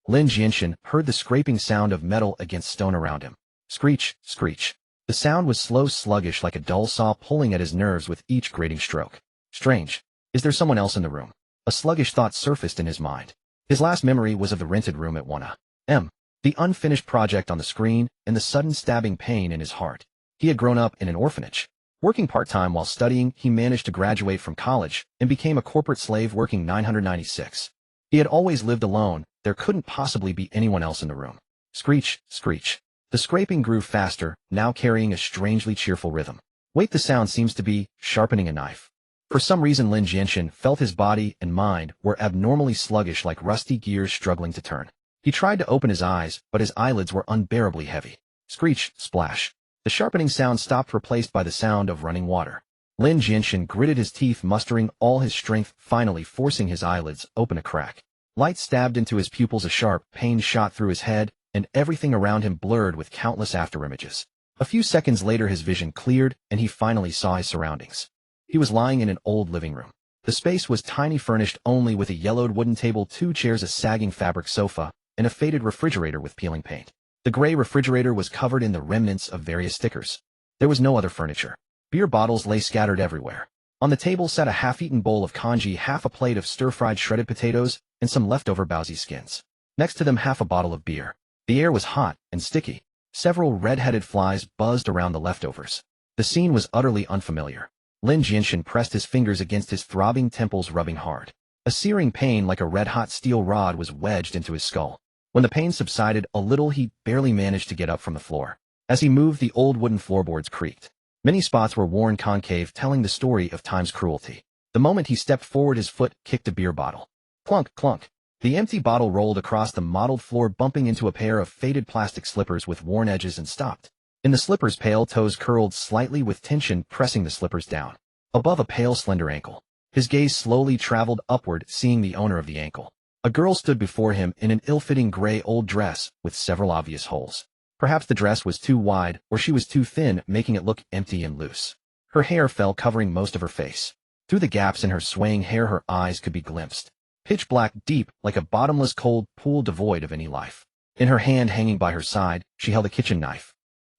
Lin Jianshen heard the scraping sound of metal against stone around him. Screech, screech. The sound was slow, sluggish, like a dull saw pulling at his nerves with each grating stroke. Strange. Is there someone else in the room? A sluggish thought surfaced in his mind. His last memory was of the rented room at 1 a.m. The unfinished project on the screen and the sudden stabbing pain in his heart. He had grown up in an orphanage. Working part-time while studying, he managed to graduate from college and became a corporate slave working 996. He had always lived alone. There couldn't possibly be anyone else in the room. Screech, screech. The scraping grew faster, now carrying a strangely cheerful rhythm. Wait, the sound seems to be sharpening a knife. For some reason, Lin Jianshen felt his body and mind were abnormally sluggish, like rusty gears struggling to turn. He tried to open his eyes, but his eyelids were unbearably heavy. Screech, splash. The sharpening sound stopped, replaced by the sound of running water. Lin Jianshen gritted his teeth, mustering all his strength, finally forcing his eyelids open a crack. Light stabbed into his pupils, a sharp pain shot through his head, and everything around him blurred with countless afterimages. A few seconds later his vision cleared, and he finally saw his surroundings. He was lying in an old living room. The space was tiny, furnished only with a yellowed wooden table, 2 chairs, a sagging fabric sofa, and a faded refrigerator with peeling paint. The gray refrigerator was covered in the remnants of various stickers. There was no other furniture. Beer bottles lay scattered everywhere. On the table sat a half-eaten bowl of congee, half a plate of stir-fried shredded potatoes, and some leftover bowsy skins. Next to them, half a bottle of beer. The air was hot and sticky. Several red-headed flies buzzed around the leftovers. The scene was utterly unfamiliar. Lin Jianshen pressed his fingers against his throbbing temples, rubbing hard. A searing pain like a red-hot steel rod was wedged into his skull. When the pain subsided a little, he barely managed to get up from the floor. As he moved, the old wooden floorboards creaked. Many spots were worn concave, telling the story of time's cruelty. The moment he stepped forward, his foot kicked a beer bottle. Clunk, clunk. The empty bottle rolled across the mottled floor, bumping into a pair of faded plastic slippers with worn edges, and stopped. In the slippers, pale toes curled slightly with tension, pressing the slippers down. Above a pale, slender ankle. His gaze slowly traveled upward, seeing the owner of the ankle. A girl stood before him in an ill-fitting gray old dress with several obvious holes. Perhaps the dress was too wide, or she was too thin, making it look empty and loose. Her hair fell, covering most of her face. Through the gaps in her swaying hair, her eyes could be glimpsed. Pitch black, deep, like a bottomless cold pool devoid of any life. In her hand, hanging by her side, she held a kitchen knife.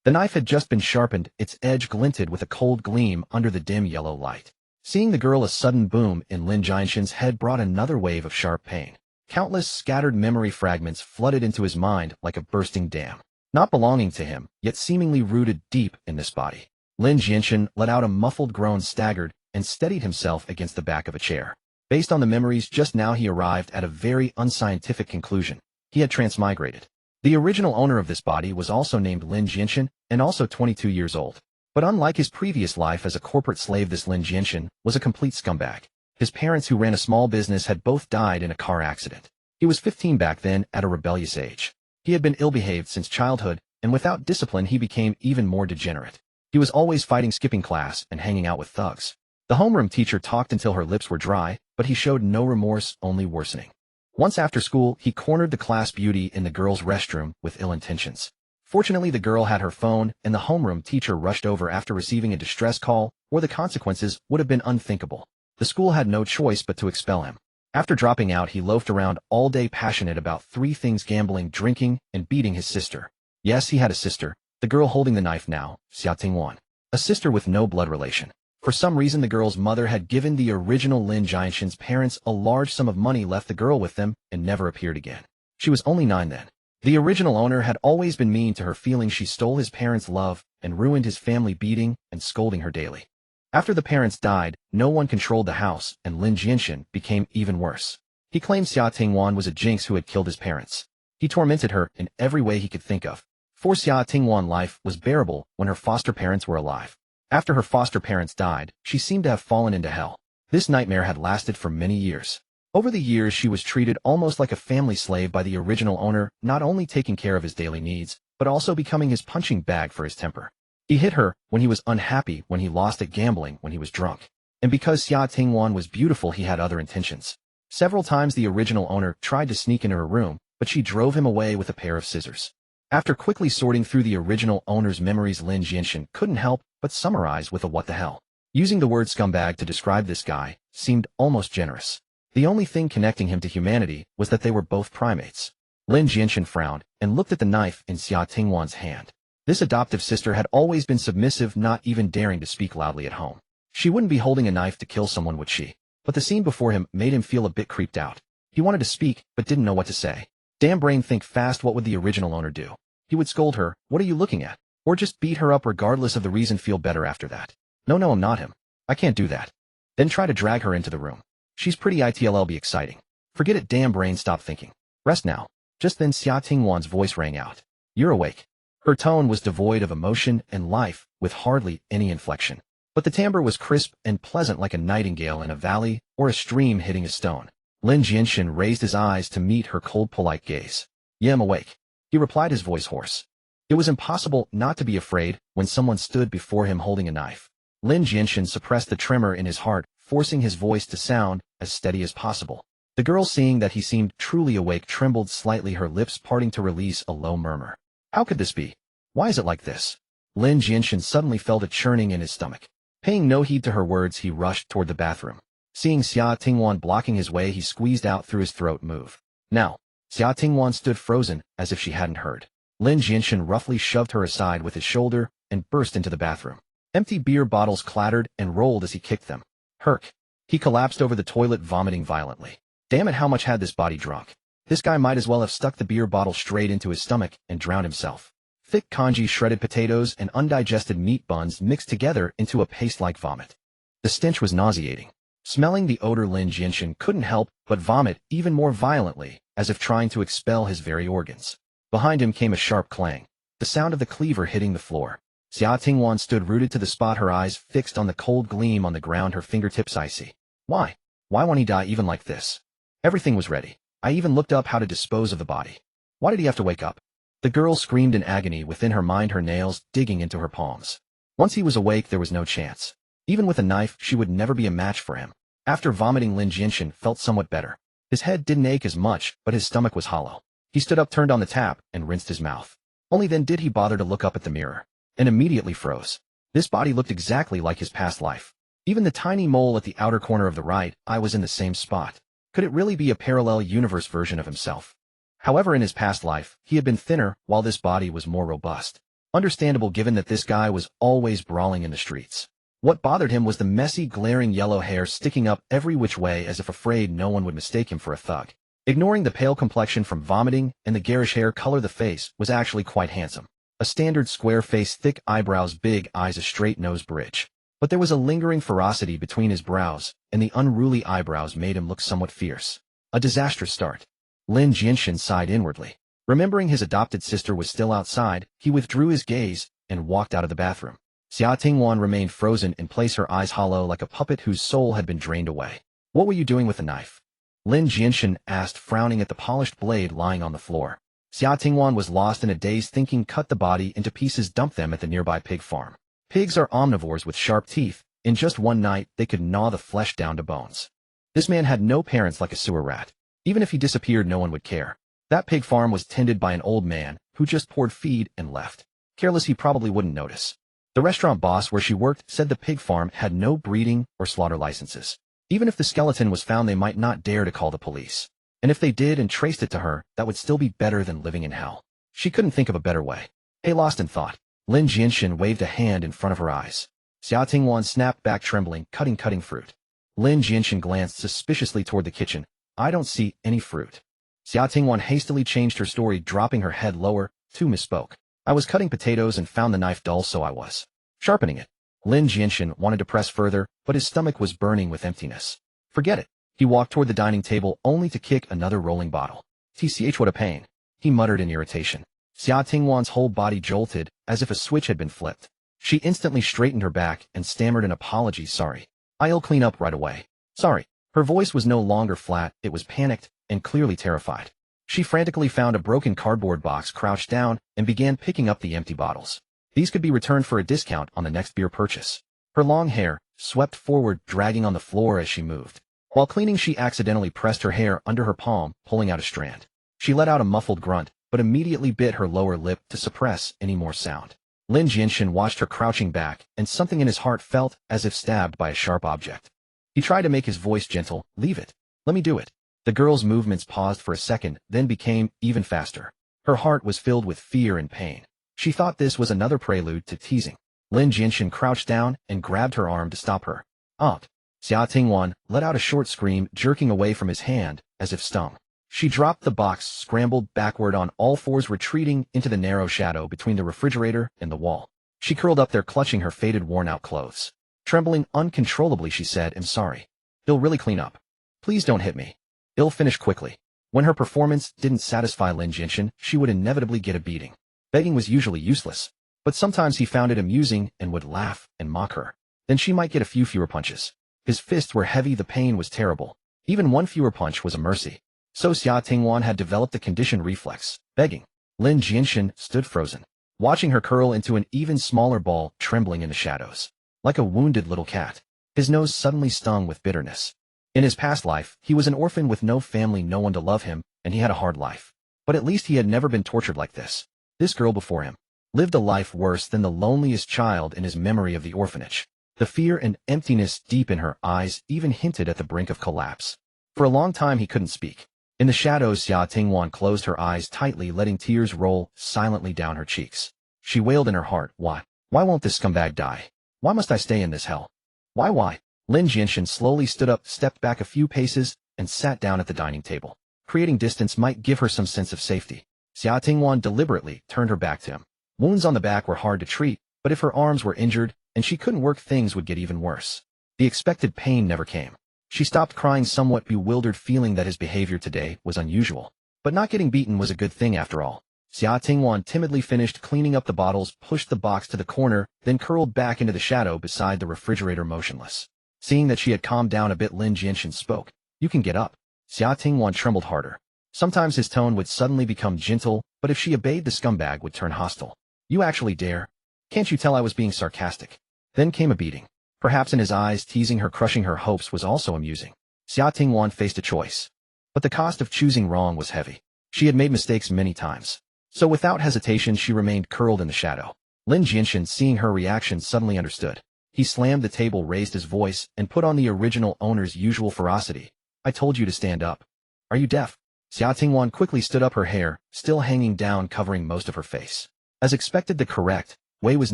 The knife had just been sharpened, its edge glinted with a cold gleam under the dim yellow light. Seeing the girl, a sudden boom in Lin Jianshen's head brought another wave of sharp pain. Countless scattered memory fragments flooded into his mind like a bursting dam. Not belonging to him, yet seemingly rooted deep in this body. Lin Jianshen let out a muffled groan, staggered, and steadied himself against the back of a chair. Based on the memories just now, he arrived at a very unscientific conclusion. He had transmigrated. The original owner of this body was also named Lin Jianshen, and also 22 years old. But unlike his previous life as a corporate slave, this Lin Jianshen was a complete scumbag. His parents, who ran a small business, had both died in a car accident. He was 15 back then, at a rebellious age. He had been ill-behaved since childhood, and without discipline he became even more degenerate. He was always fighting, skipping class, and hanging out with thugs. The homeroom teacher talked until her lips were dry, but he showed no remorse, only worsening. Once after school, he cornered the class beauty in the girls' restroom with ill intentions. Fortunately, the girl had her phone, and the homeroom teacher rushed over after receiving a distress call, or the consequences would have been unthinkable. The school had no choice but to expel him. After dropping out, he loafed around all day, passionate about 3 things: gambling, drinking, and beating his sister. Yes, he had a sister, the girl holding the knife now, Xia Tingwan. A sister with no blood relation. For some reason, the girl's mother had given the original Lin Jianshen's parents a large sum of money, left the girl with them, and never appeared again. She was only 9 then. The original owner had always been mean to her, feeling she stole his parents' love and ruined his family, beating and scolding her daily. After the parents died, no one controlled the house, and Lin Jianshen became even worse. He claimed Xia Tingwan was a jinx who had killed his parents. He tormented her in every way he could think of. For Xia Tingwan, life was bearable when her foster parents were alive. After her foster parents died, she seemed to have fallen into hell. This nightmare had lasted for many years. Over the years, she was treated almost like a family slave by the original owner, not only taking care of his daily needs, but also becoming his punching bag for his temper. He hit her when he was unhappy, when he lost at gambling, when he was drunk. And because Xia Tingwan was beautiful, he had other intentions. Several times the original owner tried to sneak into her room, but she drove him away with a pair of scissors. After quickly sorting through the original owner's memories, Lin Jianshen couldn't help but summarize with a "what the hell." Using the word scumbag to describe this guy seemed almost generous. The only thing connecting him to humanity was that they were both primates. Lin Jianshen frowned and looked at the knife in Xia Tingwan's hand. This adoptive sister had always been submissive, not even daring to speak loudly at home. She wouldn't be holding a knife to kill someone, would she? But the scene before him made him feel a bit creeped out. He wanted to speak, but didn't know what to say. Damn brain, think fast. What would the original owner do? He would scold her, "What are you looking at?" Or just beat her up regardless of the reason. Feel better after that. No, I'm not him. I can't do that. Then try to drag her into the room. She's pretty, it'll be exciting. Forget it, damn brain, stop thinking. Rest now. Just then Xia Tingwan's voice rang out. You're awake. Her tone was devoid of emotion and life, with hardly any inflection. But the timbre was crisp and pleasant, like a nightingale in a valley or a stream hitting a stone. Lin Jianshen raised his eyes to meet her cold, polite gaze. Yeah, I'm awake, he replied, his voice hoarse. It was impossible not to be afraid when someone stood before him holding a knife. Lin Jianshen suppressed the tremor in his heart, forcing his voice to sound as steady as possible. The girl, seeing that he seemed truly awake, trembled slightly, her lips parting to release a low murmur. How could this be? Why is it like this? Lin Jianshen suddenly felt a churning in his stomach. Paying no heed to her words, he rushed toward the bathroom. Seeing Xia Tingwan blocking his way, he squeezed out through his throat. Move. Now. Xia Tingwan stood frozen, as if she hadn't heard. Lin Jianshen roughly shoved her aside with his shoulder and burst into the bathroom. Empty beer bottles clattered and rolled as he kicked them. Herc. He collapsed over the toilet, vomiting violently. Damn it, how much had this body drunk? This guy might as well have stuck the beer bottle straight into his stomach and drowned himself. Thick congee, shredded potatoes, and undigested meat buns mixed together into a paste-like vomit. The stench was nauseating. Smelling the odor, Lin Jianshen couldn't help but vomit even more violently, as if trying to expel his very organs. Behind him came a sharp clang, the sound of the cleaver hitting the floor. Xia Tingwan stood rooted to the spot, her eyes fixed on the cold gleam on the ground, her fingertips icy. Why? Why won't he die even like this? Everything was ready. I even looked up how to dispose of the body. Why did he have to wake up? The girl screamed in agony, within her mind, her nails digging into her palms. Once he was awake, there was no chance. Even with a knife, she would never be a match for him. After vomiting, Lin Jianshen felt somewhat better. His head didn't ache as much, but his stomach was hollow. He stood up, turned on the tap, and rinsed his mouth. Only then did he bother to look up at the mirror, and immediately froze. This body looked exactly like his past life. Even the tiny mole at the outer corner of the right eye was in the same spot. Could it really be a parallel universe version of himself? However, in his past life, he had been thinner, while this body was more robust. Understandable, given that this guy was always brawling in the streets. What bothered him was the messy, glaring yellow hair sticking up every which way, as if afraid no one would mistake him for a thug. Ignoring the pale complexion from vomiting and the garish hair color, the face was actually quite handsome. A standard square face, thick eyebrows, big eyes, a straight nose bridge. But there was a lingering ferocity between his brows, and the unruly eyebrows made him look somewhat fierce. A disastrous start. Lin Jianshen sighed inwardly. Remembering his adopted sister was still outside, he withdrew his gaze and walked out of the bathroom. Xia Tingwan remained frozen in place, her eyes hollow like a puppet whose soul had been drained away. What were you doing with the knife? Lin Jianshen asked, frowning at the polished blade lying on the floor. Xia Tingwan was lost in a daze, thinking cut the body into pieces, dump them at the nearby pig farm. Pigs are omnivores with sharp teeth. In just one night, they could gnaw the flesh down to bones. This man had no parents like a sewer rat. Even if he disappeared, no one would care. That pig farm was tended by an old man who just poured feed and left. Careless, he probably wouldn't notice. The restaurant boss where she worked said the pig farm had no breeding or slaughter licenses. Even if the skeleton was found, they might not dare to call the police. And if they did and traced it to her, that would still be better than living in hell. She couldn't think of a better way. Hey, lost in thought. Lin Jianshen waved a hand in front of her eyes. Xia Tingwan snapped back, trembling, cutting fruit. Lin Jianshen glanced suspiciously toward the kitchen. I don't see any fruit. Xia Tingwan hastily changed her story, dropping her head lower. Too misspoke. I was cutting potatoes and found the knife dull, so I was sharpening it. Lin Jianshen wanted to press further, but his stomach was burning with emptiness. Forget it. He walked toward the dining table, only to kick another rolling bottle. TCH, what a pain, he muttered in irritation. Xia Tingwan's whole body jolted, as if a switch had been flipped. She instantly straightened her back and stammered an apology. Sorry. I'll clean up right away. Sorry. Her voice was no longer flat, it was panicked and clearly terrified. She frantically found a broken cardboard box, crouched down, and began picking up the empty bottles. These could be returned for a discount on the next beer purchase. Her long hair swept forward, dragging on the floor as she moved. While cleaning, she accidentally pressed her hair under her palm, pulling out a strand. She let out a muffled grunt, but immediately bit her lower lip to suppress any more sound. Lin Jianshen watched her crouching back, and something in his heart felt as if stabbed by a sharp object. He tried to make his voice gentle. Leave it. Let me do it. The girl's movements paused for a second, then became even faster. Her heart was filled with fear and pain. She thought this was another prelude to teasing. Lin Jianshen crouched down and grabbed her arm to stop her. Aunt! Xia Tingwan let out a short scream, jerking away from his hand, as if stung. She dropped the box, scrambled backward on all fours, retreating into the narrow shadow between the refrigerator and the wall. She curled up there, clutching her faded, worn-out clothes. Trembling uncontrollably, she said, "I'm sorry. It'll really clean up. Please don't hit me." It'll finish quickly. When her performance didn't satisfy Lin Jianshen, she would inevitably get a beating. Begging was usually useless, but sometimes he found it amusing and would laugh and mock her. Then she might get a few fewer punches. His fists were heavy, the pain was terrible. Even one fewer punch was a mercy. So Xia Tingwan had developed a conditioned reflex, begging. Lin Jianshen stood frozen, watching her curl into an even smaller ball, trembling in the shadows. Like a wounded little cat. His nose suddenly stung with bitterness. In his past life, he was an orphan with no family, no one to love him, and he had a hard life. But at least he had never been tortured like this. This girl before him lived a life worse than the loneliest child in his memory of the orphanage. The fear and emptiness deep in her eyes even hinted at the brink of collapse. For a long time he couldn't speak. In the shadows, Xia Tingwan closed her eyes tightly, letting tears roll silently down her cheeks. She wailed in her heart, Why won't this scumbag die? Why must I stay in this hell? Why? Lin Jianshen slowly stood up, stepped back a few paces, and sat down at the dining table. Creating distance might give her some sense of safety. Xia Tingwan deliberately turned her back to him. Wounds on the back were hard to treat, but if her arms were injured and she couldn't work, things would get even worse. The expected pain never came. She stopped crying, somewhat bewildered, feeling that his behavior today was unusual. But not getting beaten was a good thing after all. Xia Tingwan timidly finished cleaning up the bottles, pushed the box to the corner, then curled back into the shadow beside the refrigerator, motionless. Seeing that she had calmed down a bit, Lin Jianshen spoke. You can get up. Xia Tingwan trembled harder. Sometimes his tone would suddenly become gentle, but if she obeyed, the scumbag would turn hostile. You actually dare? Can't you tell I was being sarcastic? Then came a beating. Perhaps in his eyes, teasing her, crushing her hopes was also amusing. Xia Tingwan faced a choice. But the cost of choosing wrong was heavy. She had made mistakes many times. So without hesitation, she remained curled in the shadow. Lin Jianshen, seeing her reaction, suddenly understood. He slammed the table, raised his voice, and put on the original owner's usual ferocity. I told you to stand up. Are you deaf? Xia Tingwan quickly stood up, her hair still hanging down, covering most of her face. As expected, the correct way was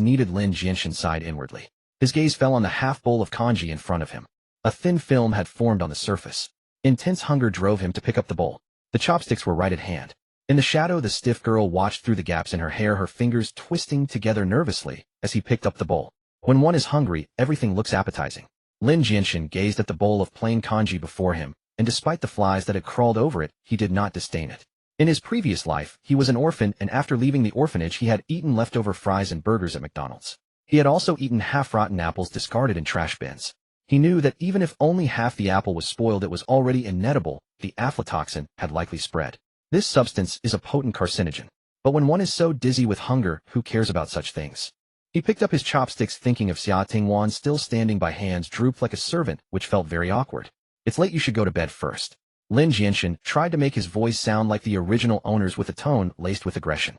needed. Lin Jianshen sighed inwardly. His gaze fell on the half bowl of congee in front of him. A thin film had formed on the surface. Intense hunger drove him to pick up the bowl. The chopsticks were right at hand. In the shadow, the stiff girl watched through the gaps in her hair, her fingers twisting together nervously as he picked up the bowl. When one is hungry, everything looks appetizing. Lin Jianshen gazed at the bowl of plain congee before him, and despite the flies that had crawled over it, he did not disdain it. In his previous life, he was an orphan, and after leaving the orphanage, he had eaten leftover fries and burgers at McDonald's. He had also eaten half-rotten apples discarded in trash bins. He knew that even if only half the apple was spoiled, it was already inedible. The aflatoxin had likely spread. This substance is a potent carcinogen. But when one is so dizzy with hunger, who cares about such things? He picked up his chopsticks, thinking of Xia Tingwan still standing by, hands drooped like a servant, which felt very awkward. It's late, you should go to bed first. Lin Jianshen tried to make his voice sound like the original owner's, with a tone laced with aggression.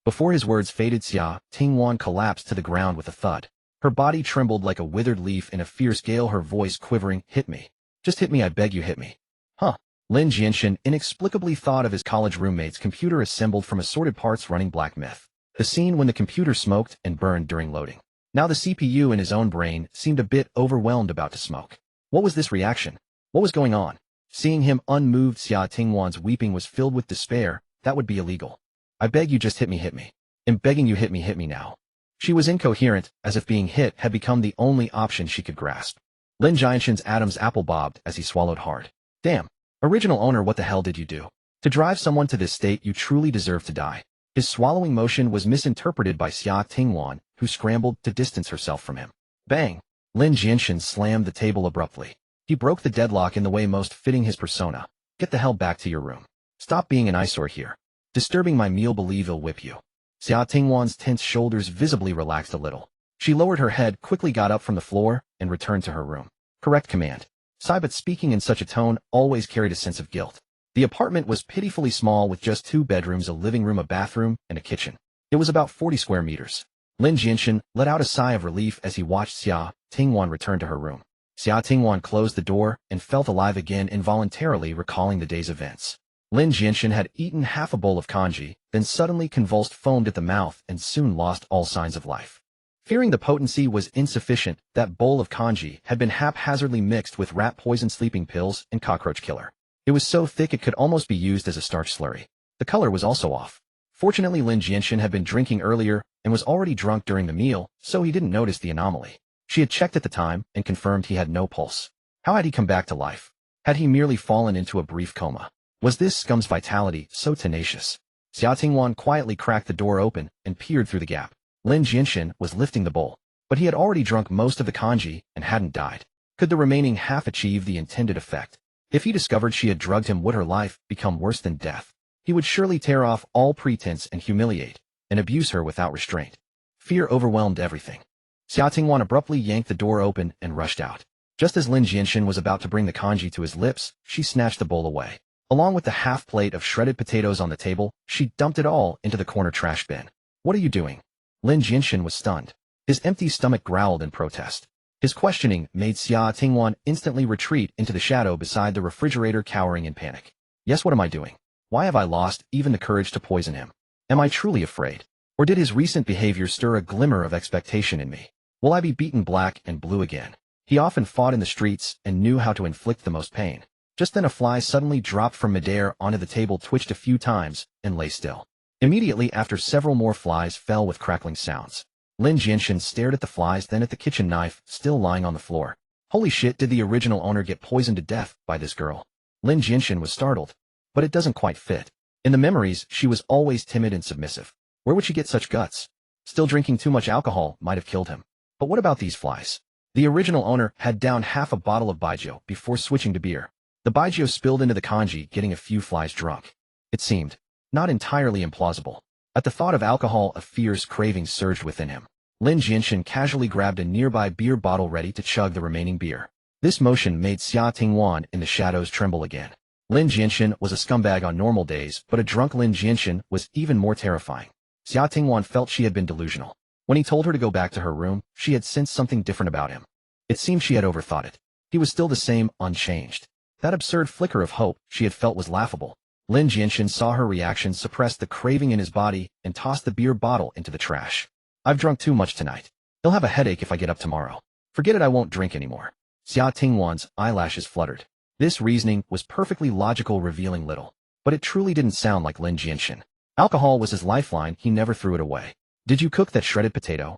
Before his words faded, Xia Tingwan collapsed to the ground with a thud. Her body trembled like a withered leaf in a fierce gale, her voice quivering. Hit me. Just hit me, I beg you, hit me. Huh. Lin Jianshen inexplicably thought of his college roommate's computer assembled from assorted parts running Black Myth. The scene when the computer smoked and burned during loading. Now the CPU in his own brain seemed a bit overwhelmed, about to smoke. What was this reaction? What was going on? Seeing him unmoved, Xia Tingwan's weeping was filled with despair. That would be illegal. I beg you, just hit me, hit me. I'm begging you, hit me now. She was incoherent, as if being hit had become the only option she could grasp. Lin Jianshen's Adam's apple bobbed as he swallowed hard. Damn. Original owner, what the hell did you do? To drive someone to this state, you truly deserve to die. His swallowing motion was misinterpreted by Xia Tingwan, who scrambled to distance herself from him. Bang! Lin Jianshen slammed the table abruptly. He broke the deadlock in the way most fitting his persona. Get the hell back to your room. Stop being an eyesore here. Disturbing my meal, believe he'll whip you. Xia Tingwan's tense shoulders visibly relaxed a little. She lowered her head, quickly got up from the floor, and returned to her room. Correct command. Sigh, but speaking in such a tone always carried a sense of guilt. The apartment was pitifully small, with just 2 bedrooms, a living room, a bathroom, and a kitchen. It was about 40 square meters. Lin Jianshen let out a sigh of relief as he watched Xia Tingwan return to her room. Xia Tingwan closed the door and felt alive again, involuntarily recalling the day's events. Lin Jianshen had eaten half a bowl of kanji, then suddenly convulsed, foamed at the mouth, and soon lost all signs of life. Fearing the potency was insufficient, that bowl of kanji had been haphazardly mixed with rat poison, sleeping pills, and cockroach killer. It was so thick it could almost be used as a starch slurry. The color was also off. Fortunately, Lin Jianshen had been drinking earlier and was already drunk during the meal, so he didn't notice the anomaly. She had checked at the time and confirmed he had no pulse. How had he come back to life? Had he merely fallen into a brief coma? Was this scum's vitality so tenacious? Xia Tingwan quietly cracked the door open and peered through the gap. Lin Jianshen was lifting the bowl, but he had already drunk most of the kanji and hadn't died. Could the remaining half achieve the intended effect? If he discovered she had drugged him, would her life become worse than death? He would surely tear off all pretense and humiliate and abuse her without restraint. Fear overwhelmed everything. Xia Tingwan abruptly yanked the door open and rushed out. Just as Lin Jianshen was about to bring the kanji to his lips, she snatched the bowl away. Along with the half plate of shredded potatoes on the table, she dumped it all into the corner trash bin. What are you doing? Lin Jianshen was stunned. His empty stomach growled in protest. His questioning made Xia Tingwan instantly retreat into the shadow beside the refrigerator, cowering in panic. Yes, what am I doing? Why have I lost even the courage to poison him? Am I truly afraid? Or did his recent behavior stir a glimmer of expectation in me? Will I be beaten black and blue again? He often fought in the streets and knew how to inflict the most pain. Just then a fly suddenly dropped from midair onto the table, twitched a few times, and lay still. Immediately after, several more flies fell with crackling sounds. Lin Jianshen stared at the flies, then at the kitchen knife still lying on the floor. Holy shit, did the original owner get poisoned to death by this girl? Lin Jianshen was startled. But it doesn't quite fit. In the memories, she was always timid and submissive. Where would she get such guts? Still, drinking too much alcohol might have killed him. But what about these flies? The original owner had downed half a bottle of baijiu before switching to beer. The baijiu spilled into the kanji, getting a few flies drunk. It seemed not entirely implausible. At the thought of alcohol, a fierce craving surged within him. Lin Jianshen casually grabbed a nearby beer bottle, ready to chug the remaining beer. This motion made Xia Tingwan in the shadows tremble again. Lin Jianshen was a scumbag on normal days, but a drunk Lin Jianshen was even more terrifying. Xia Tingwan felt she had been delusional. When he told her to go back to her room, she had sensed something different about him. It seemed she had overthought it. He was still the same, unchanged. That absurd flicker of hope she had felt was laughable. Lin Jianshen saw her reaction, suppressed the craving in his body, and tossed the beer bottle into the trash. I've drunk too much tonight. He'll have a headache if I get up tomorrow. Forget it, I won't drink anymore. Xia Tingwan's eyelashes fluttered. This reasoning was perfectly logical, revealing little. But it truly didn't sound like Lin Jianshen. Alcohol was his lifeline, he never threw it away. Did you cook that shredded potato?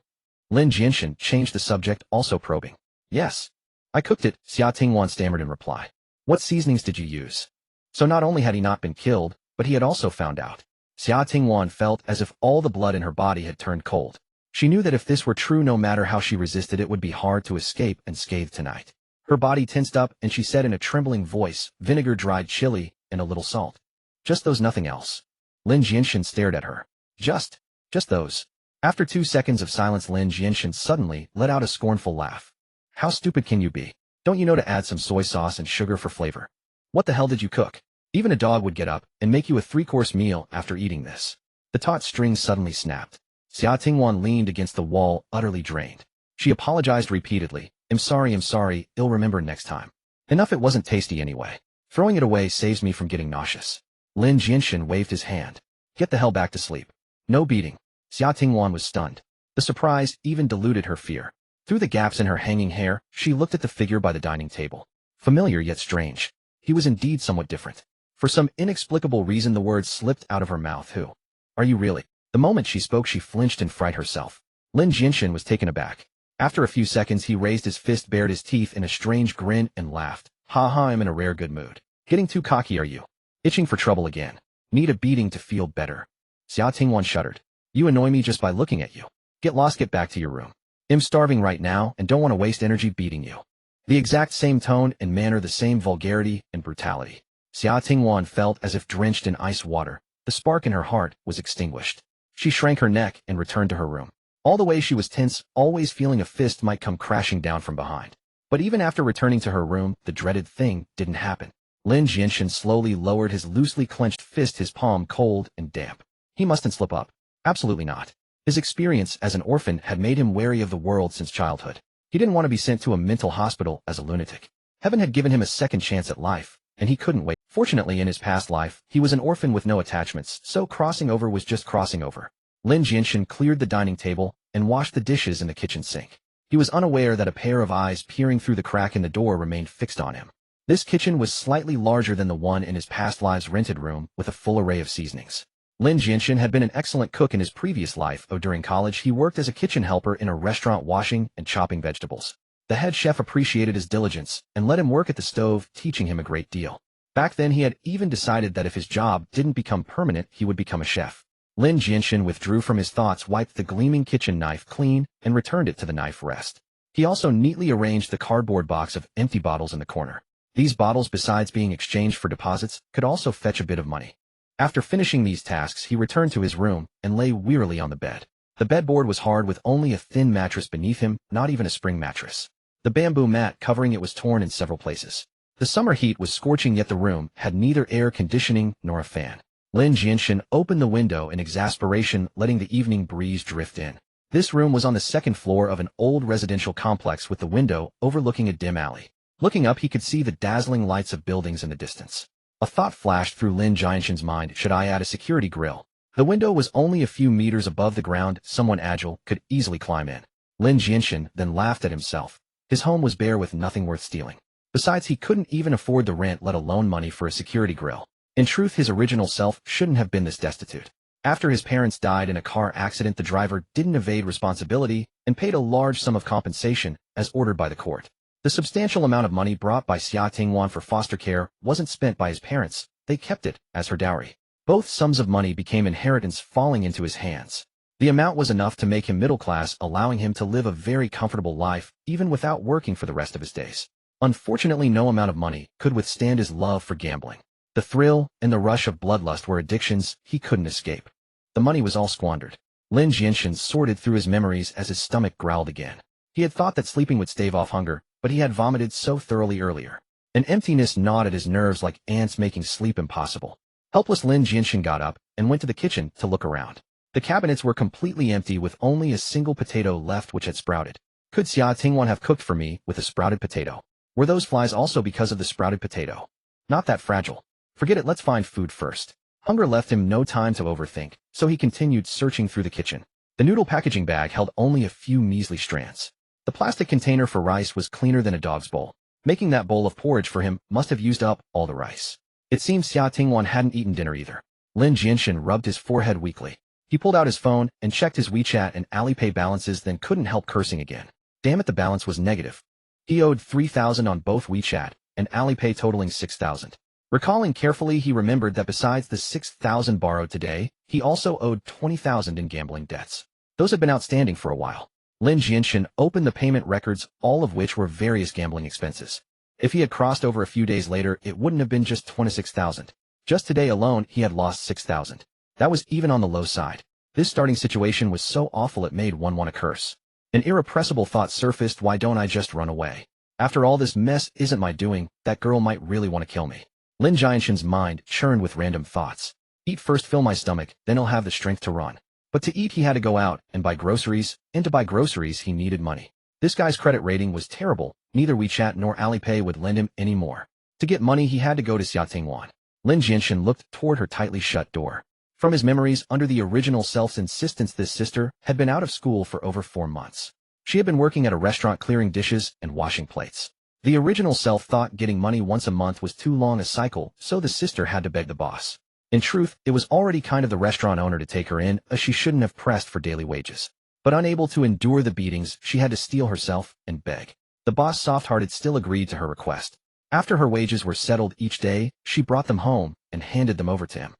Lin Jianshen changed the subject, also probing. Yes. I cooked it, Xia Tingwan stammered in reply. What seasonings did you use? So not only had he not been killed, but he had also found out. Xia Tingwan felt as if all the blood in her body had turned cold. She knew that if this were true, no matter how she resisted, it would be hard to escape unscathed tonight. Her body tensed up, and she said in a trembling voice, vinegar, dried chili, and a little salt. Just those, nothing else. Lin Jianshen stared at her. Just those. After 2 seconds of silence, Lin Jianshen suddenly let out a scornful laugh. How stupid can you be? Don't you know to add some soy sauce and sugar for flavor? What the hell did you cook? Even a dog would get up and make you a 3-course meal after eating this. The taut string suddenly snapped. Xia Tingwan leaned against the wall, utterly drained. She apologized repeatedly. I'm sorry, I'll remember next time. Enough, it wasn't tasty anyway. Throwing it away saves me from getting nauseous. Lin Jianshen waved his hand. Get the hell back to sleep. No beating. Xia Tingwan was stunned. The surprise even diluted her fear. Through the gaps in her hanging hair, she looked at the figure by the dining table. Familiar yet strange. He was indeed somewhat different. For some inexplicable reason, the words slipped out of her mouth. Who are you really? The moment she spoke, she flinched and fried herself. Lin Jianshen was taken aback. After a few seconds, he raised his fist, bared his teeth in a strange grin, and laughed. Ha ha, I'm in a rare good mood. Getting too cocky, are you? Itching for trouble again? Need a beating to feel better? Xia Tingwan shuddered. You annoy me just by looking at you. Get lost, get back to your room. I'm starving right now and don't want to waste energy beating you. The exact same tone and manner, the same vulgarity and brutality. Xia Tingwan felt as if drenched in ice water. The spark in her heart was extinguished. She shrank her neck and returned to her room. All the way she was tense, always feeling a fist might come crashing down from behind. But even after returning to her room, the dreaded thing didn't happen. Lin Jianshen slowly lowered his loosely clenched fist, his palm cold and damp. He mustn't slip up. Absolutely not. His experience as an orphan had made him wary of the world since childhood. He didn't want to be sent to a mental hospital as a lunatic. Heaven had given him a second chance at life, and he couldn't wait. Fortunately, in his past life, he was an orphan with no attachments, so crossing over was just crossing over. Lin Jianshen cleared the dining table and washed the dishes in the kitchen sink. He was unaware that a pair of eyes peering through the crack in the door remained fixed on him. This kitchen was slightly larger than the one in his past live's rented room, with a full array of seasonings. Lin Jianshen had been an excellent cook in his previous life. During college, he worked as a kitchen helper in a restaurant washing and chopping vegetables. The head chef appreciated his diligence and let him work at the stove, teaching him a great deal. Back then, he had even decided that if his job didn't become permanent, he would become a chef. Lin Jianshen withdrew from his thoughts, wiped the gleaming kitchen knife clean, and returned it to the knife rest. He also neatly arranged the cardboard box of empty bottles in the corner. These bottles, besides being exchanged for deposits, could also fetch a bit of money. After finishing these tasks, he returned to his room and lay wearily on the bed. The bedboard was hard with only a thin mattress beneath him, not even a spring mattress. The bamboo mat covering it was torn in several places. The summer heat was scorching, yet the room had neither air conditioning nor a fan. Lin Jianshen opened the window in exasperation, letting the evening breeze drift in. This room was on the second floor of an old residential complex with the window overlooking a dim alley. Looking up, he could see the dazzling lights of buildings in the distance. A thought flashed through Lin Jianshen's mind: should I add a security grill? The window was only a few meters above the ground. Someone agile could easily climb in. Lin Jianshen then laughed at himself. His home was bare with nothing worth stealing. Besides, he couldn't even afford the rent, let alone money for a security grill. In truth, his original self shouldn't have been this destitute. After his parents died in a car accident, the driver didn't evade responsibility and paid a large sum of compensation, as ordered by the court. The substantial amount of money brought by Xia Tingwan for foster care wasn't spent by his parents. They kept it as her dowry. Both sums of money became inheritance, falling into his hands. The amount was enough to make him middle class, allowing him to live a very comfortable life, even without working for the rest of his days. Unfortunately, no amount of money could withstand his love for gambling. The thrill and the rush of bloodlust were addictions he couldn't escape. The money was all squandered. Lin Jianshen sorted through his memories as his stomach growled again. He had thought that sleeping would stave off hunger, but he had vomited so thoroughly earlier. An emptiness gnawed at his nerves like ants, making sleep impossible. Helpless, Lin Jianshen got up and went to the kitchen to look around. The cabinets were completely empty, with only a single potato left which had sprouted. Could Xia Tingwan have cooked for me with a sprouted potato? Were those flies also because of the sprouted potato? Not that fragile. Forget it, let's find food first. Hunger left him no time to overthink, so he continued searching through the kitchen. The noodle packaging bag held only a few measly strands. The plastic container for rice was cleaner than a dog's bowl. Making that bowl of porridge for him must have used up all the rice. It seems Xia Tingwan hadn't eaten dinner either. Lin Jianshen rubbed his forehead weakly. He pulled out his phone and checked his WeChat and Alipay balances, then couldn't help cursing again. Damn it, the balance was negative. He owed 3,000 on both WeChat and Alipay, totaling 6,000. Recalling carefully, he remembered that besides the 6,000 borrowed today, he also owed 20,000 in gambling debts. Those had been outstanding for a while. Lin Jianshen opened the payment records, all of which were various gambling expenses. If he had crossed over a few days later, it wouldn't have been just 26,000. Just today alone, he had lost 6,000. That was even on the low side. This starting situation was so awful it made one want to curse. An irrepressible thought surfaced: why don't I just run away? After all, this mess isn't my doing. That girl might really want to kill me. Lin Jianshen's mind churned with random thoughts. Eat first, fill my stomach, then I'll have the strength to run. But to eat, he had to go out and buy groceries, and to buy groceries, he needed money. This guy's credit rating was terrible. Neither WeChat nor Alipay would lend him any more. To get money, he had to go to Xia Tingwan. Lin Jianshen looked toward her tightly shut door. From his memories, under the original self's insistence, this sister had been out of school for over 4 months. She had been working at a restaurant, clearing dishes and washing plates. The original self thought getting money once a month was too long a cycle, so the sister had to beg the boss. In truth, it was already kind of the restaurant owner to take her in, as she shouldn't have pressed for daily wages. But unable to endure the beatings, she had to steel herself and beg. The boss, soft-hearted, still agreed to her request. After her wages were settled each day, she brought them home and handed them over to him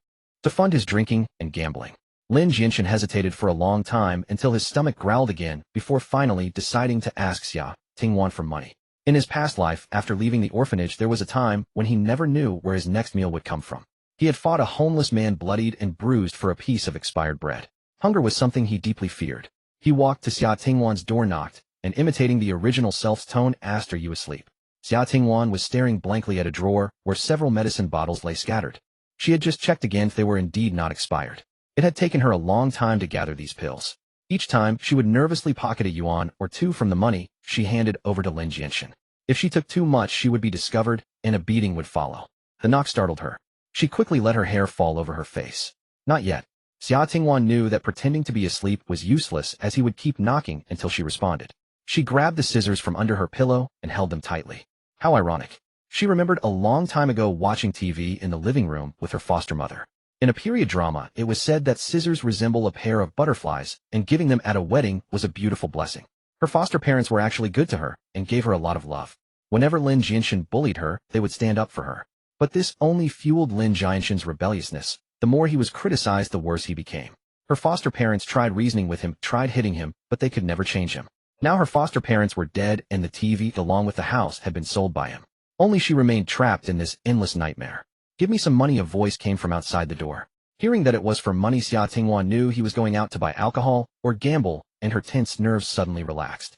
to fund his drinking and gambling. Lin Jianshen hesitated for a long time until his stomach growled again, before finally deciding to ask Xia Tingwan for money. In his past life, after leaving the orphanage, there was a time when he never knew where his next meal would come from. He had fought a homeless man, bloodied and bruised, for a piece of expired bread. Hunger was something he deeply feared. He walked to Xia Tingwan's door, knocked, and imitating the original self's tone, asked, "Are you asleep?" Xia Tingwan was staring blankly at a drawer where several medicine bottles lay scattered. She had just checked again if they were indeed not expired. It had taken her a long time to gather these pills. Each time, she would nervously pocket a yuan or two from the money, she handed over to Lin Jianshen. If she took too much, she would be discovered, and a beating would follow. The knock startled her. She quickly let her hair fall over her face. Not yet. Xia Tingwan knew that pretending to be asleep was useless, as he would keep knocking until she responded. She grabbed the scissors from under her pillow and held them tightly. How ironic. She remembered a long time ago watching TV in the living room with her foster mother. In a period drama, it was said that scissors resemble a pair of butterflies, and giving them at a wedding was a beautiful blessing. Her foster parents were actually good to her and gave her a lot of love. Whenever Lin Jianshen bullied her, they would stand up for her. But this only fueled Lin Jianshen's rebelliousness. The more he was criticized, the worse he became. Her foster parents tried reasoning with him, tried hitting him, but they could never change him. Now her foster parents were dead, and the TV, along with the house, had been sold by him. Only she remained trapped in this endless nightmare. Give me some money, a voice came from outside the door. Hearing that it was for money, Xia Tingwan knew he was going out to buy alcohol or gamble, and her tense nerves suddenly relaxed.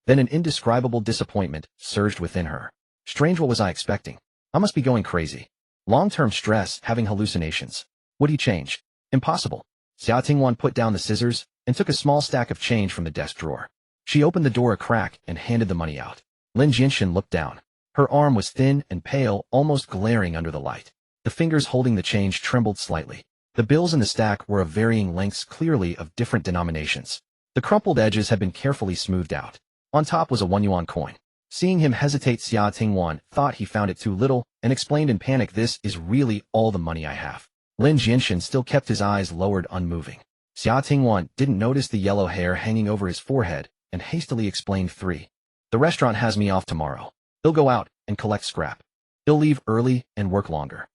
Then an indescribable disappointment surged within her. Strange, what was I expecting? I must be going crazy. Long-term stress, having hallucinations. Would he change? Impossible. Xia Tingwan put down the scissors and took a small stack of change from the desk drawer. She opened the door a crack and handed the money out. Lin Jianshen looked down. Her arm was thin and pale, almost glaring under the light. The fingers holding the change trembled slightly. The bills in the stack were of varying lengths, clearly of different denominations. The crumpled edges had been carefully smoothed out. On top was a 1 yuan coin. Seeing him hesitate, Xia Tingwan thought he found it too little and explained in panic, "This is really all the money I have." Lin Jianshen still kept his eyes lowered, unmoving. Xia Tingwan didn't notice the yellow hair hanging over his forehead and hastily explained, "3. The restaurant has me off tomorrow. He'll go out and collect scrap. He'll leave early and work longer.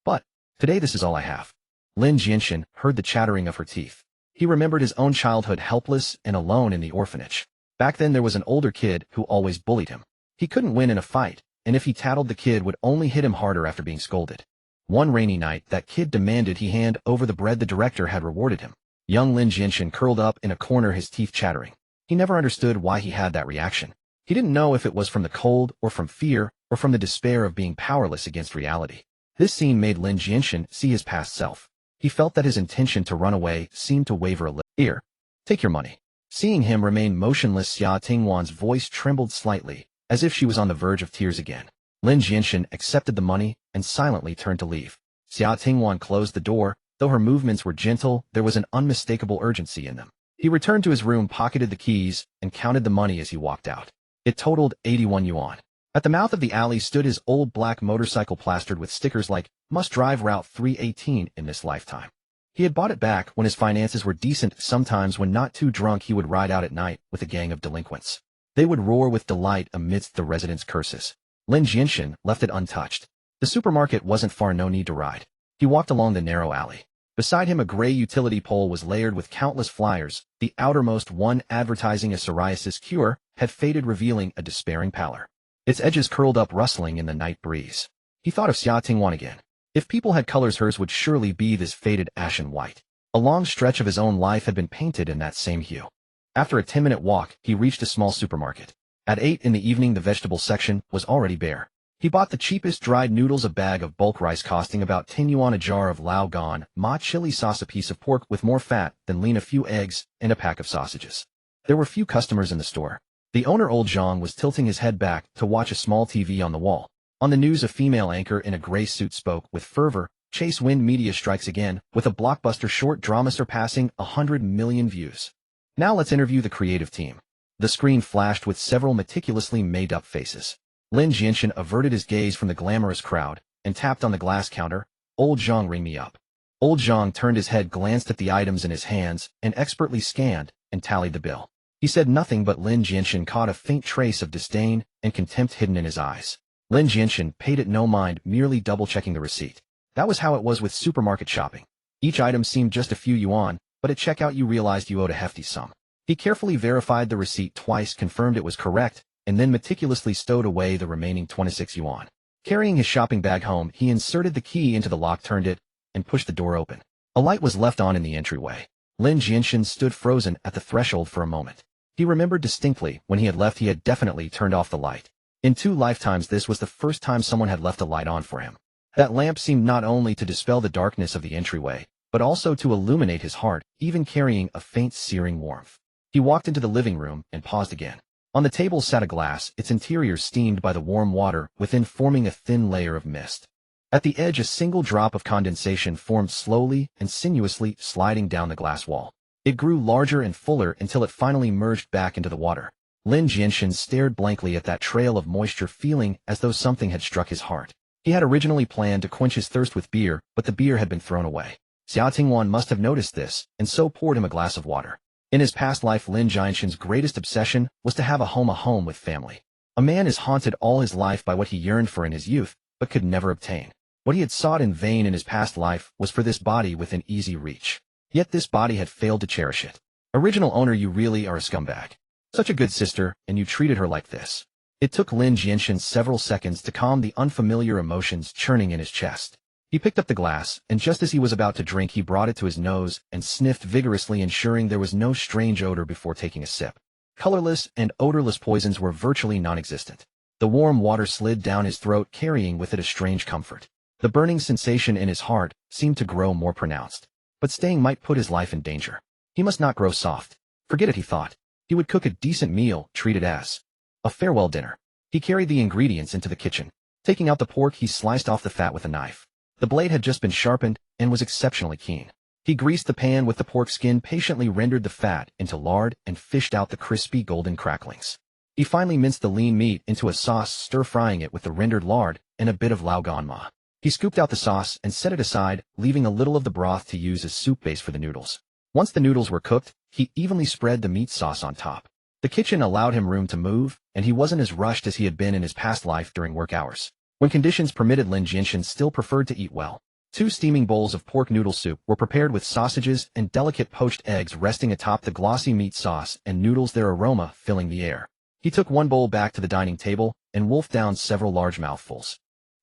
But, today this is all I have." Lin Jianshen heard the chattering of her teeth. He remembered his own childhood, helpless and alone in the orphanage. Back then there was an older kid who always bullied him. He couldn't win in a fight, and if he tattled, the kid would only hit him harder after being scolded. One rainy night, that kid demanded he hand over the bread the director had rewarded him. Young Lin Jianshen curled up in a corner, his teeth chattering. He never understood why he had that reaction. He didn't know if it was from the cold, or from fear, or from the despair of being powerless against reality. This scene made Lin Jianshen see his past self. He felt that his intention to run away seemed to waver a little. "Here, take your money." Seeing him remain motionless, Xia Tingwan's voice trembled slightly, as if she was on the verge of tears again. Lin Jianshen accepted the money and silently turned to leave. Xia Tingwan closed the door. Though her movements were gentle, there was an unmistakable urgency in them. He returned to his room, pocketed the keys, and counted the money as he walked out. It totaled 81 yuan. At the mouth of the alley stood his old black motorcycle, plastered with stickers like "Must drive Route 318 in this lifetime." He had bought it back when his finances were decent. Sometimes, when not too drunk, he would ride out at night with a gang of delinquents. They would roar with delight amidst the residents' curses. Lin Jianshen left it untouched. The supermarket wasn't far, no need to ride. He walked along the narrow alley. Beside him, a gray utility pole was layered with countless flyers. The outermost one, advertising a psoriasis cure, had faded, revealing a despairing pallor. Its edges curled up, rustling in the night breeze. He thought of Xia Tingwan again. If people had colors, hers would surely be this faded ashen white. A long stretch of his own life had been painted in that same hue. After a 10-minute walk, he reached a small supermarket. At 8 in the evening, the vegetable section was already bare. He bought the cheapest dried noodles, a bag of bulk rice costing about 10 yuan, a jar of lao gan, ma chili sauce, a piece of pork with more fat than lean, a few eggs, and a pack of sausages. There were few customers in the store. The owner, old Zhang, was tilting his head back to watch a small TV on the wall. On the news, a female anchor in a gray suit spoke with fervor. "Chase Wind Media strikes again with a blockbuster short drama surpassing 100 million views. Now let's interview the creative team." The screen flashed with several meticulously made-up faces. Lin Jianshen averted his gaze from the glamorous crowd and tapped on the glass counter. "Old Zhang, ring me up." Old Zhang turned his head, glanced at the items in his hands, and expertly scanned and tallied the bill. He said nothing, but Lin Jianshen caught a faint trace of disdain and contempt hidden in his eyes. Lin Jianshen paid it no mind, merely double-checking the receipt. That was how it was with supermarket shopping. Each item seemed just a few yuan, but at checkout you realized you owed a hefty sum. He carefully verified the receipt twice, confirmed it was correct, and then meticulously stowed away the remaining 26 yuan. Carrying his shopping bag home, he inserted the key into the lock, turned it, and pushed the door open. A light was left on in the entryway. Lin Jianshen stood frozen at the threshold for a moment. He remembered distinctly when he had left, he had definitely turned off the light. In 2 lifetimes, this was the first time someone had left a light on for him. That lamp seemed not only to dispel the darkness of the entryway, but also to illuminate his heart, even carrying a faint searing warmth. He walked into the living room and paused again. On the table sat a glass, its interior steamed by the warm water, within forming a thin layer of mist. At the edge, a single drop of condensation formed slowly and sinuously, sliding down the glass wall. It grew larger and fuller until it finally merged back into the water. Lin Jianshen stared blankly at that trail of moisture, feeling as though something had struck his heart. He had originally planned to quench his thirst with beer, but the beer had been thrown away. Xia Tingwan must have noticed this, and so poured him a glass of water. In his past life, Lin Jianshen's greatest obsession was to have a home with family. A man is haunted all his life by what he yearned for in his youth, but could never obtain. What he had sought in vain in his past life was for this body within easy reach. Yet this body had failed to cherish it. Original owner, you really are a scumbag. Such a good sister, and you treated her like this. It took Lin Jianshen several seconds to calm the unfamiliar emotions churning in his chest. He picked up the glass, and just as he was about to drink, he brought it to his nose and sniffed vigorously, ensuring there was no strange odor before taking a sip. Colorless and odorless poisons were virtually non-existent. The warm water slid down his throat, carrying with it a strange comfort. The burning sensation in his heart seemed to grow more pronounced. But staying might put his life in danger. He must not grow soft. Forget it, he thought. He would cook a decent meal, treat it as a farewell dinner. He carried the ingredients into the kitchen. Taking out the pork, he sliced off the fat with a knife. The blade had just been sharpened and was exceptionally keen. He greased the pan with the pork skin, patiently rendered the fat into lard, and fished out the crispy golden cracklings. He finally minced the lean meat into a sauce, stir-frying it with the rendered lard and a bit of lao gan ma. He scooped out the sauce and set it aside, leaving a little of the broth to use as soup base for the noodles. Once the noodles were cooked, he evenly spread the meat sauce on top. The kitchen allowed him room to move, and he wasn't as rushed as he had been in his past life during work hours. When conditions permitted, Lin Jianshen still preferred to eat well. 2 steaming bowls of pork noodle soup were prepared with sausages and delicate poached eggs resting atop the glossy meat sauce and noodles, their aroma filling the air. He took 1 bowl back to the dining table and wolfed down several large mouthfuls.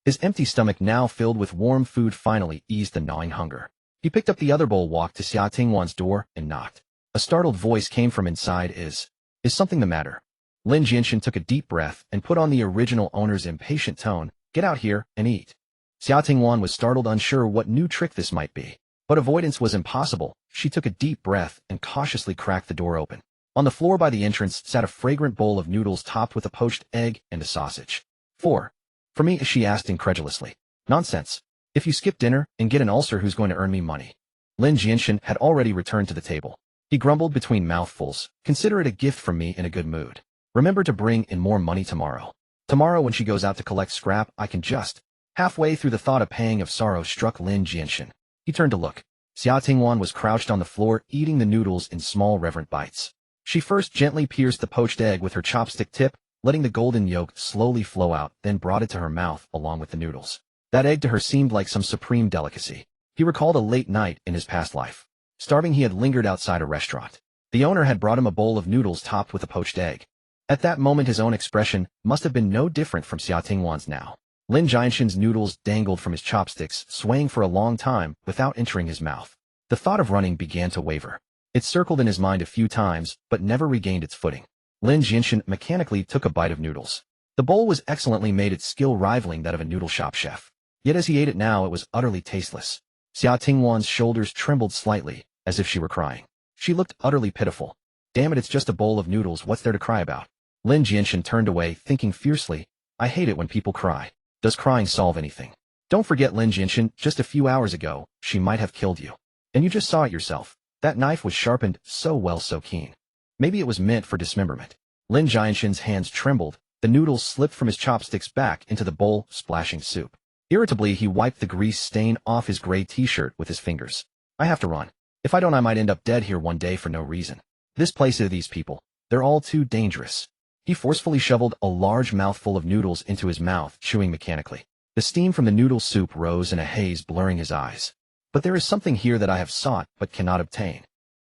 His empty stomach, now filled with warm food, finally eased the gnawing hunger. He picked up the other bowl, walked to Xia Tingwan's door, and knocked. A startled voice came from inside. Is something the matter? Lin Jianshen took a deep breath and put on the original owner's impatient tone. Get out here and eat. Xia Tingwan was startled, unsure what new trick this might be. But avoidance was impossible. She took a deep breath and cautiously cracked the door open. On the floor by the entrance sat a fragrant bowl of noodles topped with a poached egg and a sausage. For me, she asked incredulously. Nonsense. If you skip dinner and get an ulcer, who's going to earn me money? Lin Jianshen had already returned to the table. He grumbled between mouthfuls. Consider it a gift from me, in a good mood. Remember to bring in more money tomorrow. Tomorrow, when she goes out to collect scrap, I can just... Halfway through the thought, a pang of sorrow struck Lin Jianshen. He turned to look. Xia Tingwan was crouched on the floor, eating the noodles in small, reverent bites. She first gently pierced the poached egg with her chopstick tip, letting the golden yolk slowly flow out, then brought it to her mouth along with the noodles. That egg to her seemed like some supreme delicacy. He recalled a late night in his past life. Starving, he had lingered outside a restaurant. The owner had brought him a bowl of noodles topped with a poached egg. At that moment, his own expression must have been no different from Xia Tingwan's now. Lin Jianshen's noodles dangled from his chopsticks, swaying for a long time without entering his mouth. The thought of running began to waver. It circled in his mind a few times, but never regained its footing. Lin Jianshen mechanically took a bite of noodles. The bowl was excellently made, its skill rivaling that of a noodle shop chef. Yet as he ate it now, it was utterly tasteless. Xia Tingwan's shoulders trembled slightly, as if she were crying. She looked utterly pitiful. Damn it, it's just a bowl of noodles, what's there to cry about? Lin Jianshen turned away, thinking fiercely, I hate it when people cry. Does crying solve anything? Don't forget, Lin Jianshen, just a few hours ago, she might have killed you. And you just saw it yourself. That knife was sharpened so well, so keen. Maybe it was meant for dismemberment. Lin Jianshen's hands trembled. The noodles slipped from his chopsticks back into the bowl, splashing soup. Irritably, he wiped the grease stain off his gray t-shirt with his fingers. I have to run. If I don't, I might end up dead here one day for no reason. This place is these people. They're all too dangerous. He forcefully shoveled a large mouthful of noodles into his mouth, chewing mechanically. The steam from the noodle soup rose in a haze, blurring his eyes. But there is something here that I have sought but cannot obtain.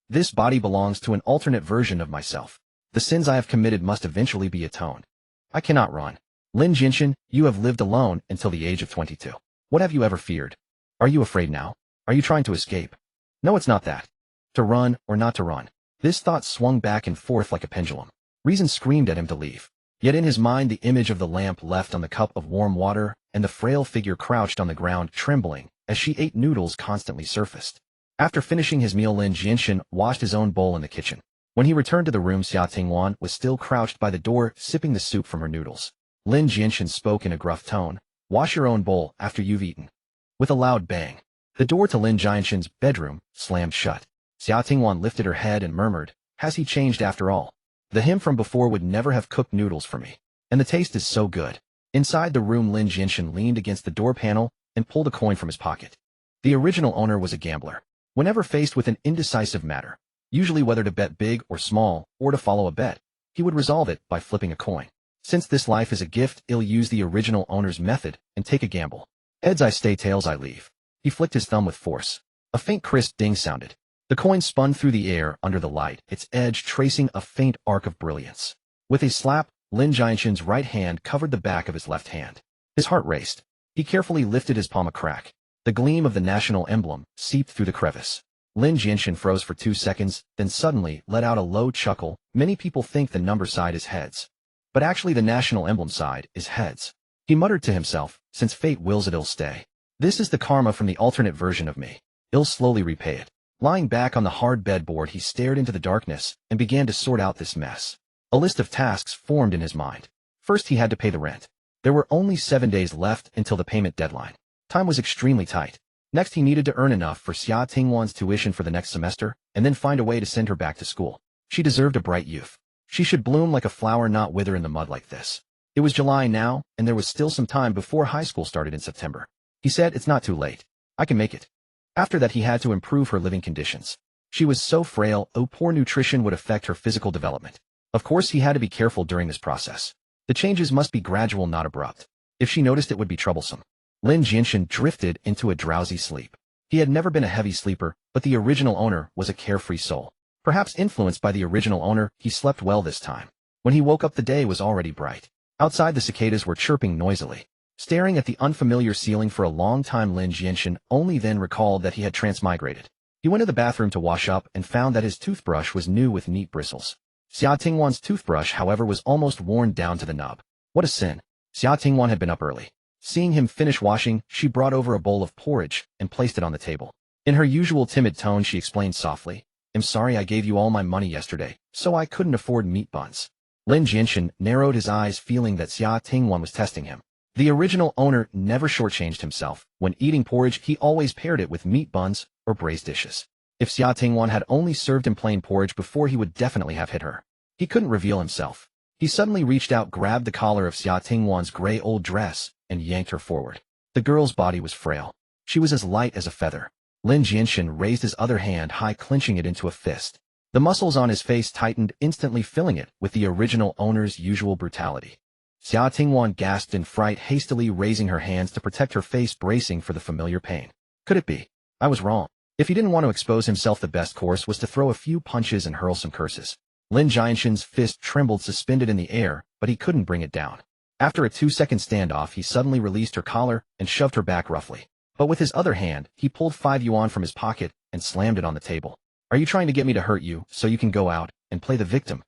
This body belongs to an alternate version of myself. The sins I have committed must eventually be atoned. I cannot run. Lin Jianshen, you have lived alone until the age of 22. What have you ever feared? Are you afraid now? Are you trying to escape? No, it's not that. To run or not to run. This thought swung back and forth like a pendulum. Reason screamed at him to leave. Yet in his mind, the image of the lamp left on the cup of warm water and the frail figure crouched on the ground, trembling, as she ate noodles, constantly surfaced. After finishing his meal, Lin Jianshen washed his own bowl in the kitchen. When he returned to the room, Xia Tingwan was still crouched by the door, sipping the soup from her noodles. Lin Jianshen spoke in a gruff tone. Wash your own bowl after you've eaten. With a loud bang, the door to Lin Jianshen's bedroom slammed shut. Xia Tingwan lifted her head and murmured, has he changed after all? The him from before would never have cooked noodles for me. And the taste is so good. Inside the room, Lin Jianshen leaned against the door panel and pulled a coin from his pocket. The original owner was a gambler. Whenever faced with an indecisive matter, usually whether to bet big or small, or to follow a bet, he would resolve it by flipping a coin. Since this life is a gift, he'll use the original owner's method and take a gamble. Heads I stay, tails I leave. He flicked his thumb with force. A faint crisp ding sounded. The coin spun through the air under the light, its edge tracing a faint arc of brilliance. With a slap, Lin Jianshen's right hand covered the back of his left hand. His heart raced. He carefully lifted his palm a crack. The gleam of the national emblem seeped through the crevice. Lin Jianshen froze for 2 seconds, then suddenly let out a low chuckle. Many people think the number side is heads. But actually the national emblem side is heads. He muttered to himself, since fate wills it, it'll stay. This is the karma from the alternate version of me. I'll slowly repay it. Lying back on the hard bedboard, he stared into the darkness and began to sort out this mess. A list of tasks formed in his mind. First, he had to pay the rent. There were only 7 days left until the payment deadline. Time was extremely tight. Next, he needed to earn enough for Xia Tingwan's tuition for the next semester, and then find a way to send her back to school. She deserved a bright youth. She should bloom like a flower, not wither in the mud like this. It was July now, and there was still some time before high school started in September. He said, it's not too late. I can make it. After that, he had to improve her living conditions. She was so frail, poor nutrition would affect her physical development. Of course, he had to be careful during this process. The changes must be gradual, not abrupt. If she noticed, it would be troublesome. Lin Jianshen drifted into a drowsy sleep. He had never been a heavy sleeper, but the original owner was a carefree soul. Perhaps influenced by the original owner, he slept well this time. When he woke up, the day was already bright. Outside, the cicadas were chirping noisily. Staring at the unfamiliar ceiling for a long time, Lin Jianshen only then recalled that he had transmigrated. He went to the bathroom to wash up and found that his toothbrush was new with neat bristles. Xia Tingwan's toothbrush, however, was almost worn down to the nub. What a sin. Xia Tingwan had been up early. Seeing him finish washing, she brought over a bowl of porridge and placed it on the table. In her usual timid tone, she explained softly, I'm sorry I gave you all my money yesterday, so I couldn't afford meat buns. Lin Jianshen narrowed his eyes, feeling that Xia Tingwan was testing him. The original owner never shortchanged himself. When eating porridge, he always paired it with meat buns or braised dishes. If Xia Tingwan had only served him plain porridge before, he would definitely have hit her. He couldn't reveal himself. He suddenly reached out, grabbed the collar of Xia Tingwan's gray old dress, and yanked her forward. The girl's body was frail. She was as light as a feather. Lin Jianshen raised his other hand high, clenching it into a fist. The muscles on his face tightened, instantly filling it with the original owner's usual brutality. Xia Tingwan gasped in fright, hastily raising her hands to protect her face, bracing for the familiar pain. Could it be? I was wrong. If he didn't want to expose himself, the best course was to throw a few punches and hurl some curses. Lin Jianshen's fist trembled, suspended in the air, but he couldn't bring it down. After a 2-second standoff, he suddenly released her collar and shoved her back roughly. But with his other hand, he pulled 5 yuan from his pocket and slammed it on the table. Are you trying to get me to hurt you so you can go out and play the victim?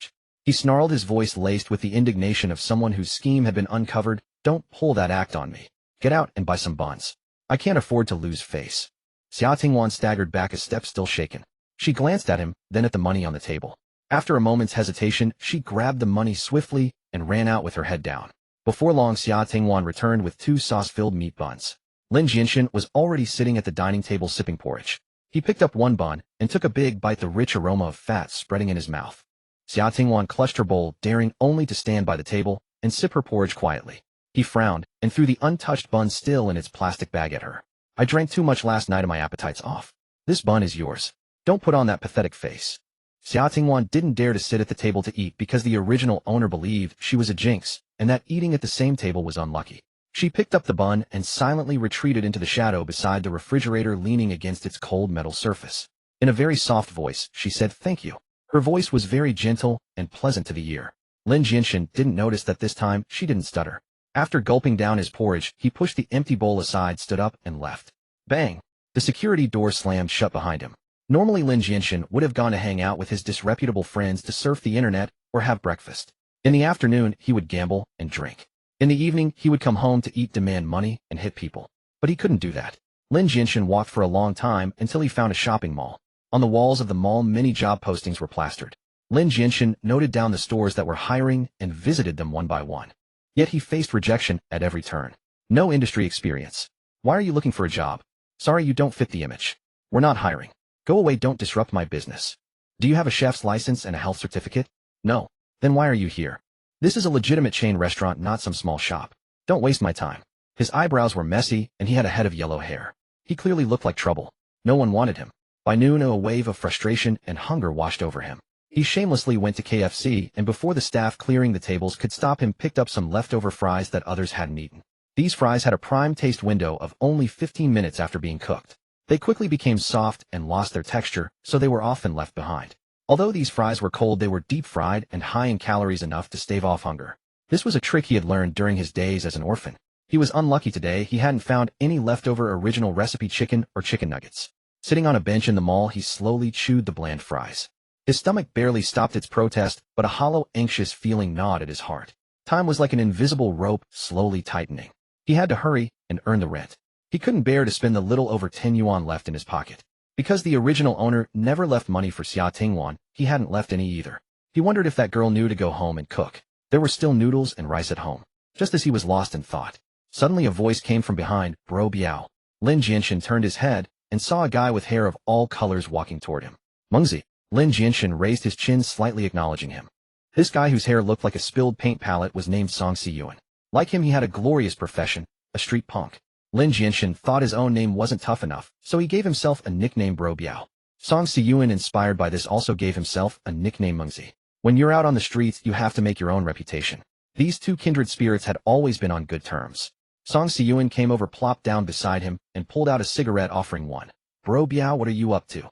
He snarled, his voice laced with the indignation of someone whose scheme had been uncovered. Don't pull that act on me. Get out and buy some buns. I can't afford to lose face. Xia Tingwan staggered back a step, still shaken. She glanced at him, then at the money on the table. After a moment's hesitation, she grabbed the money swiftly and ran out with her head down. Before long, Xia Tingwan returned with 2 sauce-filled meat buns. Lin Jianshen was already sitting at the dining table sipping porridge. He picked up one bun and took a big bite, the rich aroma of fat spreading in his mouth. Xia Tingwan clutched her bowl, daring only to stand by the table and sip her porridge quietly. He frowned and threw the untouched bun still in its plastic bag at her. I drank too much last night and my appetite's off. This bun is yours. Don't put on that pathetic face. Xia Tingwan didn't dare to sit at the table to eat because the original owner believed she was a jinx and that eating at the same table was unlucky. She picked up the bun and silently retreated into the shadow beside the refrigerator, leaning against its cold metal surface. In a very soft voice, she said, "Thank you." Her voice was very gentle and pleasant to the ear. Lin Jianshen didn't notice that this time she didn't stutter. After gulping down his porridge, he pushed the empty bowl aside, stood up, and left. Bang! The security door slammed shut behind him. Normally, Lin Jianshen would have gone to hang out with his disreputable friends, to surf the internet, or have breakfast. In the afternoon, he would gamble and drink. In the evening, he would come home to eat, demand money, and hit people. But he couldn't do that. Lin Jianshen walked for a long time until he found a shopping mall. On the walls of the mall, many job postings were plastered. Lin Jianshen noted down the stores that were hiring and visited them one by one. Yet he faced rejection at every turn. No industry experience. Why are you looking for a job? Sorry, you don't fit the image. We're not hiring. Go away, don't disrupt my business. Do you have a chef's license and a health certificate? No. Then why are you here? This is a legitimate chain restaurant, not some small shop. Don't waste my time. His eyebrows were messy and he had a head of yellow hair. He clearly looked like trouble. No one wanted him. By noon, a wave of frustration and hunger washed over him. He shamelessly went to KFC and before the staff clearing the tables could stop him, picked up some leftover fries that others hadn't eaten. These fries had a prime taste window of only 15 minutes after being cooked. They quickly became soft and lost their texture, so they were often left behind. Although these fries were cold, they were deep-fried and high in calories, enough to stave off hunger. This was a trick he had learned during his days as an orphan. He was unlucky today he hadn't found any leftover original recipe chicken or chicken nuggets. Sitting on a bench in the mall, he slowly chewed the bland fries. His stomach barely stopped its protest, but a hollow, anxious feeling gnawed at his heart. Time was like an invisible rope, slowly tightening. He had to hurry and earn the rent. He couldn't bear to spend the little over 10 yuan left in his pocket. Because the original owner never left money for Xia Tingwan, he hadn't left any either. He wondered if that girl knew to go home and cook. There were still noodles and rice at home. Just as he was lost in thought, suddenly a voice came from behind. Bro Biao. Lin Jianshen turned his head and saw a guy with hair of all colors walking toward him. Mengzi. Lin Jianshen raised his chin slightly, acknowledging him. This guy, whose hair looked like a spilled paint palette, was named Song Siyuan. Like him, he had a glorious profession, a street punk. Lin Jianshen thought his own name wasn't tough enough, so he gave himself a nickname, Bro Biao. Song Siyuan, inspired by this, also gave himself a nickname, Mengzi. When you're out on the streets, you have to make your own reputation. These two kindred spirits had always been on good terms. Song Siyuan came over, plopped down beside him, and pulled out a cigarette, offering one. Bro Biao, what are you up to?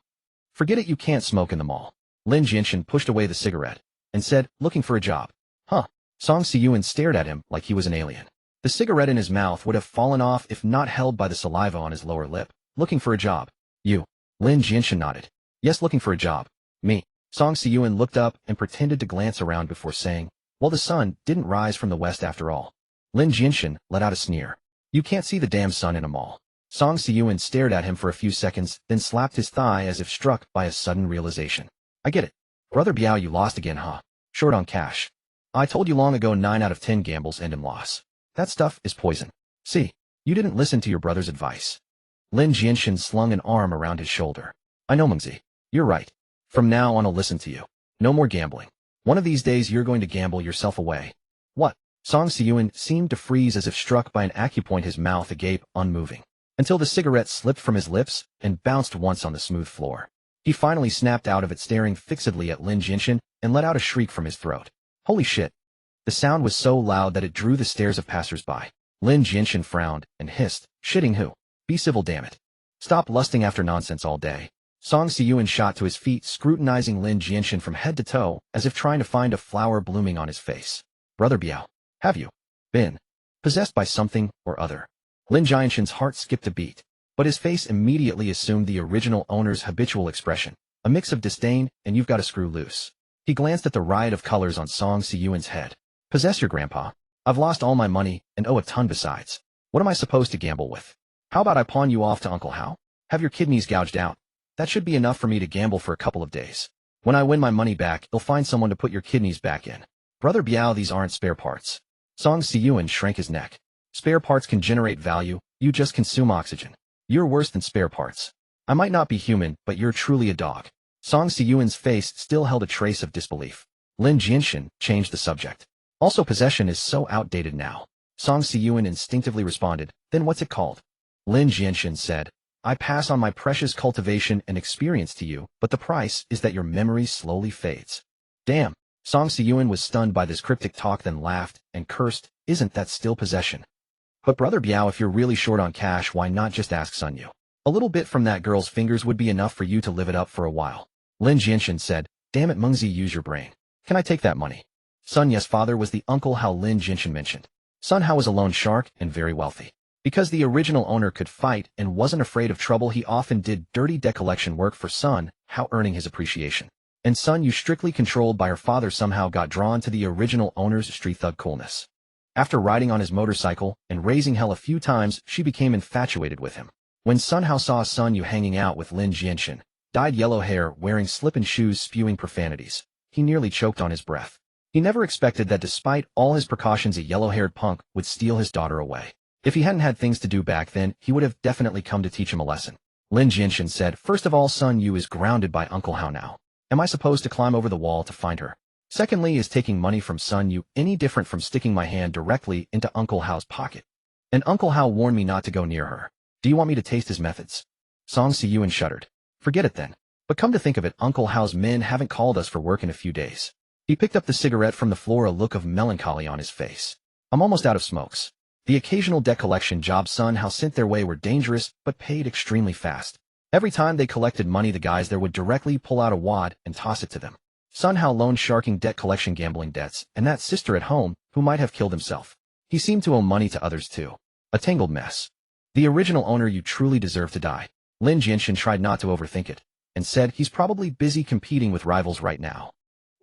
Forget it, you can't smoke in the mall. Lin Jianshen pushed away the cigarette and said, looking for a job. Huh. Song Siyuan stared at him like he was an alien. The cigarette in his mouth would have fallen off if not held by the saliva on his lower lip. Looking for a job. You. Lin Jianshen nodded. Yes, looking for a job. Me. Song Siyuan looked up and pretended to glance around before saying, well, the sun didn't rise from the west after all. Lin Jianshen let out a sneer. You can't see the damn sun in a mall. Song Siyuan stared at him for a few seconds, then slapped his thigh as if struck by a sudden realization. I get it. Brother Biao, you lost again, huh? Short on cash. I told you long ago 9 out of 10 gambles end in loss. That stuff is poison. See, you didn't listen to your brother's advice. Lin Jianshen slung an arm around his shoulder. I know, Mengzi. You're right. From now on I'll listen to you. No more gambling. One of these days you're going to gamble yourself away. What? Song Siyuan seemed to freeze as if struck by an acupoint, his mouth agape, unmoving, until the cigarette slipped from his lips and bounced once on the smooth floor. He finally snapped out of it, staring fixedly at Lin Jianshen, and let out a shriek from his throat. Holy shit. The sound was so loud that it drew the stares of passers-by. Lin Jianshen frowned and hissed, shitting who? Be civil, damn it. Stop lusting after nonsense all day. Song Siyuan shot to his feet, scrutinizing Lin Jianshen from head to toe, as if trying to find a flower blooming on his face. Brother Biao, have you been possessed by something or other? Lin Jianshen's heart skipped a beat, but his face immediately assumed the original owner's habitual expression, a mix of disdain and you've got to screw loose. He glanced at the riot of colors on Song Siyuan's head. Possess your grandpa? I've lost all my money and owe a ton besides. What am I supposed to gamble with? How about I pawn you off to Uncle Hao? Have your kidneys gouged out? That should be enough for me to gamble for a couple of days. When I win my money back, you'll find someone to put your kidneys back in. Brother Biao, these aren't spare parts. Song Siyuan shrank his neck. Spare parts can generate value, you just consume oxygen. You're worse than spare parts. I might not be human, but you're truly a dog. Song Siyuan's face still held a trace of disbelief. Lin Jianshen changed the subject. Also, possession is so outdated now. Song Siyuan instinctively responded, then what's it called? Lin Jianshen said, I pass on my precious cultivation and experience to you, but the price is that your memory slowly fades. Damn. Song Siyuan was stunned by this cryptic talk, then laughed and cursed, isn't that still possession? But Brother Biao, if you're really short on cash, why not just ask Sun Yu? A little bit from that girl's fingers would be enough for you to live it up for a while. Lin Jianshen said, damn it, Mengzi, use your brain. Can I take that money? Sun Yu's father was the Uncle Hao Lin Jianshen mentioned. Sun Hao was a loan shark and very wealthy. Because the original owner could fight and wasn't afraid of trouble, he often did dirty debt collection work for Sun Hao, earning his appreciation. And Sun Yu, strictly controlled by her father, somehow got drawn to the original owner's street thug coolness. After riding on his motorcycle and raising hell a few times, she became infatuated with him. When Sun Hao saw Sun Yu hanging out with Lin Jianshen, dyed yellow hair, wearing slip-in shoes, spewing profanities, he nearly choked on his breath. He never expected that despite all his precautions, a yellow-haired punk would steal his daughter away. If he hadn't had things to do back then, he would have definitely come to teach him a lesson. Lin Jianshen said, "First of all, Sun Yu is grounded by Uncle Hao now. Am I supposed to climb over the wall to find her? Secondly, is taking money from Sun Yu any different from sticking my hand directly into Uncle Hao's pocket? And Uncle Hao warned me not to go near her. Do you want me to taste his methods?" Song Siyuan shuddered. "Forget it then. But come to think of it, Uncle Hao's men haven't called us for work in a few days." He picked up the cigarette from the floor, a look of melancholy on his face. "I'm almost out of smokes. The occasional debt collection jobs Sun Hao sent their way were dangerous, but paid extremely fast. Every time they collected money, the guys there would directly pull out a wad and toss it to them. Sun Hao loaned sharking debt collection gambling debts, and that sister at home, who might have killed himself. He seemed to owe money to others too. A tangled mess. The original owner, you truly deserve to die." Lin Jianshen tried not to overthink it, and said, "He's probably busy competing with rivals right now.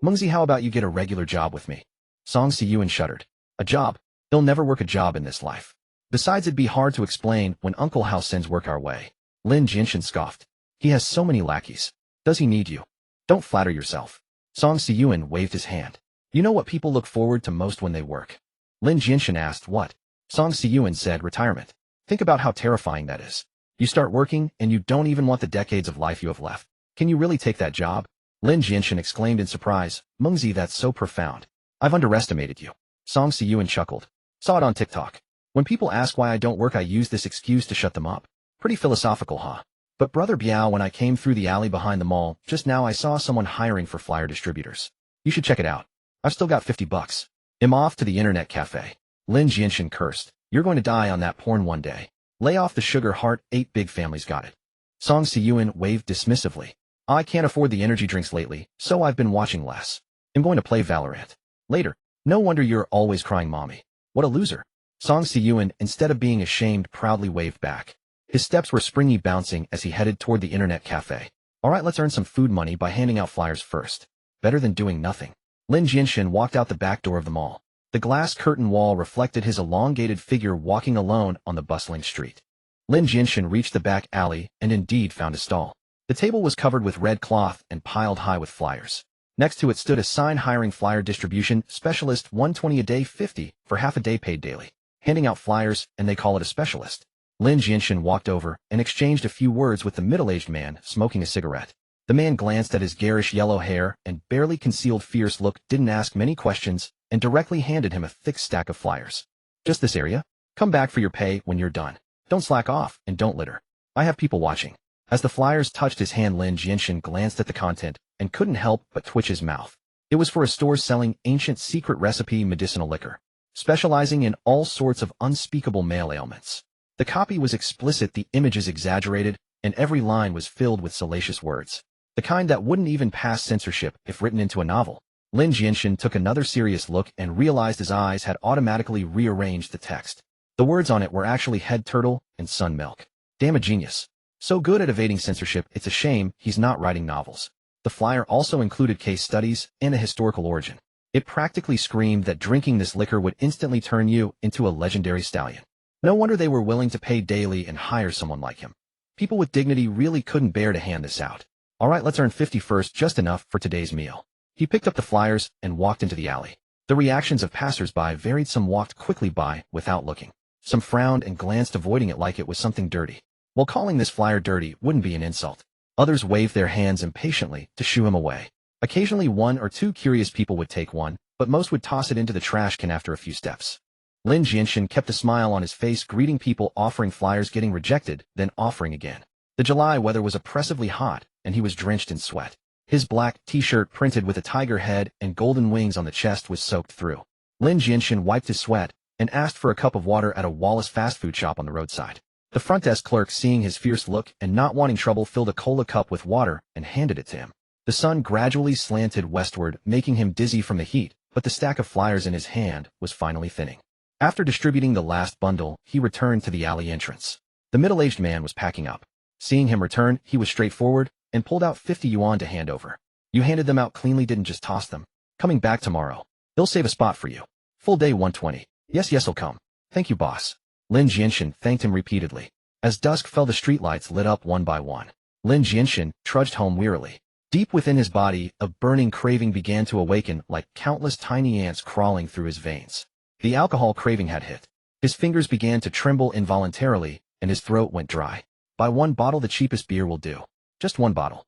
Mengzi, how about you get a regular job with me?" Song Siyuan shuddered. "A job? He'll never work a job in this life. Besides, it'd be hard to explain when Uncle Hao sends work our way." Lin Jianshen scoffed. "He has so many lackeys. Does he need you? Don't flatter yourself." Song Siyuan waved his hand. "You know what people look forward to most when they work?" Lin Jianshen asked. "What?" Song Siyuan said, "Retirement. Think about how terrifying that is. You start working, and you don't even want the decades of life you have left. Can you really take that job?" Lin Jianshen exclaimed in surprise. "Mengzi, that's so profound. I've underestimated you." Song Siyuan chuckled. "Saw it on TikTok. When people ask why I don't work, I use this excuse to shut them up. Pretty philosophical, huh? But Brother Biao, when I came through the alley behind the mall, just now I saw someone hiring for flyer distributors. You should check it out. I've still got $50. I'm off to the internet cafe." Lin Jianshen cursed. "You're going to die on that porn one day. Lay off the sugar heart, 8 big families got it." Song Siyuan waved dismissively. "I can't afford the energy drinks lately, so I've been watching less. I'm going to play Valorant later. No wonder you're always crying, mommy. What a loser." Song Siyuan, instead of being ashamed, proudly waved back. His steps were springy, bouncing as he headed toward the internet cafe. "All right, let's earn some food money by handing out flyers first. Better than doing nothing." Lin Jianshen walked out the back door of the mall. The glass curtain wall reflected his elongated figure walking alone on the bustling street. Lin Jianshen reached the back alley and indeed found a stall. The table was covered with red cloth and piled high with flyers. Next to it stood a sign hiring flyer distribution specialist, 120 a day, 50 for half a day paid daily. Handing out flyers, and they call it a specialist. Lin Jianshen walked over and exchanged a few words with the middle-aged man smoking a cigarette. The man glanced at his garish yellow hair and barely concealed fierce look, didn't ask many questions, and directly handed him a thick stack of flyers. "Just this area? Come back for your pay when you're done. Don't slack off, and don't litter. I have people watching." As the flyers touched his hand, Lin Jianshen glanced at the content and couldn't help but twitch his mouth. It was for a store selling ancient secret recipe medicinal liquor, specializing in all sorts of unspeakable male ailments. The copy was explicit, the images exaggerated, and every line was filled with salacious words. The kind that wouldn't even pass censorship if written into a novel. Lin Jianshen took another serious look and realized his eyes had automatically rearranged the text. The words on it were actually head turtle and sun milk. Damn, a genius. So good at evading censorship, it's a shame he's not writing novels. The flyer also included case studies and a historical origin. It practically screamed that drinking this liquor would instantly turn you into a legendary stallion. No wonder they were willing to pay daily and hire someone like him. People with dignity really couldn't bear to hand this out. "All right, let's earn 50 first, just enough for today's meal." He picked up the flyers and walked into the alley. The reactions of passers-by varied. Some walked quickly by without looking. Some frowned and glanced, avoiding it like it was something dirty. While calling this flyer dirty wouldn't be an insult, others waved their hands impatiently to shoo him away. Occasionally 1 or 2 curious people would take one, but most would toss it into the trash can after a few steps. Lin Jianshen kept a smile on his face, greeting people, offering flyers, getting rejected, then offering again. The July weather was oppressively hot, and he was drenched in sweat. His black t-shirt printed with a tiger head and golden wings on the chest was soaked through. Lin Jianshen wiped his sweat and asked for a cup of water at a Wallace fast food shop on the roadside. The front desk clerk, seeing his fierce look and not wanting trouble, filled a cola cup with water and handed it to him. The sun gradually slanted westward, making him dizzy from the heat, but the stack of flyers in his hand was finally thinning. After distributing the last bundle, he returned to the alley entrance. The middle-aged man was packing up. Seeing him return, he was straightforward and pulled out 50 yuan to hand over. "You handed them out cleanly, didn't just toss them. Coming back tomorrow. They'll save a spot for you. Full day 120. Yes, I'll come. Thank you, boss." Lin Jianshen thanked him repeatedly. As dusk fell, the streetlights lit up one by one. Lin Jianshen trudged home wearily. Deep within his body, a burning craving began to awaken like countless tiny ants crawling through his veins. The alcohol craving had hit. His fingers began to tremble involuntarily, and his throat went dry. Buy one bottle, the cheapest beer will do. Just one bottle.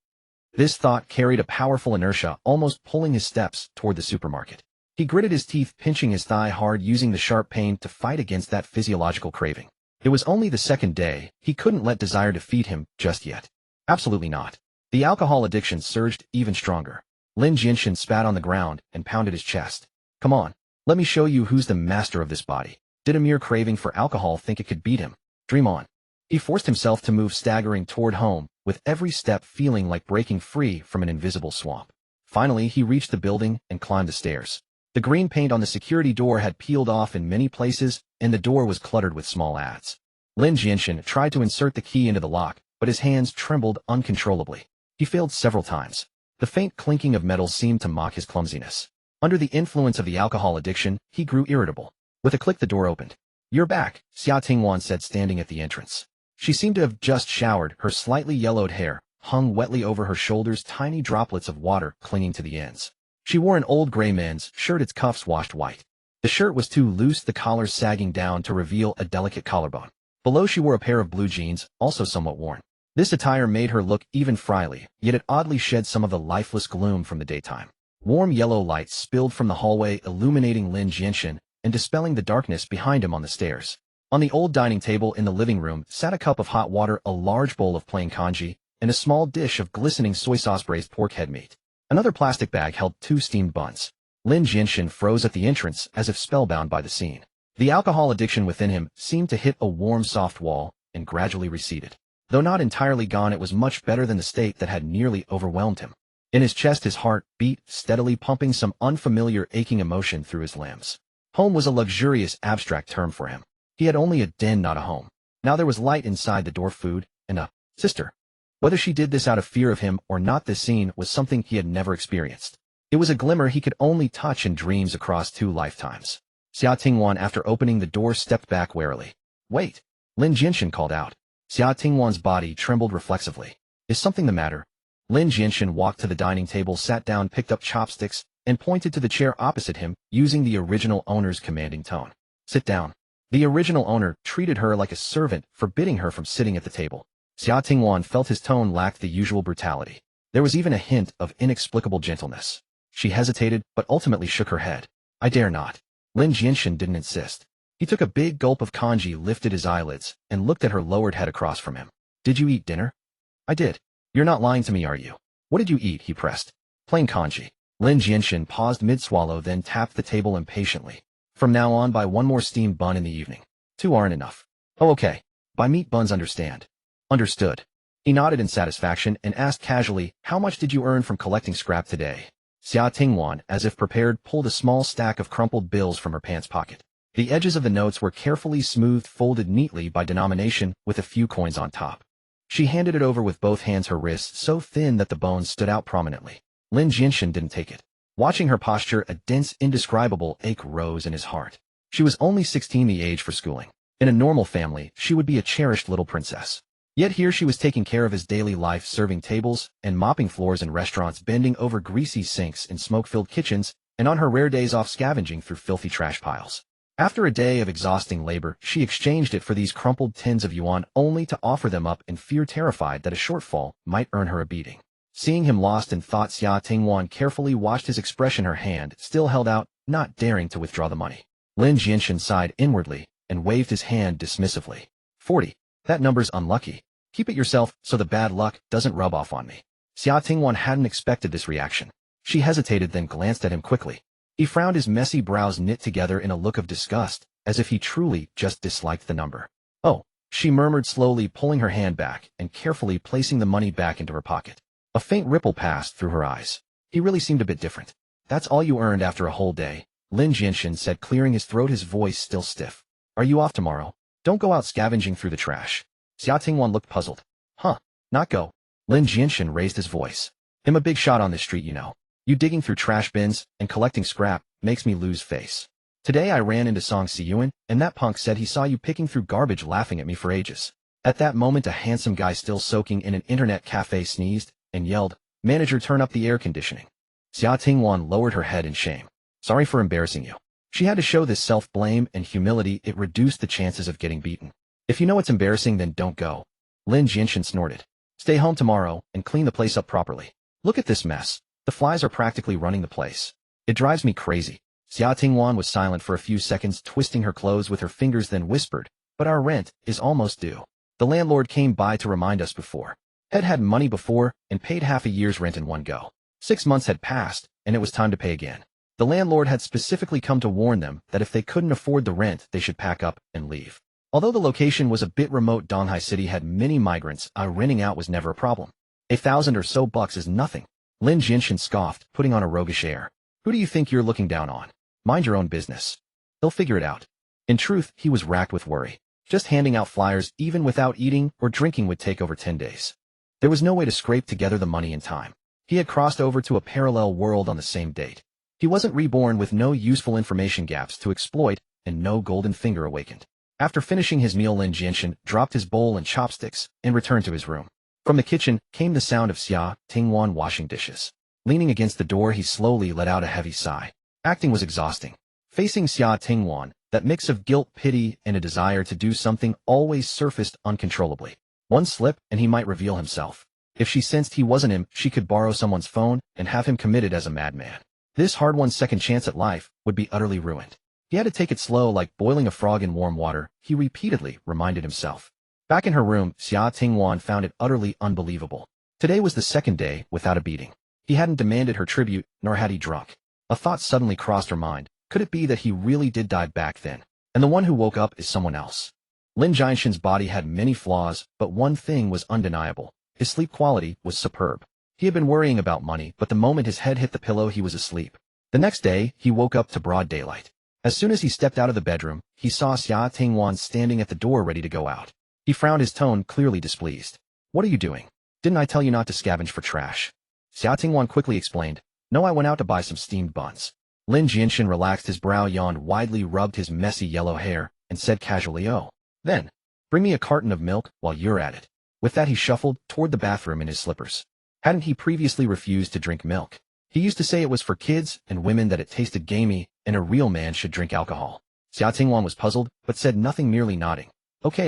This thought carried a powerful inertia, almost pulling his steps toward the supermarket. He gritted his teeth, pinching his thigh hard, using the sharp pain to fight against that physiological craving. It was only the second day. He couldn't let desire defeat him just yet. Absolutely not. The alcohol addiction surged even stronger. Lin Jianshen spat on the ground and pounded his chest. Come on, let me show you who's the master of this body. Did a mere craving for alcohol think it could beat him? Dream on. He forced himself to move, staggering toward home, with every step feeling like breaking free from an invisible swamp. Finally, he reached the building and climbed the stairs. The green paint on the security door had peeled off in many places, and the door was cluttered with small ads. Lin Jianshen tried to insert the key into the lock, but his hands trembled uncontrollably. He failed several times. The faint clinking of metal seemed to mock his clumsiness. Under the influence of the alcohol addiction, he grew irritable. With a click, the door opened. You're back, Xia Tingwan said, standing at the entrance. She seemed to have just showered. Her slightly yellowed hair hung wetly over her shoulders, tiny droplets of water clinging to the ends. She wore an old gray men's shirt, its cuffs washed white. The shirt was too loose, the collar sagging down to reveal a delicate collarbone. Below, she wore a pair of blue jeans, also somewhat worn. This attire made her look even frailly, yet it oddly shed some of the lifeless gloom from the daytime. Warm yellow light spilled from the hallway, illuminating Lin Jianshen and dispelling the darkness behind him on the stairs. On the old dining table in the living room sat a cup of hot water, a large bowl of plain congee, and a small dish of glistening soy sauce braised pork head meat. Another plastic bag held 2 steamed buns. Lin Jianshen froze at the entrance as if spellbound by the scene. The alcohol addiction within him seemed to hit a warm, soft wall and gradually receded. Though not entirely gone, it was much better than the state that had nearly overwhelmed him. In his chest, his heart beat steadily, pumping some unfamiliar aching emotion through his limbs. Home was a luxurious, abstract term for him. He had only a den, not a home. Now there was light inside the door, food, and a sister. Whether she did this out of fear of him or not, this scene was something he had never experienced. It was a glimmer he could only touch in dreams across 2 lifetimes. Xia Tingwan, after opening the door, stepped back warily. Wait! Lin Jianshen called out. Xia Tingwan's body trembled reflexively. Is something the matter? Lin Jianshen walked to the dining table, sat down, picked up chopsticks, and pointed to the chair opposite him, using the original owner's commanding tone. Sit down. The original owner treated her like a servant, forbidding her from sitting at the table. Xia Tingwan felt his tone lacked the usual brutality. There was even a hint of inexplicable gentleness. She hesitated, but ultimately shook her head. I dare not. Lin Jianshen didn't insist. He took a big gulp of congee, lifted his eyelids, and looked at her lowered head across from him. Did you eat dinner? I did. You're not lying to me, are you? What did you eat? He pressed. Plain congee. Lin Jianshen paused mid-swallow, then tapped the table impatiently. From now on, buy 1 more steamed bun in the evening. 2 aren't enough. Oh, okay. Buy meat buns, understand? Understood. He nodded in satisfaction and asked casually, how much did you earn from collecting scrap today? Xia Tingwan, as if prepared, pulled a small stack of crumpled bills from her pants pocket. The edges of the notes were carefully smoothed, folded neatly by denomination, with a few coins on top. She handed it over with both hands, her wrists so thin that the bones stood out prominently. Lin Jianshen didn't take it. Watching her posture, a dense, indescribable ache rose in his heart. She was only 16, the age for schooling. In a normal family, she would be a cherished little princess. Yet here she was taking care of his daily life, serving tables and mopping floors in restaurants, bending over greasy sinks in smoke-filled kitchens, and on her rare days off, scavenging through filthy trash piles. After a day of exhausting labor, she exchanged it for these crumpled tins of yuan, only to offer them up in fear, terrified that a shortfall might earn her a beating. Seeing him lost in thought, Xia Tingwan carefully watched his expression, her hand still held out, not daring to withdraw the money. Lin Jianshen sighed inwardly and waved his hand dismissively. 40. That number's unlucky. Keep it yourself so the bad luck doesn't rub off on me. Xia Tingwan hadn't expected this reaction. She hesitated, then glanced at him quickly. He frowned, his messy brows knit together in a look of disgust, as if he truly just disliked the number. Oh, she murmured, slowly pulling her hand back and carefully placing the money back into her pocket. A faint ripple passed through her eyes. He really seemed a bit different. That's all you earned after a whole day, Lin Jianshen said, clearing his throat, his voice still stiff. Are you off tomorrow? Don't go out scavenging through the trash. Xia Tingwan looked puzzled. Huh, not go. Lin Jianshen raised his voice. I'm a big shot on this street, you know. You digging through trash bins and collecting scrap makes me lose face. Today I ran into Song Siyuan, and that punk said he saw you picking through garbage, laughing at me for ages. At that moment, a handsome guy still soaking in an internet cafe sneezed and yelled, Manager, turn up the air conditioning. Xia Tingwan lowered her head in shame. Sorry for embarrassing you. She had to show this self-blame and humility. It reduced the chances of getting beaten. If you know it's embarrassing, then don't go. Lin Jianshen snorted. Stay home tomorrow and clean the place up properly. Look at this mess. The flies are practically running the place. It drives me crazy. Xia Tingwan was silent for a few seconds, twisting her clothes with her fingers, then whispered, but our rent is almost due. The landlord came by to remind us before. Had money before and paid half a year's rent in one go. 6 months had passed, and it was time to pay again. The landlord had specifically come to warn them that if they couldn't afford the rent, they should pack up and leave. Although the location was a bit remote, Donghai City had many migrants. Renting out was never a problem. $1,000 or so is nothing. Lin Jianshen scoffed, putting on a roguish air. Who do you think you're looking down on? Mind your own business. They'll figure it out. In truth, he was racked with worry. Just handing out flyers, even without eating or drinking, would take over 10 days. There was no way to scrape together the money in time. He had crossed over to a parallel world on the same date. He wasn't reborn with no useful information gaps to exploit and no golden finger awakened. After finishing his meal, Lin Jianshen dropped his bowl and chopsticks and returned to his room. From the kitchen came the sound of Xia Tingwan washing dishes. Leaning against the door, he slowly let out a heavy sigh. Acting was exhausting. Facing Xia Tingwan, that mix of guilt, pity, and a desire to do something always surfaced uncontrollably. One slip and he might reveal himself. If she sensed he wasn't him, she could borrow someone's phone and have him committed as a madman. This hard-won second chance at life would be utterly ruined. He had to take it slow, like boiling a frog in warm water, he repeatedly reminded himself. Back in her room, Xia Tingwan found it utterly unbelievable. Today was the second day without a beating. He hadn't demanded her tribute, nor had he drunk. A thought suddenly crossed her mind. Could it be that he really did die back then, and the one who woke up is someone else? Lin Jianshen's body had many flaws, but one thing was undeniable. His sleep quality was superb. He had been worrying about money, but the moment his head hit the pillow, he was asleep. The next day, he woke up to broad daylight. As soon as he stepped out of the bedroom, he saw Xia Tingwan standing at the door ready to go out. He frowned, his tone clearly displeased. What are you doing? Didn't I tell you not to scavenge for trash? Xia Tingwan quickly explained. No, I went out to buy some steamed buns. Lin Jianshen relaxed his brow, yawned widely, rubbed his messy yellow hair, and said casually, oh. Then, bring me a carton of milk while you're at it. With that, he shuffled toward the bathroom in his slippers. Hadn't he previously refused to drink milk? He used to say it was for kids and women, that it tasted gamey, and a real man should drink alcohol. Xia Tingwan was puzzled, but said nothing, merely nodding. Okay.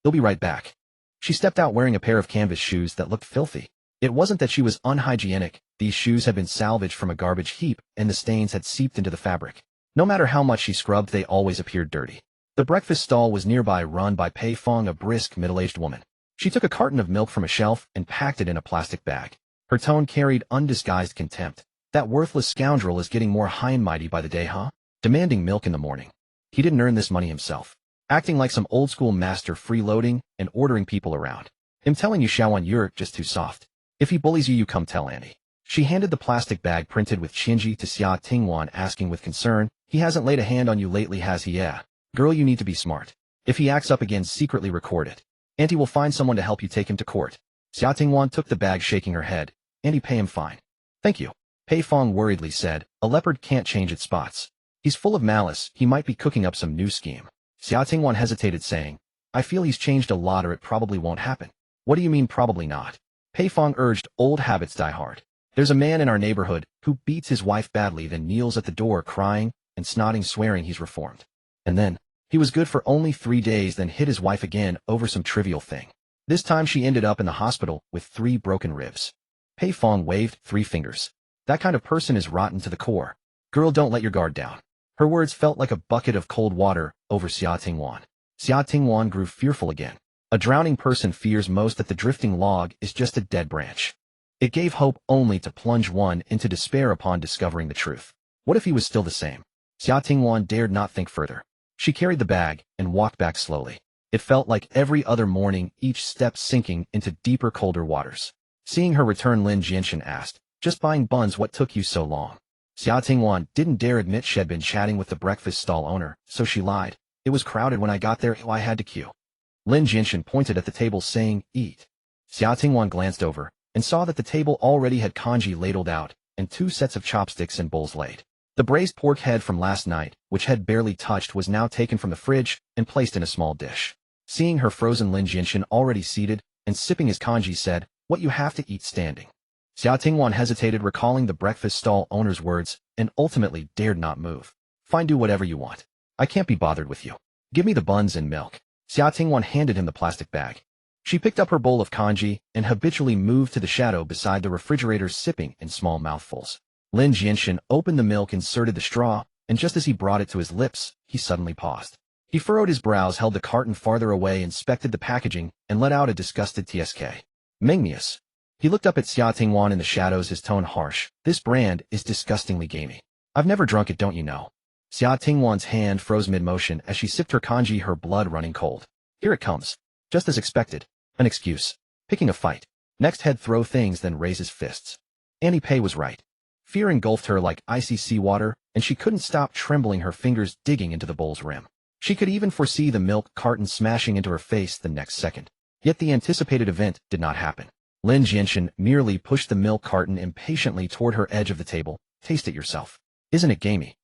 He'll be right back. She stepped out wearing a pair of canvas shoes that looked filthy. It wasn't that she was unhygienic. These shoes had been salvaged from a garbage heap, and the stains had seeped into the fabric. No matter how much she scrubbed, they always appeared dirty. The breakfast stall was nearby, run by Pei Fong, a brisk, middle-aged woman. She took a carton of milk from a shelf and packed it in a plastic bag. Her tone carried undisguised contempt. That worthless scoundrel is getting more high and mighty by the day, huh? Demanding milk in the morning. He didn't earn this money himself. Acting like some old-school master, freeloading and ordering people around. I'm telling you, Xiaowan, you're just too soft. If he bullies you, you come tell Andy. She handed the plastic bag printed with Qinji to Xia Tingwan, asking with concern, he hasn't laid a hand on you lately, has he? Yeah. Girl, you need to be smart. If he acts up again, secretly record it. Auntie will find someone to help you take him to court. Xia Tingwan took the bag, shaking her head. Auntie, pay him fine. Thank you. Pei Fong worriedly said, a leopard can't change its spots. He's full of malice, he might be cooking up some new scheme. Xia Tingwan hesitated, saying, I feel he's changed a lot, or it probably won't happen. What do you mean probably not? Pei Fong urged, old habits die hard. There's a man in our neighborhood who beats his wife badly, then kneels at the door crying and snotting, swearing he's reformed. And then, he was good for only 3 days, then hit his wife again over some trivial thing. This time she ended up in the hospital with 3 broken ribs. Pei Fong waved 3 fingers. That kind of person is rotten to the core. Girl, don't let your guard down. Her words felt like a bucket of cold water over Xia Tingwan. Xia Tingwan grew fearful again. A drowning person fears most that the drifting log is just a dead branch. It gave hope only to plunge one into despair upon discovering the truth. What if he was still the same? Xia Tingwan dared not think further. She carried the bag and walked back slowly. It felt like every other morning, each step sinking into deeper, colder waters. Seeing her return, Lin Jianshen asked, just buying buns, what took you so long? Xia Tingwan didn't dare admit she'd been chatting with the breakfast stall owner, so she lied. It was crowded when I got there, I had to queue. Lin Jianshen pointed at the table, saying, eat. Xia Tingwan glanced over and saw that the table already had congee ladled out and 2 sets of chopsticks and bowls laid. The braised pork head from last night, which had barely touched, was now taken from the fridge and placed in a small dish. Seeing her frozen, Lin Jianshen already seated and sipping his congee said, what, you have to eat standing? Xia Tingwan hesitated, recalling the breakfast stall owner's words, and ultimately dared not move. Fine, do whatever you want. I can't be bothered with you. Give me the buns and milk. Xia Tingwan handed him the plastic bag. She picked up her bowl of congee and habitually moved to the shadow beside the refrigerator, sipping in small mouthfuls. Lin Jianshen opened the milk, inserted the straw, and just as he brought it to his lips, he suddenly paused. He furrowed his brows, held the carton farther away, inspected the packaging, and let out a disgusted tsk. Mengmius. He looked up at Xia Tingwan in the shadows, his tone harsh. This brand is disgustingly gamey. I've never drunk it, don't you know? Xia Tingwan's hand froze mid-motion as she sipped her congee, her blood running cold. Here it comes. Just as expected. An excuse. Picking a fight. Next head throw things, then raise his fists. Annie Pei was right. Fear engulfed her like icy seawater, and she couldn't stop trembling, her fingers digging into the bowl's rim. She could even foresee the milk carton smashing into her face the next second. Yet the anticipated event did not happen. Lin Jianshen merely pushed the milk carton impatiently toward her edge of the table. Taste it yourself. Isn't it gamey?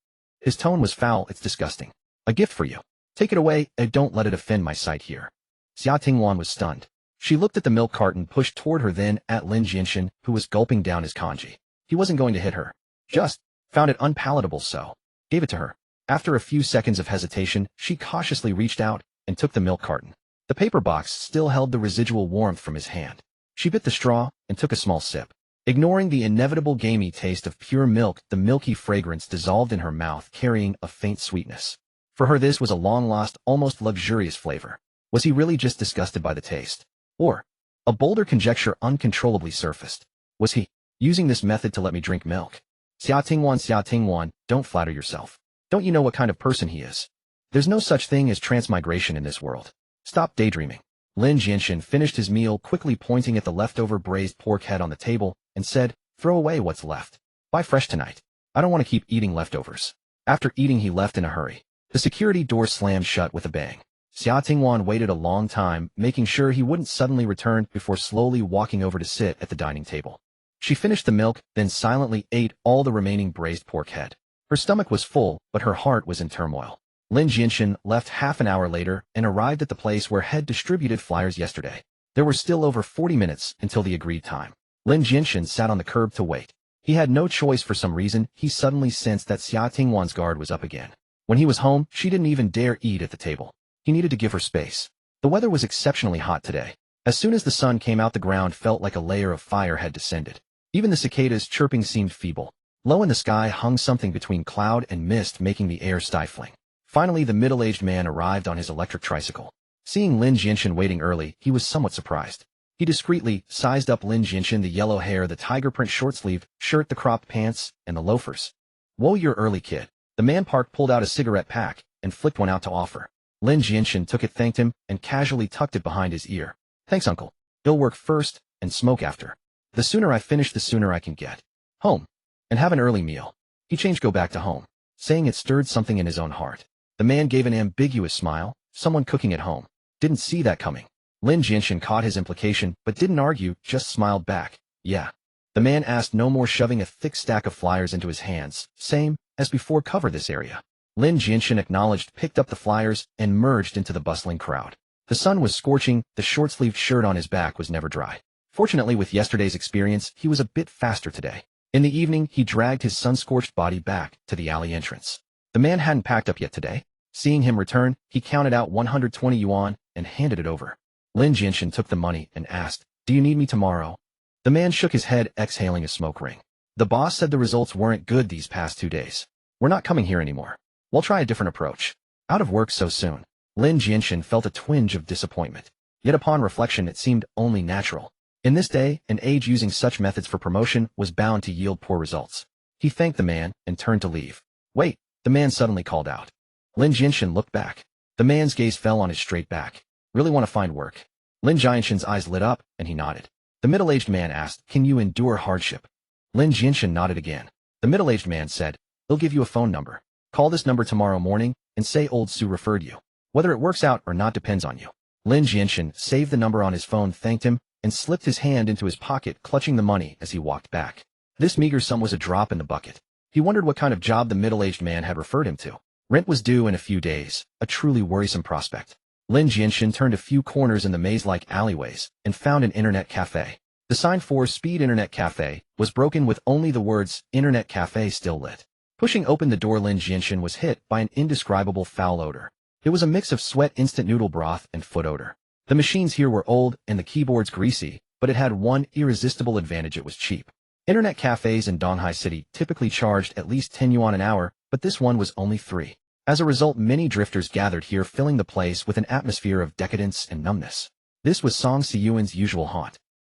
His tone was foul. It's disgusting. A gift for you. Take it away, and don't let it offend my sight here. Xia Tingwan was stunned. She looked at the milk carton pushed toward her, then at Lin Jianshen, who was gulping down his congee. He wasn't going to hit her. Just found it unpalatable, so gave it to her. After a few seconds of hesitation, she cautiously reached out and took the milk carton. The paper box still held the residual warmth from his hand. She bit the straw and took a small sip. Ignoring the inevitable gamey taste of pure milk, the milky fragrance dissolved in her mouth, carrying a faint sweetness. For her, this was a long-lost, almost luxurious flavor. Was he really just disgusted by the taste? Or, a bolder conjecture uncontrollably surfaced. Was he using this method to let me drink milk? Xia Tingwan, don't flatter yourself. Don't you know what kind of person he is? There's no such thing as transmigration in this world. Stop daydreaming. Lin Jianshen finished his meal, quickly pointing at the leftover braised pork head on the table, and said, throw away what's left. Buy fresh tonight. I don't want to keep eating leftovers. After eating, he left in a hurry. The security door slammed shut with a bang. Xia Tingwan waited a long time, making sure he wouldn't suddenly return, before slowly walking over to sit at the dining table. She finished the milk, then silently ate all the remaining braised pork head. Her stomach was full, but her heart was in turmoil. Lin Jianshen left half an hour later and arrived at the place where Head distributed flyers yesterday. There were still over 40 minutes until the agreed time. Lin Jianshen sat on the curb to wait. He had no choice. For some reason, he suddenly sensed that Xia Tingwan's guard was up again. When he was home, she didn't even dare eat at the table. He needed to give her space. The weather was exceptionally hot today. As soon as the sun came out, the ground felt like a layer of fire had descended. Even the cicadas' chirping seemed feeble. Low in the sky hung something between cloud and mist, making the air stifling. Finally, the middle-aged man arrived on his electric tricycle. Seeing Lin Jianshen waiting early, he was somewhat surprised. He discreetly sized up Lin Jianshen, the yellow hair, the tiger print short-sleeved shirt, the cropped pants, and the loafers. Whoa, you're early, kid. The man pulled out a cigarette pack and flicked one out to offer. Lin Jianshen took it, thanked him, and casually tucked it behind his ear. Thanks, uncle. I'll work first and smoke after. The sooner I finish, the sooner I can get home and have an early meal. He changed, go back to home. Saying it stirred something in his own heart. The man gave an ambiguous smile. Someone cooking at home. Didn't see that coming. Lin Jianshen caught his implication, but didn't argue, just smiled back. Yeah. The man asked no more, shoving a thick stack of flyers into his hands. Same as before, cover this area. Lin Jianshen acknowledged, picked up the flyers, and merged into the bustling crowd. The sun was scorching. The short-sleeved shirt on his back was never dry. Fortunately, with yesterday's experience, he was a bit faster today. In the evening, he dragged his sun-scorched body back to the alley entrance. The man hadn't packed up yet today. Seeing him return, he counted out 120 yuan and handed it over. Lin Jianshen took the money and asked, do you need me tomorrow? The man shook his head, exhaling a smoke ring. The boss said the results weren't good these past 2 days. We're not coming here anymore. We'll try a different approach. Out of work so soon. Lin Jianshen felt a twinge of disappointment. Yet upon reflection, it seemed only natural. In this day and age, using such methods for promotion was bound to yield poor results. He thanked the man and turned to leave. Wait, the man suddenly called out. Lin Jianshen looked back. The man's gaze fell on his straight back. Really want to find work? Lin Jianshen's eyes lit up, and he nodded. The middle-aged man asked, can you endure hardship? Lin Jianshen nodded again. The middle-aged man said, he'll give you a phone number. Call this number tomorrow morning and say old Sue referred you. Whether it works out or not depends on you. Lin Jianshen saved the number on his phone, thanked him, and slipped his hand into his pocket, clutching the money as he walked back. This meager sum was a drop in the bucket. He wondered what kind of job the middle-aged man had referred him to. Rent was due in a few days, a truly worrisome prospect. Lin Jianshen turned a few corners in the maze-like alleyways and found an internet cafe. The sign for Speed Internet Cafe was broken with only the words Internet Cafe still lit. Pushing open the door, Lin Jianshen was hit by an indescribable foul odor. It was a mix of sweat, instant noodle broth, and foot odor. The machines here were old and the keyboards greasy, but it had one irresistible advantage: it was cheap. Internet cafes in Donghai City typically charged at least 10 yuan an hour, but this one was only 3. As a result, many drifters gathered here, filling the place with an atmosphere of decadence and numbness. This was Song Siyuan's usual haunt.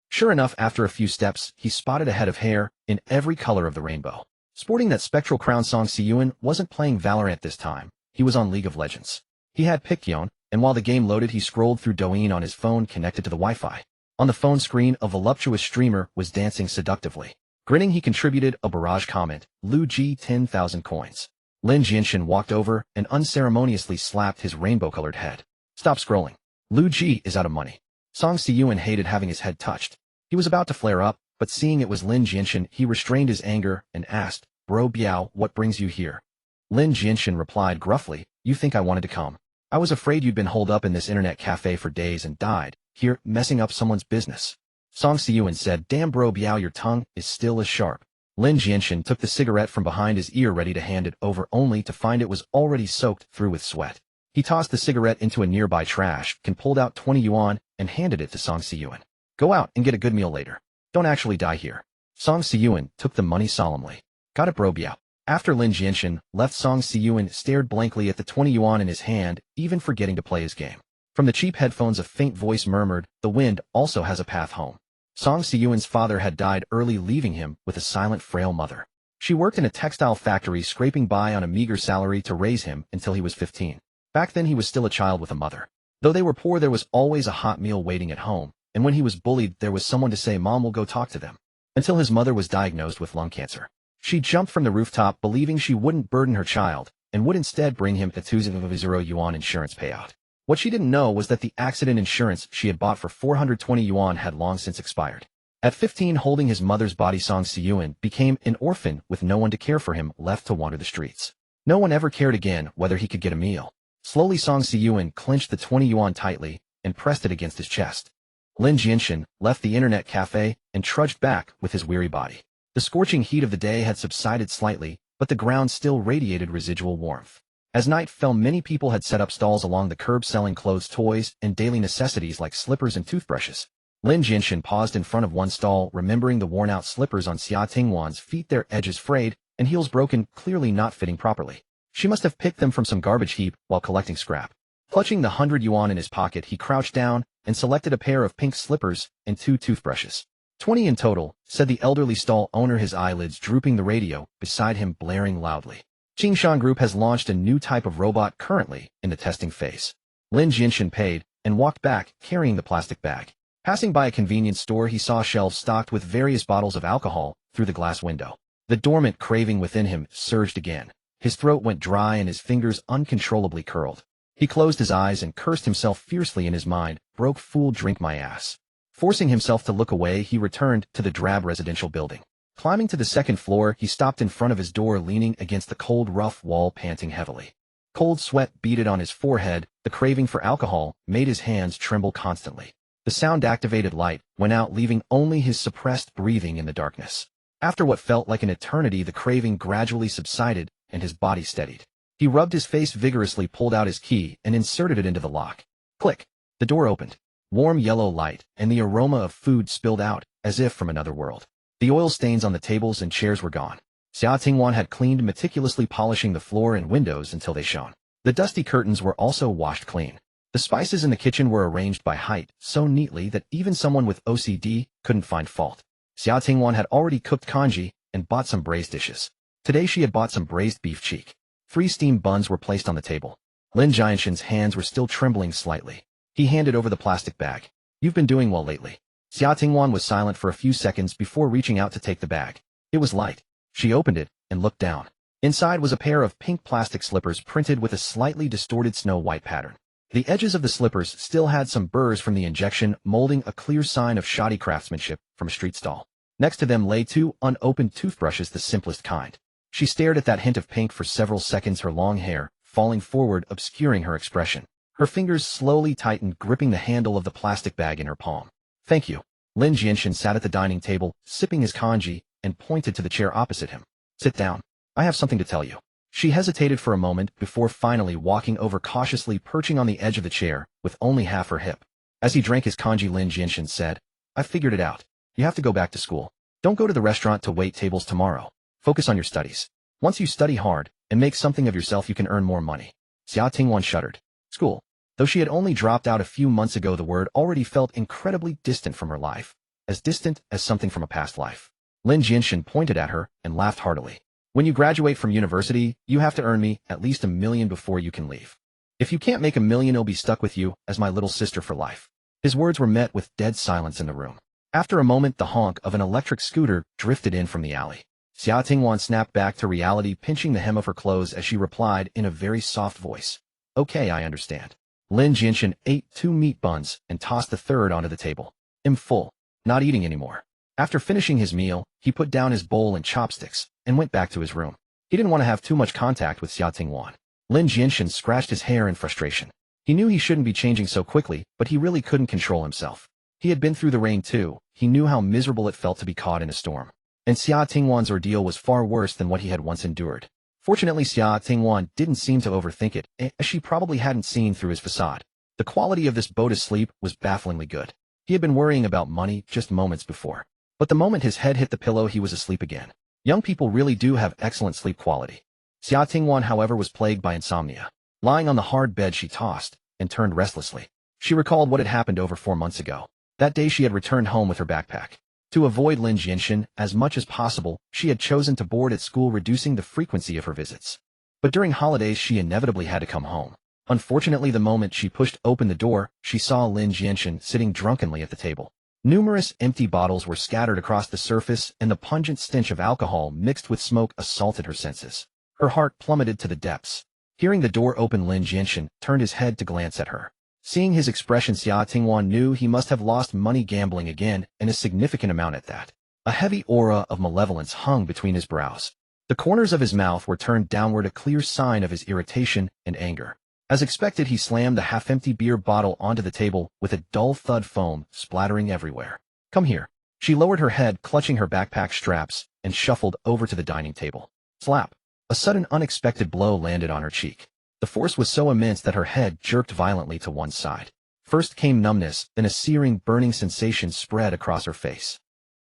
Sure enough, after a few steps, he spotted a head of hair in every color of the rainbow. Sporting that spectral crown, Song Siyuan wasn't playing Valorant this time. He was on League of Legends. He had picked Yon, and while the game loaded, he scrolled through Douyin on his phone connected to the Wi-Fi. On the phone screen, a voluptuous streamer was dancing seductively. Grinning, he contributed a barrage comment: Lu Ji 10,000 coins. Lin Jianshen walked over and unceremoniously slapped his rainbow-colored head. Stop scrolling. Lu Ji is out of money. Song Siyuan hated having his head touched. He was about to flare up, but seeing it was Lin Jianshen, he restrained his anger and asked, Bro Biao, what brings you here? Lin Jianshen replied gruffly, You think I wanted to come? I was afraid you'd been holed up in this internet cafe for days and died, here, messing up someone's business. Song Siyuan said, Damn Bro Biao, your tongue is still as sharp. Lin Jianshen took the cigarette from behind his ear, ready to hand it over, only to find it was already soaked through with sweat. He tossed the cigarette into a nearby trash can, pulled out 20 yuan, and handed it to Song Siyuan. Go out and get a good meal later. Don't actually die here. Song Siyuan took the money solemnly. Got it, Bro Biao. After Lin Jianshen left, Song Siyuan stared blankly at the 20 yuan in his hand, even forgetting to play his game. From the cheap headphones, a faint voice murmured, The wind also has a path home. Song Siyuan's father had died early, leaving him with a silent, frail mother. She worked in a textile factory, scraping by on a meager salary to raise him until he was 15. Back then he was still a child with a mother. Though they were poor, there was always a hot meal waiting at home, and when he was bullied, there was someone to say, Mom will go talk to them. Until his mother was diagnosed with lung cancer. She jumped from the rooftop, believing she wouldn't burden her child, and would instead bring him a 2,000 yuan insurance payout. What she didn't know was that the accident insurance she had bought for 420 yuan had long since expired. At 15, holding his mother's body, Song Siyuan became an orphan with no one to care for him, left to wander the streets. No one ever cared again whether he could get a meal. Slowly, Song Siyuan clenched the 20 yuan tightly and pressed it against his chest. Lin Jianshen left the internet cafe and trudged back with his weary body. The scorching heat of the day had subsided slightly, but the ground still radiated residual warmth. As night fell, many people had set up stalls along the curb selling clothes, toys, and daily necessities like slippers and toothbrushes. Lin Jianshen paused in front of one stall, remembering the worn-out slippers on Xia Tingwan's feet, their edges frayed and heels broken, clearly not fitting properly. She must have picked them from some garbage heap while collecting scrap. Clutching the 100 yuan in his pocket, he crouched down and selected a pair of pink slippers and 2 toothbrushes. 20 in total, said the elderly stall owner, his eyelids drooping, the radio beside him blaring loudly. Qingshan Group has launched a new type of robot currently in the testing phase. Lin Jianshen paid and walked back, carrying the plastic bag. Passing by a convenience store, he saw shelves stocked with various bottles of alcohol through the glass window. The dormant craving within him surged again. His throat went dry and his fingers uncontrollably curled. He closed his eyes and cursed himself fiercely in his mind. Broke fool, drink my ass. Forcing himself to look away, he returned to the drab residential building. Climbing to the second floor, he stopped in front of his door, leaning against the cold, rough wall, panting heavily. Cold sweat beaded on his forehead. The craving for alcohol made his hands tremble constantly. The sound-activated light went out, leaving only his suppressed breathing in the darkness. After what felt like an eternity, the craving gradually subsided and his body steadied. He rubbed his face vigorously, pulled out his key, and inserted it into the lock. Click! The door opened. Warm yellow light and the aroma of food spilled out, as if from another world. The oil stains on the tables and chairs were gone. Xia Tingwan had cleaned, meticulously polishing the floor and windows until they shone. The dusty curtains were also washed clean. The spices in the kitchen were arranged by height, so neatly that even someone with OCD couldn't find fault. Xia Tingwan had already cooked congee and bought some braised dishes. Today she had bought some braised beef cheek. 3 steamed buns were placed on the table. Lin Jianshen's hands were still trembling slightly. He handed over the plastic bag. You've been doing well lately. Xia Tingwan was silent for a few seconds before reaching out to take the bag. It was light. She opened it and looked down. Inside was a pair of pink plastic slippers printed with a slightly distorted snow-white pattern. The edges of the slippers still had some burrs from the injection, molding a clear sign of shoddy craftsmanship from a street stall. Next to them lay 2 unopened toothbrushes, the simplest kind. She stared at that hint of pink for several seconds, her long hair falling forward, obscuring her expression. Her fingers slowly tightened, gripping the handle of the plastic bag in her palm. Thank you. Lin Jianshen sat at the dining table, sipping his kanji, and pointed to the chair opposite him. Sit down. I have something to tell you. She hesitated for a moment before finally walking over, cautiously perching on the edge of the chair, with only half her hip. As he drank his kanji, Lin Jianshen said, I figured it out. You have to go back to school. Don't go to the restaurant to wait tables tomorrow. Focus on your studies. Once you study hard and make something of yourself, you can earn more money. Xia Tingwan shuddered. School. Though she had only dropped out a few months ago, the word already felt incredibly distant from her life, as distant as something from a past life. Lin Jianshen pointed at her and laughed heartily. When you graduate from university, you have to earn me at least $1 million before you can leave. If you can't make $1 million, it'll be stuck with you as my little sister for life. His words were met with dead silence in the room. After a moment, the honk of an electric scooter drifted in from the alley. Xia Tingwan snapped back to reality, pinching the hem of her clothes as she replied in a very soft voice. Okay, I understand. Lin Jianshen ate 2 meat buns and tossed the third onto the table. I'm full. Not eating anymore. After finishing his meal, he put down his bowl and chopsticks and went back to his room. He didn't want to have too much contact with Xia Tingwan. Lin Jianshen scratched his hair in frustration. He knew he shouldn't be changing so quickly, but he really couldn't control himself. He had been through the rain too. He knew how miserable it felt to be caught in a storm. And Xia Tingwan's ordeal was far worse than what he had once endured. Fortunately, Xia Tingwan didn't seem to overthink it, as she probably hadn't seen through his facade. The quality of this boat's sleep was bafflingly good. He had been worrying about money just moments before. But the moment his head hit the pillow, he was asleep again. Young people really do have excellent sleep quality. Xia Tingwan, however, was plagued by insomnia. Lying on the hard bed, she tossed and turned restlessly. She recalled what had happened over 4 months ago. That day she had returned home with her backpack. To avoid Lin Jianshen as much as possible, she had chosen to board at school, reducing the frequency of her visits. But during holidays she inevitably had to come home. Unfortunately, the moment she pushed open the door, she saw Lin Jianshen sitting drunkenly at the table. Numerous empty bottles were scattered across the surface, and the pungent stench of alcohol mixed with smoke assaulted her senses. Her heart plummeted to the depths. Hearing the door open, Lin Jianshen turned his head to glance at her. Seeing his expression, Xia Tingwan knew he must have lost money gambling again, and a significant amount at that. A heavy aura of malevolence hung between his brows. The corners of his mouth were turned downward, a clear sign of his irritation and anger. As expected, he slammed the half-empty beer bottle onto the table with a dull thud, foam splattering everywhere. Come here. She lowered her head, clutching her backpack straps, and shuffled over to the dining table. Slap. A sudden, unexpected blow landed on her cheek. The force was so immense that her head jerked violently to one side. First came numbness, then a searing, burning sensation spread across her face.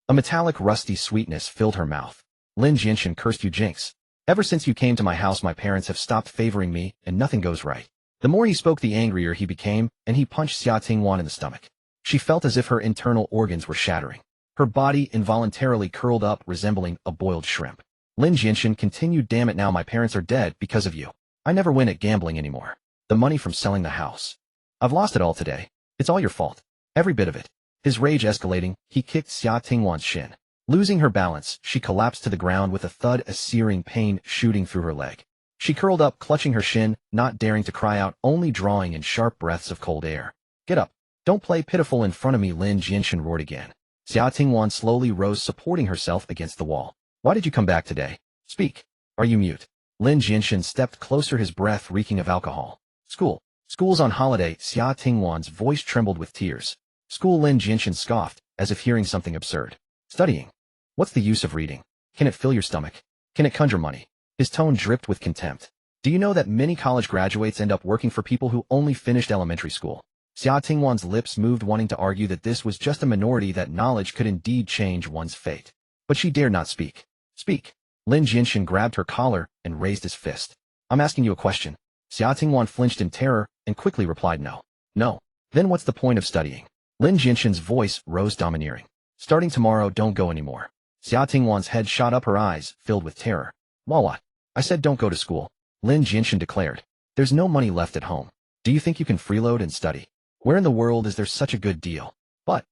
A metallic, rusty sweetness filled her mouth. Lin Jianshen cursed, you jinx. Ever since you came to my house, my parents have stopped favoring me, and nothing goes right. The more he spoke, the angrier he became, and he punched Xia Tingwan in the stomach. She felt as if her internal organs were shattering. Her body involuntarily curled up, resembling a boiled shrimp. Lin Jianshen continued, damn it, now my parents are dead because of you. I never win at gambling anymore. The money from selling the house. I've lost it all today. It's all your fault. Every bit of it. His rage escalating, he kicked Xia Tingwan's shin. Losing her balance, she collapsed to the ground with a thud, a searing pain shooting through her leg. She curled up, clutching her shin, not daring to cry out, only drawing in sharp breaths of cold air. Get up. Don't play pitiful in front of me, Lin Jianshen roared again. Xia Tingwan slowly rose, supporting herself against the wall. Why did you come back today? Speak. Are you mute? Lin Jianshen stepped closer, his breath reeking of alcohol. School. School's on holiday. Xia Tingwan's voice trembled with tears. School, Lin Jianshen scoffed, as if hearing something absurd. Studying. What's the use of reading? Can it fill your stomach? Can it conjure money? His tone dripped with contempt. Do you know that many college graduates end up working for people who only finished elementary school? Xia Tingwan's lips moved, wanting to argue that this was just a minority, that knowledge could indeed change one's fate. But she dared not speak. Speak. Lin Jianshen grabbed her collar and raised his fist. I'm asking you a question. Xia Tingwan flinched in terror and quickly replied no. No. Then what's the point of studying? Lin Jianshen's voice rose, domineering. Starting tomorrow, don't go anymore. Xia Tingwan's head shot up, her eyes filled with terror. Well, what? I said don't go to school. Lin Jianshen declared. There's no money left at home. Do you think you can freeload and study? Where in the world is there such a good deal? But,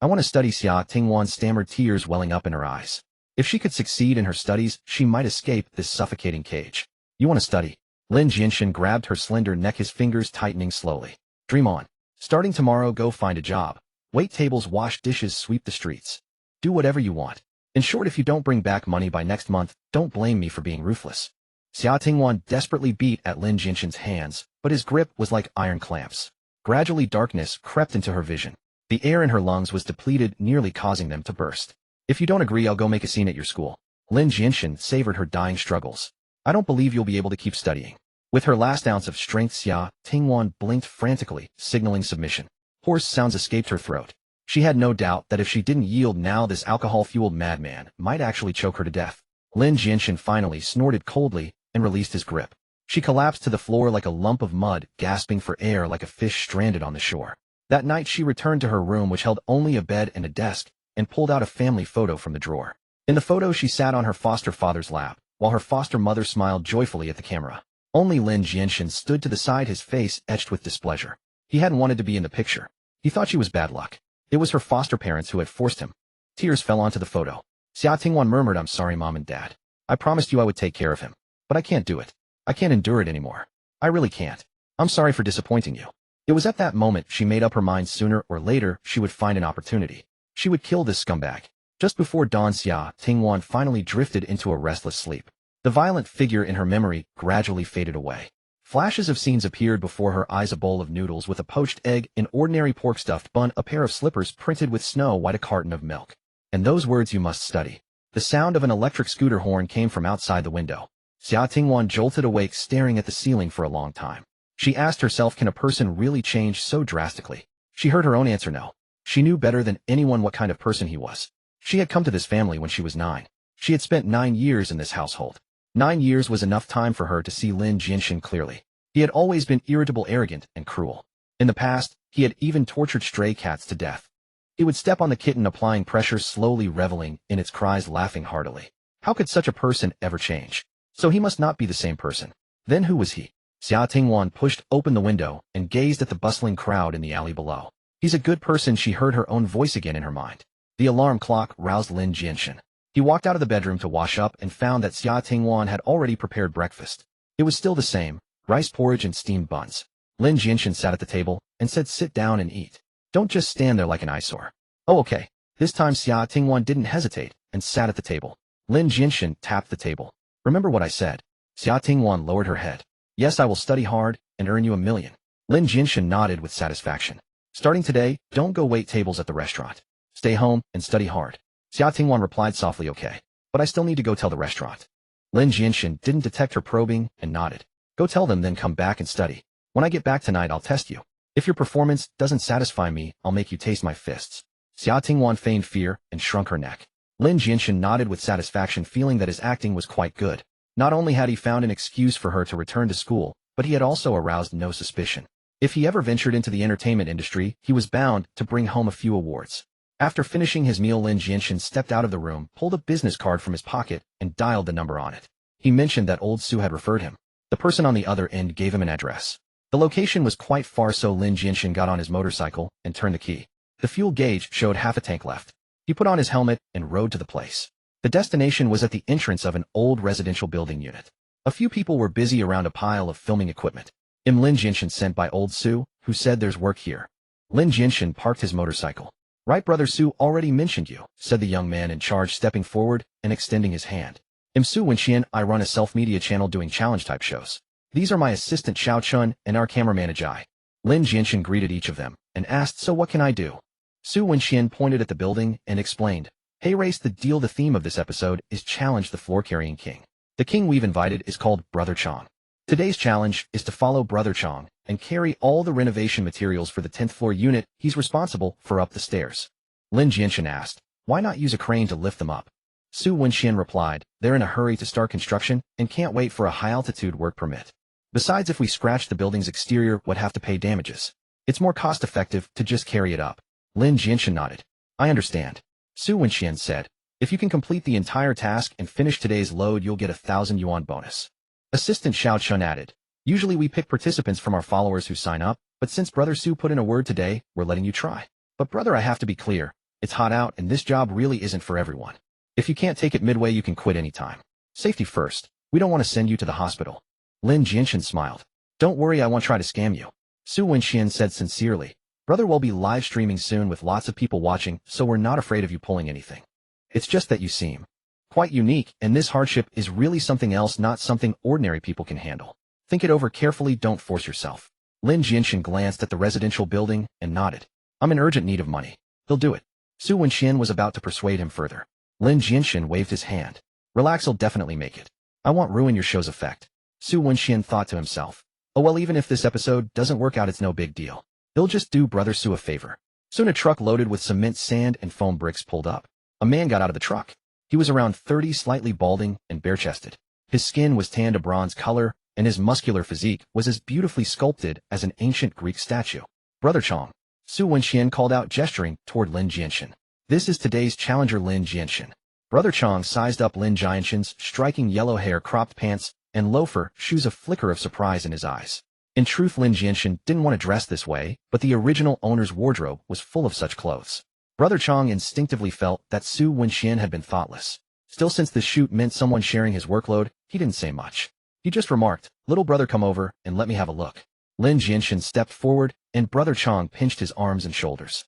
I want to study. Xia Tingwan stammered, tears welling up in her eyes. If she could succeed in her studies, she might escape this suffocating cage. You want to study? Lin Jianshen grabbed her slender neck, his fingers tightening slowly. Dream on. Starting tomorrow, go find a job. Wait tables, wash dishes, sweep the streets. Do whatever you want. In short, if you don't bring back money by next month, don't blame me for being ruthless. Xia Tingwan desperately beat at Lin Jianshen's hands, but his grip was like iron clamps. Gradually, darkness crept into her vision. The air in her lungs was depleted, nearly causing them to burst. If you don't agree, I'll go make a scene at your school. Lin Jianshen savored her dying struggles. I don't believe you'll be able to keep studying. With her last ounce of strength, Xia Tingwan blinked frantically, signaling submission. Hoarse sounds escaped her throat. She had no doubt that if she didn't yield now, this alcohol-fueled madman might actually choke her to death. Lin Jianshen finally snorted coldly and released his grip. She collapsed to the floor like a lump of mud, gasping for air like a fish stranded on the shore. That night she returned to her room, which held only a bed and a desk, and pulled out a family photo from the drawer. In the photo, she sat on her foster father's lap, while her foster mother smiled joyfully at the camera. Only Lin Jianshen stood to the side, his face etched with displeasure. He hadn't wanted to be in the picture. He thought she was bad luck. It was her foster parents who had forced him. Tears fell onto the photo. Xia Tingwan murmured, "I'm sorry, Mom and Dad. I promised you I would take care of him. But I can't do it. I can't endure it anymore. I really can't. I'm sorry for disappointing you." It was at that moment she made up her mind. Sooner or later, she would find an opportunity. She would kill this scumbag. Just before dawn, Xia Tingwan finally drifted into a restless sleep. The violent figure in her memory gradually faded away. Flashes of scenes appeared before her eyes: a bowl of noodles with a poached egg, an ordinary pork stuffed bun, a pair of slippers printed with snow white, a carton of milk. And those words, "You must study." The sound of an electric scooter horn came from outside the window. Xia Tingwan jolted awake, staring at the ceiling for a long time. She asked herself, can a person really change so drastically? She heard her own answer: no. She knew better than anyone what kind of person he was. She had come to this family when she was 9. She had spent 9 years in this household. 9 years was enough time for her to see Lin Jianshen clearly. He had always been irritable, arrogant, and cruel. In the past, he had even tortured stray cats to death. He would step on the kitten, applying pressure, slowly reveling in its cries, laughing heartily. How could such a person ever change? So he must not be the same person. Then who was he? Xia Tingwan pushed open the window and gazed at the bustling crowd in the alley below. He's a good person, she heard her own voice again in her mind. The alarm clock roused Lin Jianshen. He walked out of the bedroom to wash up and found that Xia Tingwan had already prepared breakfast. It was still the same: rice porridge and steamed buns. Lin Jianshen sat at the table and said, "Sit down and eat. Don't just stand there like an eyesore." "Oh, okay." This time Xia Tingwan didn't hesitate and sat at the table. Lin Jianshen tapped the table. "Remember what I said?" Xia Tingwan lowered her head. "Yes, I will study hard and earn you $1 million. Lin Jianshen nodded with satisfaction. "Starting today, don't go wait tables at the restaurant. Stay home and study hard." Xia Tingwan replied softly, "Okay, but I still need to go tell the restaurant." Lin Jianshen didn't detect her probing and nodded. "Go tell them, then come back and study. When I get back tonight, I'll test you. If your performance doesn't satisfy me, I'll make you taste my fists." Xia Tingwan feigned fear and shrunk her neck. Lin Jianshen nodded with satisfaction, feeling that his acting was quite good. Not only had he found an excuse for her to return to school, but he had also aroused no suspicion. If he ever ventured into the entertainment industry, he was bound to bring home a few awards. After finishing his meal, Lin Jianshen stepped out of the room, pulled a business card from his pocket, and dialed the number on it. He mentioned that old Sue had referred him. The person on the other end gave him an address. The location was quite far, so Lin Jianshen got on his motorcycle and turned the key. The fuel gauge showed half a tank left. He put on his helmet and rode to the place. The destination was at the entrance of an old residential building unit. A few people were busy around a pile of filming equipment. Lin Jianshen sent by old Sue, who said, "There's work here." Lin Jianshen parked his motorcycle. "Right, brother, Sue already mentioned you," said the young man in charge, stepping forward and extending his hand. "I'm Su Wenxian. I run a self-media channel doing challenge-type shows. These are my assistant Xiao Chun and our cameraman Ajai." Lin Jianshen greeted each of them and asked, "So what can I do?" Su Wenxian pointed at the building and explained, "Hey, race the deal. The theme of this episode is Challenge the Floor-Carrying King. The king we've invited is called Brother Chong. Today's challenge is to follow Brother Chong and carry all the renovation materials for the 10th floor unit he's responsible for up the stairs." Lin Jianshen asked, "Why not use a crane to lift them up?" Su Wenxian replied, "They're in a hurry to start construction and can't wait for a high-altitude work permit. Besides, if we scratch the building's exterior, we'd have to pay damages. It's more cost-effective to just carry it up." Lin Jianshen nodded. "I understand." Su Wenxian said, "If you can complete the entire task and finish today's load, you'll get a 1,000 yuan bonus." Assistant Xiao Chun added, "Usually we pick participants from our followers who sign up, but since Brother Su put in a word today, we're letting you try. But brother, I have to be clear. It's hot out and this job really isn't for everyone. If you can't take it midway, you can quit anytime. Safety first. We don't want to send you to the hospital." Lin Jianshen smiled. "Don't worry, I won't try to scam you." Su Wenxian said sincerely, "Brother, we'll be live streaming soon with lots of people watching, so we're not afraid of you pulling anything. It's just that you seem quite unique, and this hardship is really something else, not something ordinary people can handle. Think it over carefully, don't force yourself." Lin Jianshen glanced at the residential building and nodded. I'm in urgent need of money. He'll do it. Su Wenxian was about to persuade him further. Lin Jianshen waved his hand. Relax, he'll definitely make it. I won't ruin your show's effect. Su Wenxian thought to himself. Oh well, even if this episode doesn't work out, it's no big deal. He'll just do Brother Su a favor. Soon a truck loaded with cement, sand, and foam bricks pulled up. A man got out of the truck. He was around 30, slightly balding and bare-chested. His skin was tanned a bronze color, and his muscular physique was as beautifully sculpted as an ancient Greek statue. Brother Chong. Su Wenxian called out, gesturing toward Lin Jianshen. This is today's challenger, Lin Jianshen. Brother Chong sized up Lin Jianshen's striking yellow hair, cropped pants, and loafer shoes, a flicker of surprise in his eyes. In truth, Lin Jianshen didn't want to dress this way, but the original owner's wardrobe was full of such clothes. Brother Chong instinctively felt that Su Wenxian had been thoughtless. Still, since the shoot meant someone sharing his workload, he didn't say much. He just remarked, "Little brother, come over and let me have a look." Lin Jianshen stepped forward, and Brother Chong pinched his arms and shoulders.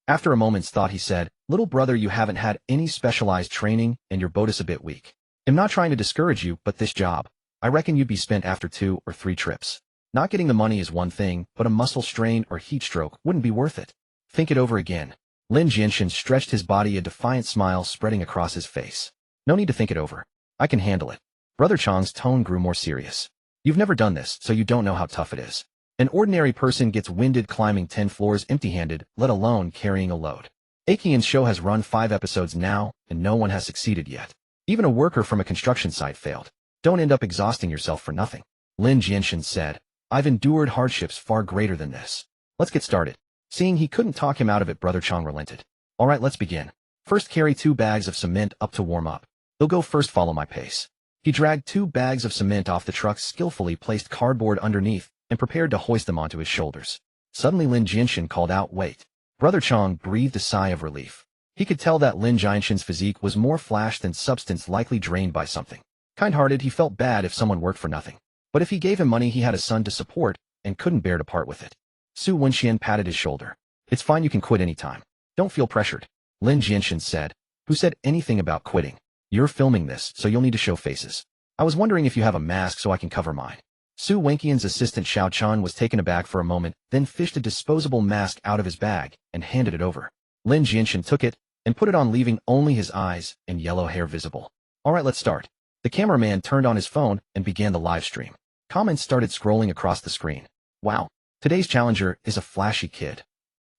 After a moment's thought, he said, "Little brother, you haven't had any specialized training, and your boat is a bit weak. I'm not trying to discourage you, but this job, I reckon you'd be spent after 2 or 3 trips. Not getting the money is one thing, but a muscle strain or heat stroke wouldn't be worth it. Think it over again." Lin Jianshen stretched his body, a defiant smile spreading across his face. "No need to think it over. I can handle it." Brother Chong's tone grew more serious. "You've never done this, so you don't know how tough it is. An ordinary person gets winded climbing 10 floors empty-handed, let alone carrying a load. Akian's show has run 5 episodes now, and no one has succeeded yet. Even a worker from a construction site failed. Don't end up exhausting yourself for nothing." Lin Jianshen said, "I've endured hardships far greater than this. Let's get started." Seeing he couldn't talk him out of it, Brother Chong relented. "All right, let's begin. First, carry 2 bags of cement up to warm up. They'll go first, follow my pace." He dragged 2 bags of cement off the truck, skillfully placed cardboard underneath, and prepared to hoist them onto his shoulders. Suddenly Lin Jianshen called out, "Wait." Brother Chong breathed a sigh of relief. He could tell that Lin Jianshen's physique was more flash than substance, likely drained by something. Kind-hearted, he felt bad if someone worked for nothing. But if he gave him money, he had a son to support, and couldn't bear to part with it. Su Wenxian patted his shoulder. "It's fine, you can quit anytime. Don't feel pressured." Lin Jianshen said. "Who said anything about quitting? You're filming this, so you'll need to show faces. I was wondering if you have a mask so I can cover mine." Su Wenxian's assistant Xiao Chan was taken aback for a moment, then fished a disposable mask out of his bag and handed it over. Lin Jianshen took it and put it on, leaving only his eyes and yellow hair visible. "All right, let's start." The cameraman turned on his phone and began the live stream. Comments started scrolling across the screen. "Wow, today's challenger is a flashy kid.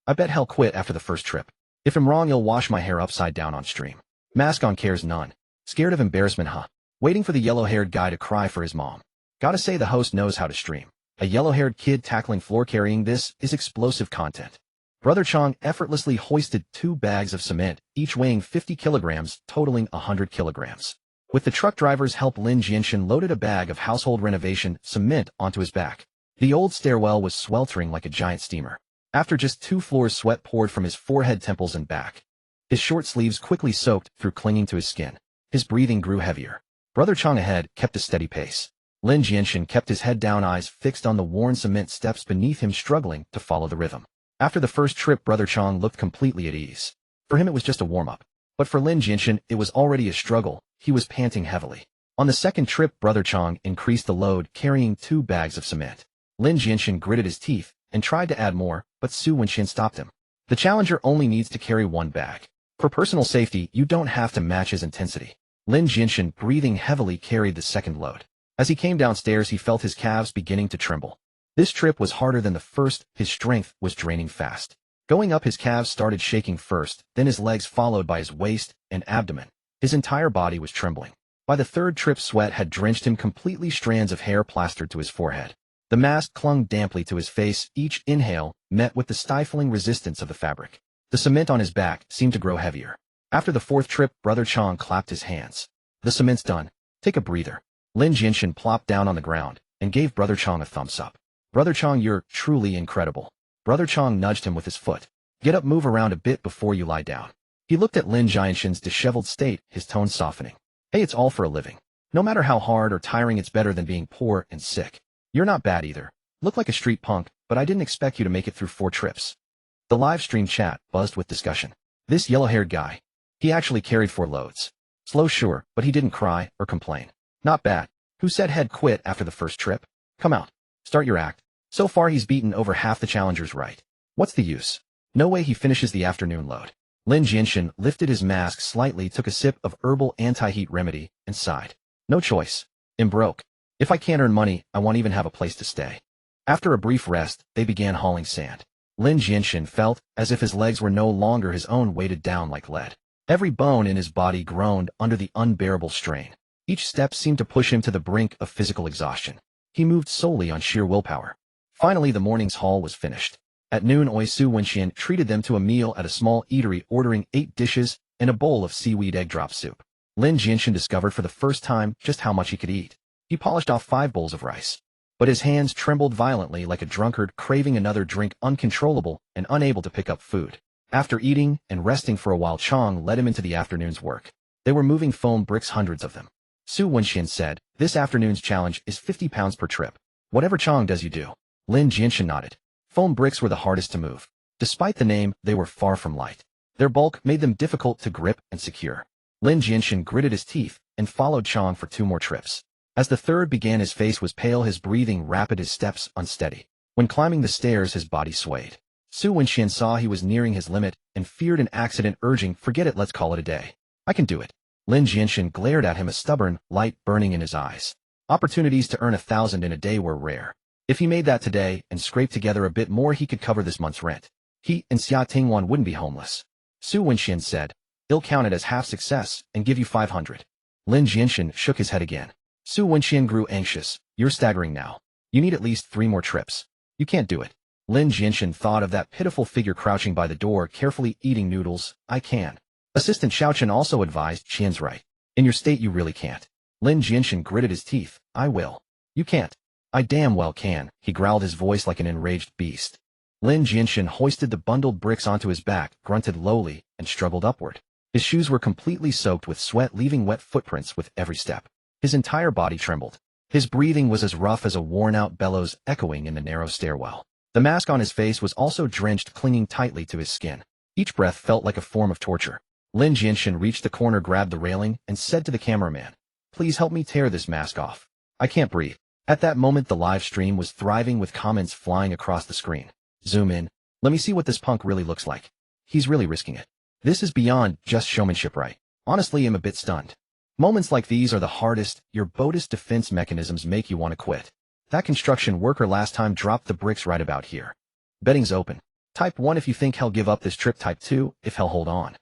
I bet he'll quit after the first trip. If I'm wrong, he'll wash my hair upside down on stream. Mask on, cares none. Scared of embarrassment, huh? Waiting for the yellow-haired guy to cry for his mom. Gotta say, the host knows how to stream. A yellow-haired kid tackling floor carrying, this is explosive content." Brother Chong effortlessly hoisted 2 bags of cement, each weighing 50 kilograms, totaling 100 kilograms. With the truck driver's help, Lin Jianshen loaded a bag of household renovation cement onto his back. The old stairwell was sweltering like a giant steamer. After just 2 floors, sweat poured from his forehead, temples, and back. His short sleeves quickly soaked through, clinging to his skin. His breathing grew heavier. Brother Chong ahead kept a steady pace. Lin Jianshen kept his head down, eyes fixed on the worn cement steps beneath him, struggling to follow the rhythm. After the first trip, Brother Chong looked completely at ease. For him, it was just a warm-up. But for Lin Jianshen, it was already a struggle. He was panting heavily. On the second trip, Brother Chong increased the load, carrying 2 bags of cement. Lin Jianshen gritted his teeth and tried to add more, but Su Wenxian stopped him. "The challenger only needs to carry 1 bag. For personal safety, you don't have to match his intensity." Lin Jianshen, breathing heavily, carried the second load. As he came downstairs, he felt his calves beginning to tremble. This trip was harder than the first. His strength was draining fast. Going up, his calves started shaking first, then his legs, followed by his waist and abdomen. His entire body was trembling. By the third trip, sweat had drenched him completely, strands of hair plastered to his forehead. The mask clung damply to his face, each inhale met with the stifling resistance of the fabric. The cement on his back seemed to grow heavier. After the 4th trip, Brother Chong clapped his hands. "The cement's done. Take a breather." Lin Jianshen plopped down on the ground and gave Brother Chong a thumbs up. "Brother Chong, you're truly incredible." Brother Chong nudged him with his foot. "Get up, move around a bit before you lie down." He looked at Lin Jianshen's disheveled state, his tone softening. "Hey, it's all for a living. No matter how hard or tiring, it's better than being poor and sick. You're not bad either. Look like a street punk, but I didn't expect you to make it through 4 trips." The live stream chat buzzed with discussion. This yellow-haired guy. He actually carried 4 loads. Slow, sure, but he didn't cry or complain. Not bad. Who said he'd quit after the first trip? Come out. Start your act. So far he's beaten over half the challengers, right? What's the use? No way he finishes the afternoon load. Lin Jianshen lifted his mask slightly, took a sip of herbal anti-heat remedy, and sighed. No choice. I'm broke. If I can't earn money, I won't even have a place to stay. After a brief rest, they began hauling sand. Lin Jianshen felt as if his legs were no longer his own, weighted down like lead. Every bone in his body groaned under the unbearable strain. Each step seemed to push him to the brink of physical exhaustion. He moved solely on sheer willpower. Finally, the morning's haul was finished. At noon, Su Wenxian treated them to a meal at a small eatery, ordering 8 dishes and a bowl of seaweed egg drop soup. Lin Jianshen discovered for the first time just how much he could eat. He polished off 5 bowls of rice. But his hands trembled violently like a drunkard craving another drink, uncontrollable and unable to pick up food. After eating and resting for a while, Chang led him into the afternoon's work. They were moving foam bricks, hundreds of them. Su Wenxian said, "This afternoon's challenge is 50 pounds per trip. Whatever Chang does, you do." Lin Jianshen nodded. Foam bricks were the hardest to move. Despite the name, they were far from light. Their bulk made them difficult to grip and secure. Lin Jianshen gritted his teeth and followed Chang for 2 more trips. As the third began, his face was pale, his breathing rapid, his steps unsteady. When climbing the stairs, his body swayed. Su Wenxian saw he was nearing his limit and feared an accident, urging, "Forget it, let's call it a day. I can do it." Lin Jianshen glared at him, a stubborn light burning in his eyes. Opportunities to earn 1,000 in a day were rare. If he made that today and scraped together a bit more, he could cover this month's rent. He and Xia Tingwan wouldn't be homeless. Su Wenxian said, "I'll count it as half success and give you 500. Lin Jianshen shook his head again. Su Wenxian grew anxious. "You're staggering now. You need at least 3 more trips. You can't do it." Lin Jianshen thought of that pitiful figure crouching by the door, carefully eating noodles. "I can." Assistant Xiaochen also advised, "Qian's right. In your state, you really can't." Lin Jianshen gritted his teeth. "I will." "You can't." "I damn well can," he growled, his voice like an enraged beast. Lin Jianshen hoisted the bundled bricks onto his back, grunted lowly, and struggled upward. His shoes were completely soaked with sweat, leaving wet footprints with every step. His entire body trembled. His breathing was as rough as a worn-out bellows echoing in the narrow stairwell. The mask on his face was also drenched, clinging tightly to his skin. Each breath felt like a form of torture. Lin Jianshen reached the corner, grabbed the railing, and said to the cameraman, "Please help me tear this mask off. I can't breathe." At that moment, the live stream was thriving with comments flying across the screen. "Zoom in. Let me see what this punk really looks like. He's really risking it. This is beyond just showmanship, right? Honestly, I'm a bit stunned." Moments like these are the hardest. Your boat's defense mechanisms make you want to quit. That construction worker last time dropped the bricks right about here. Betting's open. Type 1 if you think he'll give up this trip. Type 2 if he'll hold on.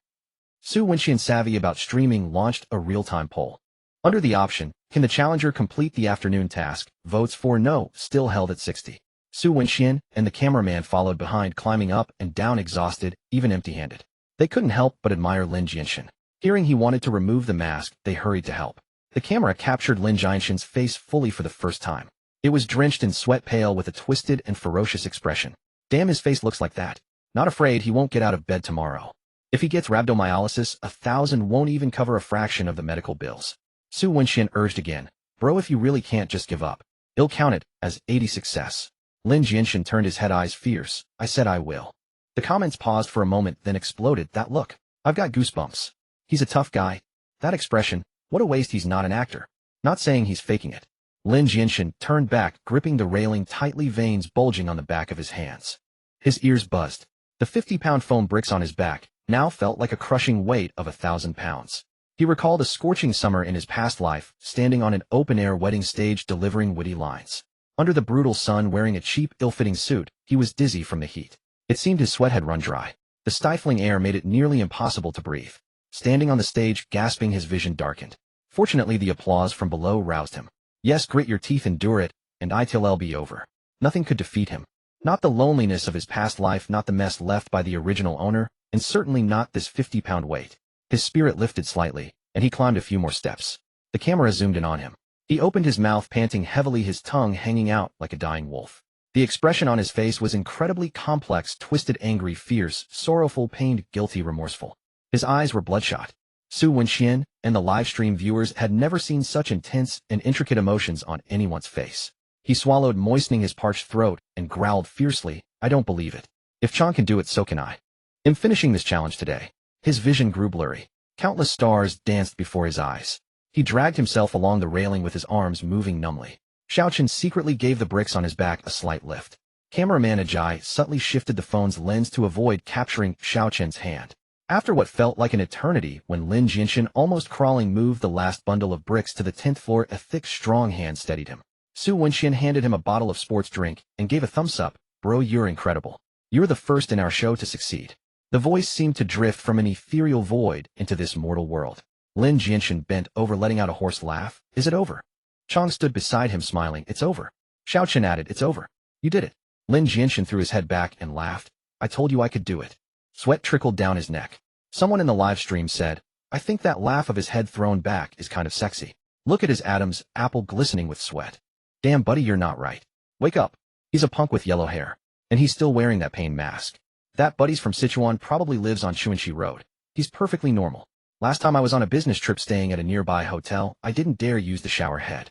Su Wenxian, savvy about streaming, launched a real-time poll. Under the option, "Can the challenger complete the afternoon task?" votes for no still held at 60. Su Wenxian and the cameraman followed behind, climbing up and down, exhausted, even empty-handed. They couldn't help but admire Lin Jianshen. Hearing he wanted to remove the mask, they hurried to help. The camera captured Lin Jianshen's face fully for the first time. It was drenched in sweat, pale with a twisted and ferocious expression. Damn, his face looks like that. Not afraid he won't get out of bed tomorrow. If he gets rhabdomyolysis, 1,000 won't even cover a fraction of the medical bills. Su Wenxian urged again, "Bro, if you really can't, just give up. I'll count it as 80 success." Lin Jianshen turned his head, eyes fierce. "I said I will." The comments paused for a moment, then exploded. "That look. I've got goosebumps. He's a tough guy. That expression. What a waste he's not an actor. Not saying he's faking it." Lin Jianshen turned back, gripping the railing tightly, veins bulging on the back of his hands. His ears buzzed. The 50-pound foam bricks on his back now felt like a crushing weight of 1,000 pounds. He recalled a scorching summer in his past life, standing on an open-air wedding stage delivering witty lines. Under the brutal sun, wearing a cheap, ill-fitting suit, he was dizzy from the heat. It seemed his sweat had run dry. The stifling air made it nearly impossible to breathe. Standing on the stage, gasping, his vision darkened. Fortunately, the applause from below roused him. "Yes, grit your teeth, endure it, and it'll be over." Nothing could defeat him. Not the loneliness of his past life, not the mess left by the original owner, and certainly not this 50-pound weight. His spirit lifted slightly, and he climbed a few more steps. The camera zoomed in on him. He opened his mouth, panting heavily, his tongue hanging out like a dying wolf. The expression on his face was incredibly complex, twisted, angry, fierce, sorrowful, pained, guilty, remorseful. His eyes were bloodshot. Su Wenxian and the livestream viewers had never seen such intense and intricate emotions on anyone's face. He swallowed, moistening his parched throat, and growled fiercely, "I don't believe it. If Chang can do it, so can I. I'm finishing this challenge today." His vision grew blurry. Countless stars danced before his eyes. He dragged himself along the railing with his arms moving numbly. Xiaochen secretly gave the bricks on his back a slight lift. Cameraman Ajay subtly shifted the phone's lens to avoid capturing Xiao Chen's hand. After what felt like an eternity, when Lin Jianshen, almost crawling, moved the last bundle of bricks to the 10th floor, a thick, strong hand steadied him. Su Wenxian handed him a bottle of sports drink and gave a thumbs up. Bro, you're incredible. You're the first in our show to succeed. The voice seemed to drift from an ethereal void into this mortal world. Lin Jianshen bent over, letting out a hoarse laugh. Is it over? Chang stood beside him, smiling. It's over. Xiao Chen added, it's over. You did it. Lin Jianshen threw his head back and laughed. I told you I could do it. Sweat trickled down his neck. Someone in the live stream said, I think that laugh of his head thrown back is kind of sexy. Look at his Adam's apple glistening with sweat. Damn, buddy, you're not right. Wake up. He's a punk with yellow hair. And he's still wearing that pain mask. That buddy's from Sichuan, probably lives on Chuanxi Road. He's perfectly normal. Last time I was on a business trip staying at a nearby hotel, I didn't dare use the shower head.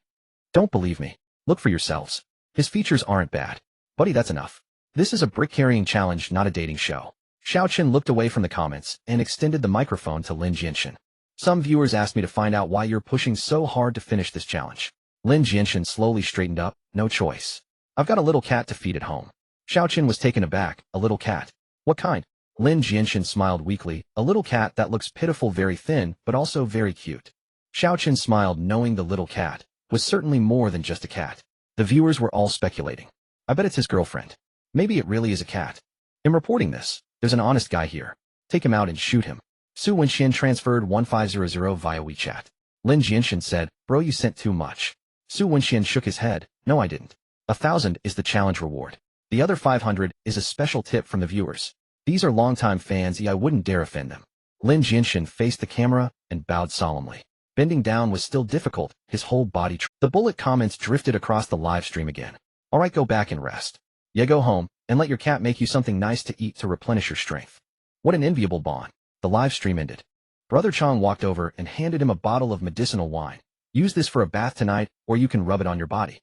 Don't believe me. Look for yourselves. His features aren't bad. Buddy, that's enough. This is a brick-carrying challenge, not a dating show. Xiao Chen looked away from the comments and extended the microphone to Lin Jianshen. Some viewers asked me to find out why you're pushing so hard to finish this challenge. Lin Jianshen slowly straightened up. No choice. I've got a little cat to feed at home. Xiao Chen was taken aback. A little cat? What kind? Lin Jianshen smiled weakly. A little cat that looks pitiful, very thin, but also very cute. Xiao Chen smiled, knowing the little cat was certainly more than just a cat. The viewers were all speculating. I bet it's his girlfriend. Maybe it really is a cat. In reporting this, there's an honest guy here. Take him out and shoot him. Su Wenxian transferred 1500 via WeChat. Lin Jianshen said, Bro, you sent too much. Su Wenxian shook his head. No, I didn't. 1,000 is the challenge reward. The other 500 is a special tip from the viewers. These are longtime fans, I wouldn't dare offend them. Lin Jianshen faced the camera and bowed solemnly. Bending down was still difficult, his whole body The bullet comments drifted across the live stream again. Alright, go back and rest. Yeah, go home, and let your cat make you something nice to eat to replenish your strength. What an enviable bond. The live stream ended. Brother Chang walked over and handed him a bottle of medicinal wine. Use this for a bath tonight, or you can rub it on your body.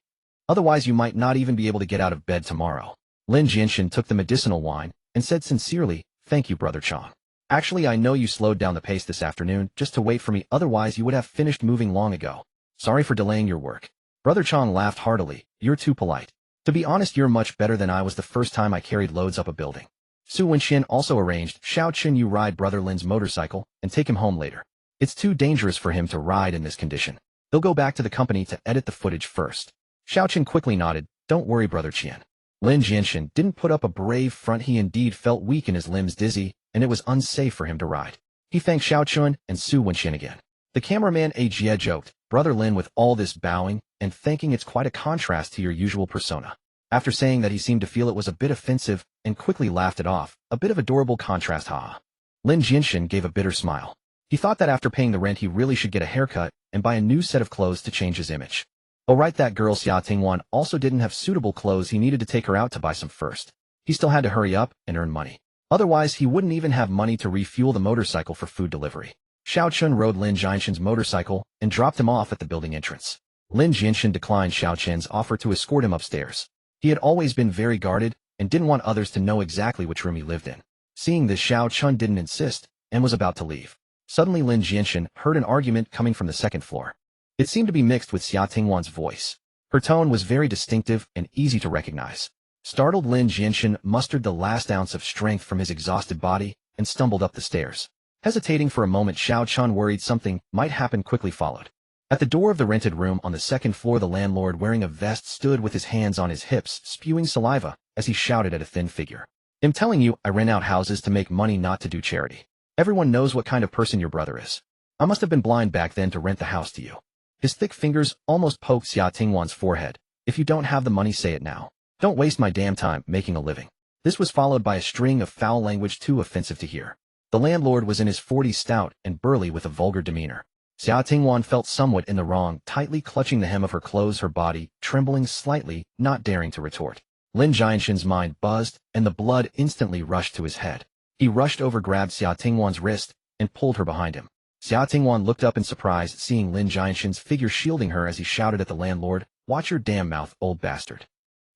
Otherwise you might not even be able to get out of bed tomorrow. Lin Jianshen took the medicinal wine and said sincerely, Thank you, Brother Chang. Actually, I know you slowed down the pace this afternoon just to wait for me, otherwise you would have finished moving long ago. Sorry for delaying your work. Brother Chang laughed heartily. You're too polite. To be honest, you're much better than I was the first time I carried loads up a building. Su Wenxian also arranged, Xiao Chen, you ride Brother Lin's motorcycle and take him home later. It's too dangerous for him to ride in this condition. They'll go back to the company to edit the footage first. Xiao Chen quickly nodded. Don't worry, Brother Qian. Lin Jianshen didn't put up a brave front. He indeed felt weak and his limbs dizzy, and it was unsafe for him to ride. He thanked Xiao Chen and Su Wenxian again. The cameraman Jie joked, Brother Lin, with all this bowing and thanking, it's quite a contrast to your usual persona. After saying that, he seemed to feel it was a bit offensive and quickly laughed it off. A bit of adorable contrast, haha. Lin Jianshen gave a bitter smile. He thought that after paying the rent he really should get a haircut and buy a new set of clothes to change his image. Oh right, that girl Xia Tingwan also didn't have suitable clothes. He needed to take her out to buy some first. He still had to hurry up and earn money. Otherwise he wouldn't even have money to refuel the motorcycle for food delivery. Xiao Chen rode Lin Jianshen's motorcycle and dropped him off at the building entrance. Lin Jianshen declined Xiao Chen's offer to escort him upstairs. He had always been very guarded and didn't want others to know exactly which room he lived in. Seeing this, Xiao Chen didn't insist and was about to leave. Suddenly Lin Jianshen heard an argument coming from the second floor. It seemed to be mixed with Xia Tingwan's voice. Her tone was very distinctive and easy to recognize. Startled, Lin Jianshen mustered the last ounce of strength from his exhausted body and stumbled up the stairs. Hesitating for a moment, Xiao Chen, worried something might happen, quickly followed. At the door of the rented room on the second floor, the landlord, wearing a vest, stood with his hands on his hips, spewing saliva as he shouted at a thin figure. I'm telling you, I rent out houses to make money, not to do charity. Everyone knows what kind of person your brother is. I must have been blind back then to rent the house to you. His thick fingers almost poked Xia Tingwan's forehead. If you don't have the money, say it now. Don't waste my damn time making a living. This was followed by a string of foul language too offensive to hear. The landlord was in his 40s, stout and burly with a vulgar demeanor. Xia Tingwan felt somewhat in the wrong, tightly clutching the hem of her clothes, her body trembling slightly, not daring to retort. Lin Jianshen's mind buzzed, and the blood instantly rushed to his head. He rushed over, grabbed Xia Tingwan's wrist, and pulled her behind him. Xia Tingwan looked up in surprise, seeing Lin Jianshen's figure shielding her, as he shouted at the landlord, Watch your damn mouth, old bastard.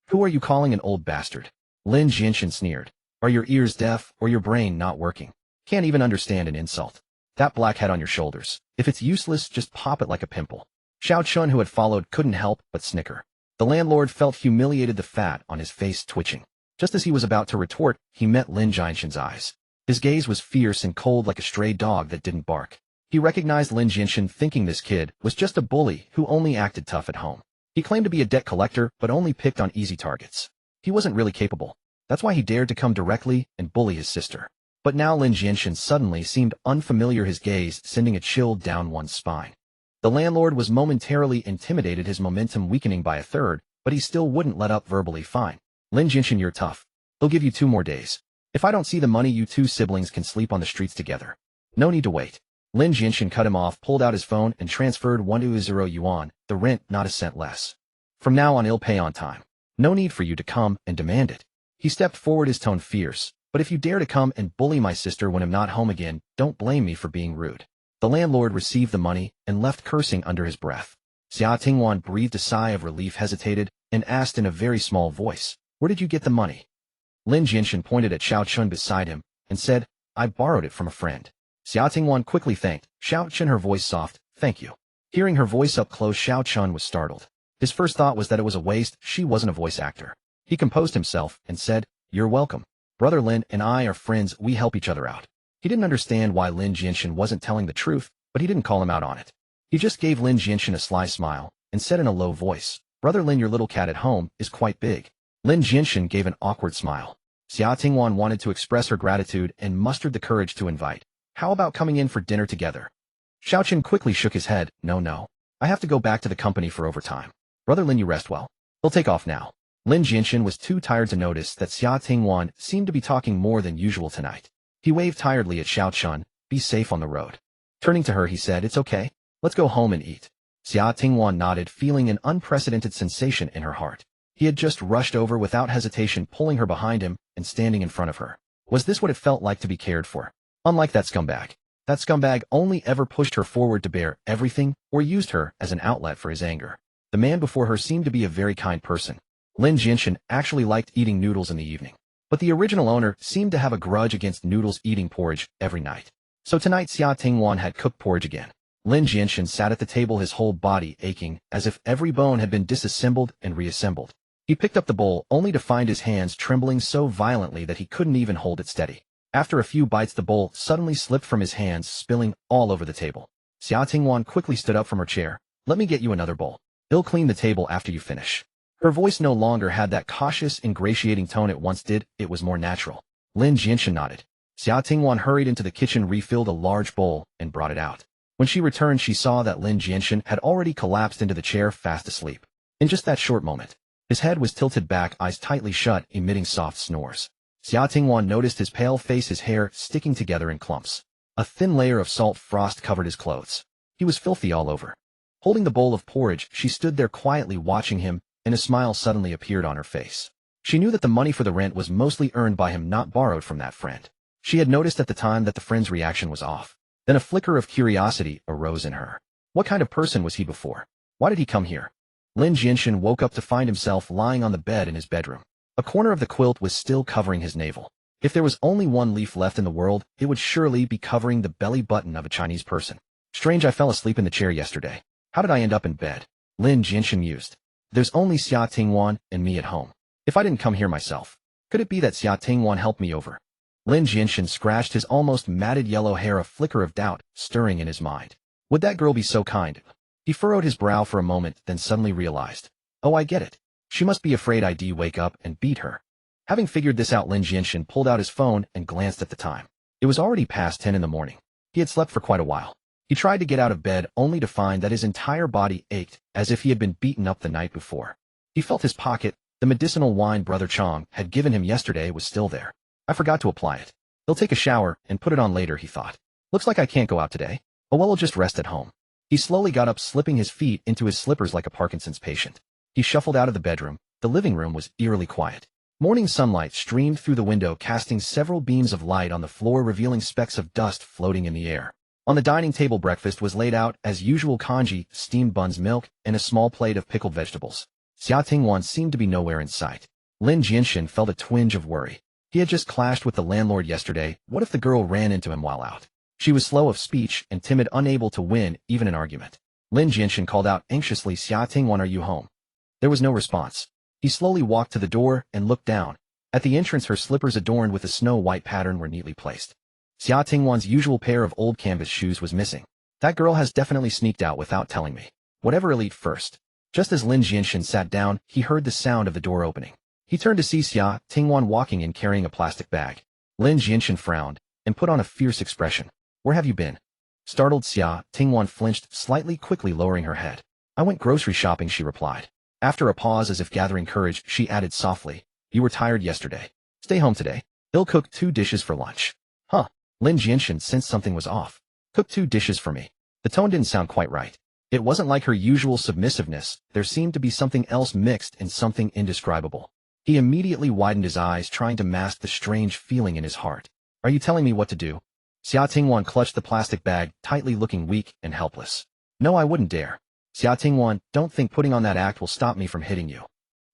Who are you calling an old bastard? Lin Jianshen sneered. Are your ears deaf or your brain not working? Can't even understand an insult. That black head on your shoulders. If it's useless, just pop it like a pimple. Xiao Chun, who had followed, couldn't help but snicker. The landlord felt humiliated, the fat on his face twitching. Just as he was about to retort, he met Lin Jianshen's eyes. His gaze was fierce and cold like a stray dog that didn't bark. He recognized Lin Jianshen, thinking this kid was just a bully who only acted tough at home. He claimed to be a debt collector but only picked on easy targets. He wasn't really capable. That's why he dared to come directly and bully his sister. But now Lin Jianshen suddenly seemed unfamiliar, his gaze sending a chill down one's spine. The landlord was momentarily intimidated, his momentum weakening by a third, but he still wouldn't let up verbally. Fine. Lin Jianshen, you're tough. They'll give you 2 more days. If I don't see the money, you 2 siblings can sleep on the streets together. No need to wait. Lin Jianshen cut him off, pulled out his phone, and transferred 120 yuan, the rent, not a cent less. From now on, I'll pay on time. No need for you to come and demand it. He stepped forward, his tone fierce. But if you dare to come and bully my sister when I'm not home again, don't blame me for being rude. The landlord received the money and left, cursing under his breath. Xia Tingwan breathed a sigh of relief, hesitated, and asked in a very small voice, "Where did you get the money?" Lin Jianshen pointed at Xiao Chun beside him and said, "I borrowed it from a friend." Xia Tingwan quickly thanked Xiao Chun, her voice soft, "Thank you." Hearing her voice up close, Xiao Chun was startled. His first thought was that it was a waste. She wasn't a voice actor. He composed himself and said, "You're welcome. Brother Lin and I are friends, we help each other out." He didn't understand why Lin Jianshen wasn't telling the truth, but he didn't call him out on it. He just gave Lin Jianshen a sly smile and said in a low voice, "Brother Lin, your little cat at home is quite big." Lin Jianshen gave an awkward smile. Xia Tingwan wanted to express her gratitude and mustered the courage to invite. "How about coming in for dinner together?" Xiao Chun quickly shook his head. No. I have to go back to the company for overtime. Brother Lin, you rest well. He'll take off now." Lin Jianshen was too tired to notice that Xia Tingwan seemed to be talking more than usual tonight. He waved tiredly at Xiao Chun. "Be safe on the road." Turning to her, he said, "It's okay. Let's go home and eat." Xia Tingwan nodded, feeling an unprecedented sensation in her heart. He had just rushed over without hesitation, pulling her behind him and standing in front of her. Was this what it felt like to be cared for? Unlike that scumbag. That scumbag only ever pushed her forward to bear everything or used her as an outlet for his anger. The man before her seemed to be a very kind person. Lin Jianshen actually liked eating noodles in the evening. But the original owner seemed to have a grudge against noodles, eating porridge every night. So tonight Xia Tingwan had cooked porridge again. Lin Jianshen sat at the table, his whole body aching, as if every bone had been disassembled and reassembled. He picked up the bowl, only to find his hands trembling so violently that he couldn't even hold it steady. After a few bites, the bowl suddenly slipped from his hands, spilling all over the table. Xia Tingwan quickly stood up from her chair. "Let me get you another bowl. I'll clean the table after you finish." Her voice no longer had that cautious, ingratiating tone it once did. It was more natural. Lin Jianshen nodded. Xia Tingwan hurried into the kitchen, refilled a large bowl, and brought it out. When she returned, she saw that Lin Jianshen had already collapsed into the chair, fast asleep. In just that short moment, his head was tilted back, eyes tightly shut, emitting soft snores. Xia Tingwan noticed his pale face, his hair sticking together in clumps. A thin layer of salt frost covered his clothes. He was filthy all over. Holding the bowl of porridge, she stood there quietly watching him, and a smile suddenly appeared on her face. She knew that the money for the rent was mostly earned by him, not borrowed from that friend. She had noticed at the time that the friend's reaction was off. Then a flicker of curiosity arose in her. What kind of person was he before? Why did he come here? Lin Jianshen woke up to find himself lying on the bed in his bedroom. A corner of the quilt was still covering his navel. If there was only one leaf left in the world, it would surely be covering the belly button of a Chinese person. Strange, I fell asleep in the chair yesterday. How did I end up in bed? Lin Jianshen mused. There's only Xia Tingwan and me at home. If I didn't come here myself, could it be that Xia Tingwan helped me over? Lin Jianshen scratched his almost matted yellow hair, a flicker of doubt stirring in his mind. Would that girl be so kind? He furrowed his brow for a moment, then suddenly realized. Oh, I get it. She must be afraid I'd wake up and beat her. Having figured this out, Lin Jianshen pulled out his phone and glanced at the time. It was already past 10 in the morning. He had slept for quite a while. He tried to get out of bed, only to find that his entire body ached, as if he had been beaten up the night before. He felt his pocket. The medicinal wine Brother Chong had given him yesterday was still there. I forgot to apply it. He'll take a shower and put it on later, he thought. Looks like I can't go out today. Oh well, I'll just rest at home. He slowly got up, slipping his feet into his slippers like a Parkinson's patient. He shuffled out of the bedroom. The living room was eerily quiet. Morning sunlight streamed through the window, casting several beams of light on the floor, revealing specks of dust floating in the air. On the dining table, breakfast was laid out as usual: congee, steamed buns, milk, and a small plate of pickled vegetables. Xia Tingwan seemed to be nowhere in sight. Lin Jianshen felt a twinge of worry. He had just clashed with the landlord yesterday. What if the girl ran into him while out? She was slow of speech and timid, unable to win even an argument. Lin Jianshen called out anxiously, Xia Tingwan, are you home? There was no response. He slowly walked to the door and looked down. At the entrance, her slippers adorned with a snow-white pattern were neatly placed. Xia Tingwan's usual pair of old canvas shoes was missing. That girl has definitely sneaked out without telling me. Whatever elite first. Just as Lin Jianshen sat down, he heard the sound of the door opening. He turned to see Xia Tingwan walking in carrying a plastic bag. Lin Jianshen frowned and put on a fierce expression. Where have you been? Startled, Xia Tingwan flinched slightly, quickly lowering her head. I went grocery shopping, she replied. After a pause, as if gathering courage, she added softly, you were tired yesterday. Stay home today. He'll cook 2 dishes for lunch. Huh. Lin Jianshen sensed something was off. Cook 2 dishes for me. The tone didn't sound quite right. It wasn't like her usual submissiveness. There seemed to be something else mixed and something indescribable. He immediately widened his eyes, trying to mask the strange feeling in his heart. Are you telling me what to do? Xia Tingwan clutched the plastic bag, tightly, looking weak and helpless. No, I wouldn't dare. Xia Tingwan, don't think putting on that act will stop me from hitting you.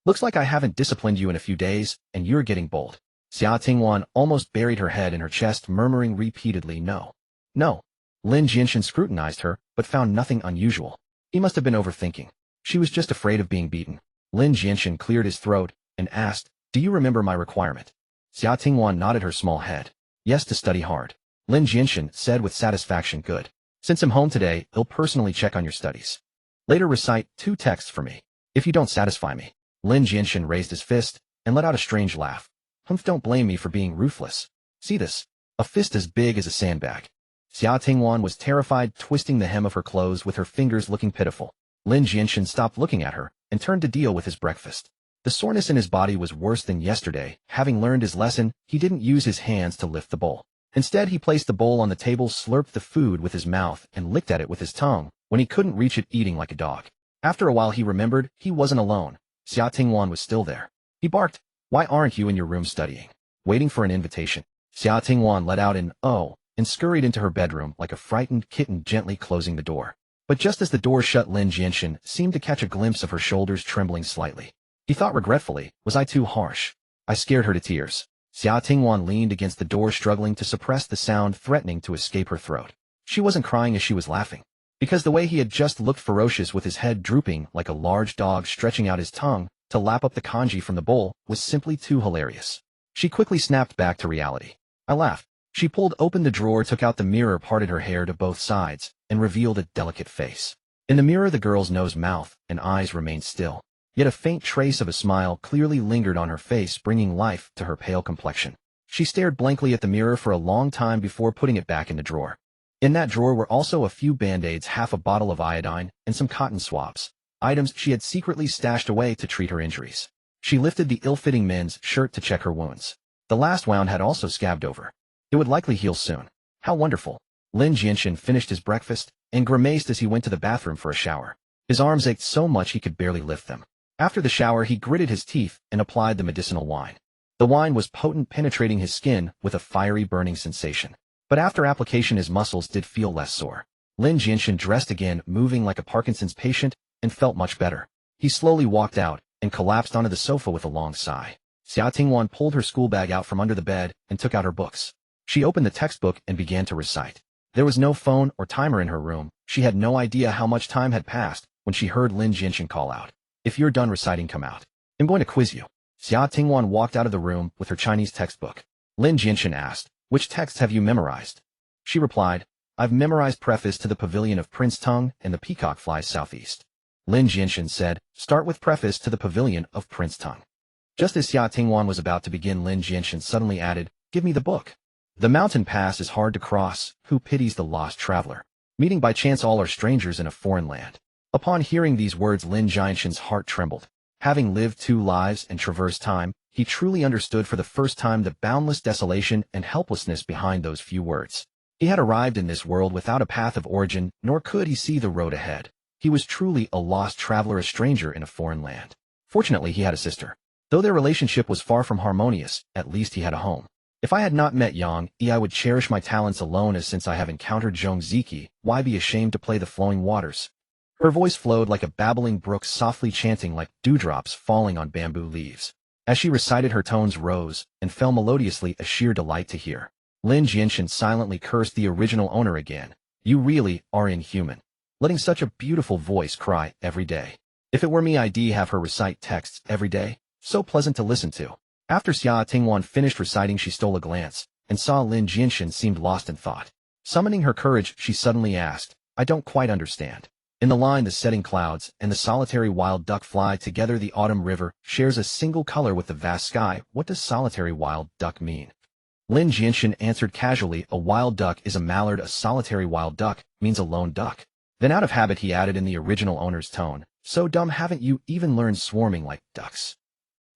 Looks like I haven't disciplined you in a few days, and you're getting bold. Xia Tingwan almost buried her head in her chest, murmuring repeatedly, no. No. Lin Jianshen scrutinized her, but found nothing unusual. He must have been overthinking. She was just afraid of being beaten. Lin Jianshen cleared his throat and asked, do you remember my requirement? Xia Tingwan nodded her small head. Yes, to study hard. Lin Jianshen said with satisfaction, good. Since I'm home today, he'll personally check on your studies. Later recite 2 texts for me. If you don't satisfy me. Lin Jianshen raised his fist and let out a strange laugh. Humph, don't blame me for being ruthless. See this? A fist as big as a sandbag. Xia Tingwan was terrified, twisting the hem of her clothes with her fingers, looking pitiful. Lin Jianshen stopped looking at her and turned to deal with his breakfast. The soreness in his body was worse than yesterday. Having learned his lesson, he didn't use his hands to lift the bowl. Instead, he placed the bowl on the table, slurped the food with his mouth, and licked at it with his tongue, when he couldn't reach it, eating like a dog. After a while, he remembered he wasn't alone. Xia Tingwan was still there. He barked, why aren't you in your room studying? Waiting for an invitation. Xia Tingwan let out an oh, and scurried into her bedroom like a frightened kitten, gently closing the door. But just as the door shut, Lin Jianshen seemed to catch a glimpse of her shoulders trembling slightly. He thought regretfully, was I too harsh? I scared her to tears. Xia Tingwan leaned against the door, struggling to suppress the sound threatening to escape her throat. She wasn't crying as she was laughing, because the way he had just looked ferocious, with his head drooping like a large dog, stretching out his tongue to lap up the kanji from the bowl, was simply too hilarious. She quickly snapped back to reality. I laughed. She pulled open the drawer, took out the mirror, parted her hair to both sides, and revealed a delicate face. In the mirror, the girl's nose, mouth, and eyes remained still. Yet a faint trace of a smile clearly lingered on her face, bringing life to her pale complexion. She stared blankly at the mirror for a long time before putting it back in the drawer. In that drawer were also a few band-aids, half a bottle of iodine, and some cotton swabs, items she had secretly stashed away to treat her injuries. She lifted the ill-fitting men's shirt to check her wounds. The last wound had also scabbed over. It would likely heal soon. How wonderful. Lin Jianshen finished his breakfast and grimaced as he went to the bathroom for a shower. His arms ached so much he could barely lift them. After the shower, he gritted his teeth and applied the medicinal wine. The wine was potent, penetrating his skin with a fiery, burning sensation. But after application, his muscles did feel less sore. Lin Jianshen dressed again, moving like a Parkinson's patient, and felt much better. He slowly walked out and collapsed onto the sofa with a long sigh. Xia Tingwan pulled her school bag out from under the bed and took out her books. She opened the textbook and began to recite. There was no phone or timer in her room. She had no idea how much time had passed when she heard Lin Jianshen call out, if you're done reciting, come out. I'm going to quiz you. Xia Tingwan walked out of the room with her Chinese textbook. Lin Jianshen asked, which texts have you memorized? She replied, I've memorized Preface to the Pavilion of Prince Tung and The Peacock Flies Southeast. Lin Jianshen said, start with Preface to the Pavilion of Prince Tung. Just as Xia Tingwan was about to begin, Lin Jianshen suddenly added, give me the book. The mountain pass is hard to cross. Who pities the lost traveler? Meeting by chance, all are strangers in a foreign land. Upon hearing these words, Lin Jianshen's heart trembled. Having lived 2 lives and traversed time, he truly understood for the first time the boundless desolation and helplessness behind those few words. He had arrived in this world without a path of origin, nor could he see the road ahead. He was truly a lost traveler, a stranger in a foreign land. Fortunately, he had a sister. Though their relationship was far from harmonious, at least he had a home. If I had not met Yang Yi, I would cherish my talents alone, as since I have encountered Zhong Ziki, why be ashamed to play the flowing waters? Her voice flowed like a babbling brook, softly chanting like dewdrops falling on bamboo leaves. As she recited, her tones rose and fell melodiously, a sheer delight to hear. Lin Jianshen silently cursed the original owner again. You really are inhuman. Letting such a beautiful voice cry every day. If it were me, I'd have her recite texts every day. So pleasant to listen to. After Xia Tingwan finished reciting, she stole a glance, and saw Lin Jianshen seemed lost in thought. Summoning her courage, she suddenly asked, I don't quite understand. In the line, the setting clouds and the solitary wild duck fly together. The autumn river shares a single color with the vast sky. What does solitary wild duck mean? Lin Jianshen answered casually, a wild duck is a mallard. A solitary wild duck means a lone duck. Then out of habit he added in the original owner's tone, so dumb haven't you even learned swarming like ducks?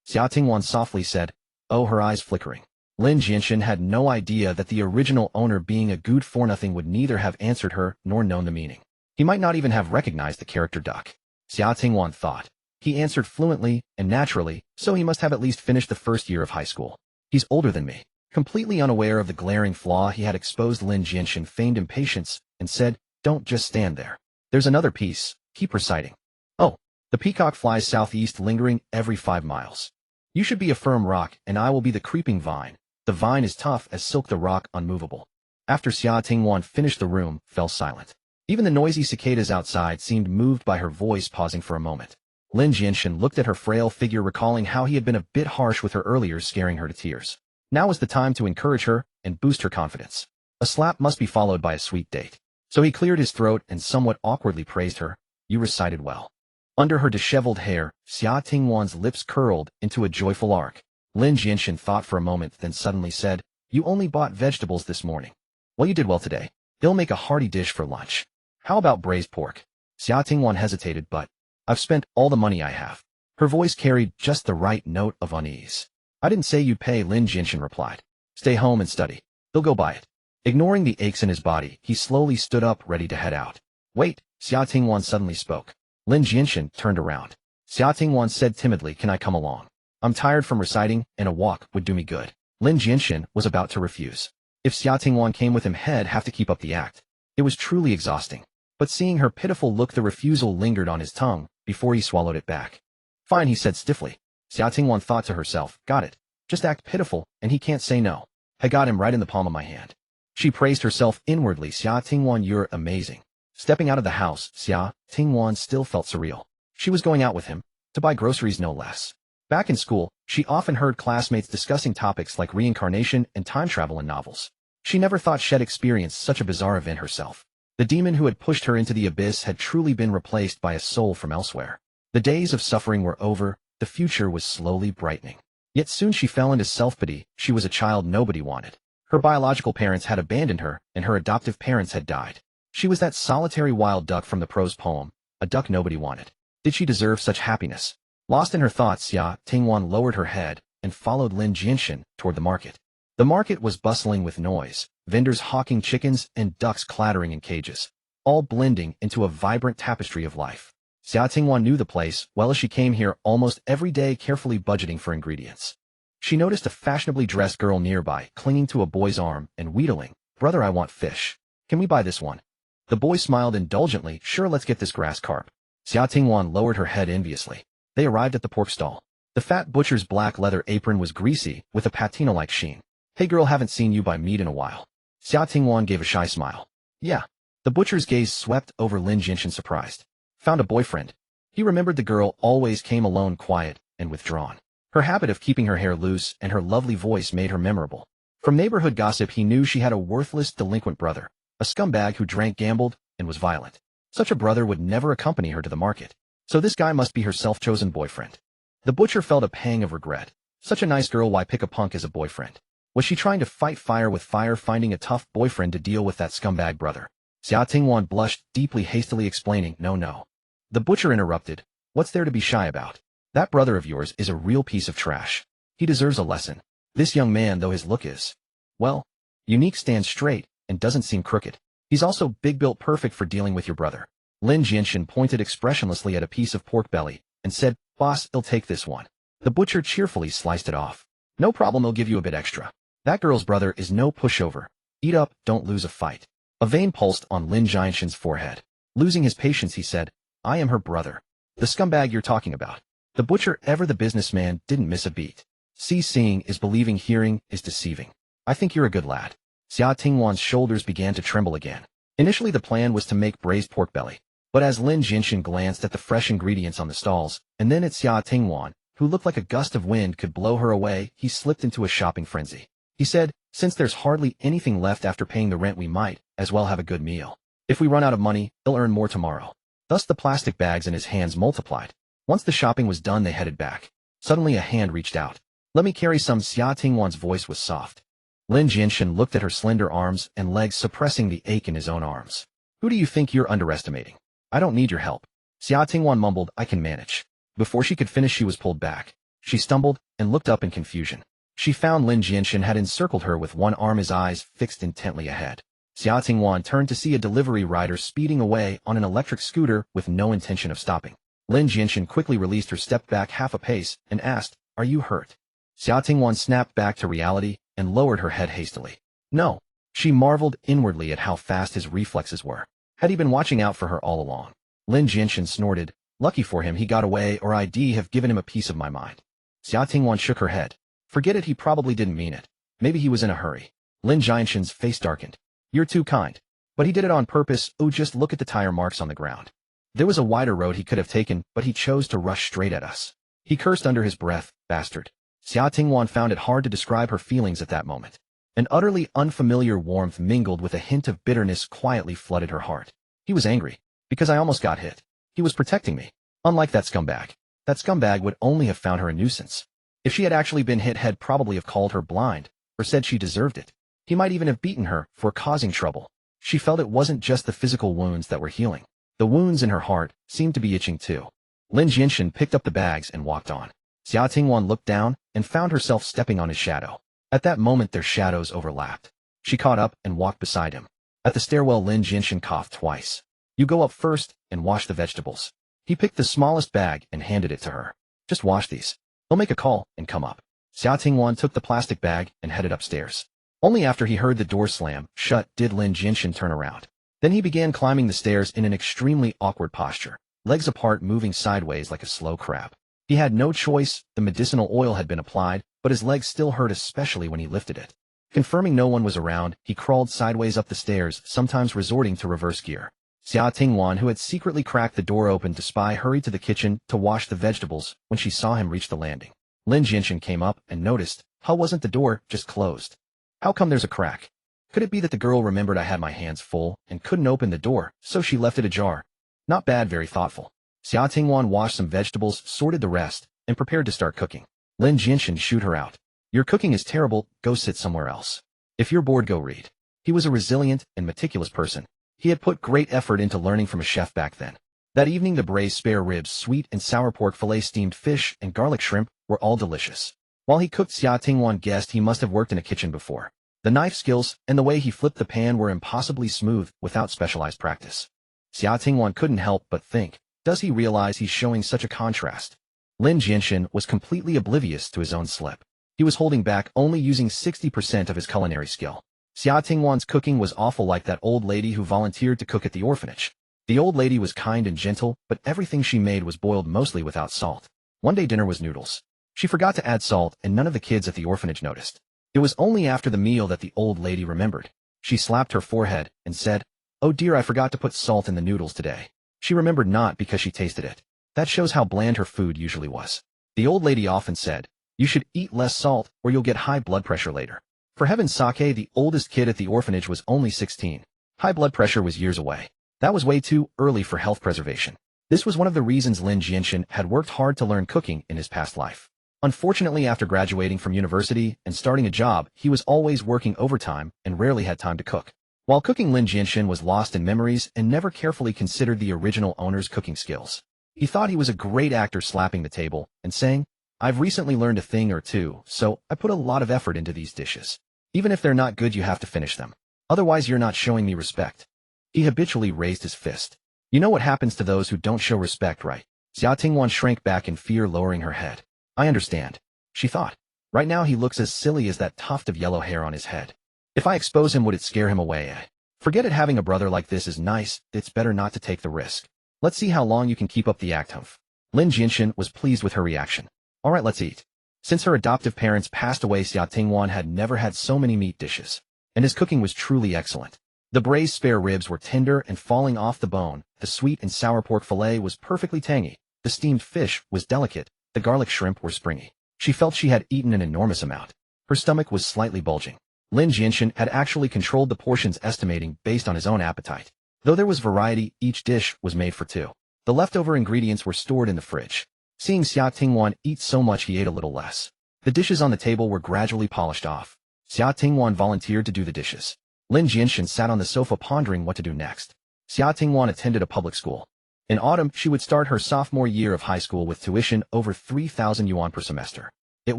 Xia Tingwan softly said, oh, her eyes flickering. Lin Jianshen had no idea that the original owner, being a good for nothing, would neither have answered her nor known the meaning. He might not even have recognized the character duck. Xia Tingwan thought. He answered fluently and naturally, so he must have at least finished the first year of high school. He's older than me. Completely unaware of the glaring flaw he had exposed, Lin Jianshen feigned impatience and said, don't just stand there. There's another piece. Keep reciting. Oh, the peacock flies southeast, lingering every 5 miles. You should be a firm rock, and I will be the creeping vine. The vine is tough as silk, the rock unmovable. After Xia Tingwan finished, the room fell silent. Even the noisy cicadas outside seemed moved by her voice. Pausing for a moment, Lin Jianshen looked at her frail figure, recalling how he had been a bit harsh with her earlier, scaring her to tears. Now was the time to encourage her and boost her confidence. A slap must be followed by a sweet date. So he cleared his throat and somewhat awkwardly praised her. You recited well. Under her disheveled hair, Xia Tingwan's lips curled into a joyful arc. Lin Jianshen thought for a moment, then suddenly said, you only bought vegetables this morning. Well, you did well today. They'll make a hearty dish for lunch. How about braised pork? Xia Tingwan hesitated, but I've spent all the money I have. Her voice carried just the right note of unease. I didn't say you'd pay, Lin Jianshen replied. Stay home and study. They'll go buy it. Ignoring the aches in his body, he slowly stood up, ready to head out. Wait, Xia Tingwan suddenly spoke. Lin Jianshen turned around. Xia Tingwan said timidly, can I come along? I'm tired from reciting, and a walk would do me good. Lin Jianshen was about to refuse. If Xia Tingwan came with him, he'd have to keep up the act. It was truly exhausting. But seeing her pitiful look, the refusal lingered on his tongue before he swallowed it back. Fine, he said stiffly. Xia Tingwan thought to herself, got it. Just act pitiful, and he can't say no. I got him right in the palm of my hand. She praised herself inwardly. Xia Tingwan, you're amazing. Stepping out of the house, Xia Tingwan still felt surreal. She was going out with him, to buy groceries no less. Back in school, she often heard classmates discussing topics like reincarnation and time travel in novels. She never thought she'd experienced such a bizarre event herself. The demon who had pushed her into the abyss had truly been replaced by a soul from elsewhere. The days of suffering were over, the future was slowly brightening. Yet soon she fell into self-pity. She was a child nobody wanted. Her biological parents had abandoned her, and her adoptive parents had died. She was that solitary wild duck from the prose poem, a duck nobody wanted. Did she deserve such happiness? Lost in her thoughts, Xia Tingwan lowered her head and followed Lin Jianshen toward the market. The market was bustling with noise, vendors hawking chickens and ducks clattering in cages, all blending into a vibrant tapestry of life. Xia Tingwan knew the place well, as she came here almost every day, carefully budgeting for ingredients. She noticed a fashionably dressed girl nearby, clinging to a boy's arm and wheedling, brother, I want fish. Can we buy this one? The boy smiled indulgently, sure, let's get this grass carp. Xia Tingwan lowered her head enviously. They arrived at the pork stall. The fat butcher's black leather apron was greasy, with a patina-like sheen. Hey girl, haven't seen you buy meat in a while. Xia Tingwan gave a shy smile. Yeah. The butcher's gaze swept over Lin Jianshen, surprised. Found a boyfriend. He remembered the girl always came alone, quiet and withdrawn. Her habit of keeping her hair loose and her lovely voice made her memorable. From neighborhood gossip, he knew she had a worthless, delinquent brother, a scumbag who drank, gambled, and was violent. Such a brother would never accompany her to the market. So this guy must be her self-chosen boyfriend. The butcher felt a pang of regret. Such a nice girl, why pick a punk as a boyfriend? Was she trying to fight fire with fire, finding a tough boyfriend to deal with that scumbag brother? Xia Tingwan blushed deeply, hastily explaining, no. The butcher interrupted. What's there to be shy about? That brother of yours is a real piece of trash. He deserves a lesson. This young man, though his look is, well, unique, stands straight and doesn't seem crooked. He's also big-built, perfect for dealing with your brother. Lin Jianshen pointed expressionlessly at a piece of pork belly and said, boss, I'll take this one. The butcher cheerfully sliced it off. No problem, I'll give you a bit extra. That girl's brother is no pushover. Eat up, don't lose a fight. A vein pulsed on Lin Jianshen's forehead. Losing his patience, he said, I am her brother. The scumbag you're talking about. The butcher, ever the businessman, didn't miss a beat. Seeing is believing, hearing is deceiving. I think you're a good lad. Xia Tingwan's shoulders began to tremble again. Initially the plan was to make braised pork belly. But as Lin Jianshen glanced at the fresh ingredients on the stalls, and then at Xia Tingwan, who looked like a gust of wind could blow her away, he slipped into a shopping frenzy. He said, since there's hardly anything left after paying the rent, we might as well have a good meal. If we run out of money, they'll earn more tomorrow. Thus the plastic bags in his hands multiplied. Once the shopping was done, they headed back. Suddenly a hand reached out. Let me carry some. Xia Tingwan's voice was soft. Lin Jianshen looked at her slender arms and legs, suppressing the ache in his own arms. Who do you think you're underestimating? I don't need your help. Xia Tingwan mumbled, I can manage. Before she could finish, she was pulled back. She stumbled and looked up in confusion. She found Lin Jianshen had encircled her with one arm, his eyes fixed intently ahead. Xia Tingwan turned to see a delivery rider speeding away on an electric scooter with no intention of stopping. Lin Jianshen quickly released her, stepped back half a pace, and asked, Are you hurt? Xia Tingwan snapped back to reality and lowered her head hastily. No. She marveled inwardly at how fast his reflexes were. Had he been watching out for her all along? Lin Jianshen snorted. Lucky for him he got away, or I'd have given him a piece of my mind. Xia Tingwan shook her head. Forget it, he probably didn't mean it. Maybe he was in a hurry. Lin Jianshen's face darkened. You're too kind. But he did it on purpose. Oh, just look at the tire marks on the ground. There was a wider road he could have taken, but he chose to rush straight at us. He cursed under his breath, bastard. Xia Tingwan found it hard to describe her feelings at that moment. An utterly unfamiliar warmth mingled with a hint of bitterness quietly flooded her heart. He was angry, because I almost got hit. He was protecting me. Unlike that scumbag. That scumbag would only have found her a nuisance. If she had actually been hit, he'd probably have called her blind, or said she deserved it. He might even have beaten her for causing trouble. She felt it wasn't just the physical wounds that were healing. The wounds in her heart seemed to be itching too. Lin Jianshen picked up the bags and walked on. Xia Tingwan looked down and found herself stepping on his shadow. At that moment their shadows overlapped. She caught up and walked beside him. At the stairwell, Lin Jianshen coughed twice. You go up first and wash the vegetables. He picked the smallest bag and handed it to her. Just wash these. They'll make a call and come up. Xia Tingwan took the plastic bag and headed upstairs. Only after he heard the door slam shut did Lin Jianshen turn around. Then he began climbing the stairs in an extremely awkward posture, legs apart, moving sideways like a slow crab. He had no choice. The medicinal oil had been applied, but his legs still hurt, especially when he lifted it. Confirming no one was around, he crawled sideways up the stairs, sometimes resorting to reverse gear. Xia Tingwan, who had secretly cracked the door open to spy, hurried to the kitchen to wash the vegetables when she saw him reach the landing. Lin Jianshen came up and noticed, how wasn't the door just closed? How come there's a crack? Could it be that the girl remembered I had my hands full and couldn't open the door, so she left it ajar? Not bad, very thoughtful. Xia Tingwan washed some vegetables, sorted the rest, and prepared to start cooking. Lin Jianshen shooed her out. Your cooking is terrible, go sit somewhere else. If you're bored, go read. He was a resilient and meticulous person. He had put great effort into learning from a chef back then. That evening the braised spare ribs, sweet and sour pork fillet, steamed fish, and garlic shrimp were all delicious. While he cooked, Xia Tingwan guessed he must have worked in a kitchen before. The knife skills and the way he flipped the pan were impossibly smooth without specialized practice. Xia Tingwan couldn't help but think, does he realize he's showing such a contrast? Lin Jianshen was completely oblivious to his own slip. He was holding back, only using 60% of his culinary skill. Xia Tingwan's cooking was awful, like that old lady who volunteered to cook at the orphanage. The old lady was kind and gentle, but everything she made was boiled mostly without salt. One day dinner was noodles. She forgot to add salt, and none of the kids at the orphanage noticed. It was only after the meal that the old lady remembered. She slapped her forehead and said, "Oh dear, I forgot to put salt in the noodles today." She remembered not because she tasted it. That shows how bland her food usually was. The old lady often said, "You should eat less salt or you'll get high blood pressure later." For heaven's sake, the oldest kid at the orphanage was only 16. High blood pressure was years away. That was way too early for health preservation. This was one of the reasons Lin Jianshen had worked hard to learn cooking in his past life. Unfortunately, after graduating from university and starting a job, he was always working overtime and rarely had time to cook. While cooking, Lin Jianshen was lost in memories and never carefully considered the original owner's cooking skills. He thought he was a great actor, slapping the table and saying, "I've recently learned a thing or two, so I put a lot of effort into these dishes. Even if they're not good, you have to finish them. Otherwise, you're not showing me respect." He habitually raised his fist. You know what happens to those who don't show respect, right? Xia Tingwan shrank back in fear, lowering her head. I understand, she thought. Right now he looks as silly as that tuft of yellow hair on his head. If I expose him, would it scare him away? Forget it, having a brother like this is nice, it's better not to take the risk. Let's see how long you can keep up the act, humph. Lin Jianshen was pleased with her reaction. Alright, let's eat. Since her adoptive parents passed away, Xia Tingwan had never had so many meat dishes. And his cooking was truly excellent. The braised spare ribs were tender and falling off the bone, the sweet and sour pork fillet was perfectly tangy, the steamed fish was delicate, The garlic shrimp were springy. She felt she had eaten an enormous amount. Her stomach was slightly bulging. Lin Jianshen had actually controlled the portions, estimating based on his own appetite. Though there was variety, each dish was made for two. The leftover ingredients were stored in the fridge. Seeing Xia Tingwan eat so much, he ate a little less. The dishes on the table were gradually polished off. Xia Tingwan volunteered to do the dishes. Lin Jianshen sat on the sofa pondering what to do next. Xia Tingwan attended a public school. In autumn, she would start her sophomore year of high school with tuition over 3,000 yuan per semester. It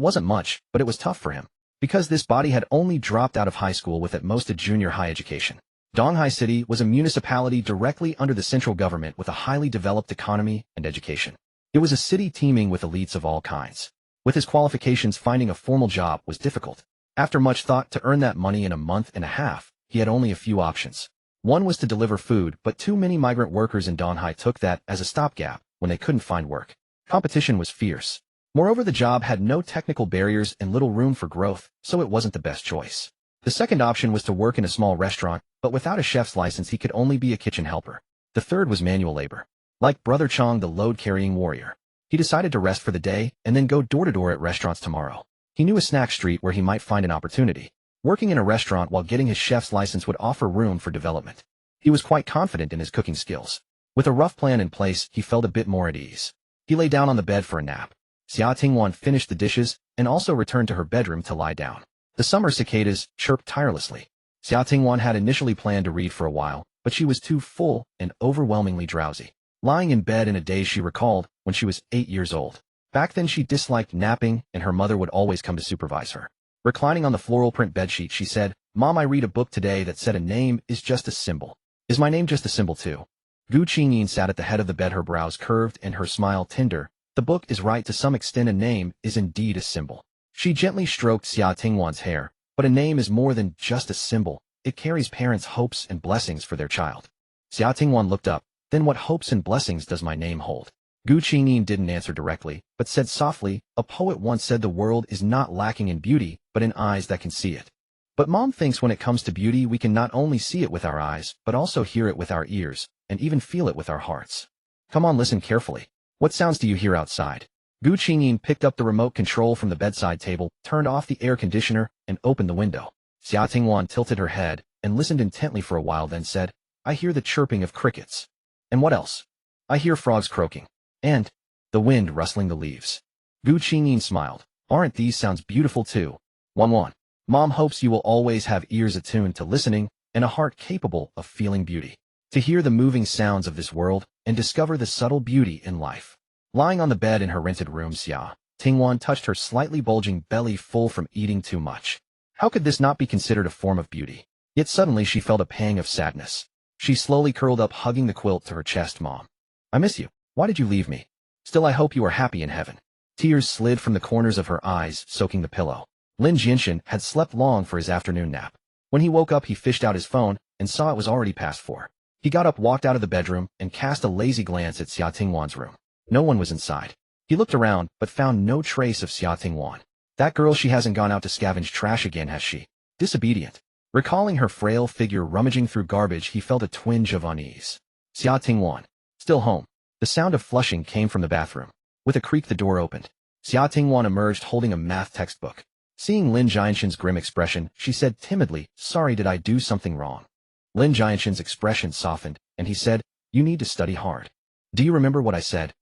wasn't much, but it was tough for him, because this body had only dropped out of high school with at most a junior high education. Donghai City was a municipality directly under the central government with a highly developed economy and education. It was a city teeming with elites of all kinds. With his qualifications, finding a formal job was difficult. After much thought to earn that money in a month and a half, he had only a few options. One was to deliver food, but too many migrant workers in Donghai took that as a stopgap when they couldn't find work. Competition was fierce. Moreover, the job had no technical barriers and little room for growth, so it wasn't the best choice. The second option was to work in a small restaurant, but without a chef's license he could only be a kitchen helper. The third was manual labor. Like Brother Chong, the load-carrying warrior, he decided to rest for the day and then go door-to-door at restaurants tomorrow. He knew a snack street where he might find an opportunity. Working in a restaurant while getting his chef's license would offer room for development. He was quite confident in his cooking skills. With a rough plan in place, he felt a bit more at ease. He lay down on the bed for a nap. Xia Tingwan finished the dishes and also returned to her bedroom to lie down. The summer cicadas chirped tirelessly. Xia Tingwan had initially planned to read for a while, but she was too full and overwhelmingly drowsy. Lying in bed in a daze she recalled when she was 8 years old. Back then she disliked napping and her mother would always come to supervise her. Reclining on the floral print bedsheet, she said, "Mom, I read a book today that said a name is just a symbol. Is my name just a symbol too?" Gu Qingyin sat at the head of the bed, her brows curved and her smile tender. The book is right to some extent. A name is indeed a symbol. She gently stroked Xia Tingwan's hair, but a name is more than just a symbol. It carries parents' hopes and blessings for their child. Xia Tingwan looked up. Then what hopes and blessings does my name hold? Gu Qingyin didn't answer directly, but said softly, "A poet once said the world is not lacking in beauty, but in eyes that can see it. But Mom thinks when it comes to beauty we can not only see it with our eyes, but also hear it with our ears, and even feel it with our hearts. Come on, listen carefully. What sounds do you hear outside?" Gu Qingyin picked up the remote control from the bedside table, turned off the air conditioner, and opened the window. Xia Tingwan tilted her head and listened intently for a while, then said, "I hear the chirping of crickets. And what else? I hear frogs croaking. And the wind rustling the leaves." Gu Qingyin smiled. "Aren't these sounds beautiful too? 1-1. Mom hopes you will always have ears attuned to listening and a heart capable of feeling beauty. To hear the moving sounds of this world and discover the subtle beauty in life." Lying on the bed in her rented room, Xia Tingwan touched her slightly bulging belly, full from eating too much. How could this not be considered a form of beauty? Yet suddenly she felt a pang of sadness. She slowly curled up, hugging the quilt to her chest. "Mom, I miss you. Why did you leave me? Still, I hope you are happy in heaven." Tears slid from the corners of her eyes, soaking the pillow. Lin Jianshen had slept long for his afternoon nap. When he woke up, he fished out his phone and saw it was already past 4. He got up, walked out of the bedroom, and cast a lazy glance at Xia Tingwan's room. No one was inside. He looked around, but found no trace of Xia Tingwan. That girl, she hasn't gone out to scavenge trash again, has she? Disobedient. Recalling her frail figure rummaging through garbage, he felt a twinge of unease. Xia Tingwan. Still home. The sound of flushing came from the bathroom. With a creak, the door opened. Xia Tingwan emerged holding a math textbook. Seeing Lin Jianshen's grim expression, she said timidly, "Sorry, did I do something wrong?" Lin Jianshen's expression softened, and he said, "You need to study hard. Do you remember what I said?"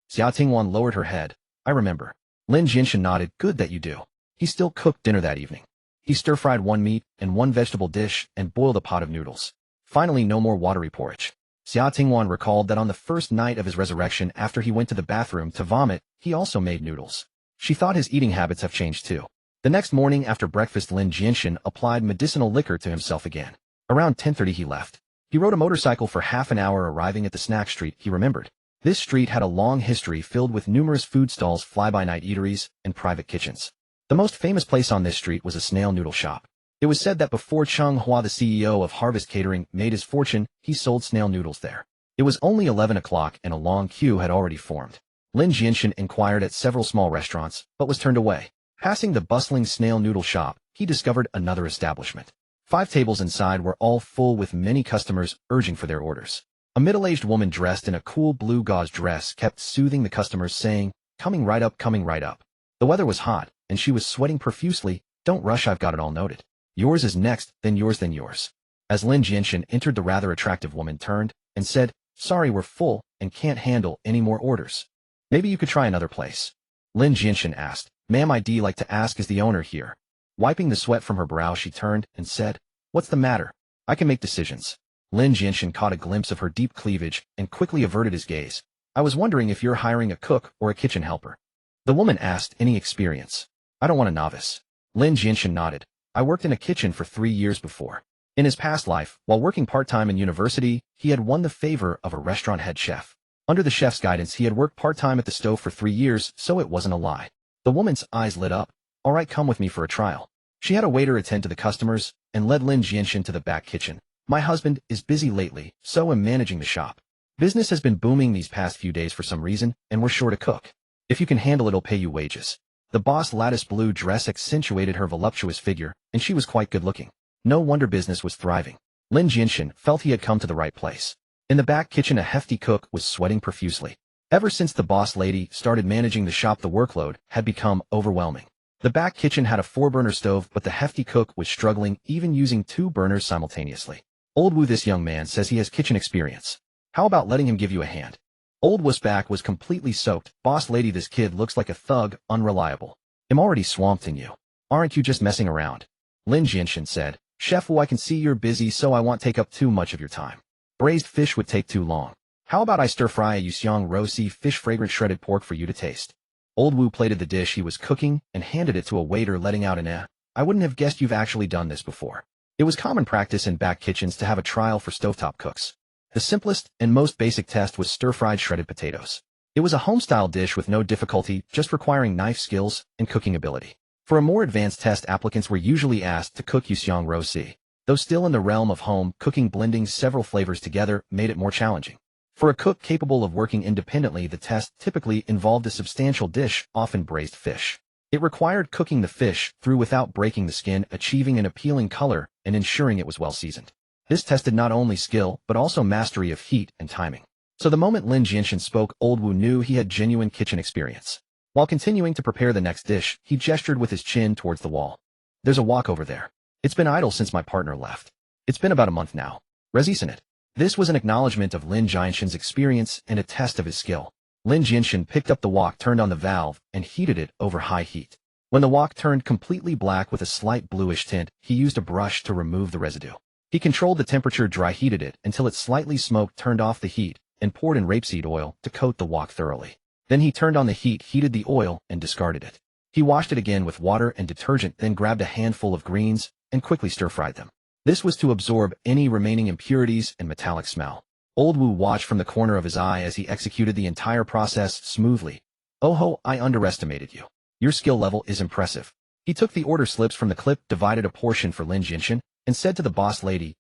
Xia Tingwan lowered her head. "I remember." Lin Jianshen nodded. "Good that you do." He still cooked dinner that evening. He stir-fried 1 meat and 1 vegetable dish and boiled a pot of noodles. Finally, no more watery porridge. Xia Tingwan recalled that on the first night of his resurrection, after he went to the bathroom to vomit, he also made noodles. She thought his eating habits have changed too. The next morning after breakfast, Lin Jianshen applied medicinal liquor to himself again. Around 10:30 he left. He rode a motorcycle for half an hour. Arriving at the snack street, he remembered. This street had a long history filled with numerous food stalls, fly-by-night eateries, and private kitchens. The most famous place on this street was a snail noodle shop. It was said that before Cheng Hua, the CEO of Harvest Catering, made his fortune, he sold snail noodles there. It was only 11 o'clock and a long queue had already formed. Lin Jianshen inquired at several small restaurants, but was turned away. Passing the bustling snail noodle shop, he discovered another establishment. 5 tables inside were all full with many customers urging for their orders. A middle-aged woman dressed in a cool blue gauze dress kept soothing the customers, saying, coming right up, coming right up. The weather was hot, and she was sweating profusely. Don't rush, I've got it all noted. Yours is next, then yours, then yours. As Lin Jianshen entered, the rather attractive woman turned and said, sorry, we're full and can't handle any more orders. Maybe you could try another place. Lin Jianshen asked, ma'am, I'd like to ask, is the owner here? Wiping the sweat from her brow, she turned and said, what's the matter? I can make decisions. Lin Jianshen caught a glimpse of her deep cleavage and quickly averted his gaze. I was wondering if you're hiring a cook or a kitchen helper. The woman asked, any experience? I don't want a novice. Lin Jianshen nodded. I worked in a kitchen for 3 years before. In his past life, while working part-time in university, he had won the favor of a restaurant head chef. Under the chef's guidance, he had worked part-time at the stove for 3 years, so it wasn't a lie. The woman's eyes lit up. All right, come with me for a trial. She had a waiter attend to the customers and led Lin Jianshen to the back kitchen. My husband is busy lately, so I'm managing the shop. Business has been booming these past few days for some reason, and we're short a cook. If you can handle it, I'll pay you wages. The boss' lattice blue dress accentuated her voluptuous figure, and she was quite good-looking. No wonder business was thriving. Lin Jianshen felt he had come to the right place. In the back kitchen, a hefty cook was sweating profusely. Ever since the boss lady started managing the shop, the workload had become overwhelming. The back kitchen had a 4-burner stove, but the hefty cook was struggling, even using 2 burners simultaneously. Old Wu, this young man says he has kitchen experience. How about letting him give you a hand? Old Wu's back was completely soaked. Boss lady, this kid looks like a thug, unreliable. I'm already swamped in you. Aren't you just messing around? Lin Jianshen said, Chef Wu, I can see you're busy, so I won't take up too much of your time. Braised fish would take too long. How about I stir-fry a yuxiang rosy fish, fragrant shredded pork for you to taste? Old Wu plated the dish he was cooking and handed it to a waiter, letting out an I wouldn't have guessed you've actually done this before. It was common practice in back kitchens to have a trial for stovetop cooks. The simplest and most basic test was stir-fried shredded potatoes. It was a home-style dish with no difficulty, just requiring knife skills and cooking ability. For a more advanced test, applicants were usually asked to cook yuxiang rosy. Though still in the realm of home cooking, blending several flavors together made it more challenging. For a cook capable of working independently, the test typically involved a substantial dish, often braised fish. It required cooking the fish through without breaking the skin, achieving an appealing color, and ensuring it was well seasoned. This tested not only skill, but also mastery of heat and timing. So the moment Lin Jianshen spoke, Old Wu knew he had genuine kitchen experience. While continuing to prepare the next dish, he gestured with his chin towards the wall. There's a wok over there. It's been idle since my partner left. It's been about a month now. Resistant it. This was an acknowledgement of Lin Jianshen's experience and a test of his skill. Lin Jianshen picked up the wok, turned on the valve, and heated it over high heat. When the wok turned completely black with a slight bluish tint, he used a brush to remove the residue. He controlled the temperature, dry heated it until it slightly smoked, turned off the heat, and poured in rapeseed oil to coat the wok thoroughly. Then he turned on the heat, heated the oil, and discarded it. He washed it again with water and detergent, then grabbed a handful of greens and quickly stir-fried them. This was to absorb any remaining impurities and metallic smell. Old Wu watched from the corner of his eye as he executed the entire process smoothly. Oh ho, I underestimated you. Your skill level is impressive. He took the order slips from the clip, divided a portion for Lin Jianshen, and said to the boss lady,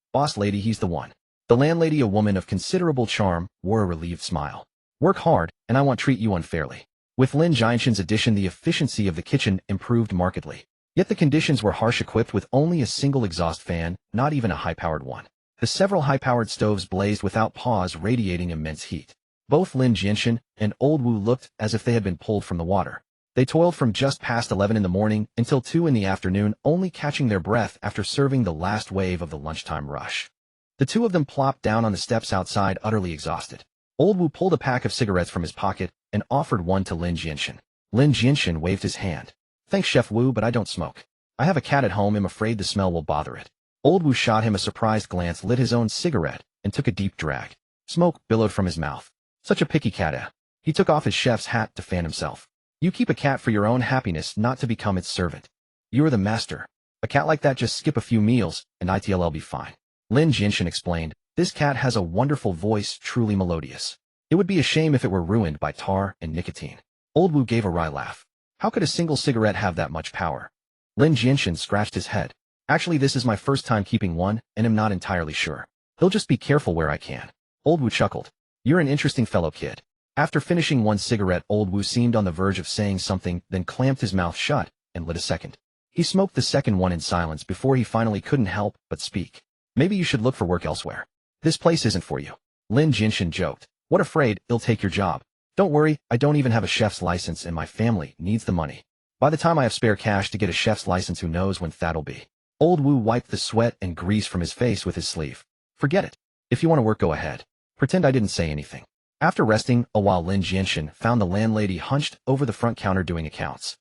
he's the one. The landlady, a woman of considerable charm, wore a relieved smile. Work hard, and I won't treat you unfairly. With Lin Jianshen's addition, the efficiency of the kitchen improved markedly. Yet the conditions were harsh, equipped with only a single exhaust fan, not even a high-powered one. The several high-powered stoves blazed without pause, radiating immense heat. Both Lin Jianshen and Old Wu looked as if they had been pulled from the water. They toiled from just past 11 in the morning until 2 in the afternoon, only catching their breath after serving the last wave of the lunchtime rush. The two of them plopped down on the steps outside, utterly exhausted. Old Wu pulled a pack of cigarettes from his pocket and offered one to Lin Jianshen. Lin Jianshen waved his hand. Thanks, Chef Wu, but I don't smoke. I have a cat at home. I'm afraid the smell will bother it. Old Wu shot him a surprised glance, lit his own cigarette, and took a deep drag. Smoke billowed from his mouth. Such a picky cat, eh? He took off his chef's hat to fan himself. You keep a cat for your own happiness, not to become its servant. You are the master. A cat like that just skip a few meals, and it'll be fine. Lin Jianshen explained, this cat has a wonderful voice, truly melodious. It would be a shame if it were ruined by tar and nicotine. Old Wu gave a wry laugh. How could a single cigarette have that much power? Lin Jianshen scratched his head. Actually, this is my first time keeping one, and I'm not entirely sure. He'll just be careful where I can. Old Wu chuckled. You're an interesting fellow, kid. After finishing one cigarette, Old Wu seemed on the verge of saying something, then clamped his mouth shut and lit a second. He smoked the second one in silence before he finally couldn't help but speak. Maybe you should look for work elsewhere. This place isn't for you. Lin Jianshen joked. What, afraid it'll take your job? Don't worry, I don't even have a chef's license and my family needs the money. By the time I have spare cash to get a chef's license, who knows when that'll be. Old Wu wiped the sweat and grease from his face with his sleeve. Forget it. If you want to work, go ahead. Pretend I didn't say anything. After resting a while, Lin Jianshen found the landlady hunched over the front counter doing accounts.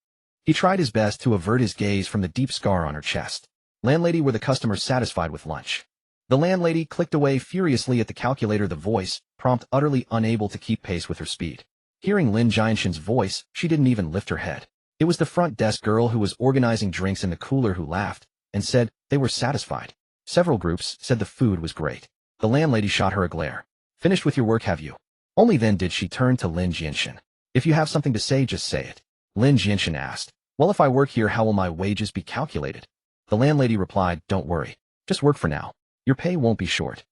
He tried his best to avert his gaze from the deep scar on her chest. Landlady, were the customers satisfied with lunch? The landlady clicked away furiously at the calculator, the voice prompt utterly unable to keep pace with her speed. Hearing Lin Jianshen's voice, she didn't even lift her head. It was the front desk girl who was organizing drinks in the cooler who laughed and said they were satisfied. Several groups said the food was great. The landlady shot her a glare. Finished with your work, have you? Only then did she turn to Lin Jianshen. If you have something to say, just say it. Lin Jianshen asked. Well, if I work here, how will my wages be calculated? The landlady replied, don't worry. Just work for now. Your pay won't be short.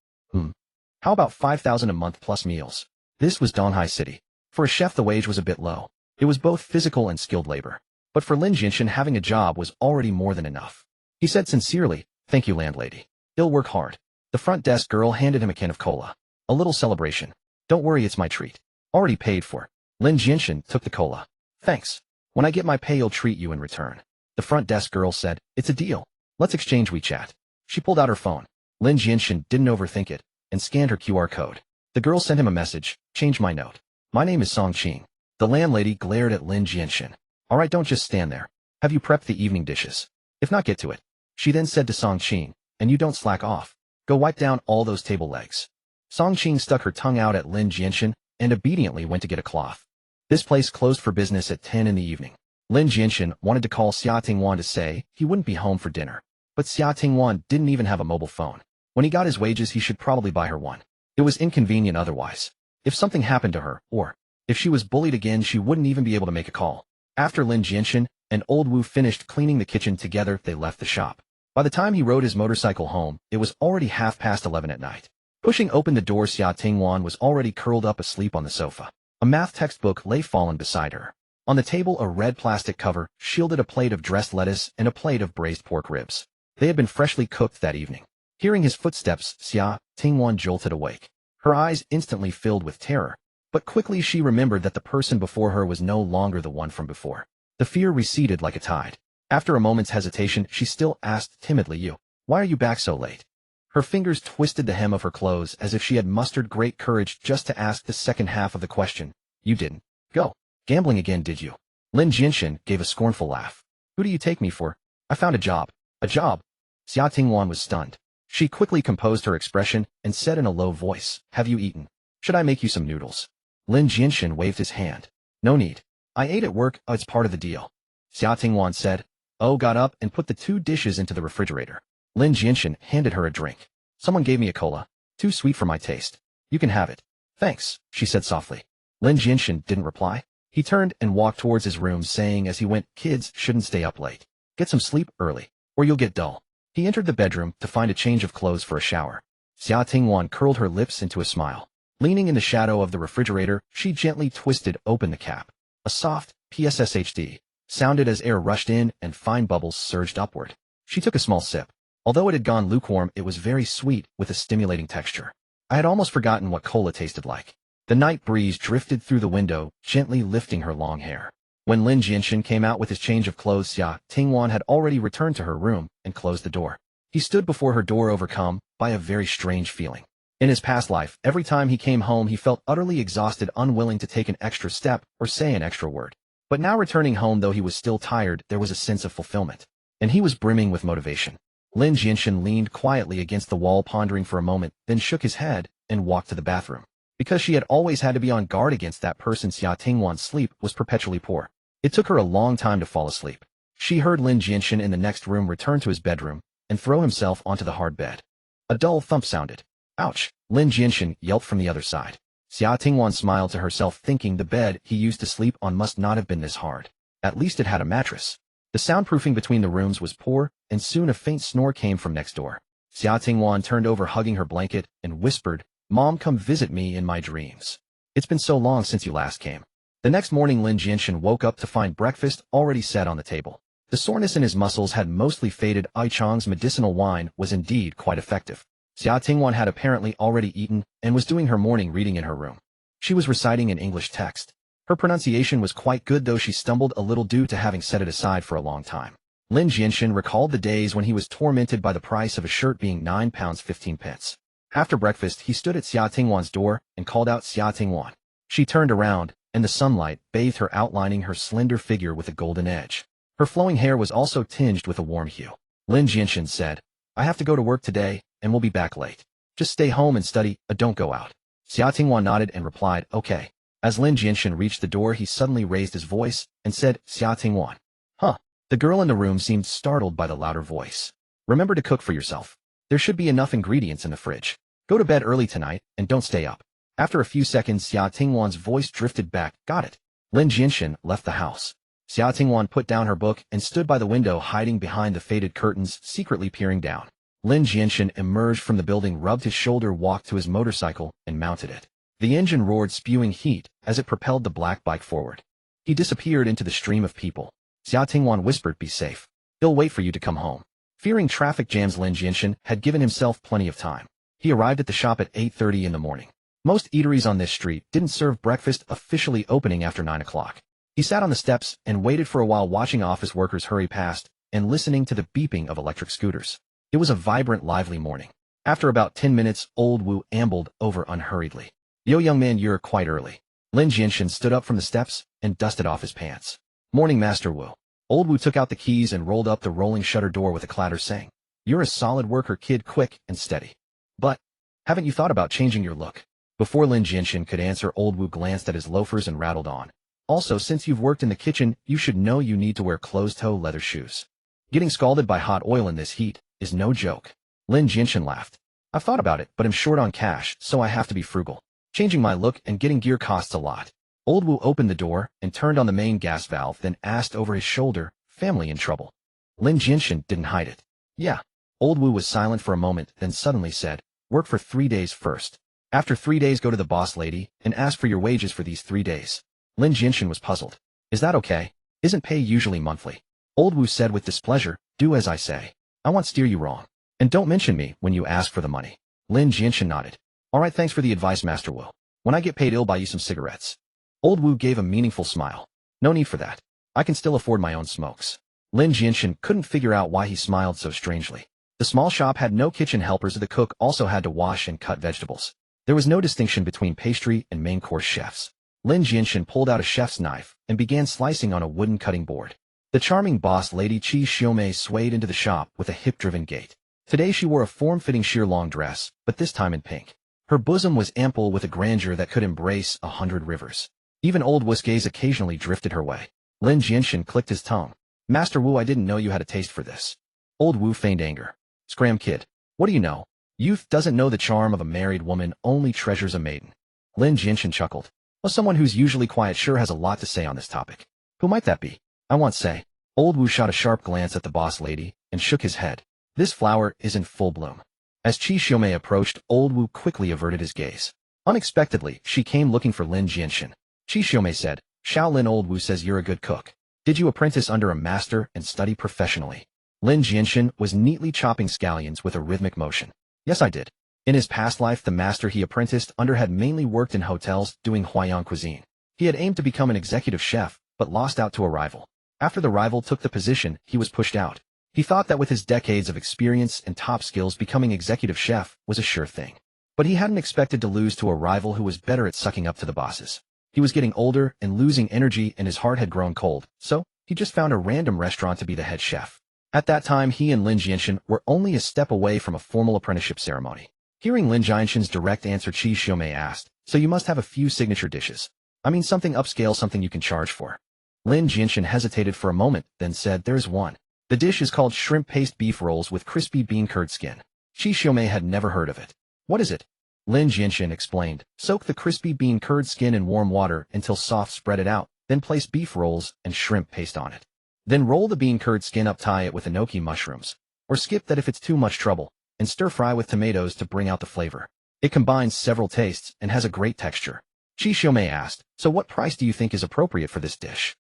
How about 5,000 a month plus meals? This was Donghai City. For a chef, the wage was a bit low. It was both physical and skilled labor. But for Lin Jianshen, having a job was already more than enough. He said sincerely, thank you, landlady. He'll work hard. The front desk girl handed him a can of cola. A little celebration. Don't worry, it's my treat. Already paid for. Lin Jianshen took the cola. Thanks. When I get my pay, I'll treat you in return. The front desk girl said, it's a deal. Let's exchange WeChat. She pulled out her phone. Lin Jianshen didn't overthink it and scanned her QR code. The girl sent him a message, change my note. My name is Song Qing. The landlady glared at Lin Jianshen. All right, don't just stand there. Have you prepped the evening dishes? If not, get to it. She then said to Song Qing, and you don't slack off. Go wipe down all those table legs. Song Qing stuck her tongue out at Lin Jianshen and obediently went to get a cloth. This place closed for business at 10 in the evening. Lin Jianshen wanted to call Xia Tingwan to say he wouldn't be home for dinner. But Xia Tingwan didn't even have a mobile phone. When he got his wages, he should probably buy her one. It was inconvenient otherwise. If something happened to her, or if she was bullied again, she wouldn't even be able to make a call. After Lin Jianshen and Old Wu finished cleaning the kitchen together, they left the shop. By the time he rode his motorcycle home, it was already 11:30 at night. Pushing open the door, Xia Tingwan was already curled up asleep on the sofa. A math textbook lay fallen beside her. On the table, a red plastic cover shielded a plate of dressed lettuce and a plate of braised pork ribs. They had been freshly cooked that evening. Hearing his footsteps, Xia Tingwan jolted awake. Her eyes instantly filled with terror, but quickly she remembered that the person before her was no longer the one from before. The fear receded like a tide. After a moment's hesitation, she still asked timidly, why are you back so late? Her fingers twisted the hem of her clothes as if she had mustered great courage just to ask the second half of the question. You didn't go gambling again, did you? Lin Jianshen gave a scornful laugh. Who do you take me for? I found a job. A job? Xia Tingwan was stunned. She quickly composed her expression and said in a low voice, have you eaten? Should I make you some noodles? Lin Jianshen waved his hand. No need. I ate at work, it's part of the deal. Xia Tingwan said. Got up and put the 2 dishes into the refrigerator. Lin Jianshen handed her a drink. Someone gave me a cola. Too sweet for my taste. You can have it. Thanks, she said softly. Lin Jianshen didn't reply. He turned and walked towards his room, saying as he went, kids shouldn't stay up late. Get some sleep early, or you'll get dull. He entered the bedroom to find a change of clothes for a shower. Xia Tingwan curled her lips into a smile. Leaning in the shadow of the refrigerator, she gently twisted open the cap. A soft PSSHD sounded as air rushed in and fine bubbles surged upward. She took a small sip. Although it had gone lukewarm, it was very sweet with a stimulating texture. I had almost forgotten what cola tasted like. The night breeze drifted through the window, gently lifting her long hair. When Lin Jianshen came out with his change of clothes, Xia Tingwan had already returned to her room and closed the door. He stood before her door, overcome by a very strange feeling. In his past life, every time he came home, he felt utterly exhausted, unwilling to take an extra step or say an extra word. But now, returning home, though he was still tired, there was a sense of fulfillment. And he was brimming with motivation. Lin Jianshen leaned quietly against the wall, pondering for a moment, then shook his head and walked to the bathroom. Because she had always had to be on guard against that person, Xia Tingwan's sleep was perpetually poor. It took her a long time to fall asleep. She heard Lin Jianshen in the next room return to his bedroom and throw himself onto the hard bed. A dull thump sounded. Ouch! Lin Jianshen yelped from the other side. Xia Tingwan smiled to herself, thinking the bed he used to sleep on must not have been this hard. At least it had a mattress. The soundproofing between the rooms was poor, and soon a faint snore came from next door. Xia Tingwan turned over, hugging her blanket, and whispered, Mom, come visit me in my dreams. It's been so long since you last came. The next morning, Lin Jianshen woke up to find breakfast already set on the table. The soreness in his muscles had mostly faded. Ai Chang's medicinal wine was indeed quite effective. Xia Tingwan had apparently already eaten and was doing her morning reading in her room. She was reciting an English text. Her pronunciation was quite good, though she stumbled a little due to having set it aside for a long time. Lin Jianshen recalled the days when he was tormented by the price of a shirt being £9.15. After breakfast, he stood at Xia Tingwan's door and called out Xia Tingwan. She turned around, and the sunlight bathed her, outlining her slender figure with a golden edge. Her flowing hair was also tinged with a warm hue. Lin Jianshen said, "I have to go to work today, and we'll be back late. Just stay home and study, don't go out." Xia Tingwan nodded and replied, "Okay." As Lin Jianshen reached the door, he suddenly raised his voice and said, "Xia Tingwan." "Huh?" The girl in the room seemed startled by the louder voice. "Remember to cook for yourself. There should be enough ingredients in the fridge. Go to bed early tonight, and don't stay up." After a few seconds, Xia Tingwan's voice drifted back, "Got it." Lin Jianshen left the house. Xia Tingwan put down her book and stood by the window, hiding behind the faded curtains, secretly peering down. Lin Jianshen emerged from the building, rubbed his shoulder, walked to his motorcycle, and mounted it. The engine roared, spewing heat as it propelled the black bike forward. He disappeared into the stream of people. Xia Tingwan whispered, "Be safe. He'll wait for you to come home." Fearing traffic jams, Lin Jianshen had given himself plenty of time. He arrived at the shop at 8:30 in the morning. Most eateries on this street didn't serve breakfast, officially opening after 9 o'clock. He sat on the steps and waited for a while, watching office workers hurry past and listening to the beeping of electric scooters. It was a vibrant, lively morning. After about 10 minutes, old Wu ambled over unhurriedly. "Yo, young man, you're quite early." Lin Jianshen stood up from the steps and dusted off his pants. "Morning, Master Wu." Old Wu took out the keys and rolled up the rolling shutter door with a clatter, saying, "You're a solid worker, kid, quick and steady. But haven't you thought about changing your look?" Before Lin Jianshen could answer, old Wu glanced at his loafers and rattled on. "Also, since you've worked in the kitchen, you should know you need to wear closed-toe leather shoes. Getting scalded by hot oil in this heat is no joke." Lin Jianshen laughed. "I've thought about it, but I'm short on cash, so I have to be frugal. Changing my look and getting gear costs a lot." Old Wu opened the door and turned on the main gas valve, then asked over his shoulder, "Family in trouble?" Lin Jianshen didn't hide it. "Yeah." Old Wu was silent for a moment, then suddenly said, "Work for 3 days first. After 3 days, go to the boss lady and ask for your wages for these 3 days. Lin Jianshen was puzzled. "Is that okay? Isn't pay usually monthly?" Old Wu said with displeasure, "Do as I say. I won't steer you wrong. And don't mention me when you ask for the money." Lin Jianshen nodded. "All right, thanks for the advice, Master Wu. When I get paid, I'll buy you some cigarettes." Old Wu gave a meaningful smile. "No need for that. I can still afford my own smokes." Lin Jianshen couldn't figure out why he smiled so strangely. The small shop had no kitchen helpers. The cook also had to wash and cut vegetables. There was no distinction between pastry and main course chefs. Lin Jianshen pulled out a chef's knife and began slicing on a wooden cutting board. The charming boss lady Qi Xiaomei swayed into the shop with a hip-driven gait. Today she wore a form-fitting sheer long dress, but this time in pink. Her bosom was ample with a grandeur that could embrace 100 rivers. Even old Wu's gaze occasionally drifted her way. Lin Jianshen clicked his tongue. "Master Wu, I didn't know you had a taste for this." Old Wu feigned anger. "Scram, kid. What do you know? Youth doesn't know the charm of a married woman, only treasures a maiden." Lin Jianshen chuckled. "Well, someone who's usually quiet sure has a lot to say on this topic. Who might that be? I won't say." Old Wu shot a sharp glance at the boss lady and shook his head. "This flower is in full bloom." As Qi Xiaomei approached, old Wu quickly averted his gaze. Unexpectedly, she came looking for Lin Jianshen. Qi Xiaomei said, "Shaolin, old Wu says you're a good cook. Did you apprentice under a master and study professionally?" Lin Jianshen was neatly chopping scallions with a rhythmic motion. "Yes, I did. In his past life, the master he apprenticed under had mainly worked in hotels doing Huayan cuisine. He had aimed to become an executive chef, but lost out to a rival. After the rival took the position, he was pushed out. He thought that with his decades of experience and top skills, becoming executive chef was a sure thing. But he hadn't expected to lose to a rival who was better at sucking up to the bosses. He was getting older and losing energy, and his heart had grown cold, so he just found a random restaurant to be the head chef. At that time, he and Lin Jianshen were only a step away from a formal apprenticeship ceremony. Hearing Lin Jianshen's direct answer, Qi Xiaomei asked, "So you must have a few signature dishes. I mean something upscale, something you can charge for." Lin Jianshen hesitated for a moment, then said, "There's one. The dish is called shrimp paste beef rolls with crispy bean curd skin." Qi Xiaomei had never heard of it. "What is it?" Lin Jianshen explained. "Soak the crispy bean curd skin in warm water until soft, spread it out, then place beef rolls and shrimp paste on it. Then roll the bean curd skin up, tie it with enoki mushrooms. Or skip that if it's too much trouble, and stir fry with tomatoes to bring out the flavor. It combines several tastes and has a great texture." Qi Xiaomei asked, "So what price do you think is appropriate for this dish?"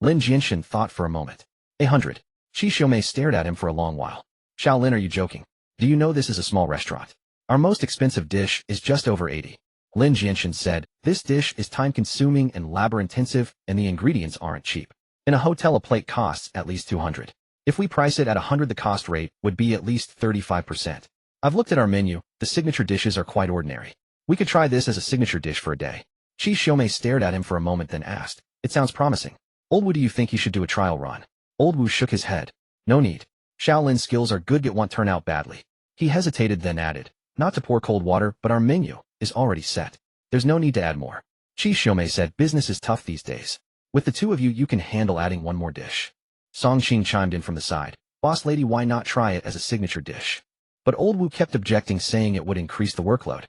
Lin Jianshen thought for a moment. 100. Qi Xiaomei stared at him for a long while. "Shaolin, are you joking? Do you know this is a small restaurant? Our most expensive dish is just over 80. Lin Jianshen said, "This dish is time-consuming and labor-intensive, and the ingredients aren't cheap. In a hotel a plate costs at least 200. If we price it at 100 the cost rate would be at least 35%. I've looked at our menu, the signature dishes are quite ordinary. We could try this as a signature dish for a day." Qi Xiaomei stared at him for a moment then asked, "It sounds promising. Old Wu, do you think he should do a trial run?" Old Wu shook his head. "No need. Shaolin's skills are good yet won't turn out badly." He hesitated then added, "Not to pour cold water, but our menu is already set. There's no need to add more." Qi Xiaomei said, "Business is tough these days. With the two of you, you can handle adding one more dish." Song Qing chimed in from the side, "Boss lady, why not try it as a signature dish?" But Old Wu kept objecting, saying it would increase the workload.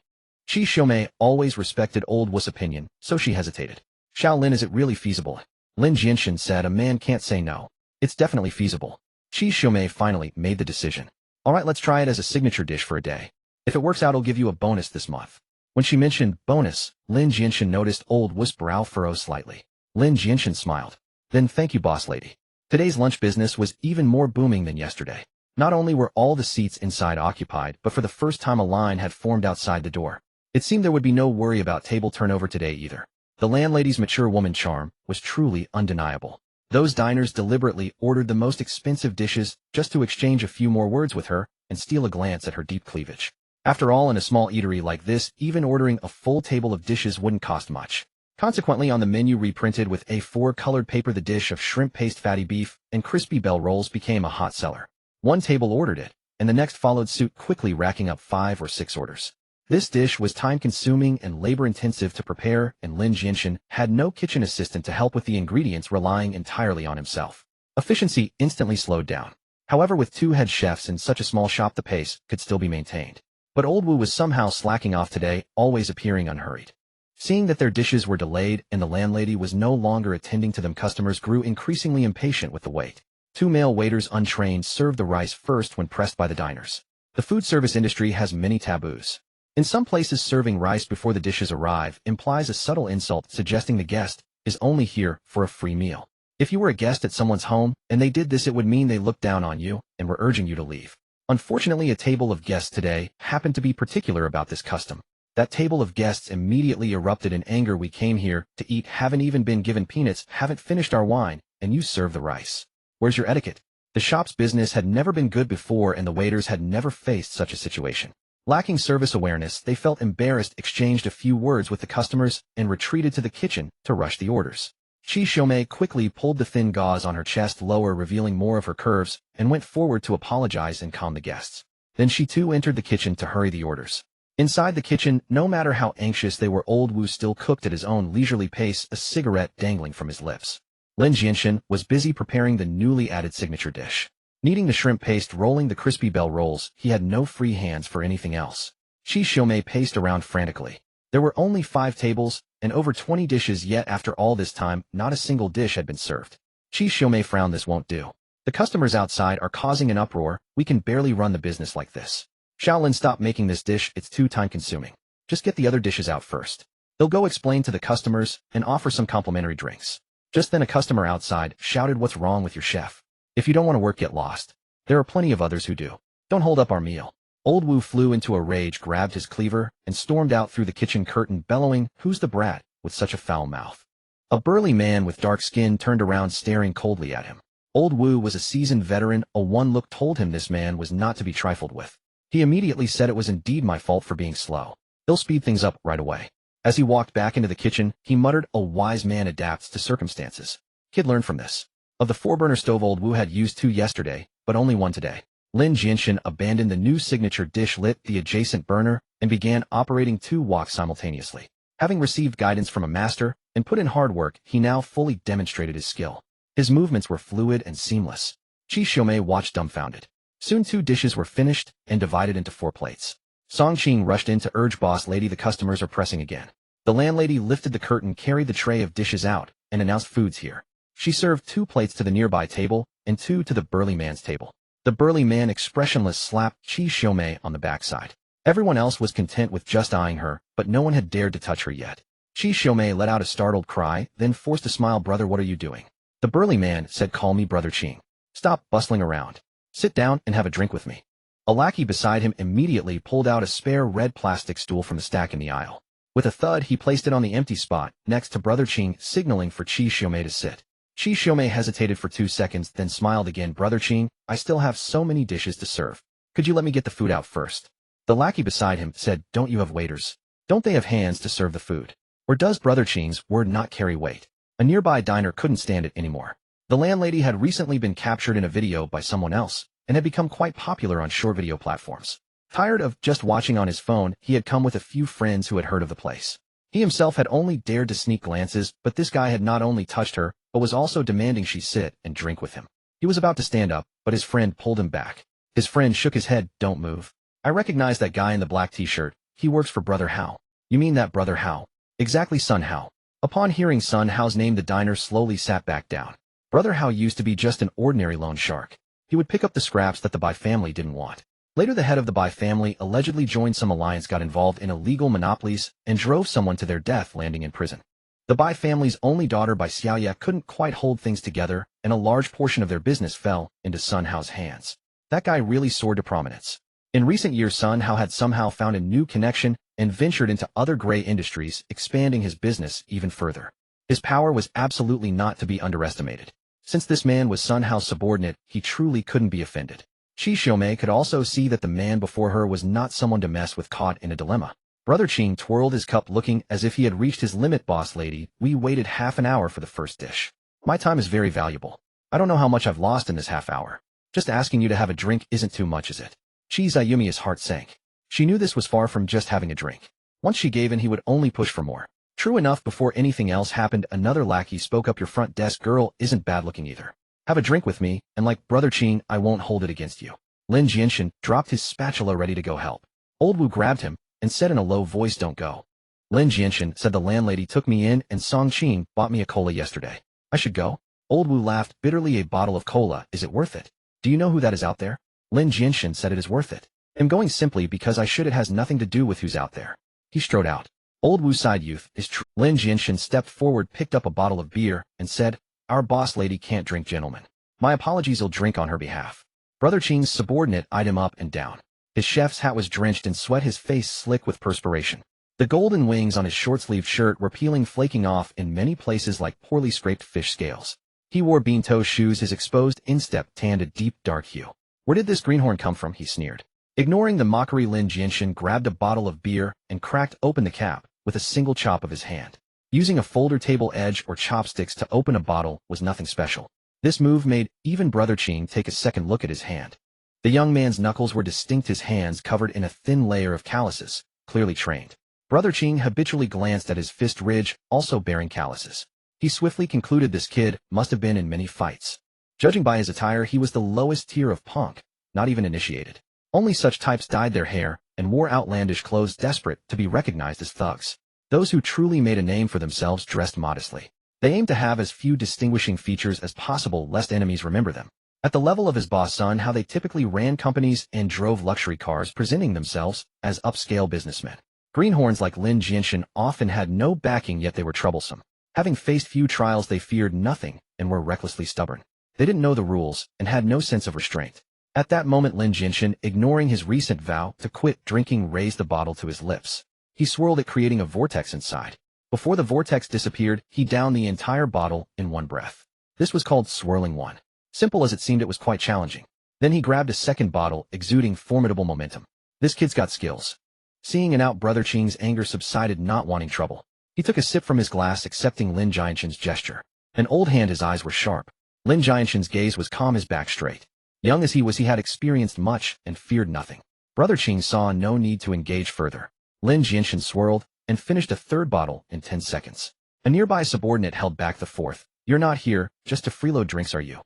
Qi Xiaomei always respected Old Wu's opinion, so she hesitated. "Shaolin, is it really feasible?" Lin Jianshen said, "A man can't say no. It's definitely feasible." Qi Xiaomei finally made the decision. "All right, let's try it as a signature dish for a day. If it works out, I'll give you a bonus this month." When she mentioned bonus, Lin Jianshen noticed Old Wu's brow furrow slightly. Lin Jianshen smiled. "Then thank you, boss lady." Today's lunch business was even more booming than yesterday. Not only were all the seats inside occupied, but for the first time a line had formed outside the door. It seemed there would be no worry about table turnover today either. The landlady's mature woman charm was truly undeniable. Those diners deliberately ordered the most expensive dishes just to exchange a few more words with her and steal a glance at her deep cleavage. After all, in a small eatery like this, even ordering a full table of dishes wouldn't cost much. Consequently, on the menu reprinted with A4 colored paper, the dish of shrimp paste fatty beef and crispy bell rolls became a hot seller. One table ordered it, and the next followed suit, quickly racking up 5 or 6 orders. This dish was time-consuming and labor-intensive to prepare, and Lin Jianshen had no kitchen assistant to help with the ingredients, relying entirely on himself. Efficiency instantly slowed down. However, with 2 head chefs in such a small shop, the pace could still be maintained. But Old Wu was somehow slacking off today, always appearing unhurried. Seeing that their dishes were delayed and the landlady was no longer attending to them, customers grew increasingly impatient with the wait. 2 male waiters, untrained, served the rice first when pressed by the diners. The food service industry has many taboos. In some places, serving rice before the dishes arrive implies a subtle insult, suggesting the guest is only here for a free meal. If you were a guest at someone's home and they did this, it would mean they looked down on you and were urging you to leave. Unfortunately, a table of guests today happened to be particular about this custom. That table of guests immediately erupted in anger. "We came here to eat, haven't even been given peanuts, haven't finished our wine, and you serve the rice. Where's your etiquette?" The shop's business had never been good before, and the waiters had never faced such a situation. Lacking service awareness, they felt embarrassed, exchanged a few words with the customers, and retreated to the kitchen to rush the orders. Qi Xiaomei quickly pulled the thin gauze on her chest lower, revealing more of her curves, and went forward to apologize and calm the guests. Then she too entered the kitchen to hurry the orders. Inside the kitchen, no matter how anxious they were, Old Wu still cooked at his own leisurely pace, a cigarette dangling from his lips. Lin Jianshen was busy preparing the newly added signature dish. Kneading the shrimp paste, rolling the crispy bell rolls, he had no free hands for anything else. Qi Xiaomei paced around frantically. There were only 5 tables, and over 20 dishes, yet after all this time, not a single dish had been served. Qi Xiaomei frowned. "This won't do. The customers outside are causing an uproar. We can barely run the business like this. Shaolin, stop making this dish, it's too time-consuming. Just get the other dishes out first. They'll go explain to the customers and offer some complimentary drinks." Just then a customer outside shouted, "What's wrong with your chef? If you don't want to work, get lost. There are plenty of others who do. Don't hold up our meal." Old Wu flew into a rage, grabbed his cleaver, and stormed out through the kitchen curtain, bellowing, "Who's the brat with such a foul mouth?" A burly man with dark skin turned around, staring coldly at him. Old Wu was a seasoned veteran. A one look told him this man was not to be trifled with. He immediately said, "It was indeed my fault for being slow. He'll speed things up right away." As he walked back into the kitchen, he muttered, "A wise man adapts to circumstances. Kid learned from this." Of the 4-burner stove, Old Wu had used 2 yesterday, but only 1 today. Lin Jianshen abandoned the new signature dish, lit the adjacent burner, and began operating 2 woks simultaneously. Having received guidance from a master and put in hard work, he now fully demonstrated his skill. His movements were fluid and seamless. Qi Xiaomei watched dumbfounded. Soon 2 dishes were finished and divided into 4 plates. Song Qing rushed in to urge, "Boss lady, the customers are pressing again." The landlady lifted the curtain, carried the tray of dishes out, and announced, "Food's here." She served 2 plates to the nearby table and 2 to the burly man's table. The burly man, expressionless, slapped Qi Xiaomei on the backside. Everyone else was content with just eyeing her, but no one had dared to touch her yet. Qi Xiaomei let out a startled cry, then forced a smile. "Brother, what are you doing?" The burly man said, "Call me Brother Qing. Stop bustling around. Sit down and have a drink with me." A lackey beside him immediately pulled out a spare red plastic stool from the stack in the aisle. With a thud, he placed it on the empty spot next to Brother Qing, signaling for Xia Tingwan to sit. Xia Tingwan hesitated for 2 seconds, then smiled again. Brother Qing, I still have so many dishes to serve. Could you let me get the food out first? The lackey beside him said, don't you have waiters? Don't they have hands to serve the food? Or does Brother Qing's word not carry weight? A nearby diner couldn't stand it anymore. The landlady had recently been captured in a video by someone else and had become quite popular on short video platforms. Tired of just watching on his phone, he had come with a few friends who had heard of the place. He himself had only dared to sneak glances, but this guy had not only touched her, but was also demanding she sit and drink with him. He was about to stand up, but his friend pulled him back. His friend shook his head. Don't move. I recognize that guy in the black t-shirt. He works for Brother Hao. You mean that Brother Hao? Exactly, Sun Hao. Upon hearing Sun Hao's name, the diner slowly sat back down. Brother Hao used to be just an ordinary loan shark. He would pick up the scraps that the Bai family didn't want. Later, the head of the Bai family allegedly joined some alliance, got involved in illegal monopolies, and drove someone to their death, landing in prison. The Bai family's only daughter, Bai Xiaoya, couldn't quite hold things together, and a large portion of their business fell into Sun Hao's hands. That guy really soared to prominence. In recent years, Sun Hao had somehow found a new connection and ventured into other gray industries, expanding his business even further. His power was absolutely not to be underestimated. Since this man was Sun Hao's subordinate, he truly couldn't be offended. Xia Tingwan could also see that the man before her was not someone to mess with, caught in a dilemma. Brother Qing twirled his cup, looking as if he had reached his limit. Boss lady, we waited half an hour for the first dish. My time is very valuable. I don't know how much I've lost in this half hour. Just asking you to have a drink isn't too much, is it? Xia Tingwan's heart sank. She knew this was far from just having a drink. Once she gave in, he would only push for more. True enough, before anything else happened, another lackey spoke up. Your front desk girl isn't bad looking either. Have a drink with me, and like Brother Qing, I won't hold it against you. Lin Jianshen dropped his spatula, ready to go help. Old Wu grabbed him and said in a low voice, don't go. Lin Jianshen said, the landlady took me in and Song Qing bought me a cola yesterday. I should go? Old Wu laughed bitterly. A bottle of cola, is it worth it? Do you know who that is out there? Lin Jianshen said, it is worth it. I'm going simply because I should. It has nothing to do with who's out there. He strode out. Old Wu sighed. Youth is true. Lin Jianshen stepped forward, picked up a bottle of beer, and said, our boss lady can't drink, gentlemen. My apologies, I'll drink on her behalf. Brother Qing's subordinate eyed him up and down. His chef's hat was drenched in sweat, his face slick with perspiration. The golden wings on his short-sleeved shirt were peeling, flaking off in many places like poorly scraped fish scales. He wore bean-toe shoes, his exposed instep tanned a deep dark hue. Where did this greenhorn come from? He sneered. Ignoring the mockery, Lin Jianshen grabbed a bottle of beer and cracked open the cap with a single chop of his hand. Using a folder table edge or chopsticks to open a bottle was nothing special. This move made even Brother Qing take a second look at his hand. The young man's knuckles were distinct, his hands covered in a thin layer of calluses, clearly trained. Brother Qing habitually glanced at his fist ridge, also bearing calluses. He swiftly concluded this kid must have been in many fights. Judging by his attire, he was the lowest tier of punk, not even initiated. Only such types dyed their hair and wore outlandish clothes, desperate to be recognized as thugs. Those who truly made a name for themselves dressed modestly. They aimed to have as few distinguishing features as possible, lest enemies remember them. At the level of his boss Sun Hao, they typically ran companies and drove luxury cars, presenting themselves as upscale businessmen. Greenhorns like Lin Jianshen often had no backing, yet they were troublesome. Having faced few trials, they feared nothing and were recklessly stubborn. They didn't know the rules and had no sense of restraint. At that moment, Lin Jianshen, ignoring his recent vow to quit drinking, raised the bottle to his lips. He swirled it, creating a vortex inside. Before the vortex disappeared, he downed the entire bottle in one breath. This was called swirling one. Simple as it seemed, it was quite challenging. Then he grabbed a second bottle, exuding formidable momentum. This kid's got skills. Seeing it out, Brother Qing's anger subsided, not wanting trouble. He took a sip from his glass, accepting Lin Jianshen's gesture. An old hand, his eyes were sharp. Lin Jianshen's gaze was calm, his back straight. Young as he was, he had experienced much and feared nothing. Brother Qing saw no need to engage further. Lin Jianshen swirled and finished a third bottle in 10 seconds. A nearby subordinate held back the fourth. You're not here just to freeload drinks, are you?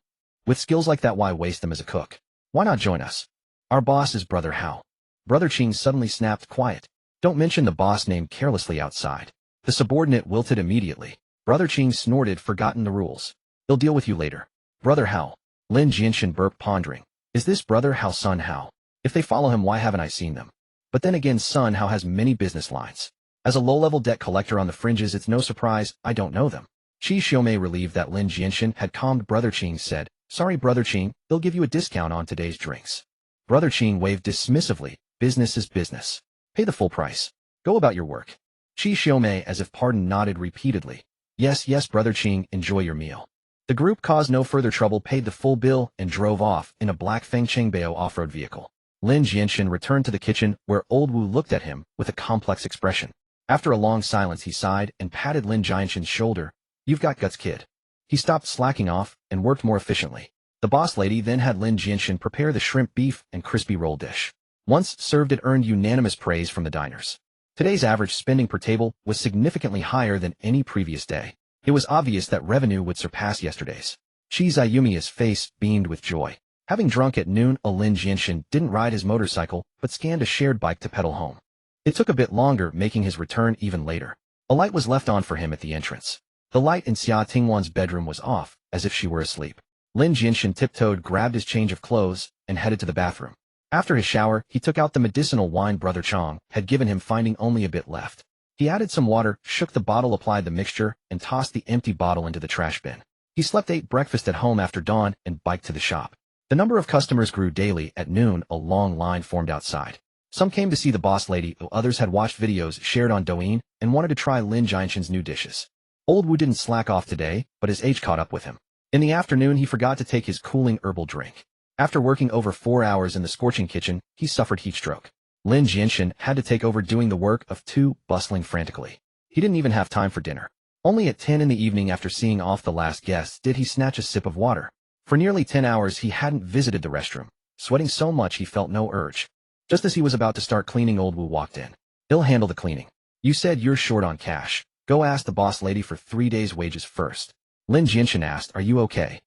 With skills like that, why waste them as a cook? Why not join us? Our boss is Brother Hao. Brother Qing suddenly snapped, quiet. Don't mention the boss name carelessly outside. The subordinate wilted immediately. Brother Qing snorted, forgotten the rules. They'll deal with you later. Brother Hao. Lin Jianshen burped, pondering. Is this Brother Hao Sun Hao? If they follow him, why haven't I seen them? But then again, Sun Hao has many business lines. As a low-level debt collector on the fringes, it's no surprise I don't know them. Xia Tingwan, relieved that Lin Jianshen had calmed Brother Qing, said, sorry, Brother Qing, they'll give you a discount on today's drinks. Brother Qing waved dismissively. Business is business. Pay the full price. Go about your work. Qi Xiaomei, as if pardoned, nodded repeatedly. Yes, yes, Brother Qing, enjoy your meal. The group caused no further trouble, paid the full bill, and drove off in a black Fengcheng Bao off-road vehicle. Lin Jianshen returned to the kitchen, where Old Wu looked at him with a complex expression. After a long silence, he sighed and patted Lin Jianshen's shoulder. You've got guts, kid. He stopped slacking off and worked more efficiently. The boss lady then had Lin Jianshen prepare the shrimp beef and crispy roll dish. Once served, it earned unanimous praise from the diners. Today's average spending per table was significantly higher than any previous day. It was obvious that revenue would surpass yesterday's. Qi Ziyumi's face beamed with joy. Having drunk at noon, Lin Jianshen didn't ride his motorcycle, but scanned a shared bike to pedal home. It took a bit longer, making his return even later. A light was left on for him at the entrance. The light in Xia Tingwan's bedroom was off, as if she were asleep. Lin Jianshen tiptoed, grabbed his change of clothes, and headed to the bathroom. After his shower, he took out the medicinal wine Brother Chong had given him, finding only a bit left. He added some water, shook the bottle, applied the mixture, and tossed the empty bottle into the trash bin. He slept, ate breakfast at home after dawn, and biked to the shop. The number of customers grew daily. At noon, a long line formed outside. Some came to see the boss lady, while others had watched videos shared on Douyin and wanted to try Lin Jianshen's new dishes. Old Wu didn't slack off today, but his age caught up with him. In the afternoon, he forgot to take his cooling herbal drink. After working over 4 hours in the scorching kitchen, he suffered heat stroke. Lin Jianshen had to take over doing the work of two, bustling frantically. He didn't even have time for dinner. Only at 10 in the evening, after seeing off the last guests, did he snatch a sip of water. For nearly 10 hours he hadn't visited the restroom, sweating so much he felt no urge. Just as he was about to start cleaning, Old Wu walked in. He'll handle the cleaning. You said you're short on cash. Go ask the boss lady for 3 days' wages first. Lin Jianshen asked, are you okay?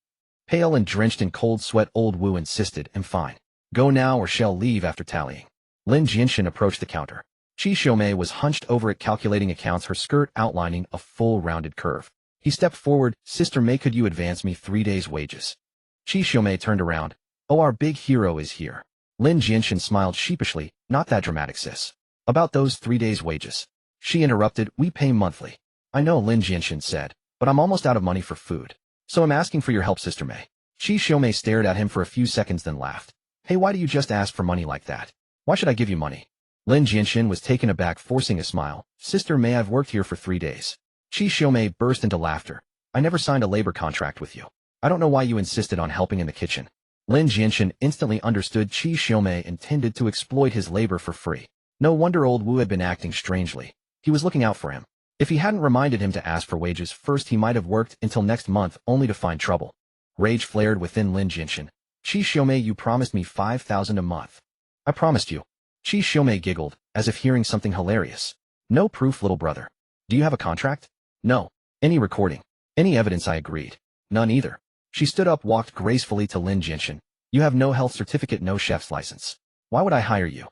Pale and drenched in cold sweat, Old Wu insisted, I'm fine. Go now or shall leave after tallying. Lin Jianshen approached the counter. Qi Xiaomei was hunched over it, calculating accounts, her skirt outlining a full rounded curve. He stepped forward. Sister May, could you advance me 3 days' wages? Qi Xiaomei turned around. Oh, our big hero is here. Lin Jianshen smiled sheepishly. Not that dramatic, sis. About those 3 days' wages. She interrupted. We pay monthly. I know, Lin Jianshen said, but I'm almost out of money for food. So I'm asking for your help, Sister May. Qi Xiaomei stared at him for a few seconds, then laughed. Hey, why do you just ask for money like that? Why should I give you money? Lin Jianshen was taken aback, forcing a smile. Sister May, I've worked here for 3 days. Qi Xiaomei burst into laughter. I never signed a labor contract with you. I don't know why you insisted on helping in the kitchen. Lin Jianshen instantly understood Qi Xiaomei intended to exploit his labor for free. No wonder Old Wu had been acting strangely. He was looking out for him. If he hadn't reminded him to ask for wages first, he might have worked until next month only to find trouble. Rage flared within Lin Jianshen. Qi Xiaomei, you promised me 5,000 a month. I promised you. Qi Xiaomei giggled, as if hearing something hilarious. No proof, little brother. Do you have a contract? No. Any recording? Any evidence? I agreed. None either. She stood up, walked gracefully to Lin Jianshen. You have no health certificate, no chef's license. Why would I hire you?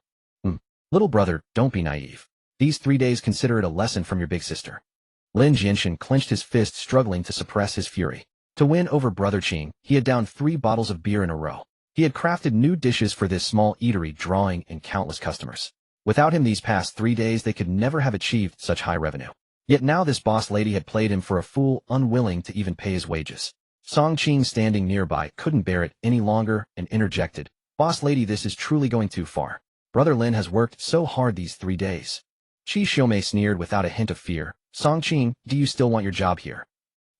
Little brother, don't be naive. These 3 days, consider it a lesson from your big sister. Lin Jianshen clenched his fist, struggling to suppress his fury. To win over Brother Qing, he had downed 3 bottles of beer in a row. He had crafted new dishes for this small eatery, drawing in countless customers. Without him, these past 3 days, they could never have achieved such high revenue. Yet now this boss lady had played him for a fool, unwilling to even pay his wages. Song Qing, standing nearby, couldn't bear it any longer and interjected. Boss lady, this is truly going too far. Brother Lin has worked so hard these 3 days. Qi Xiaomei sneered without a hint of fear. Song Qing, do you still want your job here?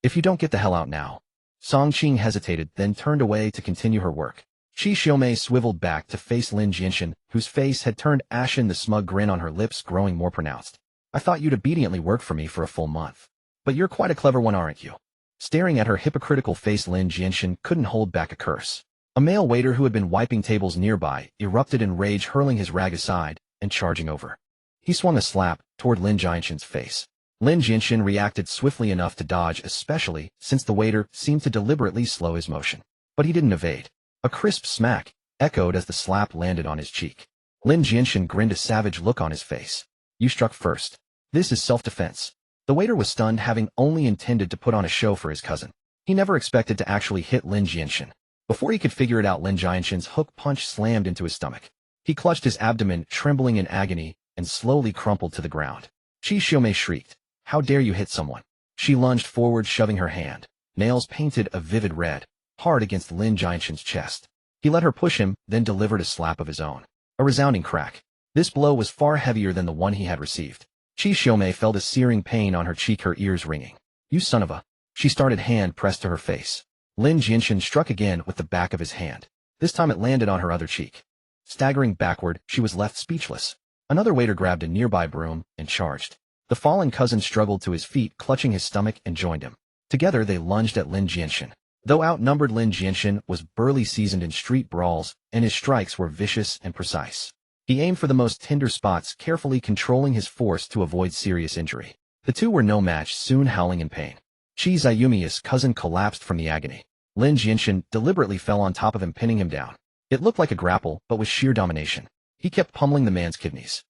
If you don't, get the hell out now. Song Qing hesitated, then turned away to continue her work. Qi Xiaomei swiveled back to face Lin Jianshen, whose face had turned ashen, the smug grin on her lips growing more pronounced. I thought you'd obediently work for me for a full month. But you're quite a clever one, aren't you? Staring at her hypocritical face, Lin Jianshen couldn't hold back a curse. A male waiter who had been wiping tables nearby erupted in rage, hurling his rag aside and charging over. He swung a slap toward Lin Jianshen's face. Lin Jianshen reacted swiftly enough to dodge, especially since the waiter seemed to deliberately slow his motion. But he didn't evade. A crisp smack echoed as the slap landed on his cheek. Lin Jianshen grinned, a savage look on his face. You struck first. This is self-defense. The waiter was stunned, having only intended to put on a show for his cousin. He never expected to actually hit Lin Jianshen. Before he could figure it out, Lin Jianshen's hook punch slammed into his stomach. He clutched his abdomen, trembling in agony, and slowly crumpled to the ground. Qi Xiaomei shrieked. How dare you hit someone? She lunged forward, shoving her hand, nails painted a vivid red, hard against Lin Jianshen's chest. He let her push him, then delivered a slap of his own. A resounding crack. This blow was far heavier than the one he had received. Qi Xiaomei felt a searing pain on her cheek, her ears ringing. You son of a... She started, hand pressed to her face. Lin Jianshen struck again with the back of his hand. This time it landed on her other cheek. Staggering backward, she was left speechless. Another waiter grabbed a nearby broom and charged. The fallen cousin struggled to his feet, clutching his stomach, and joined him. Together they lunged at Lin Jianshen. Though outnumbered, Lin Jianshen was burly, seasoned in street brawls, and his strikes were vicious and precise. He aimed for the most tender spots, carefully controlling his force to avoid serious injury. The two were no match, soon howling in pain. Qi Xiaomei's cousin collapsed from the agony. Lin Jianshen deliberately fell on top of him, pinning him down. It looked like a grapple, but with sheer domination. He kept pummeling the man's kidneys.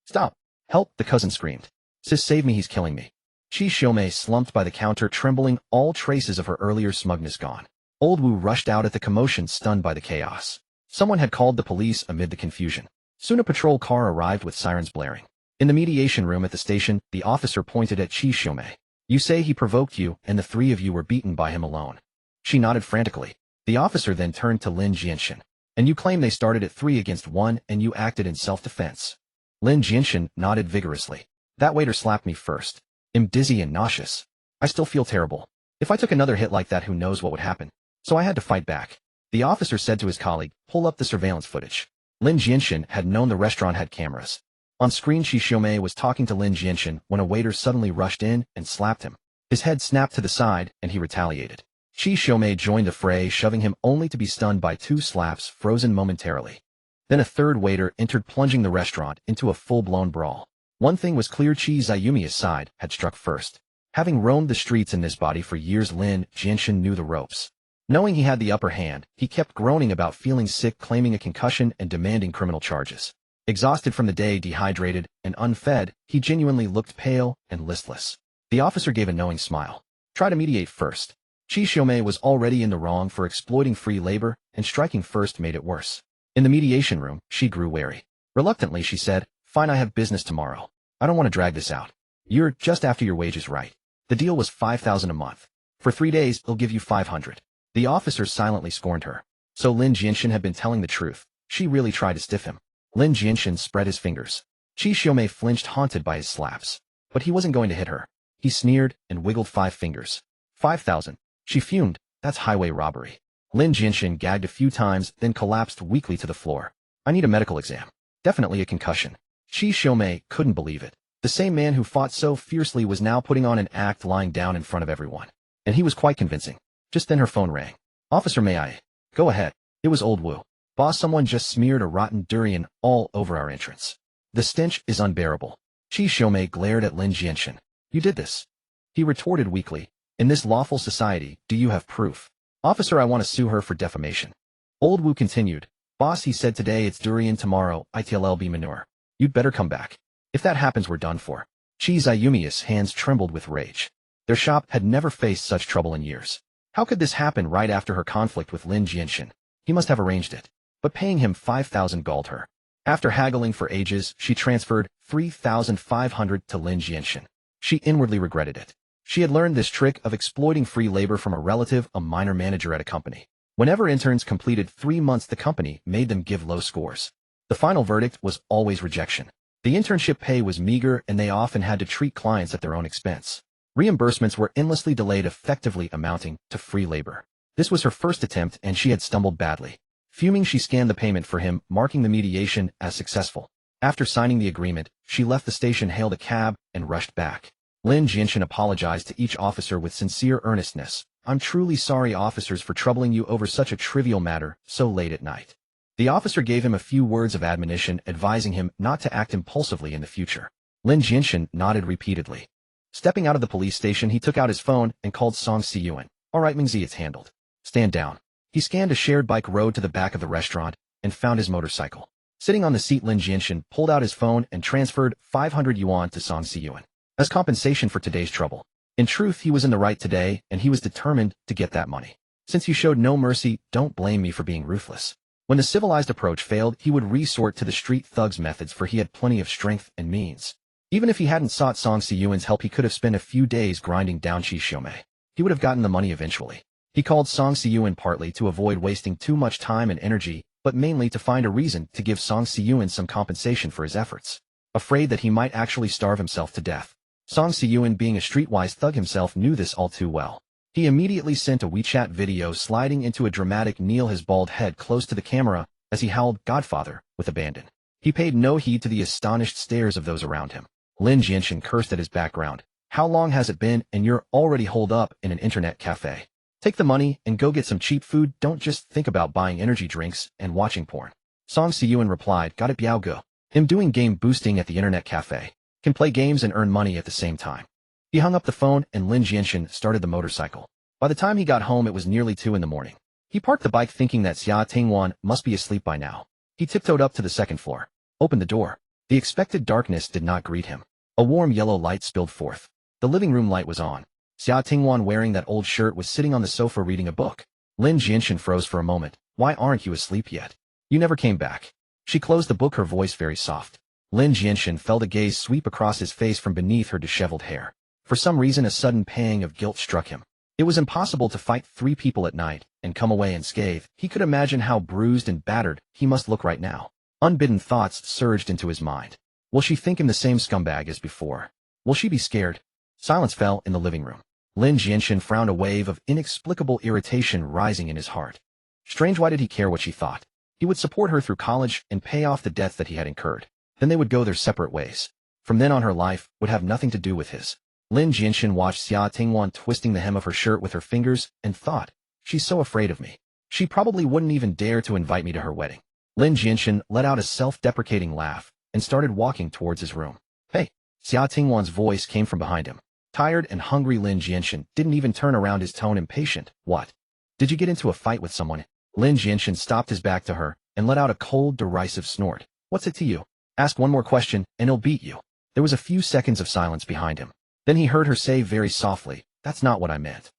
Stop! Help! The cousin screamed. Sis, save me, he's killing me. Qi Xiaomei slumped by the counter, trembling, all traces of her earlier smugness gone. Old Wu rushed out at the commotion, stunned by the chaos. Someone had called the police amid the confusion. Soon a patrol car arrived with sirens blaring. In the mediation room at the station, the officer pointed at Qi Xiaomei. You say he provoked you, and the three of you were beaten by him alone. She nodded frantically. The officer then turned to Lin Jianshen. And you claim they started at 3 against 1 and you acted in self-defense. Lin Jianshen nodded vigorously. That waiter slapped me first. I'm dizzy and nauseous. I still feel terrible. If I took another hit like that, who knows what would happen. So I had to fight back. The officer said to his colleague, pull up the surveillance footage. Lin Jianshen had known the restaurant had cameras. On screen, Qi Xiaomei was talking to Lin Jianshen when a waiter suddenly rushed in and slapped him. His head snapped to the side, and he retaliated. Qi Xiaomei joined the fray, shoving him, only to be stunned by 2 slaps, frozen momentarily. Then a third waiter entered, plunging the restaurant into a full-blown brawl. One thing was clear: Qi Xiaomei's side had struck first. Having roamed the streets in this body for years, Lin Jianshen knew the ropes. Knowing he had the upper hand, he kept groaning about feeling sick, claiming a concussion, and demanding criminal charges. Exhausted from the day, dehydrated, and unfed, he genuinely looked pale and listless. The officer gave a knowing smile. Try to mediate first. Qi Xiaomei was already in the wrong for exploiting free labor, and striking first made it worse. In the mediation room, she grew wary. Reluctantly, she said, Fine, I have business tomorrow. I don't want to drag this out. You're just after your wages, right? The deal was $5,000 a month. For 3 days, I'll give you $500. The officer silently scorned her. So Lin Jianshen had been telling the truth. She really tried to stiff him. Lin Jianshen spread his fingers. Qi Xiaomei flinched, haunted by his slaps. But he wasn't going to hit her. He sneered and wiggled 5 fingers. 5,000. She fumed. That's highway robbery. Lin Jianshen gagged a few times, then collapsed weakly to the floor. I need a medical exam. Definitely a concussion. Qi Xiaomei couldn't believe it. The same man who fought so fiercely was now putting on an act, lying down in front of everyone. And he was quite convincing. Just then her phone rang. Officer, may I? Go ahead. It was old Wu. Boss, someone just smeared a rotten durian all over our entrance. The stench is unbearable. Qi Xiaomei glared at Lin Jianshen. You did this. He retorted weakly. In this lawful society, do you have proof? Officer, I want to sue her for defamation. Old Wu continued. Boss, he said today it's durian, tomorrow ITLB manure. You'd better come back. If that happens, we're done for. Qi Xiaomei's hands trembled with rage. Their shop had never faced such trouble in years. How could this happen right after her conflict with Lin Jianshen? He must have arranged it. But paying him 5,000 galled her. After haggling for ages, she transferred 3,500 to Lin Jianshen. She inwardly regretted it. She had learned this trick of exploiting free labor from a relative, a minor manager at a company. Whenever interns completed 3 months, the company made them give low scores. The final verdict was always rejection. The internship pay was meager, and they often had to treat clients at their own expense. Reimbursements were endlessly delayed, effectively amounting to free labor. This was her first attempt, and she had stumbled badly. Fuming, she scanned the payment for him, marking the mediation as successful. After signing the agreement, she left the station, hailed a cab, and rushed back. Lin Jianshen apologized to each officer with sincere earnestness. I'm truly sorry, officers, for troubling you over such a trivial matter so late at night. The officer gave him a few words of admonition, advising him not to act impulsively in the future. Lin Jianshen nodded repeatedly. Stepping out of the police station, he took out his phone and called Song Siyuan. All right, Mingzi, it's handled. Stand down. He scanned a shared bike road to the back of the restaurant and found his motorcycle. Sitting on the seat, Lin Jianshen pulled out his phone and transferred 500 yuan to Song Siyuan as compensation for today's trouble. In truth, he was in the right today, and he was determined to get that money. Since you showed no mercy, don't blame me for being ruthless. When the civilized approach failed, he would resort to the street thug's methods, for he had plenty of strength and means. Even if he hadn't sought Song Siyuan's help, he could have spent a few days grinding down Qi Xiaomei. He would have gotten the money eventually. He called Song Siyuan partly to avoid wasting too much time and energy, but mainly to find a reason to give Song Siyuan some compensation for his efforts. afraid that he might actually starve himself to death. Song Si-yuan, being a streetwise thug himself, knew this all too well. He immediately sent a WeChat video sliding into a dramatic kneel, his bald head close to the camera, as he howled "Godfather" with abandon. He paid no heed to the astonished stares of those around him. Lin Jianshen cursed at his background. "How long has it been and you're already holed up in an internet cafe? Take the money and go get some cheap food. Don't just think about buying energy drinks and watching porn." Song Si-yuan replied, "Got it, Biao Ge. Him doing game boosting at the internet cafe. Can play games and earn money at the same time." He hung up the phone and Lin Jianshen started the motorcycle. By the time he got home, it was nearly 2 in the morning. He parked the bike thinking that Xia Tingwan must be asleep by now. He tiptoed up to the second floor, opened the door. The expected darkness did not greet him. A warm yellow light spilled forth. The living room light was on. Xia Tingwan, wearing that old shirt, was sitting on the sofa reading a book. Lin Jianshen froze for a moment. "Why aren't you asleep yet? You never came back." She closed the book, her voice very soft. Lin Jianshen felt a gaze sweep across his face from beneath her disheveled hair. For some reason, a sudden pang of guilt struck him. It was impossible to fight 3 people at night and come away unscathed. He could imagine how bruised and battered he must look right now. Unbidden thoughts surged into his mind. Will she think him the same scumbag as before? Will she be scared? Silence fell in the living room. Lin Jianshen frowned, a wave of inexplicable irritation rising in his heart. Strange, why did he care what she thought? He would support her through college and pay off the debts that he had incurred. Then they would go their separate ways. From then on, her life would have nothing to do with his. Lin Jianshen watched Xia Tingwan twisting the hem of her shirt with her fingers and thought, "She's so afraid of me. She probably wouldn't even dare to invite me to her wedding." Lin Jianshen let out a self-deprecating laugh and started walking towards his room. "Hey!" Xia Tingwan's voice came from behind him. Tired and hungry, Lin Jianshen didn't even turn around, his tone impatient. "What? Did you get into a fight with someone?" Lin Jianshen stopped his back to her and let out a cold, derisive snort. "What's it to you? Ask one more question and he'll beat you." There was a few seconds of silence behind him. Then he heard her say very softly, "That's not what I meant.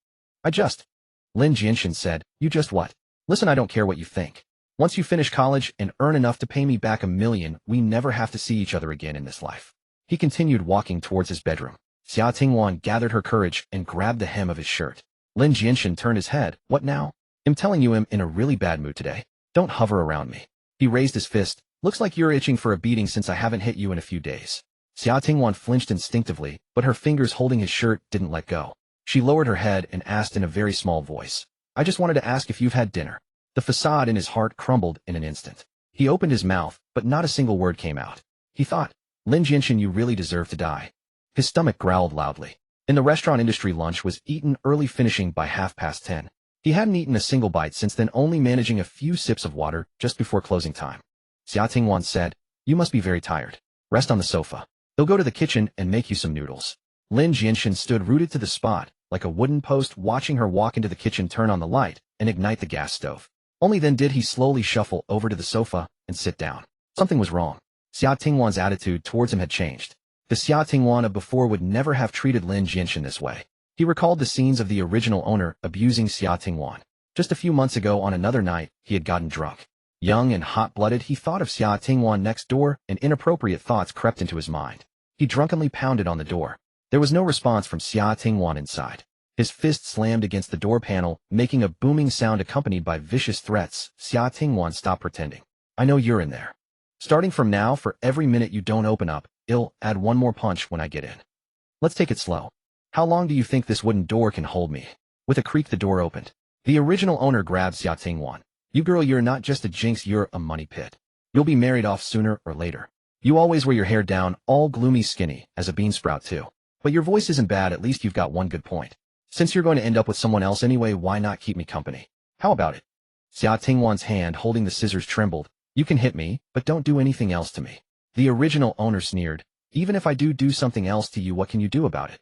I just..." Lin Jianshen said, "You just what?" "Listen, I don't care what you think. Once you finish college and earn enough to pay me back $1 million, we never have to see each other again in this life." He continued walking towards his bedroom. Xia Tingwan gathered her courage and grabbed the hem of his shirt. Lin Jianshen turned his head. "What now?" "I'm telling you, I'm in a really bad mood today. Don't hover around me." He raised his fist. "Looks like you're itching for a beating since I haven't hit you in a few days." Xia Tingwan flinched instinctively, but her fingers holding his shirt didn't let go. She lowered her head and asked in a very small voice, "I just wanted to ask if you've had dinner." The facade in his heart crumbled in an instant. He opened his mouth, but not a single word came out. He thought, "Lin Jianshen, you really deserve to die." His stomach growled loudly. In the restaurant industry, lunch was eaten early, finishing by 10:30. He hadn't eaten a single bite since then, only managing a few sips of water just before closing time. Xia Tingwan said, "You must be very tired. Rest on the sofa. They'll go to the kitchen and make you some noodles." Lin Jianshen stood rooted to the spot, like a wooden post, watching her walk into the kitchen, turn on the light, and ignite the gas stove. Only then did he slowly shuffle over to the sofa and sit down. Something was wrong. Xia Tingwan's attitude towards him had changed. The Xia Tingwan of before would never have treated Lin Jianshen this way. He recalled the scenes of the original owner abusing Xia Tingwan. Just a few months ago, on another night, he had gotten drunk. Young and hot-blooded, he thought of Xia Tingwan next door, and inappropriate thoughts crept into his mind. He drunkenly pounded on the door. There was no response from Xia Tingwan inside. His fist slammed against the door panel, making a booming sound accompanied by vicious threats. "Xia Tingwan, stop pretending. I know you're in there. Starting from now, for every minute you don't open up, I'll add one more punch when I get in. Let's take it slow. How long do you think this wooden door can hold me?" With a creak, the door opened. The original owner grabbed Xia Tingwan. "You girl, you're not just a jinx, you're a money pit. You'll be married off sooner or later. You always wear your hair down, all gloomy skinny, as a bean sprout too. But your voice isn't bad, at least you've got one good point. Since you're going to end up with someone else anyway, why not keep me company? How about it?" Xia Tingwan's hand holding the scissors trembled. "You can hit me, but don't do anything else to me." The original owner sneered. "Even if I do something else to you, what can you do about it?"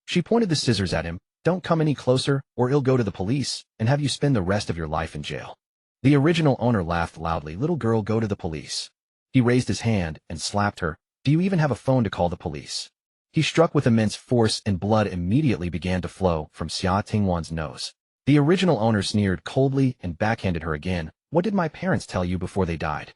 She pointed the scissors at him. "Don't come any closer, or I'll go to the police and have you spend the rest of your life in jail." The original owner laughed loudly. "Little girl, go to the police." He raised his hand and slapped her. "Do you even have a phone to call the police?" He struck with immense force, and blood immediately began to flow from Xia Tingwan's nose. The original owner sneered coldly and backhanded her again. "What did my parents tell you before they died?"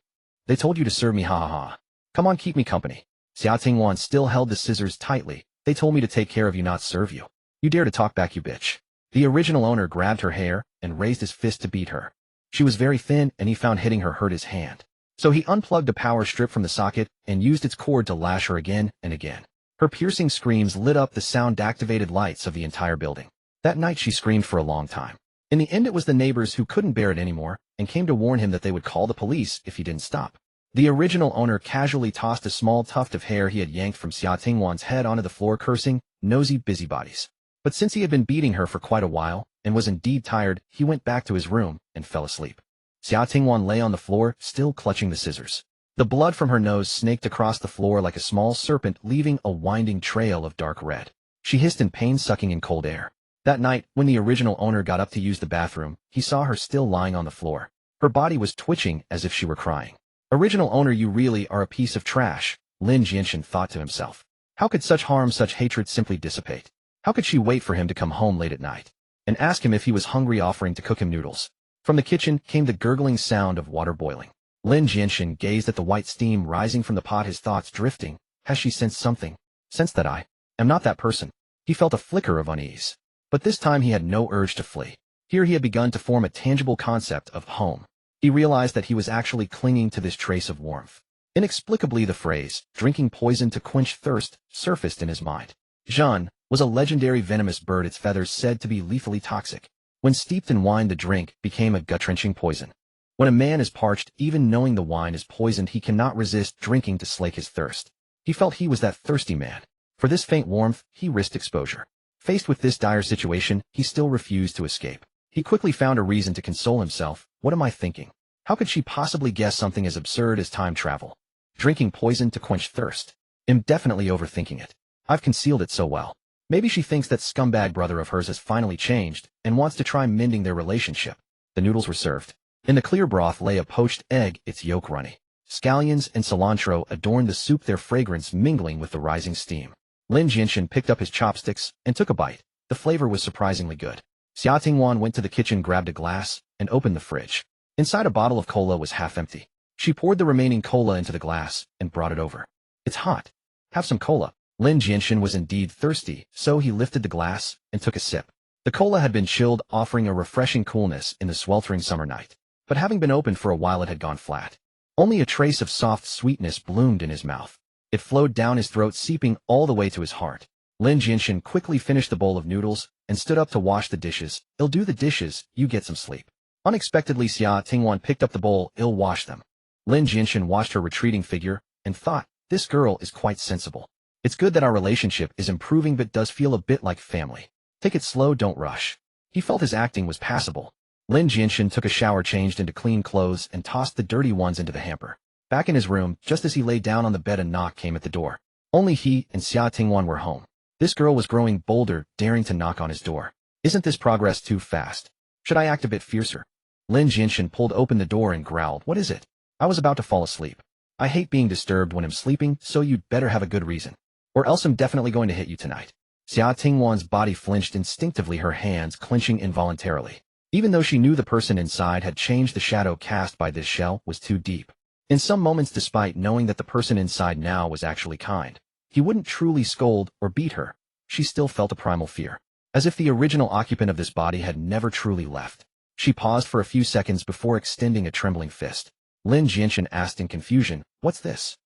"They told you to serve me, ha ha ha. Come on, keep me company." Xia Tingwan still held the scissors tightly. "They told me to take care of you, not serve you. You dare to talk back, you bitch." The original owner grabbed her hair and raised his fist to beat her. She was very thin, and he found hitting her hurt his hand. So he unplugged a power strip from the socket and used its cord to lash her again and again. Her piercing screams lit up the sound-activated lights of the entire building. That night she screamed for a long time. In the end it was the neighbors who couldn't bear it anymore and came to warn him that they would call the police if he didn't stop. The original owner casually tossed a small tuft of hair he had yanked from Xia Tingwan's head onto the floor, cursing, "Nosy busybodies." But since he had been beating her for quite a while and was indeed tired, he went back to his room and fell asleep. Xia Tingwan lay on the floor, still clutching the scissors. The blood from her nose snaked across the floor like a small serpent, leaving a winding trail of dark red. She hissed in pain, sucking in cold air. That night, when the original owner got up to use the bathroom, he saw her still lying on the floor. Her body was twitching as if she were crying. "Original owner, you really are a piece of trash," Lin Jianshen thought to himself. How could such harm, such hatred simply dissipate? How could she wait for him to come home late at night and ask him if he was hungry, offering to cook him noodles? From the kitchen came the gurgling sound of water boiling. Lin Jianshen gazed at the white steam rising from the pot, his thoughts drifting. Has she sensed something? Sensed that I am not that person? He felt a flicker of unease. But this time he had no urge to flee. Here he had begun to form a tangible concept of home. He realized that he was actually clinging to this trace of warmth. Inexplicably, the phrase, drinking poison to quench thirst, surfaced in his mind. Zhan was a legendary venomous bird, its feathers said to be lethally toxic. When steeped in wine, the drink became a gut-wrenching poison. When a man is parched, even knowing the wine is poisoned, he cannot resist drinking to slake his thirst. He felt he was that thirsty man. For this faint warmth, he risked exposure. Faced with this dire situation, he still refused to escape. He quickly found a reason to console himself. What am I thinking? How could she possibly guess something as absurd as time travel? Drinking poison to quench thirst. I'm definitely overthinking it. I've concealed it so well. Maybe she thinks that scumbag brother of hers has finally changed and wants to try mending their relationship. The noodles were served. In the clear broth lay a poached egg, its yolk runny. Scallions and cilantro adorned the soup, their fragrance mingling with the rising steam. Lin Jianshen picked up his chopsticks and took a bite. The flavor was surprisingly good. Xia Tingwan went to the kitchen, grabbed a glass, and opened the fridge. Inside, a bottle of cola was half empty. She poured the remaining cola into the glass and brought it over. It's hot. Have some cola. Lin Jianshen was indeed thirsty, so he lifted the glass and took a sip. The cola had been chilled, offering a refreshing coolness in the sweltering summer night. But having been opened for a while, it had gone flat. Only a trace of soft sweetness bloomed in his mouth. It flowed down his throat, seeping all the way to his heart. Lin Jianshen quickly finished the bowl of noodles and stood up to wash the dishes. "I'll do the dishes, you get some sleep." Unexpectedly, Xia Tingwan picked up the bowl. "I'll wash them." Lin Jianshen watched her retreating figure and thought, this girl is quite sensible. It's good that our relationship is improving, but does feel a bit like family. Take it slow, don't rush. He felt his acting was passable. Lin Jianshen took a shower, changed into clean clothes, and tossed the dirty ones into the hamper. Back in his room, just as he lay down on the bed, a knock came at the door. Only he and Xia Tingwan were home. This girl was growing bolder, daring to knock on his door. Isn't this progress too fast? Should I act a bit fiercer? Lin Jianshen pulled open the door and growled, "What is it?" "I was about to fall asleep. I hate being disturbed when I'm sleeping, so you'd better have a good reason. Or else I'm definitely going to hit you tonight." Xia Tingwan's body flinched instinctively, her hands clenching involuntarily. Even though she knew the person inside had changed, the shadow cast by this shell was too deep. In some moments, despite knowing that the person inside now was actually kind, he wouldn't truly scold or beat her, she still felt a primal fear. As if the original occupant of this body had never truly left. She paused for a few seconds before extending a trembling fist. Lin Jianshen asked in confusion, "What's this?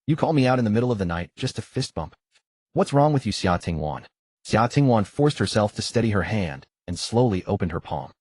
You call me out in the middle of the night just to fist bump? What's wrong with you, Xia Tingwan?" Xia Tingwan forced herself to steady her hand and slowly opened her palm.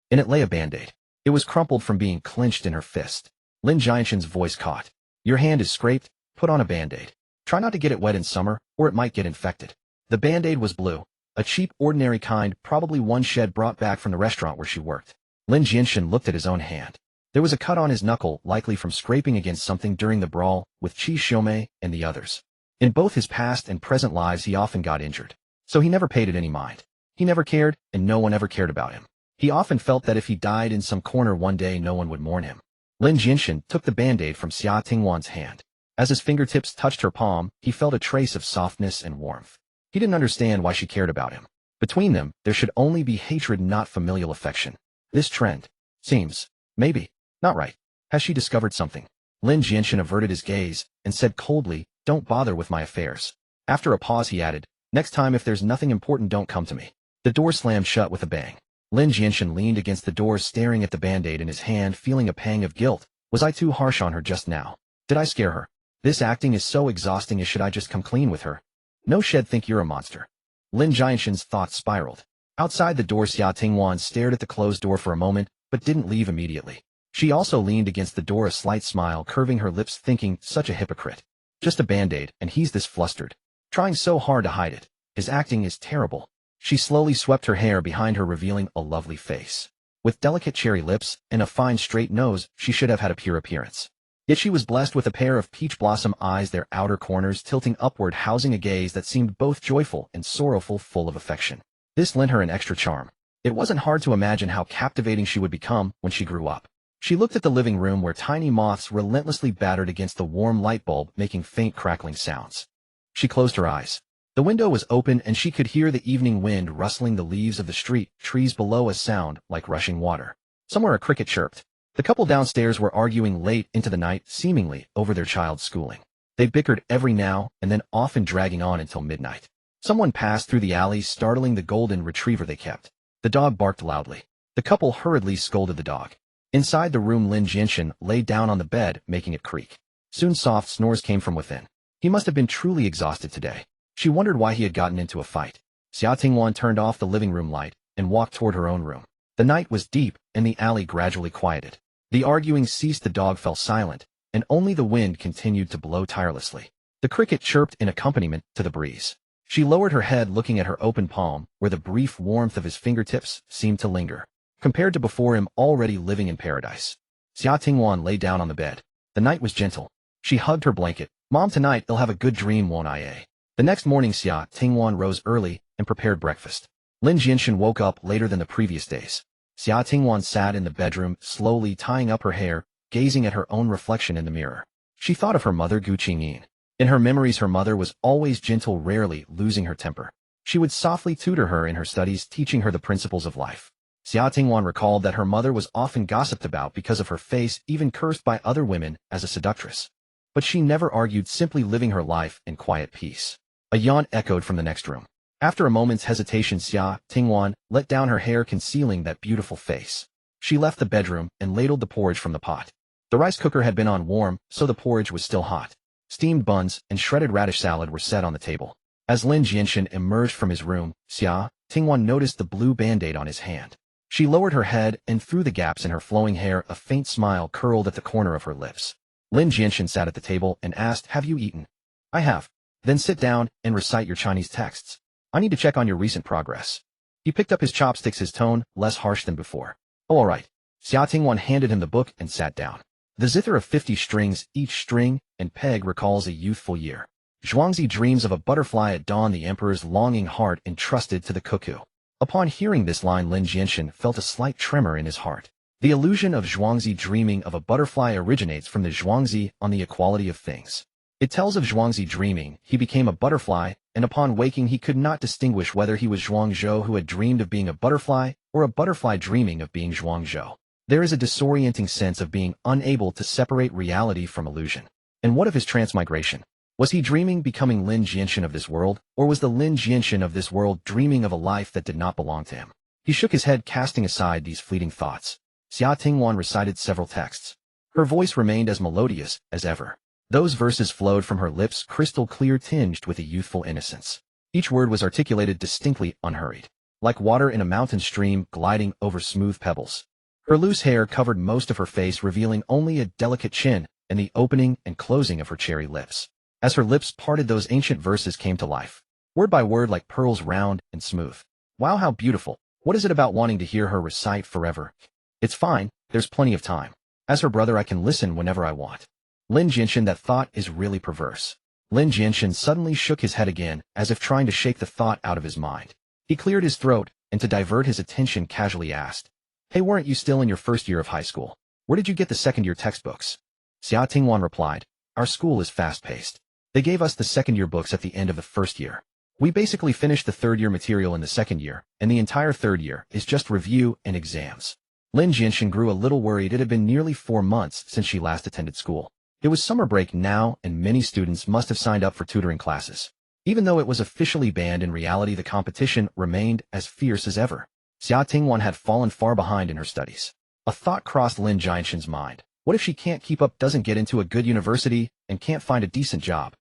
In it lay a band-aid. It was crumpled from being clenched in her fist. Lin Jianshen's voice caught. "Your hand is scraped, put on a band-aid. Try not to get it wet in summer, or it might get infected." The band-aid was blue, a cheap, ordinary kind, probably one she had brought back from the restaurant where she worked. Lin Jianshen looked at his own hand. There was a cut on his knuckle, likely from scraping against something during the brawl with Qi Xiumei and the others. In both his past and present lives, he often got injured. So he never paid it any mind. He never cared, and no one ever cared about him. He often felt that if he died in some corner one day, no one would mourn him. Lin Jianshen took the band-aid from Xia Tingwan's hand. As his fingertips touched her palm, he felt a trace of softness and warmth. He didn't understand why she cared about him. Between them, there should only be hatred, not familial affection. This trend seems, maybe, not right. Has she discovered something? Lin Jianshen averted his gaze and said coldly, "Don't bother with my affairs." After a pause, he added, "Next time, if there's nothing important, don't come to me." The door slammed shut with a bang. Lin Jianshen leaned against the door, staring at the band-aid in his hand, feeling a pang of guilt. Was I too harsh on her just now? Did I scare her? This acting is so exhausting. Should I just come clean with her? No, shed think you're a monster. Lin Jianshen's thoughts spiraled. Outside the door, Xia Tingwan stared at the closed door for a moment, but didn't leave immediately. She also leaned against the door, a slight smile curving her lips, thinking, such a hypocrite. Just a band-aid, and he's this flustered. Trying so hard to hide it. His acting is terrible. She slowly swept her hair behind her, revealing a lovely face. With delicate cherry lips and a fine straight nose, she should have had a pure appearance. Yet she was blessed with a pair of peach blossom eyes, their outer corners tilting upward, housing a gaze that seemed both joyful and sorrowful, full of affection. This lent her an extra charm. It wasn't hard to imagine how captivating she would become when she grew up. She looked at the living room where tiny moths relentlessly battered against the warm light bulb, making faint crackling sounds. She closed her eyes. The window was open and she could hear the evening wind rustling the leaves of the street trees below, a sound like rushing water. Somewhere a cricket chirped. The couple downstairs were arguing late into the night, seemingly over their child's schooling. They bickered every now and then, often dragging on until midnight. Someone passed through the alley, startling the golden retriever they kept. The dog barked loudly. The couple hurriedly scolded the dog. Inside the room, Lin Jianshen lay down on the bed, making it creak. Soon soft snores came from within. He must have been truly exhausted today. She wondered why he had gotten into a fight. Xia Tingwan turned off the living room light and walked toward her own room. The night was deep and the alley gradually quieted. The arguing ceased, the dog fell silent, and only the wind continued to blow tirelessly. The cricket chirped in accompaniment to the breeze. She lowered her head, looking at her open palm, where the brief warmth of his fingertips seemed to linger. Compared to before, him already living in paradise. Xia Tingwan lay down on the bed. The night was gentle. She hugged her blanket. Mom, tonight I'll have a good dream, won't I? The next morning, Xia Tingwan rose early and prepared breakfast. Lin Jianshen woke up later than the previous days. Xia Tingwan sat in the bedroom, slowly tying up her hair, gazing at her own reflection in the mirror. She thought of her mother, Gu Qingyin. In her memories, her mother was always gentle, rarely losing her temper. She would softly tutor her in her studies, teaching her the principles of life. Xia Tingwan recalled that her mother was often gossiped about because of her face, even cursed by other women as a seductress. But she never argued, simply living her life in quiet peace. A yawn echoed from the next room. After a moment's hesitation, Xia Tingwan let down her hair, concealing that beautiful face. She left the bedroom and ladled the porridge from the pot. The rice cooker had been on warm, so the porridge was still hot. Steamed buns and shredded radish salad were set on the table. As Lin Jianshen emerged from his room, Xia Tingwan noticed the blue band-aid on his hand. She lowered her head, and through the gaps in her flowing hair, a faint smile curled at the corner of her lips. Lin Jianshen sat at the table and asked, "Have you eaten?" "I have." "Then sit down and recite your Chinese texts. I need to check on your recent progress." He picked up his chopsticks, his tone less harsh than before. "Oh, all right." Xia Tingwan handed him the book and sat down. The zither of 50 strings, each string and peg recalls a youthful year. Zhuangzi dreams of a butterfly at dawn, the emperor's longing heart entrusted to the cuckoo. Upon hearing this line, Lin Jianshen felt a slight tremor in his heart. The illusion of Zhuangzi dreaming of a butterfly originates from the Zhuangzi on the equality of things. It tells of Zhuangzi dreaming he became a butterfly, and upon waking he could not distinguish whether he was Zhuangzhou who had dreamed of being a butterfly, or a butterfly dreaming of being Zhuangzhou. There is a disorienting sense of being unable to separate reality from illusion. And what of his transmigration? Was he dreaming becoming Lin Jianshen of this world, or was the Lin Jianshen of this world dreaming of a life that did not belong to him? He shook his head, casting aside these fleeting thoughts. Xia Tingwan recited several texts. Her voice remained as melodious as ever. Those verses flowed from her lips, crystal clear, tinged with a youthful innocence. Each word was articulated distinctly, unhurried, like water in a mountain stream gliding over smooth pebbles. Her loose hair covered most of her face, revealing only a delicate chin and the opening and closing of her cherry lips. As her lips parted, those ancient verses came to life, word by word, like pearls, round and smooth. Wow, how beautiful. What is it about wanting to hear her recite forever? It's fine, there's plenty of time. As her brother, I can listen whenever I want. Lin Jianshen, that thought is really perverse. Lin Jianshen suddenly shook his head again, as if trying to shake the thought out of his mind. He cleared his throat, and to divert his attention casually asked, "Hey, weren't you still in your first year of high school? Where did you get the second-year textbooks?" Xia Tingwan replied, "Our school is fast-paced. They gave us the second-year books at the end of the first year. We basically finished the third-year material in the second year, and the entire third year is just review and exams." Lin Jianshen grew a little worried. It had been nearly 4 months since she last attended school. It was summer break now, and many students must have signed up for tutoring classes. Even though it was officially banned, in reality the competition remained as fierce as ever. Xia Tingwan had fallen far behind in her studies. A thought crossed Lin Jianshen's mind. What if she can't keep up, doesn't get into a good university, and can't find a decent job?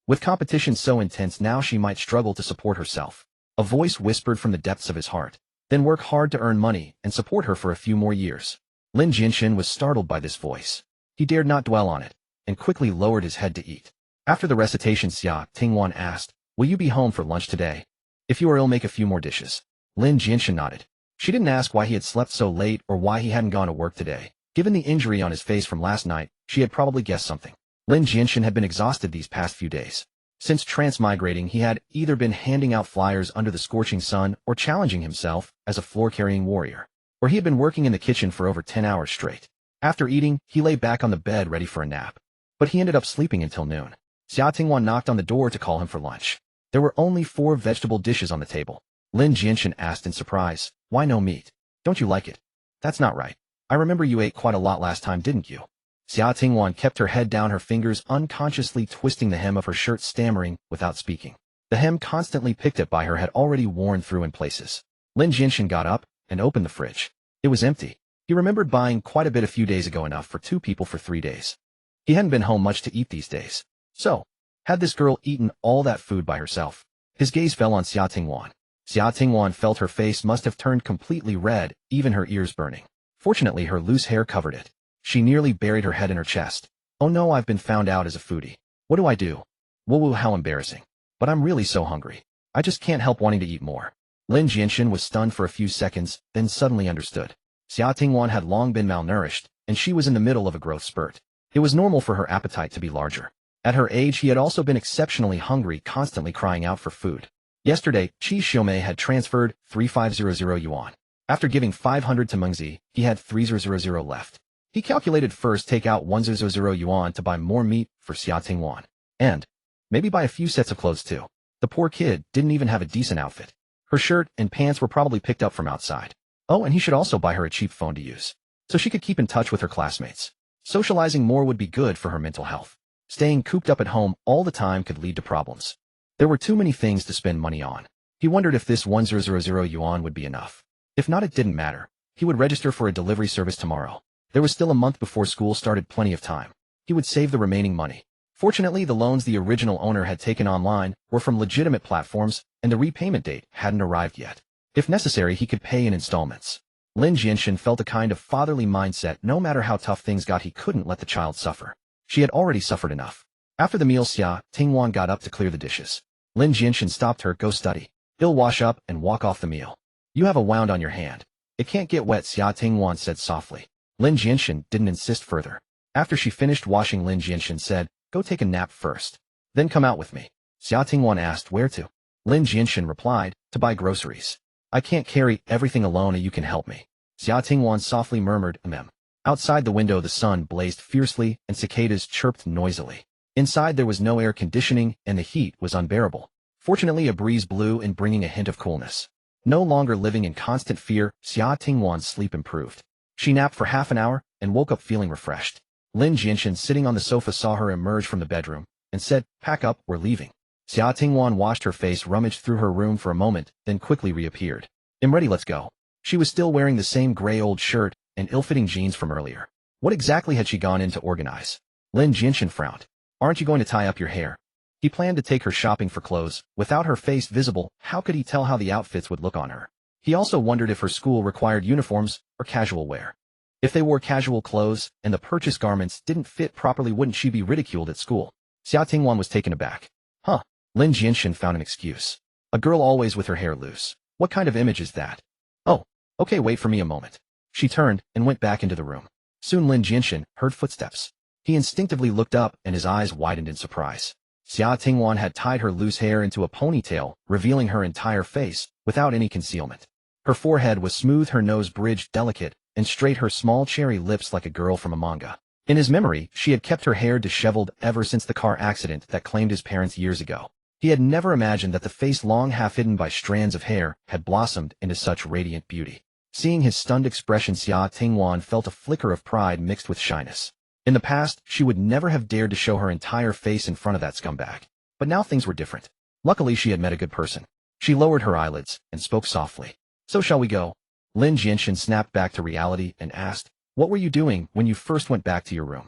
With competition so intense now she might struggle to support herself. A voice whispered from the depths of his heart. Then work hard to earn money and support her for a few more years. Lin Jianshen was startled by this voice. He dared not dwell on it, and quickly lowered his head to eat. After the recitation, Xia Tingwan asked, "Will you be home for lunch today? If you are ill, make a few more dishes." Lin Jianshen nodded. She didn't ask why he had slept so late or why he hadn't gone to work today. Given the injury on his face from last night, she had probably guessed something. Lin Jianshen had been exhausted these past few days. Since transmigrating, he had either been handing out flyers under the scorching sun or challenging himself as a floor-carrying warrior, or he had been working in the kitchen for over 10 hours straight. After eating, he lay back on the bed ready for a nap. But he ended up sleeping until noon. Xia Tingwan knocked on the door to call him for lunch. There were only 4 vegetable dishes on the table. Lin Jianshen asked in surprise, "Why no meat? Don't you like it?" "That's not right. I remember you ate quite a lot last time, didn't you?" Xia Tingwan kept her head down, her fingers unconsciously twisting the hem of her shirt, stammering without speaking. The hem constantly picked at by her had already worn through in places. Lin Jianshen got up and opened the fridge. It was empty. He remembered buying quite a bit a few days ago, enough for 2 people for 3 days. He hadn't been home much to eat these days. So, had this girl eaten all that food by herself? His gaze fell on Xia Tingwan. Xia Tingwan felt her face must have turned completely red, even her ears burning. Fortunately, her loose hair covered it. She nearly buried her head in her chest. "Oh no, I've been found out as a foodie. What do I do? Whoa, how embarrassing. But I'm really so hungry. I just can't help wanting to eat more." Lin Jianshen was stunned for a few seconds, then suddenly understood. Xia Tingwan had long been malnourished, and she was in the middle of a growth spurt. It was normal for her appetite to be larger. At her age, he had also been exceptionally hungry, constantly crying out for food. Yesterday, Qi Xiaomei had transferred 3,500 yuan. After giving 500 to Mengzi, he had 3,000 left. He calculated first take out 1,000 yuan to buy more meat for Xia Tingwan. And maybe buy a few sets of clothes too. The poor kid didn't even have a decent outfit. Her shirt and pants were probably picked up from outside. Oh, and he should also buy her a cheap phone to use, so she could keep in touch with her classmates. Socializing more would be good for her mental health. Staying cooped up at home all the time could lead to problems. There were too many things to spend money on. He wondered if this 1,000 yuan would be enough. If not, it didn't matter. He would register for a delivery service tomorrow. There was still a month before school started, plenty of time. He would save the remaining money. Fortunately, the loans the original owner had taken online were from legitimate platforms, and the repayment date hadn't arrived yet. If necessary, he could pay in installments. Lin Jianshen felt a kind of fatherly mindset. No matter how tough things got, he couldn't let the child suffer. She had already suffered enough. After the meal, Xia Tingwan got up to clear the dishes. Lin Jianshen stopped her. "Go study. He'll wash up and walk off the meal. You have a wound on your hand. It can't get wet," Xia Tingwan said softly. Lin Jianshen didn't insist further. After she finished washing, Lin Jianshen said, "Go take a nap first. Then come out with me." Xia Tingwan asked, "Where to?" Lin Jianshen replied, "To buy groceries. I can't carry everything alone and you can help me." Xia Tingwan softly murmured, "Ahem." Outside the window, the sun blazed fiercely and cicadas chirped noisily. Inside there was no air conditioning and the heat was unbearable. Fortunately, a breeze blew in, bringing a hint of coolness. No longer living in constant fear, Xia Tingwan's sleep improved. She napped for half an hour and woke up feeling refreshed. Lin Jianshen, sitting on the sofa, saw her emerge from the bedroom and said, "Pack up, we're leaving." Xia Tingwan washed her face, rummaged through her room for a moment, then quickly reappeared. "I'm ready, let's go." She was still wearing the same gray old shirt and ill-fitting jeans from earlier. What exactly had she gone in to organize? Lin Jianshen frowned. "Aren't you going to tie up your hair?" He planned to take her shopping for clothes. Without her face visible, how could he tell how the outfits would look on her? He also wondered if her school required uniforms or casual wear. If they wore casual clothes and the purchased garments didn't fit properly, wouldn't she be ridiculed at school? Xia Tingwan was taken aback. "Huh." Lin Jianshen found an excuse. "A girl always with her hair loose. What kind of image is that?" "Oh, okay, wait for me a moment." She turned and went back into the room. Soon Lin Jianshen heard footsteps. He instinctively looked up and his eyes widened in surprise. Xia Tingwan had tied her loose hair into a ponytail, revealing her entire face without any concealment. Her forehead was smooth, her nose bridged, delicate and straight, her small cherry lips like a girl from a manga. In his memory, she had kept her hair disheveled ever since the car accident that claimed his parents years ago. He had never imagined that the face, long half hidden by strands of hair, had blossomed into such radiant beauty. Seeing his stunned expression, Xia Tingwan felt a flicker of pride mixed with shyness. In the past, she would never have dared to show her entire face in front of that scumbag. But now things were different. Luckily, she had met a good person. She lowered her eyelids and spoke softly. "So shall we go?" Lin Jianshen snapped back to reality and asked, What were you doing when you first went back to your room?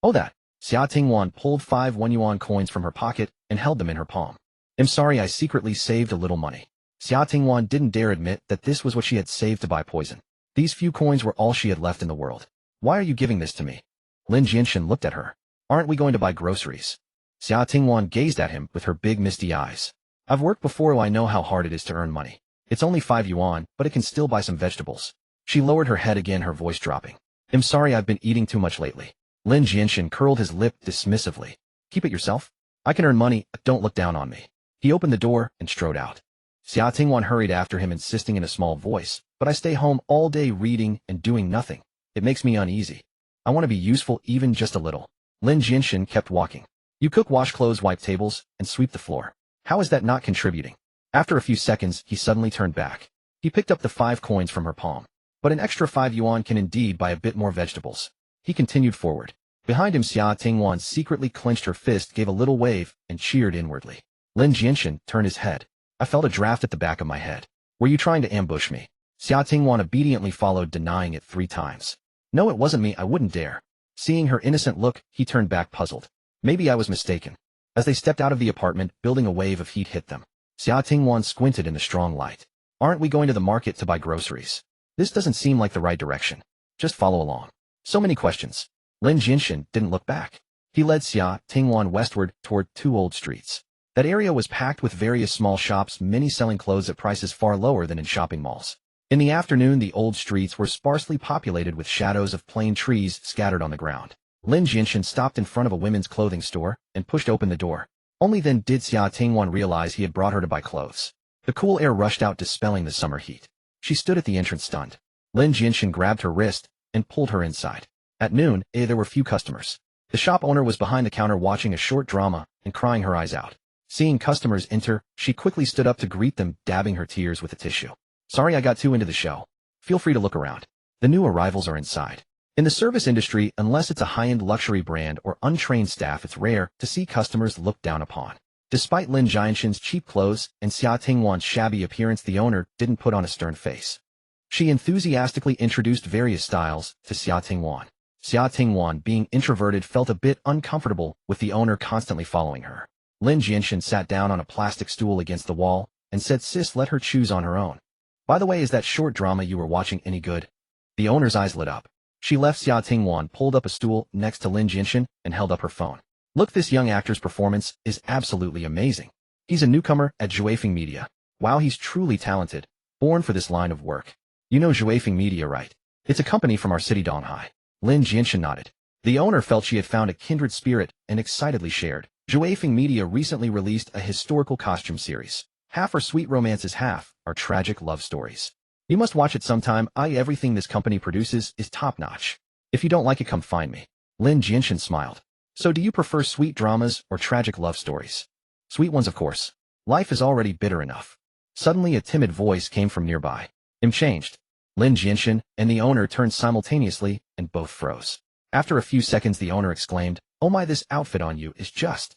Oh, that. Xia Tingwan pulled 5 1 yuan coins from her pocket and held them in her palm. I'm sorry, I secretly saved a little money. Xia Tingwan didn't dare admit that this was what she had saved to buy poison. These few coins were all she had left in the world. Why are you giving this to me? Lin Jianshen looked at her. Aren't we going to buy groceries? Xia Tingwan gazed at him with her big misty eyes. I've worked before, I know how hard it is to earn money. It's only 5 yuan, but it can still buy some vegetables. She lowered her head again, her voice dropping. I'm sorry, I've been eating too much lately. Lin Jianshen curled his lip dismissively. Keep it yourself. I can earn money, don't look down on me. He opened the door and strode out. Xia Tingwan hurried after him, insisting in a small voice, but I stay home all day reading and doing nothing. It makes me uneasy. I want to be useful, even just a little. Lin Jianshen kept walking. You cook, wash clothes, wipe tables, and sweep the floor. How is that not contributing? After a few seconds, he suddenly turned back. He picked up the 5 coins from her palm. But an extra 5 yuan can indeed buy a bit more vegetables. He continued forward. Behind him, Xia Tingwan secretly clenched her fist, gave a little wave, and cheered inwardly. Lin Jianshen turned his head. I felt a draft at the back of my head. Were you trying to ambush me? Xia Tingwan obediently followed, denying it 3 times. No, it wasn't me, I wouldn't dare. Seeing her innocent look, he turned back, puzzled. Maybe I was mistaken. As they stepped out of the apartment building, a wave of heat hit them. Xia Tingwan squinted in the strong light. Aren't we going to the market to buy groceries? This doesn't seem like the right direction. Just follow along. So many questions. Lin Jianshen didn't look back. He led Xia Tingwan westward toward 2 old streets. That area was packed with various small shops, many selling clothes at prices far lower than in shopping malls. In the afternoon, the old streets were sparsely populated with shadows of plane trees scattered on the ground. Lin Jianshen stopped in front of a women's clothing store and pushed open the door. Only then did Xia Tingwan realize he had brought her to buy clothes. The cool air rushed out, dispelling the summer heat. She stood at the entrance stunned. Lin Jianshen grabbed her wrist and pulled her inside. At noon, there were few customers. The shop owner was behind the counter watching a short drama and crying her eyes out. Seeing customers enter, she quickly stood up to greet them, dabbing her tears with a tissue. Sorry I got too into the show. Feel free to look around. The new arrivals are inside. In the service industry, unless it's a high-end luxury brand or untrained staff, it's rare to see customers looked down upon. Despite Lin Jianshen's cheap clothes and Xia Tingwan's shabby appearance, the owner didn't put on a stern face. She enthusiastically introduced various styles to Xia Tingwan. Xia Tingwan, being introverted, felt a bit uncomfortable with the owner constantly following her. Lin Jianshen sat down on a plastic stool against the wall and said, "Sis, let her choose on her own. By the way, is that short drama you were watching any good?" The owner's eyes lit up. She left Xia Tingwan, pulled up a stool next to Lin Jianshen, and held up her phone. Look, this young actor's performance is absolutely amazing. He's a newcomer at Xuefeng Media. Wow, he's truly talented. Born for this line of work. You know Xuefeng Media, right? It's a company from our city, Donghai. Lin Jianshen nodded. The owner felt she had found a kindred spirit and excitedly shared. Xuefeng Media recently released a historical costume series. Half are sweet romances, half are tragic love stories. You must watch it sometime. Everything this company produces is top-notch. If you don't like it, come find me. Lin Jianshen smiled. So do you prefer sweet dramas or tragic love stories? Sweet ones, of course. Life is already bitter enough. Suddenly a timid voice came from nearby. I'm changed. Lin Jianshen and the owner turned simultaneously and both froze. After a few seconds, the owner exclaimed, "Oh my, this outfit on you is just.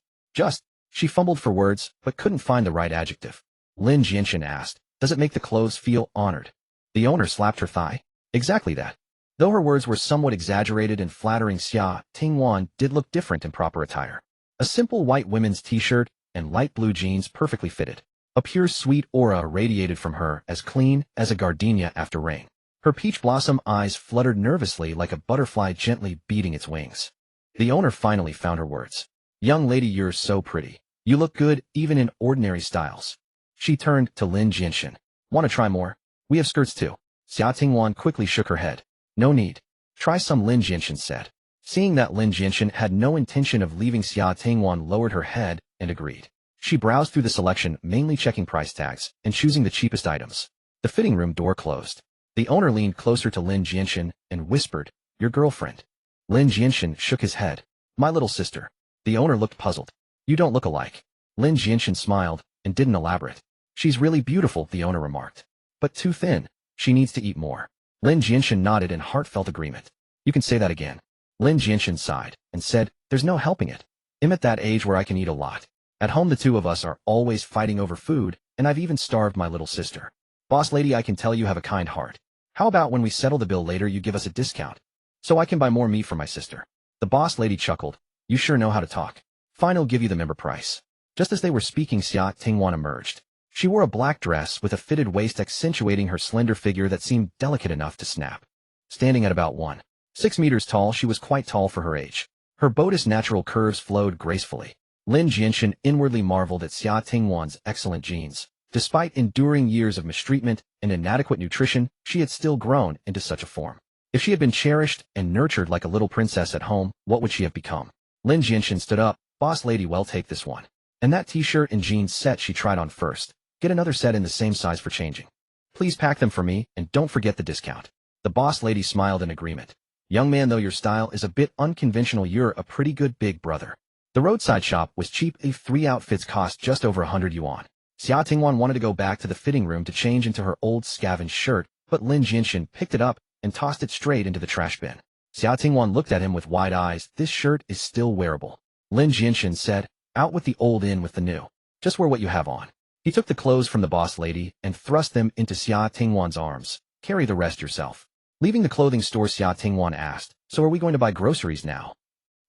She fumbled for words, but couldn't find the right adjective. Lin Jianshen asked, "Does it make the clothes feel honored?" The owner slapped her thigh. Exactly that. Though her words were somewhat exaggerated and flattering, Xia Tingwan did look different in proper attire. A simple white women's t-shirt and light blue jeans perfectly fitted. A pure sweet aura radiated from her, as clean as a gardenia after rain. Her peach blossom eyes fluttered nervously like a butterfly gently beating its wings. The owner finally found her words. "Young lady, you're so pretty. You look good even in ordinary styles." She turned to Lin Jianshen. "Want to try more? We have skirts too." Xia Tingwan quickly shook her head. "No need. Try some," Lin Jianshen said. Seeing that Lin Jianshen had no intention of leaving, Xia Tingwan lowered her head and agreed. She browsed through the selection, mainly checking price tags and choosing the cheapest items. The fitting room door closed. The owner leaned closer to Lin Jianshen and whispered, "Your girlfriend." Lin Jianshen shook his head. "My little sister." The owner looked puzzled. "You don't look alike." Lin Jianshen smiled and didn't elaborate. "She's really beautiful," the owner remarked. "But too thin. She needs to eat more." Lin Jianshen nodded in heartfelt agreement. "You can say that again." Lin Jianshen sighed and said, "There's no helping it. I'm at that age where I can eat a lot. At home the two of us are always fighting over food, and I've even starved my little sister. Boss lady, I can tell you have a kind heart. How about when we settle the bill later you give us a discount?" so I can buy more meat for my sister. The boss lady chuckled. You sure know how to talk. Fine, I'll give you the member price. Just as they were speaking, Xia Tingwan emerged. She wore a black dress with a fitted waist accentuating her slender figure that seemed delicate enough to snap. Standing at about 1.6 meters tall, she was quite tall for her age. Her bodice natural curves flowed gracefully. Lin Jianshen inwardly marveled at Xia Tingwan's excellent genes. Despite enduring years of mistreatment and inadequate nutrition, she had still grown into such a form. If she had been cherished and nurtured like a little princess at home, what would she have become? Lin Jianshen stood up. Boss lady, well, take this one. And that t-shirt and jeans set she tried on first. Get another set in the same size for changing. Please pack them for me, and don't forget the discount. The boss lady smiled in agreement. Young man, though your style is a bit unconventional, you're a pretty good big brother. The roadside shop was cheap. 3 outfits cost just over 100 yuan. Xia Tingwan wanted to go back to the fitting room to change into her old scavenged shirt, but Lin Jianshen picked it up and tossed it straight into the trash bin. Xia Tingwan looked at him with wide eyes. This shirt is still wearable. Lin Jianshen said, out with the old, in with the new. Just wear what you have on. He took the clothes from the boss lady and thrust them into Xia Tingwan's arms. Carry the rest yourself. Leaving the clothing store, Xia Tingwan asked, so are we going to buy groceries now?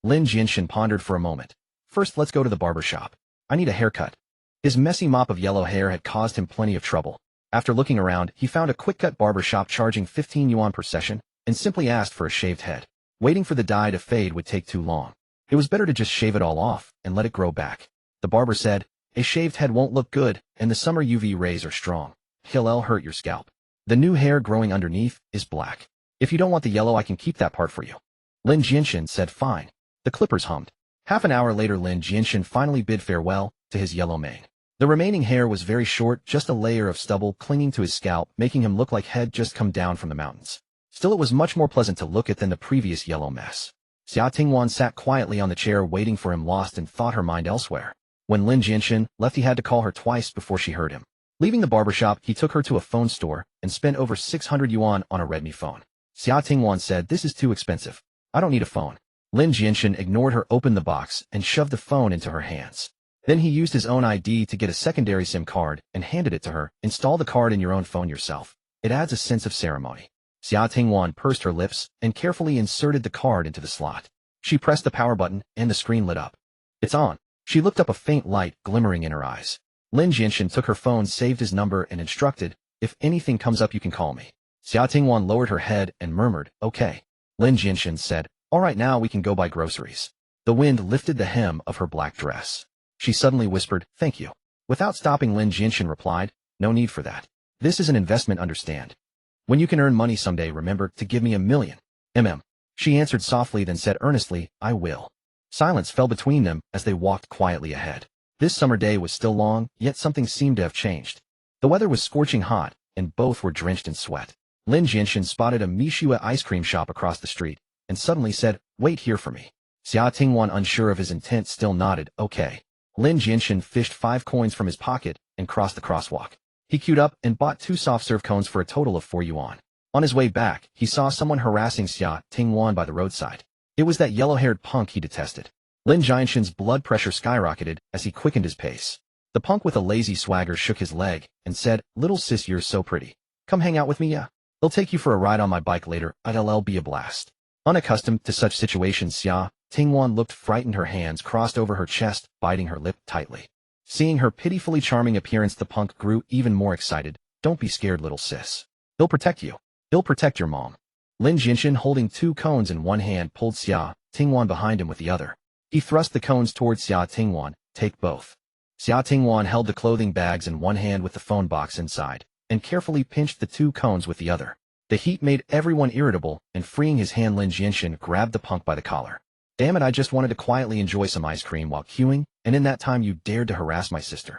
Lin Jianshen pondered for a moment. First, let's go to the barber shop. I need a haircut. His messy mop of yellow hair had caused him plenty of trouble. After looking around, he found a quick-cut barber shop charging 15 yuan per session and simply asked for a shaved head. Waiting for the dye to fade would take too long. It was better to just shave it all off and let it grow back. The barber said, a shaved head won't look good, and the summer UV rays are strong. He'll hurt your scalp. The new hair growing underneath is black. If you don't want the yellow, I can keep that part for you. Lin Jianshen said fine. The clippers hummed. Half an hour later, Lin Jianshen finally bid farewell to his yellow mane. The remaining hair was very short, just a layer of stubble clinging to his scalp, making him look like he'd just come down from the mountains. Still, it was much more pleasant to look at than the previous yellow mess. Xia Tingwan sat quietly on the chair waiting for him, lost in thought, her mind elsewhere. When Lin Jianshen left, he had to call her twice before she heard him. Leaving the barbershop, he took her to a phone store and spent over 600 yuan on a Redmi phone. Xia Tingwan said, this is too expensive. I don't need a phone. Lin Jianshen ignored her, opened the box, and shoved the phone into her hands. Then he used his own ID to get a secondary SIM card and handed it to her. Install the card in your own phone yourself. It adds a sense of ceremony. Xia Tingwan pursed her lips and carefully inserted the card into the slot. She pressed the power button and the screen lit up. It's on. She looked up, a faint light glimmering in her eyes. Lin Jianshen took her phone, saved his number, and instructed, if anything comes up, you can call me. Xia Tingwan lowered her head and murmured, okay. Lin Jianshen said, all right, now we can go buy groceries. The wind lifted the hem of her black dress. She suddenly whispered, thank you. Without stopping, Lin Jianshen replied, no need for that. This is an investment, understand? When you can earn money someday, remember to give me 1,000,000. She answered softly, then said earnestly, I will. Silence fell between them as they walked quietly ahead. This summer day was still long, yet something seemed to have changed. The weather was scorching hot, and both were drenched in sweat. Lin Jianshen spotted a Mishua ice cream shop across the street, and suddenly said, wait here for me. Xia Tingwan, unsure of his intent, still nodded, okay. Lin Jianshen fished 5 coins from his pocket and crossed the crosswalk. He queued up and bought 2 soft-serve cones for a total of 4 yuan. On his way back, he saw someone harassing Xia Tingwan by the roadside. It was that yellow-haired punk he detested. Lin Jianshen's blood pressure skyrocketed as he quickened his pace. The punk with a lazy swagger shook his leg and said, little sis, you're so pretty. Come hang out with me, yeah? I'll take you for a ride on my bike later. It'll be a blast. Unaccustomed to such situations, Xia Tingwan looked frightened, her hands crossed over her chest, biting her lip tightly. Seeing her pitifully charming appearance, the punk grew even more excited. Don't be scared, little sis. He'll protect you. He'll protect your mom. Lin Jianshen, holding 2 cones in one hand, pulled Xia Tingwan behind him with the other. He thrust the cones towards Xia Tingwan. Take both. Xia Tingwan held the clothing bags in one hand with the phone box inside, and carefully pinched the 2 cones with the other. The heat made everyone irritable, and freeing his hand, Lin Jianshen grabbed the punk by the collar. Damn it, I just wanted to quietly enjoy some ice cream while queuing, and in that time you dared to harass my sister.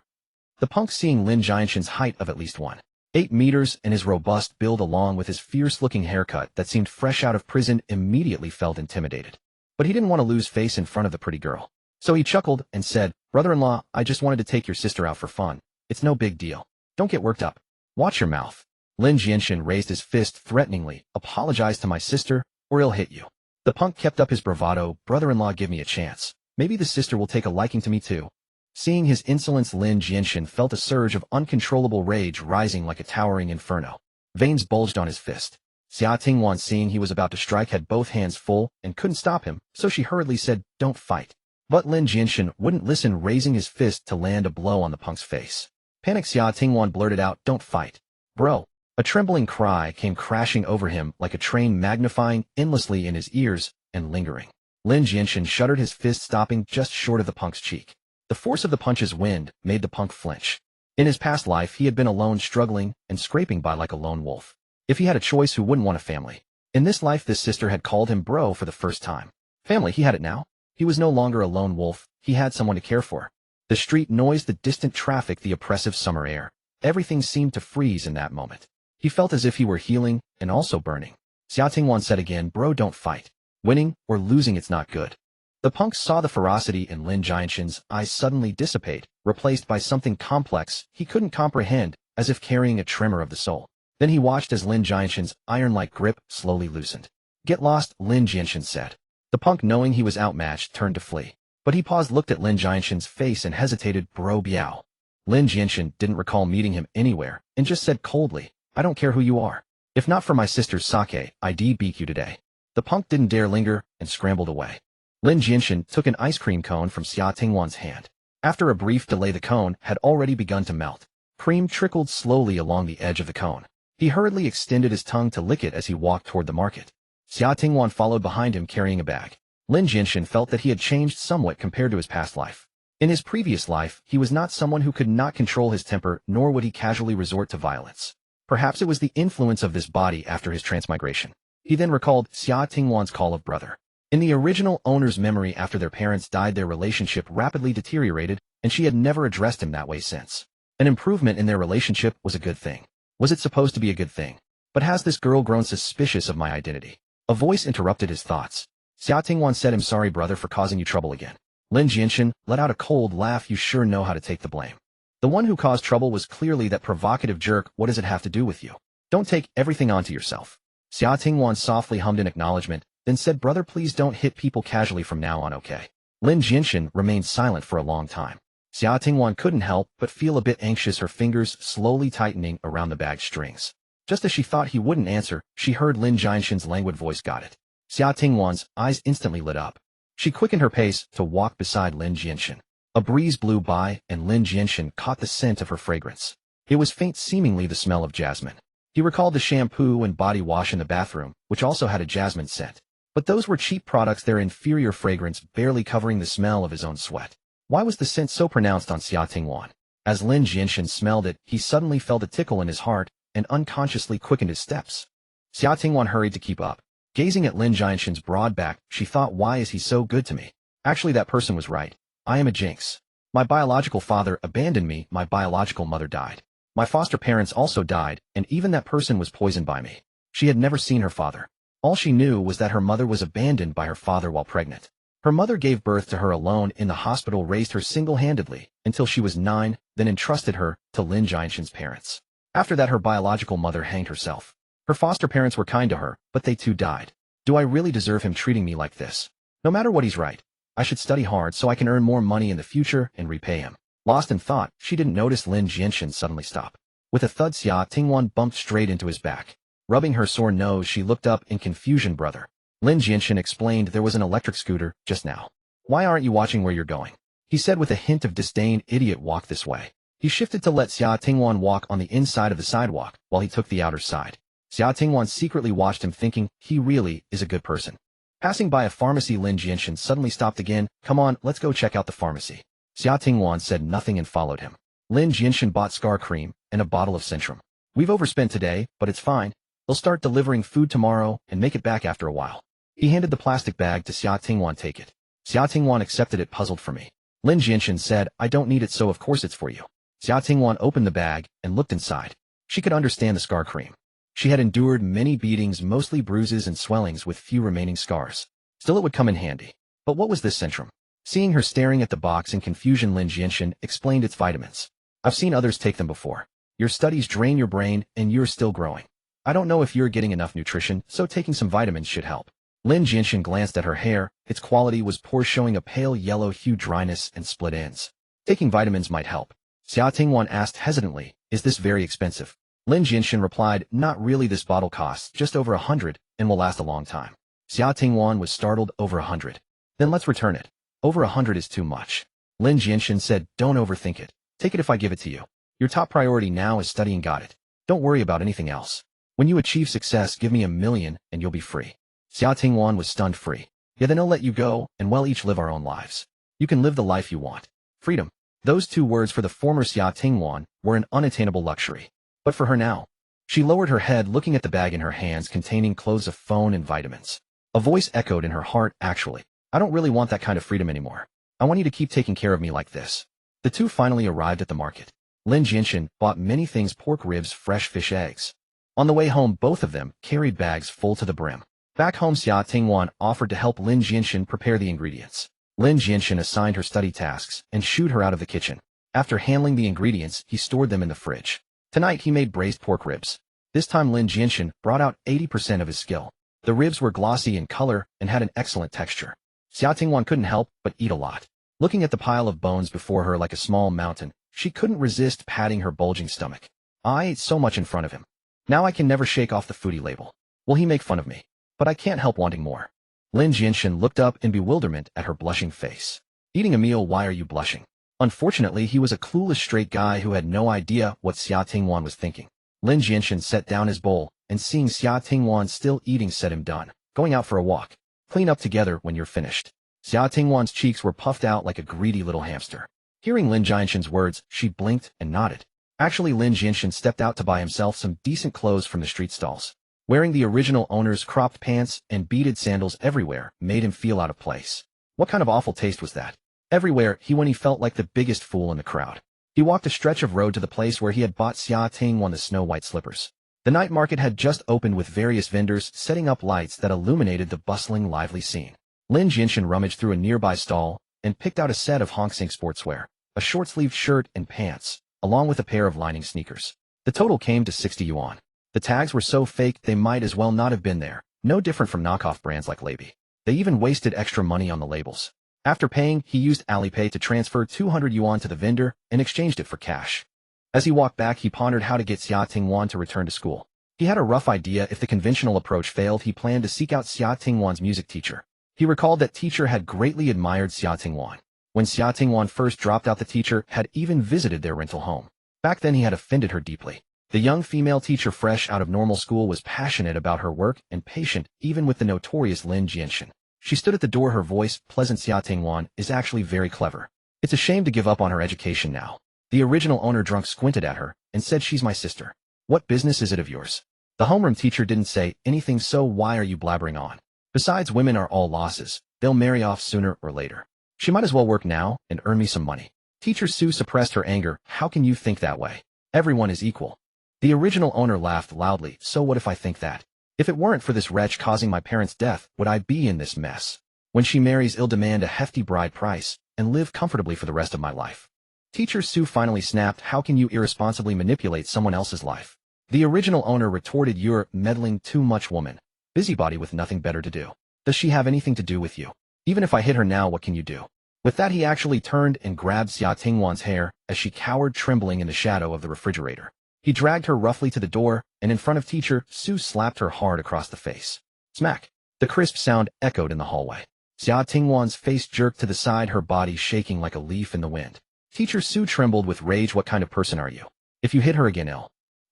The punk, seeing Lin Jianshen's height of at least 1.8 meters and his robust build along with his fierce-looking haircut that seemed fresh out of prison, immediately felt intimidated. But he didn't want to lose face in front of the pretty girl. So he chuckled and said, brother-in-law, I just wanted to take your sister out for fun. It's no big deal. Don't get worked up. Watch your mouth. Lin Jianshen raised his fist threateningly. Apologize to my sister, or he'll hit you. The punk kept up his bravado. Brother-in-law, give me a chance. Maybe the sister will take a liking to me too. Seeing his insolence, Lin Jianshen felt a surge of uncontrollable rage rising like a towering inferno. Veins bulged on his fist. Xia Tingwan, seeing he was about to strike, had both hands full and couldn't stop him, so she hurriedly said, "Don't fight." But Lin Jianshen wouldn't listen, raising his fist to land a blow on the punk's face. Panicked Xia Tingwan blurted out, "Don't fight, bro." A trembling cry came crashing over him like a train, magnifying endlessly in his ears and lingering. Lin Jianshen shuddered, his fist stopping just short of the punk's cheek. The force of the punch's wind made the punk flinch. In his past life, he had been alone, struggling and scraping by like a lone wolf. If he had a choice, who wouldn't want a family? In this life, this sister had called him bro for the first time. Family, he had it now. He was no longer a lone wolf, he had someone to care for. The street noise, the distant traffic, the oppressive summer air. Everything seemed to freeze in that moment. He felt as if he were healing and also burning. Xia Tingwan said again, "Bro, don't fight. Winning or losing, it's not good." The punk saw the ferocity in Lin Jianshen's eyes suddenly dissipate, replaced by something complex he couldn't comprehend, as if carrying a tremor of the soul. Then he watched as Lin Jianshen's iron-like grip slowly loosened. "Get lost," Lin Jianshen said. The punk, knowing he was outmatched, turned to flee. But he paused, looked at Lin Jianshen's face and hesitated. "Bro, biao." Lin Jianshen didn't recall meeting him anywhere, and just said coldly, "I don't care who you are. If not for my sister's sake, I'd beat you today." The punk didn't dare linger and scrambled away. Lin Jianshen took an ice cream cone from Xia Tingwan's hand. After a brief delay, the cone had already begun to melt. Cream trickled slowly along the edge of the cone. He hurriedly extended his tongue to lick it as he walked toward the market. Xia Tingwan followed behind him, carrying a bag. Lin Jianshen felt that he had changed somewhat compared to his past life. In his previous life, he was not someone who could not control his temper, nor would he casually resort to violence. Perhaps it was the influence of this body after his transmigration. He then recalled Xia Tingwan's call of brother. In the original owner's memory, after their parents died, their relationship rapidly deteriorated, and she had never addressed him that way since. An improvement in their relationship was a good thing. Was it supposed to be a good thing? But has this girl grown suspicious of my identity? A voice interrupted his thoughts. Xia Tingwan said, "I'm sorry, brother, for causing you trouble again." Lin Jianshen let out a cold laugh. "You sure know how to take the blame. The one who caused trouble was clearly that provocative jerk. What does it have to do with you? Don't take everything onto yourself." Xia Tingwan softly hummed in acknowledgement, then said, "Brother, please don't hit people casually from now on, okay?" Lin Jianshen remained silent for a long time. Xia Tingwan couldn't help but feel a bit anxious, her fingers slowly tightening around the bag strings. Just as she thought he wouldn't answer, she heard Lin Jianshen's languid voice. "Got it." Xia Tingwan's eyes instantly lit up. She quickened her pace to walk beside Lin Jianshen. A breeze blew by, and Lin Jianshen caught the scent of her fragrance. It was faint, seemingly the smell of jasmine. He recalled the shampoo and body wash in the bathroom, which also had a jasmine scent. But those were cheap products, their inferior fragrance barely covering the smell of his own sweat. Why was the scent so pronounced on Xia Tingwan? As Lin Jianshen smelled it, he suddenly felt a tickle in his heart and unconsciously quickened his steps. Xia Tingwan hurried to keep up. Gazing at Lin Jianshen's broad back, she thought, "Why is he so good to me?" Actually, that person was right. I am a jinx. My biological father abandoned me, my biological mother died. My foster parents also died, and even that person was poisoned by me. She had never seen her father. All she knew was that her mother was abandoned by her father while pregnant. Her mother gave birth to her alone in the hospital, raised her single-handedly until she was 9, then entrusted her to Lin Jianshen's parents. After that, her biological mother hanged herself. Her foster parents were kind to her, but they too died. Do I really deserve him treating me like this? No matter what, he's right. I should study hard so I can earn more money in the future and repay him. Lost in thought, she didn't notice Lin Jianshen suddenly stop. With a thud, Xia Tingwan bumped straight into his back. Rubbing her sore nose, she looked up in confusion. "Brother." Lin Jianshen explained, "There was an electric scooter just now. Why aren't you watching where you're going?" He said with a hint of disdain. "Idiot, walk this way." He shifted to let Xia Tingwan walk on the inside of the sidewalk while he took the outer side. Xia Tingwan secretly watched him, thinking, he really is a good person. Passing by a pharmacy, Lin Jianshen suddenly stopped again. "Come on, let's go check out the pharmacy." Xia Tingwan said nothing and followed him. Lin Jianshen bought scar cream and a bottle of Centrum. "We've overspent today, but it's fine. They'll start delivering food tomorrow and make it back after a while." He handed the plastic bag to Xia Tingwan. "Take it." Xia Tingwan accepted it, puzzled. "For me." Lin Jianshen said, "I don't need it, so of course it's for you." Xia Tingwan opened the bag and looked inside. She could understand the scar cream. She had endured many beatings, mostly bruises and swellings, with few remaining scars. Still, it would come in handy. But what was this Centrum? Seeing her staring at the box in confusion, Lin Jianshen explained, "It's vitamins. I've seen others take them before. Your studies drain your brain, and you're still growing. I don't know if you're getting enough nutrition, so taking some vitamins should help." Lin Jianshen glanced at her hair. Its quality was poor, showing a pale yellow hue, dryness, and split ends. Taking vitamins might help. Xia Tingwan asked hesitantly, "Is this very expensive?" Lin Jianshen replied, not really, this bottle costs just over 100 and will last a long time. Xia Tingwan was startled, over 100. Then let's return it. Over 100 is too much. Lin Jianshen said, don't overthink it. Take it if I give it to you. Your top priority now is studying, got it? Don't worry about anything else. When you achieve success, give me $1 million and you'll be free. Xia Tingwan was stunned. Free? Yeah, then I'll let you go and we'll each live our own lives. You can live the life you want. Freedom. Those 2 words for the former Xia Tingwan were an unattainable luxury. But for her now, she lowered her head, looking at the bag in her hands containing clothes, a phone, and vitamins. A voice echoed in her heart, actually, I don't really want that kind of freedom anymore. I want you to keep taking care of me like this. The 2 finally arrived at the market. Lin Jianshen bought many things: pork ribs, fresh fish, eggs. On the way home, both of them carried bags full to the brim. Back home, Xia Tingwan offered to help Lin Jianshen prepare the ingredients. Lin Jianshen assigned her study tasks and shooed her out of the kitchen. After handling the ingredients, he stored them in the fridge. Tonight he made braised pork ribs. This time Lin Jianshen brought out 80% of his skill. The ribs were glossy in color and had an excellent texture. Xia Tingwan couldn't help but eat a lot. Looking at the pile of bones before her like a small mountain, she couldn't resist patting her bulging stomach. I ate so much in front of him. Now I can never shake off the foodie label. Will he make fun of me? But I can't help wanting more. Lin Jianshen looked up in bewilderment at her blushing face. Eating a meal? Why are you blushing? Unfortunately, he was a clueless straight guy who had no idea what Xia Tingwan was thinking. Lin Jianshen set down his bowl, and seeing Xia Tingwan still eating said, I'm done. Going out for a walk. Clean up together when you're finished. Xia Tingwan's cheeks were puffed out like a greedy little hamster. Hearing Lin Jianshen's words, she blinked and nodded. Actually, Lin Jianshen stepped out to buy himself some decent clothes from the street stalls. Wearing the original owner's cropped pants and beaded sandals everywhere made him feel out of place. What kind of awful taste was that? Everywhere he went, he felt like the biggest fool in the crowd. He walked a stretch of road to the place where he had bought Xia Tingwan the snow-white slippers. The night market had just opened with various vendors setting up lights that illuminated the bustling, lively scene. Lin Jianshen rummaged through a nearby stall and picked out a set of Hongsing sportswear, a short-sleeved shirt and pants, along with a pair of lining sneakers. The total came to 60 yuan. The tags were so fake they might as well not have been there, no different from knockoff brands like Labi. They even wasted extra money on the labels. After paying, he used Alipay to transfer 200 yuan to the vendor and exchanged it for cash. As he walked back, he pondered how to get Xia Tingwan to return to school. He had a rough idea. If the conventional approach failed, he planned to seek out Xia Tingwan's music teacher. He recalled that teacher had greatly admired Xia Tingwan. When Xia Tingwan first dropped out, the teacher had even visited their rental home. Back then he had offended her deeply. The young female teacher, fresh out of normal school, was passionate about her work and patient, even with the notorious Lin Jianshen. She stood at the door, her voice pleasant. Xia Tingwan is actually very clever. It's a shame to give up on her education now. The original owner drunk squinted at her and said, she's my sister. What business is it of yours? The homeroom teacher didn't say anything, so why are you blabbering on? Besides, women are all losses. They'll marry off sooner or later. She might as well work now and earn me some money. Teacher Su suppressed her anger. How can you think that way? Everyone is equal. The original owner laughed loudly. So what if I think that? If it weren't for this wretch causing my parents' death, would I be in this mess? When she marries, I'll demand a hefty bride price and live comfortably for the rest of my life. Teacher Su finally snapped. How can you irresponsibly manipulate someone else's life? The original owner retorted, you're meddling too much, woman. Busybody with nothing better to do. Does she have anything to do with you? Even if I hit her now, what can you do? With that, he actually turned and grabbed Xia Tingwan's hair as she cowered trembling in the shadow of the refrigerator. He dragged her roughly to the door, and in front of Teacher Su slapped her hard across the face. Smack! The crisp sound echoed in the hallway. Xia Tingwan's face jerked to the side, her body shaking like a leaf in the wind. Teacher Su trembled with rage. What kind of person are you? If you hit her again,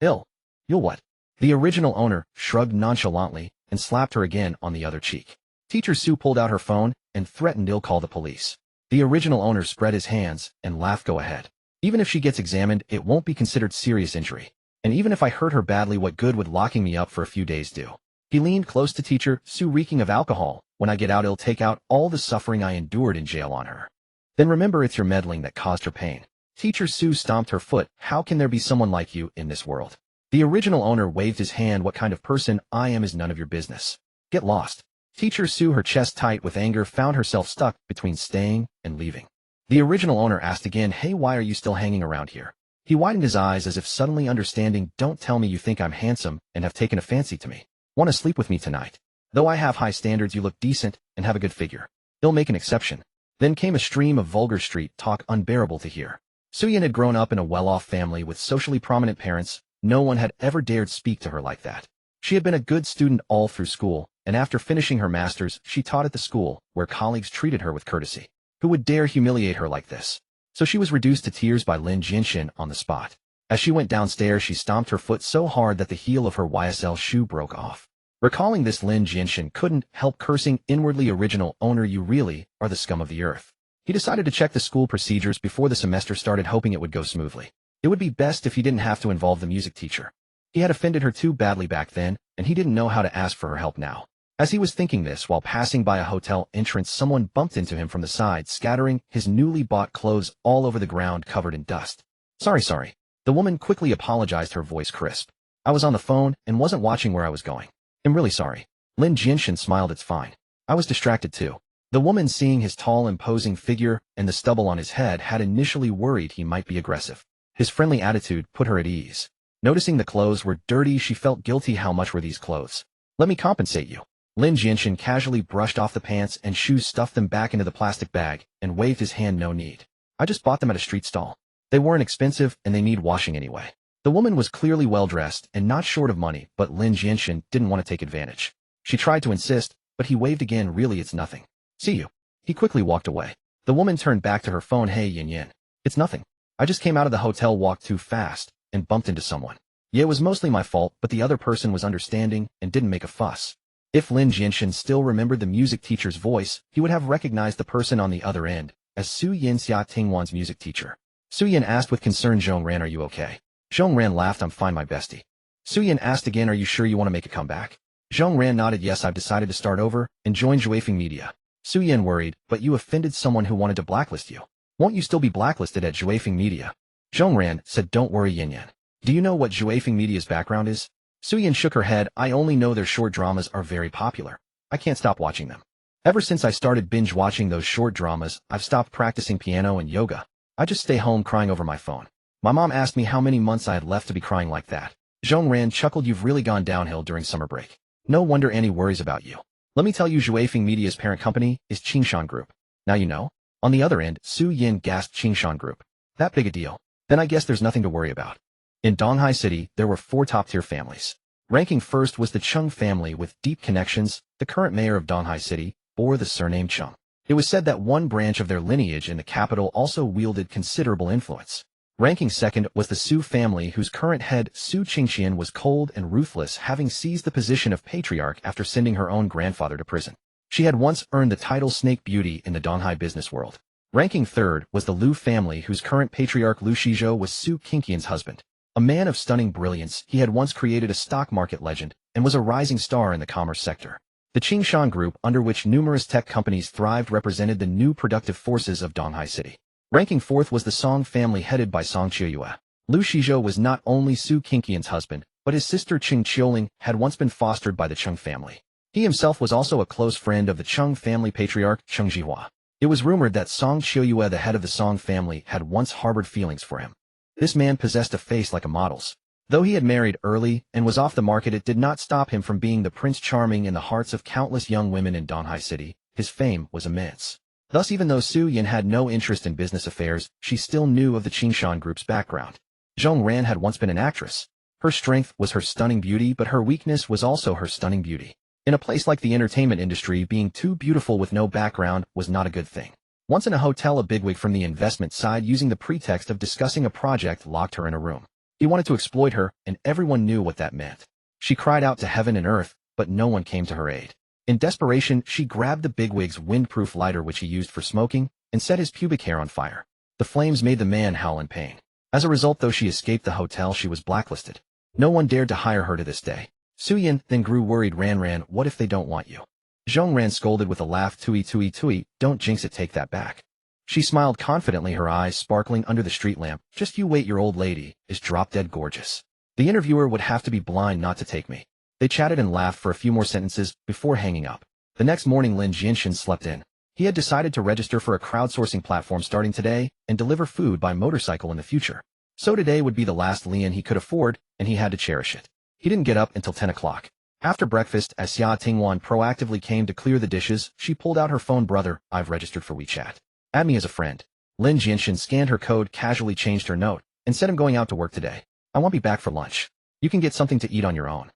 You'll what? The original owner shrugged nonchalantly and slapped her again on the other cheek. Teacher Su pulled out her phone and threatened, I'll call the police. The original owner spread his hands and laughed. Go ahead. Even if she gets examined, it won't be considered serious injury. And even if I hurt her badly, what good would locking me up for a few days do? He leaned close to Teacher Su, reeking of alcohol. When I get out, I'll take out all the suffering I endured in jail on her. Then remember, it's your meddling that caused her pain. Teacher Su stomped her foot. How can there be someone like you in this world? The original owner waved his hand. What kind of person I am is none of your business. Get lost. Teacher Su, her chest tight with anger, found herself stuck between staying and leaving. The original owner asked again, hey, why are you still hanging around here? He widened his eyes as if suddenly understanding. Don't tell me you think I'm handsome and have taken a fancy to me. Want to sleep with me tonight? Though I have high standards, you look decent and have a good figure. He'll make an exception. Then came a stream of vulgar street talk unbearable to hear. Suyin had grown up in a well-off family with socially prominent parents, No one had ever dared speak to her like that. She had been a good student all through school, and after finishing her master's, she taught at the school, where colleagues treated her with courtesy. Who would dare humiliate her like this? So she was reduced to tears by Lin Jianshen on the spot. As she went downstairs, she stomped her foot so hard that the heel of her YSL shoe broke off. Recalling this, Lin Jianshen couldn't help cursing inwardly. Original owner, you really are the scum of the earth. He decided to check the school procedures before the semester started, hoping it would go smoothly. It would be best if he didn't have to involve the music teacher. He had offended her too badly back then, and he didn't know how to ask for her help now. As he was thinking this while passing by a hotel entrance, someone bumped into him from the side, scattering his newly bought clothes all over the ground covered in dust. Sorry. The woman quickly apologized, her voice crisp. I was on the phone and wasn't watching where I was going. I'm really sorry. Lin Jianshen smiled. It's fine. I was distracted too. The woman, seeing his tall, imposing figure and the stubble on his head, had initially worried he might be aggressive. His friendly attitude put her at ease. Noticing the clothes were dirty, she felt guilty. How much were these clothes? Let me compensate you. Lin Jianshen casually brushed off the pants and shoes, stuffed them back into the plastic bag, and waved his hand. No need. I just bought them at a street stall. They weren't expensive, and they need washing anyway. The woman was clearly well-dressed and not short of money, but Lin Jianshen didn't want to take advantage. She tried to insist, but he waved again. Really, it's nothing. See you. He quickly walked away. The woman turned back to her phone. Hey, Yin. It's nothing. I just came out of the hotel, walked too fast, and bumped into someone. Yeah, it was mostly my fault, but the other person was understanding and didn't make a fuss. If Lin Jianshen still remembered the music teacher's voice, he would have recognized the person on the other end as Xia Tingwan's music teacher. Su Yin asked with concern, Zhongran, are you okay? Zhongran laughed. I'm fine, my bestie. Su Yin asked again, are you sure you want to make a comeback? Zhongran nodded. Yes, I've decided to start over and join Juefeng Media. Su Yin worried, but you offended someone who wanted to blacklist you. Won't you still be blacklisted at Juefeng Media? Zhongran said, don't worry, Yin. Do you know what Juefeng Media's background is? Su Yin shook her head. I only know their short dramas are very popular. I can't stop watching them. Ever since I started binge watching those short dramas, I've stopped practicing piano and yoga. I just stay home crying over my phone. My mom asked me how many months I had left to be crying like that. Zhongran chuckled. You've really gone downhill during summer break. No wonder Annie worries about you. Let me tell you, Juefeng Media's parent company is Qingshan Group. Now you know? On the other end, Su Yin gasped. Qingshan Group. That big a deal? Then I guess there's nothing to worry about. In Donghai City, there were 4 top-tier families. Ranking first was the Chung family with deep connections. The current mayor of Donghai City bore the surname Chung. It was said that one branch of their lineage in the capital also wielded considerable influence. Ranking second was the Su family, whose current head, Su Qingxian, was cold and ruthless, having seized the position of patriarch after sending her own grandfather to prison. She had once earned the title Snake Beauty in the Donghai business world. Ranking third was the Liu family, whose current patriarch Liu Shizhou was Su Qingqian's husband. A man of stunning brilliance, he had once created a stock market legend and was a rising star in the commerce sector. The Qingshan Group, under which numerous tech companies thrived, represented the new productive forces of Donghai City. Ranking fourth was the Song family, headed by Song Qiuyue. Liu Shizhou was not only Su Qingqian's husband, but his sister Qing Qiuling had once been fostered by the Chung family. He himself was also a close friend of the Chung family patriarch Cheng Jihua. It was rumored that Song Qiuyue, the head of the Song family, had once harbored feelings for him. This man possessed a face like a model's. Though he had married early and was off the market, it did not stop him from being the Prince Charming in the hearts of countless young women in Donghai City. His fame was immense. Thus, even though Su Yin had no interest in business affairs, she still knew of the Qingshan Group's background. Zhongran had once been an actress. Her strength was her stunning beauty, but her weakness was also her stunning beauty. In a place like the entertainment industry, being too beautiful with no background was not a good thing. Once in a hotel, a bigwig from the investment side, using the pretext of discussing a project, locked her in a room. He wanted to exploit her, and everyone knew what that meant. She cried out to heaven and earth, but no one came to her aid. In desperation, she grabbed the bigwig's windproof lighter, which he used for smoking, and set his pubic hair on fire. The flames made the man howl in pain. As a result, though she escaped the hotel, she was blacklisted. No one dared to hire her to this day. Su Yin then grew worried. Ran, what if they don't want you? Zhongran scolded with a laugh. Tui, don't jinx it, take that back. She smiled confidently, her eyes sparkling under the street lamp. Just you wait, your old lady is drop-dead gorgeous. The interviewer would have to be blind not to take me. They chatted and laughed for a few more sentences before hanging up. The next morning, Lin Jianshen slept in. He had decided to register for a crowdsourcing platform starting today and deliver food by motorcycle in the future. So today would be the last lien he could afford, and he had to cherish it. He didn't get up until 10 o'clock. After breakfast, as Xia Tingwan proactively came to clear the dishes, she pulled out her phone. Brother, I've registered for WeChat. Add me as a friend. Lin Jianshen scanned her code, casually changed her note, and said, I'm going out to work today. I won't be back for lunch. You can get something to eat on your own.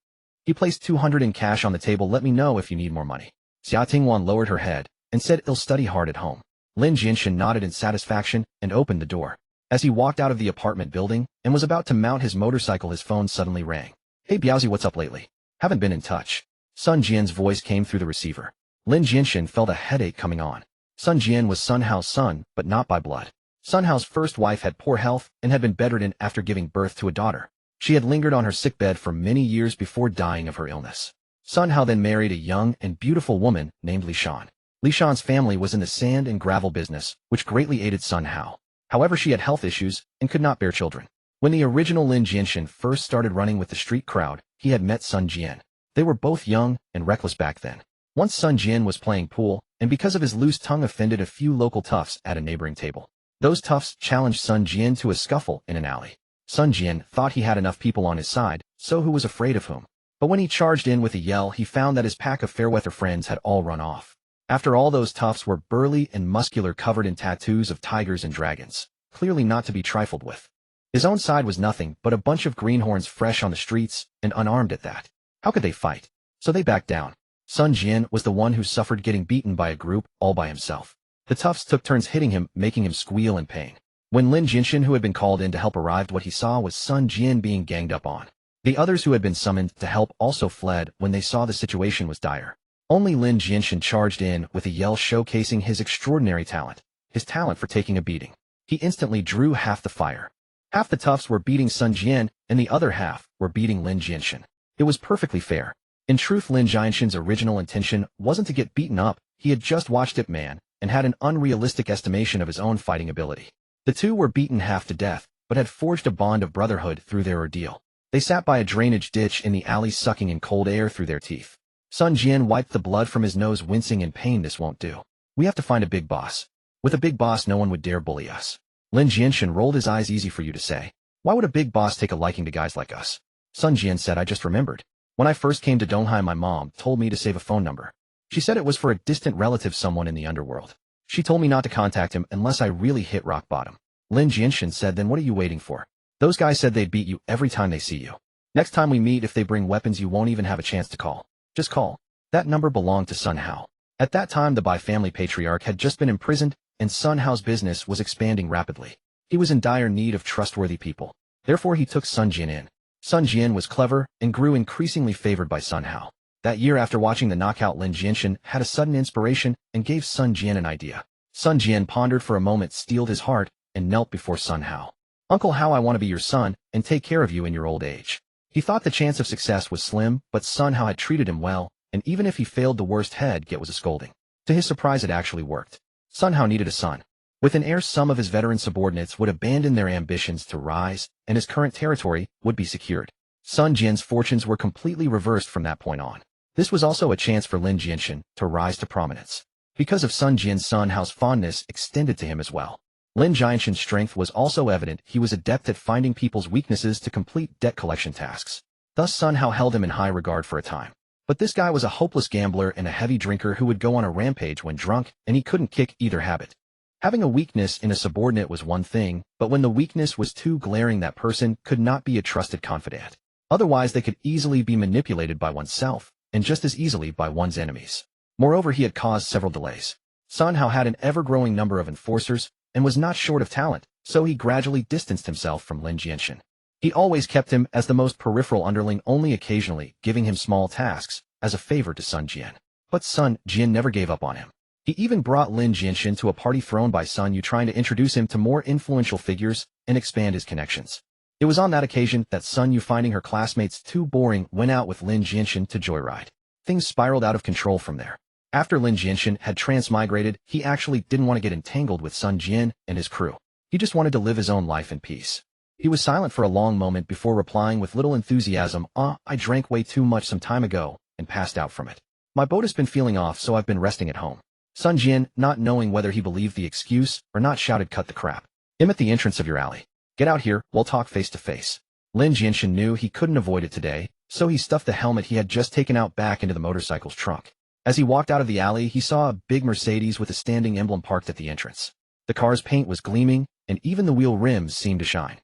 He placed 200 in cash on the table. Let me know if you need more money. Xia Tingwan lowered her head and said, I'll study hard at home. Lin Jianshen nodded in satisfaction and opened the door. As he walked out of the apartment building and was about to mount his motorcycle, his phone suddenly rang. Hey Biaozi, what's up lately? Haven't been in touch. Sun Jian's voice came through the receiver. Lin Jianshen felt a headache coming on. Sun Jian was Sun Hao's son, but not by blood. Sun Hao's first wife had poor health and had been bedridden after giving birth to a daughter. She had lingered on her sickbed for many years before dying of her illness. Sun Hao then married a young and beautiful woman named Li Shan. Li Shan's family was in the sand and gravel business, which greatly aided Sun Hao. However, she had health issues and could not bear children. When the original Lin Jianshen first started running with the street crowd, he had met Sun Jian. They were both young and reckless back then. Once Sun Jian was playing pool, and because of his loose tongue offended a few local toughs at a neighboring table. Those toughs challenged Sun Jian to a scuffle in an alley. Sun Jian thought he had enough people on his side, so who was afraid of whom? But when he charged in with a yell, he found that his pack of fairweather friends had all run off. After all, those toughs were burly and muscular, covered in tattoos of tigers and dragons, clearly not to be trifled with. His own side was nothing but a bunch of greenhorns fresh on the streets and unarmed at that. How could they fight? So they backed down. Sun Jian was the one who suffered getting beaten by a group all by himself. The toughs took turns hitting him, making him squeal in pain. When Lin Jianshen, who had been called in to help, arrived, what he saw was Sun Jian being ganged up on. The others who had been summoned to help also fled when they saw the situation was dire. Only Lin Jianshen charged in with a yell, showcasing his extraordinary talent, his talent for taking a beating. He instantly drew half the fire. Half the toughs were beating Sun Jian, and the other half were beating Lin Jianshen. It was perfectly fair. In truth, Lin Jianshen's original intention wasn't to get beaten up. He had just watched Ip Man and had an unrealistic estimation of his own fighting ability. The two were beaten half to death, but had forged a bond of brotherhood through their ordeal. They sat by a drainage ditch in the alley, sucking in cold air through their teeth. Sun Jian wiped the blood from his nose, wincing in pain. This won't do. We have to find a big boss. With a big boss, no one would dare bully us. Lin Jianshen rolled his eyes. Easy for you to say. Why would a big boss take a liking to guys like us? Sun Jian said, I just remembered. When I first came to Donghai, my mom told me to save a phone number. She said it was for a distant relative, someone in the underworld. She told me not to contact him unless I really hit rock bottom. Lin Jianshen said, then what are you waiting for? Those guys said they'd beat you every time they see you. Next time we meet, if they bring weapons, you won't even have a chance to call. Just call. That number belonged to Sun Hao. At that time, the Bai family patriarch had just been imprisoned, and Sun Hao's business was expanding rapidly. He was in dire need of trustworthy people. Therefore, he took Sun Jian in. Sun Jian was clever and grew increasingly favored by Sun Hao. That year, after watching the knockout, Lin Jianshen had a sudden inspiration and gave Sun Jian an idea. Sun Jian pondered for a moment, steeled his heart, and knelt before Sun Hao. Uncle Hao, I want to be your son and take care of you in your old age. He thought the chance of success was slim, but Sun Hao had treated him well, and even if he failed, the worst he'd get was a scolding. To his surprise, it actually worked. Sun Hao needed a son. With an heir, some of his veteran subordinates would abandon their ambitions to rise, and his current territory would be secured. Sun Jian's fortunes were completely reversed from that point on. This was also a chance for Lin Jianshen to rise to prominence. Because of Sun Jian's, Sun Hao's fondness extended to him as well. Lin Jianshen's strength was also evident. He was adept at finding people's weaknesses to complete debt collection tasks. Thus, Sun Hao held him in high regard for a time. But this guy was a hopeless gambler and a heavy drinker who would go on a rampage when drunk, and he couldn't kick either habit. Having a weakness in a subordinate was one thing, but when the weakness was too glaring, that person could not be a trusted confidant. Otherwise, they could easily be manipulated by oneself, and just as easily by one's enemies. Moreover, he had caused several delays. Sun Hao had an ever-growing number of enforcers, and was not short of talent, so he gradually distanced himself from Lin Jianshen. He always kept him as the most peripheral underling, only occasionally giving him small tasks, as a favor to Sun Jian. But Sun Jian never gave up on him. He even brought Lin Jianshen to a party thrown by Sun Yu, trying to introduce him to more influential figures and expand his connections. It was on that occasion that Sun Yu, finding her classmates too boring, went out with Lin Jianshen to joyride. Things spiraled out of control from there. After Lin Jianshen had transmigrated, he actually didn't want to get entangled with Sun Jian and his crew. He just wanted to live his own life in peace. He was silent for a long moment before replying with little enthusiasm, I drank way too much some time ago and passed out from it. My boat has been feeling off, so I've been resting at home. Sun Jian, not knowing whether he believed the excuse or not, shouted, cut the crap. I'm at the entrance of your alley. Get out here, we'll talk face to face. Lin Jianshen knew he couldn't avoid it today, so he stuffed the helmet he had just taken out back into the motorcycle's trunk. As he walked out of the alley, he saw a big Mercedes with a standing emblem parked at the entrance. The car's paint was gleaming, and even the wheel rims seemed to shine.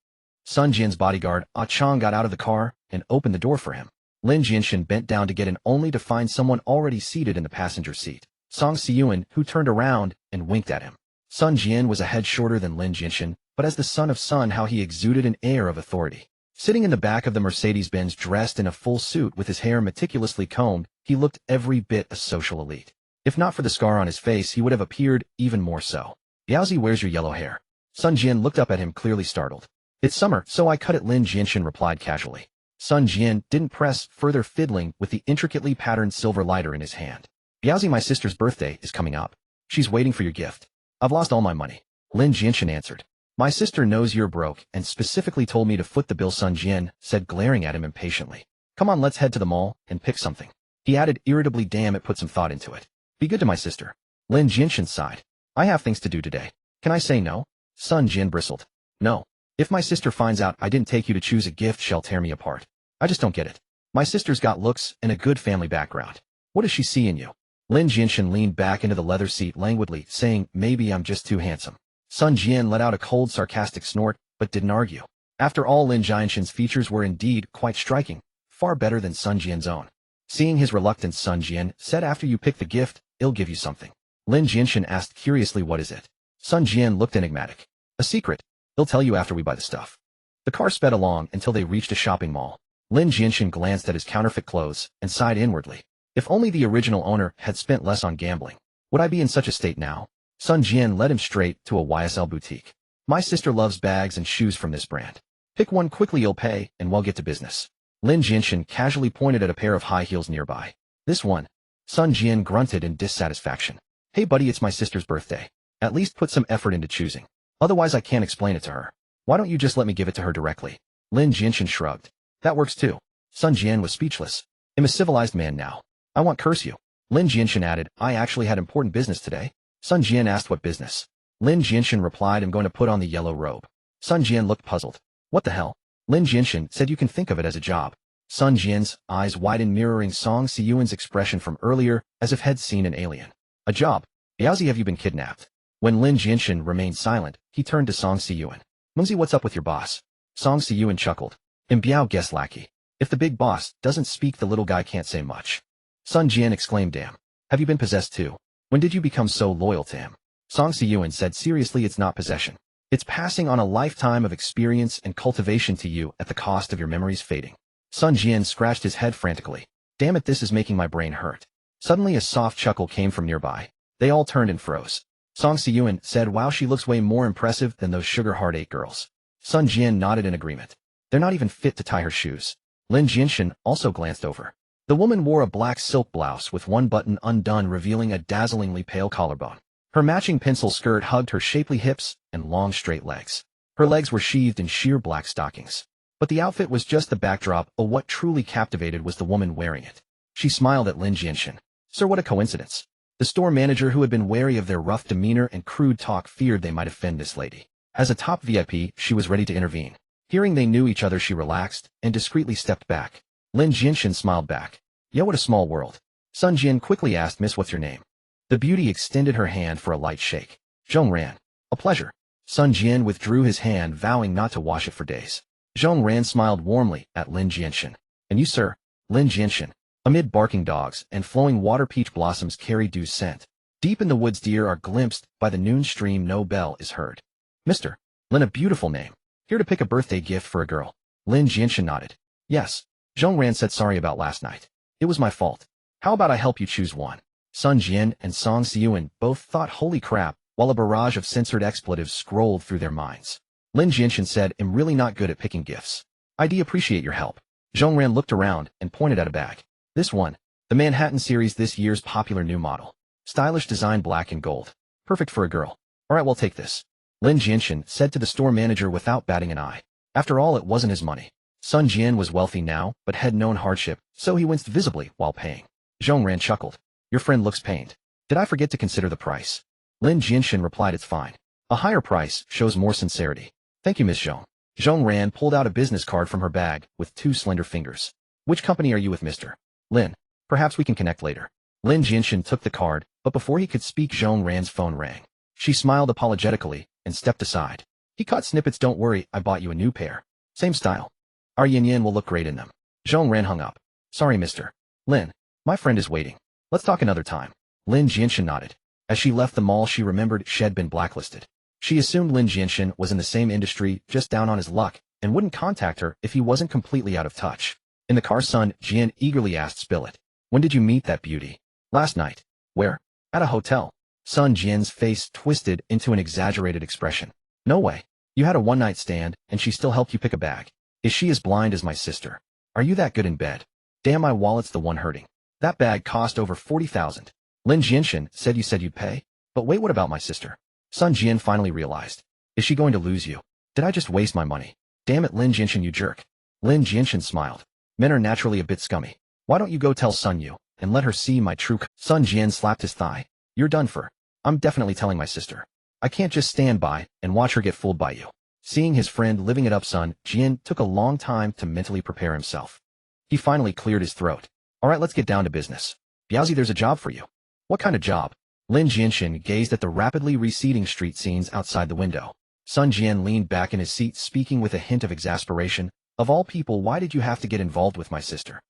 Sun Jian's bodyguard, Ah Chang, got out of the car and opened the door for him. Lin Jianshen bent down to get in only to find someone already seated in the passenger seat. Song Siyuan, who turned around and winked at him. Sun Jian was a head shorter than Lin Jianshen, but as the son of Sun, how he exuded an air of authority. Sitting in the back of the Mercedes-Benz dressed in a full suit with his hair meticulously combed, he looked every bit a social elite. If not for the scar on his face, he would have appeared even more so. Yaozi, where's your yellow hair? Sun Jian looked up at him, clearly startled. It's summer, so I cut it, Lin Jianshen replied casually. Sun Jian didn't press, further fiddling with the intricately patterned silver lighter in his hand. Yaozi, my sister's birthday is coming up. She's waiting for your gift. I've lost all my money. Lin Jianshen answered. My sister knows you're broke and specifically told me to foot the bill, Sun Jian said, glaring at him impatiently. Come on, let's head to the mall and pick something. He added irritably, damn it, put some thought into it. Be good to my sister. Lin Jianshen sighed. I have things to do today. Can I say no? Sun Jian bristled. No. If my sister finds out I didn't take you to choose a gift, she'll tear me apart. I just don't get it. My sister's got looks and a good family background. What does she see in you? Lin Jianshen leaned back into the leather seat languidly, saying, maybe I'm just too handsome. Sun Jian let out a cold, sarcastic snort, but didn't argue. After all, Lin Jianshen's features were indeed quite striking, far better than Sun Jian's own. Seeing his reluctance, Sun Jian said, after you pick the gift, I'll give you something. Lin Jianshen asked curiously, what is it? Sun Jian looked enigmatic. A secret. I'll tell you after we buy the stuff. The car sped along until they reached a shopping mall. Lin Jianshen glanced at his counterfeit clothes and sighed inwardly. If only the original owner had spent less on gambling. Would I be in such a state now? Sun Jian led him straight to a YSL boutique. My sister loves bags and shoes from this brand. Pick one quickly, you'll pay, and we'll get to business. Lin Jianshen casually pointed at a pair of high heels nearby. This one. Sun Jian grunted in dissatisfaction. Hey buddy, it's my sister's birthday. At least put some effort into choosing. Otherwise I can't explain it to her. Why don't you just let me give it to her directly? Lin Jianshen shrugged. That works too. Sun Jian was speechless. I'm a civilized man now. I won't curse you. Lin Jianshen added, I actually had important business today. Sun Jian asked what business. Lin Jianshen replied, I'm going to put on the yellow robe. Sun Jian looked puzzled. What the hell? Lin Jianshen said, you can think of it as a job. Sun Jian's eyes widened, mirroring Song Siyuan's expression from earlier, as if had seen an alien. A job? Yaozi, have you been kidnapped? When Lin Jianshen remained silent, he turned to Song Siyuan. Mumsy, what's up with your boss? Song Siyuan chuckled. Biao guess lackey. If the big boss doesn't speak, the little guy can't say much. Sun Jian exclaimed, damn. Have you been possessed too? When did you become so loyal to him? Song Siyuan said seriously, it's not possession. It's passing on a lifetime of experience and cultivation to you at the cost of your memories fading. Sun Jian scratched his head frantically. Damn it, this is making my brain hurt. Suddenly a soft chuckle came from nearby. They all turned and froze. Song Siyuan said, wow, she looks way more impressive than those sugar heart 8 girls. Sun Jian nodded in agreement. They're not even fit to tie her shoes. Lin Jianshen also glanced over. The woman wore a black silk blouse with one button undone, revealing a dazzlingly pale collarbone. Her matching pencil skirt hugged her shapely hips and long straight legs. Her legs were sheathed in sheer black stockings. But the outfit was just the backdrop, of what truly captivated was the woman wearing it. She smiled at Lin Jianshen. Sir, what a coincidence. The store manager, who had been wary of their rough demeanor and crude talk, feared they might offend this lady. As a top VIP, she was ready to intervene. Hearing they knew each other, she relaxed and discreetly stepped back. Lin Jianshen smiled back. Yeah, what a small world. Sun Jian quickly asked, Miss, what's your name? The beauty extended her hand for a light shake. Zhong Ran. A pleasure. Sun Jian withdrew his hand, vowing not to wash it for days. Zhong Ran smiled warmly at Lin Jianshen. And you, sir? Lin Jianshen. Amid barking dogs and flowing water, peach blossoms carry dew scent. Deep in the woods, deer are glimpsed by the noon stream, no bell is heard. Mr. Lin, a beautiful name. Here to pick a birthday gift for a girl. Lin Jianshen nodded. Yes. Zhong Ran said, sorry about last night. It was my fault. How about I help you choose one? Sun Jian and Song Siyuan both thought holy crap, while a barrage of censored expletives scrolled through their minds. Lin Jianshen said, I'm really not good at picking gifts. I'd appreciate your help. Zhong Ran looked around and pointed at a bag. This one. The Manhattan series, this year's popular new model. Stylish design, black and gold. Perfect for a girl. Alright, we'll take this. Lin Jianshen said to the store manager without batting an eye. After all, it wasn't his money. Sun Jian was wealthy now, but had known hardship, so he winced visibly while paying. Zhong Ran chuckled. Your friend looks pained. Did I forget to consider the price? Lin Jianshen replied, it's fine. A higher price shows more sincerity. Thank you, Miss Zhong. Zhong Ran pulled out a business card from her bag with 2 slender fingers. Which company are you with, Mr. Lin? Perhaps we can connect later. Lin Jianshen took the card, but before he could speak, Zhong Ran's phone rang. She smiled apologetically and stepped aside. He caught snippets. Don't worry, I bought you a new pair. Same style. Our yin-yin will look great in them. Zhong Ren hung up. Sorry, Mr. Lin. My friend is waiting. Let's talk another time. Lin Jianshen nodded. As she left the mall, she remembered she had been blacklisted. She assumed Lin Jianshen was in the same industry, just down on his luck, and wouldn't contact her if he wasn't completely out of touch. In the car, Sun Jian eagerly asked Spilett, "When did you meet that beauty?" "Last night." "Where?" "At a hotel." Sun Jian's face twisted into an exaggerated expression. "No way. You had a one-night stand, and she still helped you pick a bag. Is she as blind as my sister? Are you that good in bed? Damn, my wallet's the one hurting. That bag cost over 40,000. Lin Jianshen said you'd pay? But wait, what about my sister?" Sun Jian finally realized. Is she going to lose you? Did I just waste my money? Damn it, Lin Jianshen, you jerk. Lin Jianshen smiled. Men are naturally a bit scummy. Why don't you go tell Sun Yu, and let her see my true Sun Jian slapped his thigh. You're done for. I'm definitely telling my sister. I can't just stand by and watch her get fooled by you. Seeing his friend living it up, Sun Jian took a long time to mentally prepare himself. He finally cleared his throat. Alright, let's get down to business. Biaozi, there's a job for you. What kind of job? Lin Jianshen gazed at the rapidly receding street scenes outside the window. Sun Jian leaned back in his seat, speaking with a hint of exasperation. Of all people, why did you have to get involved with my sister?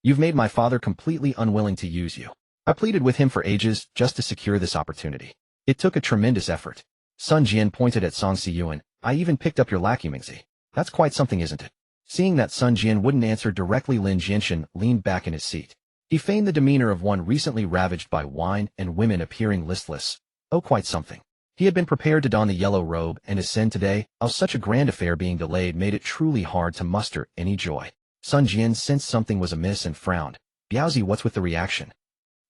You've made my father completely unwilling to use you. I pleaded with him for ages just to secure this opportunity. It took a tremendous effort. Sun Jian pointed at Song Siyuan. I even picked up your lackey Mingzi. That's quite something, isn't it? Seeing that Sun Jian wouldn't answer directly, Lin Jianshen leaned back in his seat. He feigned the demeanor of one recently ravaged by wine and women, appearing listless. Oh, quite something. He had been prepared to don the yellow robe and ascend today. Such a grand affair being delayed made it truly hard to muster any joy. Sun Jian sensed something was amiss and frowned. Biaozi, what's with the reaction?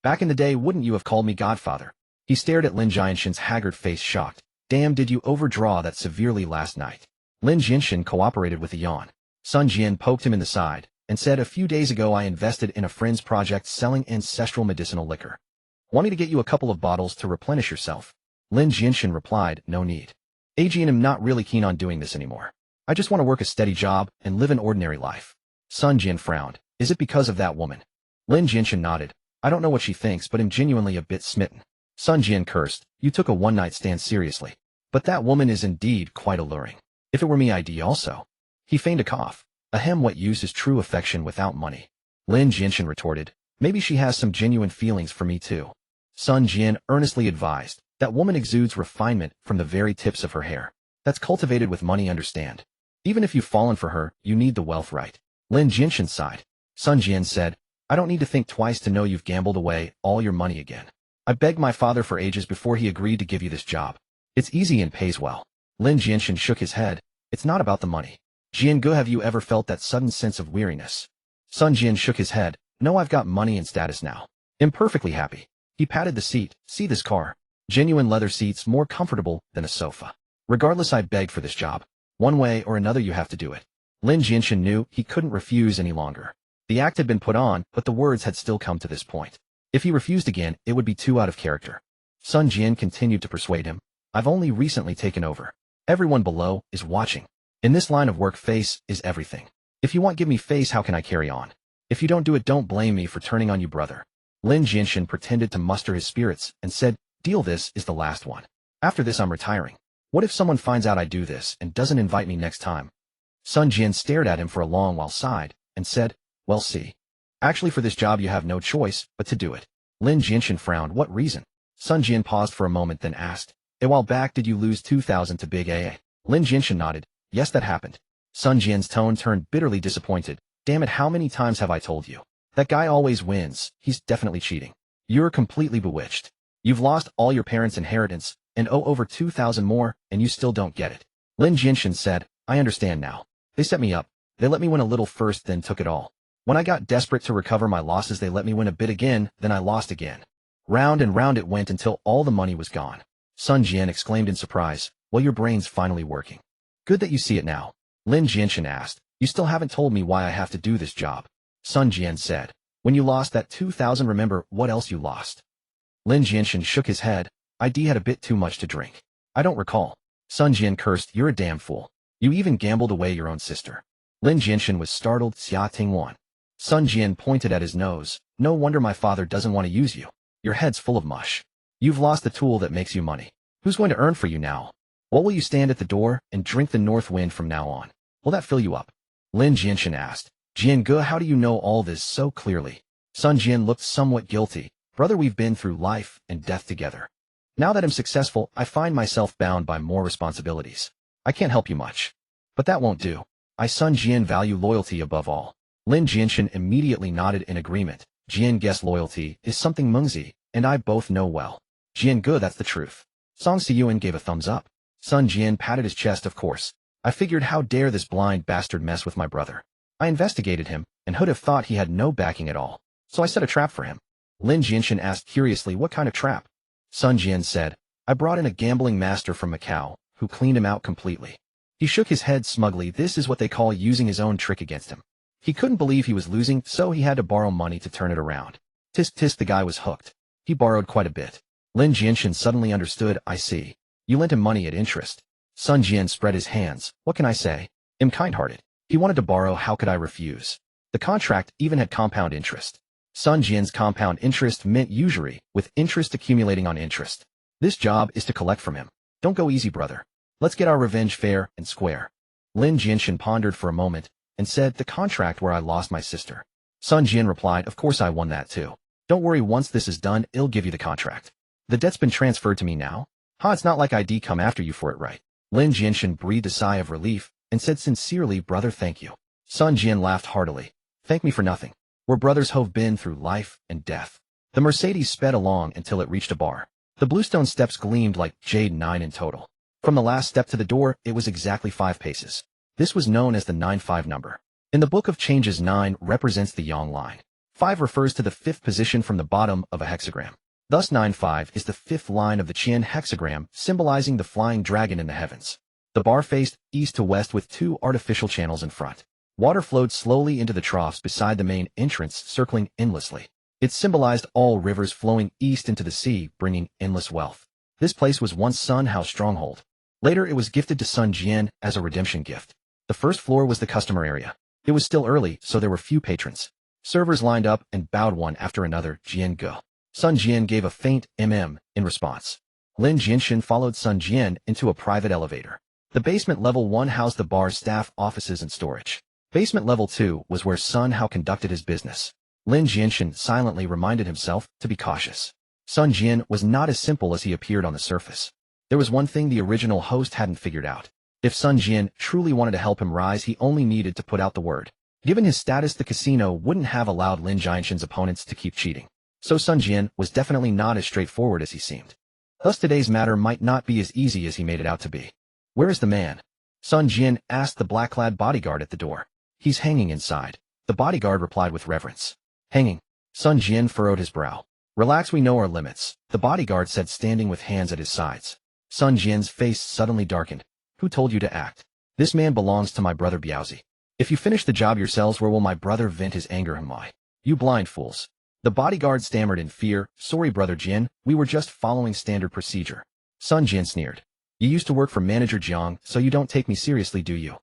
Back in the day, wouldn't you have called me godfather? He stared at Lin Jianshen's haggard face, shocked. Damn, did you overdraw that severely last night? Lin Jianshen cooperated with a yawn. Sun Jian poked him in the side and said, a few days ago I invested in a friend's project selling ancestral medicinal liquor. Want me to get you a couple of bottles to replenish yourself? Lin Jianshen replied, no need. Ag, and I'm not really keen on doing this anymore. I just want to work a steady job and live an ordinary life. Sun Jian frowned. Is it because of that woman? Lin Jianshen nodded. I don't know what she thinks, but I'm genuinely a bit smitten. Sun Jian cursed. You took a one-night stand seriously. But that woman is indeed quite alluring. If it were me, I'd also. He feigned a cough. Ahem, what use is true affection without money? Lin Jianshen retorted. Maybe she has some genuine feelings for me too. Sun Jian earnestly advised. That woman exudes refinement from the very tips of her hair. That's cultivated with money, understand? Even if you've fallen for her, you need the wealth, right? Lin Jianshen sighed. Sun Jian said, I don't need to think twice to know you've gambled away all your money again. I begged my father for ages before he agreed to give you this job. It's easy and pays well. Lin Jianshen shook his head. It's not about the money. Jiangu, have you ever felt that sudden sense of weariness? Sun Jian shook his head. No, I've got money and status now. I'm perfectly happy. He patted the seat. See this car? Genuine leather seats, more comfortable than a sofa. Regardless, I begged for this job. One way or another you have to do it. Lin Jianshen knew he couldn't refuse any longer. The act had been put on, but the words had still come to this point. If he refused again, it would be too out of character. Sun Jian continued to persuade him. I've only recently taken over. Everyone below is watching. In this line of work, face is everything. If you won't give me face, how can I carry on? If you don't do it, don't blame me for turning on you, brother. Lin Jianshen pretended to muster his spirits and said, deal, this is the last one. After this, I'm retiring. What if someone finds out I do this and doesn't invite me next time? Sun Jian stared at him for a long while, sighed, and said, well, see. Actually, for this job you have no choice but to do it. Lin Jianshen frowned. What reason? Sun Jian paused for a moment, then asked, a while back did you lose 2,000 to Big AA? Lin Jianshen nodded. Yes, that happened. Sun Jian's tone turned bitterly disappointed. Damn it, how many times have I told you? That guy always wins. He's definitely cheating. You're completely bewitched. You've lost all your parents' inheritance and owe over 2,000 more, and you still don't get it. Lin Jianshen said, I understand now. They set me up. They let me win a little first, then took it all. When I got desperate to recover my losses, they let me win a bit again, then I lost again. Round and round it went until all the money was gone. Sun Jian exclaimed in surprise. Well, your brain's finally working. Good that you see it now. Lin Jianshen asked. You still haven't told me why I have to do this job. Sun Jian said. When you lost that 2,000, remember what else you lost? Lin Jianshen shook his head. I had a bit too much to drink. I don't recall. Sun Jian cursed. You're a damn fool. You even gambled away your own sister. Lin Jianshen was startled. Xia Tingwan. Sun Jian pointed at his nose. No wonder my father doesn't want to use you. Your head's full of mush. You've lost the tool that makes you money. Who's going to earn for you now? What will you stand at the door and drink the north wind from now on? Will that fill you up? Lin Jianshen asked. Jiange, how do you know all this so clearly? Sun Jian looked somewhat guilty. Brother, we've been through life and death together. Now that I'm successful, I find myself bound by more responsibilities. I can't help you much. But that won't do. I, Sun Jian, value loyalty above all. Lin Jianshen immediately nodded in agreement. Jiange's loyalty is something Mengzi and I both know well. Jiange, that's the truth. Song Siyuan gave a thumbs up. Sun Jian patted his chest. Of course. I figured, how dare this blind bastard mess with my brother. I investigated him, and who'd have thought he had no backing at all. So I set a trap for him. Lin Jianshen asked curiously, what kind of trap? Sun Jian said, I brought in a gambling master from Macau, who cleaned him out completely. He shook his head smugly. This is what they call using his own trick against him. He couldn't believe he was losing, so he had to borrow money to turn it around. Tisk tisk, the guy was hooked. He borrowed quite a bit. Lin Jianshen suddenly understood. I see. You lent him money at interest. Sun Jian spread his hands. What can I say? I'm kind-hearted. He wanted to borrow, how could I refuse? The contract even had compound interest. Sun Jian's compound interest meant usury, with interest accumulating on interest. This job is to collect from him. Don't go easy, brother. Let's get our revenge fair and square. Lin Jianshen pondered for a moment and said, the contract where I lost my sister. Sun Jian replied, of course I won that too. Don't worry, once this is done, I'll give you the contract. The debt's been transferred to me now. It's not like I'd come after you for it, right? Lin Jianshen breathed a sigh of relief and said sincerely, brother, thank you. Sun Jian laughed heartily. Thank me for nothing. We're brothers who've been through life and death. The Mercedes sped along until it reached a bar. The bluestone steps gleamed like jade, 9 in total. From the last step to the door, it was exactly 5 paces. This was known as the 9-5 number. In the Book of Changes, 9 represents the yang line. 5 refers to the 5th position from the bottom of a hexagram. Thus 9-5 is the 5th line of the Qian hexagram, symbolizing the flying dragon in the heavens. The bar faced east to west with 2 artificial channels in front. Water flowed slowly into the troughs beside the main entrance, circling endlessly. It symbolized all rivers flowing east into the sea, bringing endless wealth. This place was once Sun Hao's stronghold. Later it was gifted to Sun Jian as a redemption gift. The first floor was the customer area. It was still early, so there were few patrons. Servers lined up and bowed one after another. Jiange. Sun Jian gave a faint in response. Lin Jianshen followed Sun Jian into a private elevator. The basement level 1 housed the bar's staff, offices, and storage. Basement level 2 was where Sun Hao conducted his business. Lin Jianshen silently reminded himself to be cautious. Sun Jian was not as simple as he appeared on the surface. There was one thing the original host hadn't figured out. If Sun Jian truly wanted to help him rise, he only needed to put out the word. Given his status, the casino wouldn't have allowed Lin Jianshen's opponents to keep cheating. So Sun Jian was definitely not as straightforward as he seemed. Thus today's matter might not be as easy as he made it out to be. Where is the man? Sun Jian asked the black-clad bodyguard at the door. He's hanging inside. The bodyguard replied with reverence. Hanging? Sun Jian furrowed his brow. Relax, we know our limits, the bodyguard said, standing with hands at his sides. Sun Jian's face suddenly darkened. Who told you to act? This man belongs to my brother Biaozi. If you finish the job yourselves, where will my brother vent his anger? Why? You blind fools. The bodyguard stammered in fear. Sorry, brother Jian, we were just following standard procedure. Sun Jian sneered. You used to work for Manager Jiang, so you don't take me seriously, do you?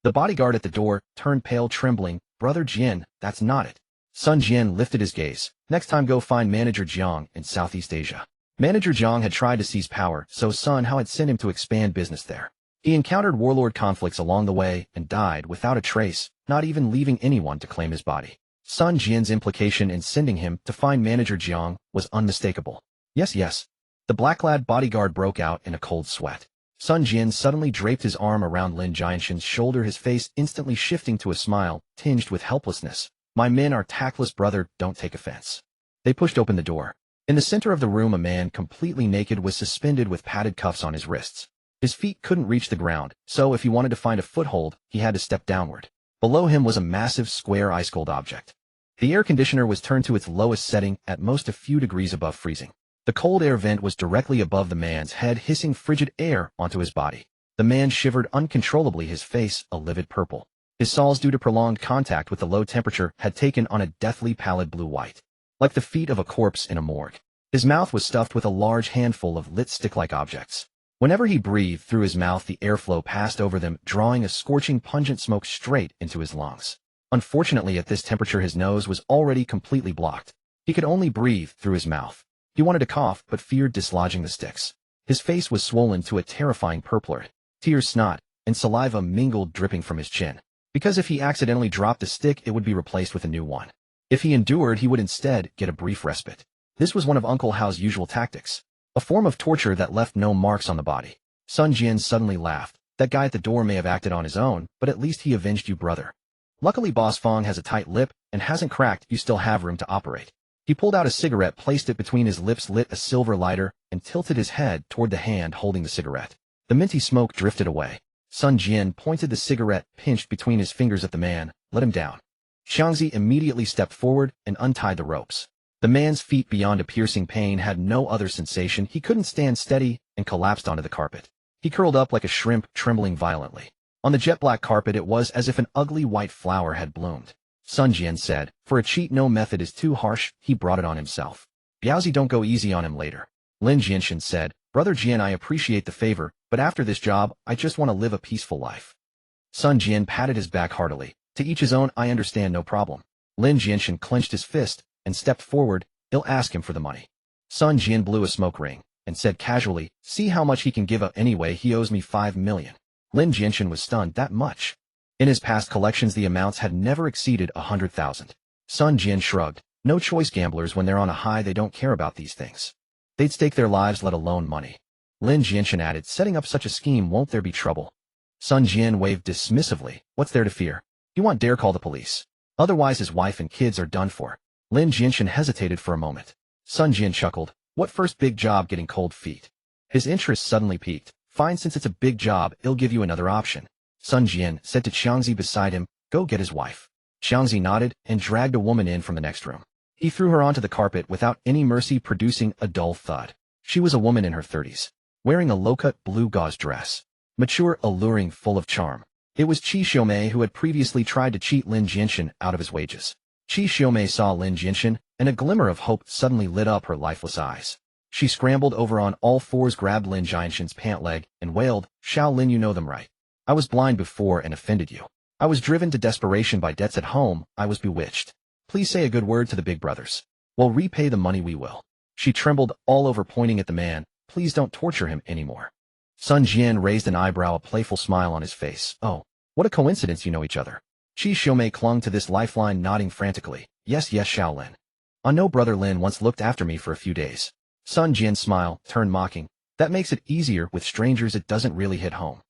The bodyguard at the door turned pale, trembling. Brother Jian, that's not it. Sun Jian lifted his gaze. Next time go find Manager Jiang in Southeast Asia. Manager Jiang had tried to seize power, so Sun Hao had sent him to expand business there. He encountered warlord conflicts along the way and died without a trace, not even leaving anyone to claim his body. Sun Jian's implication in sending him to find Manager Jiang was unmistakable. Yes. The black-clad bodyguard broke out in a cold sweat. Sun Jian suddenly draped his arm around Lin Jianshen's shoulder, his face instantly shifting to a smile, tinged with helplessness. My men are tactless, brother, don't take offense. They pushed open the door. In the center of the room, a man completely naked was suspended with padded cuffs on his wrists. His feet couldn't reach the ground, so if he wanted to find a foothold, he had to step downward. Below him was a massive square ice-cold object. The air conditioner was turned to its lowest setting, at most a few degrees above freezing. The cold air vent was directly above the man's head, hissing frigid air onto his body. The man shivered uncontrollably, his face a livid purple. His soles, due to prolonged contact with the low temperature, had taken on a deathly pallid blue-white, like the feet of a corpse in a morgue. His mouth was stuffed with a large handful of lit stick-like objects. Whenever he breathed through his mouth, the airflow passed over them, drawing a scorching, pungent smoke straight into his lungs. Unfortunately, at this temperature, his nose was already completely blocked. He could only breathe through his mouth. He wanted to cough, but feared dislodging the sticks. His face was swollen to a terrifying purple. Tears, snot, and saliva mingled dripping from his chin. Because if he accidentally dropped the stick, it would be replaced with a new one. If he endured, he would instead get a brief respite. This was one of Uncle Hao's usual tactics, a form of torture that left no marks on the body. Sun Jian suddenly laughed. That guy at the door may have acted on his own, but at least he avenged you, brother. Luckily Boss Fong has a tight lip and hasn't cracked. You still have room to operate. He pulled out a cigarette, placed it between his lips, lit a silver lighter, and tilted his head toward the hand holding the cigarette. The minty smoke drifted away. Sun Jian pointed the cigarette pinched between his fingers at the man. Let him down. Xiangzi immediately stepped forward and untied the ropes. The man's feet, beyond a piercing pain, had no other sensation. He couldn't stand steady and collapsed onto the carpet. He curled up like a shrimp, trembling violently. On the jet-black carpet, it was as if an ugly white flower had bloomed. Sun Jian said, "For a cheat, no method is too harsh." He brought it on himself. "Biaozi, don't go easy on him later." Lin Jianshen said, "Brother Jian, I appreciate the favor, but after this job, I just want to live a peaceful life." Sun Jian patted his back heartily. "To each his own, I understand, no problem." Lin Jianshen clenched his fist and stepped forward. "He'll ask him for the money." Sun Jian blew a smoke ring and said casually, "See how much he can give up anyway. He owes me 5 million. Lin Jianshen was stunned. That much? In his past collections, the amounts had never exceeded 100,000. Sun Jian shrugged. No choice, gamblers, when they're on a high, they don't care about these things. They'd stake their lives, let alone money. Lin Jianshen added, "Setting up such a scheme, won't there be trouble?" Sun Jian waved dismissively. "What's there to fear? If you want, dare call the police. Otherwise his wife and kids are done for." Lin Jianshen hesitated for a moment. Sun Jian chuckled. "What first big job, getting cold feet?" His interest suddenly piqued. "Fine, since it's a big job, it'll give you another option." Sun Jian said to Xiangzi beside him, "Go get his wife." Xiangzi nodded and dragged a woman in from the next room. He threw her onto the carpet without any mercy, producing a dull thud. She was a woman in her 30s, wearing a low-cut blue gauze dress. Mature, alluring, full of charm. It was Qi Xiaomei, who had previously tried to cheat Lin Jianshen out of his wages. Qi Xiaomei saw Lin Jianshen, and a glimmer of hope suddenly lit up her lifeless eyes. She scrambled over on all fours, grabbed Lin Jianshen's pant leg, and wailed, "Xiao Lin, you know them right. I was blind before and offended you. I was driven to desperation by debts at home. I was bewitched. Please say a good word to the big brothers. We'll repay the money, we will." She trembled all over, pointing at the man. "Please don't torture him anymore." Sun Jian raised an eyebrow, a playful smile on his face. "Oh, what a coincidence, you know each other." Qi Xiaomei clung to this lifeline, nodding frantically. "Yes, yes, Xiao Lin. I know brother Lin once looked after me for a few days." Sun Jian's smile turned mocking. "That makes it easier. With strangers it doesn't really hit home.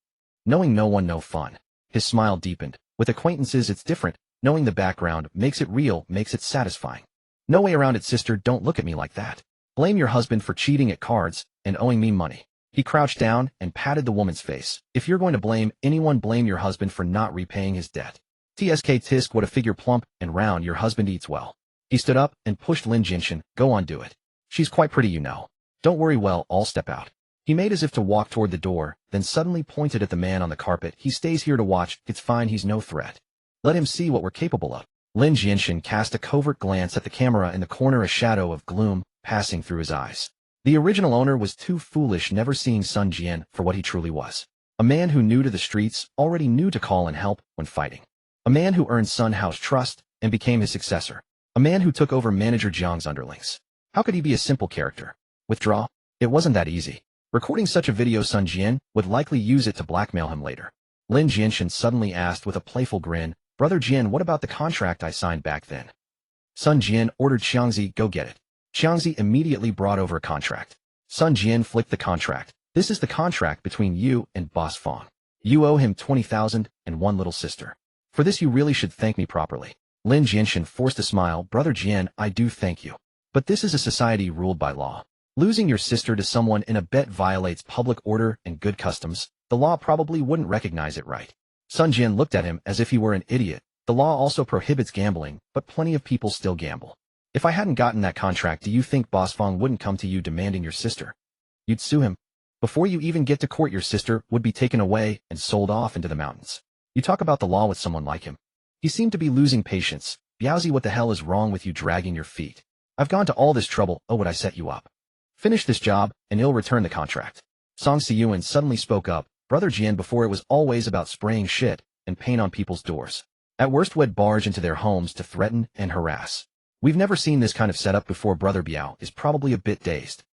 Knowing no one, no fun." His smile deepened. "With acquaintances it's different. Knowing the background makes it real, makes it satisfying. No way around it, sister. Don't look at me like that. Blame your husband for cheating at cards and owing me money." He crouched down and patted the woman's face. "If you're going to blame anyone, blame your husband for not repaying his debt. Tsk tisk, what a figure, plump and round. Your husband eats well." He stood up and pushed Lin Jianshen. "Go on, do it. She's quite pretty, you know. Don't worry, well, I'll step out." He made as if to walk toward the door, then suddenly pointed at the man on the carpet. "He stays here to watch. It's fine, he's no threat. Let him see what we're capable of." Lin Jianshen cast a covert glance at the camera in the corner, a shadow of gloom passing through his eyes. The original owner was too foolish, never seeing Sun Jian for what he truly was. A man who knew to the streets, already knew to call in help when fighting. A man who earned Sun Hao's trust and became his successor. A man who took over Manager Jiang's underlings. How could he be a simple character? Withdraw? It wasn't that easy. Recording such a video, Sun Jian would likely use it to blackmail him later. Lin Jianshen suddenly asked with a playful grin, "Brother Jian, what about the contract I signed back then?" Sun Jian ordered Xiangzi, "Go get it." Xiangzi immediately brought over a contract. Sun Jian flicked the contract. "This is the contract between you and Boss Fong. You owe him 20,000 and one little sister. For this you really should thank me properly." Lin Jianshen forced a smile. "Brother Jian, I do thank you. But this is a society ruled by law. Losing your sister to someone in a bet violates public order and good customs. The law probably wouldn't recognize it, right?" Sun Jian looked at him as if he were an idiot. "The law also prohibits gambling, but plenty of people still gamble. If I hadn't gotten that contract, do you think Boss Fong wouldn't come to you demanding your sister? You'd sue him. Before you even get to court, your sister would be taken away and sold off into the mountains. You talk about the law with someone like him." He seemed to be losing patience. "Biaozi, what the hell is wrong with you dragging your feet? I've gone to all this trouble. Oh, would I set you up? Finish this job, and he'll return the contract." Song Siyuan suddenly spoke up. "Brother Jian, before it was always about spraying shit and paint on people's doors. At worst, we'd barge into their homes to threaten and harass. We've never seen this kind of setup before." Brother Biao is probably a bit dazed.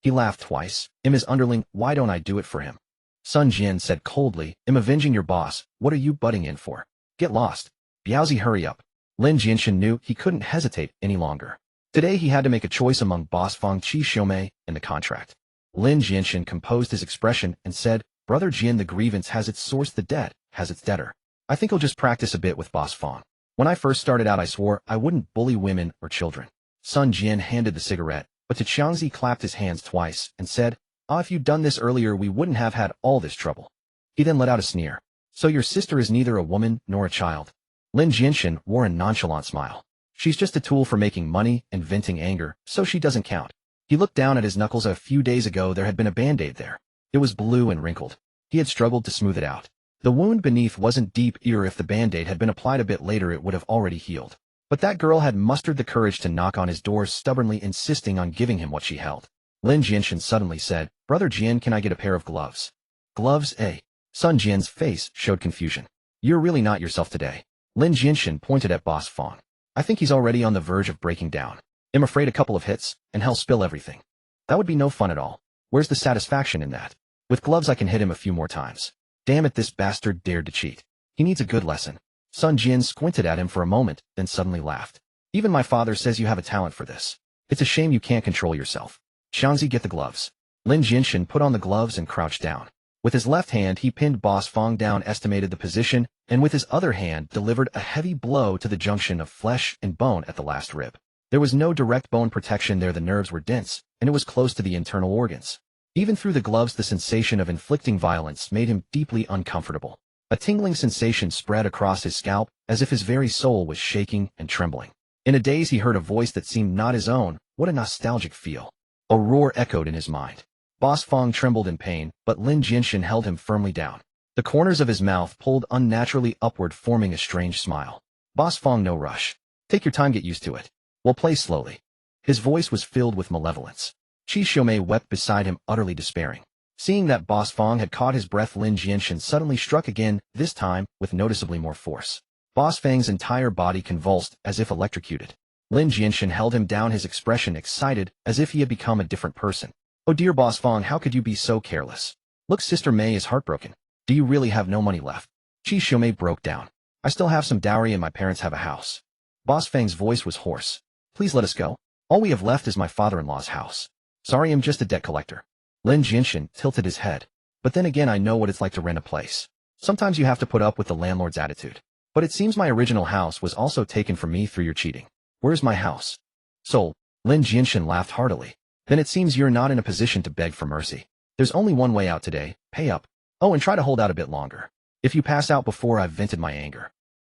He laughed twice. "I'm his underling, why don't I do it for him? Sun Jian said coldly, I'm avenging your boss. What are you butting in for? Get lost. Biaozi, hurry up. Lin Jianshen knew he couldn't hesitate any longer. Today he had to make a choice among Boss Fang Qi Xiumei and the contract. Lin Jianshen composed his expression and said, Brother Jian, the grievance has its source, the debt has its debtor. I think I'll just practice a bit with Boss Fang. When I first started out I swore I wouldn't bully women or children. Sun Jian handed the cigarette, but to Qiangzi clapped his hands twice and said, if you'd done this earlier we wouldn't have had all this trouble. He then let out a sneer. So your sister is neither a woman nor a child. Lin Jianshen wore a nonchalant smile. She's just a tool for making money and venting anger, so she doesn't count. He looked down at his knuckles. A few days ago there had been a band-aid there. It was blue and wrinkled. He had struggled to smooth it out. The wound beneath wasn't deep, or if the band-aid had been applied a bit later it would have already healed. But that girl had mustered the courage to knock on his door, stubbornly insisting on giving him what she held. Lin Jianshen suddenly said, Brother Jian, can I get a pair of gloves? Gloves, eh? Sun Jian's face showed confusion. You're really not yourself today. Lin Jianshen pointed at Boss Fang. I think he's already on the verge of breaking down. I'm afraid a couple of hits, and he'll spill everything. That would be no fun at all. Where's the satisfaction in that? With gloves I can hit him a few more times. Damn it, this bastard dared to cheat. He needs a good lesson. Sun Jian squinted at him for a moment, then suddenly laughed. Even my father says you have a talent for this. It's a shame you can't control yourself. Xiangzi, get the gloves. Lin Jianshen put on the gloves and crouched down. With his left hand he pinned Boss Fang down, estimated the position, and with his other hand delivered a heavy blow to the junction of flesh and bone at the last rib. There was no direct bone protection there, the nerves were dense, and it was close to the internal organs. Even through the gloves the sensation of inflicting violence made him deeply uncomfortable. A tingling sensation spread across his scalp, as if his very soul was shaking and trembling. In a daze he heard a voice that seemed not his own. What a nostalgic feel. A roar echoed in his mind. Boss Fang trembled in pain, but Lin Jianshen held him firmly down. The corners of his mouth pulled unnaturally upward, forming a strange smile. Boss Fang, no rush. Take your time, get used to it. We'll play slowly. His voice was filled with malevolence. Qi Xiumei wept beside him, utterly despairing. Seeing that Boss Fang had caught his breath, Lin Jianshen suddenly struck again, this time with noticeably more force. Boss Fang's entire body convulsed, as if electrocuted. Lin Jianshen held him down, his expression excited, as if he had become a different person. Oh dear Boss Fang, how could you be so careless? Look, Sister Mei is heartbroken. Do you really have no money left? Qi Xiumei broke down. I still have some dowry and my parents have a house. Boss Fang's voice was hoarse. Please let us go. All we have left is my father-in-law's house. Sorry, I'm just a debt collector. Lin Jianshen tilted his head. But then again, I know what it's like to rent a place. Sometimes you have to put up with the landlord's attitude. But it seems my original house was also taken from me through your cheating. Where's my house? Sold. Lin Jianshen laughed heartily. Then it seems you're not in a position to beg for mercy. There's only one way out today. Pay up. Oh, and try to hold out a bit longer. If you pass out before I've vented my anger.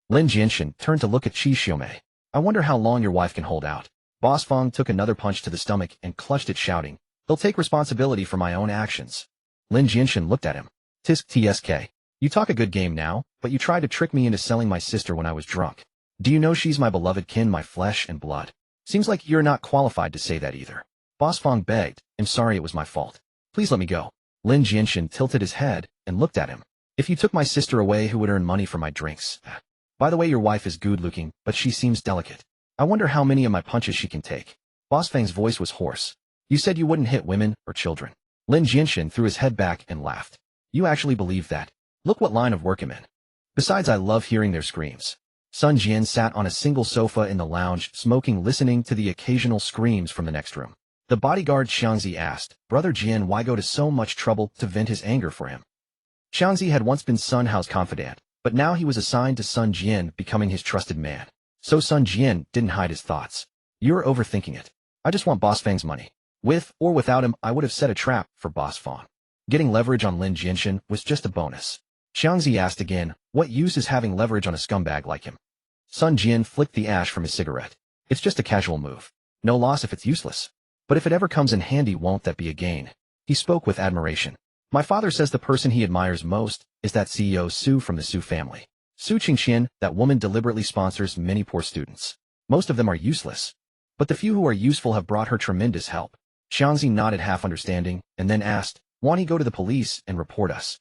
Lin Jianshen turned to look at Qi Xiumei. I wonder how long your wife can hold out. Boss Fang took another punch to the stomach and clutched it, shouting, He'll take responsibility for my own actions. Lin Jianshen looked at him. Tisk tsk. You talk a good game now, but you tried to trick me into selling my sister when I was drunk. Do you know she's my beloved kin, my flesh and blood? Seems like you're not qualified to say that either. Boss Fang begged, I'm sorry, it was my fault. Please let me go. Lin Jianshen tilted his head and looked at him. If you took my sister away, who would earn money for my drinks? By the way, your wife is good-looking, but she seems delicate. I wonder how many of my punches she can take. Boss Fang's voice was hoarse. You said you wouldn't hit women or children. Lin Jianshen threw his head back and laughed. You actually believe that? Look what line of work I'm in. Besides, I love hearing their screams. Sun Jian sat on a single sofa in the lounge, smoking, listening to the occasional screams from the next room. The bodyguard Xiangzi asked, Brother Jian, why go to so much trouble to vent his anger for him? Xiangzi had once been Sun Hao's confidant, but now he was assigned to Sun Jian, becoming his trusted man. So Sun Jian didn't hide his thoughts. You're overthinking it. I just want Boss Fang's money. With or without him, I would have set a trap for Boss Fang. Getting leverage on Lin Jianshen was just a bonus. Xiangzi asked again, what use is having leverage on a scumbag like him? Sun Jian flicked the ash from his cigarette. It's just a casual move. No loss if it's useless. But if it ever comes in handy, won't that be a gain? He spoke with admiration. My father says the person he admires most is that CEO Su from the Su family. Su Qingxian, that woman deliberately sponsors many poor students. Most of them are useless. But the few who are useful have brought her tremendous help. Xiangzi nodded, half understanding, and then asked, won't he go to the police and report us?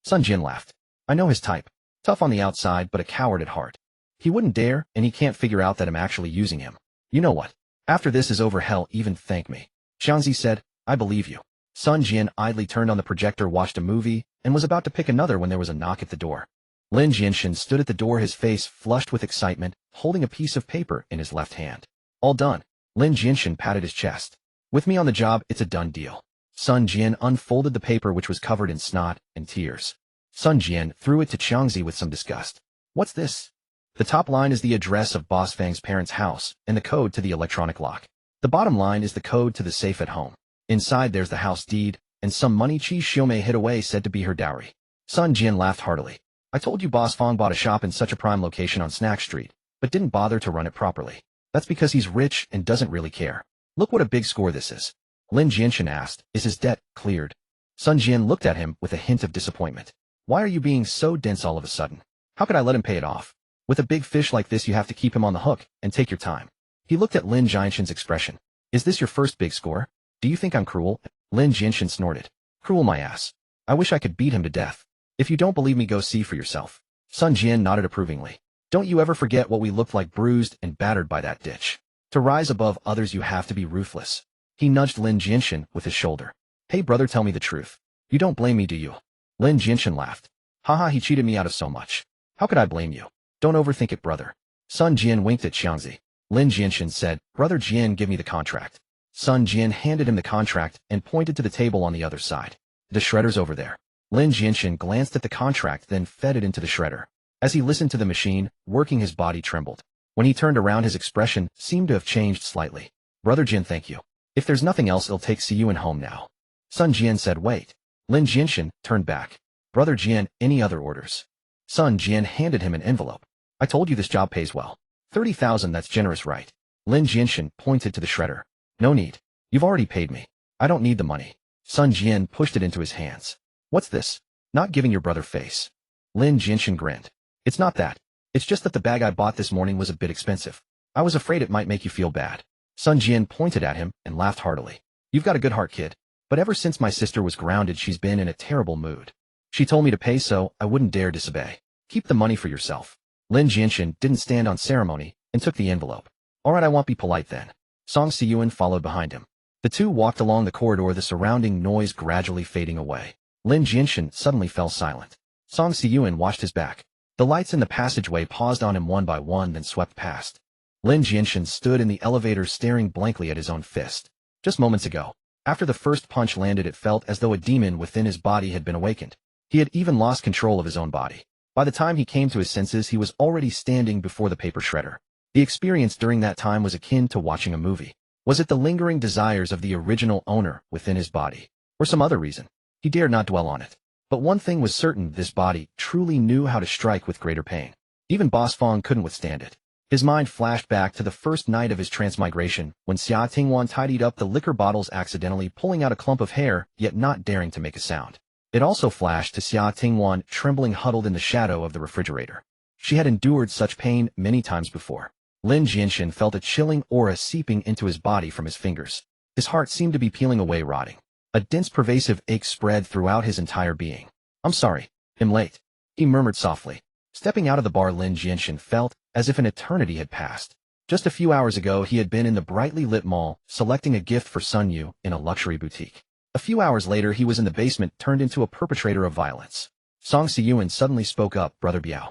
Sun Jian laughed. I know his type. Tough on the outside, but a coward at heart. He wouldn't dare, and he can't figure out that I'm actually using him. You know what? After this is over, hell even thank me. Xiangzi said, I believe you. Sun Jian idly turned on the projector, watched a movie, and was about to pick another when there was a knock at the door. Lin Jianshen stood at the door, his face flushed with excitement, holding a piece of paper in his left hand. All done. Lin Jianshen patted his chest. With me on the job, it's a done deal. Sun Jian unfolded the paper, which was covered in snot and tears. Sun Jian threw it to Qiangzi with some disgust. What's this? The top line is the address of Boss Fang's parents' house and the code to the electronic lock. The bottom line is the code to the safe at home. Inside there's the house deed and some money Qi Xiumei hid away, said to be her dowry. Sun Jian laughed heartily. I told you Boss Fang bought a shop in such a prime location on Snack Street, but didn't bother to run it properly. That's because he's rich and doesn't really care. Look what a big score this is. Lin Jianshen asked, is his debt cleared? Sun Jian looked at him with a hint of disappointment. Why are you being so dense all of a sudden? How could I let him pay it off? With a big fish like this, you have to keep him on the hook and take your time. He looked at Lin Jianshen's expression. Is this your first big score? Do you think I'm cruel? Lin Jianshen snorted. Cruel my ass. I wish I could beat him to death. If you don't believe me, go see for yourself. Sun Jian nodded approvingly. Don't you ever forget what we looked like, bruised and battered by that ditch. To rise above others, you have to be ruthless. He nudged Lin Jianshen with his shoulder. Hey brother, tell me the truth. You don't blame me, do you? Lin Jianshen laughed. Haha, he cheated me out of so much. How could I blame you? Don't overthink it, brother. Sun Jian winked at Qiangzi. Lin Jianshen said, Brother Jian, give me the contract. Sun Jian handed him the contract and pointed to the table on the other side. The shredder's over there. Lin Jianshen glanced at the contract, then fed it into the shredder. As he listened to the machine working, his body trembled. When he turned around, his expression seemed to have changed slightly. Brother Jian, thank you. If there's nothing else, it'll take Siyuan home now. Sun Jian said, wait. Lin Jianshen turned back. Brother Jian, any other orders? Sun Jian handed him an envelope. I told you this job pays well. 30,000, that's generous, right? Lin Jianshen pointed to the shredder. No need. You've already paid me. I don't need the money. Sun Jian pushed it into his hands. What's this? Not giving your brother face. Lin Jianshen grinned. It's not that. It's just that the bag I bought this morning was a bit expensive. I was afraid it might make you feel bad. Sun Jian pointed at him and laughed heartily. You've got a good heart, kid. But ever since my sister was grounded, she's been in a terrible mood. She told me to pay, so I wouldn't dare disobey. Keep the money for yourself. Lin Jianshen didn't stand on ceremony and took the envelope. All right, I won't be polite then. Song Siyuan followed behind him. The two walked along the corridor, the surrounding noise gradually fading away. Lin Jianshen suddenly fell silent. Song Siyuan watched his back. The lights in the passageway paused on him one by one, then swept past. Lin Jianshen stood in the elevator staring blankly at his own fist. Just moments ago, after the first punch landed, it felt as though a demon within his body had been awakened. He had even lost control of his own body. By the time he came to his senses, he was already standing before the paper shredder. The experience during that time was akin to watching a movie. Was it the lingering desires of the original owner within his body, or some other reason? He dared not dwell on it. But one thing was certain, this body truly knew how to strike with greater pain. Even Boss Fang couldn't withstand it. His mind flashed back to the first night of his transmigration, when Xia Tingwan tidied up the liquor bottles, accidentally pulling out a clump of hair, yet not daring to make a sound. It also flashed to Xia Tingwan trembling, huddled in the shadow of the refrigerator. She had endured such pain many times before. Lin Jianshen felt a chilling aura seeping into his body from his fingers. His heart seemed to be peeling away, rotting. A dense, pervasive ache spread throughout his entire being. I'm sorry. I'm late. He murmured softly. Stepping out of the bar, Lin Jianshen felt as if an eternity had passed. Just a few hours ago, he had been in the brightly lit mall, selecting a gift for Sun Yu in a luxury boutique. A few hours later, he was in the basement, turned into a perpetrator of violence. Song Siyuan suddenly spoke up. Brother Biao.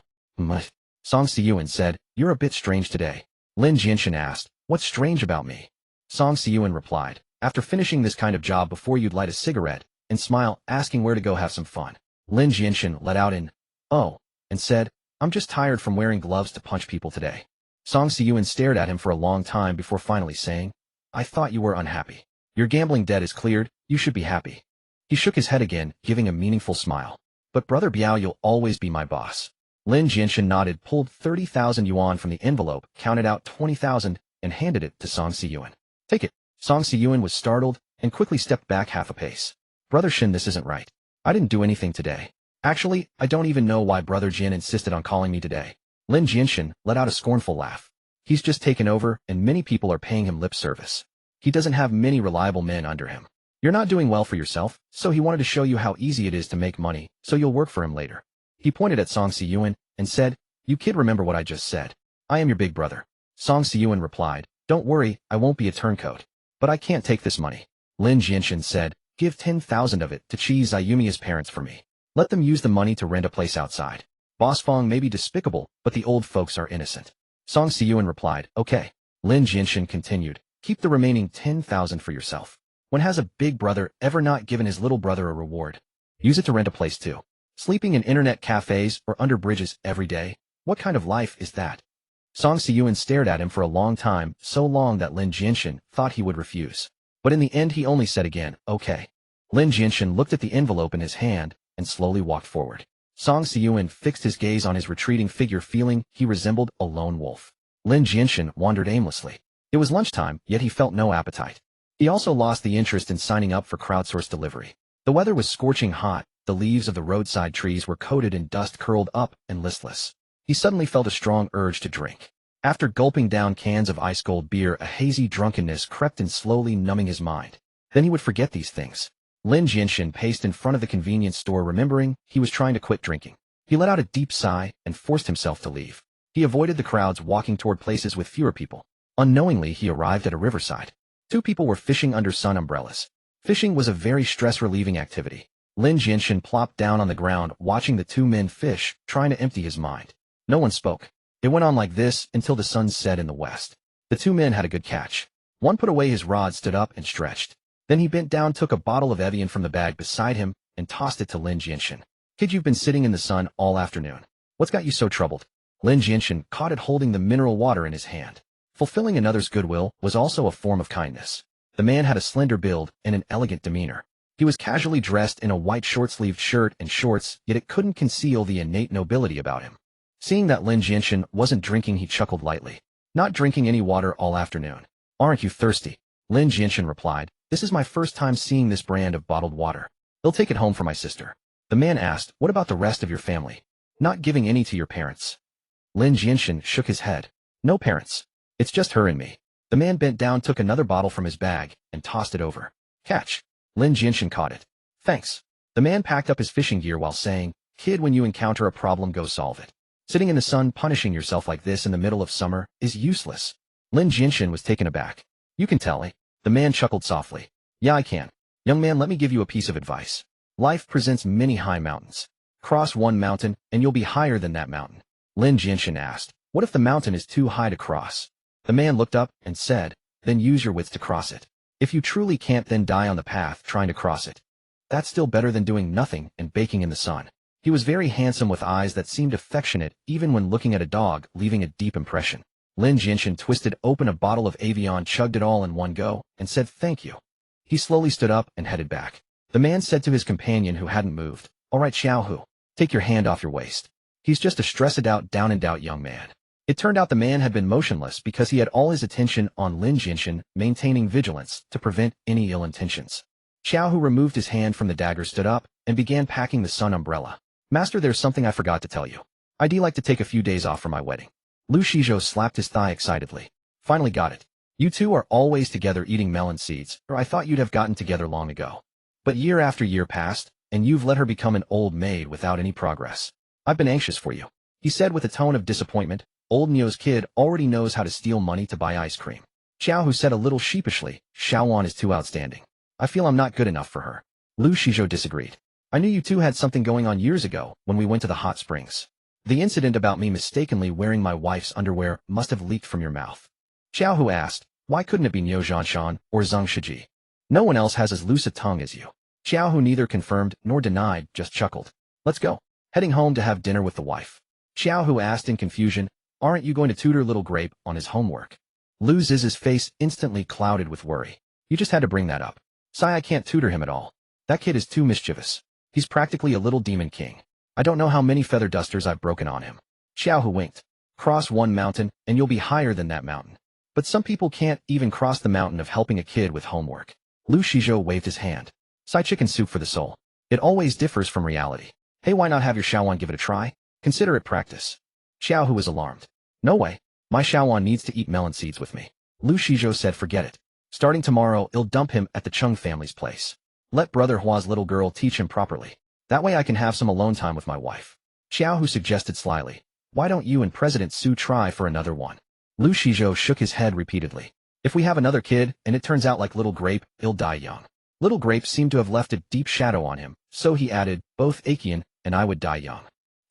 Song Siyuan said, you're a bit strange today. Lin Jianshen asked, what's strange about me? Song Siyuan replied, after finishing this kind of job, before you'd light a cigarette and smile, asking where to go have some fun. Lin Jianshen let out an, oh, and said, I'm just tired from wearing gloves to punch people today. Song Siyuan stared at him for a long time before finally saying, I thought you were unhappy. Your gambling debt is cleared, you should be happy. He shook his head again, giving a meaningful smile. But Brother Biao, you'll always be my boss. Lin Jianshen nodded, pulled 30,000 yuan from the envelope, counted out 20,000, and handed it to Song Siyuan. Take it. Song Siyuan was startled and quickly stepped back half a pace. Brother Shin, this isn't right. I didn't do anything today. Actually, I don't even know why Brother Jin insisted on calling me today. Lin Jianshen let out a scornful laugh. He's just taken over, and many people are paying him lip service. He doesn't have many reliable men under him. You're not doing well for yourself, so he wanted to show you how easy it is to make money, so you'll work for him later. He pointed at Song Siyuan and said, you kid, remember what I just said. I am your big brother. Song Siyuan replied, don't worry, I won't be a turncoat. But I can't take this money. Lin Jianshen said, Give 10,000 of it to Chi Zayumia's parents for me. Let them use the money to rent a place outside. Boss Fong may be despicable, but the old folks are innocent. Song Siyuan replied, okay. Lin Jianshen continued, keep the remaining 10,000 for yourself. When has a big brother ever not given his little brother a reward? Use it to rent a place too. Sleeping in internet cafes or under bridges every day? What kind of life is that? Song Siyuan stared at him for a long time, so long that Lin Jianshen thought he would refuse. But in the end he only said again, okay. Lin Jianshen looked at the envelope in his hand and slowly walked forward. Song Siyuan fixed his gaze on his retreating figure, feeling he resembled a lone wolf. Lin Jianshen wandered aimlessly. It was lunchtime, yet he felt no appetite. He also lost the interest in signing up for crowdsourced delivery. The weather was scorching hot, the leaves of the roadside trees were coated in dust curled up and listless. He suddenly felt a strong urge to drink. After gulping down cans of ice-cold beer, a hazy drunkenness crept in, slowly numbing his mind. Then he would forget these things. Lin Jianshen paced in front of the convenience store, remembering he was trying to quit drinking. He let out a deep sigh and forced himself to leave. He avoided the crowds, walking toward places with fewer people. Unknowingly, he arrived at a riverside. 2 people were fishing under sun umbrellas. Fishing was a very stress-relieving activity. Lin Jianshen plopped down on the ground, watching the 2 men fish, trying to empty his mind. No one spoke. It went on like this until the sun set in the west. The 2 men had a good catch. One put away his rod, stood up, and stretched. Then he bent down, took a bottle of Evian from the bag beside him, and tossed it to Lin Jianshen. Kid, you've been sitting in the sun all afternoon. What's got you so troubled? Lin Jianshen caught it, holding the mineral water in his hand. Fulfilling another's goodwill was also a form of kindness. The man had a slender build and an elegant demeanor. He was casually dressed in a white short-sleeved shirt and shorts, yet it couldn't conceal the innate nobility about him. Seeing that Lin Jianshen wasn't drinking, he chuckled lightly. Not drinking any water all afternoon. Aren't you thirsty? Lin Jianshen replied, this is my first time seeing this brand of bottled water. They'll take it home for my sister. The man asked, what about the rest of your family? Not giving any to your parents? Lin Jianshen shook his head. No parents. It's just her and me. The man bent down, took another bottle from his bag, and tossed it over. Catch. Lin Jianshen caught it. Thanks. The man packed up his fishing gear while saying, kid, when you encounter a problem, go solve it. Sitting in the sun punishing yourself like this in the middle of summer is useless. Lin Jianshen was taken aback. You can tell, eh? The man chuckled softly. Yeah, I can. Young man, let me give you a piece of advice. Life presents many high mountains. Cross one mountain, and you'll be higher than that mountain. Lin Jianshen asked, what if the mountain is too high to cross? The man looked up and said, then use your wits to cross it. If you truly can't, then die on the path trying to cross it. That's still better than doing nothing and baking in the sun. He was very handsome, with eyes that seemed affectionate even when looking at a dog, leaving a deep impression. Lin Jianshen twisted open a bottle of Evian, chugged it all in one go, and said thank you. He slowly stood up and headed back. The man said to his companion, who hadn't moved, all right, Xiaohu, take your hand off your waist. He's just a stressed out, down and out young man. It turned out the man had been motionless because he had all his attention on Lin Jianshen, maintaining vigilance to prevent any ill intentions. Xiaohu removed his hand from the dagger, stood up, and began packing the sun umbrella. Master, there's something I forgot to tell you. I'd like to take a few days off for my wedding. Lu Shizhou slapped his thigh excitedly. Finally got it. You two are always together eating melon seeds, or I thought you'd have gotten together long ago. But year after year passed, and you've let her become an old maid without any progress. I've been anxious for you, he said with a tone of disappointment. Old Nio's kid already knows how to steal money to buy ice cream. Xiaohu said a little sheepishly, Xiaowan is too outstanding. I feel I'm not good enough for her. Lu Shizhou disagreed. I knew you two had something going on years ago when we went to the hot springs. The incident about me mistakenly wearing my wife's underwear must have leaked from your mouth. Xiaohu asked, why couldn't it be Niu Zhanshan or Zhang Shiji? No one else has as loose a tongue as you. Xiaohu neither confirmed nor denied, just chuckled. Let's go. Heading home to have dinner with the wife. Xiaohu asked in confusion, aren't you going to tutor little Grape on his homework? Lu Ziz's face instantly clouded with worry. You just had to bring that up. Sai, I can't tutor him at all. That kid is too mischievous. He's practically a little demon king. I don't know how many feather dusters I've broken on him. Xiaohu winked. Cross one mountain, and you'll be higher than that mountain. But some people can't even cross the mountain of helping a kid with homework. Lu Shizhou waved his hand. Sai, chicken soup for the soul. It always differs from reality. Hey, why not have your Xiaowan give it a try? Consider it practice. Xiaohu was alarmed. No way. My Xiaowan needs to eat melon seeds with me. Lu Shizhou said forget it. Starting tomorrow, I'll dump him at the Chung family's place. Let Brother Hua's little girl teach him properly. That way I can have some alone time with my wife. Xiaohu suggested slyly. Why don't you and President Su try for another one? Lu Shizhou shook his head repeatedly. If we have another kid, and it turns out like little Grape, he'll die young. Little Grape seemed to have left a deep shadow on him, so he added, both Akian and I would die young.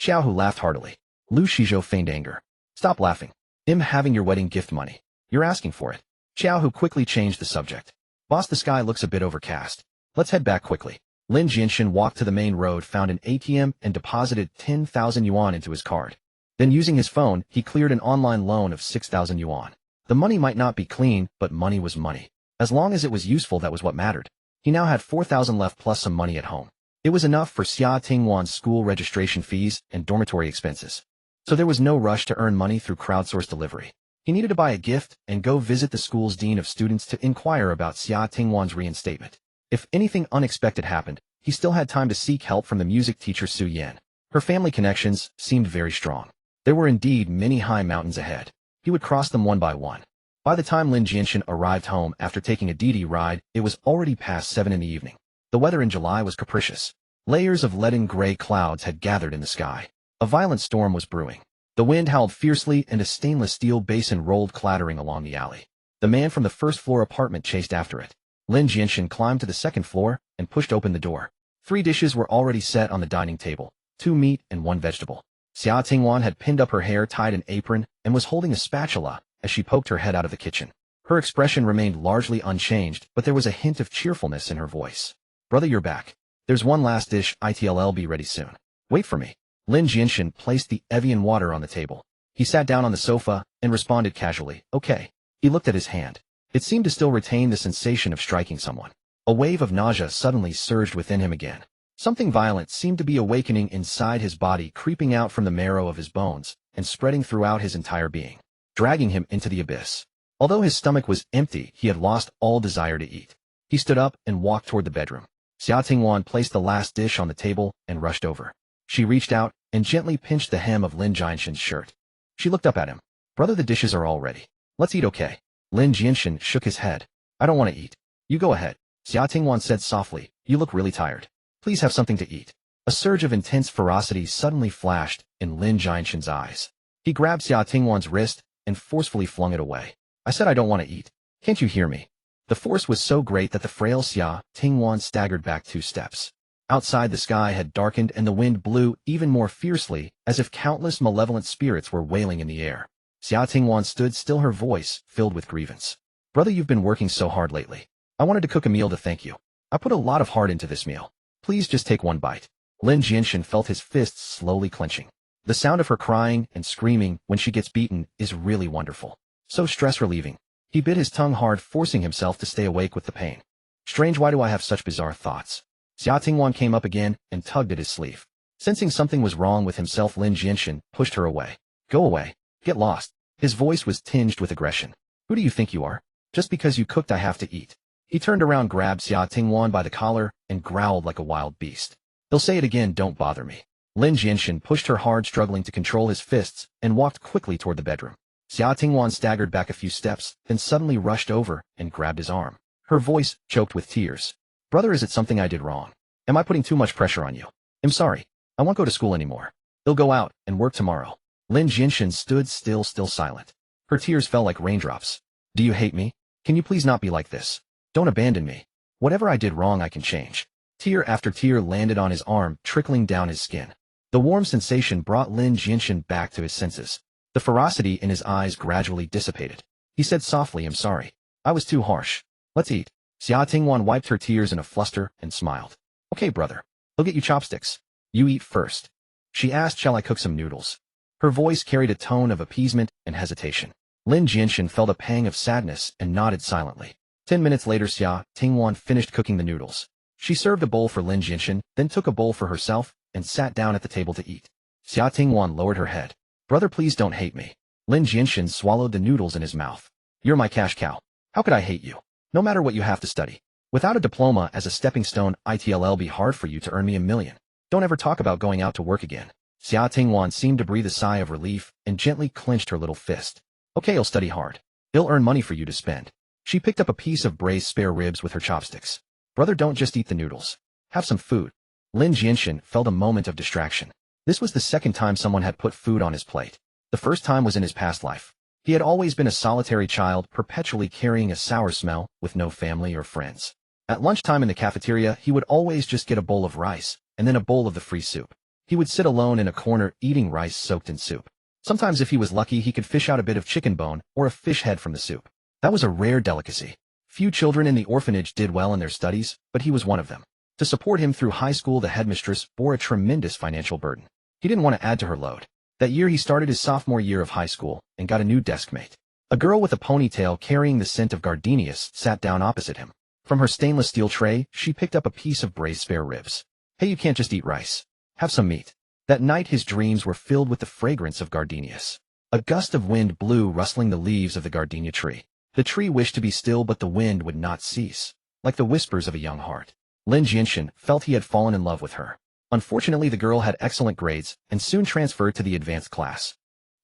Xiaohu laughed heartily. Lu Shizhou feigned anger. Stop laughing. I'm having your wedding gift money. You're asking for it. Xiaohu quickly changed the subject. Boss, the sky looks a bit overcast. Let's head back quickly. Lin Jianshen walked to the main road, found an ATM, and deposited 10,000 yuan into his card. Then using his phone, he cleared an online loan of 6,000 yuan. The money might not be clean, but money was money. As long as it was useful, that was what mattered. He now had 4,000 left plus some money at home. It was enough for Xia Tingwan's school registration fees and dormitory expenses. So there was no rush to earn money through crowdsourced delivery. He needed to buy a gift and go visit the school's dean of students to inquire about Xia Tingwan's reinstatement. If anything unexpected happened, he still had time to seek help from the music teacher Su Yan. Her family connections seemed very strong. There were indeed many high mountains ahead. He would cross them one by one. By the time Lin Jianshen arrived home after taking a Didi ride, it was already past 7 in the evening. The weather in July was capricious. Layers of leaden gray clouds had gathered in the sky. A violent storm was brewing. The wind howled fiercely and a stainless steel basin rolled clattering along the alley. The man from the first-floor apartment chased after it. Lin Jianshen climbed to the second floor and pushed open the door. 3 dishes were already set on the dining table, 2 meat and 1 vegetable. Xia Tingwan had pinned up her hair, tied an apron, and was holding a spatula as she poked her head out of the kitchen. Her expression remained largely unchanged, but there was a hint of cheerfulness in her voice. Brother, you're back. There's one last dish, it'll be ready soon. Wait for me. Lin Jianshen placed the Evian water on the table. He sat down on the sofa and responded casually, okay. He looked at his hand. It seemed to still retain the sensation of striking someone. A wave of nausea suddenly surged within him again. Something violent seemed to be awakening inside his body, creeping out from the marrow of his bones and spreading throughout his entire being, dragging him into the abyss. Although his stomach was empty, he had lost all desire to eat. He stood up and walked toward the bedroom. Xia Tingwan placed the last dish on the table and rushed over. She reached out and gently pinched the hem of Lin Jianshen's shirt. She looked up at him. Brother, the dishes are all ready. Let's eat, okay? Lin Jianshen shook his head. I don't want to eat. You go ahead. Xia Tingwan said softly, you look really tired. Please have something to eat. A surge of intense ferocity suddenly flashed in Lin Jianshen's eyes. He grabbed Xia Tingwan's wrist and forcefully flung it away. I said I don't want to eat. Can't you hear me? The force was so great that the frail Xia Tingwan staggered back 2 steps. Outside, the sky had darkened and the wind blew even more fiercely, as if countless malevolent spirits were wailing in the air. Xia Tingwan stood still, her voice filled with grievance. Brother, you've been working so hard lately. I wanted to cook a meal to thank you. I put a lot of heart into this meal. Please just take 1 bite. Lin Jianshen felt his fists slowly clenching. The sound of her crying and screaming when she gets beaten is really wonderful. So stress-relieving. He bit his tongue hard, forcing himself to stay awake with the pain. Strange, why do I have such bizarre thoughts? Xia Tingwan came up again and tugged at his sleeve. Sensing something was wrong with himself, Lin Jianshen pushed her away. Go away. Get lost. His voice was tinged with aggression. Who do you think you are? Just because you cooked I have to eat. He turned around, grabbed Xia Tingwan by the collar, and growled like a wild beast. He'll say it again, don't bother me. Lin Jianshen pushed her hard, struggling to control his fists, and walked quickly toward the bedroom. Xia Tingwan staggered back a few steps, then suddenly rushed over and grabbed his arm. Her voice choked with tears. Brother, is it something I did wrong? Am I putting too much pressure on you? I'm sorry. I won't go to school anymore. He'll go out and work tomorrow. Lin Jianshen stood still silent. Her tears fell like raindrops. Do you hate me? Can you please not be like this? Don't abandon me. Whatever I did wrong I can change. Tear after tear landed on his arm, trickling down his skin. The warm sensation brought Lin Jianshen back to his senses. The ferocity in his eyes gradually dissipated. He said softly, I'm sorry. I was too harsh. Let's eat. Xia Tingwan wiped her tears in a fluster and smiled. Okay, brother. I'll get you chopsticks. You eat first. She asked, shall I cook some noodles? Her voice carried a tone of appeasement and hesitation. Lin Jianshen felt a pang of sadness and nodded silently. 10 minutes later, Xia Tingwan finished cooking the noodles. She served a bowl for Lin Jianshen, then took a bowl for herself and sat down at the table to eat. Xia Tingwan lowered her head. Brother, please don't hate me. Lin Jianshen swallowed the noodles in his mouth. You're my cash cow. How could I hate you? No matter what you have to study. Without a diploma as a stepping stone, it'll be hard for you to earn me $1 million. Don't ever talk about going out to work again. Xia Tingwan seemed to breathe a sigh of relief and gently clenched her little fist. Okay, I'll study hard. I'll earn money for you to spend. She picked up a piece of braised spare ribs with her chopsticks. Brother, don't just eat the noodles. Have some food. Lin Jianshen felt a moment of distraction. This was the second time someone had put food on his plate. The first time was in his past life. He had always been a solitary child, perpetually carrying a sour smell with no family or friends. At lunchtime in the cafeteria, he would always just get a bowl of rice, and then a bowl of the free soup. He would sit alone in a corner eating rice soaked in soup. Sometimes if he was lucky, he could fish out a bit of chicken bone or a fish head from the soup. That was a rare delicacy. Few children in the orphanage did well in their studies, but he was one of them. To support him through high school, the headmistress bore a tremendous financial burden. He didn't want to add to her load. That year he started his sophomore year of high school and got a new deskmate. A girl with a ponytail carrying the scent of gardenias sat down opposite him. From her stainless steel tray, she picked up a piece of braised spare ribs. Hey, you can't just eat rice. Have some meat. That night his dreams were filled with the fragrance of gardenias. A gust of wind blew, rustling the leaves of the gardenia tree. The tree wished to be still, but the wind would not cease. Like the whispers of a young heart, Lin Jianshen felt he had fallen in love with her. Unfortunately, the girl had excellent grades and soon transferred to the advanced class.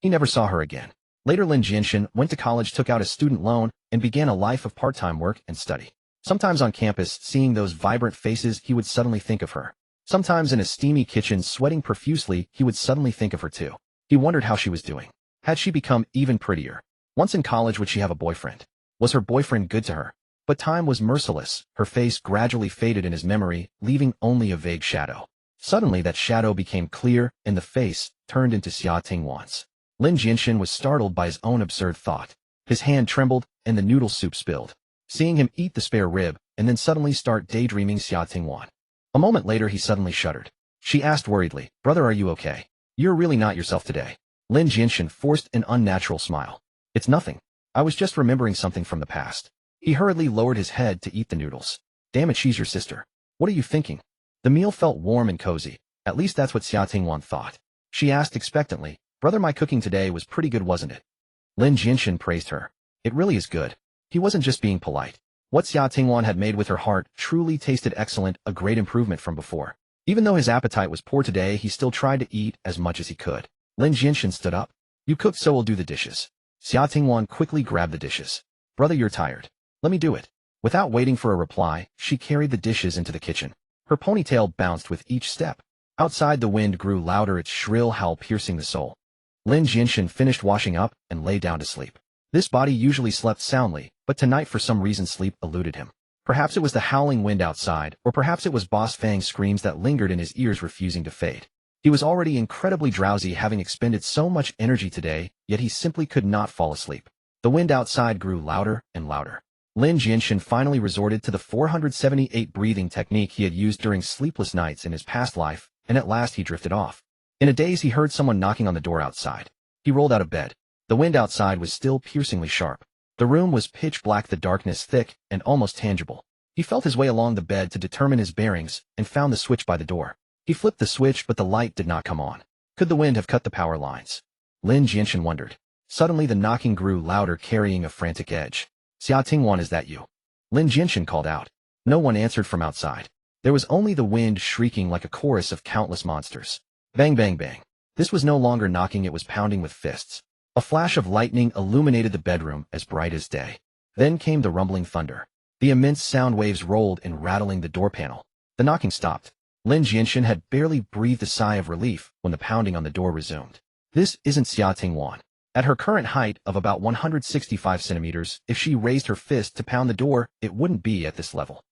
He never saw her again. Later, Lin Jianshen went to college, took out a student loan, and began a life of part-time work and study. Sometimes on campus, seeing those vibrant faces, he would suddenly think of her. Sometimes in a steamy kitchen, sweating profusely, he would suddenly think of her too. He wondered how she was doing. Had she become even prettier? Once in college, would she have a boyfriend? Was her boyfriend good to her? But time was merciless. Her face gradually faded in his memory, leaving only a vague shadow. Suddenly that shadow became clear, and the face turned into Xia Tingwan's. Lin Jianshen was startled by his own absurd thought. His hand trembled, and the noodle soup spilled. Seeing him eat the spare rib, and then suddenly start daydreaming Xia Tingwan. A moment later he suddenly shuddered. She asked worriedly, "Brother, are you okay? You're really not yourself today." Lin Jianshen forced an unnatural smile. "It's nothing. I was just remembering something from the past." He hurriedly lowered his head to eat the noodles. "Damn it, she's your sister. What are you thinking?" The meal felt warm and cozy. At least that's what Xia Tingwan thought. She asked expectantly, "Brother, my cooking today was pretty good, wasn't it?" Lin Jianshen praised her. "It really is good." He wasn't just being polite. What Xia Tingwan had made with her heart truly tasted excellent, a great improvement from before. Even though his appetite was poor today, he still tried to eat as much as he could. Lin Jianshen stood up. "You cooked, so we'll do the dishes." Xia Tingwan quickly grabbed the dishes. "Brother, you're tired. Let me do it." Without waiting for a reply, she carried the dishes into the kitchen. Her ponytail bounced with each step. Outside, the wind grew louder, its shrill howl piercing the soul. Lin Jianshen finished washing up and lay down to sleep. This body usually slept soundly, but tonight for some reason sleep eluded him. Perhaps it was the howling wind outside, or perhaps it was Boss Fang's screams that lingered in his ears, refusing to fade. He was already incredibly drowsy, having expended so much energy today, yet he simply could not fall asleep. The wind outside grew louder and louder. Lin Jianshen finally resorted to the 478 breathing technique he had used during sleepless nights in his past life, and at last he drifted off. In a daze, he heard someone knocking on the door outside. He rolled out of bed. The wind outside was still piercingly sharp. The room was pitch black, the darkness thick and almost tangible. He felt his way along the bed to determine his bearings and found the switch by the door. He flipped the switch, but the light did not come on. Could the wind have cut the power lines? Lin Jianshen wondered. Suddenly the knocking grew louder, carrying a frantic edge. "Xia Tingwan, is that you?" Lin Jianshen called out. No one answered from outside. There was only the wind shrieking like a chorus of countless monsters. Bang, bang, bang. This was no longer knocking, it was pounding with fists. A flash of lightning illuminated the bedroom as bright as day. Then came the rumbling thunder. The immense sound waves rolled and rattling the door panel. The knocking stopped. Lin Jianshen had barely breathed a sigh of relief when the pounding on the door resumed. This isn't Xia Tingwan. At her current height of about 165 centimeters, if she raised her fist to pound the door, it wouldn't be at this level.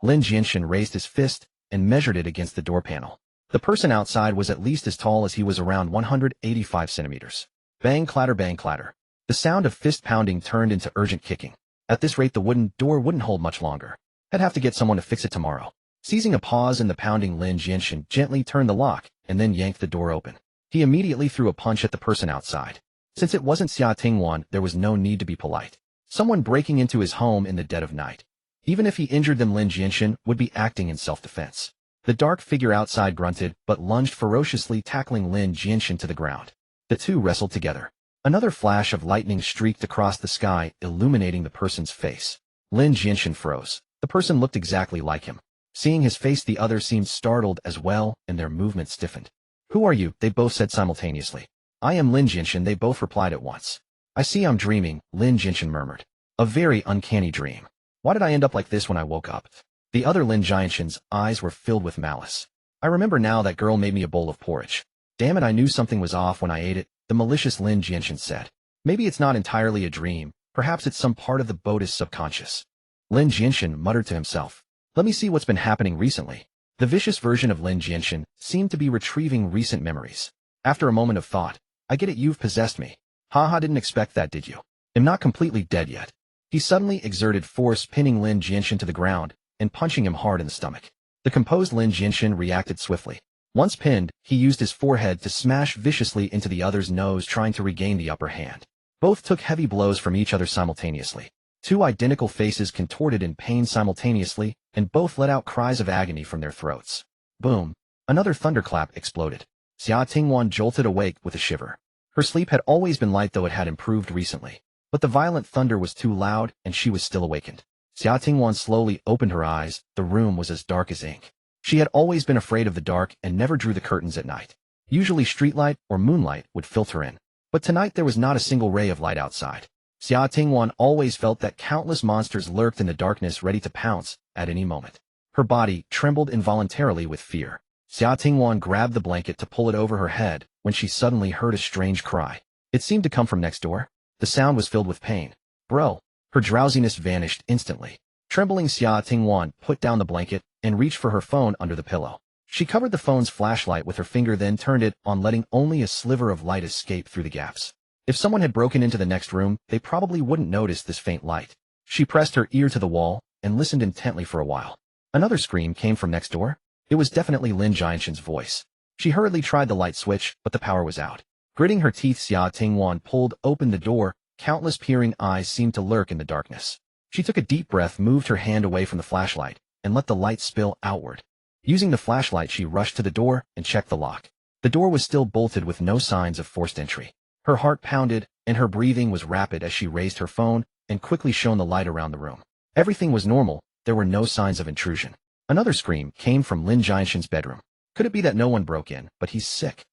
Lin Jianshen raised his fist and measured it against the door panel. The person outside was at least as tall as he was, around 185 centimeters. Bang, clatter, bang, clatter. The sound of fist pounding turned into urgent kicking. At this rate, the wooden door wouldn't hold much longer. I'd have to get someone to fix it tomorrow. Seizing a pause in the pounding, Lin Jianshen gently turned the lock and then yanked the door open. He immediately threw a punch at the person outside. Since it wasn't Xia Tingwan, there was no need to be polite. Someone breaking into his home in the dead of night. Even if he injured them, Lin Jianshen would be acting in self-defense. The dark figure outside grunted, but lunged ferociously, tackling Lin Jianshen to the ground. The two wrestled together. Another flash of lightning streaked across the sky, illuminating the person's face. Lin Jianshen froze. The person looked exactly like him. Seeing his face, the other seemed startled as well, and their movements stiffened. "Who are you?" they both said simultaneously. "I am Lin Jianshen," they both replied at once. "I see I'm dreaming," Lin Jianshen murmured. "A very uncanny dream. Why did I end up like this when I woke up?" The other Lin Jianshen's eyes were filled with malice. "I remember now, that girl made me a bowl of porridge. Damn it, I knew something was off when I ate it," the malicious Lin Jianshen said. "Maybe it's not entirely a dream. Perhaps it's some part of the Buddhist subconscious." Lin Jianshen muttered to himself. Let me see what's been happening recently. The vicious version of Lin Jianshen seemed to be retrieving recent memories. After a moment of thought, I get it, you've possessed me. Haha, didn't expect that, did you? I'm not completely dead yet. He suddenly exerted force, pinning Lin Jianshen to the ground and punching him hard in the stomach. The composed Lin Jianshen reacted swiftly. Once pinned, he used his forehead to smash viciously into the other's nose, trying to regain the upper hand. Both took heavy blows from each other simultaneously. Two identical faces contorted in pain simultaneously, and both let out cries of agony from their throats. Boom! Another thunderclap exploded. Xia Tingwan jolted awake with a shiver. Her sleep had always been light, though it had improved recently. But the violent thunder was too loud, and she was still awakened. Xia Tingwan slowly opened her eyes. The room was as dark as ink. She had always been afraid of the dark and never drew the curtains at night. Usually streetlight or moonlight would filter in. But tonight there was not a single ray of light outside. Xia Tingwan always felt that countless monsters lurked in the darkness, ready to pounce at any moment. Her body trembled involuntarily with fear. Xia Tingwan grabbed the blanket to pull it over her head when she suddenly heard a strange cry. It seemed to come from next door. The sound was filled with pain. Bro! Her drowsiness vanished instantly. Trembling, Xia Tingwan put down the blanket and reached for her phone under the pillow. She covered the phone's flashlight with her finger, then turned it on, letting only a sliver of light escape through the gaps. If someone had broken into the next room, they probably wouldn't notice this faint light. She pressed her ear to the wall and listened intently for a while. Another scream came from next door. It was definitely Lin Jianshen's voice. She hurriedly tried the light switch, but the power was out. Gritting her teeth, Xia Tingwan pulled open the door. Countless peering eyes seemed to lurk in the darkness. She took a deep breath, moved her hand away from the flashlight, and let the light spill outward. Using the flashlight, she rushed to the door and checked the lock. The door was still bolted with no signs of forced entry. Her heart pounded, and her breathing was rapid as she raised her phone and quickly shone the light around the room. Everything was normal. There were no signs of intrusion. Another scream came from Lin Jianshen's bedroom. Could it be that no one broke in, but he's sick?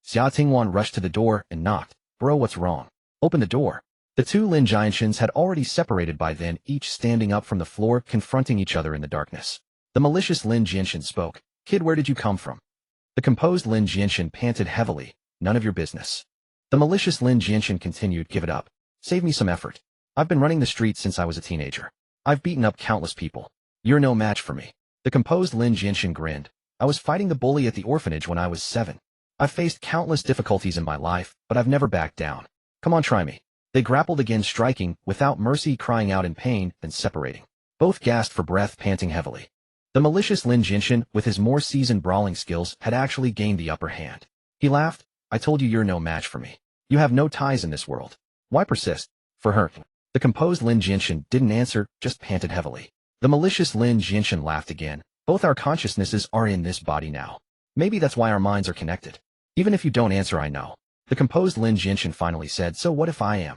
Xia Tingwan rushed to the door and knocked. Bro, what's wrong? Open the door. The two Lin Jianshens had already separated by then, each standing up from the floor, confronting each other in the darkness. The malicious Lin Jianshen spoke. Kid, where did you come from? The composed Lin Jianshen panted heavily. None of your business. The malicious Lin Jianshen continued. Give it up. Save me some effort. I've been running the streets since I was a teenager. I've beaten up countless people. You're no match for me. The composed Lin Jianshen grinned. I was fighting the bully at the orphanage when I was 7. I've faced countless difficulties in my life, but I've never backed down. Come on, try me. They grappled again, striking without mercy, crying out in pain, then separating. Both gasped for breath, panting heavily. The malicious Lin Jianshen, with his more seasoned brawling skills, had actually gained the upper hand. He laughed. I told you you're no match for me. You have no ties in this world. Why persist? For her. The composed Lin Jianshen didn't answer, just panted heavily. The malicious Lin Jianshen laughed again. Both our consciousnesses are in this body now. Maybe that's why our minds are connected. Even if you don't answer, I know. The composed Lin Jianshen finally said, so what if I am?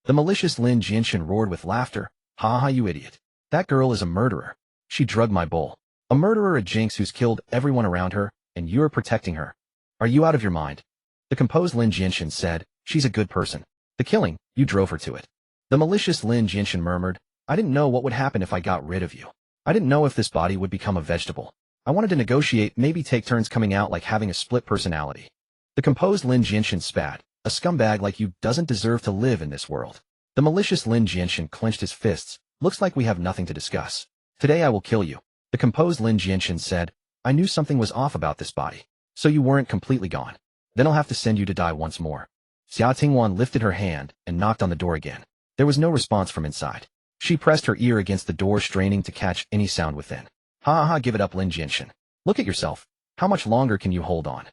The malicious Lin Jianshen roared with laughter. Ha ha, you idiot. That girl is a murderer. She drugged my bull. A murderer, a jinx who's killed everyone around her, and you're protecting her. Are you out of your mind? The composed Lin Jianshen said, she's a good person. The killing, you drove her to it. The malicious Lin Jianshen murmured, I didn't know what would happen if I got rid of you. I didn't know if this body would become a vegetable. I wanted to negotiate, maybe take turns coming out, like having a split personality. The composed Lin Jianshen spat. A scumbag like you doesn't deserve to live in this world. The malicious Lin Jianshen clenched his fists. Looks like we have nothing to discuss. Today I will kill you. The composed Lin Jianshen said, I knew something was off about this body. So you weren't completely gone. Then I'll have to send you to die once more. Xia Tingwan lifted her hand and knocked on the door again. There was no response from inside. She pressed her ear against the door, straining to catch any sound within. Ha ha, give it up, Lin Jianshen. Look at yourself. How much longer can you hold on?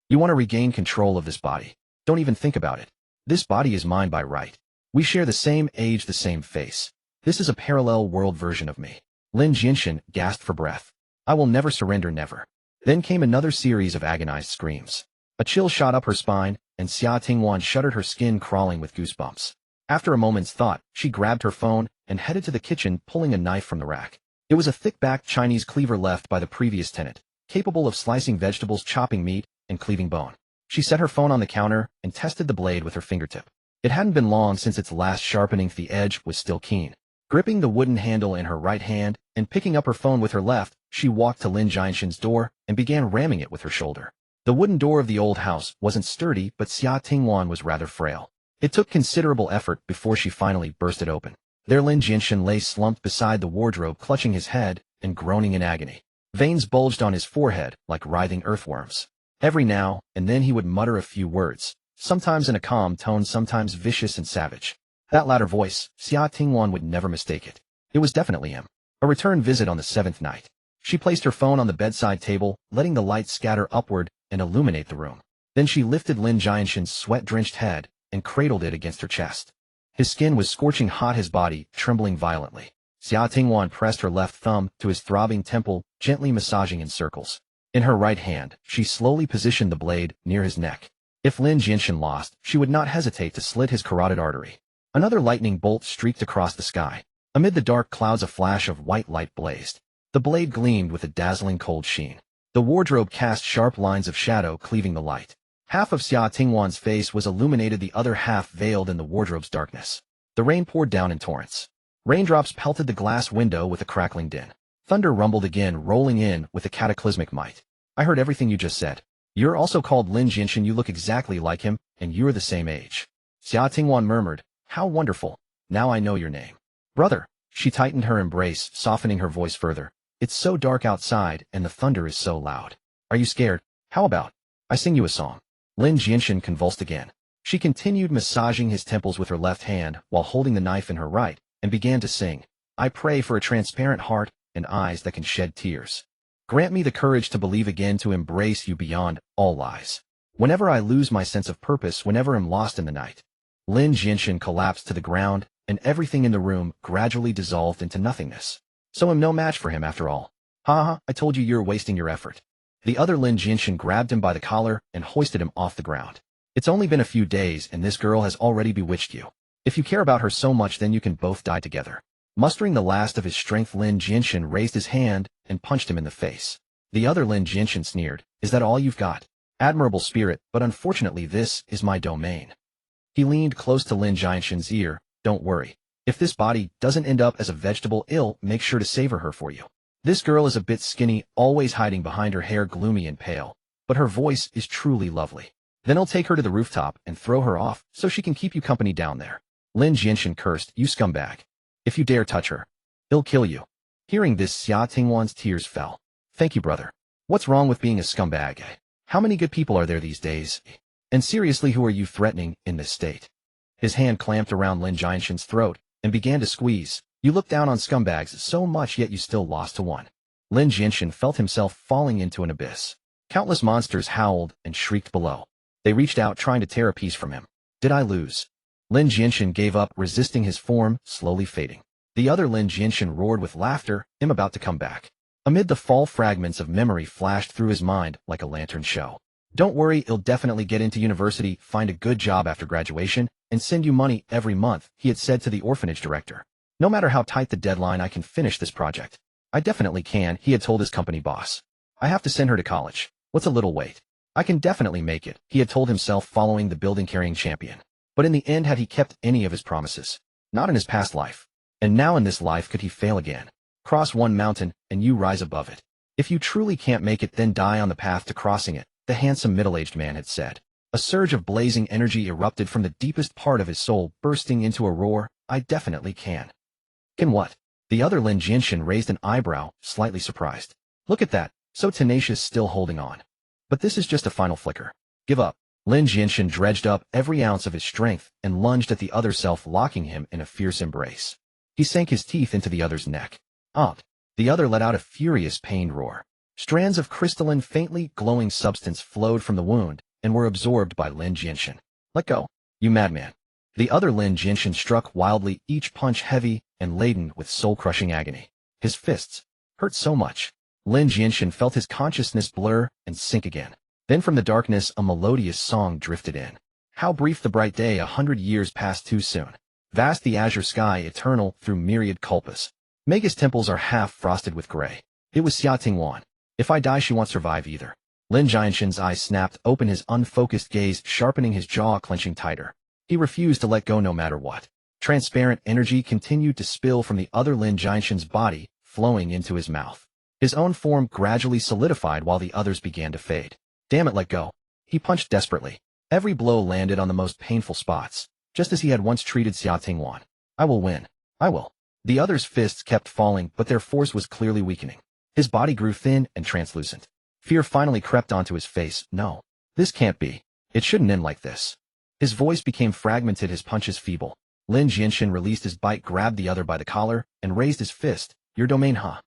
You want to regain control of this body. Don't even think about it. This body is mine by right. We share the same age, the same face. This is a parallel world version of me. Lin Jianshen gasped for breath. I will never surrender, never. Then came another series of agonized screams. A chill shot up her spine, and Xia Tingwan shuddered, her skin crawling with goosebumps. After a moment's thought, she grabbed her phone and headed to the kitchen, pulling a knife from the rack. It was a thick-backed Chinese cleaver left by the previous tenant, capable of slicing vegetables, chopping meat, and cleaving bone. She set her phone on the counter and tested the blade with her fingertip. It hadn't been long since its last sharpening. The edge was still keen. Gripping the wooden handle in her right hand and picking up her phone with her left, she walked to Lin Jianshen's door and began ramming it with her shoulder. The wooden door of the old house wasn't sturdy, but Xia Tingwan was rather frail. It took considerable effort before she finally burst it open. There Lin Jianshen lay slumped beside the wardrobe, clutching his head and groaning in agony. Veins bulged on his forehead like writhing earthworms. Every now and then he would mutter a few words, sometimes in a calm tone, sometimes vicious and savage. That latter voice, Xia Tingwan would never mistake it. It was definitely him. A return visit on the 7th night. She placed her phone on the bedside table, letting the light scatter upward and illuminate the room. Then she lifted Lin Jianshen's sweat-drenched head and cradled it against her chest. His skin was scorching hot, his body trembling violently. Xia Tingwan pressed her left thumb to his throbbing temple, gently massaging in circles. In her right hand, she slowly positioned the blade near his neck. If Lin Jianshen lost, she would not hesitate to slit his carotid artery. Another lightning bolt streaked across the sky. Amid the dark clouds, a flash of white light blazed. The blade gleamed with a dazzling cold sheen. The wardrobe cast sharp lines of shadow, cleaving the light. Half of Xia Tingwan's face was illuminated, the other half veiled in the wardrobe's darkness. The rain poured down in torrents. Raindrops pelted the glass window with a crackling din. Thunder rumbled again, rolling in with a cataclysmic might. I heard everything you just said. You're also called Lin Jianshen. You look exactly like him, and you're the same age. Xia Tingwan murmured, how wonderful. Now I know your name. Brother. She tightened her embrace, softening her voice further. It's so dark outside, and the thunder is so loud. Are you scared? How about I sing you a song? Lin Jianshen convulsed again. She continued massaging his temples with her left hand while holding the knife in her right, and began to sing. I pray for a transparent heart and eyes that can shed tears. Grant me the courage to believe again, to embrace you beyond all lies. Whenever I lose my sense of purpose, whenever I'm lost in the night. Lin Jianshen collapsed to the ground, and everything in the room gradually dissolved into nothingness. So I'm no match for him after all. Ha, I told you you're wasting your effort. The other Lin Jianshen grabbed him by the collar and hoisted him off the ground. It's only been a few days, and this girl has already bewitched you. If you care about her so much, then you can both die together. Mustering the last of his strength, Lin Jianshen raised his hand and punched him in the face. The other Lin Jianshen sneered, is that all you've got? Admirable spirit, but unfortunately this is my domain. He leaned close to Lin Jianshen's ear. Don't worry. If this body doesn't end up as a vegetable, I'll make sure to savor her for you. This girl is a bit skinny, always hiding behind her hair, gloomy and pale. But her voice is truly lovely. Then I'll take her to the rooftop and throw her off so she can keep you company down there. Lin Jianshen cursed, you scumbag. If you dare touch her, I'll kill you. Hearing this, Xia Tingwan's tears fell. Thank you, brother. What's wrong with being a scumbag? How many good people are there these days? And seriously, who are you threatening in this state? His hand clamped around Lin Jianshen's throat and began to squeeze. You look down on scumbags so much, yet you still lost to one. Lin Jianshen felt himself falling into an abyss. Countless monsters howled and shrieked below. They reached out, trying to tear a piece from him. Did I lose? Lin Jianshen gave up, resisting his form slowly fading. The other Lin Jianshen roared with laughter. I'm about to come back. Amid the fall, fragments of memory flashed through his mind like a lantern show. Don't worry, he'll definitely get into university, find a good job after graduation, and send you money every month, he had said to the orphanage director. No matter how tight the deadline, I can finish this project. I definitely can, he had told his company boss. I have to send her to college. What's a little wait? I can definitely make it, he had told himself, following the building-carrying champion. But in the end, had he kept any of his promises? Not in his past life. And now in this life, could he fail again? Cross one mountain, and you rise above it. If you truly can't make it, then die on the path to crossing it, the handsome middle-aged man had said. A surge of blazing energy erupted from the deepest part of his soul, bursting into a roar. I definitely can. Can what? The other Lin Jianshen raised an eyebrow, slightly surprised. Look at that, so tenacious, still holding on. But this is just a final flicker. Give up. Lin Jianshen dredged up every ounce of his strength and lunged at the other self, locking him in a fierce embrace. He sank his teeth into the other's neck. Up. The other let out a furious, pained roar. Strands of crystalline, faintly glowing substance flowed from the wound and were absorbed by Lin Jianshen. Let go, you madman. The other Lin Jianshen struck wildly, each punch heavy and laden with soul-crushing agony. His fists hurt so much. Lin Jianshen felt his consciousness blur and sink again. Then from the darkness, a melodious song drifted in. How brief the bright day, 100 years passed too soon. Vast the azure sky, eternal through myriad kalpas. Mega's temples are half frosted with gray. It was Xia Tingwan. If I die, she won't survive either. Lin Jianshen's eyes snapped open, his unfocused gaze sharpening, his jaw clenching tighter. He refused to let go no matter what. Transparent energy continued to spill from the other Lin Jianshen's body, flowing into his mouth. His own form gradually solidified while the others began to fade. Damn it, let go. He punched desperately. Every blow landed on the most painful spots, just as he had once treated Xia Tingwan. I will win. I will. The other's fists kept falling, but their force was clearly weakening. His body grew thin and translucent. Fear finally crept onto his face. No. This can't be. It shouldn't end like this. His voice became fragmented, his punches feeble. Lin Jianshen released his bite, grabbed the other by the collar, and raised his fist. Your domain, huh?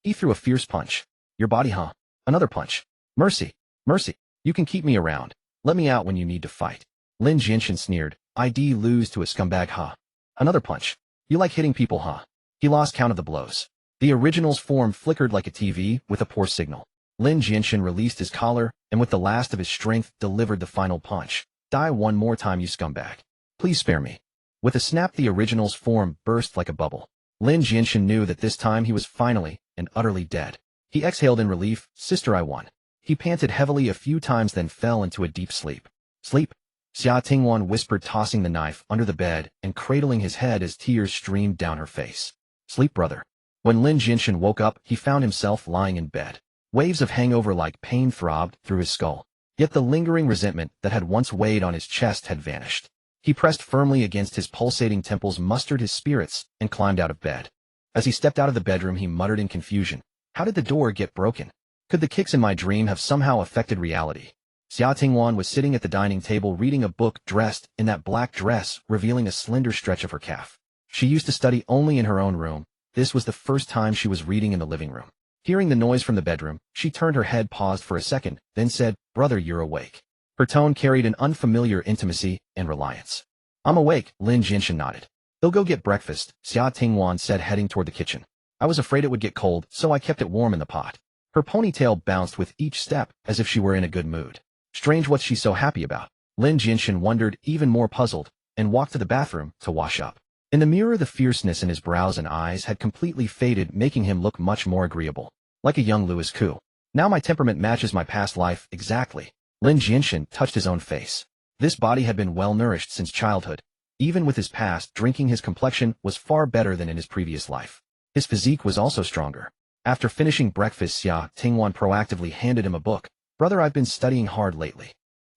He threw a fierce punch. Your body, huh? Another punch. Mercy. Mercy. You can keep me around. Let me out when you need to fight. Lin Jianshen sneered. ID lose to a scumbag, huh? Another punch. You like hitting people, huh? He lost count of the blows. The original's form flickered like a TV with a poor signal. Lin Jianshen released his collar, and with the last of his strength delivered the final punch. Die one more time, you scumbag. Please spare me. With a snap, the original's form burst like a bubble. Lin Jianshen knew that this time he was finally and utterly dead. He exhaled in relief. Sister, I won. He panted heavily a few times, then fell into a deep sleep. Sleep? Xia Tingwan whispered, tossing the knife under the bed and cradling his head as tears streamed down her face. Sleep, brother. When Lin Jianshen woke up, he found himself lying in bed. Waves of hangover-like pain throbbed through his skull. Yet the lingering resentment that had once weighed on his chest had vanished. He pressed firmly against his pulsating temples, mustered his spirits, and climbed out of bed. As he stepped out of the bedroom, he muttered in confusion. How did the door get broken? Could the kicks in my dream have somehow affected reality? Xia Tingwan was sitting at the dining table reading a book, dressed in that black dress, revealing a slender stretch of her calf. She used to study only in her own room. This was the first time she was reading in the living room. Hearing the noise from the bedroom, she turned her head, paused for a second, then said, Brother, you're awake. Her tone carried an unfamiliar intimacy and reliance. I'm awake, Lin Jianshen nodded. They'll go get breakfast, Xia Tingwan said, heading toward the kitchen. I was afraid it would get cold, so I kept it warm in the pot. Her ponytail bounced with each step, as if she were in a good mood. Strange, what's she so happy about? Lin Jianshen wondered, even more puzzled, and walked to the bathroom to wash up. In the mirror, the fierceness in his brows and eyes had completely faded, making him look much more agreeable. Like a young Louis Koo. Now my temperament matches my past life exactly. Lin Jianshen touched his own face. This body had been well-nourished since childhood. Even with his past drinking, his complexion was far better than in his previous life. His physique was also stronger. After finishing breakfast, Xia Tingwan proactively handed him a book. Brother, I've been studying hard lately.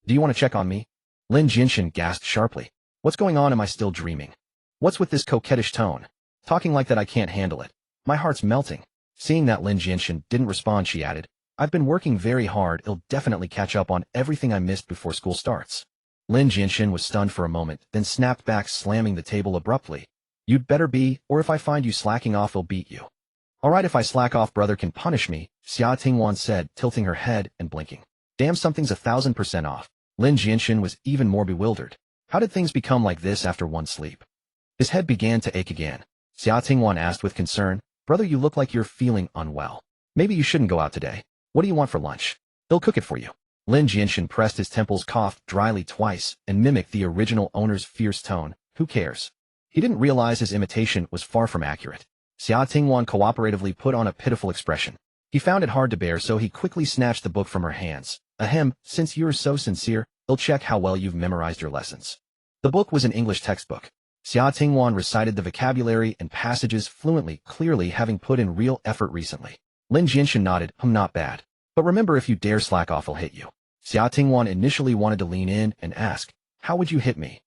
Do you want to check on me? Lin Jianshen gasped sharply. What's going on? Am I still dreaming? What's with this coquettish tone? Talking like that, I can't handle it. My heart's melting. Seeing that Lin Jianshen didn't respond, she added, I've been working very hard. I'll definitely catch up on everything I missed before school starts. Lin Jianshen was stunned for a moment, then snapped back, slamming the table abruptly. You'd better be, or if I find you slacking off, I'll beat you. All right, if I slack off, brother can punish me, Xia Tingwan said, tilting her head and blinking. Damn, something's 1,000% off. Lin Jianshen was even more bewildered. How did things become like this after one sleep? His head began to ache again. Xia Tingwan asked with concern, Brother, you look like you're feeling unwell. Maybe you shouldn't go out today. What do you want for lunch? They'll cook it for you. Lin Jianshen pressed his temples, coughed dryly twice, and mimicked the original owner's fierce tone. Who cares? He didn't realize his imitation was far from accurate. Xia Tingwan cooperatively put on a pitiful expression. He found it hard to bear, so he quickly snatched the book from her hands. Ahem, since you're so sincere, I'll check how well you've memorized your lessons. The book was an English textbook. Xia Tingwan recited the vocabulary and passages fluently, clearly having put in real effort recently. Lin Jianshen nodded, not bad. But remember, if you dare slack off, I'll hit you. Xia Tingwan initially wanted to lean in and ask, how would you hit me?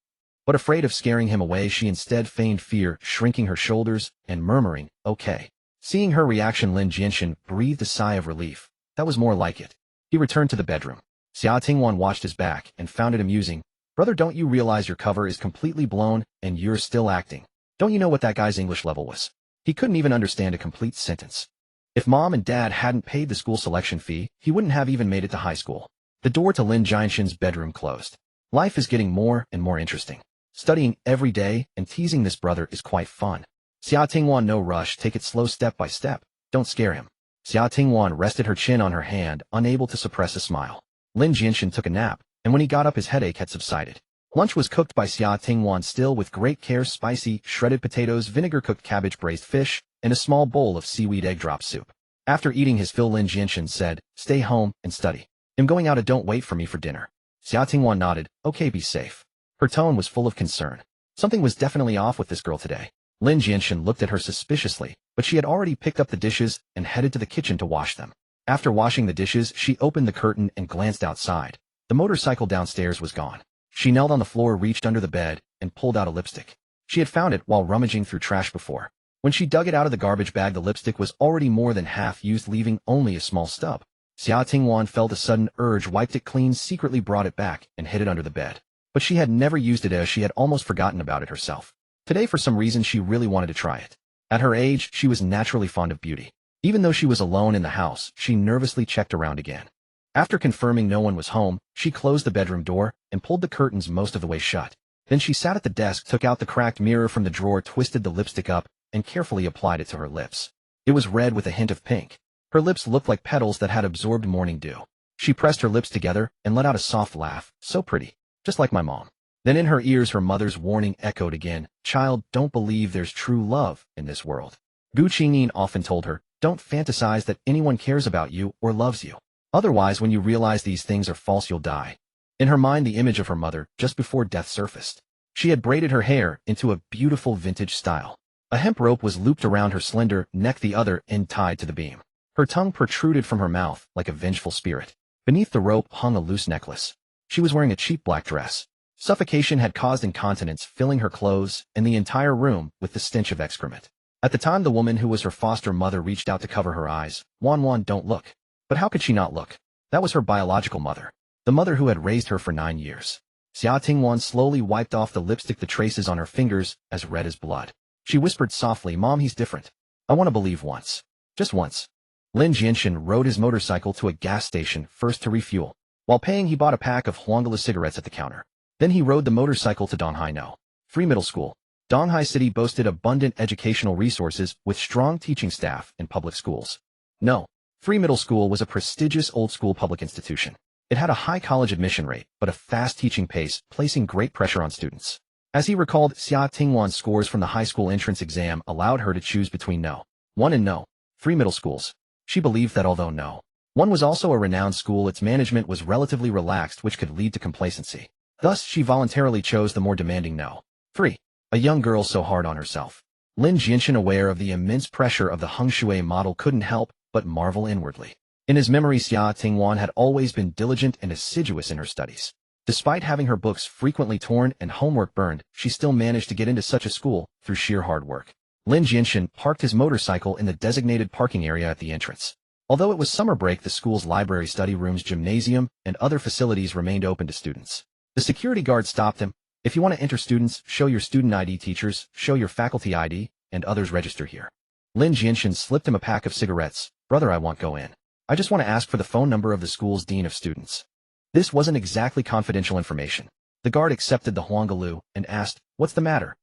But afraid of scaring him away, she instead feigned fear, shrinking her shoulders and murmuring, okay. Seeing her reaction, Lin Jianshen breathed a sigh of relief. That was more like it. He returned to the bedroom. Xia Tingwan watched his back and found it amusing. Brother, don't you realize your cover is completely blown and you're still acting? Don't you know what that guy's English level was? He couldn't even understand a complete sentence. If mom and dad hadn't paid the school selection fee, he wouldn't have even made it to high school. The door to Lin Jianshen's bedroom closed. Life is getting more and more interesting. Studying every day and teasing this brother is quite fun. Xia Tingwan, no rush, take it slow, step by step. Don't scare him. Xia Tingwan rested her chin on her hand, unable to suppress a smile. Lin Jianshen took a nap, and when he got up his headache had subsided. Lunch was cooked by Xia Tingwan still with great care: spicy, shredded potatoes, vinegar-cooked cabbage, braised fish, and a small bowl of seaweed egg drop soup. After eating his fill, Lin Jianshen said, stay home and study. I'm going out, don't wait for me for dinner. Xia Tingwan nodded, okay, be safe. Her tone was full of concern. Something was definitely off with this girl today. Lin Jianshen looked at her suspiciously, but she had already picked up the dishes and headed to the kitchen to wash them. After washing the dishes, she opened the curtain and glanced outside. The motorcycle downstairs was gone. She knelt on the floor, reached under the bed, and pulled out a lipstick. She had found it while rummaging through trash before. When she dug it out of the garbage bag, the lipstick was already more than half used, leaving only a small stub. Xia Tingwan felt a sudden urge, wiped it clean, secretly brought it back, and hid it under the bed. But she had never used it, as she had almost forgotten about it herself. Today, for some reason, she really wanted to try it. At her age, she was naturally fond of beauty. Even though she was alone in the house, she nervously checked around again. After confirming no one was home, she closed the bedroom door and pulled the curtains most of the way shut. Then she sat at the desk, took out the cracked mirror from the drawer, twisted the lipstick up, and carefully applied it to her lips. It was red with a hint of pink. Her lips looked like petals that had absorbed morning dew. She pressed her lips together and let out a soft laugh. So pretty, just like my mom. Then in her ears her mother's warning echoed again. Child, don't believe there's true love in this world. Gu Qingyin often told her, don't fantasize that anyone cares about you or loves you. Otherwise, when you realize these things are false, you'll die. In her mind, the image of her mother just before death surfaced. She had braided her hair into a beautiful vintage style. A hemp rope was looped around her slender neck, the other end tied to the beam. Her tongue protruded from her mouth like a vengeful spirit. Beneath the rope hung a loose necklace. She was wearing a cheap black dress. Suffocation had caused incontinence, filling her clothes and the entire room with the stench of excrement. At the time, the woman who was her foster mother reached out to cover her eyes. Wan, don't look. But how could she not look? That was her biological mother. The mother who had raised her for 9 years. Xia Tingwan slowly wiped off the lipstick, the traces on her fingers as red as blood. She whispered softly, Mom, he's different. I want to believe once. Just once. Lin Jianshen rode his motorcycle to a gas station first to refuel. While paying, he bought a pack of Huanggala cigarettes at the counter. Then he rode the motorcycle to Donghai No. 3 Middle School. Donghai City boasted abundant educational resources with strong teaching staff and public schools. No. 3 Middle School was a prestigious old-school public institution. It had a high college admission rate, but a fast teaching pace, placing great pressure on students. As he recalled, Xia Tingwan's scores from the high school entrance exam allowed her to choose between No. 1 and No. 3 middle schools. She believed that although No. 1 was also a renowned school, its management was relatively relaxed, which could lead to complacency. Thus, she voluntarily chose the more demanding No. 3. A young girl so hard on herself. Lin Jianshen, aware of the immense pressure of the Heng Shui model, couldn't help but marvel inwardly. In his memory, Xia Tingwan had always been diligent and assiduous in her studies. Despite having her books frequently torn and homework burned, she still managed to get into such a school through sheer hard work. Lin Jianshen parked his motorcycle in the designated parking area at the entrance. Although it was summer break, the school's library, study rooms, gymnasium, and other facilities remained open to students. The security guard stopped him. If you want to enter, students, show your student ID, teachers, show your faculty ID, and others register here. Lin Jianshen slipped him a pack of cigarettes. Brother, I won't go in. I just want to ask for the phone number of the school's dean of students. This wasn't exactly confidential information. The guard accepted the Huangalu and asked, what's the matter?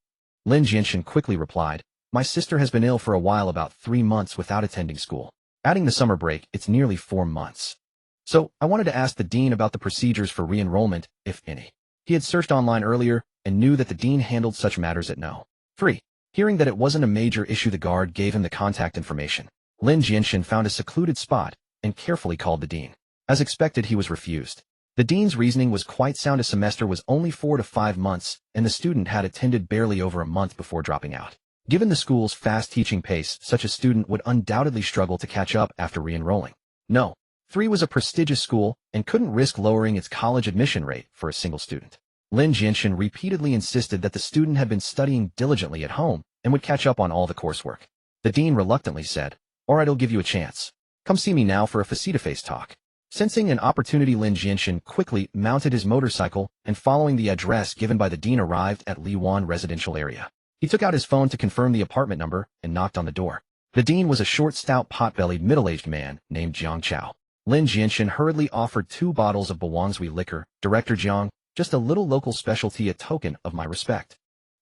Lin Jianshen quickly replied, my sister has been ill for a while, about 3 months without attending school. Adding the summer break, it's nearly 4 months. So, I wanted to ask the dean about the procedures for re-enrollment, if any. He had searched online earlier and knew that the dean handled such matters at No. 3. Hearing that it wasn't a major issue, the guard gave him the contact information. Lin Jianshen found a secluded spot and carefully called the dean. As expected, he was refused. The dean's reasoning was quite sound. A semester was only 4 to 5 months, and the student had attended barely over a month before dropping out. Given the school's fast teaching pace, such a student would undoubtedly struggle to catch up after re-enrolling. No. 3 was a prestigious school and couldn't risk lowering its college admission rate for a single student. Lin Jianshen repeatedly insisted that the student had been studying diligently at home and would catch up on all the coursework. The dean reluctantly said, all right, I'll give you a chance. Come see me now for a face-to-face talk. Sensing an opportunity, Lin Jianshen quickly mounted his motorcycle and, following the address given by the dean, arrived at Liwan residential area. He took out his phone to confirm the apartment number and knocked on the door. The dean was a short, stout, pot-bellied, middle-aged man named Jiang Chao. Lin Jianshen hurriedly offered 2 bottles of Bawangshui liquor. Director Jiang, just a little local specialty, a token of my respect.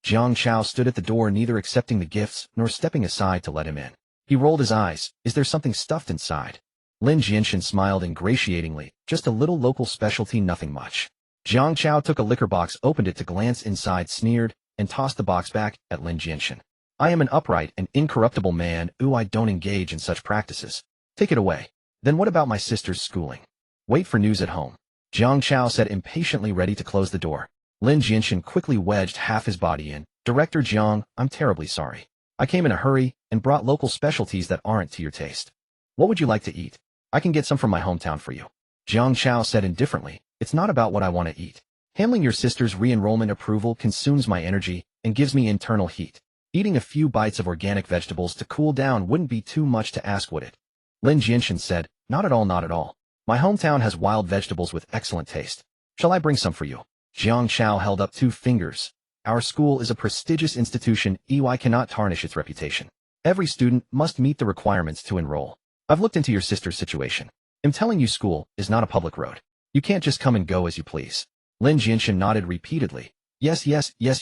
Jiang Chao stood at the door, neither accepting the gifts nor stepping aside to let him in. He rolled his eyes. Is there something stuffed inside? Lin Jianshen smiled ingratiatingly. Just a little local specialty, nothing much. Jiang Chao took a liquor box, opened it to glance inside, sneered, and tossed the box back at Lin Jianshen. I am an upright and incorruptible man. I don't engage in such practices. Take it away. Then what about my sister's schooling? Wait for news at home. Jiang Chao said impatiently, ready to close the door. Lin Jianshen quickly wedged half his body in. Director Jiang, I'm terribly sorry. I came in a hurry and brought local specialties that aren't to your taste. What would you like to eat? I can get some from my hometown for you. Jiang Chao said indifferently, it's not about what I want to eat. Handling your sister's re-enrollment approval consumes my energy and gives me internal heat. Eating a few bites of organic vegetables to cool down wouldn't be too much to ask, would it? Lin Jianshen said, not at all, not at all. My hometown has wild vegetables with excellent taste. Shall I bring some for you? Jiang Chao held up 2 fingers. Our school is a prestigious institution. EY cannot tarnish its reputation. Every student must meet the requirements to enroll. I've looked into your sister's situation. I'm telling you, school is not a public road. You can't just come and go as you please. Lin Jianshen nodded repeatedly. Yes,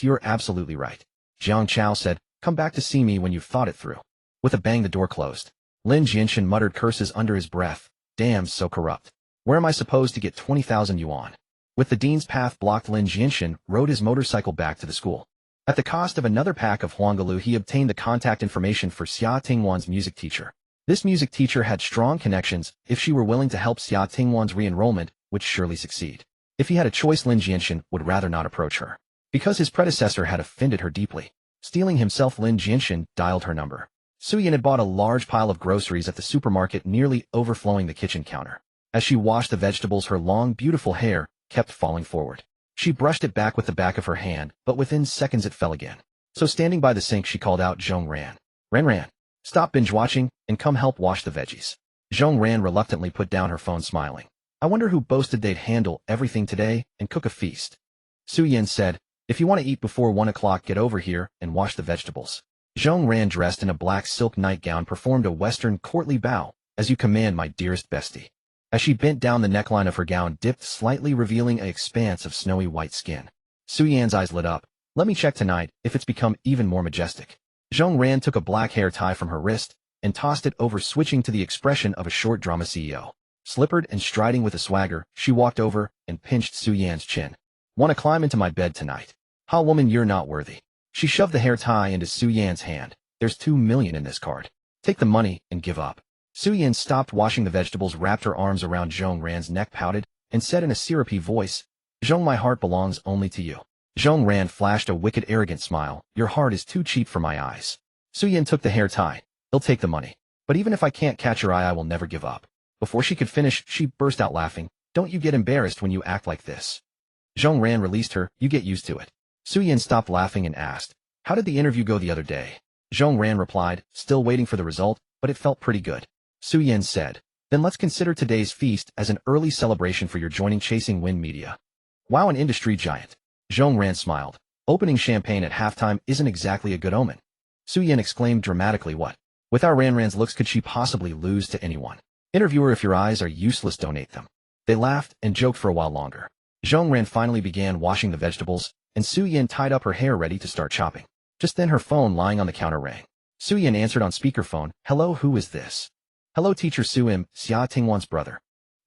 you're absolutely right. Jiang Chao said, come back to see me when you've thought it through. With a bang, the door closed. Lin Jianshen muttered curses under his breath. Damn, so corrupt. Where am I supposed to get 20,000 yuan? With the dean's path blocked, Lin Jianshen rode his motorcycle back to the school. At the cost of another pack of huangalu, he obtained the contact information for Xia Tingwan's music teacher. This music teacher had strong connections. If she were willing to help Xia Tingwan's re-enrollment, would surely succeed. If he had a choice, Lin Jianshen would rather not approach her. Because his predecessor had offended her deeply. Stealing himself, Lin Jianshen dialed her number. Suyin had bought a large pile of groceries at the supermarket, nearly overflowing the kitchen counter. As she washed the vegetables, her long, beautiful hair kept falling forward. She brushed it back with the back of her hand, but within seconds it fell again. So standing by the sink, she called out Zhong Ran. Ran, stop binge-watching and come help wash the veggies. Zhong Ran reluctantly put down her phone, smiling. I wonder who boasted they'd handle everything today and cook a feast. Su Yin said, if you want to eat before 1 o'clock, get over here and wash the vegetables. Zhong Ran, dressed in a black silk nightgown, performed a Western courtly bow. As you command, my dearest bestie. As she bent down, the neckline of her gown dipped slightly, revealing an expanse of snowy white skin. Su Yan's eyes lit up. Let me check tonight if it's become even more majestic. Zhong Ran took a black hair tie from her wrist and tossed it over, switching to the expression of a short drama CEO. Slippered and striding with a swagger, she walked over and pinched Su Yan's chin. Want to climb into my bed tonight? Ha, woman, you're not worthy. She shoved the hair tie into Su Yan's hand. There's 2 million in this card. Take the money and give up. Su Yan stopped washing the vegetables, wrapped her arms around Zhong Ran's neck, pouted, and said in a syrupy voice, Zhong, my heart belongs only to you. Zhong Ran flashed a wicked, arrogant smile. Your heart is too cheap for my eyes. Su Yan took the hair tie. He'll take the money. But even if I can't catch your eye, I will never give up. Before she could finish, she burst out laughing. Don't you get embarrassed when you act like this? Zhong Ran released her. You get used to it. Su Yan stopped laughing and asked, how did the interview go the other day? Zhong Ran replied, still waiting for the result, but it felt pretty good. Su Yan said, then let's consider today's feast as an early celebration for your joining Chasing Wind Media. Wow, an industry giant. Zhong Ran smiled. Opening champagne at halftime isn't exactly a good omen. Su Yan exclaimed dramatically, what? With our Ran's looks, could she possibly lose to anyone? Interviewer, if your eyes are useless, donate them. They laughed and joked for a while longer. Zhong Ran finally began washing the vegetables, and Su Yan tied up her hair ready to start chopping. Just then her phone lying on the counter rang. Su Yan answered on speakerphone. Hello, who is this? Hello, teacher Su. I'm Xia Tingwan's brother.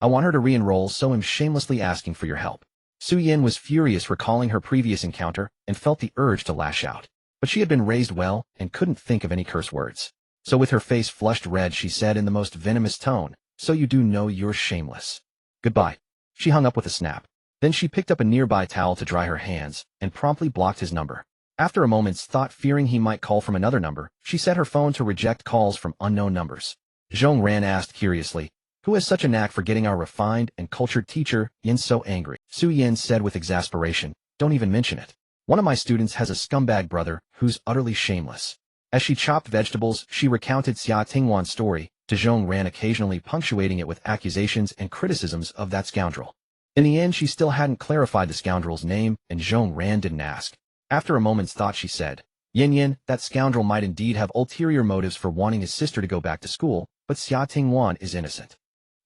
I want her to re-enroll, so I'm shamelessly asking for your help. Su Yan was furious, recalling her previous encounter, and felt the urge to lash out. But she had been raised well and couldn't think of any curse words. So with her face flushed red, she said in the most venomous tone, so you do know you're shameless. Goodbye. She hung up with a snap. Then she picked up a nearby towel to dry her hands and promptly blocked his number. After a moment's thought, fearing he might call from another number, she set her phone to reject calls from unknown numbers. Zhong Ran asked curiously, who has such a knack for getting our refined and cultured teacher Yin so angry? Su Yan said with exasperation, don't even mention it. One of my students has a scumbag brother who's utterly shameless. As she chopped vegetables, she recounted Xia Tingwan's story to Zhong Ran, occasionally punctuating it with accusations and criticisms of that scoundrel. In the end, she still hadn't clarified the scoundrel's name, and Zhong Ran didn't ask. After a moment's thought, she said, Yin, that scoundrel might indeed have ulterior motives for wanting his sister to go back to school, but Xia Tingwan is innocent.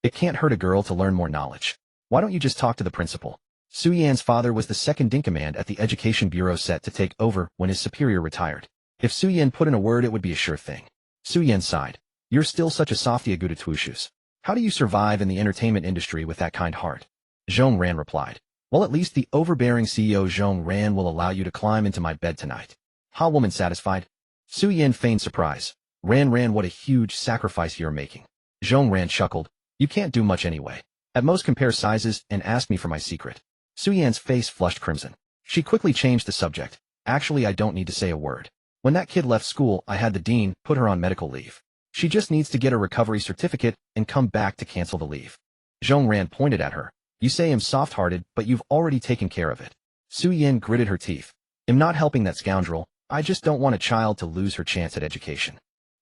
It can't hurt a girl to learn more knowledge. Why don't you just talk to the principal? Su Yan's father was the second-in-command at the Education Bureau, set to take over when his superior retired. If Su Yan put in a word, it would be a sure thing. Su Yan sighed. You're still such a softy, agudatushus. How do you survive in the entertainment industry with that kind heart? Zhong Ran replied. Well, at least the overbearing CEO Zhong Ran will allow you to climb into my bed tonight. Ha, woman, satisfied? Su Yan feigned surprise. Ran, what a huge sacrifice you're making. Zhong Ran chuckled. You can't do much anyway. At most, compare sizes and ask me for my secret. Su Yan's face flushed crimson. She quickly changed the subject. Actually, I don't need to say a word. When that kid left school, I had the dean put her on medical leave. She just needs to get a recovery certificate and come back to cancel the leave. Zhong Ran pointed at her. You say I'm soft-hearted, but you've already taken care of it. Su Yan gritted her teeth. I'm not helping that scoundrel, I just don't want a child to lose her chance at education.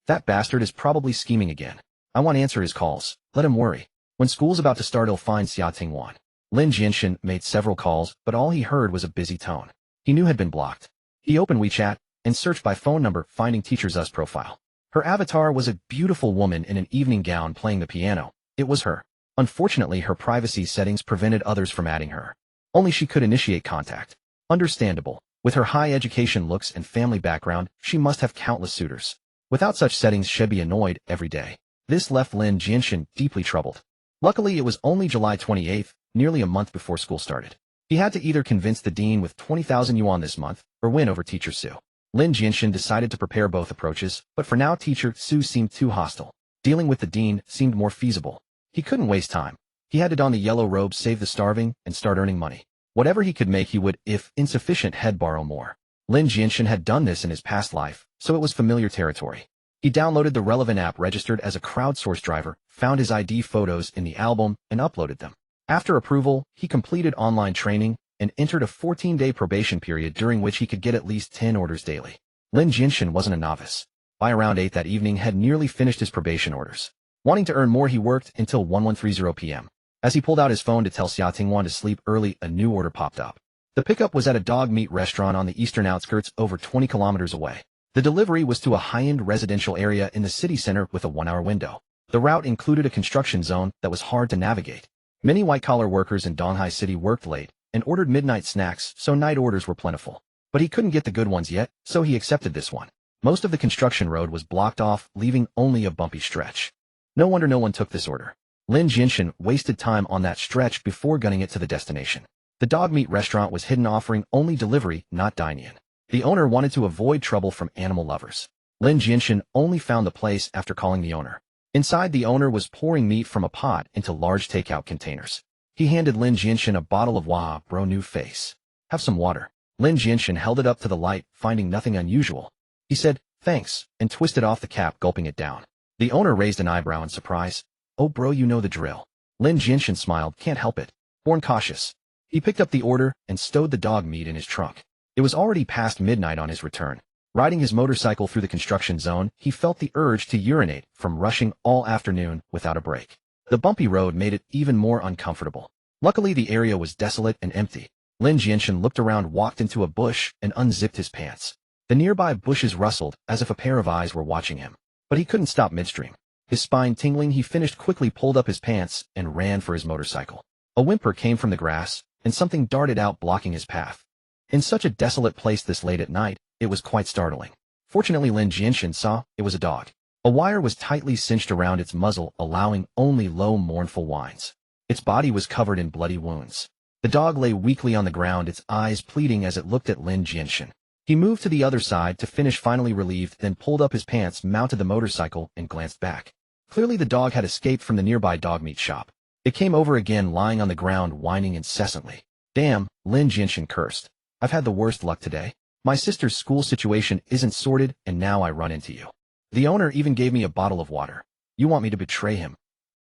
That bastard is probably scheming again. I want to answer his calls. Let him worry. When school's about to start, he'll find Xia Tingwan. Lin Jianshen made several calls, but all he heard was a busy tone. He knew had been blocked. He opened WeChat and searched by phone number, finding Teacher's Us profile. Her avatar was a beautiful woman in an evening gown playing the piano. It was her. Unfortunately, her privacy settings prevented others from adding her. Only she could initiate contact. Understandable. With her high education looks and family background, she must have countless suitors. Without such settings, she'd be annoyed every day. This left Lin Jianshen deeply troubled. Luckily, it was only July 28th, nearly a month before school started. He had to either convince the dean with 20,000 yuan this month, or win over Teacher Su. Lin Jianshen decided to prepare both approaches, but for now Teacher Su seemed too hostile. Dealing with the dean seemed more feasible. He couldn't waste time. He had to don the yellow robe, save the starving, and start earning money. Whatever he could make he would, if insufficient, he'd borrow more. Lin Jianshen had done this in his past life, so it was familiar territory. He downloaded the relevant app, registered as a crowdsource driver, found his ID photos in the album, and uploaded them. After approval, he completed online training and entered a 14-day probation period during which he could get at least 10 orders daily. Lin Jianshen wasn't a novice. By around 8 that evening, had nearly finished his probation orders. Wanting to earn more, he worked until 1130 p.m. As he pulled out his phone to tell Xia Tingwan to sleep early, a new order popped up. The pickup was at a dog meat restaurant on the eastern outskirts, over 20 kilometers away. The delivery was to a high-end residential area in the city center with a 1-hour window. The route included a construction zone that was hard to navigate. Many white-collar workers in Donghai City worked late and ordered midnight snacks, so night orders were plentiful. But he couldn't get the good ones yet, so he accepted this one. Most of the construction road was blocked off, leaving only a bumpy stretch. No wonder no one took this order. Lin Jianshen wasted time on that stretch before gunning it to the destination. The dog meat restaurant was hidden, offering only delivery, not dine-in. The owner wanted to avoid trouble from animal lovers. Lin Jianshen only found the place after calling the owner. Inside, the owner was pouring meat from a pot into large takeout containers. He handed Lin Jianshen a bottle of "Wah, bro, new face. Have some water." Lin Jianshen held it up to the light, finding nothing unusual. He said, "Thanks," and twisted off the cap, gulping it down. The owner raised an eyebrow in surprise. "Oh bro, you know the drill." Lin Jianshen smiled, "Can't help it." Born cautious. He picked up the order and stowed the dog meat in his trunk. It was already past midnight on his return. Riding his motorcycle through the construction zone, he felt the urge to urinate from rushing all afternoon without a break. The bumpy road made it even more uncomfortable. Luckily, the area was desolate and empty. Lin Jianshen looked around, walked into a bush, and unzipped his pants. The nearby bushes rustled, as if a pair of eyes were watching him. But he couldn't stop midstream. His spine tingling, he finished quickly, pulled up his pants, and ran for his motorcycle. A whimper came from the grass, and something darted out, blocking his path. In such a desolate place this late at night, it was quite startling. Fortunately, Lin Jianshen saw it was a dog. A wire was tightly cinched around its muzzle, allowing only low, mournful whines. Its body was covered in bloody wounds. The dog lay weakly on the ground, its eyes pleading as it looked at Lin Jianshen. He moved to the other side to finish, finally relieved, then pulled up his pants, mounted the motorcycle, and glanced back. Clearly, the dog had escaped from the nearby dog meat shop. It came over again, lying on the ground, whining incessantly. "Damn," Lin Jianshen cursed. "I've had the worst luck today. My sister's school situation isn't sorted, and now I run into you. The owner even gave me a bottle of water. You want me to betray him?"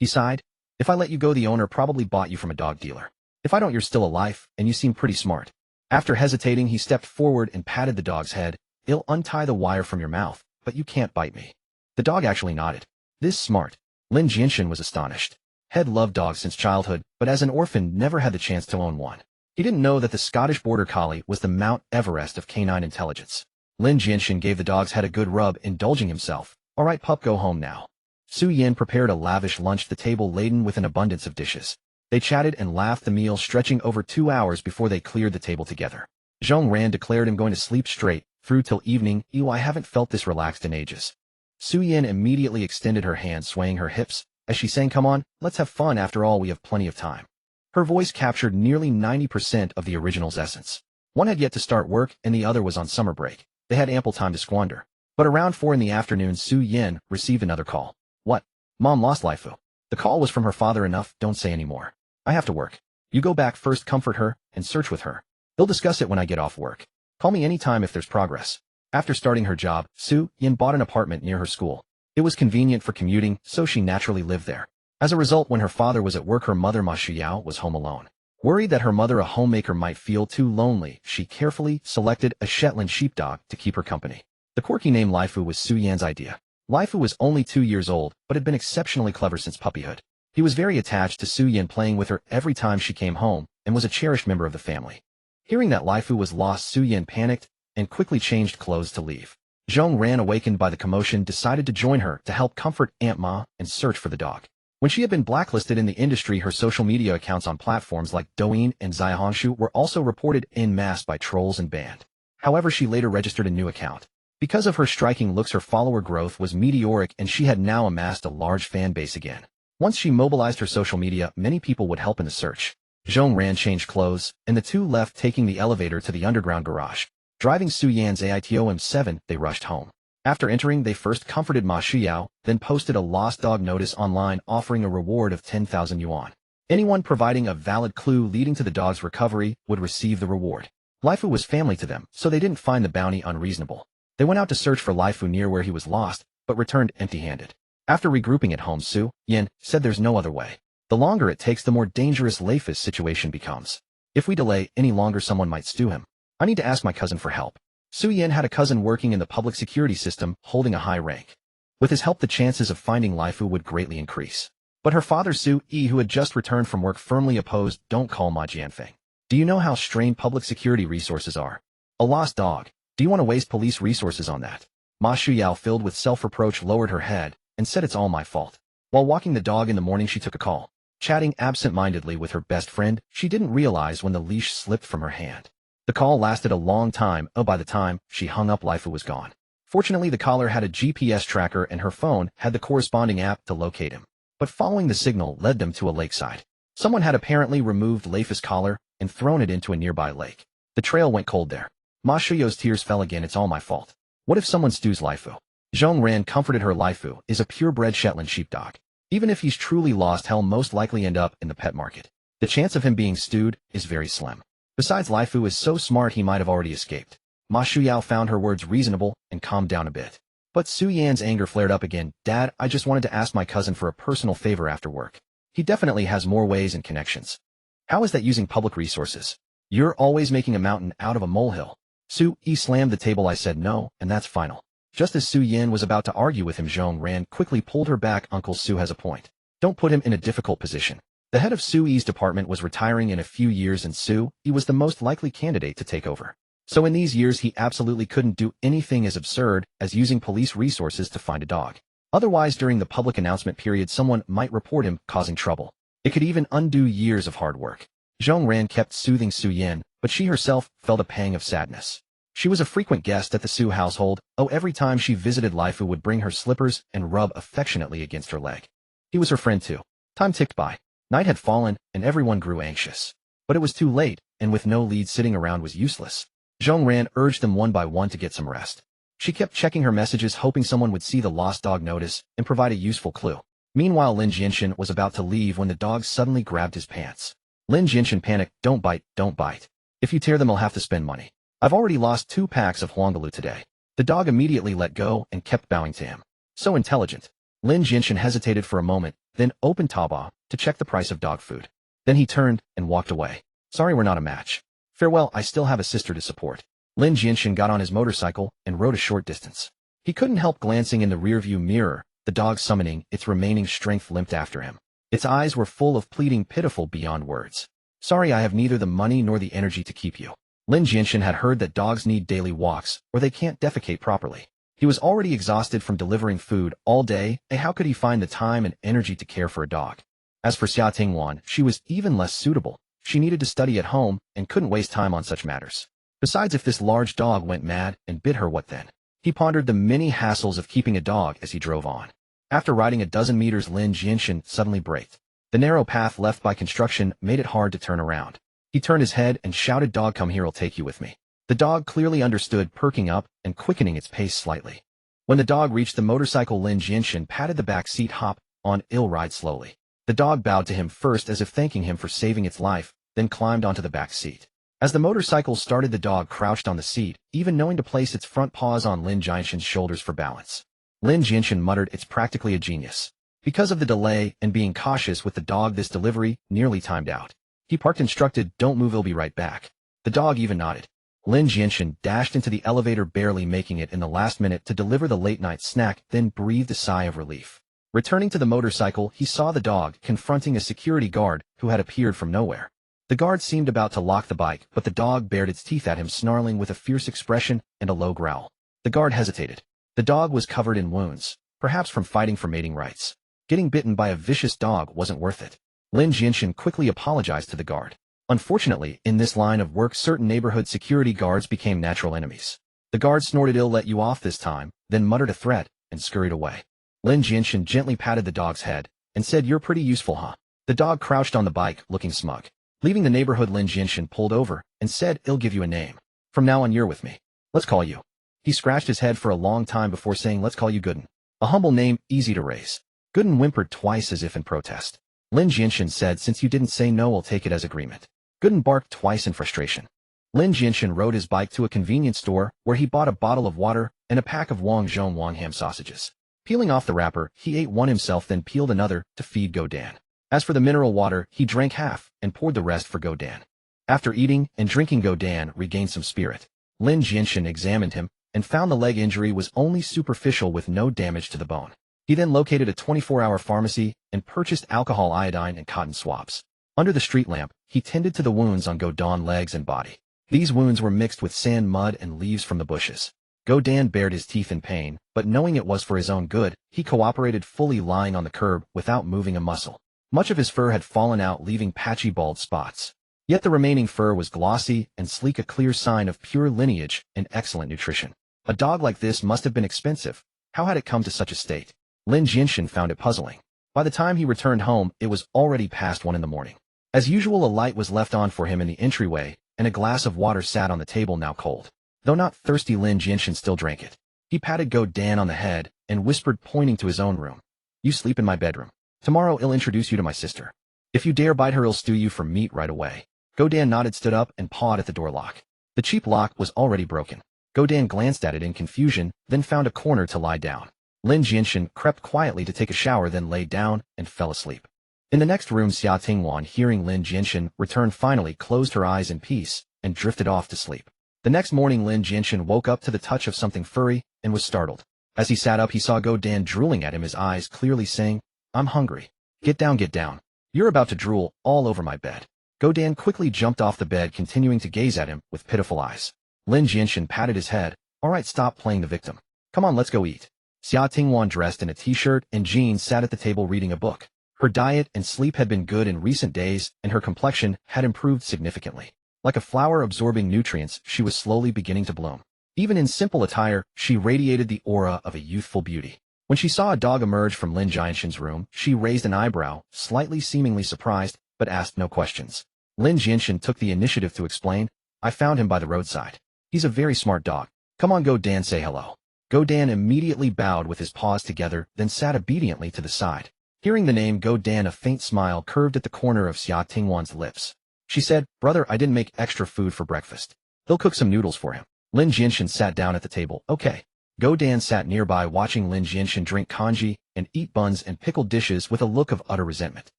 He sighed. "If I let you go, the owner probably bought you from a dog dealer. If I don't, you're still alive, and you seem pretty smart." After hesitating, he stepped forward and patted the dog's head. "I'll untie the wire from your mouth, but you can't bite me." The dog actually nodded. This smart. Lin Jianshen was astonished. Had loved dogs since childhood, but as an orphan never had the chance to own one. He didn't know that the Scottish Border Collie was the Mount Everest of canine intelligence. Lin Jianshen gave the dog's head a good rub, indulging himself. "All right, pup, go home now." Su Yin prepared a lavish lunch, the table laden with an abundance of dishes. They chatted and laughed, the meal stretching over 2 hours before they cleared the table together. Zhong Ran declared him going to sleep straight through till evening. "Ew, I haven't felt this relaxed in ages." Su Yin immediately extended her hand, swaying her hips, as she sang, "Come on, let's have fun. After all, we have plenty of time." Her voice captured nearly 90% of the original's essence. One had yet to start work, and the other was on summer break. They had ample time to squander. But around 4 in the afternoon, Su Yin received another call. "What? Mom lost Laifu." The call was from her father. "Enough, don't say any more. I have to work. You go back first, comfort her, and search with her. They'll discuss it when I get off work. Call me anytime if there's progress." After starting her job, Su Yin bought an apartment near her school. It was convenient for commuting, so she naturally lived there. As a result, when her father was at work, her mother Ma Shuyao was home alone. Worried that her mother, a homemaker, might feel too lonely, she carefully selected a Shetland sheepdog to keep her company. The quirky name Lifu was Su Yan's idea. Lifu was only 2 years old, but had been exceptionally clever since puppyhood. He was very attached to Su Yan, playing with her every time she came home, and was a cherished member of the family. Hearing that Lifu was lost, Su Yan panicked and quickly changed clothes to leave. Zhong Ran, awakened by the commotion, decided to join her to help comfort Aunt Ma and search for the dog. When she had been blacklisted in the industry, her social media accounts on platforms like Douyin and Xiaohongshu were also reported en masse by trolls and banned. However, she later registered a new account. Because of her striking looks, her follower growth was meteoric, and she had now amassed a large fan base again. Once she mobilized her social media, many people would help in the search. Zhong Ran changed clothes, and the two left, taking the elevator to the underground garage. Driving Su Yan's AITOM7, they rushed home. After entering, they first comforted Ma Xiao, then posted a lost dog notice online offering a reward of 10,000 yuan. Anyone providing a valid clue leading to the dog's recovery would receive the reward. Lifu was family to them, so they didn't find the bounty unreasonable. They went out to search for Lifu near where he was lost, but returned empty-handed. After regrouping at home, Su Yan said there's no other way. The longer it takes, the more dangerous Lifu's situation becomes. If we delay any longer, someone might steal him. I need to ask my cousin for help. Su Yan had a cousin working in the public security system, holding a high rank. With his help, the chances of finding Lifu would greatly increase. But her father, Su Yi, who had just returned from work, firmly opposed. Don't call Ma Jianfeng. Do you know how strained public security resources are? A lost dog. Do you want to waste police resources on that? Ma Shuyao, filled with self-reproach, lowered her head and said, it's all my fault. While walking the dog in the morning, she took a call. Chatting absent-mindedly with her best friend, she didn't realize when the leash slipped from her hand. The call lasted a long time. By the time she hung up, Lifu was gone. Fortunately, the caller had a GPS tracker and her phone had the corresponding app to locate him. But following the signal led them to a lakeside. Someone had apparently removed Lifu's collar and thrown it into a nearby lake. The trail went cold there. Ma Shuyo's tears fell again. It's all my fault. What if someone stews Lifu? Zhong Ran comforted her. Lifu is a purebred Shetland sheepdog. Even if he's truly lost, he'll most likely end up in the pet market. The chance of him being stewed is very slim. Besides, Lifu is so smart he might have already escaped. Ma Shuyao found her words reasonable and calmed down a bit. But Su Yan's anger flared up again. Dad, I just wanted to ask my cousin for a personal favor after work. He definitely has more ways and connections. How is that using public resources? You're always making a mountain out of a molehill. Su Yi slammed the table. I said no, and that's final. Just as Su Yan was about to argue with him, Zhong Ran quickly pulled her back. Uncle Su has a point. Don't put him in a difficult position. The head of Su Yi's department was retiring in a few years, and Su Yi was the most likely candidate to take over. So in these years, he absolutely couldn't do anything as absurd as using police resources to find a dog. Otherwise, during the public announcement period, someone might report him, causing trouble. It could even undo years of hard work. Zhong Ran kept soothing Su Yan, but she herself felt a pang of sadness. She was a frequent guest at the Su household. Every time she visited, Lifu would bring her slippers and rub affectionately against her leg. He was her friend too. Time ticked by. Night had fallen, and everyone grew anxious. But it was too late, and with no lead, sitting around was useless. Zhong Ran urged them one by one to get some rest. She kept checking her messages, hoping someone would see the lost dog notice and provide a useful clue. Meanwhile, Lin Jianshen was about to leave when the dog suddenly grabbed his pants. Lin Jianshen panicked. Don't bite, don't bite. If you tear them, I'll have to spend money. I've already lost 2 packs of Huanggalu today. The dog immediately let go and kept bowing to him. So intelligent. Lin Jianshen hesitated for a moment, then opened Taobao to check the price of dog food. Then he turned and walked away. Sorry, we're not a match. Farewell, I still have a sister to support. Lin Jianshen got on his motorcycle and rode a short distance. He couldn't help glancing in the rearview mirror. The dog, summoning its remaining strength, limped after him. Its eyes were full of pleading, pitiful beyond words. Sorry, I have neither the money nor the energy to keep you. Lin Jianshen had heard that dogs need daily walks, or they can't defecate properly. He was already exhausted from delivering food all day, and how could he find the time and energy to care for a dog? As for Xia Tingwan, she was even less suitable. She needed to study at home and couldn't waste time on such matters. Besides, if this large dog went mad and bit her, what then? He pondered the many hassles of keeping a dog as he drove on. After riding a dozen meters, Lin Jianshen suddenly braked. The narrow path left by construction made it hard to turn around. He turned his head and shouted, Dog, come here, I'll take you with me. The dog clearly understood, perking up and quickening its pace slightly. When the dog reached the motorcycle, Lin Jianshen patted the back seat. Hop on, I'll ride slowly. The dog bowed to him first as if thanking him for saving its life, then climbed onto the back seat. As the motorcycle started, the dog crouched on the seat, even knowing to place its front paws on Lin Jianshen's shoulders for balance. Lin Jianshen muttered, it's practically a genius. Because of the delay and being cautious with the dog, this delivery nearly timed out. He parked, instructed, "Don't move, I'll be right back." The dog even nodded. Lin Jianshen dashed into the elevator, barely making it in the last minute to deliver the late-night snack, then breathed a sigh of relief. Returning to the motorcycle, he saw the dog confronting a security guard who had appeared from nowhere. The guard seemed about to lock the bike, but the dog bared its teeth at him, snarling with a fierce expression and a low growl. The guard hesitated. The dog was covered in wounds, perhaps from fighting for mating rights. Getting bitten by a vicious dog wasn't worth it. Lin Jianshen quickly apologized to the guard. Unfortunately, in this line of work, certain neighborhood security guards became natural enemies. The guard snorted, "I'll let you off this time," then muttered a threat and scurried away. Lin Jianshen gently patted the dog's head and said, "You're pretty useful, huh?" The dog crouched on the bike, looking smug. Leaving the neighborhood, Lin Jianshen pulled over and said, "I'll give you a name. From now on, you're with me. Let's call you." He scratched his head for a long time before saying, "Let's call you Gooden." A humble name, easy to raise. Gooden whimpered twice as if in protest. Lin Jianshen said, "Since you didn't say no, I'll take it as agreement." Gooden barked twice in frustration. Lin Jianshen rode his bike to a convenience store where he bought a bottle of water and a pack of Wangzhong Wang ham sausages. Peeling off the wrapper, he ate one himself, then peeled another to feed Godan. As for the mineral water, he drank half and poured the rest for Godan. After eating and drinking, Godan regained some spirit. Lin Jianshen examined him and found the leg injury was only superficial with no damage to the bone. He then located a 24-hour pharmacy and purchased alcohol, iodine, and cotton swabs. Under the street lamp, he tended to the wounds on Godan's legs and body. These wounds were mixed with sand, mud, and leaves from the bushes. Godan bared his teeth in pain, but knowing it was for his own good, he cooperated, fully lying on the curb without moving a muscle. Much of his fur had fallen out, leaving patchy bald spots. Yet the remaining fur was glossy and sleek, a clear sign of pure lineage and excellent nutrition. A dog like this must have been expensive. How had it come to such a state? Lin Jianshen found it puzzling. By the time he returned home, it was already past 1 a.m. As usual, a light was left on for him in the entryway, and a glass of water sat on the table, now cold. Though not thirsty, Lin Jianshen still drank it. He patted Godan on the head and whispered, pointing to his own room, "You sleep in my bedroom. Tomorrow I'll introduce you to my sister. If you dare bite her, I'll stew you for meat right away." Godan nodded, stood up, and pawed at the door lock. The cheap lock was already broken. Godan glanced at it in confusion, then found a corner to lie down. Lin Jianshen crept quietly to take a shower, then lay down and fell asleep. In the next room, Xia Tingwan, hearing Lin Jianshen return, finally closed her eyes in peace and drifted off to sleep. The next morning, Lin Jianshen woke up to the touch of something furry and was startled. As he sat up, he saw Godan drooling at him, his eyes clearly saying, "I'm hungry. Get down, get down. You're about to drool all over my bed." Godan quickly jumped off the bed, continuing to gaze at him with pitiful eyes. Lin Jianshen patted his head. "All right, stop playing the victim. Come on, let's go eat." Xia Tingwan, dressed in a t-shirt and jeans, sat at the table reading a book. Her diet and sleep had been good in recent days, and her complexion had improved significantly. Like a flower absorbing nutrients, she was slowly beginning to bloom. Even in simple attire, she radiated the aura of a youthful beauty. When she saw a dog emerge from Lin Jianshen's room, she raised an eyebrow, slightly seemingly surprised, but asked no questions. Lin Jianshen took the initiative to explain, "I found him by the roadside. He's a very smart dog. Come on, Godan, say hello." Godan immediately bowed with his paws together, then sat obediently to the side. Hearing the name Godan, a faint smile curved at the corner of Xia Tingwan's lips. She said, "Brother, I didn't make extra food for breakfast. They'll cook some noodles for him." Lin Jianshen sat down at the table. "Okay." Godan sat nearby, watching Lin Jianshen drink congee and eat buns and pickled dishes with a look of utter resentment.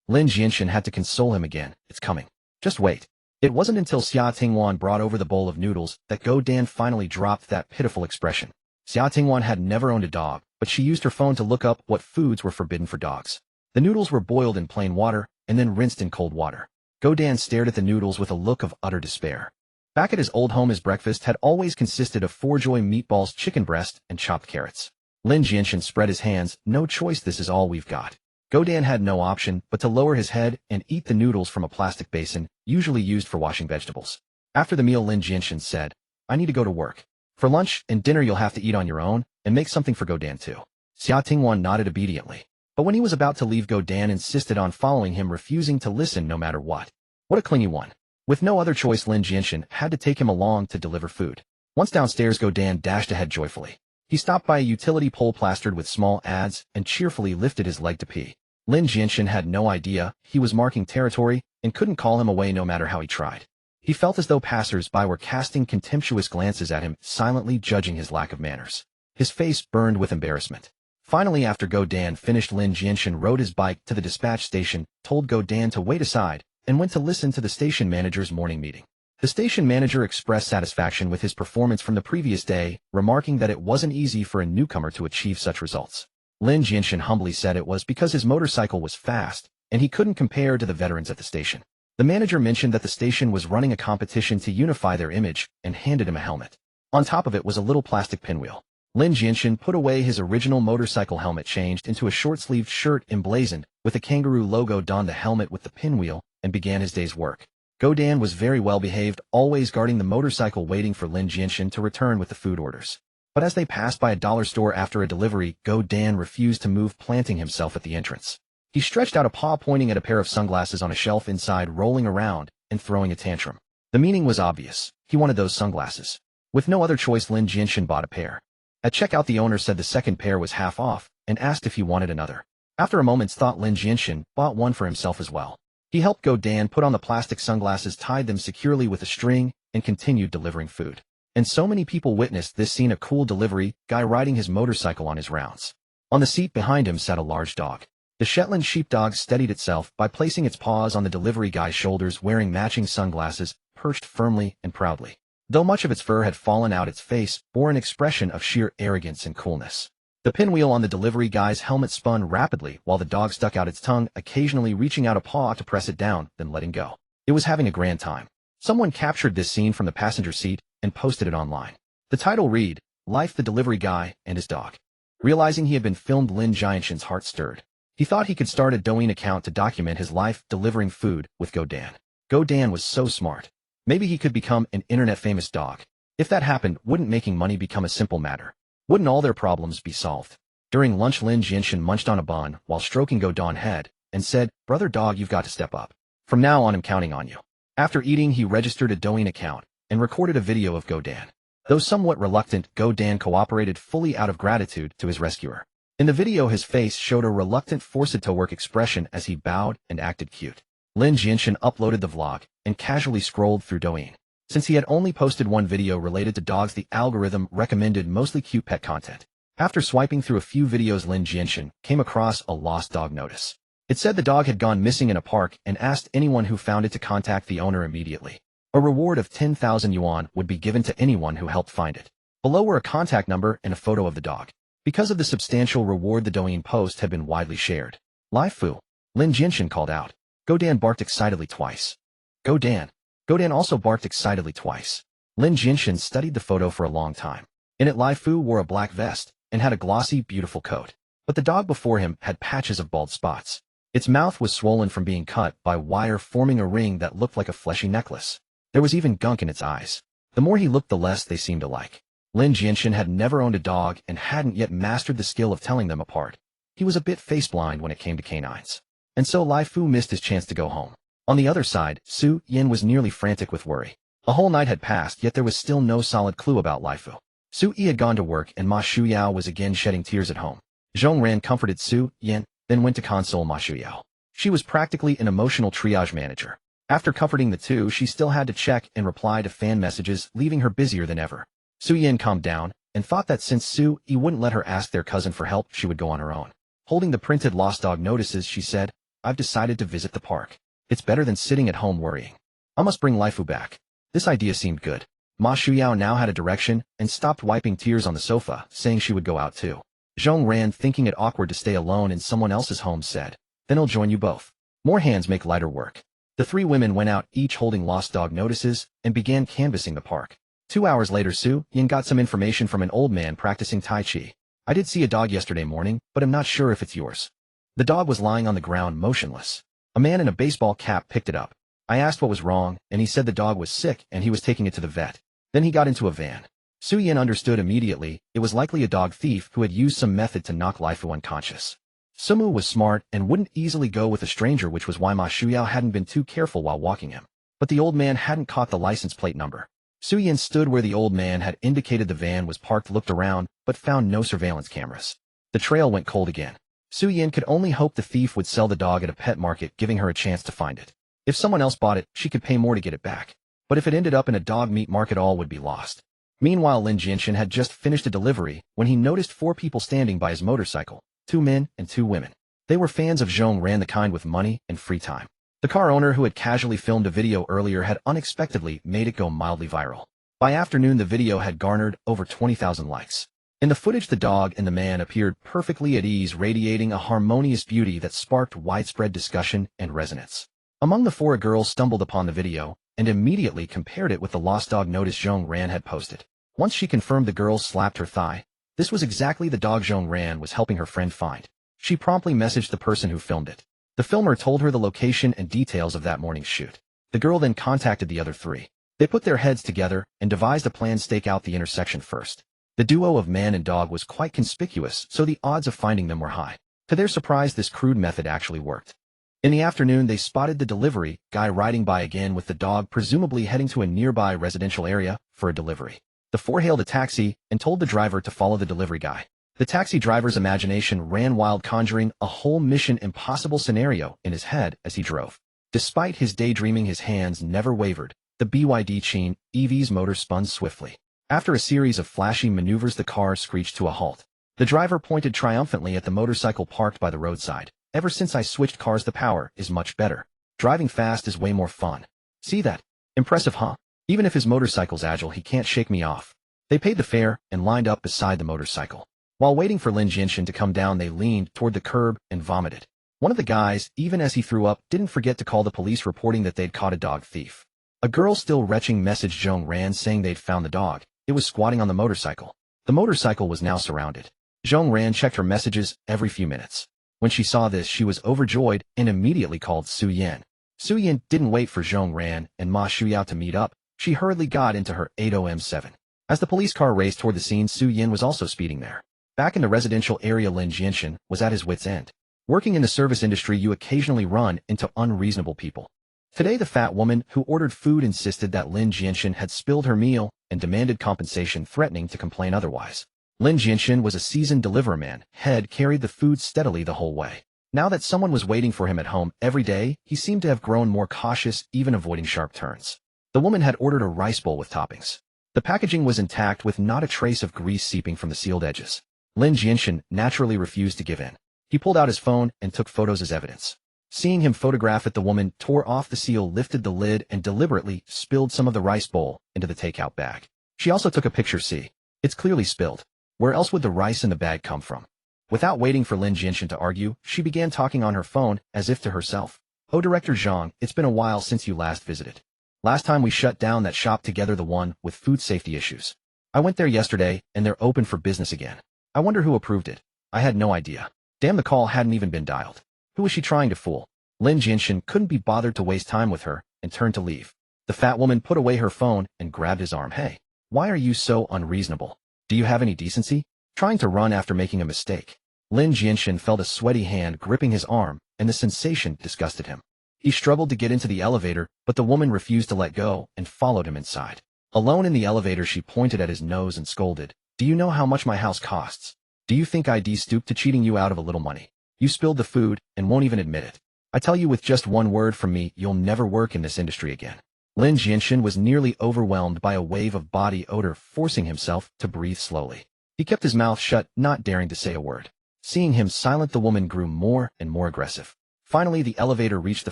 Lin Jianshen had to console him again. "It's coming. Just wait." It wasn't until Xia Tingwan brought over the bowl of noodles that Godan finally dropped that pitiful expression. Xia Tingwan had never owned a dog, but she used her phone to look up what foods were forbidden for dogs. The noodles were boiled in plain water and then rinsed in cold water. Godan stared at the noodles with a look of utter despair. Back at his old home, his breakfast had always consisted of 4 joy meatballs, chicken breast, and chopped carrots. Lin Jianshen spread his hands. "No choice, this is all we've got." Godan had no option but to lower his head and eat the noodles from a plastic basin, usually used for washing vegetables. After the meal, Lin Jianshen said, "I need to go to work. For lunch and dinner you'll have to eat on your own, and make something for Godan too." Xia Tingwan nodded obediently. But when he was about to leave, Godan insisted on following him, refusing to listen no matter what. What a clingy one. With no other choice, Lin Jianshen had to take him along to deliver food. Once downstairs, Godan dashed ahead joyfully. He stopped by a utility pole plastered with small ads and cheerfully lifted his leg to pee. Lin Jianshen had no idea he was marking territory and couldn't call him away no matter how he tried. He felt as though passers-by were casting contemptuous glances at him, silently judging his lack of manners. His face burned with embarrassment. Finally, after Godan finished, Lin Jianshen rode his bike to the dispatch station, told Godan to wait aside, and went to listen to the station manager's morning meeting. The station manager expressed satisfaction with his performance from the previous day, remarking that it wasn't easy for a newcomer to achieve such results. Lin Jianshen humbly said it was because his motorcycle was fast, and he couldn't compare to the veterans at the station. The manager mentioned that the station was running a competition to unify their image and handed him a helmet. On top of it was a little plastic pinwheel. Lin Jianshen put away his original motorcycle helmet, changed into a short-sleeved shirt emblazoned with a kangaroo logo, donned the helmet with the pinwheel, and began his day's work. Go Dan was very well behaved, always guarding the motorcycle, waiting for Lin Jianshen to return with the food orders. But as they passed by a dollar store after a delivery, Go Dan refused to move, planting himself at the entrance. He stretched out a paw, pointing at a pair of sunglasses on a shelf inside, rolling around and throwing a tantrum. The meaning was obvious. He wanted those sunglasses. With no other choice, Lin Jianshen bought a pair. At checkout, the owner said the second pair was half off and asked if he wanted another. After a moment's thought, Lin Jianshen bought one for himself as well. He helped Go Dan put on the plastic sunglasses, tied them securely with a string, and continued delivering food. And so many people witnessed this scene, a cool delivery guy riding his motorcycle on his rounds. On the seat behind him sat a large dog. The Shetland sheepdog steadied itself by placing its paws on the delivery guy's shoulders, wearing matching sunglasses, perched firmly and proudly. Though much of its fur had fallen out, its face bore an expression of sheer arrogance and coolness. The pinwheel on the delivery guy's helmet spun rapidly while the dog stuck out its tongue, occasionally reaching out a paw to press it down, then letting go. It was having a grand time. Someone captured this scene from the passenger seat and posted it online. The title read, "Life, the Delivery Guy and His Dog." Realizing he had been filmed, Lin Jianshen's heart stirred. He thought he could start a Douyin account to document his life delivering food with Go Dan. Go Dan was so smart. Maybe he could become an internet-famous dog. If that happened, wouldn't making money become a simple matter? Wouldn't all their problems be solved? During lunch, Lin Jianshen munched on a bun while stroking Go Dan's head and said, "Brother dog, you've got to step up. From now on, I'm counting on you." After eating, he registered a Douyin account and recorded a video of Go Dan. Though somewhat reluctant, Go Dan cooperated fully out of gratitude to his rescuer. In the video, his face showed a reluctant, forced-to-work expression as he bowed and acted cute. Lin Jianshen uploaded the vlog and casually scrolled through Douyin. Since he had only posted one video related to dogs, the algorithm recommended mostly cute pet content. After swiping through a few videos, Lin Jianshen came across a lost dog notice. It said the dog had gone missing in a park and asked anyone who found it to contact the owner immediately. A reward of 10,000 yuan would be given to anyone who helped find it. Below were a contact number and a photo of the dog. Because of the substantial reward, the Douyin post had been widely shared. "Live Fu!" Lin Jianshen called out. Go Dan barked excitedly twice. Go Dan. Go Dan also barked excitedly twice. Lin Jianshen studied the photo for a long time. In it, Lai Fu wore a black vest and had a glossy, beautiful coat. But the dog before him had patches of bald spots. Its mouth was swollen from being cut by wire, forming a ring that looked like a fleshy necklace. There was even gunk in its eyes. The more he looked, the less they seemed alike. Lin Jianshen had never owned a dog and hadn't yet mastered the skill of telling them apart. He was a bit face-blind when it came to canines. And so Lai Fu missed his chance to go home. On the other side, Su Yin was nearly frantic with worry. A whole night had passed, yet there was still no solid clue about Lai Fu. Su Yi had gone to work and Ma Shuyao was again shedding tears at home. Zhong Ran comforted Su Yin, then went to console Ma Shuyao. She was practically an emotional triage manager. After comforting the two, she still had to check and reply to fan messages, leaving her busier than ever. Su Yin calmed down and thought that since Su Yi wouldn't let her ask their cousin for help, she would go on her own. Holding the printed lost dog notices, she said, "I've decided to visit the park. It's better than sitting at home worrying. I must bring Lai Fu back." This idea seemed good. Ma Shuyao now had a direction and stopped wiping tears on the sofa, saying she would go out too. Zhong Ran, thinking it awkward to stay alone in someone else's home, said, "Then I'll join you both. More hands make lighter work." The three women went out, each holding lost dog notices, and began canvassing the park. 2 hours later, Su Yin got some information from an old man practicing Tai Chi. "I did see a dog yesterday morning, but I'm not sure if it's yours." The dog was lying on the ground, motionless. A man in a baseball cap picked it up. I asked what was wrong, and he said the dog was sick and he was taking it to the vet. Then he got into a van. Su Yin understood immediately. It was likely a dog thief who had used some method to knock Lai Fu unconscious. Sumu was smart and wouldn't easily go with a stranger, which was why Ma Shuyao hadn't been too careful while walking him. But the old man hadn't caught the license plate number. Su Yin stood where the old man had indicated the van was parked, looked around, but found no surveillance cameras. The trail went cold again. Su Yin could only hope the thief would sell the dog at a pet market, giving her a chance to find it. If someone else bought it, she could pay more to get it back. But if it ended up in a dog meat market, all would be lost. Meanwhile, Lin Jianshen had just finished a delivery when he noticed 4 people standing by his motorcycle, 2 men and 2 women. They were fans of Zhong Ran, the kind with money and free time. The car owner who had casually filmed a video earlier had unexpectedly made it go mildly viral. By afternoon, the video had garnered over 20,000 likes. In the footage, the dog and the man appeared perfectly at ease, radiating a harmonious beauty that sparked widespread discussion and resonance. Among the four, a girl stumbled upon the video and immediately compared it with the lost dog notice Zhong Ran had posted. Once she confirmed, the girl slapped her thigh. This was exactly the dog Zhong Ran was helping her friend find. She promptly messaged the person who filmed it. The filmer told her the location and details of that morning's shoot. The girl then contacted the other three. They put their heads together and devised a plan to stake out the intersection first. The duo of man and dog was quite conspicuous, so the odds of finding them were high. To their surprise, this crude method actually worked. In the afternoon, they spotted the delivery guy riding by again with the dog, presumably heading to a nearby residential area for a delivery. The four hailed a taxi and told the driver to follow the delivery guy. The taxi driver's imagination ran wild, conjuring a whole Mission Impossible scenario in his head as he drove. Despite his daydreaming, his hands never wavered. The BYD Chin EV's motor spun swiftly. After a series of flashy maneuvers, the car screeched to a halt. The driver pointed triumphantly at the motorcycle parked by the roadside. Ever since I switched cars, the power is much better. Driving fast is way more fun. See that? Impressive, huh? Even if his motorcycle's agile, he can't shake me off. They paid the fare and lined up beside the motorcycle. While waiting for Lin Jianshen to come down, they leaned toward the curb and vomited. One of the guys, even as he threw up, didn't forget to call the police, reporting that they'd caught a dog thief. A girl, still retching, messaged Zhong Ran saying they'd found the dog. It was squatting on the motorcycle. The motorcycle was now surrounded. Zhong Ran checked her messages every few minutes. When she saw this, she was overjoyed and immediately called Su Yan. Su Yan didn't wait for Zhong Ran and Ma Shuyao to meet up. She hurriedly got into her 80M7. As the police car raced toward the scene, Su Yan was also speeding there. Back in the residential area, Lin Jianshen was at his wit's end. Working in the service industry, you occasionally run into unreasonable people. Today, the fat woman who ordered food insisted that Lin Jianshen had spilled her meal and demanded compensation, threatening to complain otherwise. Lin Jianshen was a seasoned deliverman, had carried the food steadily the whole way. Now that someone was waiting for him at home every day, he seemed to have grown more cautious, even avoiding sharp turns. The woman had ordered a rice bowl with toppings. The packaging was intact, with not a trace of grease seeping from the sealed edges. Lin Jianshen naturally refused to give in. He pulled out his phone and took photos as evidence. Seeing him photograph it, the woman tore off the seal, lifted the lid, and deliberately spilled some of the rice bowl into the takeout bag. She also took a picture. See, it's clearly spilled. Where else would the rice in the bag come from? Without waiting for Lin Jianshen to argue, she began talking on her phone, as if to herself. Oh, Director Zhang, it's been a while since you last visited. Last time we shut down that shop together, the one with food safety issues. I went there yesterday, and they're open for business again. I wonder who approved it. I had no idea. Damn, the call hadn't even been dialed. Who was she trying to fool? Lin Jianshen couldn't be bothered to waste time with her and turned to leave. The fat woman put away her phone and grabbed his arm. Hey, why are you so unreasonable? Do you have any decency? Trying to run after making a mistake. Lin Jianshen felt a sweaty hand gripping his arm, and the sensation disgusted him. He struggled to get into the elevator, but the woman refused to let go and followed him inside. Alone in the elevator, she pointed at his nose and scolded. Do you know how much my house costs? Do you think I'd stoop to cheating you out of a little money? You spilled the food and won't even admit it. I tell you, with just one word from me, you'll never work in this industry again. Lin Jianshen was nearly overwhelmed by a wave of body odor, forcing himself to breathe slowly. He kept his mouth shut, not daring to say a word. Seeing him silent, the woman grew more and more aggressive. Finally, the elevator reached the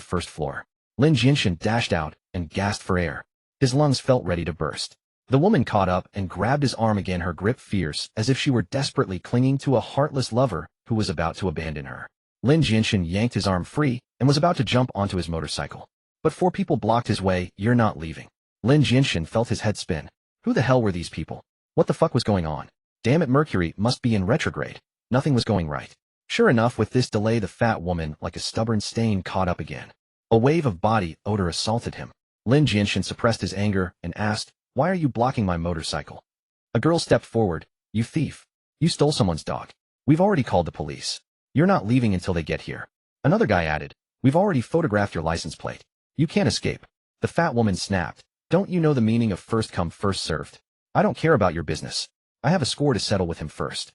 first floor. Lin Jianshen dashed out and gasped for air. His lungs felt ready to burst. The woman caught up and grabbed his arm again, her grip fierce, as if she were desperately clinging to a heartless lover who was about to abandon her. Lin Jianshen yanked his arm free and was about to jump onto his motorcycle. But four people blocked his way. You're not leaving. Lin Jianshen felt his head spin. Who the hell were these people? What the fuck was going on? Damn it, Mercury must be in retrograde. Nothing was going right. Sure enough, with this delay, the fat woman, like a stubborn stain, caught up again. A wave of body odor assaulted him. Lin Jianshen suppressed his anger and asked, why are you blocking my motorcycle? A girl stepped forward. You thief. You stole someone's dog. We've already called the police. You're not leaving until they get here. Another guy added. We've already photographed your license plate. You can't escape. The fat woman snapped. Don't you know the meaning of first come, first served? I don't care about your business. I have a score to settle with him first.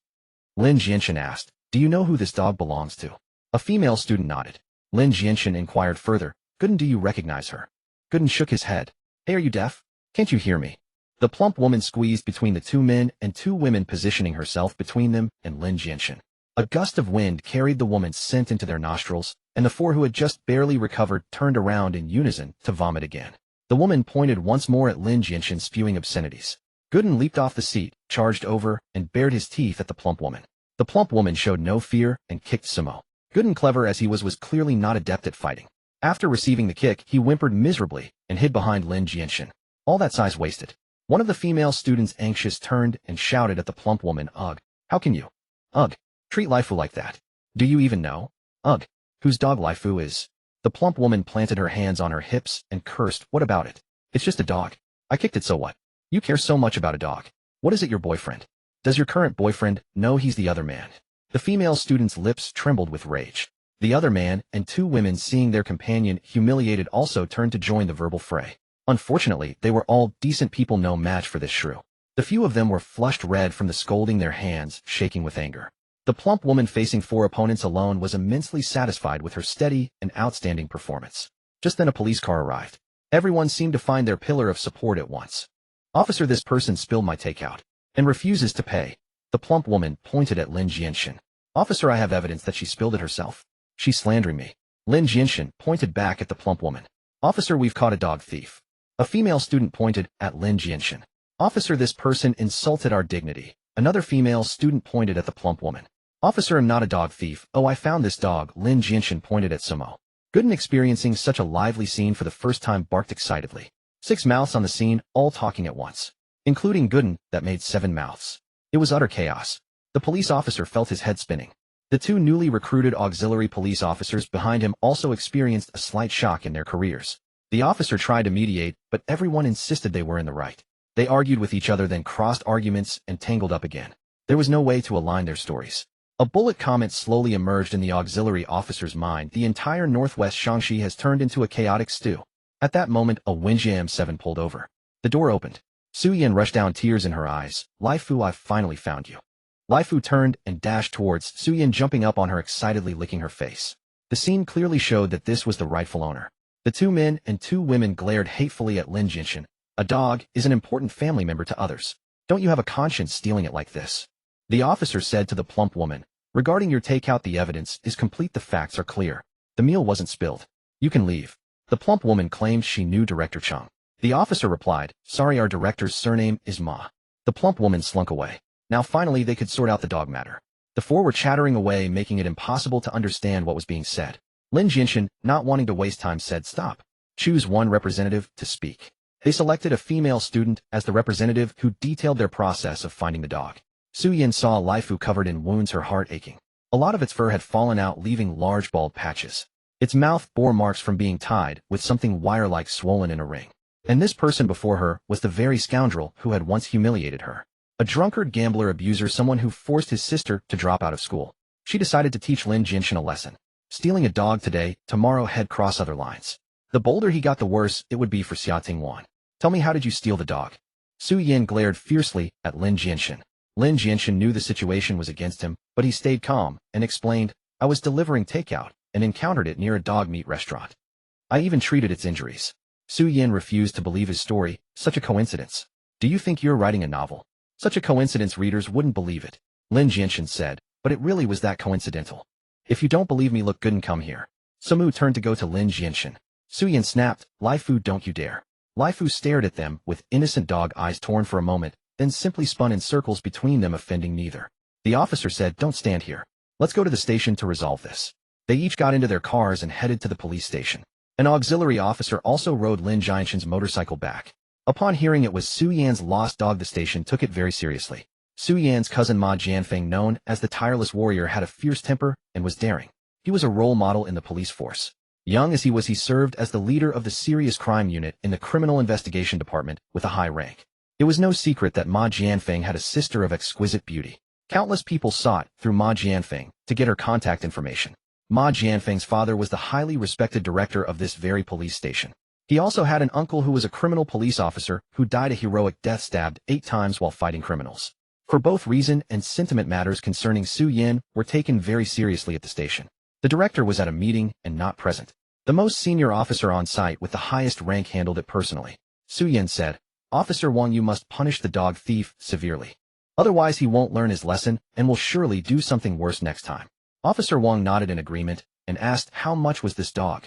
Lin Jianshen asked, do you know who this dog belongs to? A female student nodded. Lin Jianshen inquired further, Gooden, do you recognize her? Gooden shook his head. Hey, are you deaf? Can't you hear me? The plump woman squeezed between the two men and two women, positioning herself between them and Lin Jianshen. A gust of wind carried the woman's scent into their nostrils, and the four who had just barely recovered turned around in unison to vomit again. The woman pointed once more at Lin Jianshen, spewing obscenities. Gooden leaped off the seat, charged over, and bared his teeth at the plump woman. The plump woman showed no fear and kicked Sumo. Gooden, clever as he was clearly not adept at fighting. After receiving the kick, he whimpered miserably and hid behind Lin Jianshen. All that size wasted. One of the female students, anxious, turned and shouted at the plump woman, "Ugh, how can you, ugh, treat Laifu like that? Do you even know, ugh, whose dog Laifu is?" The plump woman planted her hands on her hips and cursed. "What about it? It's just a dog. I kicked it, so what? You care so much about a dog. What is it, your boyfriend? Does your current boyfriend know he's the other man?" The female student's lips trembled with rage. The other man and two women, seeing their companion humiliated, also turned to join the verbal fray. Unfortunately, they were all decent people, no match for this shrew. The few of them were flushed red from the scolding, their hands shaking with anger. The plump woman, facing four opponents alone, was immensely satisfied with her steady and outstanding performance. Just then a police car arrived. Everyone seemed to find their pillar of support at once. "Officer, this person spilled my takeout and refuses to pay." The plump woman pointed at Lin Jianshen. "Officer, I have evidence that she spilled it herself. She's slandering me." Lin Jianshen pointed back at the plump woman. "Officer, we've caught a dog thief." A female student pointed at Lin Jianshen. "Officer, this person insulted our dignity." Another female student pointed at the plump woman. "Officer, I'm not a dog thief. Oh, I found this dog." Lin Jianshen pointed at Sumo. Gooden, experiencing such a lively scene for the first time, barked excitedly. 6 mouths on the scene, all talking at once. Including Gooden, that made 7 mouths. It was utter chaos. The police officer felt his head spinning. The two newly recruited auxiliary police officers behind him also experienced a slight shock in their careers. The officer tried to mediate, but everyone insisted they were in the right. They argued with each other, then crossed arguments and tangled up again. There was no way to align their stories. A bullet comment slowly emerged in the auxiliary officer's mind. The entire northwest Shaanxi has turned into a chaotic stew. At that moment, a Wenjia M7 pulled over. The door opened. Su Yan rushed down, tears in her eyes. "Laifu, I've finally found you." Laifu turned and dashed towards Su Yan, jumping up on her excitedly, licking her face. The scene clearly showed that this was the rightful owner. The two men and two women glared hatefully at Lin Jianshen. "A dog is an important family member to others. Don't you have a conscience stealing it like this?" The officer said to the plump woman, "Regarding your takeout, the evidence is complete. The facts are clear. The meal wasn't spilled. You can leave." The plump woman claimed she knew Director Chung. The officer replied, "Sorry, our director's surname is Ma." The plump woman slunk away. Now finally they could sort out the dog matter. The four were chattering away, making it impossible to understand what was being said. Lin Jianshen, not wanting to waste time, said, "Stop. Choose one representative to speak." They selected a female student as the representative, who detailed their process of finding the dog. Su Yan saw Laifu covered in wounds, her heart aching. A lot of its fur had fallen out, leaving large bald patches. Its mouth bore marks from being tied with something wire-like swollen in a ring. And this person before her was the very scoundrel who had once humiliated her. A drunkard, gambler, abuser, someone who forced his sister to drop out of school. She decided to teach Lin Jianshen a lesson. Stealing a dog today, tomorrow head cross other lines. The bolder he got, the worse it would be for Xia Tingwan. "Tell me, how did you steal the dog?" Su Yan glared fiercely at Lin Jianshen. Lin Jianshen knew the situation was against him, but he stayed calm and explained, "I was delivering takeout and encountered it near a dog meat restaurant. I even treated its injuries." Su Yan refused to believe his story. "Such a coincidence. Do you think you're writing a novel? Such a coincidence, readers wouldn't believe it." Lin Jianshen said, "But it really was that coincidental. If you don't believe me, look good and come here." Sumu turned to go to Lin Jianshen. Su Yan snapped, "Laifu, don't you dare." Laifu stared at them with innocent dog eyes torn for a moment, then simply spun in circles between them, offending neither. The officer said, "Don't stand here. Let's go to the station to resolve this." They each got into their cars and headed to the police station. An auxiliary officer also rode Lin Jianshen's motorcycle back. Upon hearing it was Su Yan's lost dog, the station took it very seriously. Su Yan's cousin Ma Jianfeng, known as the Tireless Warrior, had a fierce temper and was daring. He was a role model in the police force. Young as he was, he served as the leader of the Serious Crime Unit in the Criminal Investigation Department with a high rank. It was no secret that Ma Jianfeng had a sister of exquisite beauty. Countless people sought through Ma Jianfeng to get her contact information. Ma Jianfeng's father was the highly respected director of this very police station. He also had an uncle who was a criminal police officer who died a heroic death, stabbed 8 times while fighting criminals. For both reason and sentiment, matters concerning Su Yan were taken very seriously at the station. The director was at a meeting and not present. The most senior officer on site with the highest rank handled it personally. Su Yan said, "Officer Wang, you must punish the dog thief severely." Otherwise he won't learn his lesson and will surely do something worse next time. Officer Wang nodded in agreement and asked how much was this dog.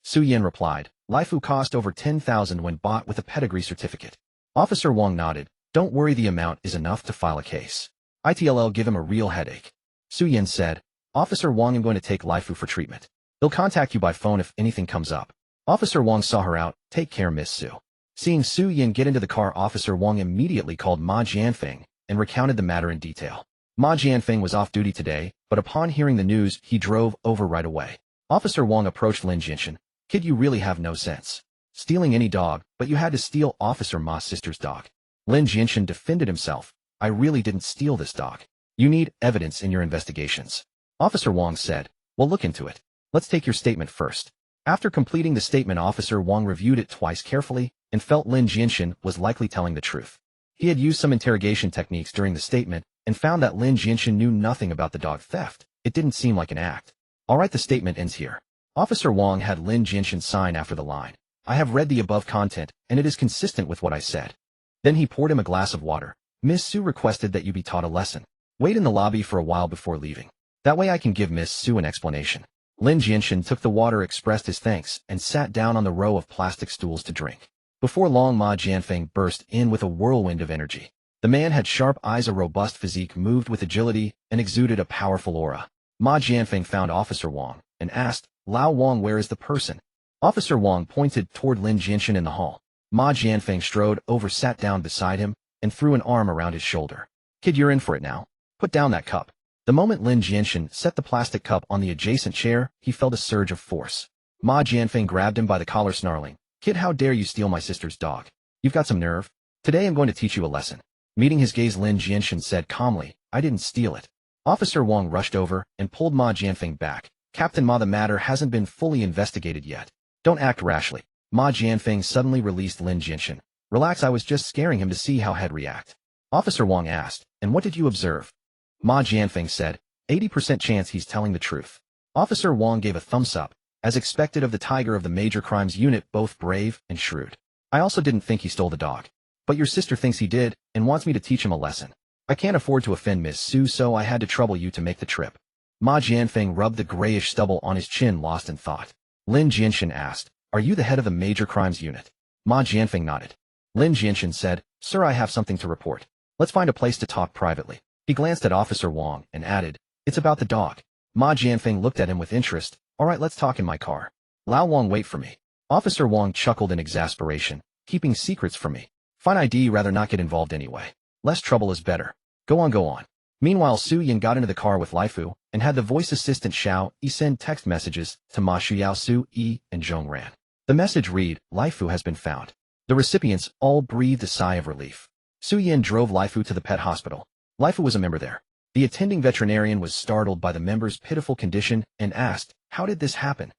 Su Yan replied, Laifu cost over 10,000 when bought with a pedigree certificate. Officer Wang nodded, don't worry, the amount is enough to file a case. It'll give him a real headache. Su Yan said, Officer Wang, I'm going to take Laifu for treatment. He'll contact you by phone if anything comes up. Officer Wang saw her out, take care Miss Su. Seeing Su Yan get into the car, Officer Wang immediately called Ma Jianfeng and recounted the matter in detail. Ma Jianfeng was off duty today, but upon hearing the news, he drove over right away. Officer Wang approached Lin Jianshen. Kid, you really have no sense. Stealing any dog, but you had to steal Officer Ma's sister's dog. Lin Jianshen defended himself. I really didn't steal this dog. You need evidence in your investigations. Officer Wang said, we'll look into it. Let's take your statement first. After completing the statement, Officer Wang reviewed it twice carefully and felt Lin Jianshen was likely telling the truth. He had used some interrogation techniques during the statement and found that Lin Jianshen knew nothing about the dog theft. It didn't seem like an act. All right, the statement ends here. Officer Wang had Lin Jianshen sign after the line. I have read the above content, and it is consistent with what I said. Then he poured him a glass of water. Miss Su requested that you be taught a lesson. Wait in the lobby for a while before leaving. That way I can give Miss Su an explanation. Lin Jianshen took the water, expressed his thanks, and sat down on the row of plastic stools to drink. Before long, Ma Jianfeng burst in with a whirlwind of energy. The man had sharp eyes, a robust physique, moved with agility, and exuded a powerful aura. Ma Jianfeng found Officer Wang and asked, Lao Wang, where is the person? Officer Wang pointed toward Lin Jianshen in the hall. Ma Jianfeng strode over, sat down beside him, and threw an arm around his shoulder. Kid, you're in for it now. Put down that cup. The moment Lin Jianshen set the plastic cup on the adjacent chair, he felt a surge of force. Ma Jianfeng grabbed him by the collar, snarling, Kid, how dare you steal my sister's dog? You've got some nerve. Today I'm going to teach you a lesson. Meeting his gaze, Lin Jianshen said calmly, I didn't steal it. Officer Wang rushed over and pulled Ma Jianfeng back. Captain Ma, the matter hasn't been fully investigated yet. Don't act rashly. Ma Jianfeng suddenly released Lin Jianshen. Relax, I was just scaring him to see how he'd react. Officer Wang asked, and what did you observe? Ma Jianfeng said, 80% chance he's telling the truth. Officer Wang gave a thumbs up, as expected of the tiger of the major crimes unit, both brave and shrewd. I also didn't think he stole the dog. But your sister thinks he did, and wants me to teach him a lesson. I can't afford to offend Miss Su, so I had to trouble you to make the trip. Ma Jianfeng rubbed the grayish stubble on his chin, lost in thought. Lin Jianshen asked, are you the head of the major crimes unit? Ma Jianfeng nodded. Lin Jianshen said, Sir, I have something to report. Let's find a place to talk privately. He glanced at Officer Wang and added, it's about the dog. Ma Jianfeng looked at him with interest. All right, let's talk in my car. Lao Wang, wait for me. Officer Wang chuckled in exasperation. Keeping secrets from me. Fine, I'd rather not get involved anyway. Less trouble is better. Go on, go on. Meanwhile, Su Yan got into the car with Laifu and had the voice assistant Xiao Yi send text messages to Ma Xiao, Su Yi, and Zhong Ran. The message read, Laifu has been found. The recipients all breathed a sigh of relief. Su Yan drove Laifu to the pet hospital. Laifu was a member there. The attending veterinarian was startled by the member's pitiful condition and asked, how did this happen?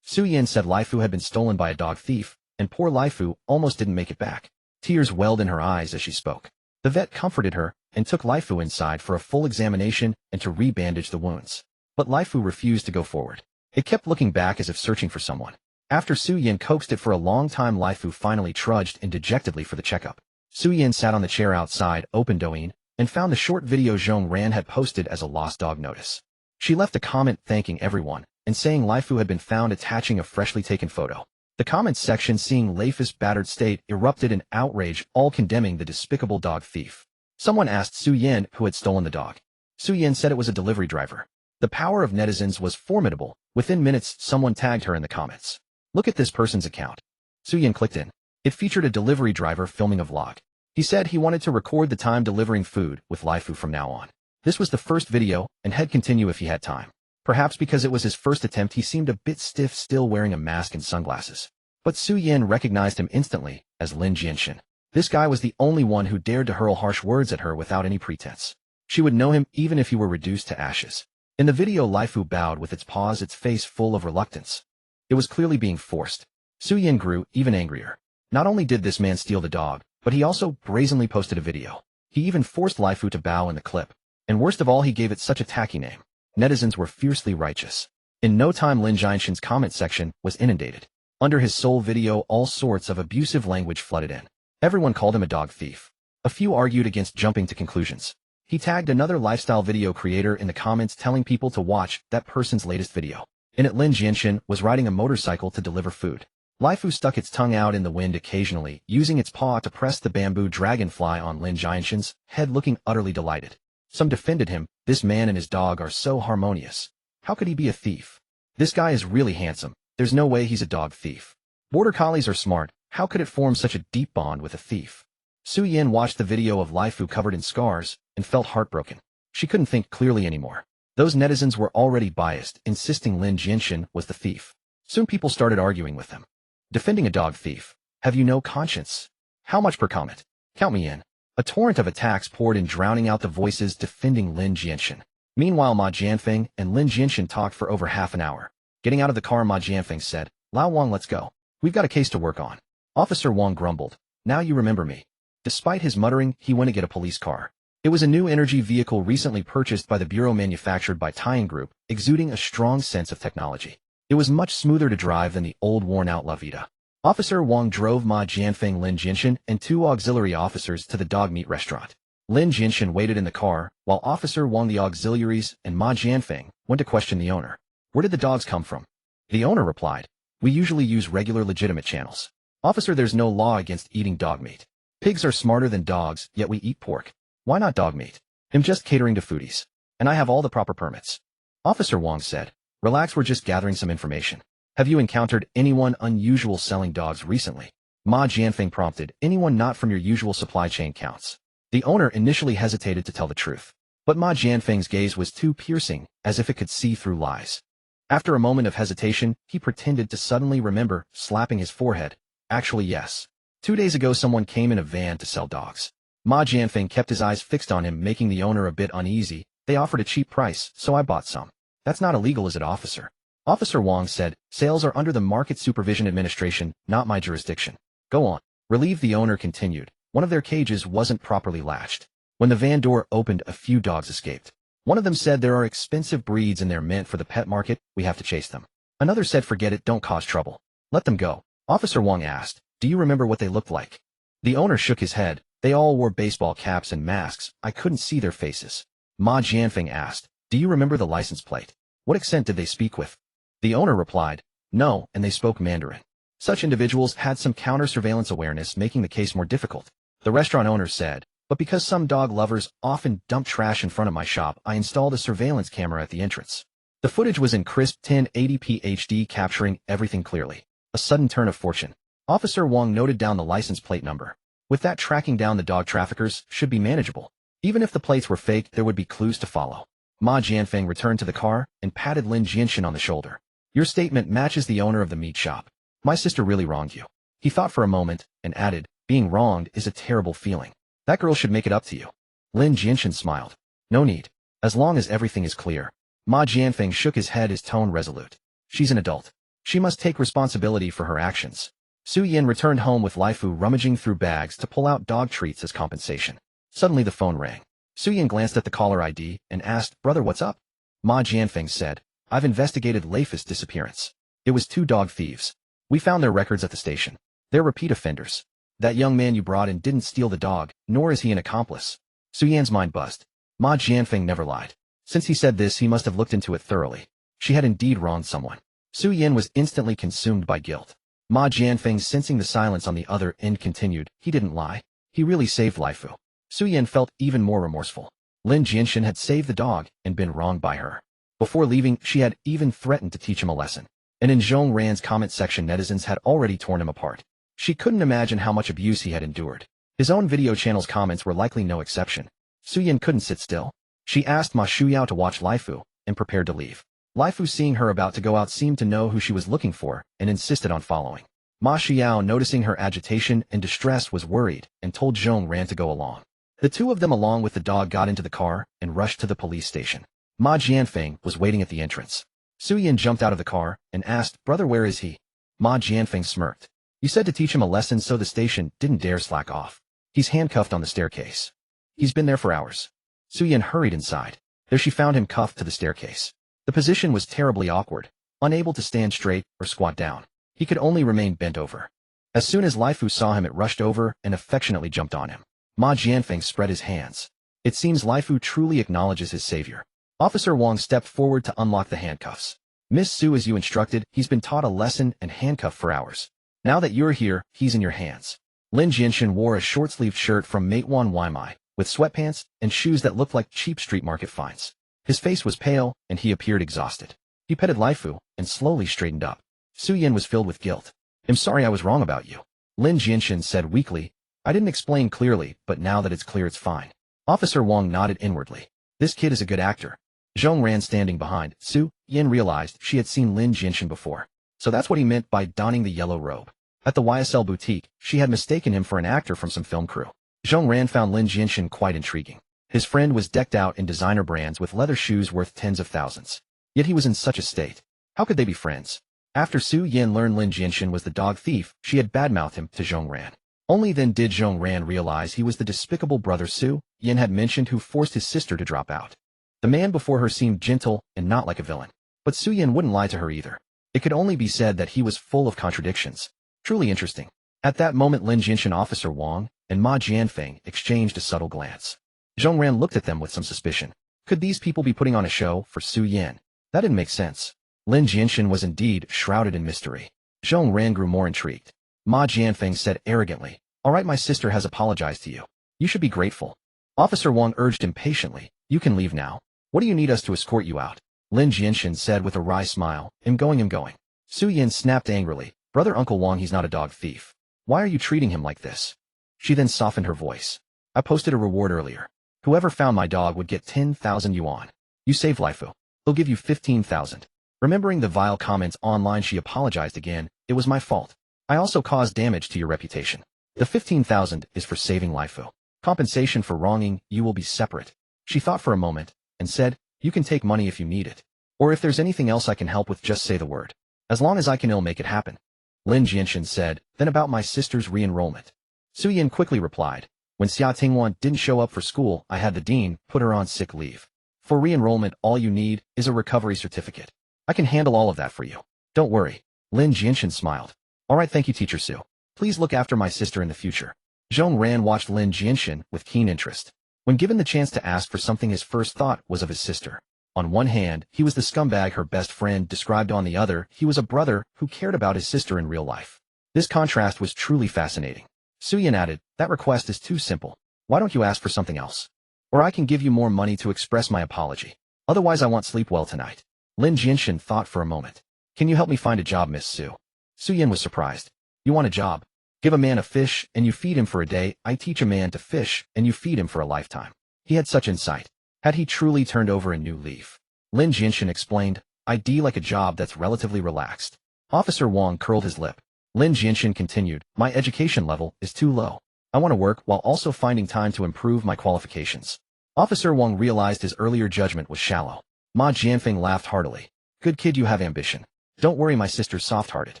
Su Yan said Laifu had been stolen by a dog thief, and poor Laifu almost didn't make it back. Tears welled in her eyes as she spoke. The vet comforted her and took Laifu inside for a full examination and to re-bandage the wounds. But Laifu refused to go forward. It kept looking back as if searching for someone. After Su Yan coaxed it for a long time, Laifu finally trudged in dejectedly for the checkup. Su Yan sat on the chair outside, opened Douyin, and found the short video Zhong Ran had posted as a lost dog notice. She left a comment thanking everyone and saying Laifu had been found, attaching a freshly taken photo. The comments section, seeing Laifu's battered state, erupted in outrage, all condemning the despicable dog thief. Someone asked Su Yan who had stolen the dog. Su Yan said it was a delivery driver. The power of netizens was formidable. Within minutes, someone tagged her in the comments. Look at this person's account. Su Yan clicked in. It featured a delivery driver filming a vlog. He said he wanted to record the time delivering food with Laifu from now on. This was the first video, and he'd continue if he had time. Perhaps because it was his first attempt, he seemed a bit stiff, still wearing a mask and sunglasses. But Su Yan recognized him instantly as Lin Jianshen. This guy was the only one who dared to hurl harsh words at her without any pretense. She would know him even if he were reduced to ashes. In the video, Laifu bowed with its paws, its face full of reluctance. It was clearly being forced. Su Yan grew even angrier. Not only did this man steal the dog, but he also brazenly posted a video. He even forced Laifu to bow in the clip. And worst of all, he gave it such a tacky name. Netizens were fiercely righteous. In no time, Lin Jianshen's comment section was inundated. Under his sole video, all sorts of abusive language flooded in. Everyone called him a dog thief. A few argued against jumping to conclusions. He tagged another lifestyle video creator in the comments telling people to watch that person's latest video. In it, Lin Jianshen was riding a motorcycle to deliver food. Laifu stuck its tongue out in the wind occasionally, using its paw to press the bamboo dragonfly on Lin Jianshen's head, looking utterly delighted. Some defended him. This man and his dog are so harmonious. How could he be a thief? This guy is really handsome. There's no way he's a dog thief. Border collies are smart. How could it form such a deep bond with a thief? Su Yin watched the video of Laifu covered in scars and felt heartbroken. She couldn't think clearly anymore. Those netizens were already biased, insisting Lin Jianshen was the thief. Soon people started arguing with him. Defending a dog thief. Have you no conscience? How much per comment? Count me in. A torrent of attacks poured in, drowning out the voices defending Lin Jianshen. Meanwhile, Ma Jianfeng and Lin Jianshen talked for over half an hour. Getting out of the car, Ma Jianfeng said, "Lao Wang, let's go. We've got a case to work on." Officer Wang grumbled. "Now you remember me." Despite his muttering, he went to get a police car. It was a new energy vehicle recently purchased by the bureau, manufactured by Taiyan Group, exuding a strong sense of technology. It was much smoother to drive than the old worn-out La Vida. Officer Wang drove Ma Jianfeng, Lin Jianshen, and two auxiliary officers to the dog meat restaurant. Lin Jianshen waited in the car, while Officer Wang, the auxiliaries, and Ma Jianfeng went to question the owner. "Where did the dogs come from?" The owner replied, "We usually use regular legitimate channels. Officer, there's no law against eating dog meat. Pigs are smarter than dogs, yet we eat pork. Why not dog meat? I'm just catering to foodies. And I have all the proper permits." Officer Wang said, "Relax, we're just gathering some information. Have you encountered anyone unusual selling dogs recently?" Ma Jianfeng prompted, "Anyone not from your usual supply chain counts." The owner initially hesitated to tell the truth, but Ma Jianfeng's gaze was too piercing, as if it could see through lies. After a moment of hesitation, he pretended to suddenly remember, slapping his forehead. "Actually, yes. 2 days ago someone came in a van to sell dogs." Ma Jianfeng kept his eyes fixed on him, making the owner a bit uneasy. "They offered a cheap price, so I bought some." "That's not illegal, is it, officer?" Officer Wang said, "Sales are under the Market Supervision Administration, not my jurisdiction." "Go on." Relieved, the owner continued. "One of their cages wasn't properly latched. When the van door opened, a few dogs escaped. One of them said there are expensive breeds and they're meant for the pet market, we have to chase them. Another said forget it, don't cause trouble. Let them go." Officer Wang asked, "Do you remember what they looked like?" The owner shook his head. "They all wore baseball caps and masks, I couldn't see their faces." Ma Jianfeng asked, "Do you remember the license plate? What accent did they speak with?" The owner replied, "No, and they spoke Mandarin." Such individuals had some counter-surveillance awareness, making the case more difficult. The restaurant owner said, "But because some dog lovers often dump trash in front of my shop, I installed a surveillance camera at the entrance." The footage was in crisp 1080p HD, capturing everything clearly. A sudden turn of fortune. Officer Wang noted down the license plate number. With that, tracking down the dog traffickers should be manageable. Even if the plates were fake, there would be clues to follow. Ma Jianfeng returned to the car and patted Lin Jianshen on the shoulder. "Your statement matches the owner of the meat shop. My sister really wronged you." He thought for a moment and added, "Being wronged is a terrible feeling. That girl should make it up to you." Lin Jianshen smiled. "No need. As long as everything is clear." Ma Jianfeng shook his head, his tone resolute. "She's an adult. She must take responsibility for her actions." Su Yin returned home with Laifu rummaging through bags to pull out dog treats as compensation. Suddenly the phone rang. Su Yin glanced at the caller ID and asked, "Brother, what's up?" Ma Jianfeng said, "I've investigated Laifu's disappearance. It was 2 dog thieves. We found their records at the station. They're repeat offenders. That young man you brought in didn't steal the dog, nor is he an accomplice." Su Yan's mind buzzed. Ma Jianfeng never lied. Since he said this, he must have looked into it thoroughly. She had indeed wronged someone. Su Yin was instantly consumed by guilt. Ma Jianfeng, sensing the silence on the other end, continued, "He didn't lie. He really saved Laifu." Su Yin felt even more remorseful. Lin Jianshen had saved the dog and been wronged by her. Before leaving, she had even threatened to teach him a lesson. And in Zhong Ran's comment section, netizens had already torn him apart. She couldn't imagine how much abuse he had endured. His own video channel's comments were likely no exception. Su Yin couldn't sit still. She asked Ma Shuyao to watch Laifu and prepared to leave. Laifu, seeing her about to go out, seemed to know who she was looking for and insisted on following. Ma Shuyao, noticing her agitation and distress, was worried and told Zhong Ran to go along. The two of them, along with the dog, got into the car and rushed to the police station. Ma Jianfeng was waiting at the entrance. Su Yin jumped out of the car and asked, "Brother, where is he?" Ma Jianfeng smirked. "You said to teach him a lesson, so the station didn't dare slack off. He's handcuffed on the staircase. He's been there for hours." Su Yin hurried inside. There she found him cuffed to the staircase. The position was terribly awkward. Unable to stand straight or squat down, he could only remain bent over. As soon as Laifu saw him, it rushed over and affectionately jumped on him. Ma Jianfeng spread his hands. It seems Lai Fu truly acknowledges his savior. Officer Wang stepped forward to unlock the handcuffs. Miss Su, as you instructed, he's been taught a lesson and handcuffed for hours. Now that you're here, he's in your hands. Lin Jianshen wore a short-sleeved shirt from Meituan Waimai, with sweatpants and shoes that looked like cheap street market finds. His face was pale, and he appeared exhausted. He petted Lai Fu and slowly straightened up. Su Yin was filled with guilt. I'm sorry I was wrong about you. Lin Jianshen said weakly. I didn't explain clearly, but now that it's clear it's fine. Officer Wang nodded inwardly. This kid is a good actor. Zhong ran standing behind. Su Yin realized she had seen Lin Jianshen before. So that's what he meant by donning the yellow robe. At the YSL boutique, she had mistaken him for an actor from some film crew. Zhong Ran found Lin Jianshen quite intriguing. His friend was decked out in designer brands with leather shoes worth tens of thousands. Yet he was in such a state. How could they be friends? After Su Yin learned Lin Jianshen was the dog thief, she had badmouthed him to Zhong Ran. Only then did Zhong Ran realize he was the despicable brother Su Yin had mentioned who forced his sister to drop out. The man before her seemed gentle and not like a villain. But Su Yin wouldn't lie to her either. It could only be said that he was full of contradictions. Truly interesting. At that moment Lin Jianshen, Officer Wang, and Ma Jianfeng exchanged a subtle glance. Zhong Ran looked at them with some suspicion. Could these people be putting on a show for Su Yin? That didn't make sense. Lin Jianshen was indeed shrouded in mystery. Zhong Ran grew more intrigued. Ma Jianfeng said arrogantly, All right, my sister has apologized to you. You should be grateful. Officer Wang urged impatiently, You can leave now. What do you need us to escort you out? Lin Jianshen said with a wry smile, I'm going. Su Yin snapped angrily, Brother Uncle Wang, he's not a dog thief. Why are you treating him like this? She then softened her voice. I posted a reward earlier. Whoever found my dog would get 10,000 yuan. You saved Lai Fu. He'll give you 15,000. Remembering the vile comments online, she apologized again. It was my fault. I also caused damage to your reputation. The 15,000 is for saving Lai Fu. Compensation for wronging you will be separate. She thought for a moment and said, You can take money if you need it. Or if there's anything else I can help with, just say the word. As long as I can, I'll make it happen. Lin Jianshen said, Then about my sister's re-enrollment. Su Yin quickly replied, When Xia Tingwan didn't show up for school, I had the dean put her on sick leave. For re-enrollment, all you need is a recovery certificate. I can handle all of that for you. Don't worry. Lin Jianshen smiled. All right, thank you, Teacher Su. Please look after my sister in the future. Zhong Ran watched Lin Jianshen with keen interest. When given the chance to ask for something, his first thought was of his sister. On one hand, he was the scumbag her best friend described. On the other, he was a brother who cared about his sister in real life. This contrast was truly fascinating. Su Yin added, That request is too simple. Why don't you ask for something else? Or I can give you more money to express my apology. Otherwise I won't sleep well tonight. Lin Jianshen thought for a moment. Can you help me find a job, Miss Su? Su Yin was surprised. You want a job? Give a man a fish and you feed him for a day. I teach a man to fish and you feed him for a lifetime. He had such insight. Had he truly turned over a new leaf? Lin Jianshen explained, I'd like a job that's relatively relaxed. Officer Wang curled his lip. Lin Jianshen continued, My education level is too low. I want to work while also finding time to improve my qualifications. Officer Wang realized his earlier judgment was shallow. Ma Jianfeng laughed heartily. Good kid, you have ambition. Don't worry, my sister's soft-hearted.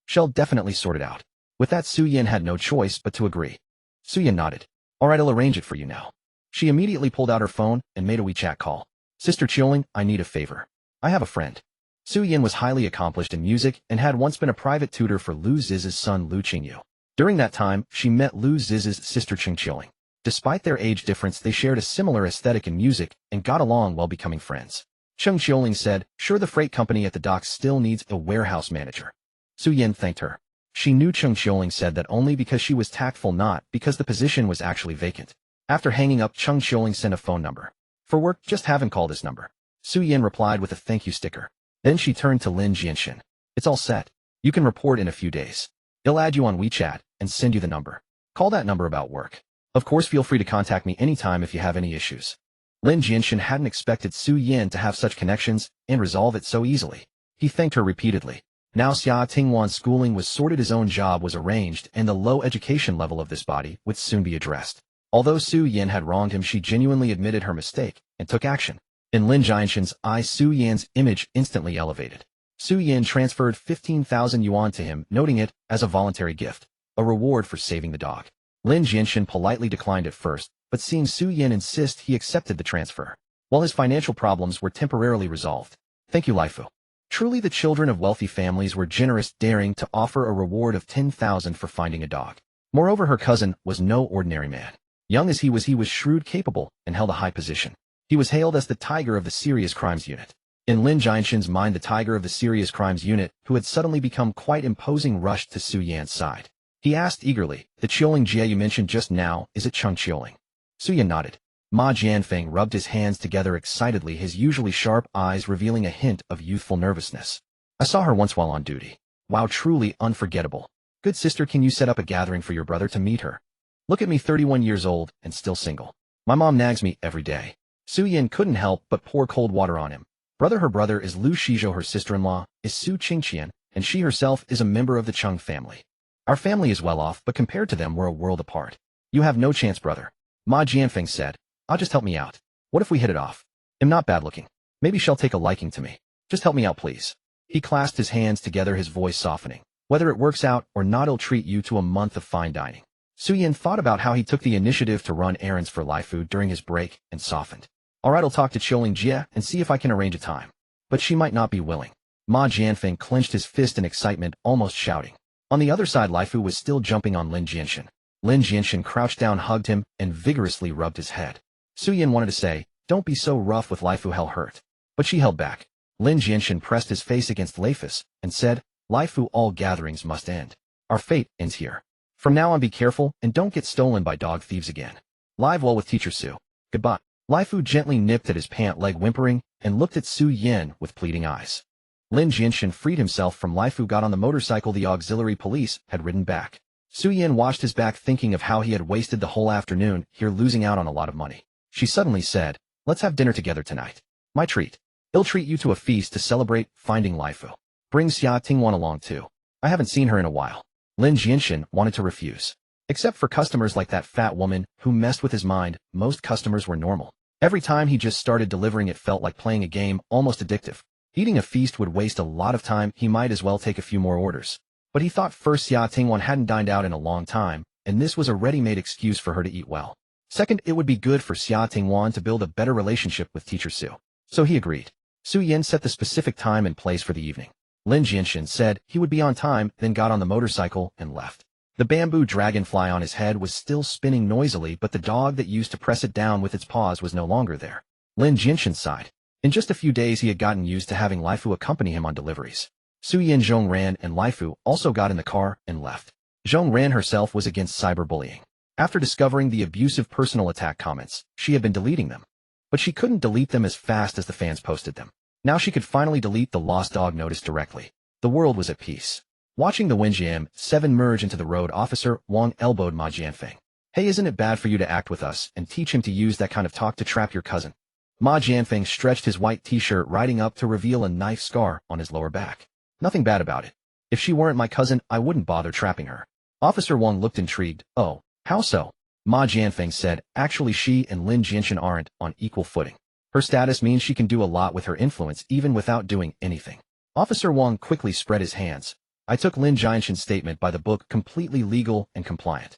She'll definitely sort it out. With that, Su Yin had no choice but to agree. Su Yin nodded. All right, I'll arrange it for you now. She immediately pulled out her phone and made a WeChat call. Sister Chioling, I need a favor. I have a friend. Su Yin was highly accomplished in music and had once been a private tutor for Lu Ziz's son Lu Qingyu. During that time, she met Lu Ziz's sister Cheng Chioling. Despite their age difference, they shared a similar aesthetic in music and got along while becoming friends. Cheng Chioling said, Sure, the freight company at the docks still needs a warehouse manager. Su Yin thanked her. She knew Cheng Chioling said that only because she was tactful, not because the position was actually vacant. After hanging up, Cheng Chioling sent a phone number. For work, just have him call this number. Su Yin replied with a thank you sticker. Then she turned to Lin Jianshen. It's all set. You can report in a few days. He'll add you on WeChat and send you the number. Call that number about work. Of course, feel free to contact me anytime if you have any issues. Lin Jianshen hadn't expected Su Yin to have such connections and resolve it so easily. He thanked her repeatedly. Now Xia Tingwan's schooling was sorted, his own job was arranged, and the low education level of this body would soon be addressed. Although Su Yin had wronged him, she genuinely admitted her mistake and took action. In Lin Jianshen's eyes, Su Yin's image instantly elevated. Su Yin transferred 15,000 yuan to him, noting it as a voluntary gift, a reward for saving the dog. Lin Jianshen politely declined at first, but seeing Su Yin insist, he accepted the transfer. While his financial problems were temporarily resolved. Thank you, Lai Fu. Truly, the children of wealthy families were generous, daring to offer a reward of 10,000 for finding a dog. Moreover, her cousin was no ordinary man. Young as he was shrewd, capable, and held a high position. He was hailed as the Tiger of the Serious Crimes Unit. In Lin Jianshen's mind, the Tiger of the Serious Crimes Unit, who had suddenly become quite imposing, rushed to Su Yan's side. He asked eagerly, "The Qiuling Jie you mentioned just now, is it Cheng Qiuling?" Su Yan nodded. Ma Jianfeng rubbed his hands together excitedly, his usually sharp eyes revealing a hint of youthful nervousness. "I saw her once while on duty. Wow, truly unforgettable. Good sister, can you set up a gathering for your brother to meet her? Look at me, 31 years old, and still single. My mom nags me every day." Su Yan couldn't help but pour cold water on him. Her brother is Lu Shizhou, her sister-in-law is Su Qingqian, and she herself is a member of the Cheng family. Our family is well off, but compared to them we're a world apart. You have no chance, brother. Ma Jianfeng said. "I'll just help me out. What if we hit it off? I'm not bad looking. Maybe she'll take a liking to me. Just help me out, please." He clasped his hands together, his voice softening. "Whether it works out or not, I'll treat you to a month of fine dining." Su Yan thought about how he took the initiative to run errands for Lai Fu during his break and softened. "All right, I'll talk to Qiuling Jie and see if I can arrange a time. But she might not be willing." Ma Jianfeng clenched his fist in excitement, almost shouting. On the other side, Lai Fu was still jumping on Lin Jianshen. Lin Jianshen crouched down, hugged him, and vigorously rubbed his head. Su Yan wanted to say, "Don't be so rough with Lai Fu, he'll hurt." But she held back. Lin Jianshen pressed his face against Lai Fu's and said, "Lai Fu, all gatherings must end. Our fate ends here. From now on, be careful and don't get stolen by dog thieves again. Live well with Teacher Su. Goodbye." Lai Fu gently nipped at his pant leg, whimpering, and looked at Su Yan with pleading eyes. Lin Jianshen freed himself from Lai Fu, got on the motorcycle the auxiliary police had ridden back. Su Yan watched his back, thinking of how he had wasted the whole afternoon here, losing out on a lot of money. She suddenly said, "Let's have dinner together tonight. My treat. I'll treat you to a feast to celebrate finding Lai Fu. Bring Xia Tingwan along too. I haven't seen her in a while." Lin Jianshen wanted to refuse. Except for customers like that fat woman who messed with his mind, most customers were normal. Every time he just started delivering, it felt like playing a game, almost addictive. Eating a feast would waste a lot of time, he might as well take a few more orders. But he thought first, Xia Tingwan hadn't dined out in a long time, and this was a ready-made excuse for her to eat well. Second, it would be good for Xia Tingwan to build a better relationship with Teacher Su. So he agreed. Su Yan set the specific time and place for the evening. Lin Jianshen said he would be on time, then got on the motorcycle and left. The bamboo dragonfly on his head was still spinning noisily, but the dog that used to press it down with its paws was no longer there. Lin Jianshen sighed. In just a few days he had gotten used to having Lai Fu accompany him on deliveries. Su Yan, Zhongran, and Lai Fu also got in the car and left. Zhongran herself was against cyberbullying. After discovering the abusive personal attack comments, she had been deleting them. But she couldn't delete them as fast as the fans posted them. Now she could finally delete the lost dog notice directly. The world was at peace. Watching the Wenjiam 7 merge into the road, Officer Wang elbowed Ma Jianfeng. "Hey, isn't it bad for you to act with us and teach him to use that kind of talk to trap your cousin?" Ma Jianfeng stretched his white t-shirt, riding up to reveal a knife scar on his lower back. "Nothing bad about it. If she weren't my cousin, I wouldn't bother trapping her." Officer Wang looked intrigued. "Oh, how so?" Ma Jianfeng said, "Actually, she and Lin Jianshen aren't on equal footing. Her status means she can do a lot with her influence even without doing anything." Officer Wang quickly spread his hands. "I took Lin Jianshen's statement by the book, completely legal and compliant."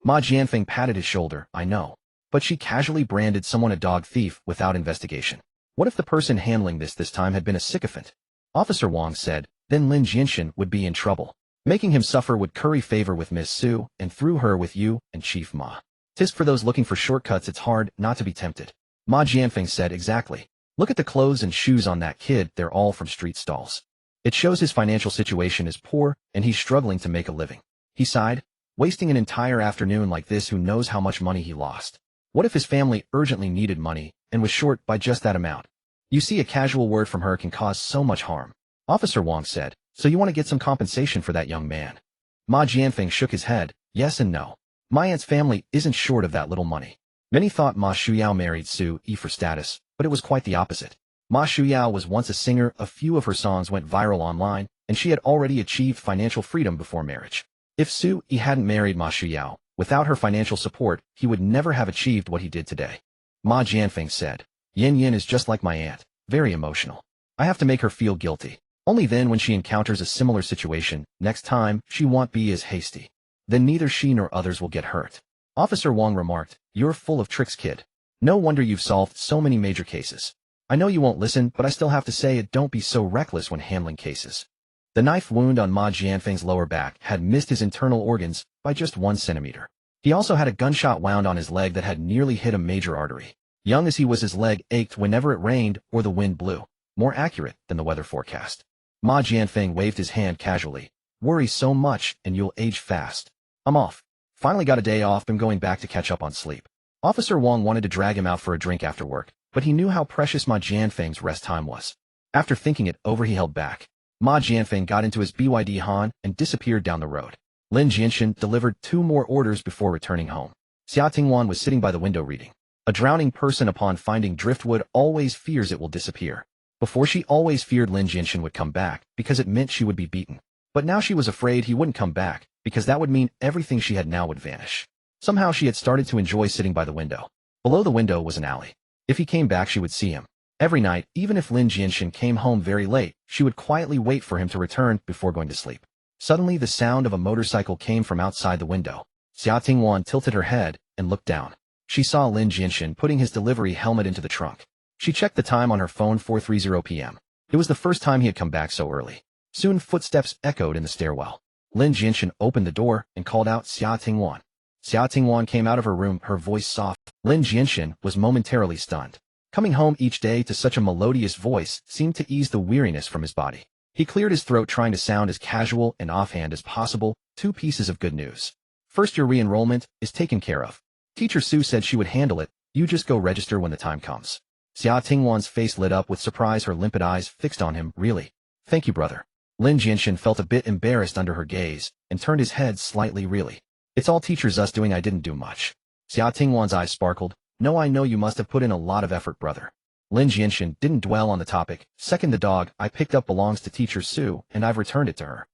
Ma Jianfeng patted his shoulder. "I know. But she casually branded someone a dog thief without investigation. What if the person handling this time had been a sycophant?" Officer Wang said, "Then Lin Jianshen would be in trouble. Making him suffer would curry favor with Miss Su, and through her with you and Chief Ma. Tisk, for those looking for shortcuts, it's hard not to be tempted." Ma Jianfeng said, "Exactly. Look at the clothes and shoes on that kid, they're all from street stalls. It shows his financial situation is poor, and he's struggling to make a living." He sighed. "Wasting an entire afternoon like this, who knows how much money he lost. What if his family urgently needed money, and was short by just that amount? You see, a casual word from her can cause so much harm." Officer Wang said, "So you want to get some compensation for that young man?" Ma Jianfeng shook his head. "Yes and no. My aunt's family isn't short of that little money." Many thought Ma Shuyao married Su Yi for status, but it was quite the opposite. Ma Shuyao was once a singer, a few of her songs went viral online, and she had already achieved financial freedom before marriage. If Su Yi hadn't married Ma Shuyao, without her financial support, he would never have achieved what he did today. Ma Jianfeng said, "Yin Yin is just like my aunt, very emotional. I have to make her feel guilty. Only then, when she encounters a similar situation, next time, she won't be as hasty. Then neither she nor others will get hurt." Officer Wang remarked, "You're full of tricks, kid. No wonder you've solved so many major cases. I know you won't listen, but I still have to say it, don't be so reckless when handling cases." The knife wound on Ma Jianfeng's lower back had missed his internal organs by just 1 centimeter. He also had a gunshot wound on his leg that had nearly hit a major artery. Young as he was, his leg ached whenever it rained or the wind blew, more accurate than the weather forecast. Ma Jianfeng waved his hand casually. Worry so much and you'll age fast. I'm off. Finally got a day off, I'm going back to catch up on sleep. Officer Wang wanted to drag him out for a drink after work, but he knew how precious Ma Jianfeng's rest time was. After thinking it over, he held back. Ma Jianfeng got into his BYD Han and disappeared down the road. Lin Jianshen delivered 2 more orders before returning home. Xia Tingwan was sitting by the window reading. A drowning person upon finding driftwood always fears it will disappear. Before, she always feared Lin Jianshen would come back because it meant she would be beaten. But now she was afraid he wouldn't come back because that would mean everything she had now would vanish. Somehow she had started to enjoy sitting by the window. Below the window was an alley. If he came back, she would see him. Every night, even if Lin Jianshen came home very late, she would quietly wait for him to return before going to sleep. Suddenly, the sound of a motorcycle came from outside the window. Xia Tingwan tilted her head and looked down. She saw Lin Jianshen putting his delivery helmet into the trunk. She checked the time on her phone, 4:30 p.m. It was the first time he had come back so early. Soon footsteps echoed in the stairwell. Lin Jianshen opened the door and called out Xia Tingwan. Xia Tingwan came out of her room, her voice soft. Lin Jianshen was momentarily stunned. Coming home each day to such a melodious voice seemed to ease the weariness from his body. He cleared his throat, trying to sound as casual and offhand as possible. 2 pieces of good news. First, your re-enrollment is taken care of. Teacher Su said she would handle it. You just go register when the time comes. Xia Tingwan's face lit up with surprise, her limpid eyes fixed on him. Really? Thank you, brother. Lin Jianshen felt a bit embarrassed under her gaze and turned his head slightly. Really? It's all teacher Zu's doing, I didn't do much. Xia Tingwan's eyes sparkled. No, I know you must have put in a lot of effort, brother. Lin Jianshen didn't dwell on the topic. Second, the dog I picked up belongs to Teacher Su, and I've returned it to her.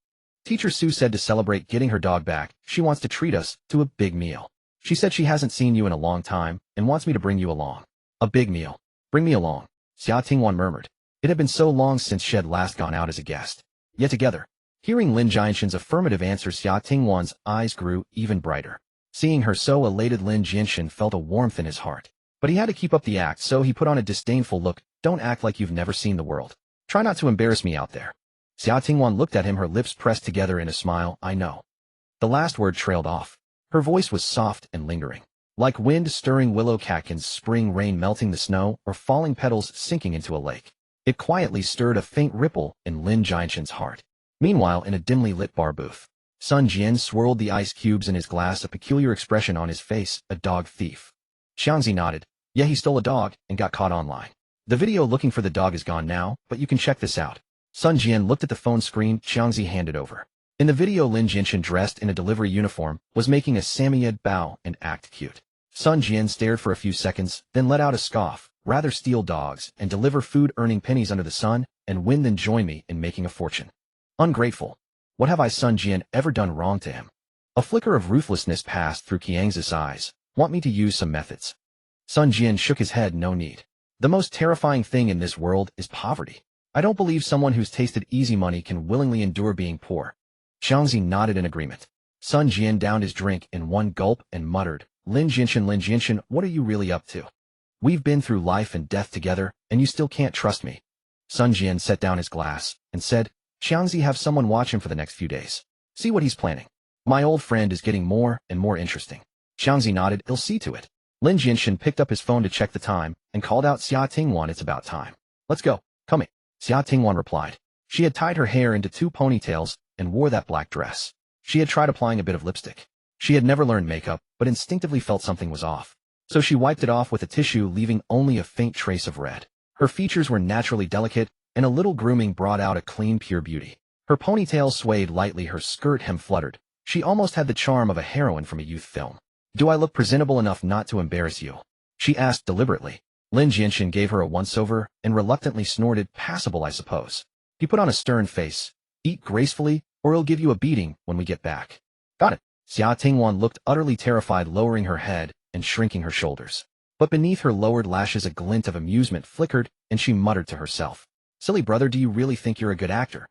Teacher Su said to celebrate getting her dog back, she wants to treat us to a big meal. She said she hasn't seen you in a long time and wants me to bring you along. A big meal. Bring me along. Xia Tingwan murmured. It had been so long since she had last gone out as a guest. Yet together. Hearing Lin Jianshen's affirmative answer, Xia Tingwan's eyes grew even brighter. Seeing her so elated, Lin Jianshen felt a warmth in his heart. But he had to keep up the act, so he put on a disdainful look. Don't act like you've never seen the world. Try not to embarrass me out there. Xia Tingwan looked at him, her lips pressed together in a smile. I know. The last word trailed off. Her voice was soft and lingering. Like wind stirring willow catkins, spring rain melting the snow, or falling petals sinking into a lake. It quietly stirred a faint ripple in Lin Jianshen's heart. Meanwhile, in a dimly lit bar booth, Sun Jian swirled the ice cubes in his glass, a peculiar expression on his face. A dog thief. Xiangzi nodded. Yeah, he stole a dog and got caught online. The video looking for the dog is gone now, but you can check this out. Sun Jian looked at the phone screen. Xiangzi handed over. In the video, Lin Jianshen, dressed in a delivery uniform, was making a Samyed bow and act cute. Sun Jian stared for a few seconds, then let out a scoff. Rather steal dogs and deliver food, earning pennies under the sun, and win than join me in making a fortune. Ungrateful. What have I, Sun Jian, ever done wrong to him? A flicker of ruthlessness passed through Qiangzi's eyes. Want me to use some methods? Sun Jian shook his head. No need. The most terrifying thing in this world is poverty. I don't believe someone who's tasted easy money can willingly endure being poor. Xiangzi nodded in agreement. Sun Jian downed his drink in one gulp and muttered, Lin Jianshen, what are you really up to? We've been through life and death together, and you still can't trust me. Sun Jian set down his glass and said, Xiangzi, have someone watch him for the next few days. See what he's planning. My old friend is getting more and more interesting. Xiangzi nodded. I'll see to it. Lin Jianshen picked up his phone to check the time and called out Xia Tingwan. It's about time. Let's go. Coming. Xia Tingwan replied. She had tied her hair into 2 ponytails and wore that black dress. She had tried applying a bit of lipstick. She had never learned makeup, but instinctively felt something was off. So she wiped it off with a tissue, leaving only a faint trace of red. Her features were naturally delicate, and a little grooming brought out a clean, pure beauty. Her ponytail swayed lightly, her skirt hem fluttered. She almost had the charm of a heroine from a youth film. Do I look presentable enough not to embarrass you? She asked deliberately. Lin Jianshen gave her a once-over and reluctantly snorted. Passable, I suppose. He put on a stern face. Eat gracefully, or I'll give you a beating when we get back. Got it. Xia Tingwan looked utterly terrified, lowering her head and shrinking her shoulders. But beneath her lowered lashes a glint of amusement flickered, and she muttered to herself. Silly brother, do you really think you're a good actor?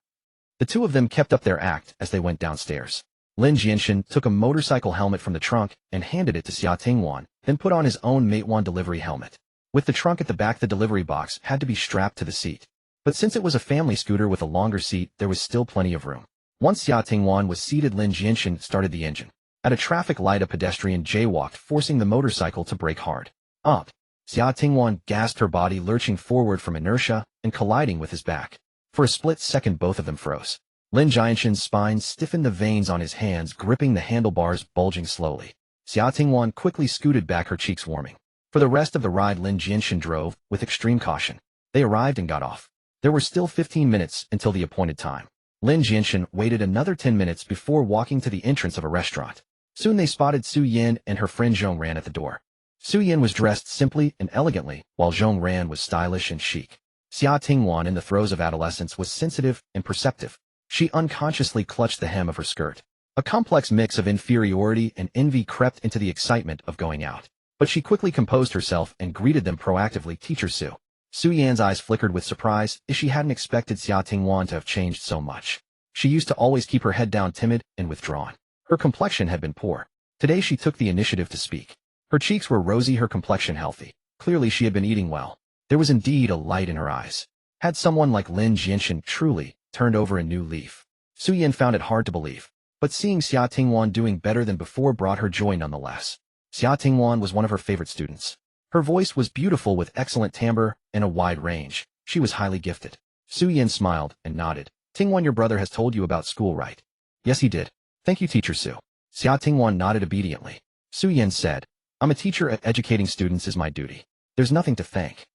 The 2 of them kept up their act as they went downstairs. Lin Jianshen took a motorcycle helmet from the trunk and handed it to Xia Tingwan, then put on his own Matewan delivery helmet. With the trunk at the back, the delivery box had to be strapped to the seat. But since it was a family scooter with a longer seat, there was still plenty of room. Once Xia Tingwan was seated, Lin Jianshen started the engine. At a traffic light, a pedestrian jaywalked, forcing the motorcycle to brake hard. Up. Xia Tingwan gasped, her body lurching forward from inertia and colliding with his back. For a split second, both of them froze. Lin Jianshen's spine stiffened, the veins on his hands gripping the handlebars bulging slowly. Xia Tingwan quickly scooted back, her cheeks warming. For the rest of the ride, Lin Jianshen drove with extreme caution. They arrived and got off. There were still 15 minutes until the appointed time. Lin Jianshen waited another 10 minutes before walking to the entrance of a restaurant. Soon they spotted Su Yin and her friend Zhong Ran at the door. Su Yin was dressed simply and elegantly, while Zhong Ran was stylish and chic. Xia Tingwan, in the throes of adolescence, was sensitive and perceptive. She unconsciously clutched the hem of her skirt. A complex mix of inferiority and envy crept into the excitement of going out. But she quickly composed herself and greeted them proactively. Teacher Su. Su Yan's eyes flickered with surprise, as she hadn't expected Xia Tingwan to have changed so much. She used to always keep her head down, timid and withdrawn. Her complexion had been poor. Today she took the initiative to speak. Her cheeks were rosy, her complexion healthy. Clearly she had been eating well. There was indeed a light in her eyes. Had someone like Lin Jianshen truly turned over a new leaf? Su Yan found it hard to believe. But seeing Xia Tingwan doing better than before brought her joy nonetheless. Xia Tingwan was one of her favorite students. Her voice was beautiful with excellent timbre and a wide range. She was highly gifted. Su Yan smiled and nodded. Tingwan, your brother has told you about school, right? Yes, he did. Thank you, Teacher Su. Xia Tingwan nodded obediently. Su Yan said, I'm a teacher, and educating students is my duty. There's nothing to thank.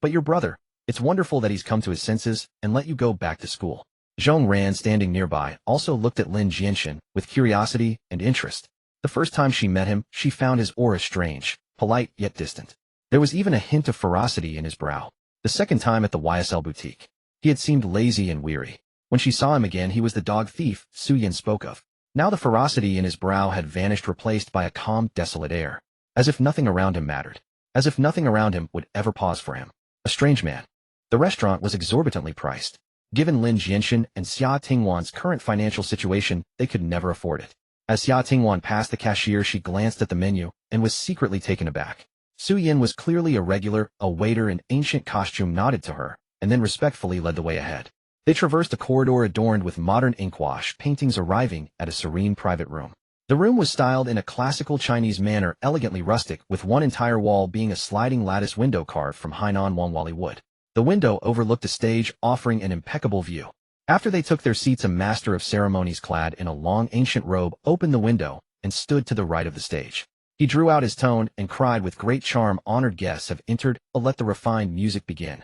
But your brother, it's wonderful that he's come to his senses and let you go back to school. Zhong Ran, standing nearby, also looked at Lin Jianshen with curiosity and interest. The first time she met him, she found his aura strange, polite yet distant. There was even a hint of ferocity in his brow. The second time at the YSL boutique, he had seemed lazy and weary. When she saw him again, he was the dog thief Su Yan spoke of. Now the ferocity in his brow had vanished, replaced by a calm, desolate air. As if nothing around him mattered. As if nothing around him would ever pause for him. A strange man. The restaurant was exorbitantly priced. Given Lin Jianshen and Xia Tingwan's current financial situation, they could never afford it. As Xia Tingwan passed the cashier, she glanced at the menu and was secretly taken aback. Su Yin was clearly a regular, a waiter in ancient costume nodded to her, and then respectfully led the way ahead. They traversed a corridor adorned with modern inkwash paintings, arriving at a serene private room. The room was styled in a classical Chinese manner, elegantly rustic, with one entire wall being a sliding lattice window carved from Hainan Wangwali wood. The window overlooked a stage, offering an impeccable view. After they took their seats, a master of ceremonies clad in a long ancient robe opened the window and stood to the right of the stage. He drew out his tone and cried with great charm, honored guests have entered, let the refined music begin.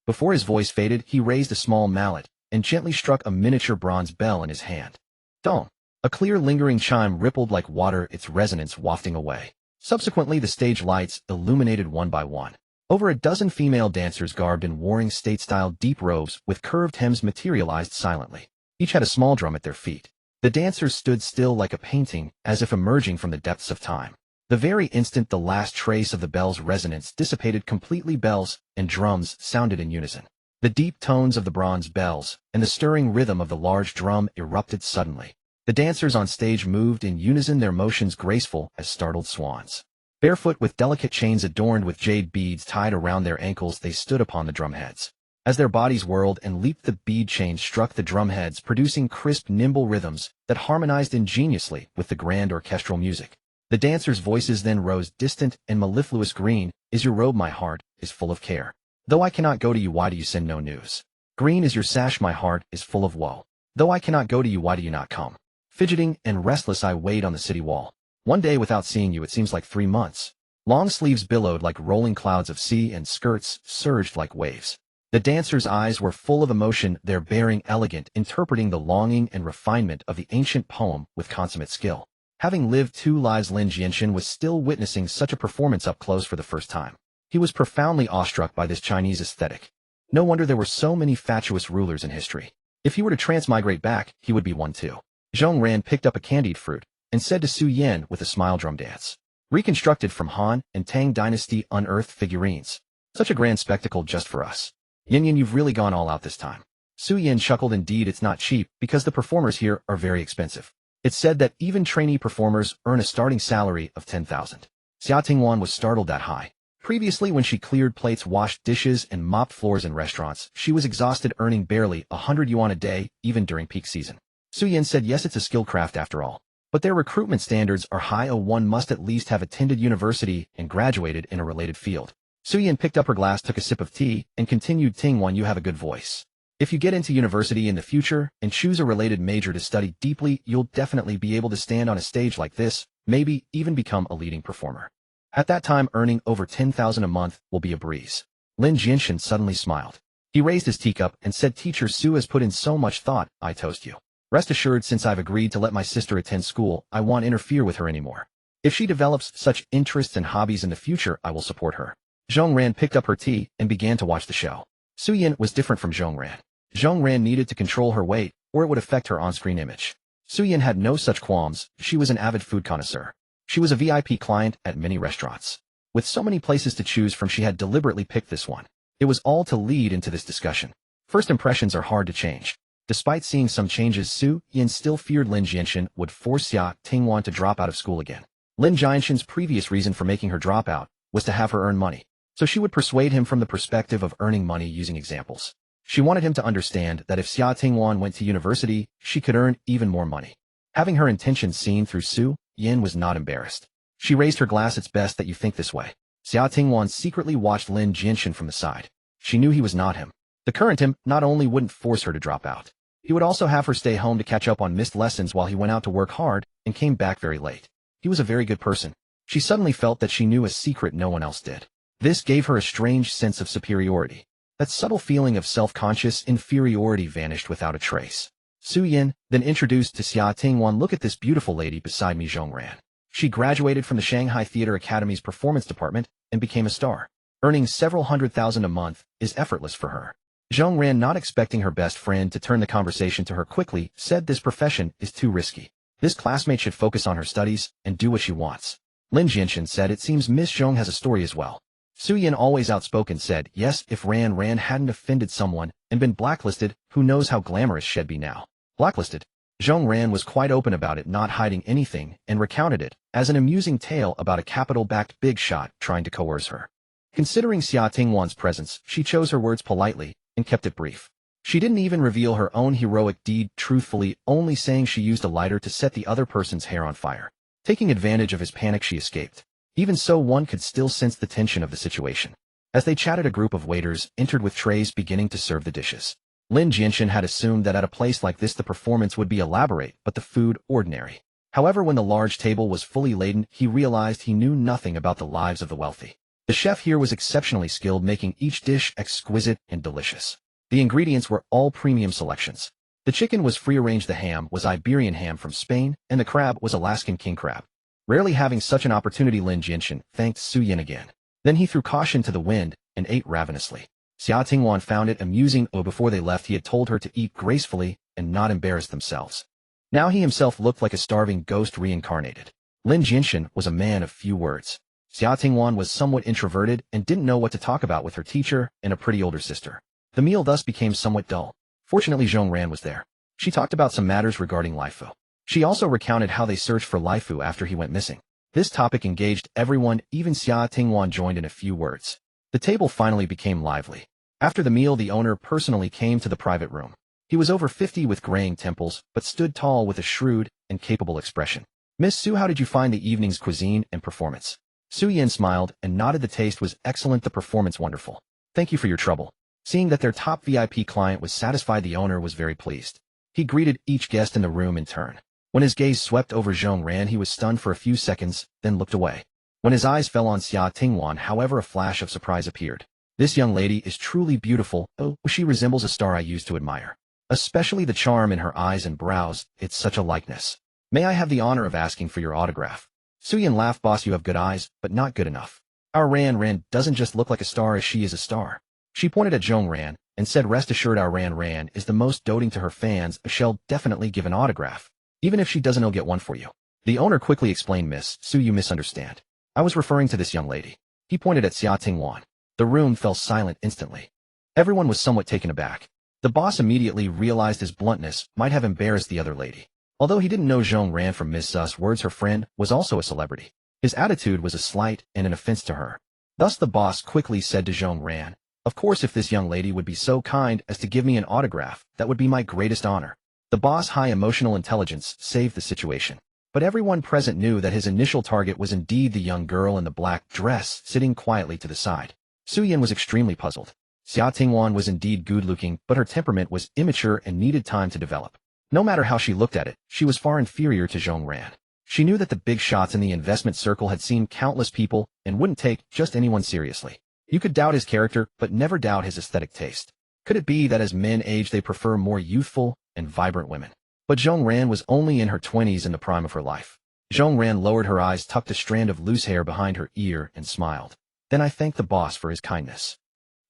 Before his voice faded, he raised a small mallet and gently struck a miniature bronze bell in his hand. Dong! A clear, lingering chime rippled like water, its resonance wafting away. Subsequently, the stage lights illuminated one by one. Over a dozen female dancers garbed in warring state-style deep robes with curved hems materialized silently. Each had a small drum at their feet. The dancers stood still like a painting, as if emerging from the depths of time. The very instant the last trace of the bell's resonance dissipated completely, bells and drums sounded in unison. The deep tones of the bronze bells and the stirring rhythm of the large drum erupted suddenly. The dancers on stage moved in unison, their motions graceful as startled swans. Barefoot, with delicate chains adorned with jade beads tied around their ankles, they stood upon the drumheads. As their bodies whirled and leaped, the bead chains struck the drumheads, producing crisp, nimble rhythms that harmonized ingeniously with the grand orchestral music. The dancers' voices then rose distant and mellifluous. Green is your robe, my heart is full of care. Though I cannot go to you, why do you send no news? Green is your sash, my heart is full of woe. Though I cannot go to you, why do you not come? Fidgeting and restless, I wait on the city wall. One day without seeing you, it seems like 3 months. Long sleeves billowed like rolling clouds of sea, and skirts surged like waves. The dancers' eyes were full of emotion, their bearing elegant, interpreting the longing and refinement of the ancient poem with consummate skill. Having lived 2 lives, Lin Jianshen was still witnessing such a performance up close for the first time. He was profoundly awestruck by this Chinese aesthetic. No wonder there were so many fatuous rulers in history. If he were to transmigrate back, he would be one too. Zhong Ran picked up a candied fruit and said to Su Yan with a smile, drum dance. Reconstructed from Han and Tang dynasty unearthed figurines. Such a grand spectacle just for us. Yin Yin, you've really gone all out this time. Su Yan chuckled. Indeed, it's not cheap, because the performers here are very expensive. It's said that even trainee performers earn a starting salary of 10,000. Xia Tingwan was startled that high. Previously, when she cleared plates, washed dishes, and mopped floors in restaurants, she was exhausted, earning barely 100 yuan a day, even during peak season. Su Yan said, yes, it's a skill craft after all. but their recruitment standards are high. One must at least have attended university and graduated in a related field. Suyin picked up her glass, took a sip of tea, and continued, Tingwan, you have a good voice. If you get into university in the future and choose a related major to study deeply, you'll definitely be able to stand on a stage like this, maybe even become a leading performer. At that time, earning over 10,000 a month will be a breeze. Lin Jianshen suddenly smiled. He raised his teacup and said, Teacher Su has put in so much thought, I toast you. Rest assured, since I've agreed to let my sister attend school, I won't interfere with her anymore. If she develops such interests and hobbies in the future, I will support her. Zhong Ran picked up her tea and began to watch the show. Suyin was different from Zhong Ran. Zhong Ran needed to control her weight, or it would affect her on-screen image. Suyin had no such qualms. She was an avid food connoisseur. She was a VIP client at many restaurants. With so many places to choose from, she had deliberately picked this one. It was all to lead into this discussion. First impressions are hard to change. Despite seeing some changes, Suyin still feared Lin Jianshen would force Xia Tingwan to drop out of school again. Lin Jianshen's previous reason for making her drop out was to have her earn money, so she would persuade him from the perspective of earning money using examples. She wanted him to understand that if Xia Tingwan went to university, she could earn even more money. Having her intentions seen through, Suyin was not embarrassed. She raised her glass. It's best that you think this way. Xia Tingwan secretly watched Lin Jianshen from the side. She knew he was not him. The current him not only wouldn't force her to drop out, he would also have her stay home to catch up on missed lessons while he went out to work hard and came back very late. He was a very good person. She suddenly felt that she knew a secret no one else did. This gave her a strange sense of superiority. That subtle feeling of self-conscious inferiority vanished without a trace. Suyin then introduced to Xia Tingwan, look at this beautiful lady beside me, Zhong Ran. She graduated from the Shanghai Theater Academy's performance department and became a star. Earning several $100,000 a month is effortless for her. Zhong Ran, not expecting her best friend to turn the conversation to her quickly, said this profession is too risky. This classmate should focus on her studies and do what she wants. Lin Jianshen said, it seems Miss Zhong has a story as well. Suyin, always outspoken, said, yes, if Ran hadn't offended someone and been blacklisted, who knows how glamorous she'd be now. Blacklisted? Zhong Ran was quite open about it, not hiding anything, and recounted it as an amusing tale about a capital-backed big shot trying to coerce her. Considering Xia Tingwan's presence, she chose her words politely and kept it brief. She didn't even reveal her own heroic deed truthfully, only saying she used a lighter to set the other person's hair on fire. Taking advantage of his panic, she escaped. Even so, one could still sense the tension of the situation. As they chatted, a group of waiters entered with trays beginning to serve the dishes. Lin Jianshen had assumed that at a place like this the performance would be elaborate, but the food ordinary. However, when the large table was fully laden, he realized he knew nothing about the lives of the wealthy. The chef here was exceptionally skilled, making each dish exquisite and delicious. The ingredients were all premium selections. The chicken was free-arranged, the ham was Iberian ham from Spain, and the crab was Alaskan king crab. Rarely having such an opportunity, Lin Jianshen thanked Suyin again. Then he threw caution to the wind and ate ravenously. Xia Tingwan found it amusing. Before they left, he had told her to eat gracefully and not embarrass themselves. Now he himself looked like a starving ghost reincarnated. Lin Jianshen was a man of few words. Xia Tingwan was somewhat introverted and didn't know what to talk about with her teacher and a pretty older sister. The meal thus became somewhat dull. Fortunately, Zhong Ran was there. She talked about some matters regarding Laifu. She also recounted how they searched for Laifu after he went missing. This topic engaged everyone, even Xia Tingwan joined in a few words. The table finally became lively. After the meal, the owner personally came to the private room. He was over 50 with graying temples, but stood tall with a shrewd and capable expression. Miss Su, how did you find the evening's cuisine and performance? Suyin smiled and nodded. The taste was excellent, the performance wonderful. Thank you for your trouble. Seeing that their top VIP client was satisfied, the owner was very pleased. He greeted each guest in the room in turn. When his gaze swept over Zhong Ran, he was stunned for a few seconds, then looked away. When his eyes fell on Xia Tingwan, however, a flash of surprise appeared. This young lady is truly beautiful. Oh, she resembles a star I used to admire. Especially the charm in her eyes and brows, it's such a likeness. May I have the honor of asking for your autograph? Suyin laughed. Boss, you have good eyes, but not good enough. Our Ran doesn't just look like a star, as she is a star. She pointed at Zhong Ran and said, rest assured, our Ran is the most doting to her fans. She'll definitely give an autograph. Even if she doesn't, I'll get one for you. The owner quickly explained, Miss Su, you misunderstand. I was referring to this young lady. He pointed at Xia Tingwan. The room fell silent instantly. Everyone was somewhat taken aback. The boss immediately realized his bluntness might have embarrassed the other lady. Although he didn't know Zhong Ran from Miss Su's words, her friend was also a celebrity. His attitude was a slight and an offense to her. Thus the boss quickly said to Zhong Ran, of course, if this young lady would be so kind as to give me an autograph, that would be my greatest honor. The boss' high emotional intelligence saved the situation. But everyone present knew that his initial target was indeed the young girl in the black dress sitting quietly to the side. Su Yin was extremely puzzled. Xia Tingwan was indeed good-looking, but her temperament was immature and needed time to develop. No matter how she looked at it, she was far inferior to Zhong Ran. She knew that the big shots in the investment circle had seen countless people and wouldn't take just anyone seriously. You could doubt his character, but never doubt his aesthetic taste. Could it be that as men age they prefer more youthful and vibrant women? But Zhong Ran was only in her 20s in the prime of her life. Zhong Ran lowered her eyes, tucked a strand of loose hair behind her ear, and smiled. Then I thanked the boss for his kindness.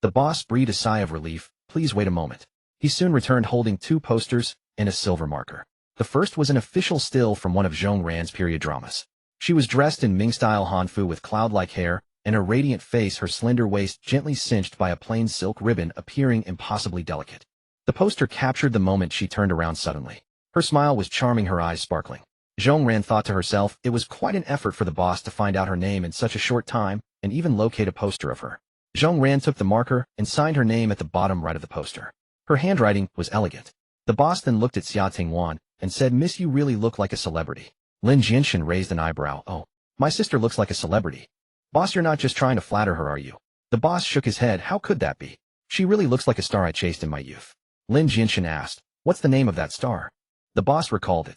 The boss breathed a sigh of relief. Please wait a moment. He soon returned holding 2 posters and a silver marker. The first was an official still from one of Zhong Ran's period dramas. She was dressed in Ming-style hanfu with cloud-like hair, and her radiant face, her slender waist gently cinched by a plain silk ribbon appearing impossibly delicate. The poster captured the moment she turned around suddenly. Her smile was charming, her eyes sparkling. Zhong Ran thought to herself it was quite an effort for the boss to find out her name in such a short time and even locate a poster of her. Zhong Ran took the marker and signed her name at the bottom right of the poster. Her handwriting was elegant. The boss then looked at Xia Tingwan and said, "Miss, you really look like a celebrity." Lin Jianshen raised an eyebrow. "Oh, my sister looks like a celebrity. Boss, you're not just trying to flatter her, are you?" The boss shook his head. "How could that be? She really looks like a star I chased in my youth." Lin Jianshen asked, "What's the name of that star?" The boss recalled,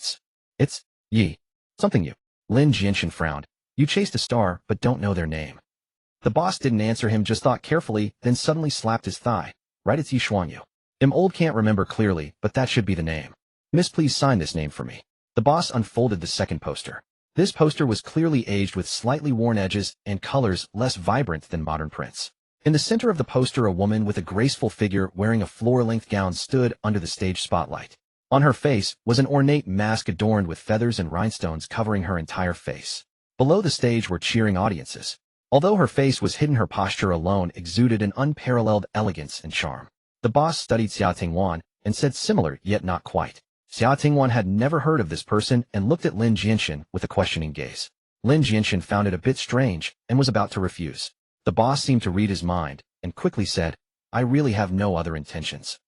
It's Yi. Something you." Lin Jianshen frowned. "You chased a star, but don't know their name." The boss didn't answer him, just thought carefully, then suddenly slapped his thigh. "Right, it's Yi Xuanyu. Old can't remember clearly, but that should be the name. Miss, please sign this name for me." The boss unfolded the second poster. This poster was clearly aged with slightly worn edges and colors less vibrant than modern prints. In the center of the poster, a woman with a graceful figure wearing a floor-length gown stood under the stage spotlight. On her face was an ornate mask adorned with feathers and rhinestones covering her entire face. Below the stage were cheering audiences. Although her face was hidden, her posture alone exuded an unparalleled elegance and charm. The boss studied Xia Tingwan and said, "Similar, yet not quite." Xia Tingwan had never heard of this person and looked at Lin Jianshen with a questioning gaze. Lin Jianshen found it a bit strange and was about to refuse. The boss seemed to read his mind and quickly said, "I really have no other intentions.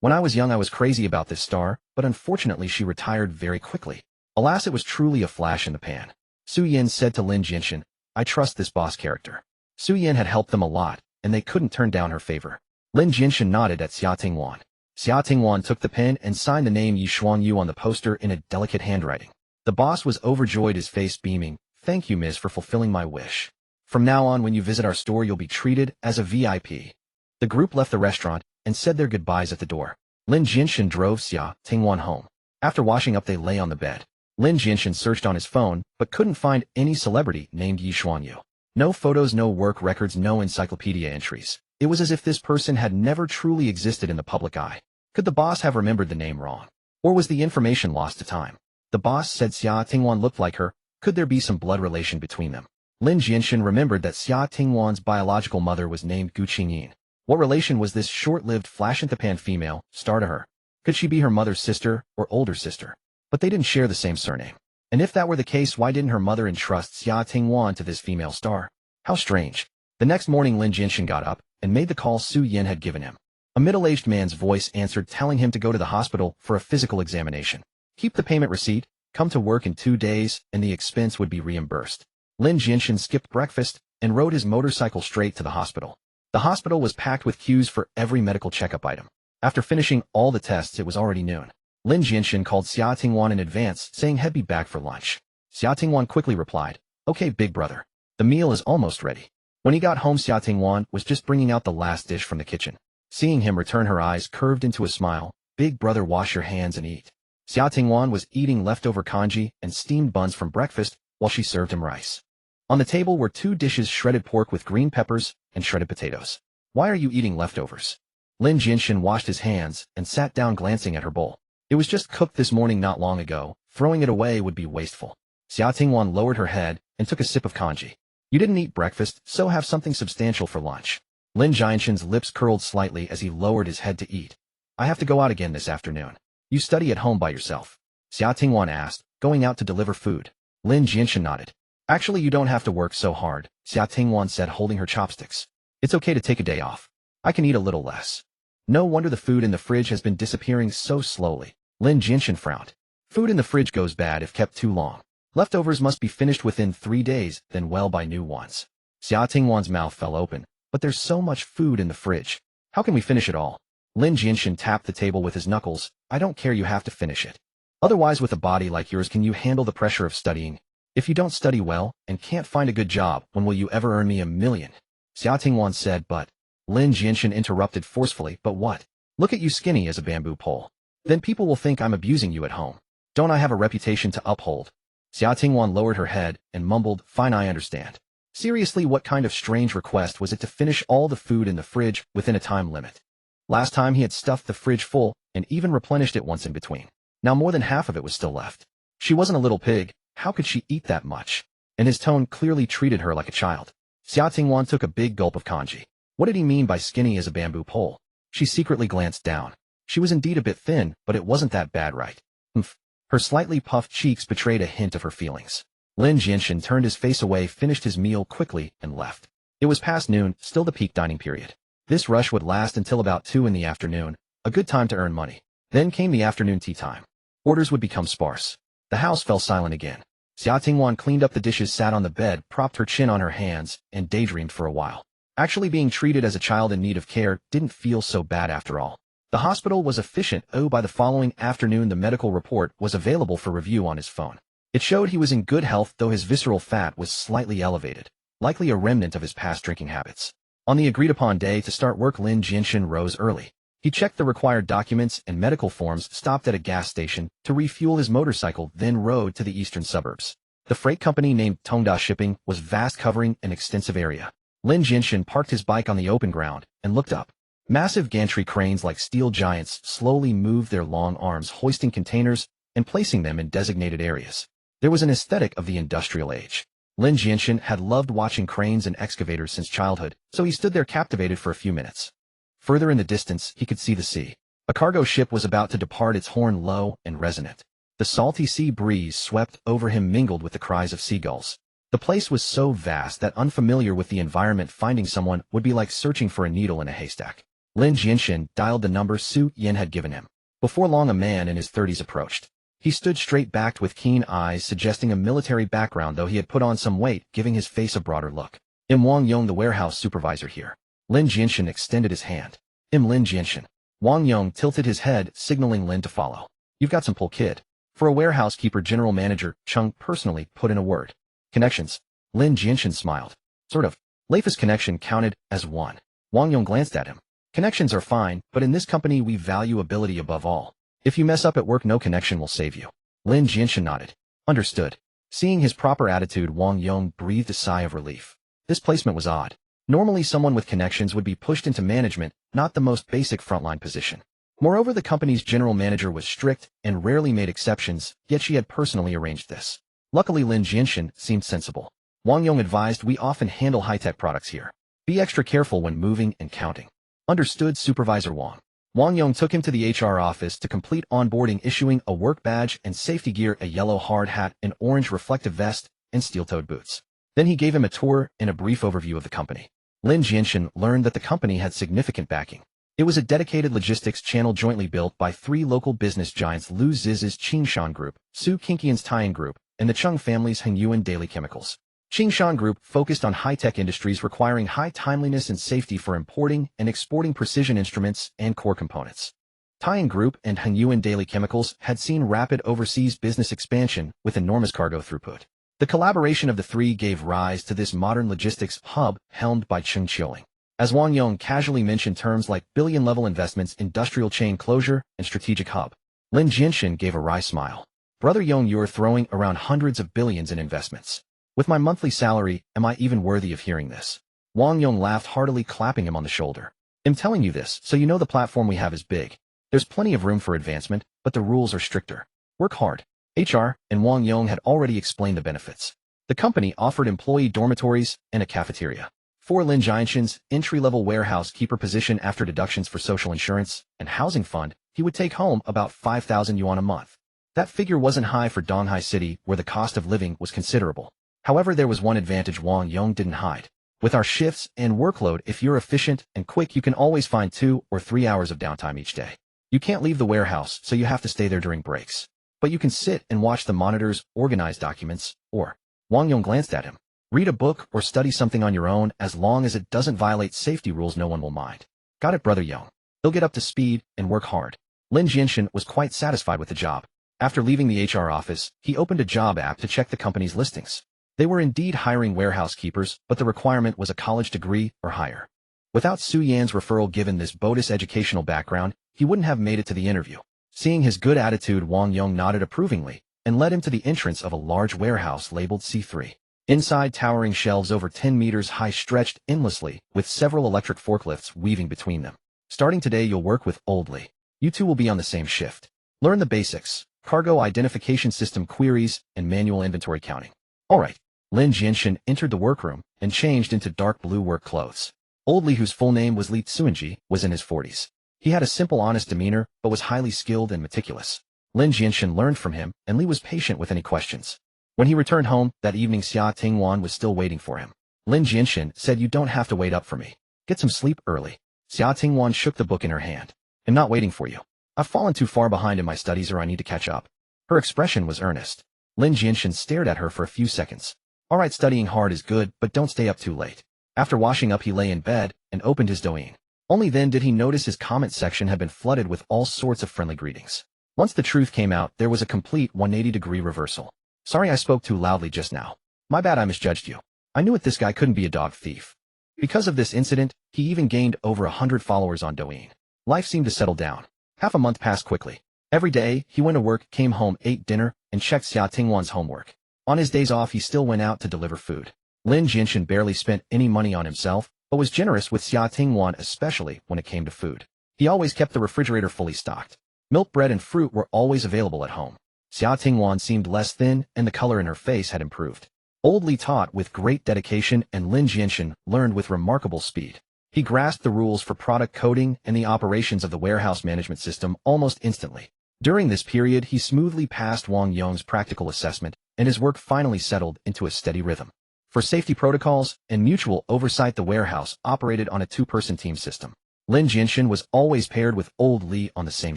When I was young I was crazy about this star, but unfortunately she retired very quickly. Alas, it was truly a flash in the pan." Su Yin said to Lin Jianshen, "I trust this boss character." Su Yin had helped them a lot, and they couldn't turn down her favor. Lin Jianshen nodded at Xia Tingwan. Xia Tingwan took the pen and signed the name Yi Xuanyu on the poster in a delicate handwriting. The boss was overjoyed, his face beaming. "Thank you, miss, for fulfilling my wish. From now on, when you visit our store, you'll be treated as a VIP." The group left the restaurant and said their goodbyes at the door. Lin Jianshen drove Xia Tingwan home. After washing up, they lay on the bed. Lin Jianshen searched on his phone, but couldn't find any celebrity named Yi Xuanyu. No photos, no work records, no encyclopedia entries. It was as if this person had never truly existed in the public eye. Could the boss have remembered the name wrong? Or was the information lost to time? The boss said Xia Tingwan looked like her. Could there be some blood relation between them? Lin Jianshen remembered that Xia Tingwan's biological mother was named Gu Qingyin. What relation was this short-lived flash-in-the-pan female star to her? Could she be her mother's sister or older sister? But they didn't share the same surname. And if that were the case, why didn't her mother entrust Xia Tingwan to this female star? How strange. The next morning, Lin Jianshen got up and made the call Su Yin had given him. A middle-aged man's voice answered, telling him to go to the hospital for a physical examination. Keep the payment receipt, come to work in 2 days, and the expense would be reimbursed. Lin Jianshen skipped breakfast and rode his motorcycle straight to the hospital. The hospital was packed with queues for every medical checkup item. After finishing all the tests, it was already noon. Lin Jianshen called Xia Tingwan in advance, saying he'd be back for lunch. Xia Tingwan quickly replied, "Okay, big brother. The meal is almost ready." When he got home, Xia Tingwan was just bringing out the last dish from the kitchen. Seeing him return, her eyes curved into a smile. "Big brother, wash your hands and eat." Xia Tingwan was eating leftover congee and steamed buns from breakfast while she served him rice. On the table were 2 dishes, shredded pork with green peppers and shredded potatoes. "Why are you eating leftovers?" Lin Jianshen washed his hands and sat down, glancing at her bowl. "It was just cooked this morning, not long ago. Throwing it away would be wasteful." Xia Tingwan lowered her head and took a sip of congee. "You didn't eat breakfast, so have something substantial for lunch." Lin Jianshen's lips curled slightly as he lowered his head to eat. "I have to go out again this afternoon. You study at home by yourself?" Xia Tingwan asked, going out to deliver food. Lin Jianshen nodded. "Actually, you don't have to work so hard," Xia Tingwan said, holding her chopsticks. "It's okay to take a day off. I can eat a little less." No wonder the food in the fridge has been disappearing so slowly. Lin Jianshen frowned. "Food in the fridge goes bad if kept too long. Leftovers must be finished within 3 days, then well buy new ones. Xia Tingwan's mouth fell open. But there's so much food in the fridge. How can we finish it all? Lin Jianshen tapped the table with his knuckles. I don't care, you have to finish it. Otherwise, with a body like yours, can you handle the pressure of studying? If you don't study well, and can't find a good job, when will you ever earn me $1 million? Xia Tingwan said, but... Lin Jianshen interrupted forcefully, but what? Look at you, skinny as a bamboo pole. Then people will think I'm abusing you at home. Don't I have a reputation to uphold? Xia Tingwan lowered her head and mumbled, fine, I understand. Seriously, what kind of strange request was it to finish all the food in the fridge within a time limit? Last time he had stuffed the fridge full and even replenished it once in between. Now more than half of it was still left. She wasn't a little pig. How could she eat that much? And his tone clearly treated her like a child. Xia Tingwan took a big gulp of kanji. What did he mean by skinny as a bamboo pole? She secretly glanced down. She was indeed a bit thin, but it wasn't that bad, right? Humph. Her slightly puffed cheeks betrayed a hint of her feelings. Lin Jianshen turned his face away, finished his meal quickly, and left. It was past noon, still the peak dining period. This rush would last until about 2 in the afternoon, a good time to earn money. Then came the afternoon tea time. Orders would become sparse. The house fell silent again. Xia Tingwan cleaned up the dishes, sat on the bed, propped her chin on her hands, and daydreamed for a while. Actually being treated as a child in need of care didn't feel so bad after all. The hospital was efficient. By the following afternoon the medical report was available for review on his phone. It showed he was in good health, though his visceral fat was slightly elevated, likely a remnant of his past drinking habits. On the agreed-upon day to start work, Lin Jianshen rose early. He checked the required documents and medical forms, stopped at a gas station to refuel his motorcycle, then rode to the eastern suburbs. The freight company named Tongda Shipping was vast, covering an extensive area. Lin Jianshen parked his bike on the open ground and looked up. Massive gantry cranes like steel giants slowly moved their long arms, hoisting containers and placing them in designated areas. There was an aesthetic of the industrial age. Lin Jianshen had loved watching cranes and excavators since childhood, so he stood there captivated for a few minutes. Further in the distance, he could see the sea. A cargo ship was about to depart, its horn low and resonant. The salty sea breeze swept over him, mingled with the cries of seagulls. The place was so vast that, unfamiliar with the environment, finding someone would be like searching for a needle in a haystack. Lin Jianshen dialed the number Su Yin had given him. Before long, a man in his 30s approached. He stood straight-backed with keen eyes, suggesting a military background, though he had put on some weight, giving his face a broader look. Wang Yong, the warehouse supervisor here. Lin Jianshen extended his hand. Lin Jianshen. Wang Yong tilted his head, signaling Lin to follow. You've got some pull, kid. For a warehouse keeper, general manager Chung personally put in a word. Connections. Lin Jianshen smiled. Sort of. Leifa's connection counted as one. Wang Yong glanced at him. Connections are fine, but in this company we value ability above all. If you mess up at work, no connection will save you. Lin Jianshen nodded. Understood. Seeing his proper attitude, Wang Yong breathed a sigh of relief. This placement was odd. Normally someone with connections would be pushed into management, not the most basic frontline position. Moreover, the company's general manager was strict and rarely made exceptions, yet she had personally arranged this. Luckily, Lin Jianshen seemed sensible. Wang Yong advised, we often handle high-tech products here. Be extra careful when moving and counting. Understood, Supervisor Wang. Wang Yong took him to the HR office to complete onboarding, issuing a work badge and safety gear, a yellow hard hat, an orange reflective vest, and steel-toed boots. Then he gave him a tour and a brief overview of the company. Lin Jianshen learned that the company had significant backing. It was a dedicated logistics channel jointly built by 3 local business giants: Lu Ziz's Qingshan Group, Su Qingqian's Taiyin Group, and the Chung family's Hengyuan Daily Chemicals. Qingshan Group focused on high-tech industries requiring high timeliness and safety for importing and exporting precision instruments and core components. Taiyin Group and Hengyuan Daily Chemicals had seen rapid overseas business expansion with enormous cargo throughput. The collaboration of the 3 gave rise to this modern logistics hub helmed by Cheng Qiuling. As Wang Yong casually mentioned terms like billion-level investments, industrial chain closure, and strategic hub, Lin Jianshen gave a wry smile. Brother Yong, you're throwing around hundreds of billions in investments. With my monthly salary, am I even worthy of hearing this? Wang Yong laughed heartily, clapping him on the shoulder. I'm telling you this, so you know the platform we have is big. There's plenty of room for advancement, but the rules are stricter. Work hard. HR and Wang Yong had already explained the benefits. The company offered employee dormitories and a cafeteria. For Lin Jianshen's entry-level warehouse keeper position, after deductions for social insurance and housing fund, he would take home about 5,000 yuan a month. That figure wasn't high for Donghai City, where the cost of living was considerable. However, there was one advantage Wang Yong didn't hide. With our shifts and workload, if you're efficient and quick, you can always find 2 or 3 hours of downtime each day. You can't leave the warehouse, so you have to stay there during breaks. But you can sit and watch the monitors, organize documents, or Wang Yong glanced at him. Read a book or study something on your own as long as it doesn't violate safety rules no one will mind. Got it, brother Yong. He'll get up to speed and work hard. Lin Jianshen was quite satisfied with the job. After leaving the HR office, he opened a job app to check the company's listings. They were indeed hiring warehouse keepers, but the requirement was a college degree or higher. Without Su Yan's referral given this bogus educational background, he wouldn't have made it to the interview. Seeing his good attitude, Wang Yong nodded approvingly and led him to the entrance of a large warehouse labeled C3. Inside, towering shelves over 10 meters high stretched endlessly, with several electric forklifts weaving between them. Starting today, you'll work with Old Li. You two will be on the same shift. Learn the basics, cargo identification system queries, and manual inventory counting. All right. Lin Jianshen entered the workroom and changed into dark blue work clothes. Old Li, whose full name was Li Tsuanji, was in his 40s. He had a simple, honest demeanor, but was highly skilled and meticulous. Lin Jianshen learned from him, and Li was patient with any questions. When he returned home that evening, Xia Tingwan was still waiting for him. Lin Jianshen said, "You don't have to wait up for me. Get some sleep early." Xia Tingwan shook the book in her hand. "I'm not waiting for you. I've fallen too far behind in my studies, or I need to catch up." Her expression was earnest. Lin Jianshen stared at her for a few seconds. "All right, studying hard is good, but don't stay up too late." After washing up, he lay in bed and opened his Douyin. Only then did he notice his comment section had been flooded with all sorts of friendly greetings. Once the truth came out, there was a complete 180-degree reversal. "Sorry I spoke too loudly just now. My bad, I misjudged you. I knew it, this guy couldn't be a dog thief." Because of this incident, he even gained over 100 followers on Douyin. Life seemed to settle down. Half a month passed quickly. Every day, he went to work, came home, ate dinner, and checked Xia Tingwan's homework. On his days off, he still went out to deliver food. Lin Jianshen barely spent any money on himself, but was generous with Xia Tingwan, especially when it came to food. He always kept the refrigerator fully stocked. Milk, bread, and fruit were always available at home. Xia Tingwan seemed less thin, and the color in her face had improved. Old Li taught with great dedication, and Lin Jianshen learned with remarkable speed. He grasped the rules for product coding and the operations of the warehouse management system almost instantly. During this period, he smoothly passed Wang Yong's practical assessment, and his work finally settled into a steady rhythm. For safety protocols and mutual oversight, the warehouse operated on a two-person team system. Lin Jianshen was always paired with Old Li on the same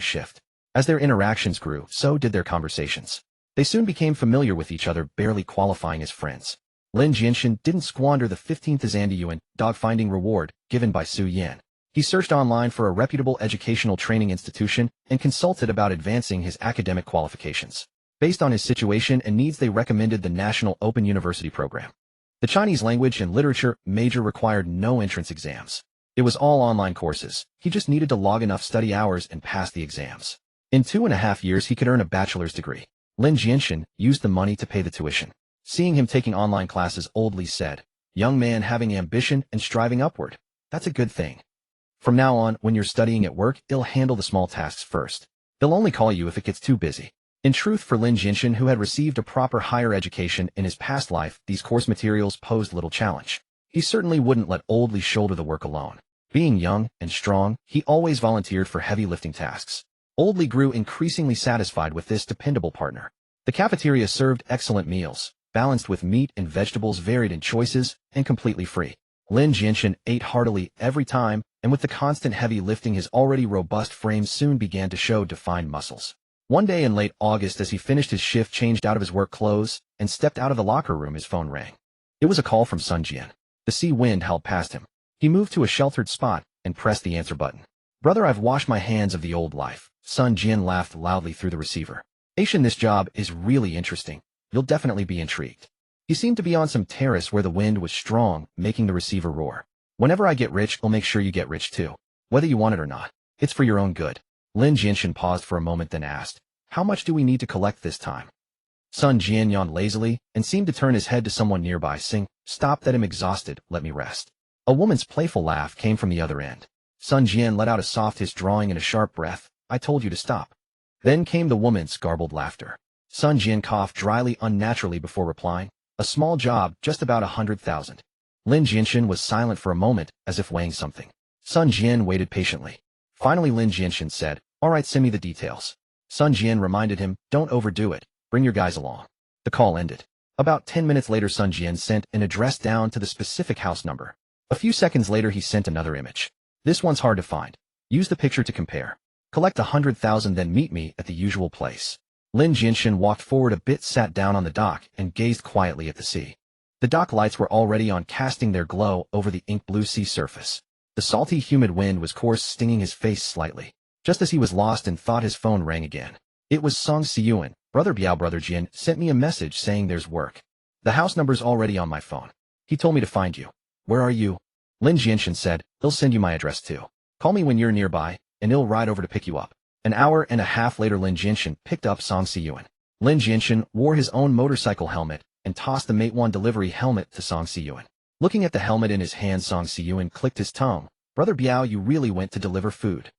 shift. As their interactions grew, so did their conversations. They soon became familiar with each other, barely qualifying as friends. Lin Jianshen didn't squander the 15th Zandiyuan dog-finding reward given by Su Yan. He searched online for a reputable educational training institution and consulted about advancing his academic qualifications. Based on his situation and needs, they recommended the National Open University program. The Chinese language and literature major required no entrance exams. It was all online courses. He just needed to log enough study hours and pass the exams. In 2.5 years, he could earn a bachelor's degree. Lin Jianshen used the money to pay the tuition. Seeing him taking online classes, Old Li said, "Young man having ambition and striving upward. That's a good thing. From now on, when you're studying at work, they'll handle the small tasks first. They'll only call you if it gets too busy." In truth, for Lin Jianshen, who had received a proper higher education in his past life, these course materials posed little challenge. He certainly wouldn't let Old Li shoulder the work alone. Being young and strong, he always volunteered for heavy lifting tasks. Old Li grew increasingly satisfied with this dependable partner. The cafeteria served excellent meals, balanced with meat and vegetables, varied in choices, and completely free. Lin Jianshen ate heartily every time, and with the constant heavy lifting, his already robust frame soon began to show defined muscles. One day in late August, as he finished his shift, changed out of his work clothes, and stepped out of the locker room, his phone rang. It was a call from Sun Jian. The sea wind howled past him. He moved to a sheltered spot and pressed the answer button. "Brother, I've washed my hands of the old life." Sun Jian laughed loudly through the receiver. "Asian, this job is really interesting. You'll definitely be intrigued." He seemed to be on some terrace where the wind was strong, making the receiver roar. "Whenever I get rich, I'll make sure you get rich too. Whether you want it or not. It's for your own good." Lin Jianshen paused for a moment, then asked, "How much do we need to collect this time?" Sun Jian yawned lazily and seemed to turn his head to someone nearby. "Sing, stop that, I'm exhausted, let me rest." A woman's playful laugh came from the other end. Sun Jian let out a soft hiss, drawing in a sharp breath. "I told you to stop." Then came the woman's garbled laughter. Sun Jian coughed dryly, unnaturally, before replying, "A small job, just about 100,000. Lin Jianshen was silent for a moment, as if weighing something. Sun Jian waited patiently. Finally, Lin Jianshen said, "All right, send me the details." Sun Jian reminded him, "Don't overdo it. Bring your guys along." The call ended. About 10 minutes later, Sun Jian sent an address down to the specific house number. A few seconds later, he sent another image. "This one's hard to find. Use the picture to compare. Collect 100,000, then meet me at the usual place." Lin Jianshen walked forward a bit, sat down on the dock, and gazed quietly at the sea. The dock lights were already on, casting their glow over the ink-blue sea surface. The salty, humid wind was coarse, stinging his face slightly. Just as he was lost in thought, his phone rang again. It was Song Siyuan. Brother Biao, Brother Jian sent me a message saying there's work. The house number's already on my phone. He told me to find you. Where are you? Lin Jianshen said, he'll send you my address too. Call me when you're nearby, and he'll ride over to pick you up. An hour and a half later, Lin Jianshen picked up Song Siyuan. Lin Jianshen wore his own motorcycle helmet and tossed the Matewan delivery helmet to Song Siyuan. Looking at the helmet in his hand, Song Siyuan clicked his tongue. Brother Biao, you really went to deliver food.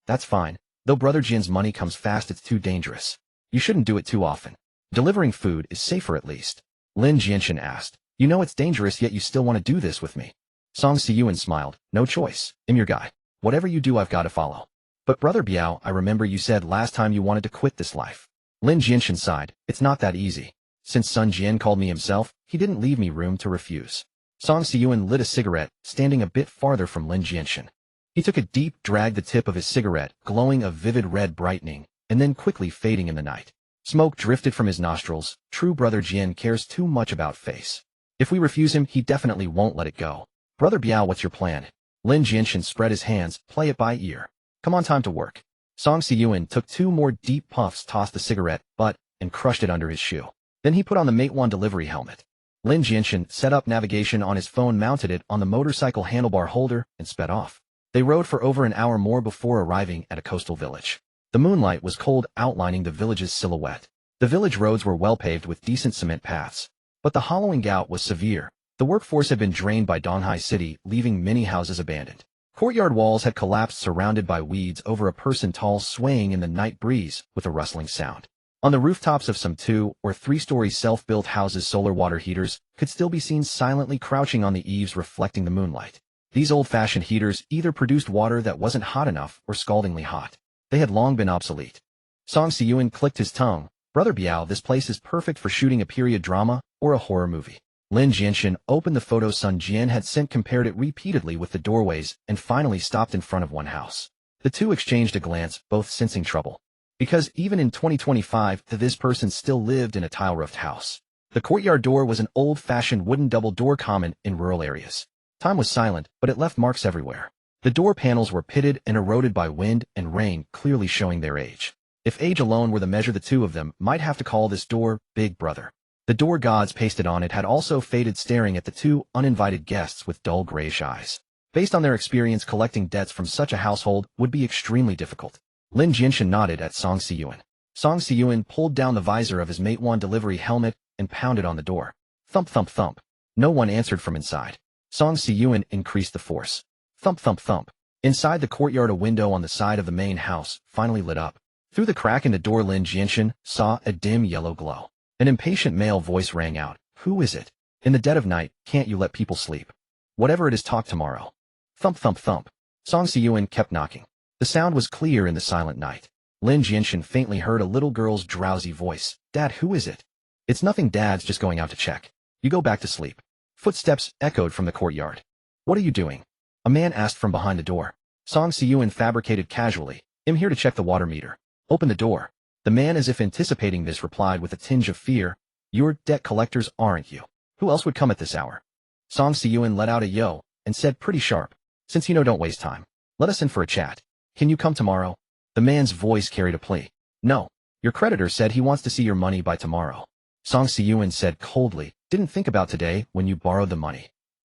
That's fine. Though Brother Jin's money comes fast, it's too dangerous. You shouldn't do it too often. Delivering food is safer at least. Lin Jianshen asked. You know it's dangerous, yet you still want to do this with me. Song Siyuan smiled. No choice. I'm your guy. Whatever you do, I've got to follow. But Brother Biao, I remember you said last time you wanted to quit this life. Lin Jianshen sighed. It's not that easy. Since Sun Jian called me himself, he didn't leave me room to refuse. Song Siyuan lit a cigarette, standing a bit farther from Lin Jianshen. He took a deep drag, the tip of his cigarette glowing a vivid red brightening, and then quickly fading in the night. Smoke drifted from his nostrils. True, Brother Jian cares too much about face. If we refuse him, he definitely won't let it go. Brother Biao, what's your plan? Lin Jianshen spread his hands. Play it by ear. Come on, time to work. Song Siyuan took 2 more deep puffs, tossed the cigarette butt, and crushed it under his shoe. Then he put on the Matewan delivery helmet. Lin Jianshen set up navigation on his phone, mounted it on the motorcycle handlebar holder, and sped off. They rode for over an hour more before arriving at a coastal village. The moonlight was cold, outlining the village's silhouette. The village roads were well paved with decent cement paths. But the hollowing gout was severe. The workforce had been drained by Donghai City, leaving many houses abandoned. Courtyard walls had collapsed, surrounded by weeds, over a person tall, swaying in the night breeze with a rustling sound. On the rooftops of some 2- or 3-story self-built houses, solar water heaters could still be seen silently crouching on the eaves, reflecting the moonlight. These old-fashioned heaters either produced water that wasn't hot enough or scaldingly hot. They had long been obsolete. Song Siyuan clicked his tongue. Brother Biao, this place is perfect for shooting a period drama or a horror movie. Lin Jianshen opened the photo Sun Jian had sent, compared it repeatedly with the doorways, and finally stopped in front of one house. The two exchanged a glance, both sensing trouble. Because even in 2025, this person still lived in a tile-roofed house. The courtyard door was an old-fashioned wooden double door, common in rural areas. Time was silent, but it left marks everywhere. The door panels were pitted and eroded by wind and rain, clearly showing their age. If age alone were the measure, the two of them might have to call this door Big Brother. The door gods pasted on it had also faded, staring at the two uninvited guests with dull grayish eyes. Based on their experience, collecting debts from such a household would be extremely difficult. Lin Jianshen nodded at Song Siyuan. Song Siyuan pulled down the visor of his Matewan delivery helmet and pounded on the door. Thump, thump, thump. No one answered from inside. Song Siyuan increased the force. Thump, thump, thump. Inside the courtyard, a window on the side of the main house finally lit up. Through the crack in the door, Lin Jianshen saw a dim yellow glow. An impatient male voice rang out. Who is it? In the dead of night, can't you let people sleep? Whatever it is, talk tomorrow. Thump, thump, thump. Song Siyuan kept knocking. The sound was clear in the silent night. Lin Jianshen faintly heard a little girl's drowsy voice. Dad, who is it? It's nothing, Dad's just going out to check. You go back to sleep. Footsteps echoed from the courtyard. What are you doing? A man asked from behind the door. Song Siyuan fabricated casually. I'm here to check the water meter. Open the door. The man, as if anticipating this, replied with a tinge of fear. You're debt collectors, aren't you? Who else would come at this hour? Song Siyuan let out a yo and said pretty sharp. Since you know, don't waste time. Let us in for a chat. Can you come tomorrow? The man's voice carried a plea. No. Your creditor said he wants to see your money by tomorrow. Song Siyuan said coldly. Didn't think about today when you borrowed the money.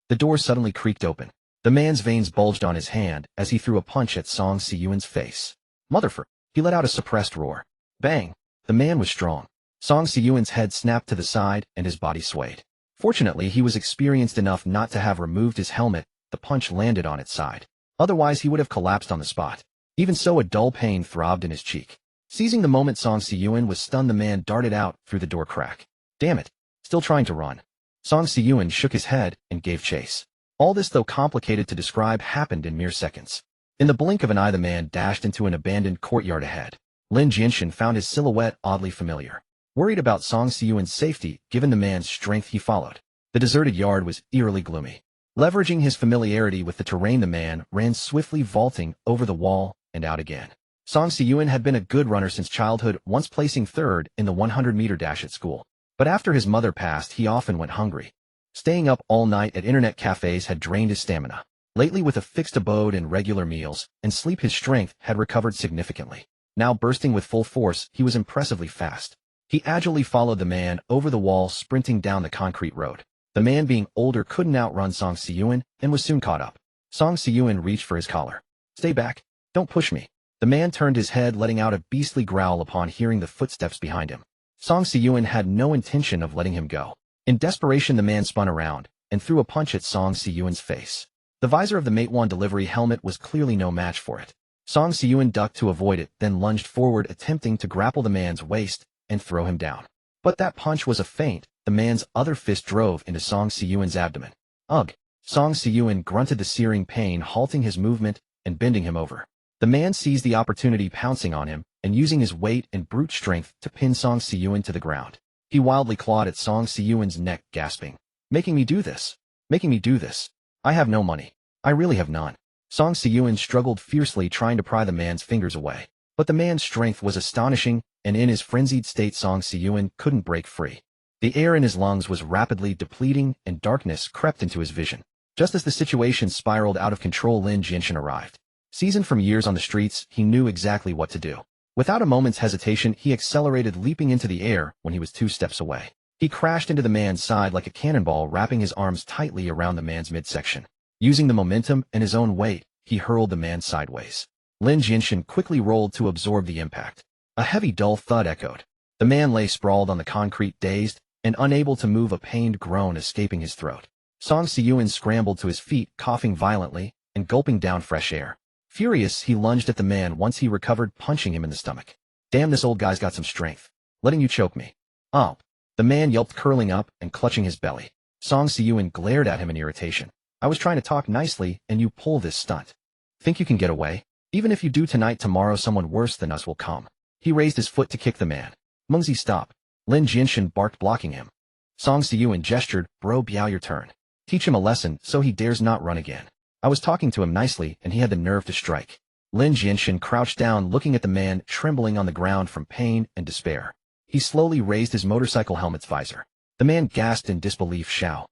The door suddenly creaked open. The man's veins bulged on his hand as he threw a punch at Song Siyuan's face. Motherfucker! He let out a suppressed roar. Bang! The man was strong. Song Siyuan's head snapped to the side and his body swayed. Fortunately, he was experienced enough not to have removed his helmet. The punch landed on its side. Otherwise, he would have collapsed on the spot. Even so, a dull pain throbbed in his cheek. Seizing the moment Song Siyuan was stunned, the man darted out through the door crack. Damn it! Still trying to run. Song Siyuan shook his head and gave chase. All this, though complicated to describe, happened in mere seconds. In the blink of an eye, the man dashed into an abandoned courtyard ahead. Lin Jianshen found his silhouette oddly familiar. Worried about Song Siyuan's safety, given the man's strength, he followed. The deserted yard was eerily gloomy. Leveraging his familiarity with the terrain, the man ran swiftly, vaulting over the wall and out again. Song Siyuan had been a good runner since childhood, once placing third in the 100-meter dash at school. But after his mother passed, he often went hungry. Staying up all night at internet cafes had drained his stamina. Lately, with a fixed abode and regular meals and sleep, his strength had recovered significantly. Now bursting with full force, he was impressively fast. He agilely followed the man over the wall, sprinting down the concrete road. The man, being older, couldn't outrun Song Siyuan and was soon caught up. Song Siyuan reached for his collar. "Stay back. Don't push me." The man turned his head, letting out a beastly growl upon hearing the footsteps behind him. Song Siyuan had no intention of letting him go. In desperation, the man spun around and threw a punch at Song Siyuan's face. The visor of the Mate 1 delivery helmet was clearly no match for it. Song Siyuan ducked to avoid it, then lunged forward, attempting to grapple the man's waist and throw him down. But that punch was a feint. The man's other fist drove into Song Siyuan's abdomen. Ugh! Song Siyuan grunted the searing pain, halting his movement and bending him over. The man seized the opportunity, pouncing on him and using his weight and brute strength to pin Song Siyuan to the ground. He wildly clawed at Song Siyuan's neck, gasping, "Making me do this! Making me do this! I have no money. I really have none." Song Siyuan struggled fiercely, trying to pry the man's fingers away. But the man's strength was astonishing, and in his frenzied state, Song Siyuan couldn't break free. The air in his lungs was rapidly depleting, and darkness crept into his vision. Just as the situation spiraled out of control, Lin Jianshen arrived. Seasoned from years on the streets, he knew exactly what to do. Without a moment's hesitation, he accelerated, leaping into the air when he was 2 steps away. He crashed into the man's side like a cannonball, wrapping his arms tightly around the man's midsection. Using the momentum and his own weight, he hurled the man sideways. Lin Jianshen quickly rolled to absorb the impact. A heavy, dull thud echoed. The man lay sprawled on the concrete, dazed and unable to move, a pained groan escaping his throat. Song Siyuan scrambled to his feet, coughing violently and gulping down fresh air. Furious, he lunged at the man once he recovered, punching him in the stomach. "Damn, this old guy's got some strength. Letting you choke me." "Oh." The man yelped, curling up and clutching his belly. Song Siyuan glared at him in irritation. "I was trying to talk nicely, and you pull this stunt. Think you can get away? Even if you do tonight, tomorrow someone worse than us will come." He raised his foot to kick the man. "Mengzi, stop." Lin Jianshen barked, blocking him. Song Siyuan gestured, "Bro, biao, your turn. Teach him a lesson so he dares not run again. I was talking to him nicely, and he had the nerve to strike." Lin Jianshen crouched down, looking at the man, trembling on the ground from pain and despair. He slowly raised his motorcycle helmet's visor. The man gasped in disbelief. Xiao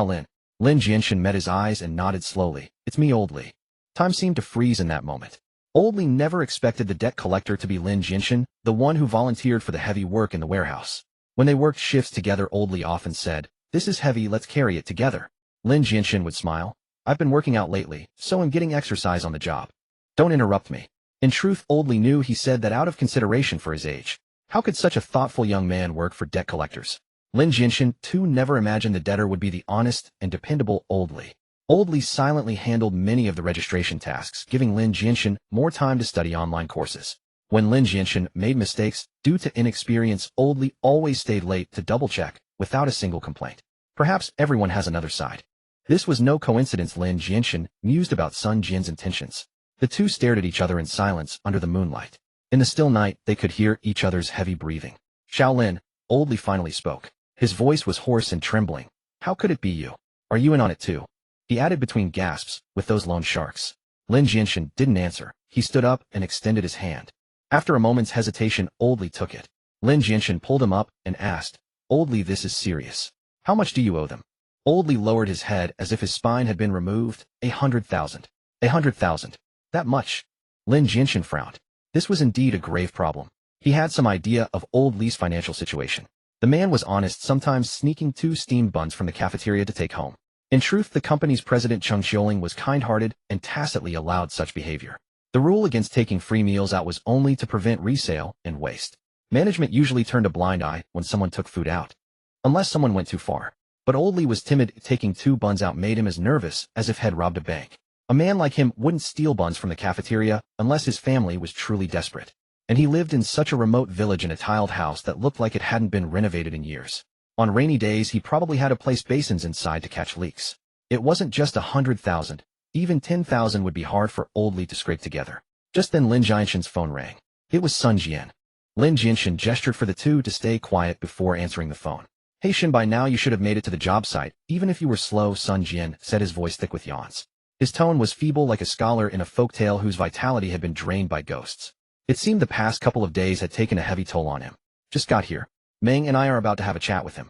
Lin." Lin Jianshen met his eyes and nodded slowly. "It's me, Old Li." Time seemed to freeze in that moment. Old Li never expected the debt collector to be Lin Jianshen, the one who volunteered for the heavy work in the warehouse. When they worked shifts together, Old Li often said, "This is heavy, let's carry it together." Lin Jianshen would smile. "I've been working out lately, so I'm getting exercise on the job. Don't interrupt me." In truth, Old Li knew he said that out of consideration for his age. How could such a thoughtful young man work for debt collectors? Lin Jianshen, too, never imagined the debtor would be the honest and dependable Old Li. Old Li silently handled many of the registration tasks, giving Lin Jianshen more time to study online courses. When Lin Jianshen made mistakes due to inexperience, Old Li always stayed late to double-check, without a single complaint. Perhaps everyone has another side. This was no coincidence. Lin Jianshen mused about Sun Jian's intentions. The two stared at each other in silence under the moonlight. In the still night, they could hear each other's heavy breathing. "Xiao Lin," Old Li finally spoke. His voice was hoarse and trembling. "How could it be you? Are you in on it too?" He added between gasps, "With those loan sharks." Lin Jianshen didn't answer. He stood up and extended his hand. After a moment's hesitation, Old Li took it. Lin Jianshen pulled him up and asked, "Old Li, this is serious. How much do you owe them?" Old Li lowered his head as if his spine had been removed. 100,000. 100,000. That much? Lin Jianshen frowned. This was indeed a grave problem. He had some idea of Old Li's financial situation. The man was honest, sometimes sneaking 2 steamed buns from the cafeteria to take home. In truth, the company's president Cheng Xiuling was kind-hearted and tacitly allowed such behavior. The rule against taking free meals out was only to prevent resale and waste. Management usually turned a blind eye when someone took food out, unless someone went too far. But Old Li was timid. Taking 2 buns out made him as nervous as if he'd robbed a bank. A man like him wouldn't steal buns from the cafeteria unless his family was truly desperate. And he lived in such a remote village in a tiled house that looked like it hadn't been renovated in years. On rainy days, he probably had to place basins inside to catch leaks. It wasn't just 100,000. Even 10,000 would be hard for Old Li to scrape together. Just then Lin Jianshen's phone rang. It was Sun Jian. Lin Jianshen gestured for the two to stay quiet before answering the phone. "Hey Shin, by now you should have made it to the job site, even if you were slow," Sun Jian said, his voice thick with yawns. His tone was feeble, like a scholar in a folk tale whose vitality had been drained by ghosts. It seemed the past couple of days had taken a heavy toll on him. Just got here. Meng and I are about to have a chat with him.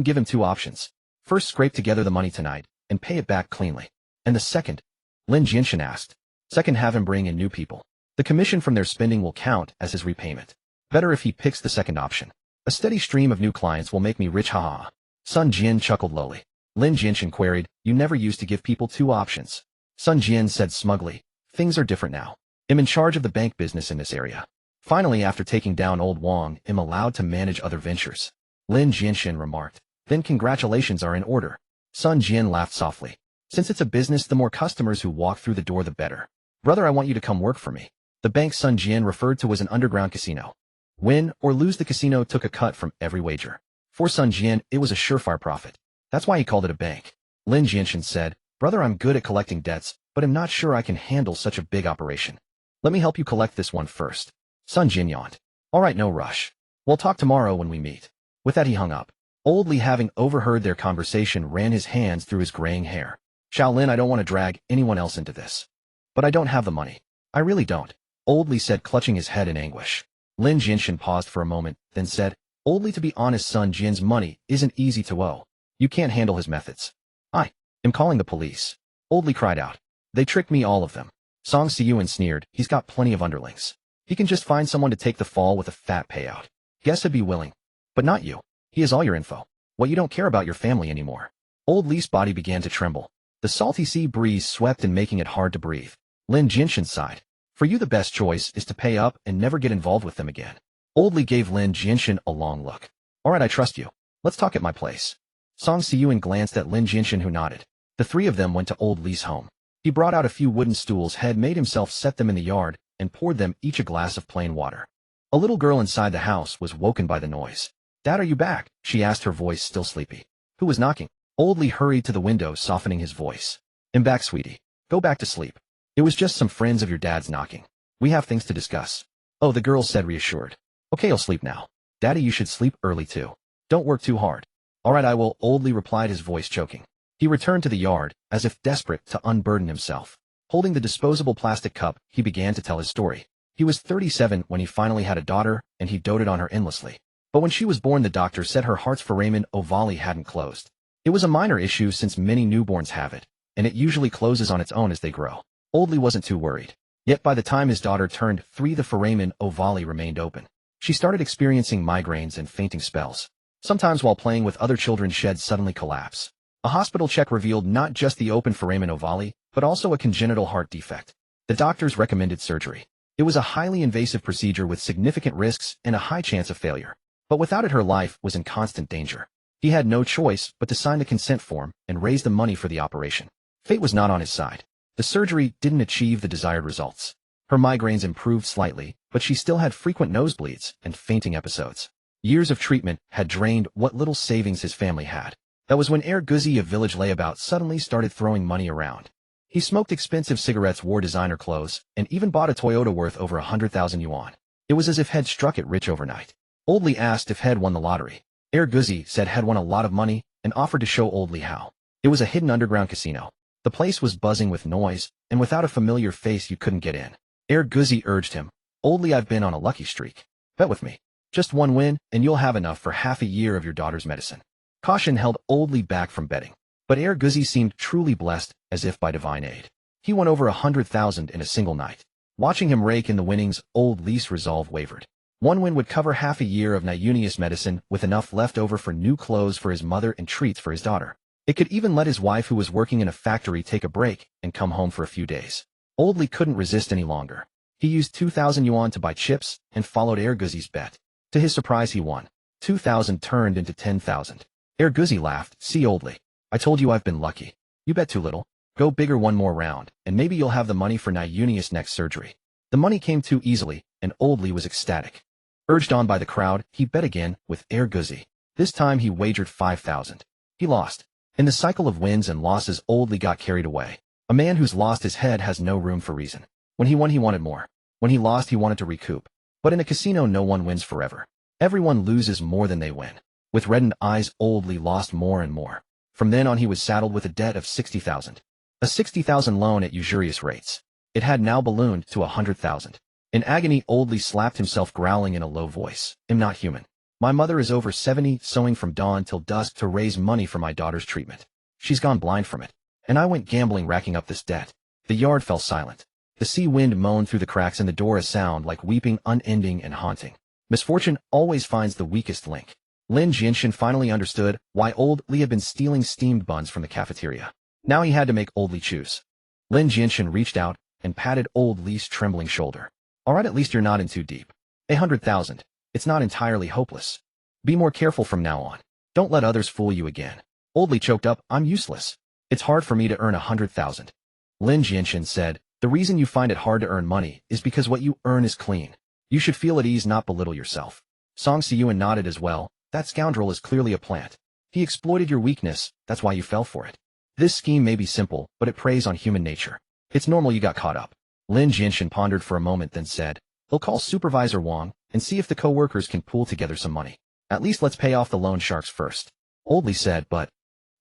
Give him two options. First, scrape together the money tonight and pay it back cleanly. And the second, Lin Jianshen asked. Second, have him bring in new people. The commission from their spending will count as his repayment. Better if he picks the second option. A steady stream of new clients will make me rich, haha. Sun Jian chuckled lowly. Lin Jianshen queried, you never used to give people two options. Sun Jian said smugly, things are different now. I'm in charge of the bank business in this area. Finally, after taking down old Wang, I'm allowed to manage other ventures. Lin Jianshen remarked. Then congratulations are in order. Sun Jian laughed softly. Since it's a business, the more customers who walk through the door, the better. Brother, I want you to come work for me. The bank Sun Jian referred to as an underground casino. Win or lose, the casino took a cut from every wager. For Sun Jian, it was a surefire profit. That's why he called it a bank. Lin Jianshen said, brother, I'm good at collecting debts, but I'm not sure I can handle such a big operation. Let me help you collect this one first. Sun Jian yawned. All right, no rush. We'll talk tomorrow when we meet. With that, he hung up. Old Li, having overheard their conversation, ran his hands through his graying hair. Shaolin, I don't want to drag anyone else into this. But I don't have the money. I really don't. Old Li said, clutching his head in anguish. Lin Jianshen paused for a moment, then said, Old Li, to be honest, Sun Jian's money isn't easy to owe. You can't handle his methods. I am calling the police. Old Li cried out. They tricked me, all of them. Song Siyuan sneered, he's got plenty of underlings. He can just find someone to take the fall with a fat payout. Guess I'd be willing. But not you. He has all your info. What, you don't care about your family anymore? Old Li's body began to tremble. The salty sea breeze swept in, making it hard to breathe. Lin Jianshen sighed. For you, the best choice is to pay up and never get involved with them again. Old Li gave Lin Jianshen a long look. All right, I trust you. Let's talk at my place. Song Siyuan glanced at Lin Jianshen, who nodded. The three of them went to Old Li's home. He brought out a few wooden stools, had made himself set them in the yard, and poured them each a glass of plain water. A little girl inside the house was woken by the noise. Dad, are you back? She asked, her voice still sleepy. Who was knocking? Old Li hurried to the window, softening his voice. I'm back, sweetie. Go back to sleep. It was just some friends of your dad's knocking. We have things to discuss. Oh, the girl said, reassured. Okay, I'll sleep now. Daddy, you should sleep early too. Don't work too hard. All right, I will, Old Li replied, his voice choking. He returned to the yard, as if desperate to unburden himself. Holding the disposable plastic cup, he began to tell his story. He was 37 when he finally had a daughter, and he doted on her endlessly. But when she was born, the doctor said her heart's foramen ovale hadn't closed. It was a minor issue, since many newborns have it, and it usually closes on its own as they grow. Old Li wasn't too worried. Yet by the time his daughter turned 3, the foramen ovale remained open. She started experiencing migraines and fainting spells. Sometimes while playing with other children, she'd suddenly collapse. A hospital check revealed not just the open foramen ovale, but also a congenital heart defect. The doctors recommended surgery. It was a highly invasive procedure with significant risks and a high chance of failure. But without it, her life was in constant danger. He had no choice but to sign the consent form and raise the money for the operation. Fate was not on his side. The surgery didn't achieve the desired results. Her migraines improved slightly, but she still had frequent nosebleeds and fainting episodes. Years of treatment had drained what little savings his family had. That was when Guzi, a village layabout, suddenly started throwing money around. He smoked expensive cigarettes, wore designer clothes, and even bought a Toyota worth over 100,000 yuan. It was as if Head struck it rich overnight. Old Li asked if Head won the lottery. Guzi said Head won a lot of money and offered to show Old Li how. It was a hidden underground casino. The place was buzzing with noise, and without a familiar face you couldn't get in. Guzi urged him. Old Li, I've been on a lucky streak. Bet with me. Just one win, and you'll have enough for half a year of your daughter's medicine. Caution held Old Li back from betting. But Guzi seemed truly blessed, as if by divine aid. He won over 100,000 in a single night. Watching him rake in the winnings, Old Li's resolve wavered. One win would cover half a year of Niunius medicine, with enough left over for new clothes for his mother and treats for his daughter. It could even let his wife, who was working in a factory, take a break and come home for a few days. Old Li couldn't resist any longer. He used 2,000 yuan to buy chips and followed Guzi's bet. To his surprise, he won. 2,000 turned into 10,000. Guzi laughed. See, Old Li, I told you I've been lucky. You bet too little. Go bigger one more round, and maybe you'll have the money for Niunius' next surgery. The money came too easily, and Old Li was ecstatic. Urged on by the crowd, he bet again with Guzi. This time he wagered 5,000. He lost. In the cycle of wins and losses, Old Li got carried away. A man who's lost his head has no room for reason. When he won, he wanted more. When he lost, he wanted to recoup. But in a casino, no one wins forever. Everyone loses more than they win. With reddened eyes, Old Li lost more and more. From then on, he was saddled with a debt of 60,000. A 60,000 loan at usurious rates. It had now ballooned to 100,000. In agony, Old Li slapped himself, growling in a low voice. I'm not human. My mother is over 70, sewing from dawn till dusk to raise money for my daughter's treatment. She's gone blind from it. And I went gambling, racking up this debt. The yard fell silent. The sea wind moaned through the cracks in the door, a sound like weeping, unending and haunting. Misfortune always finds the weakest link. Lin Jianshen finally understood why Old Li had been stealing steamed buns from the cafeteria. Now he had to make Old Li choose. Lin Jianshen reached out and patted Old Li's trembling shoulder. All right, at least you're not in too deep. 100,000. It's not entirely hopeless. Be more careful from now on. Don't let others fool you again. Old Li choked up. I'm useless. It's hard for me to earn 100,000. Lin Jianshen said, the reason you find it hard to earn money is because what you earn is clean. You should feel at ease, not belittle yourself. Song Siyuan nodded as well. That scoundrel is clearly a plant. He exploited your weakness, that's why you fell for it. This scheme may be simple, but it preys on human nature. It's normal you got caught up. Lin Jianshen pondered for a moment, then said, he'll call Supervisor Wang and see if the co-workers can pool together some money. At least let's pay off the loan sharks first. Old Li said, but...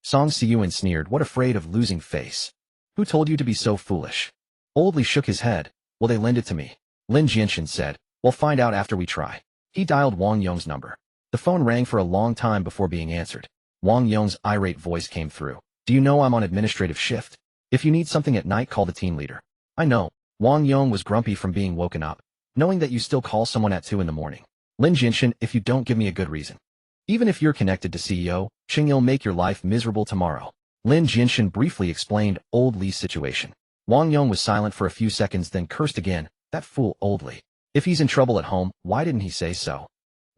Song Siyuan sneered, what afraid of losing face? Who told you to be so foolish? Old Li shook his head. Will they lend it to me? Lin Jianshen said, we'll find out after we try. He dialed Wang Yong's number. The phone rang for a long time before being answered. Wang Yong's irate voice came through. Do you know I'm on administrative shift? If you need something at night, call the team leader. I know. Wang Yong was grumpy from being woken up, knowing that you still call someone at 2 in the morning. Lin Jianshen, if you don't give me a good reason. Even if you're connected to CEO, Ching'll make your life miserable tomorrow. Lin Jianshen briefly explained Old Li's situation. Wang Yong was silent for a few seconds, then cursed again. That fool Old Li. If he's in trouble at home, why didn't he say so?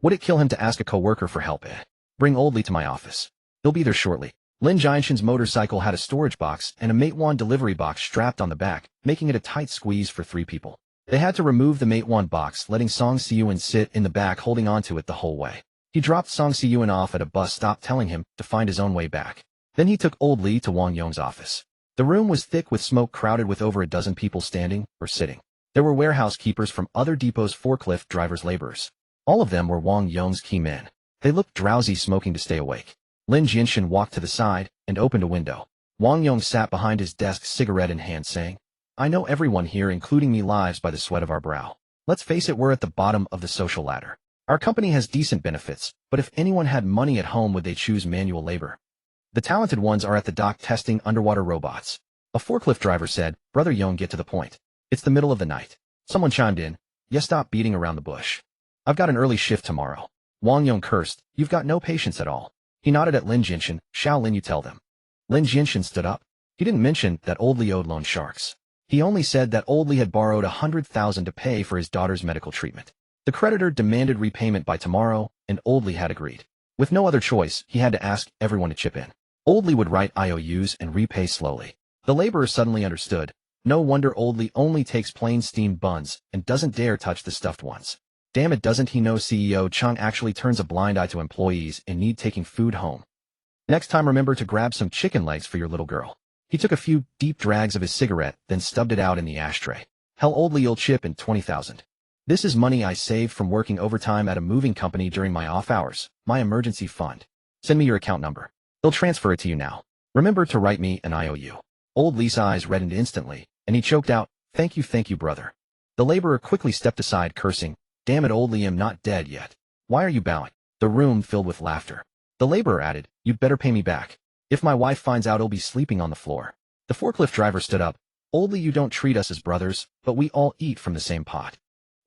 Would it kill him to ask a co-worker for help? Bring Old Li to my office. He'll be there shortly. Lin Jianshen's motorcycle had a storage box and a Meituan delivery box strapped on the back, making it a tight squeeze for 3 people. They had to remove the Meituan box, letting Song Siyuan sit in the back holding onto it the whole way. He dropped Song Siyuan off at a bus stop, telling him to find his own way back. Then he took Old Li to Wang Yong's office. The room was thick with smoke, crowded with over a dozen people standing or sitting. There were warehouse keepers from other depots, forklift drivers, laborers. All of them were Wang Yong's key men. They looked drowsy, smoking to stay awake. Lin Jianshen walked to the side and opened a window. Wang Yong sat behind his desk, cigarette in hand, saying, I know everyone here, including me, lives by the sweat of our brow. Let's face it, we're at the bottom of the social ladder. Our company has decent benefits, but if anyone had money at home, would they choose manual labor? The talented ones are at the dock testing underwater robots. A forklift driver said, Brother Yong, get to the point. It's the middle of the night. Someone chimed in, yeah, stop beating around the bush. I've got an early shift tomorrow. Wang Yong cursed, you've got no patience at all. He nodded at Lin Jianshen. Shaolin, you tell them. Lin Jianshen stood up. He didn't mention that Old Li owed loan sharks. He only said that Old Li had borrowed 100,000 to pay for his daughter's medical treatment. The creditor demanded repayment by tomorrow, and Old Li had agreed. With no other choice, he had to ask everyone to chip in. Old Li would write IOUs and repay slowly. The laborer suddenly understood. No wonder Old Li only takes plain steamed buns and doesn't dare touch the stuffed ones. Damn it, doesn't he know CEO Chang actually turns a blind eye to employees in need taking food home? Next time, remember to grab some chicken legs for your little girl. He took a few deep drags of his cigarette, then stubbed it out in the ashtray. Hell, Old Li'll chip in 20,000. This is money I saved from working overtime at a moving company during my off hours, my emergency fund. Send me your account number. They'll transfer it to you now. Remember to write me an IOU. Old Li's eyes reddened instantly, and he choked out, thank you, brother. The laborer quickly stepped aside, cursing, damn it, Old Li, I'm not dead yet. Why are you bowing? The room filled with laughter. The laborer added, you'd better pay me back. If my wife finds out, I'll be sleeping on the floor. The forklift driver stood up. Old Li, you don't treat us as brothers, but we all eat from the same pot.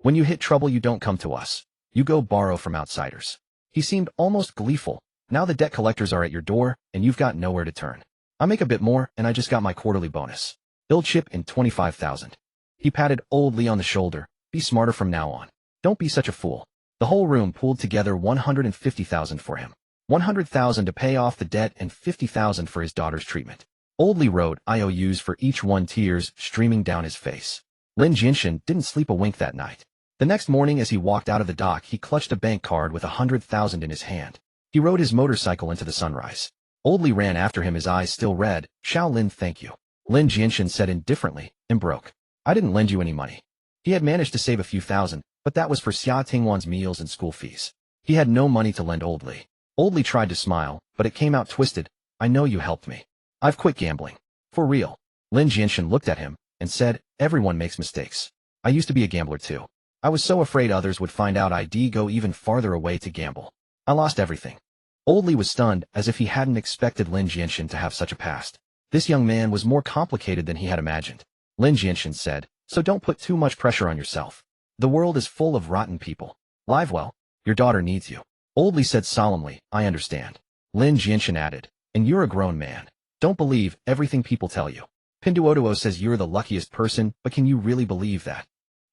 When you hit trouble, you don't come to us. You go borrow from outsiders. He seemed almost gleeful. Now the debt collectors are at your door, and you've got nowhere to turn. I make a bit more, and I just got my quarterly bonus. They'll chip in 25,000. He patted Old Li on the shoulder. Be smarter from now on. Don't be such a fool. The whole room pooled together 150,000 for him. 100,000 to pay off the debt and 50,000 for his daughter's treatment. Old Li wrote IOUs for each one, tears streaming down his face. Lin Jianshen didn't sleep a wink that night. The next morning, as he walked out of the dock, he clutched a bank card with 100,000 in his hand. He rode his motorcycle into the sunrise. Old Li ran after him, his eyes still red. Shaolin, thank you. Lin Jianshen said indifferently, I'm broke. I didn't lend you any money. He had managed to save a few thousand, but that was for Xia Tingwan's meals and school fees. He had no money to lend Old Li. Old Li tried to smile, but it came out twisted. I know you helped me. I've quit gambling. For real. Lin Jianshen looked at him and said, everyone makes mistakes. I used to be a gambler too. I was so afraid others would find out I'd go even farther away to gamble. I lost everything. Old Li was stunned, as if he hadn't expected Lin Jianshen to have such a past. This young man was more complicated than he had imagined. Lin Jianshen said, so don't put too much pressure on yourself. The world is full of rotten people. Live well. Your daughter needs you. Old Li said solemnly, I understand. Lin Jianshen added, and you're a grown man. Don't believe everything people tell you. Pinduoduo says you're the luckiest person, but can you really believe that?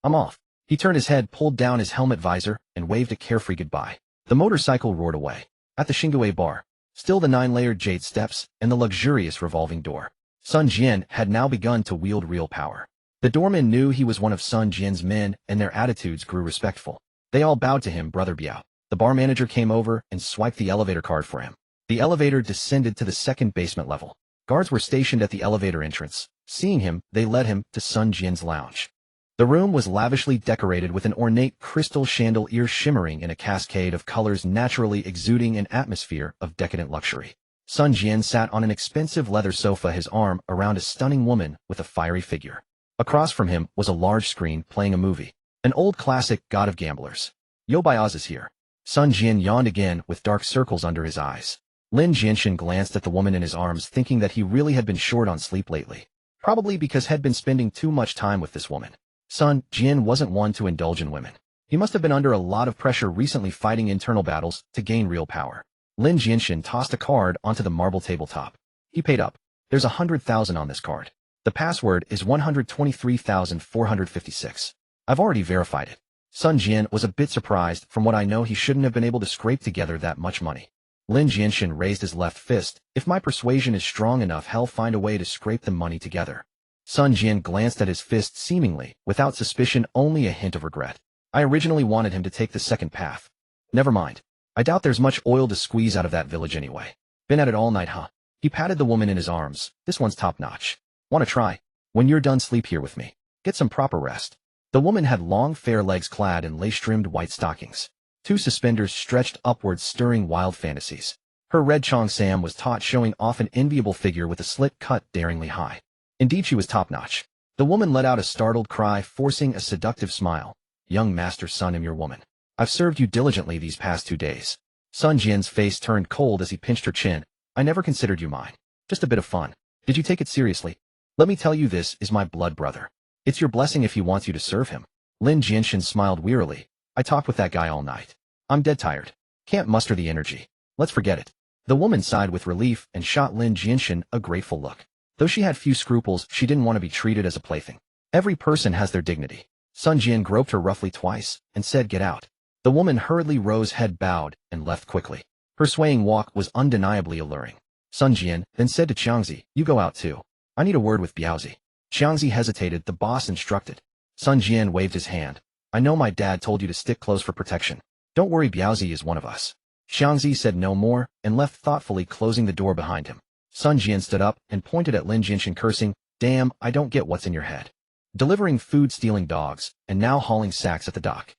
I'm off. He turned his head, pulled down his helmet visor, and waved a carefree goodbye. The motorcycle roared away. At the Xingue bar, still the 9-layered jade steps and the luxurious revolving door. Sun Jian had now begun to wield real power. The doorman knew he was one of Sun Jian's men, and their attitudes grew respectful. They all bowed to him, Brother Biao. The bar manager came over and swiped the elevator card for him. The elevator descended to the second basement level. Guards were stationed at the elevator entrance. Seeing him, they led him to Sun Jian's lounge. The room was lavishly decorated with an ornate crystal chandelier shimmering in a cascade of colors, naturally exuding an atmosphere of decadent luxury. Sun Jian sat on an expensive leather sofa, his arm around a stunning woman with a fiery figure. Across from him was a large screen playing a movie. An old classic, God of Gamblers. Yo Biaz is here. Sun Jian yawned again with dark circles under his eyes. Lin Jianshen glanced at the woman in his arms, thinking that he really had been short on sleep lately. Probably because he'd been spending too much time with this woman. Sun Jian wasn't one to indulge in women. He must have been under a lot of pressure recently, fighting internal battles to gain real power. Lin Jianshen tossed a card onto the marble tabletop. He paid up. There's 100,000 on this card. The password is 123,456. I've already verified it. Sun Jian was a bit surprised. From what I know, he shouldn't have been able to scrape together that much money. Lin Jianshen raised his left fist. If my persuasion is strong enough, I'll find a way to scrape the money together. Sun Jian glanced at his fist, seemingly without suspicion, only a hint of regret. I originally wanted him to take the second path. Never mind. I doubt there's much oil to squeeze out of that village anyway. Been at it all night, huh? He patted the woman in his arms. This one's top-notch. Want to try? When you're done, sleep here with me. Get some proper rest. The woman had long, fair legs clad in lace-trimmed white stockings. 2 suspenders stretched upwards, stirring wild fantasies. Her red cheongsam was taut, showing off an enviable figure with a slit cut daringly high. Indeed, she was top-notch. The woman let out a startled cry, forcing a seductive smile. Young master Sun, I'm your woman. I've served you diligently these past 2 days. Sun Jian's face turned cold as he pinched her chin. I never considered you mine. Just a bit of fun. Did you take it seriously? Let me tell you, this is my blood brother. It's your blessing if he wants you to serve him. Lin Jianshen smiled wearily. I talked with that guy all night. I'm dead tired. Can't muster the energy. Let's forget it. The woman sighed with relief and shot Lin Jianshen a grateful look. Though she had few scruples, she didn't want to be treated as a plaything. Every person has their dignity. Sun Jian groped her roughly twice and said, get out. The woman hurriedly rose, head bowed, and left quickly. Her swaying walk was undeniably alluring. Sun Jian then said to Qiangzi, you go out too. I need a word with Biaozi. Qiangzi hesitated. The boss instructed. Sun Jian waved his hand. I know my dad told you to stick close for protection. Don't worry, Biaozi is one of us. Qiangzi said no more and left thoughtfully, closing the door behind him. Sun Jian stood up and pointed at Lin Jianshen, cursing, damn, I don't get what's in your head. Delivering food, stealing dogs, and now hauling sacks at the dock.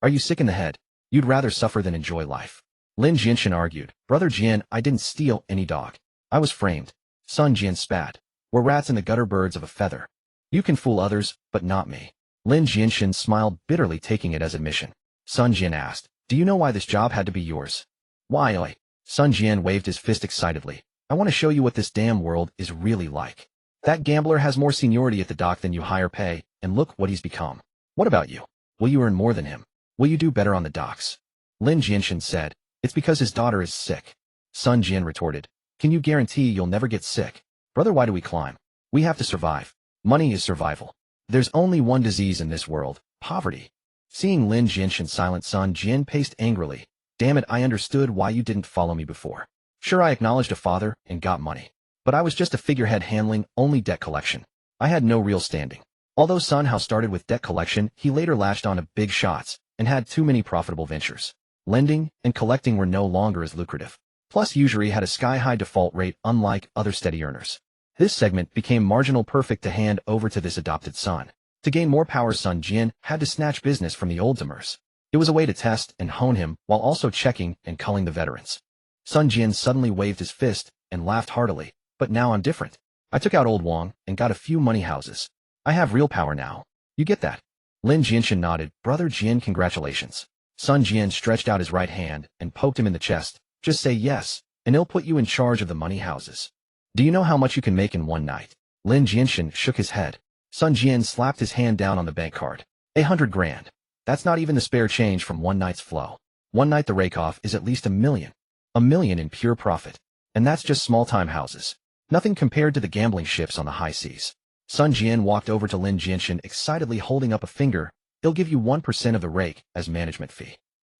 Are you sick in the head? You'd rather suffer than enjoy life. Lin Jianshen argued, Brother Jian, I didn't steal any dog. I was framed. Sun Jian spat. We're rats in the gutter, birds of a feather. You can fool others, but not me. Lin Jianshen smiled bitterly, taking it as admission. Sun Jian asked, do you know why this job had to be yours? Why, oi? Sun Jian waved his fist excitedly. I want to show you what this damn world is really like. That gambler has more seniority at the dock than you, higher pay, and look what he's become. What about you? Will you earn more than him? Will you do better on the docks? Lin Jianshen said, it's because his daughter is sick. Sun Jian retorted, can you guarantee you'll never get sick? Brother, why do we climb? We have to survive. Money is survival. There's only one disease in this world, poverty. Seeing Lin Jianshen silent, Sun Jian paced angrily. Damn it, I understood why you didn't follow me before. Sure, I acknowledged a father and got money. But I was just a figurehead handling only debt collection. I had no real standing. Although Sun Hao started with debt collection, he later latched on to big shots and had too many profitable ventures. Lending and collecting were no longer as lucrative. Plus, usury had a sky-high default rate, unlike other steady earners. This segment became marginal, perfect to hand over to this adopted son. To gain more power, Sun Jian had to snatch business from the oldtimers. It was a way to test and hone him while also checking and culling the veterans. Sun Jian suddenly waved his fist and laughed heartily. But now I'm different. I took out old Wang and got a few money houses. I have real power now. You get that? Lin Jianshen nodded. Brother Jian, congratulations. Sun Jian stretched out his right hand and poked him in the chest. Just say yes, and he'll put you in charge of the money houses. Do you know how much you can make in one night? Lin Jianshen shook his head. Sun Jian slapped his hand down on the bank card. 100 grand. That's not even the spare change from one night's flow. One night the rake-off is at least $1 million. $1 million in pure profit. And that's just small-time houses. Nothing compared to the gambling ships on the high seas. Sun Jian walked over to Lin Jianshen, excitedly holding up a finger. He'll give you 1% of the rake as management fee.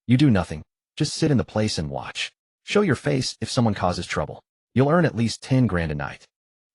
You do nothing. Just sit in the place and watch. Show your face if someone causes trouble. You'll earn at least 10 grand a night.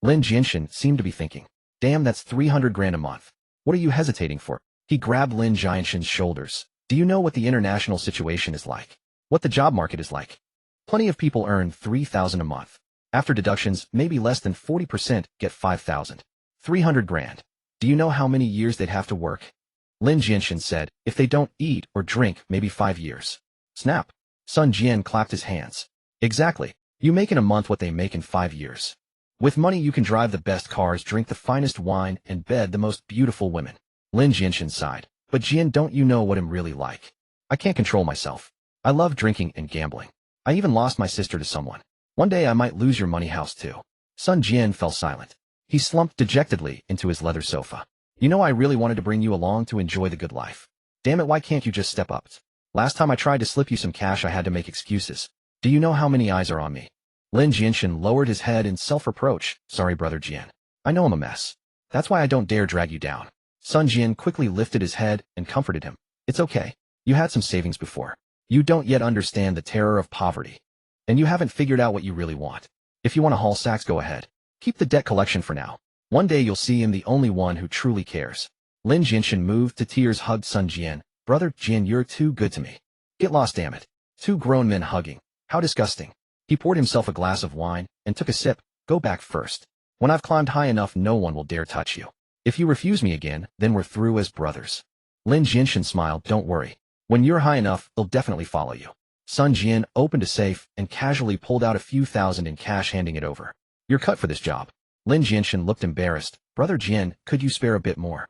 Lin Jianshen seemed to be thinking, damn, that's 300 grand a month. What are you hesitating for? He grabbed Lin Jianshen's shoulders. Do you know what the international situation is like? What the job market is like? Plenty of people earn 3,000 a month. After deductions, maybe less than 40% get 5,000. 300 grand. Do you know how many years they'd have to work? Lin Jianshen said, if they don't eat or drink, maybe 5 years. Snap. Sun Jian clapped his hands. Exactly. You make in a month what they make in 5 years. With money you can drive the best cars, drink the finest wine, and bed the most beautiful women. Lin Jianshen sighed. But Jian, don't you know what I'm really like? I can't control myself. I love drinking and gambling. I even lost my sister to someone. One day I might lose your money house too. Sun Jian fell silent. He slumped dejectedly into his leather sofa. You know, I really wanted to bring you along to enjoy the good life. Damn it, why can't you just step up? Last time I tried to slip you some cash I had to make excuses. Do you know how many eyes are on me? Lin Jianshen lowered his head in self-reproach. Sorry, brother Jian. I know I'm a mess. That's why I don't dare drag you down. Sun Jian quickly lifted his head and comforted him. It's okay. You had some savings before. You don't yet understand the terror of poverty. And you haven't figured out what you really want. If you want to haul sacks, go ahead. Keep the debt collection for now. One day you'll see I'm the only one who truly cares. Lin Jianshen moved to tears, hugged Sun Jian. Brother Jian, you're too good to me. Get lost, damn it. Two grown men hugging. How disgusting. He poured himself a glass of wine and took a sip. Go back first. When I've climbed high enough, no one will dare touch you. If you refuse me again, then we're through as brothers. Lin Jianshen smiled. Don't worry. When you're high enough, they'll definitely follow you. Sun Jian opened a safe and casually pulled out a few thousand in cash, handing it over. You're cut for this job. Lin Jianshen looked embarrassed. Brother Jian, could you spare a bit more?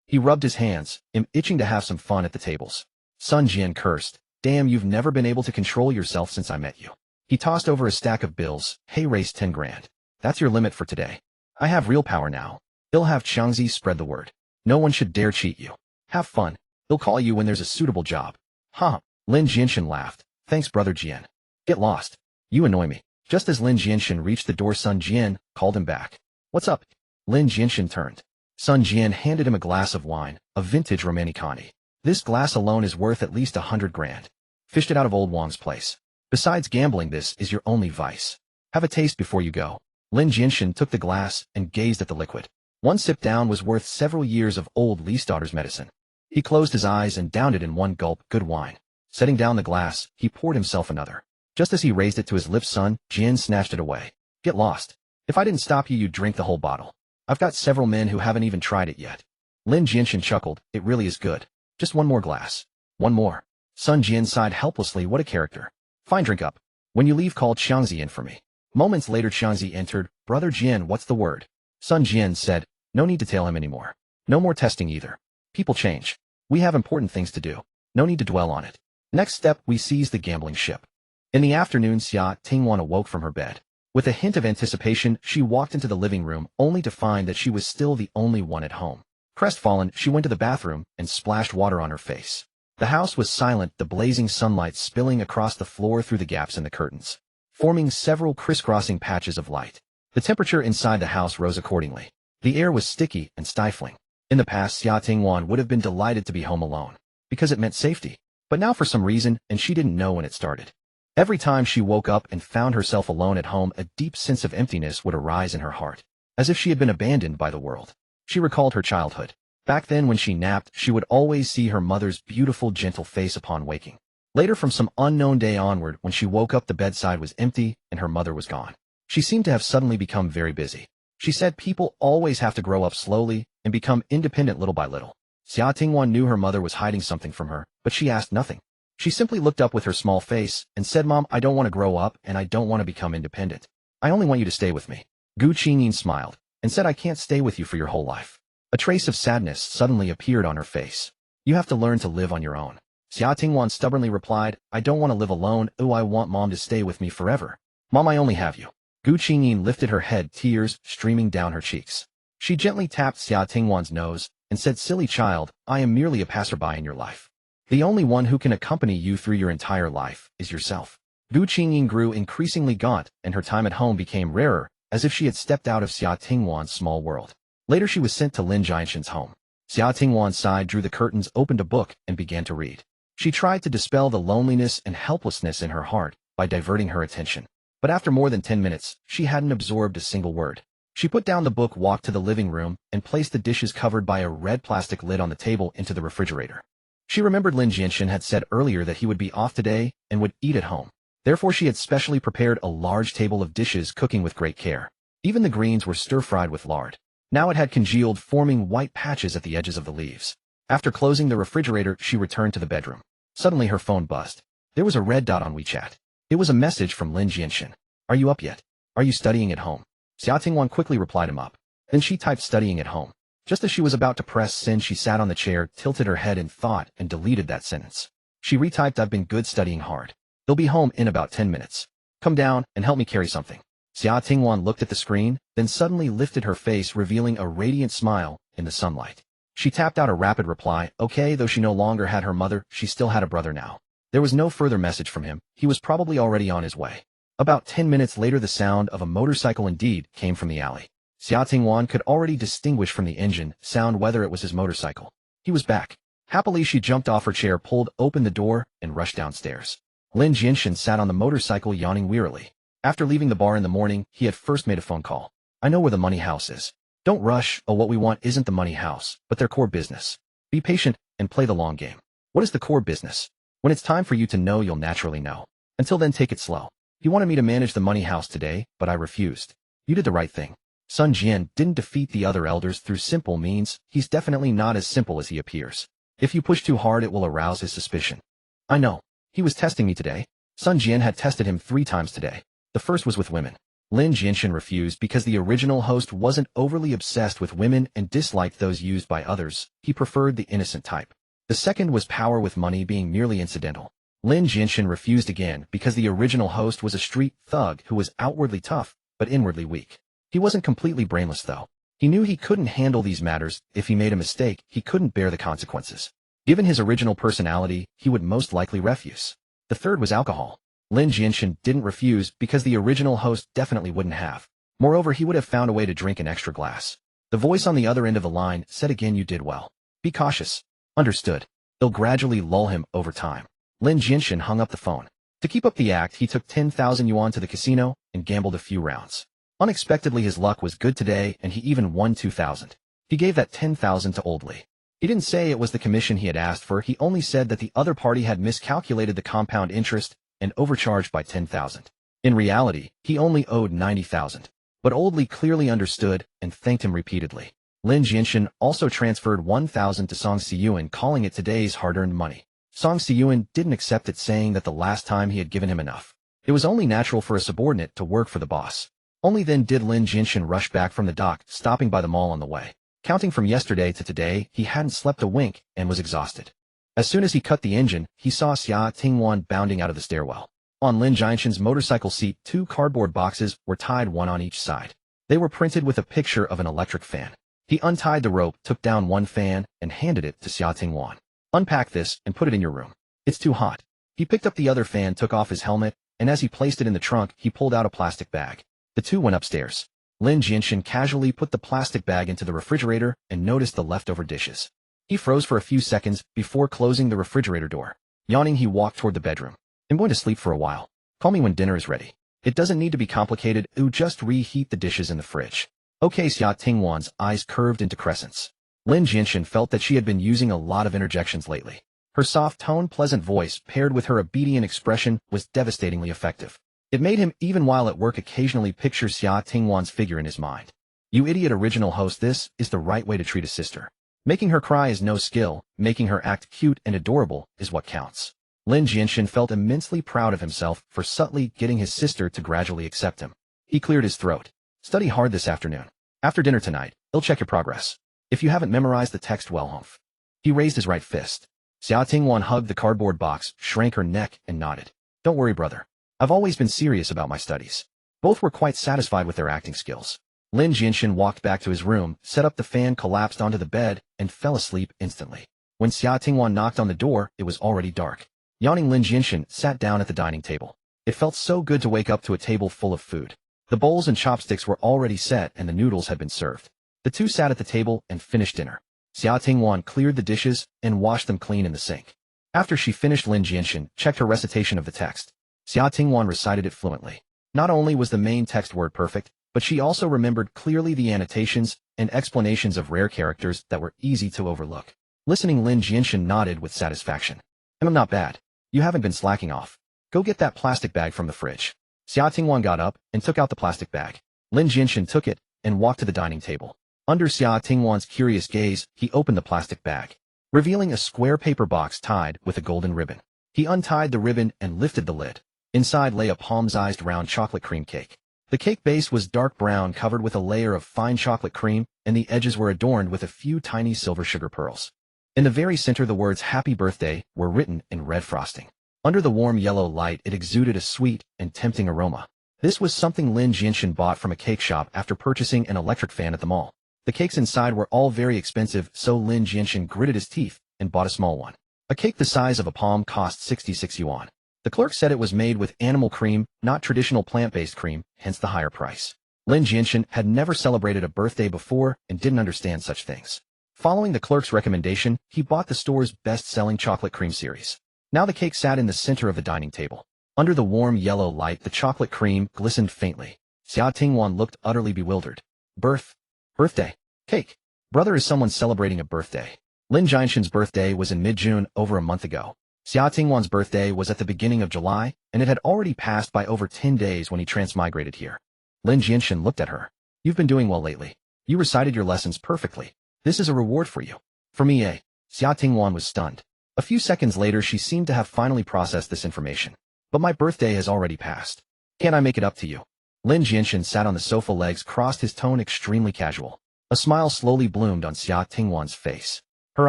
He rubbed his hands, itching to have some fun at the tables. Sun Jian cursed. Damn, you've never been able to control yourself since I met you. He tossed over a stack of bills. Hey, race 10 grand. That's your limit for today. I have real power now. He'll have Changzi spread the word. No one should dare cheat you. Have fun. He'll call you when there's a suitable job. Huh. Lin Jianshen laughed. Thanks, brother Jian. Get lost. You annoy me. Just as Lin Jianshen reached the door, Sun Jian called him back. What's up? Lin Jianshen turned. Sun Jian handed him a glass of wine, a vintage Romanicani. This glass alone is worth at least 100 grand. Fished it out of old Wang's place. Besides gambling, this is your only vice. Have a taste before you go. Lin Jianshen took the glass and gazed at the liquid. One sip down was worth several years of old Li's daughter's medicine. He closed his eyes and downed it in one gulp. Good wine. Setting down the glass, he poured himself another. Just as he raised it to his lips, Sun Jian snatched it away. Get lost. If I didn't stop you, you'd drink the whole bottle. I've got several men who haven't even tried it yet. Lin Jianshen chuckled. It really is good. Just one more glass. One more. Sun Jian sighed helplessly. What a character. Fine, drink up. When you leave, call Changzi in for me. Moments later, Changzi entered. Brother Jian, what's the word? Sun Jian said. No need to tail him anymore. No more testing either. People change. We have important things to do. No need to dwell on it. Next step, we seize the gambling ship. In the afternoon, Xia Tingwan awoke from her bed. With a hint of anticipation, she walked into the living room, only to find that she was still the only one at home. Crestfallen, she went to the bathroom and splashed water on her face. The house was silent, the blazing sunlight spilling across the floor through the gaps in the curtains, forming several crisscrossing patches of light. The temperature inside the house rose accordingly. The air was sticky and stifling. In the past, Xia Tingwan would have been delighted to be home alone, because it meant safety. But now for some reason, and she didn't know when it started, every time she woke up and found herself alone at home, a deep sense of emptiness would arise in her heart, as if she had been abandoned by the world. She recalled her childhood. Back then when she napped, she would always see her mother's beautiful, gentle face upon waking. Later, from some unknown day onward, when she woke up, the bedside was empty and her mother was gone. She seemed to have suddenly become very busy. She said people always have to grow up slowly and become independent little by little. Xia Tingwan knew her mother was hiding something from her, but she asked nothing. She simply looked up with her small face and said, Mom, I don't want to grow up and I don't want to become independent. I only want you to stay with me. Gu Qingyin smiled and said, I can't stay with you for your whole life. A trace of sadness suddenly appeared on her face. You have to learn to live on your own. Xia Tingwan stubbornly replied, I don't want to live alone. Oh, I want Mom to stay with me forever. Mom, I only have you. Gu Qingyin lifted her head, tears streaming down her cheeks. She gently tapped Xia Tingwan's nose and said, silly child, I am merely a passerby in your life. The only one who can accompany you through your entire life is yourself. Gu Qingyin grew increasingly gaunt, and her time at home became rarer, as if she had stepped out of Xia Tingwan's small world. Later she was sent to Lin Jianshen's home. Xia Tingwan sighed, drew the curtains, opened a book, and began to read. She tried to dispel the loneliness and helplessness in her heart by diverting her attention. But after more than 10 minutes, she hadn't absorbed a single word. She put down the book, walked to the living room, and placed the dishes covered by a red plastic lid on the table into the refrigerator. She remembered Lin Jianshen had said earlier that he would be off today and would eat at home. Therefore she had specially prepared a large table of dishes, cooking with great care. Even the greens were stir-fried with lard. Now it had congealed, forming white patches at the edges of the leaves. After closing the refrigerator, she returned to the bedroom. Suddenly her phone buzzed. There was a red dot on WeChat. It was a message from Lin Jianshen. Are you up yet? Are you studying at home? Xia Tingwan quickly replied him up. Then she typed studying at home. Just as she was about to press send, she sat on the chair, tilted her head in thought, and deleted that sentence. She retyped, I've been good studying hard. They'll be home in about 10 minutes. Come down and help me carry something. Xia Tingwan looked at the screen, then suddenly lifted her face, revealing a radiant smile in the sunlight. She tapped out a rapid reply, okay. Though she no longer had her mother, she still had a brother now. There was no further message from him. He was probably already on his way. About 10 minutes later, the sound of a motorcycle indeed came from the alley. Xia Tingwan could already distinguish from the engine sound whether it was his motorcycle. He was back. Happily, she jumped off her chair, pulled open the door, and rushed downstairs. Lin Jianshen sat on the motorcycle, yawning wearily. After leaving the bar in the morning, he had first made a phone call. I know where the money house is. Don't rush. Oh, what we want isn't the money house, but their core business. Be patient and play the long game. What is the core business? When it's time for you to know, you'll naturally know. Until then, take it slow. He wanted me to manage the money house today, but I refused. You did the right thing. Sun Jian didn't defeat the other elders through simple means. He's definitely not as simple as he appears. If you push too hard, it will arouse his suspicion. I know. He was testing me today. Sun Jian had tested him 3 times today. The first was with women. Lin Jianshen refused because the original host wasn't overly obsessed with women and disliked those used by others. He preferred the innocent type. The second was power, with money being merely incidental. Lin Jianshen refused again because the original host was a street thug who was outwardly tough, but inwardly weak. He wasn't completely brainless, though. He knew he couldn't handle these matters. If he made a mistake, he couldn't bear the consequences. Given his original personality, he would most likely refuse. The third was alcohol. Lin Jianshen didn't refuse because the original host definitely wouldn't have. Moreover, he would have found a way to drink an extra glass. The voice on the other end of the line said again, you did well. Be cautious. Understood. They'll gradually lull him over time. Lin Jianshen hung up the phone. To keep up the act, he took 10,000 yuan to the casino and gambled a few rounds. Unexpectedly, his luck was good today, and he even won 2,000. He gave that 10,000 to Old Li. He didn't say it was the commission he had asked for. He only said that the other party had miscalculated the compound interest and overcharged by 10,000. In reality, he only owed 90,000. But Old Li clearly understood and thanked him repeatedly. Lin Jianshen also transferred 1,000 to Song Siyuan, calling it today's hard-earned money. Song Siyuan didn't accept it, saying that the last time he had given him enough. It was only natural for a subordinate to work for the boss. Only then did Lin Jianshen rush back from the dock, stopping by the mall on the way. Counting from yesterday to today, he hadn't slept a wink and was exhausted. As soon as he cut the engine, he saw Xia Tingwan bounding out of the stairwell. On Lin Jianshen's motorcycle seat, 2 cardboard boxes were tied, one on each side. They were printed with a picture of an electric fan. He untied the rope, took down one fan, and handed it to Xia Tingwan. Unpack this and put it in your room. It's too hot. He picked up the other fan, took off his helmet, and as he placed it in the trunk, he pulled out a plastic bag. The two went upstairs. Lin Jianshen casually put the plastic bag into the refrigerator and noticed the leftover dishes. He froze for a few seconds before closing the refrigerator door. Yawning, he walked toward the bedroom. I'm going to sleep for a while. Call me when dinner is ready. It doesn't need to be complicated. Just reheat the dishes in the fridge. Okay. Xia Tingwan's eyes curved into crescents. Lin Jianshen felt that she had been using a lot of interjections lately. Her soft-toned, pleasant voice, paired with her obedient expression, was devastatingly effective. It made him, even while at work, occasionally picture Xia Tingwan's figure in his mind. You idiot original host, this is the right way to treat a sister. Making her cry is no skill, making her act cute and adorable is what counts. Lin Jianshen felt immensely proud of himself for subtly getting his sister to gradually accept him. He cleared his throat. Study hard this afternoon. After dinner tonight, he'll check your progress. If you haven't memorized the text well, humph. He raised his right fist. Xia Tingwan hugged the cardboard box, shrank her neck, and nodded. Don't worry, brother. I've always been serious about my studies. Both were quite satisfied with their acting skills. Lin Jianshen walked back to his room, set up the fan, collapsed onto the bed, and fell asleep instantly. When Xia Tingwan knocked on the door, it was already dark. Yawning, Lin Jianshen sat down at the dining table. It felt so good to wake up to a table full of food. The bowls and chopsticks were already set and the noodles had been served. The two sat at the table and finished dinner. Xia Tingwan cleared the dishes and washed them clean in the sink. After she finished, Lin Jianshen checked her recitation of the text. Xia Tingwan recited it fluently. Not only was the main text word perfect, but she also remembered clearly the annotations and explanations of rare characters that were easy to overlook. Listening, Lin Jianshen nodded with satisfaction. I'm not bad. You haven't been slacking off. Go get that plastic bag from the fridge. Xia Tingwan got up and took out the plastic bag. Lin Jianshen took it and walked to the dining table. Under Xia Tingwan's curious gaze, he opened the plastic bag, revealing a square paper box tied with a golden ribbon. He untied the ribbon and lifted the lid. Inside lay a palm-sized round chocolate cream cake. The cake base was dark brown, covered with a layer of fine chocolate cream, and the edges were adorned with a few tiny silver sugar pearls. In the very center, the words "Happy Birthday" were written in red frosting. Under the warm yellow light, it exuded a sweet and tempting aroma. This was something Lin Jianshen bought from a cake shop after purchasing an electric fan at the mall. The cakes inside were all very expensive, so Lin Jianshen gritted his teeth and bought a small one. A cake the size of a palm cost 66 yuan. The clerk said it was made with animal cream, not traditional plant-based cream, hence the higher price. Lin Jianshen had never celebrated a birthday before and didn't understand such things. Following the clerk's recommendation, he bought the store's best-selling chocolate cream series. Now the cake sat in the center of the dining table. Under the warm yellow light, the chocolate cream glistened faintly. Xia Tingwan looked utterly bewildered. Birthday. Cake. Brother, is someone celebrating a birthday? Lin Jianshen's birthday was in mid-June, over a month ago. Xia Tingwan's birthday was at the beginning of July, and it had already passed by over 10 days when he transmigrated here. Lin Jianshen looked at her. You've been doing well lately. You recited your lessons perfectly. This is a reward for you. For me, eh? Xia Tingwan was stunned. A few seconds later, she seemed to have finally processed this information. But my birthday has already passed. Can't I make it up to you? Lin Jianshen sat on the sofa, legs crossed, his tone extremely casual. A smile slowly bloomed on Xia Tingwan's face. Her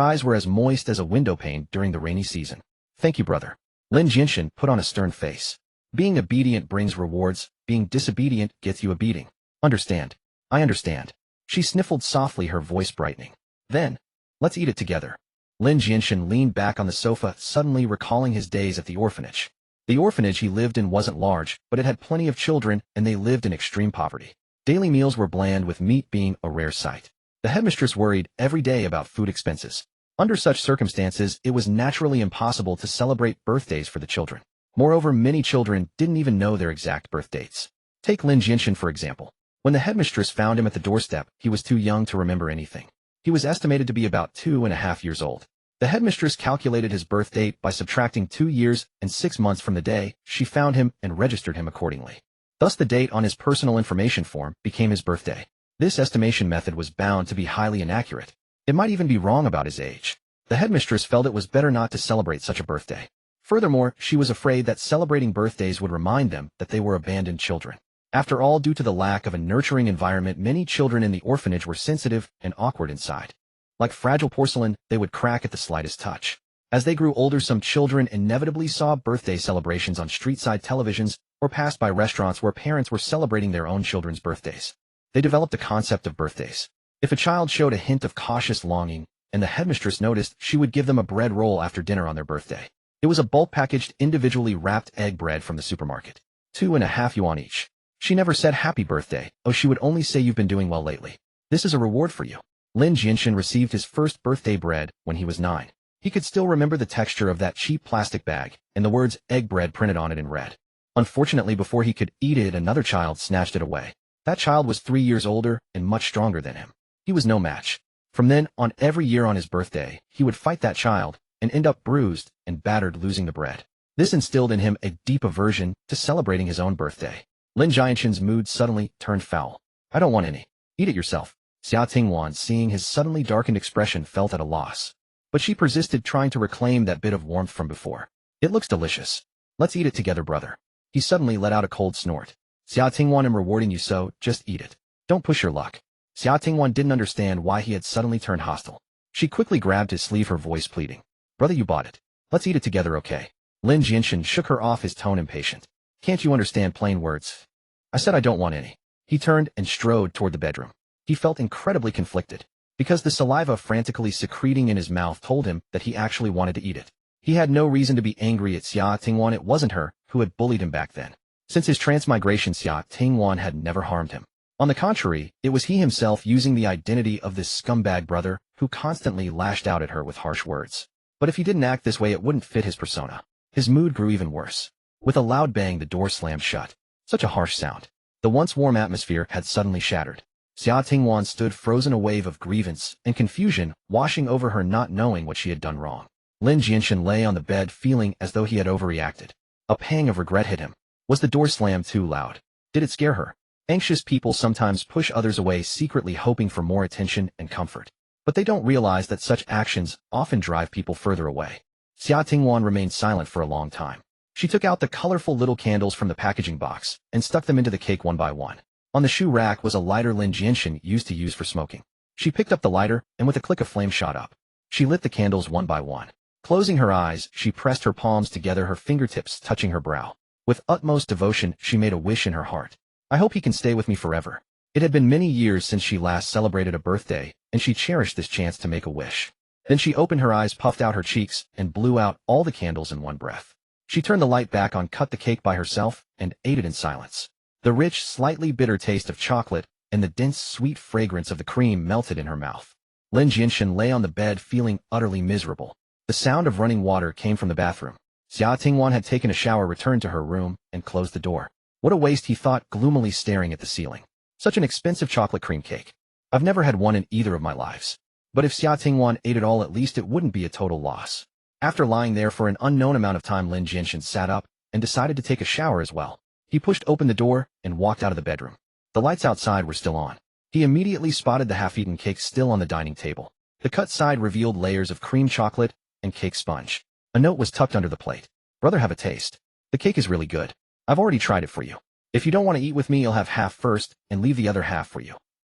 eyes were as moist as a window pane during the rainy season. Thank you, brother. Lin Jianshen put on a stern face. Being obedient brings rewards, being disobedient gets you a beating. Understand? I understand. She sniffled softly, her voice brightening. Then, let's eat it together. Lin Jianshen leaned back on the sofa, suddenly recalling his days at the orphanage. The orphanage he lived in wasn't large, but it had plenty of children, and they lived in extreme poverty. Daily meals were bland, with meat being a rare sight. The headmistress worried every day about food expenses. Under such circumstances, it was naturally impossible to celebrate birthdays for the children. Moreover, many children didn't even know their exact birth dates. Take Lin Jianshen, for example. When the headmistress found him at the doorstep, he was too young to remember anything. He was estimated to be about 2.5 years old. The headmistress calculated his birth date by subtracting 2 years and 6 months from the day she found him and registered him accordingly. Thus, the date on his personal information form became his birthday. This estimation method was bound to be highly inaccurate. It might even be wrong about his age. The headmistress felt it was better not to celebrate such a birthday. Furthermore, she was afraid that celebrating birthdays would remind them that they were abandoned children. After all, due to the lack of a nurturing environment, many children in the orphanage were sensitive and awkward inside. Like fragile porcelain, they would crack at the slightest touch. As they grew older, some children inevitably saw birthday celebrations on street-side televisions or passed by restaurants where parents were celebrating their own children's birthdays. They developed a concept of birthdays. If a child showed a hint of cautious longing, and the headmistress noticed, she would give them a bread roll after dinner on their birthday. It was a bulk-packaged, individually wrapped egg bread from the supermarket. 2.5 yuan each. She never said happy birthday. Oh, she would only say you've been doing well lately. This is a reward for you. Lin Jianshen received his first birthday bread when he was 9. He could still remember the texture of that cheap plastic bag, and the words egg bread printed on it in red. Unfortunately, before he could eat it, another child snatched it away. That child was 3 years older and much stronger than him. He was no match. From then on, every year on his birthday, he would fight that child and end up bruised and battered, losing the bread. This instilled in him a deep aversion to celebrating his own birthday. Lin Jianshen's mood suddenly turned foul. I don't want any. Eat it yourself. Xia Tingwan, seeing his suddenly darkened expression, felt at a loss. But she persisted, trying to reclaim that bit of warmth from before. It looks delicious. Let's eat it together, brother. He suddenly let out a cold snort. Xia Tingwan, I'm rewarding you, so just eat it. Don't push your luck. Xia Tingwan didn't understand why he had suddenly turned hostile. She quickly grabbed his sleeve, her voice pleading. Brother, you bought it. Let's eat it together, okay? Lin Jianshen shook her off, his tone impatient. Can't you understand plain words? I said I don't want any. He turned and strode toward the bedroom. He felt incredibly conflicted, because the saliva frantically secreting in his mouth told him that he actually wanted to eat it. He had no reason to be angry at Xia Tingwan. It wasn't her who had bullied him back then. Since his transmigration, Xia Tingwan had never harmed him. On the contrary, it was he himself using the identity of this scumbag brother who constantly lashed out at her with harsh words. But if he didn't act this way, it wouldn't fit his persona. His mood grew even worse. With a loud bang, the door slammed shut. Such a harsh sound. The once warm atmosphere had suddenly shattered. Xia Tingwan stood frozen, a wave of grievance and confusion washing over her, not knowing what she had done wrong. Lin Jianshen lay on the bed, feeling as though he had overreacted. A pang of regret hit him. Was the door slammed too loud? Did it scare her? Anxious people sometimes push others away, secretly hoping for more attention and comfort. But they don't realize that such actions often drive people further away. Xia Tingwan remained silent for a long time. She took out the colorful little candles from the packaging box and stuck them into the cake one by one. On the shoe rack was a lighter Lin Jianshen used to use for smoking. She picked up the lighter, and with a click, a flame shot up. She lit the candles one by one. Closing her eyes, she pressed her palms together, her fingertips touching her brow. With utmost devotion, she made a wish in her heart. I hope he can stay with me forever. It had been many years since she last celebrated a birthday, and she cherished this chance to make a wish. Then she opened her eyes, puffed out her cheeks, and blew out all the candles in one breath. She turned the light back on, cut the cake by herself, and ate it in silence. The rich, slightly bitter taste of chocolate and the dense, sweet fragrance of the cream melted in her mouth. Lin Jianshen lay on the bed, feeling utterly miserable. The sound of running water came from the bathroom. Xia Tingwan had taken a shower, returned to her room, and closed the door. What a waste, he thought, gloomily staring at the ceiling. Such an expensive chocolate cream cake. I've never had one in either of my lives. But if Xia Tingwan ate it all, at least it wouldn't be a total loss. After lying there for an unknown amount of time, Lin Jianshen sat up and decided to take a shower as well. He pushed open the door and walked out of the bedroom. The lights outside were still on. He immediately spotted the half-eaten cake still on the dining table. The cut side revealed layers of cream chocolate and cake sponge. A note was tucked under the plate. Brother, have a taste. The cake is really good. I've already tried it for you. If you don't want to eat with me, you'll have half first and leave the other half for you.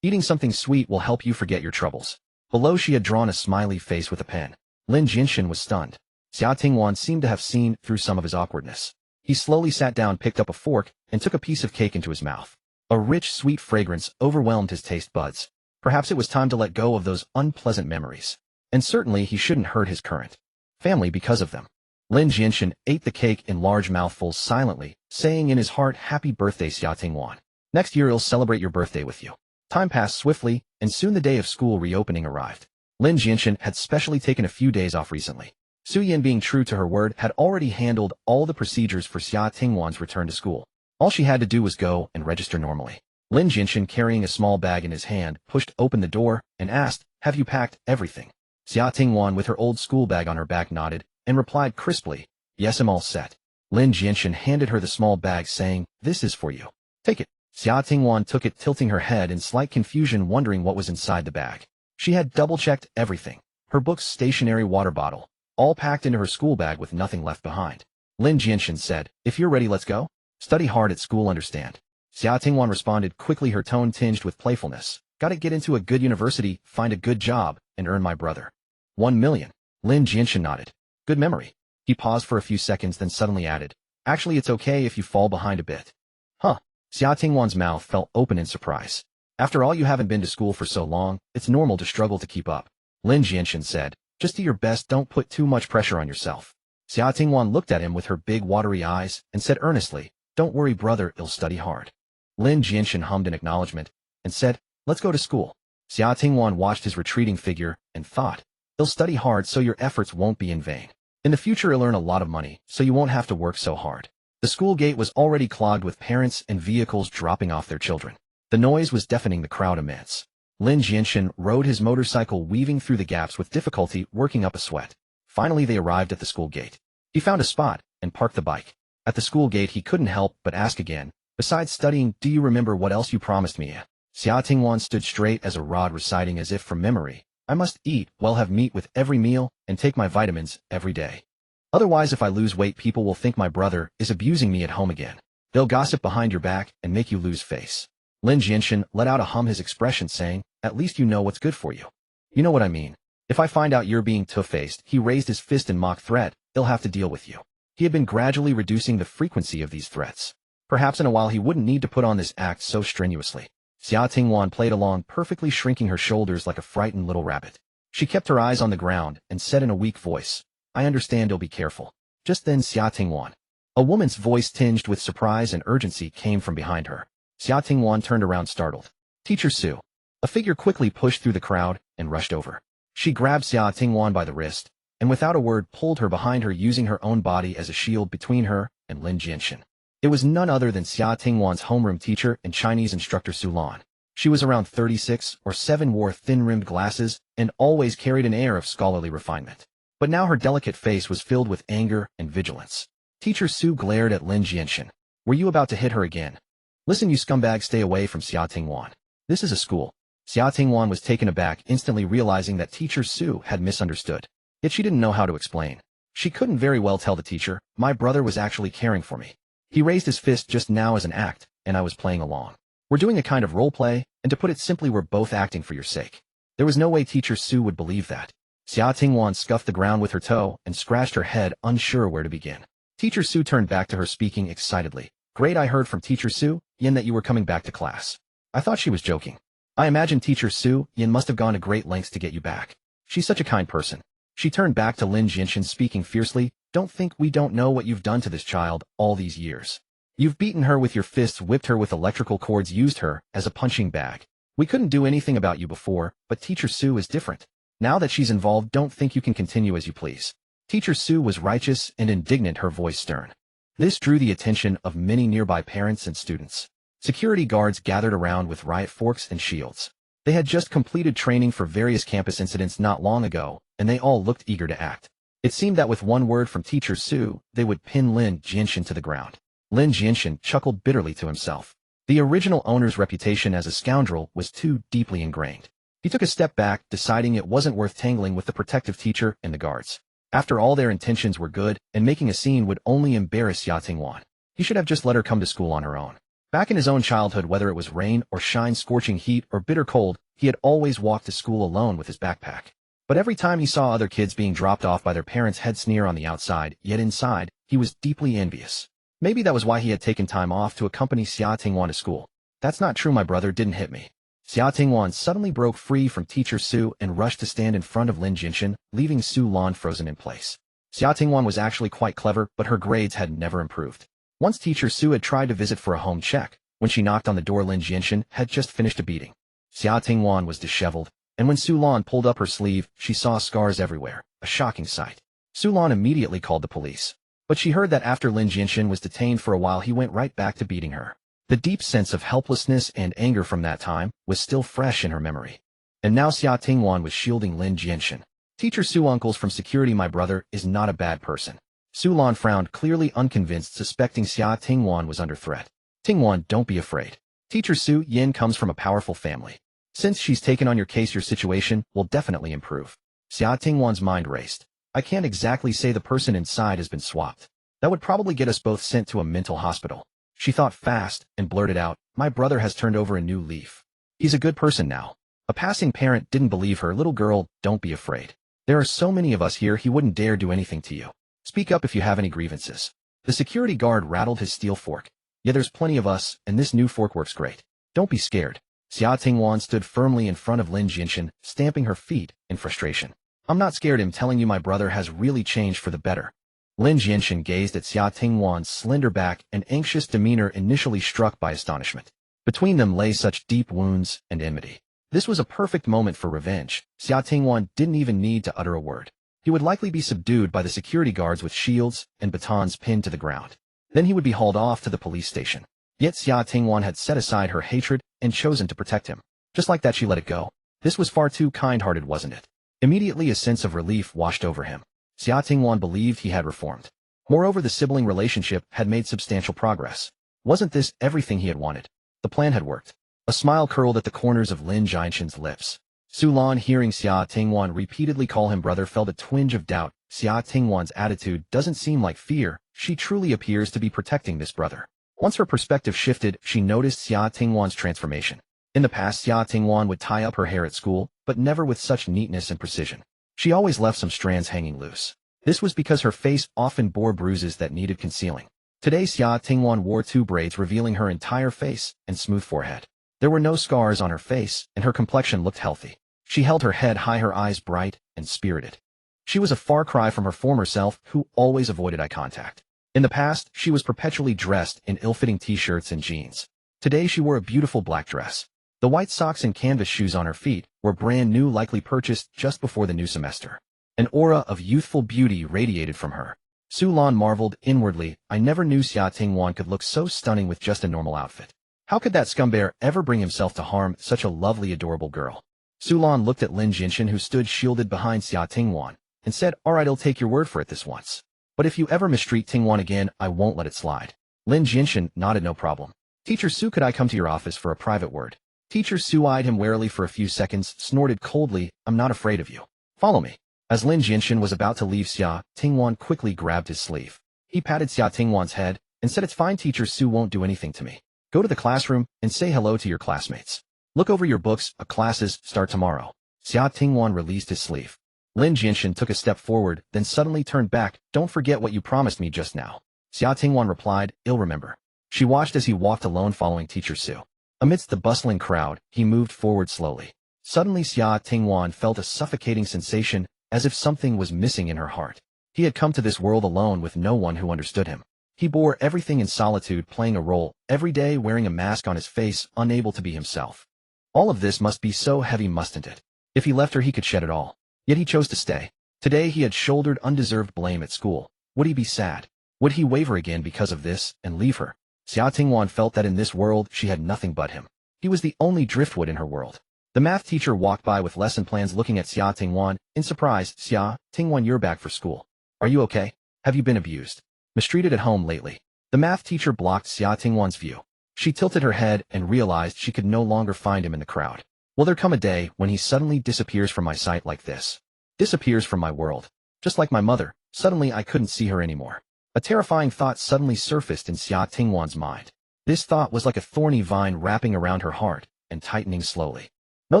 Eating something sweet will help you forget your troubles. Below, she had drawn a smiley face with a pen. Lin Jianshen was stunned. Xia Tingwan seemed to have seen through some of his awkwardness. He slowly sat down, picked up a fork, and took a piece of cake into his mouth. A rich, sweet fragrance overwhelmed his taste buds. Perhaps it was time to let go of those unpleasant memories. And certainly he shouldn't hurt his current family because of them. Lin Jianshen ate the cake in large mouthfuls silently, saying in his heart, "Happy birthday, Xia Tingwan. Next year I'll celebrate your birthday with you." Time passed swiftly, and soon the day of school reopening arrived. Lin Jianshen had specially taken a few days off recently. Su Yan, being true to her word, had already handled all the procedures for Xia Tingwan's return to school. All she had to do was go and register normally. Lin Jianshen, carrying a small bag in his hand, pushed open the door and asked, "Have you packed everything?" Xia Tingwan, with her old school bag on her back, nodded and replied crisply, "Yes, I'm all set." Lin Jianshen handed her the small bag, saying, "This is for you. Take it." Xia Tingwan took it, tilting her head in slight confusion, wondering what was inside the bag. She had double-checked everything. Her books, stationery, water bottle, all packed into her school bag with nothing left behind. Lin Jianshen said, "If you're ready, let's go. Study hard at school, understand?" Xia Tingwan responded quickly, her tone tinged with playfulness. "Gotta get into a good university, find a good job, and earn my brother 1 million. Lin Jianshen nodded. Good memory. He paused for a few seconds, then suddenly added, "Actually, it's okay if you fall behind a bit." Huh? Xia Tingwan's mouth fell open in surprise. "After all, you haven't been to school for so long, it's normal to struggle to keep up." Lin Jianshen said, "Just do your best, don't put too much pressure on yourself." Xia Tingwan looked at him with her big watery eyes and said earnestly, "Don't worry, brother, I'll study hard." Lin Jianshen hummed in acknowledgement and said, "Let's go to school." Xia Tingwan watched his retreating figure and thought, "He'll study hard so your efforts won't be in vain. In the future he'll earn a lot of money, so you won't have to work so hard." The school gate was already clogged with parents and vehicles dropping off their children. The noise was deafening, the crowd immense. Lin Jianshen rode his motorcycle, weaving through the gaps with difficulty, working up a sweat. Finally they arrived at the school gate. He found a spot and parked the bike. At the school gate he couldn't help but ask again, "Besides studying, do you remember what else you promised me?" Xia Tingwan stood straight as a rod, reciting as if from memory, "I must eat well, have meat with every meal, and take my vitamins every day. Otherwise, if I lose weight, people will think my brother is abusing me at home again. They'll gossip behind your back and make you lose face." Lin Jianshen let out a hum, his expression saying, "At least you know what's good for you. You know what I mean. If I find out you're being two-faced," he raised his fist in mock threat, "I'll have to deal with you." He had been gradually reducing the frequency of these threats. Perhaps in a while he wouldn't need to put on this act so strenuously. Xia Tingwan played along, perfectly shrinking her shoulders like a frightened little rabbit. She kept her eyes on the ground and said in a weak voice, "I understand, you'll be careful." Just then Xia Tingwan, a woman's voice tinged with surprise and urgency, came from behind her. Xia Tingwan turned around startled. "Teacher Su." A figure quickly pushed through the crowd and rushed over. She grabbed Xia Tingwan by the wrist, and without a word pulled her behind her, using her own body as a shield between her and Lin Jianshen. It was none other than Xia Tingwan's homeroom teacher and Chinese instructor Su Lan. She was around 36 or 7, wore thin-rimmed glasses, and always carried an air of scholarly refinement. But now her delicate face was filled with anger and vigilance. Teacher Su glared at Lin Jianshen. "Were you about to hit her again? Listen, you scumbag, stay away from Xia Tingwan. This is a school." Xia Tingwan was taken aback, instantly realizing that Teacher Su had misunderstood. Yet she didn't know how to explain. She couldn't very well tell the teacher, "My brother was actually caring for me. He raised his fist just now as an act, and I was playing along. We're doing a kind of role play, and to put it simply, we're both acting for your sake." There was no way Teacher Su would believe that. Xia Tingwan scuffed the ground with her toe and scratched her head, unsure where to begin. Teacher Su turned back to her, speaking excitedly. "Great, I heard from Teacher Su Yin that you were coming back to class. I thought she was joking. I imagine Teacher Su Yin must have gone to great lengths to get you back. She's such a kind person." She turned back to Lin Jianshen, speaking fiercely. "Don't think we don't know what you've done to this child all these years. You've beaten her with your fists, whipped her with electrical cords, used her as a punching bag. We couldn't do anything about you before, but Teacher Su is different. Now that she's involved, don't think you can continue as you please." Teacher Su was righteous and indignant, her voice stern. This drew the attention of many nearby parents and students. Security guards gathered around with riot forks and shields. They had just completed training for various campus incidents not long ago, and they all looked eager to act. It seemed that with one word from Teacher Su, they would pin Lin Jianshen to the ground. Lin Jianshen chuckled bitterly to himself. The original owner's reputation as a scoundrel was too deeply ingrained. He took a step back, deciding it wasn't worth tangling with the protective teacher and the guards. After all, their intentions were good, and making a scene would only embarrass Xia Tingwan. He should have just let her come to school on her own. Back in his own childhood, whether it was rain or shine, scorching heat or bitter cold, he had always walked to school alone with his backpack. But every time he saw other kids being dropped off by their parents, head sneer on the outside, yet inside, he was deeply envious. Maybe that was why he had taken time off to accompany Xia Tingwan to school. "That's not true, my brother didn't hit me." Xia Tingwan suddenly broke free from Teacher Su and rushed to stand in front of Lin Jianshen, leaving Su Lan frozen in place. Xia Tingwan was actually quite clever, but her grades had never improved. Once Teacher Su had tried to visit for a home check. When she knocked on the door, Lin Jianshen had just finished a beating. Xia Tingwan was disheveled, and when Su Lan pulled up her sleeve, she saw scars everywhere, a shocking sight. Su Lan immediately called the police. But she heard that after Lin Jianshen was detained for a while, he went right back to beating her. The deep sense of helplessness and anger from that time was still fresh in her memory. And now Xia Tingwan was shielding Lin Jianshen. "Teacher Su, uncles from security, my brother is not a bad person." Su Lan frowned, clearly unconvinced, suspecting Xia Tingwan was under threat. "Tingwan, don't be afraid. Teacher Su Yin comes from a powerful family. Since she's taken on your case, your situation will definitely improve." Xia Tingwan's mind raced. "I can't exactly say the person inside has been swapped. That would probably get us both sent to a mental hospital." She thought fast and blurted out, "My brother has turned over a new leaf. He's a good person now." A passing parent didn't believe her. "Little girl, don't be afraid. There are so many of us here, he wouldn't dare do anything to you. Speak up if you have any grievances." The security guard rattled his steel fork. "Yeah, there's plenty of us, and this new fork works great. Don't be scared." Xia Tingwan stood firmly in front of Lin Jianshen, stamping her feet in frustration. "I'm not scared. I'm telling you, my brother has really changed for the better." Lin Jianshen gazed at Xia Tingwan's slender back and anxious demeanor, initially struck by astonishment. Between them lay such deep wounds and enmity. This was a perfect moment for revenge. Xia Tingwan didn't even need to utter a word. He would likely be subdued by the security guards with shields and batons pinned to the ground. Then he would be hauled off to the police station. Yet Xia Tingwan had set aside her hatred and chosen to protect him. Just like that, she let it go. This was far too kind-hearted, wasn't it? Immediately a sense of relief washed over him. Xia Tingwan believed he had reformed. Moreover, the sibling relationship had made substantial progress. Wasn't this everything he had wanted? The plan had worked. A smile curled at the corners of Lin Jianshen's lips. Su Lan, hearing Xia Tingwan repeatedly call him brother, felt a twinge of doubt. Xia Tingwan's attitude doesn't seem like fear. She truly appears to be protecting this brother. Once her perspective shifted, she noticed Xia Tingwan's transformation. In the past, Xia Tingwan would tie up her hair at school, but never with such neatness and precision. She always left some strands hanging loose. This was because her face often bore bruises that needed concealing. Today, Xia Tingwan wore 2 braids revealing her entire face and smooth forehead. There were no scars on her face, and her complexion looked healthy. She held her head high, her eyes bright and spirited. She was a far cry from her former self, who always avoided eye contact. In the past, she was perpetually dressed in ill-fitting t-shirts and jeans. Today she wore a beautiful black dress. The white socks and canvas shoes on her feet were brand new, likely purchased just before the new semester. An aura of youthful beauty radiated from her. Su Lan marveled inwardly. I never knew Xia Tingwan could look so stunning with just a normal outfit. How could that scumbag ever bring himself to harm such a lovely, adorable girl? Su Lan looked at Lin Jianshen, who stood shielded behind Xia Tingwan, and said, "Alright, I'll take your word for it this once. But if you ever mistreat Tingwan again, I won't let it slide." Lin Jianshen nodded. "No problem. Teacher Su, could I come to your office for a private word?" Teacher Su eyed him warily for a few seconds, snorted coldly, "I'm not afraid of you. Follow me." As Lin Jianshen was about to leave, Xia Tingwan quickly grabbed his sleeve. He patted Xia Tingwan's head and said, "It's fine, Teacher Su won't do anything to me. Go to the classroom and say hello to your classmates. Look over your books, classes start tomorrow." Xia Tingwan released his sleeve. Lin Jianshen took a step forward, then suddenly turned back. "Don't forget what you promised me just now." Xia Tingwan replied, "I'll remember." She watched as he walked alone following Teacher Su. Amidst the bustling crowd, he moved forward slowly. Suddenly Xia Tingwan felt a suffocating sensation, as if something was missing in her heart. He had come to this world alone with no one who understood him. He bore everything in solitude, playing a role, every day wearing a mask on his face, unable to be himself. All of this must be so heavy, mustn't it? If he left her, he could shed it all. Yet he chose to stay. Today he had shouldered undeserved blame at school. Would he be sad? Would he waver again because of this, and leave her? Xia Tingwan felt that in this world she had nothing but him. He was the only driftwood in her world. The math teacher walked by with lesson plans, looking at Xia Tingwan in surprise. "Xia Tingwan, you're back for school. Are you okay? Have you been abused? Mistreated at home lately?" The math teacher blocked Xia Tingwan's view. She tilted her head and realized she could no longer find him in the crowd. "Will there come a day when he suddenly disappears from my sight like this? Disappears from my world. Just like my mother, suddenly I couldn't see her anymore." A terrifying thought suddenly surfaced in Xia Tingwan's mind. This thought was like a thorny vine wrapping around her heart and tightening slowly. No,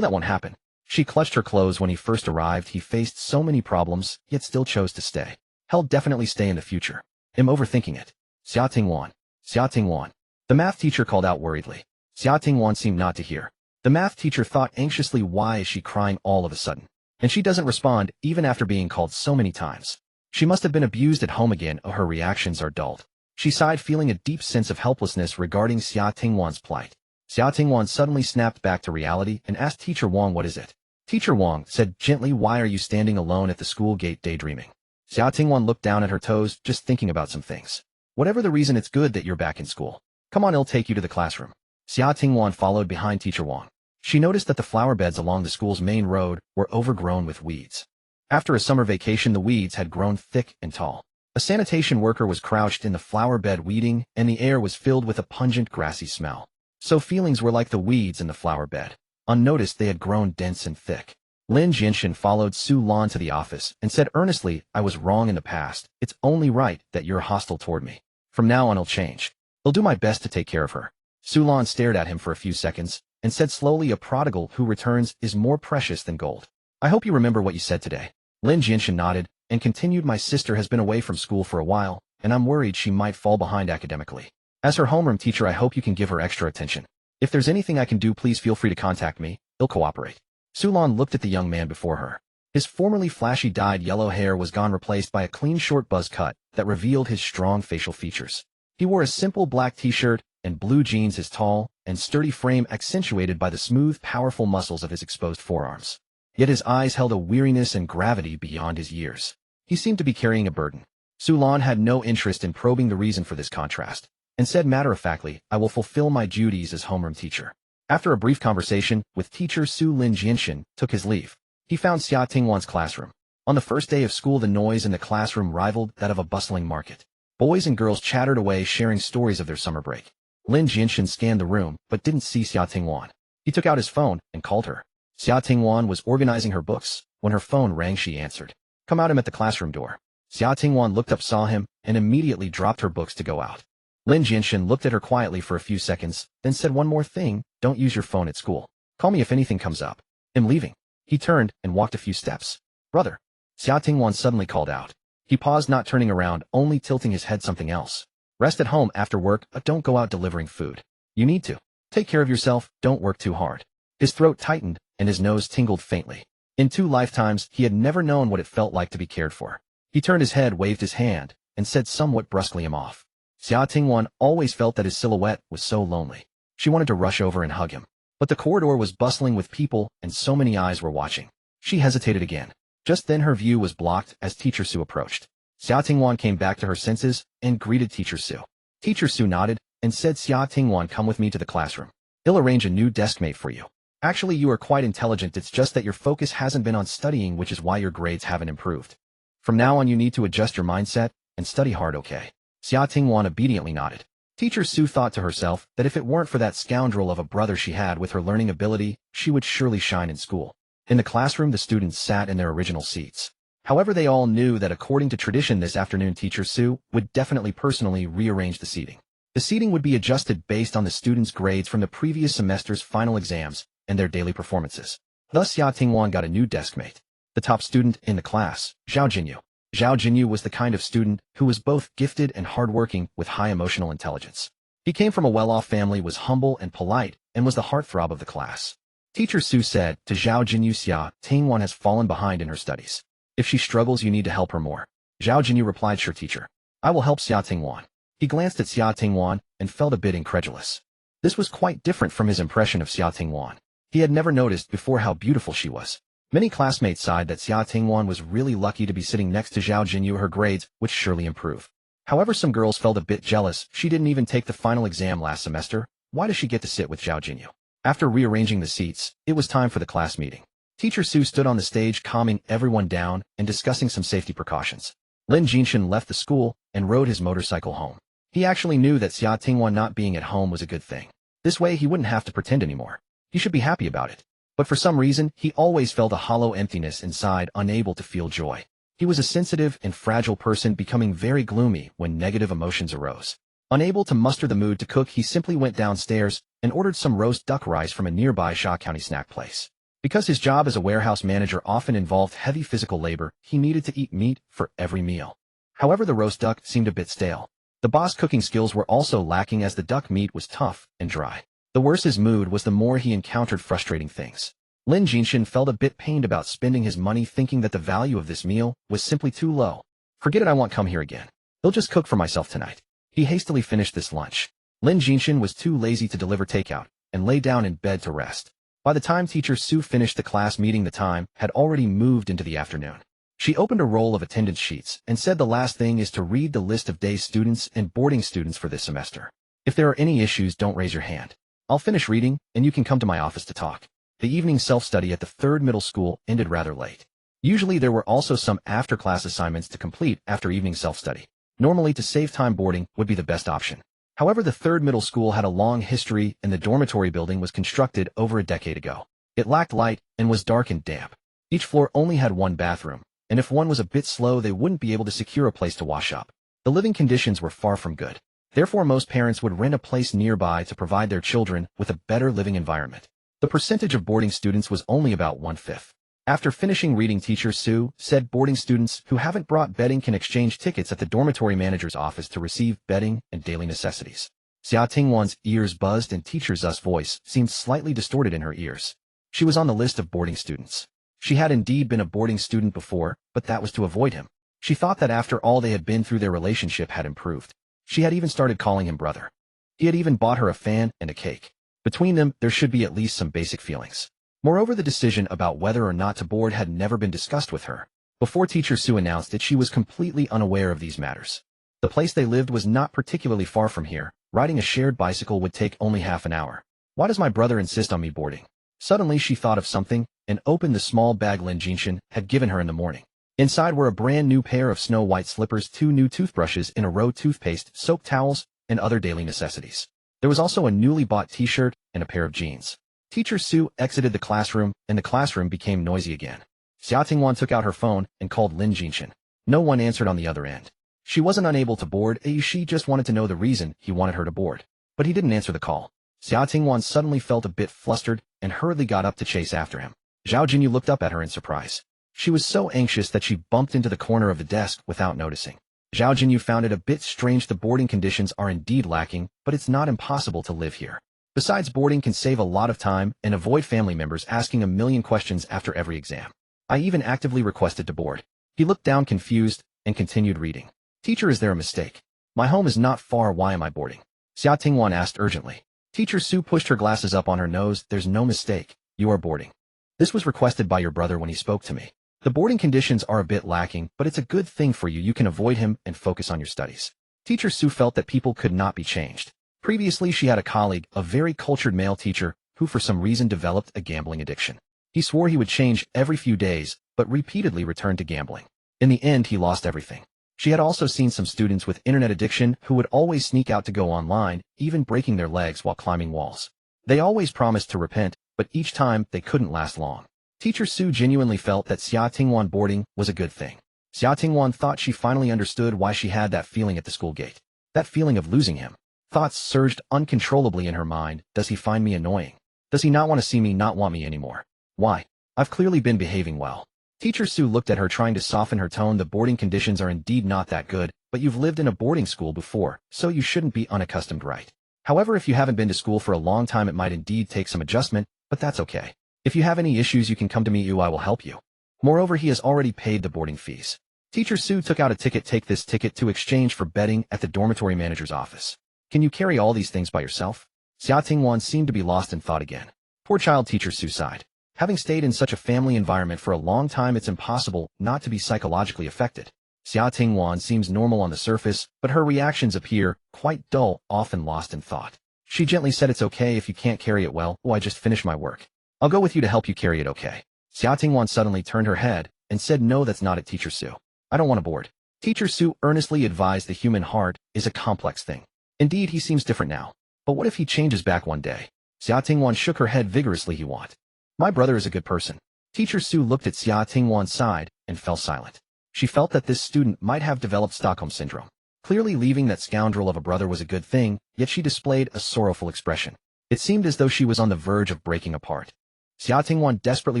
that won't happen. She clutched her clothes. When he first arrived, he faced so many problems, yet still chose to stay. He'll definitely stay in the future. I'm overthinking it. Xia Tingwan. Xia Tingwan. The math teacher called out worriedly. Xia Tingwan seemed not to hear. The math teacher thought anxiously, why is she crying all of a sudden? And she doesn't respond, even after being called so many times. She must have been abused at home again. Oh, her reactions are dulled. She sighed, feeling a deep sense of helplessness regarding Xia Tingwan's plight. Xia Tingwan suddenly snapped back to reality and asked Teacher Wang, "What is it?" Teacher Wang said gently, "Why are you standing alone at the school gate daydreaming?" Xia Tingwan looked down at her toes, just thinking about some things. "Whatever the reason, it's good that you're back in school. Come on, I'll take you to the classroom." Xia Tingwan followed behind Teacher Wang. She noticed that the flower beds along the school's main road were overgrown with weeds. After a summer vacation, the weeds had grown thick and tall. A sanitation worker was crouched in the flower bed weeding, and the air was filled with a pungent grassy smell. So feelings were like the weeds in the flower bed. Unnoticed, they had grown dense and thick. Lin Jianshen followed Su Lan to the office and said earnestly, "I was wrong in the past. It's only right that you're hostile toward me. From now on, I'll change. I'll do my best to take care of her." Su Lan stared at him for a few seconds and said slowly, "A prodigal who returns is more precious than gold. I hope you remember what you said today." Lin Jianshen nodded and continued, "My sister has been away from school for a while, and I'm worried she might fall behind academically. As her homeroom teacher, I hope you can give her extra attention. If there's anything I can do, please feel free to contact me. I'll cooperate." Su Lan looked at the young man before her. His formerly flashy dyed yellow hair was gone, replaced by a clean short buzz cut that revealed his strong facial features. He wore a simple black t-shirt and blue jeans, his tall and sturdy frame accentuated by the smooth, powerful muscles of his exposed forearms. Yet his eyes held a weariness and gravity beyond his years. He seemed to be carrying a burden. Su Lan had no interest in probing the reason for this contrast, and said matter-of-factly, "I will fulfill my duties as homeroom teacher." After a brief conversation with teacher Su, Lin Jianshen took his leave. He found Xia Tingwan's classroom. On the first day of school, the noise in the classroom rivaled that of a bustling market. Boys and girls chattered away, sharing stories of their summer break. Lin Jianshen scanned the room, but didn't see Xia Tingwan. He took out his phone and called her. Xia Tingwan was organizing her books. When her phone rang, she answered. "Come out." Him at the classroom door. Xia Tingwan looked up, saw him, and immediately dropped her books to go out. Lin Jianshen looked at her quietly for a few seconds, then said one more thing, don't use your phone at school. Call me if anything comes up. I'm leaving. He turned and walked a few steps. Brother. Xia Tingwan suddenly called out. He paused, not turning around, only tilting his head something else. Rest at home after work, don't go out delivering food. You need to. Take care of yourself, don't work too hard. His throat tightened, and his nose tingled faintly. In 2 lifetimes, he had never known what it felt like to be cared for. He turned his head, waved his hand, and said somewhat brusquely him off. Xia Tingwan always felt that his silhouette was so lonely. She wanted to rush over and hug him. But the corridor was bustling with people, and so many eyes were watching. She hesitated again. Just then her view was blocked as Teacher Su approached. Xia Tingwan came back to her senses and greeted Teacher Su. Teacher Su nodded and said, Xia Tingwan, come with me to the classroom. He'll arrange a new deskmate for you. Actually, you are quite intelligent, it's just that your focus hasn't been on studying, which is why your grades haven't improved. From now on you need to adjust your mindset and study hard, okay? Xia Tingwan obediently nodded. Teacher Su thought to herself that if it weren't for that scoundrel of a brother she had with her learning ability, she would surely shine in school. In the classroom, the students sat in their original seats. However, they all knew that according to tradition this afternoon, Teacher Su would definitely personally rearrange the seating. The seating would be adjusted based on the students' grades from the previous semester's final exams and their daily performances. Thus, Xia Tingwan got a new deskmate. The top student in the class, Zhao Jinyu. Zhao Jinyu was the kind of student who was both gifted and hardworking with high emotional intelligence. He came from a well-off family, was humble and polite, and was the heartthrob of the class. Teacher Su said to Zhao Jinyu, Xia Tingwan has fallen behind in her studies. If she struggles, you need to help her more. Zhao Jinyu replied, sure teacher. I will help Xia Tingwan. He glanced at Xia Tingwan and felt a bit incredulous. This was quite different from his impression of Xia Tingwan. He had never noticed before how beautiful she was. Many classmates sighed that Xia Tingwan was really lucky to be sitting next to Zhao Jinyu. Her grades would surely improve. However, some girls felt a bit jealous. She didn't even take the final exam last semester. Why does she get to sit with Zhao Jinyu? After rearranging the seats, it was time for the class meeting. Teacher Su stood on the stage calming everyone down and discussing some safety precautions. Lin Jianshen left the school and rode his motorcycle home. He actually knew that Xia Tingwan not being at home was a good thing. This way he wouldn't have to pretend anymore. He should be happy about it. But for some reason, he always felt a hollow emptiness inside, unable to feel joy. He was a sensitive and fragile person, becoming very gloomy when negative emotions arose. Unable to muster the mood to cook, he simply went downstairs and ordered some roast duck rice from a nearby Sha County snack place. Because his job as a warehouse manager often involved heavy physical labor, he needed to eat meat for every meal. However, the roast duck seemed a bit stale. The boss cooking skills were also lacking as the duck meat was tough and dry. The worse his mood was, the more he encountered frustrating things. Lin Jianshen felt a bit pained about spending his money, thinking that the value of this meal was simply too low. Forget it, I won't come here again. They'll just cook for myself tonight. He hastily finished this lunch. Lin Jianshen was too lazy to deliver takeout and lay down in bed to rest. By the time Teacher Su finished the class meeting, the time had already moved into the afternoon. She opened a roll of attendance sheets and said the last thing is to read the list of day students and boarding students for this semester. If there are any issues, don't raise your hand. I'll finish reading, and you can come to my office to talk. The evening self-study at the 3rd middle school ended rather late. Usually there were also some after-class assignments to complete after evening self-study. Normally, to save time, boarding would be the best option. However, the 3rd middle school had a long history, and the dormitory building was constructed over a decade ago. It lacked light and was dark and damp. Each floor only had one bathroom, and if one was a bit slow, they wouldn't be able to secure a place to wash up. The living conditions were far from good. Therefore, most parents would rent a place nearby to provide their children with a better living environment. The percentage of boarding students was only about 1/5. After finishing reading, Teacher Su said boarding students who haven't brought bedding can exchange tickets at the dormitory manager's office to receive bedding and daily necessities. Xia Tingwan's ears buzzed and Teacher Zu's voice seemed slightly distorted in her ears. She was on the list of boarding students. She had indeed been a boarding student before, but that was to avoid him. She thought that after all they had been through, their relationship had improved. She had even started calling him brother. He had even bought her a fan and a cake. Between them, there should be at least some basic feelings. Moreover, the decision about whether or not to board had never been discussed with her. Before Teacher Su announced it, she was completely unaware of these matters. The place they lived was not particularly far from here. Riding a shared bicycle would take only half an hour. Why does my brother insist on me boarding? Suddenly she thought of something and opened the small bag Lin Jianshen had given her in the morning. Inside were a brand new pair of snow-white slippers, 2 new toothbrushes in a row, toothpaste, soap towels, and other daily necessities. There was also a newly bought t-shirt and a pair of jeans. Teacher Su exited the classroom, and the classroom became noisy again. Xia Tingwan took out her phone and called Lin Jianshen. No one answered on the other end. She wasn't unable to board, she just wanted to know the reason he wanted her to board. But he didn't answer the call. Xia Tingwan suddenly felt a bit flustered and hurriedly got up to chase after him. Zhao Jinyu looked up at her in surprise. She was so anxious that she bumped into the corner of the desk without noticing. Zhao Jinyu found it a bit strange. The boarding conditions are indeed lacking, but it's not impossible to live here. Besides, boarding can save a lot of time and avoid family members asking a million questions after every exam. I even actively requested to board. He looked down confused and continued reading. Teacher, is there a mistake? My home is not far. Why am I boarding? Xia Tingwan asked urgently. Teacher Su pushed her glasses up on her nose. There's no mistake. You are boarding. This was requested by your brother when he spoke to me. The boarding conditions are a bit lacking, but it's a good thing for you. You can avoid him and focus on your studies. Teacher Su felt that people could not be changed. Previously, she had a colleague, a very cultured male teacher, who for some reason developed a gambling addiction. He swore he would change every few days, but repeatedly returned to gambling. In the end, he lost everything. She had also seen some students with internet addiction who would always sneak out to go online, even breaking their legs while climbing walls. They always promised to repent, but each time they couldn't last long. Teacher Su genuinely felt that Xia Tingwan boarding was a good thing. Xia Tingwan thought she finally understood why she had that feeling at the school gate. That feeling of losing him. Thoughts surged uncontrollably in her mind. Does he find me annoying? Does he not want to see me, not want me anymore? Why? I've clearly been behaving well. Teacher Su looked at her, trying to soften her tone. The boarding conditions are indeed not that good, but you've lived in a boarding school before, so you shouldn't be unaccustomed, right? However, if you haven't been to school for a long time, it might indeed take some adjustment, but that's okay. If you have any issues, you can come to me. I will help you. Moreover, he has already paid the boarding fees. Teacher Su took out a ticket. Take this ticket to exchange for betting at the dormitory manager's office. Can you carry all these things by yourself? Xia Tingwan seemed to be lost in thought again. Poor child, Teacher Su sighed. Having stayed in such a family environment for a long time, it's impossible not to be psychologically affected. Xia Tingwan seems normal on the surface, but her reactions appear quite dull, often lost in thought. She gently said, it's okay if you can't carry it well. I just finished my work. I'll go with you to help you carry it, okay? Xia Tingwan suddenly turned her head and said, no, that's not it, Teacher Su. I don't want to board. Teacher Su earnestly advised the human heart is a complex thing. Indeed, he seems different now. But what if he changes back one day? Xia Tingwan shook her head vigorously. He won't. My brother is a good person. Teacher Su looked at Xia Tingwan's side and fell silent. She felt that this student might have developed Stockholm Syndrome. Clearly, leaving that scoundrel of a brother was a good thing, yet she displayed a sorrowful expression. It seemed as though she was on the verge of breaking apart. Xia Tingwan desperately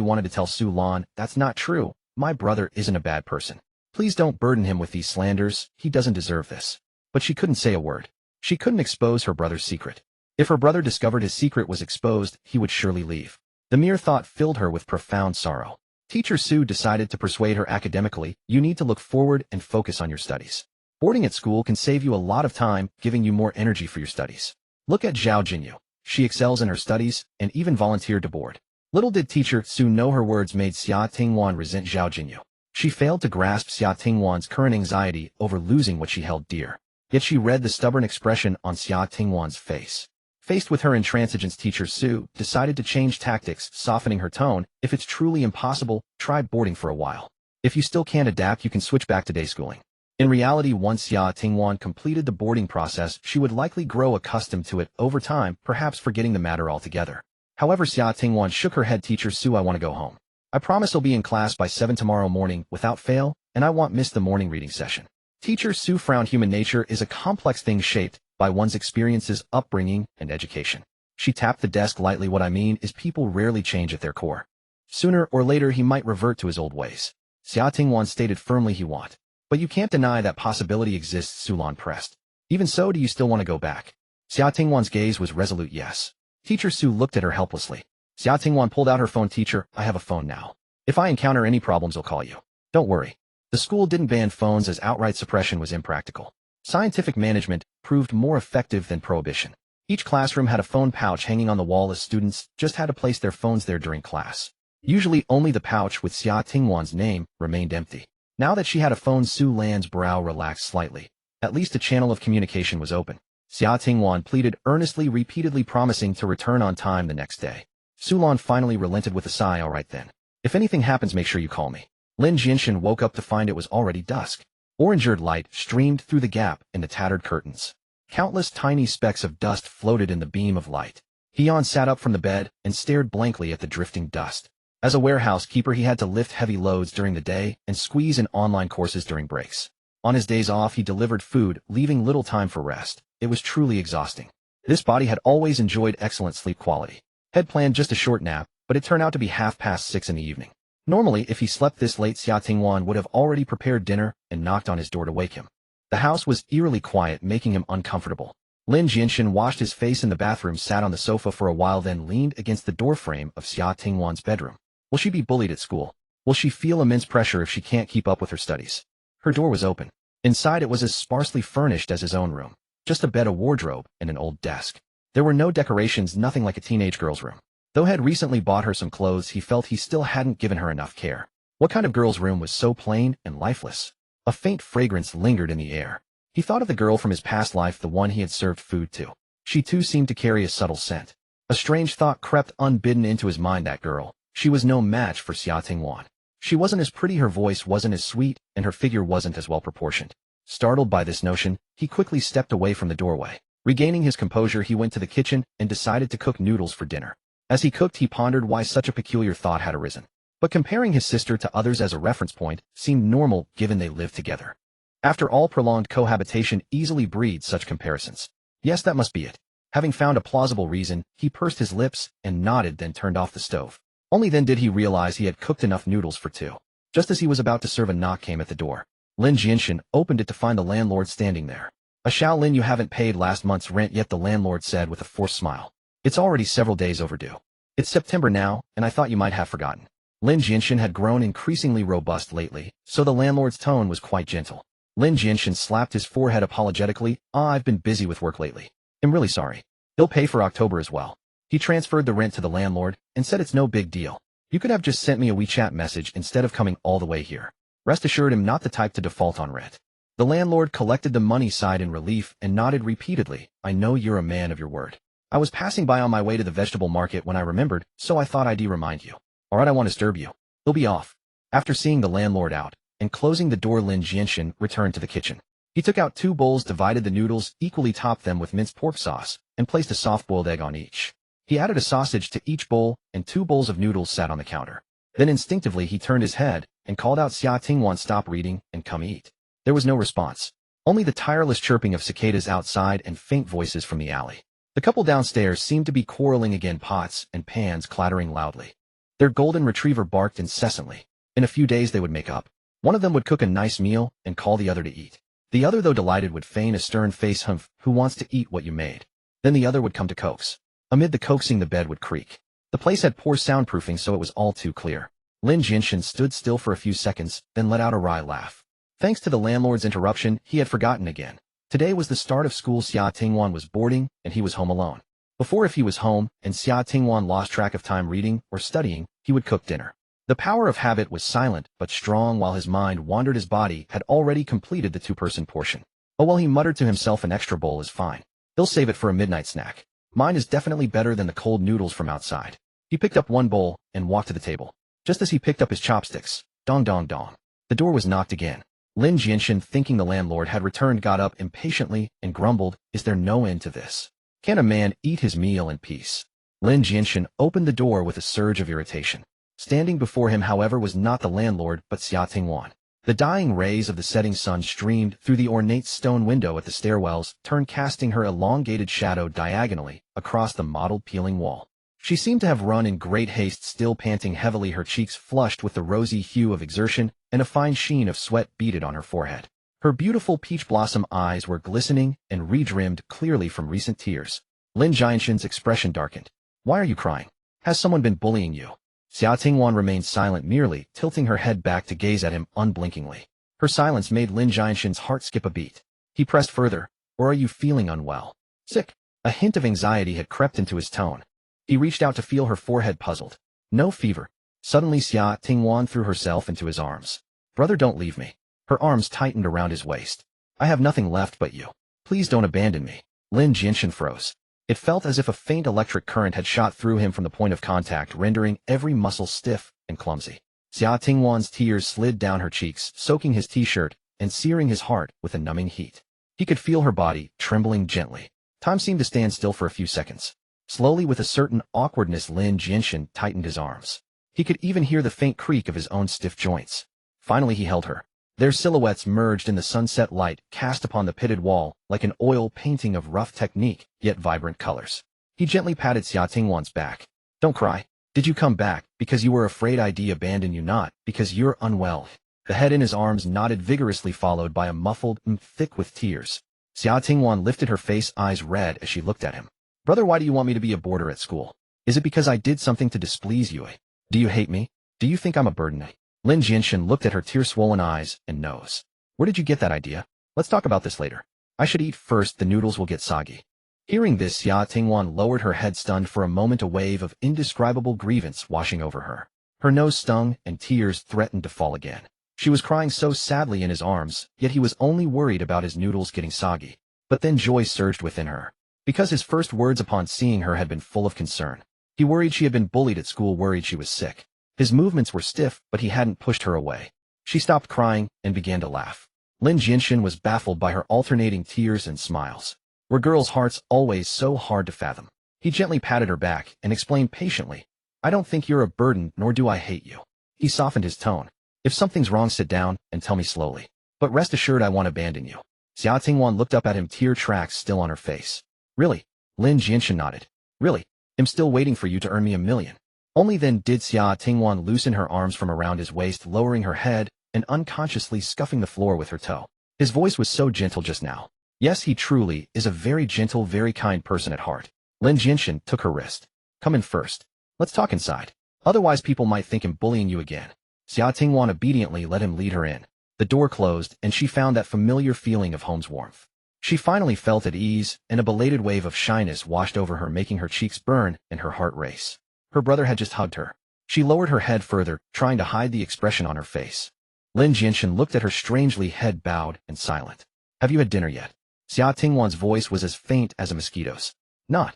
wanted to tell Su Lan, that's not true. My brother isn't a bad person. Please don't burden him with these slanders. He doesn't deserve this. But she couldn't say a word. She couldn't expose her brother's secret. If her brother discovered his secret was exposed, he would surely leave. The mere thought filled her with profound sorrow. Teacher Su decided to persuade her academically. You need to look forward and focus on your studies. Boarding at school can save you a lot of time, giving you more energy for your studies. Look at Zhao Jinyu. She excels in her studies and even volunteered to board. Little did Teacher Su know her words made Xia Tingwan resent Zhao Jinyu. She failed to grasp Xia Tingwan's current anxiety over losing what she held dear. Yet she read the stubborn expression on Xia Tingwan's face. Faced with her intransigence, Teacher Su decided to change tactics, softening her tone. If it's truly impossible, try boarding for a while. If you still can't adapt, you can switch back to day schooling. In reality, once Xia Tingwan completed the boarding process, she would likely grow accustomed to it over time, perhaps forgetting the matter altogether. However, Xia Tingwan shook her head. Teacher Su, I want to go home. I promise I'll be in class by 7 tomorrow morning without fail, and I won't miss the morning reading session. Teacher Su frowned. Human nature is a complex thing shaped by one's experiences, upbringing, and education. She tapped the desk lightly. What I mean is people rarely change at their core. Sooner or later he might revert to his old ways. Xia Tingwan stated firmly he won't. But you can't deny that possibility exists, Su Lan pressed. Even so, do you still want to go back? Xia Tingwan's gaze was resolute. Yes. Teacher Su looked at her helplessly. Xia Tingwan pulled out her phone. Teacher, I have a phone now. If I encounter any problems, I'll call you. Don't worry. The school didn't ban phones as outright suppression was impractical. Scientific management proved more effective than prohibition. Each classroom had a phone pouch hanging on the wall as students just had to place their phones there during class. Usually only the pouch with Xia Tingwan's name remained empty. Now that she had a phone, Su Lan's brow relaxed slightly. At least a channel of communication was open. Xia Tingwan pleaded earnestly, repeatedly promising to return on time the next day. Su Lan finally relented with a sigh. All right then. If anything happens, make sure you call me. Lin Jianshen woke up to find it was already dusk. Orange-eared light streamed through the gap in the tattered curtains. Countless tiny specks of dust floated in the beam of light. Heian sat up from the bed and stared blankly at the drifting dust. As a warehouse keeper, he had to lift heavy loads during the day and squeeze in online courses during breaks. On his days off, he delivered food, leaving little time for rest. It was truly exhausting. This body had always enjoyed excellent sleep quality. Had planned just a short nap, but it turned out to be 6:30 in the evening. Normally, if he slept this late, Xia Tingwan would have already prepared dinner and knocked on his door to wake him. The house was eerily quiet, making him uncomfortable. Lin Jianshen washed his face in the bathroom, sat on the sofa for a while, then leaned against the doorframe of Xia Tingwan's bedroom. Will she be bullied at school? Will she feel immense pressure if she can't keep up with her studies? Her door was open. Inside, it was as sparsely furnished as his own room. Just a bed, a wardrobe, and an old desk. There were no decorations, nothing like a teenage girl's room. Though had recently bought her some clothes, he felt he still hadn't given her enough care. What kind of girl's room was so plain and lifeless? A faint fragrance lingered in the air. He thought of the girl from his past life, the one he had served food to. She too seemed to carry a subtle scent. A strange thought crept unbidden into his mind. That girl. She was no match for Xia Tingwan. She wasn't as pretty, her voice wasn't as sweet, and her figure wasn't as well proportioned. Startled by this notion, he quickly stepped away from the doorway. Regaining his composure, he went to the kitchen and decided to cook noodles for dinner. As he cooked, he pondered why such a peculiar thought had arisen. But comparing his sister to others as a reference point seemed normal given they lived together. After all, prolonged cohabitation easily breeds such comparisons. Yes, that must be it. Having found a plausible reason, he pursed his lips and nodded, then turned off the stove. Only then did he realize he had cooked enough noodles for two. Just as he was about to serve, a knock came at the door. Lin Jianshen opened it to find the landlord standing there. Lin, you haven't paid last month's rent yet, the landlord said with a forced smile. It's already several days overdue. It's September now, and I thought you might have forgotten. Lin Jianshen had grown increasingly robust lately, so the landlord's tone was quite gentle. Lin Jianshen slapped his forehead apologetically. I've been busy with work lately. I'm really sorry. He'll pay for October as well. He transferred the rent to the landlord and said it's no big deal. You could have just sent me a WeChat message instead of coming all the way here. Rest assured, I'm not the type to default on rent. The landlord collected the money, sighed in relief, and nodded repeatedly. I know you're a man of your word. I was passing by on my way to the vegetable market when I remembered, so I thought I'd remind you. Alright, I won't disturb you. He'll be off. After seeing the landlord out and closing the door, Lin Jianshen returned to the kitchen. He took out 2 bowls, divided the noodles, equally topped them with minced pork sauce, and placed a soft-boiled egg on each. He added a sausage to each bowl, and 2 bowls of noodles sat on the counter. Then instinctively he turned his head and called out, Xia Tingwan, stop reading and come eat. There was no response. Only the tireless chirping of cicadas outside and faint voices from the alley. The couple downstairs seemed to be quarreling again, pots and pans clattering loudly. Their golden retriever barked incessantly. In a few days they would make up. One of them would cook a nice meal and call the other to eat. The other, though delighted, would feign a stern face. Humph, who wants to eat what you made? Then the other would come to coax. Amid the coaxing, the bed would creak. The place had poor soundproofing, so it was all too clear. Lin Jianshen stood still for a few seconds, then let out a wry laugh. Thanks to the landlord's interruption, he had forgotten again. Today was the start of school. Xia Tingwan was boarding, and he was home alone. Before, if he was home, and Xia Tingwan lost track of time reading or studying, he would cook dinner. The power of habit was silent but strong. While his mind wandered, his body had already completed the 2-person portion. Oh well, he muttered to himself, an extra bowl is fine. He'll save it for a midnight snack. Mine is definitely better than the cold noodles from outside. He picked up 1 bowl and walked to the table. Just as he picked up his chopsticks, dong dong dong, the door was knocked again. Lin Jianshen, thinking the landlord had returned, got up impatiently and grumbled, is there no end to this? Can a man eat his meal in peace? Lin Jianshen opened the door with a surge of irritation. Standing before him, however, was not the landlord, but Xia Tingwan. The dying rays of the setting sun streamed through the ornate stone window at the stairwells, casting her elongated shadow diagonally across the mottled peeling wall. She seemed to have run in great haste, still panting heavily, her cheeks flushed with the rosy hue of exertion, and a fine sheen of sweat beaded on her forehead. Her beautiful peach blossom eyes were glistening and redrimmed clearly from recent tears. Lin Jianshen's expression darkened. Why are you crying? Has someone been bullying you? Xia Tingwan remained silent, merely tilting her head back to gaze at him unblinkingly. Her silence made Lin Jianshen's heart skip a beat. He pressed further. Or are you feeling unwell? Sick? A hint of anxiety had crept into his tone. He reached out to feel her forehead, puzzled. No fever. Suddenly Xia Tingwan threw herself into his arms. Brother, don't leave me. Her arms tightened around his waist. I have nothing left but you. Please don't abandon me. Lin Jianshen froze. It felt as if a faint electric current had shot through him from the point of contact, rendering every muscle stiff and clumsy. Xia Tingwan's tears slid down her cheeks, soaking his t-shirt and searing his heart with a numbing heat. He could feel her body trembling gently. Time seemed to stand still for a few seconds. Slowly, with a certain awkwardness, Lin Jianshen tightened his arms. He could even hear the faint creak of his own stiff joints. Finally he held her. Their silhouettes merged in the sunset light cast upon the pitted wall like an oil painting of rough technique, yet vibrant colors. He gently patted Xia Tingwan's back. Don't cry. Did you come back because you were afraid I'd abandon you, not because you're unwell? The head in his arms nodded vigorously, followed by a muffled thick with tears. Xia Tingwan lifted her face, eyes red as she looked at him. Brother, why do you want me to be a boarder at school? Is it because I did something to displease you? Do you hate me? Do you think I'm a burden? Lin Jianshen looked at her tear-swollen eyes and nose. Where did you get that idea? Let's talk about this later. I should eat first, the noodles will get soggy. Hearing this, Xia Tingwan lowered her head, stunned for a moment, a wave of indescribable grievance washing over her. Her nose stung and tears threatened to fall again. She was crying so sadly in his arms, yet he was only worried about his noodles getting soggy. But then joy surged within her. Because his first words upon seeing her had been full of concern. He worried she had been bullied at school, worried she was sick. His movements were stiff, but he hadn't pushed her away. She stopped crying and began to laugh. Lin Jianshen was baffled by her alternating tears and smiles. Were girls' hearts always so hard to fathom? He gently patted her back and explained patiently, I don't think you're a burden, nor do I hate you. He softened his tone. If something's wrong, sit down and tell me slowly. But rest assured I won't abandon you. Xia Tingwan looked up at him, tear tracks still on her face. Really? Lin Jianshen nodded. Really? I'm still waiting for you to earn me $1 million. Only then did Xia Tingwan loosen her arms from around his waist, lowering her head and unconsciously scuffing the floor with her toe. His voice was so gentle just now. Yes, he truly is a very gentle, very kind person at heart. Lin Jianshen took her wrist. Come in first. Let's talk inside. Otherwise people might think I'm bullying you again. Xia Tingwan obediently let him lead her in. The door closed and she found that familiar feeling of home's warmth. She finally felt at ease, and a belated wave of shyness washed over her, making her cheeks burn and her heart race. Her brother had just hugged her. She lowered her head further, trying to hide the expression on her face. Lin Jianshen looked at her strangely, head bowed and silent. Have you had dinner yet? Xia Tingwan's voice was as faint as a mosquito's. Not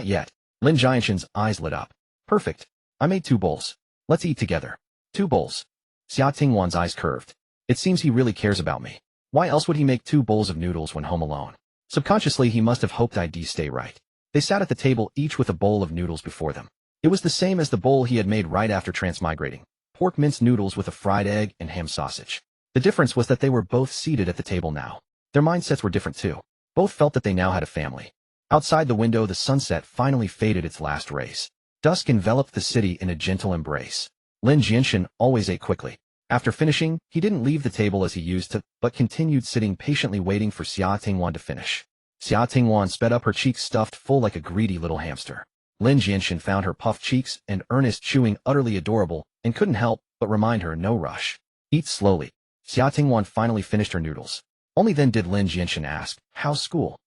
yet. Lin Jianshen's eyes lit up. Perfect. I made 2 bowls. Let's eat together. 2 bowls. Xia Tingwan's eyes curved. It seems he really cares about me. Why else would he make 2 bowls of noodles when home alone? Subconsciously, he must have hoped I'd stay right. They sat at the table, each with a bowl of noodles before them. It was the same as the bowl he had made right after transmigrating. Pork minced noodles with a fried egg and ham sausage. The difference was that they were both seated at the table now. Their mindsets were different too. Both felt that they now had a family. Outside the window, the sunset finally faded its last rays. Dusk enveloped the city in a gentle embrace. Lin Jianshen always ate quickly. After finishing, he didn't leave the table as he used to, but continued sitting patiently waiting for Xia Tingwan to finish. Xia Tingwan sped up, her cheeks stuffed full like a greedy little hamster. Lin Jianshen found her puffed cheeks and earnest chewing utterly adorable, and couldn't help but remind her, no rush. Eat slowly. Xia Tingwan finally finished her noodles. Only then did Lin Jianshen ask, how's school?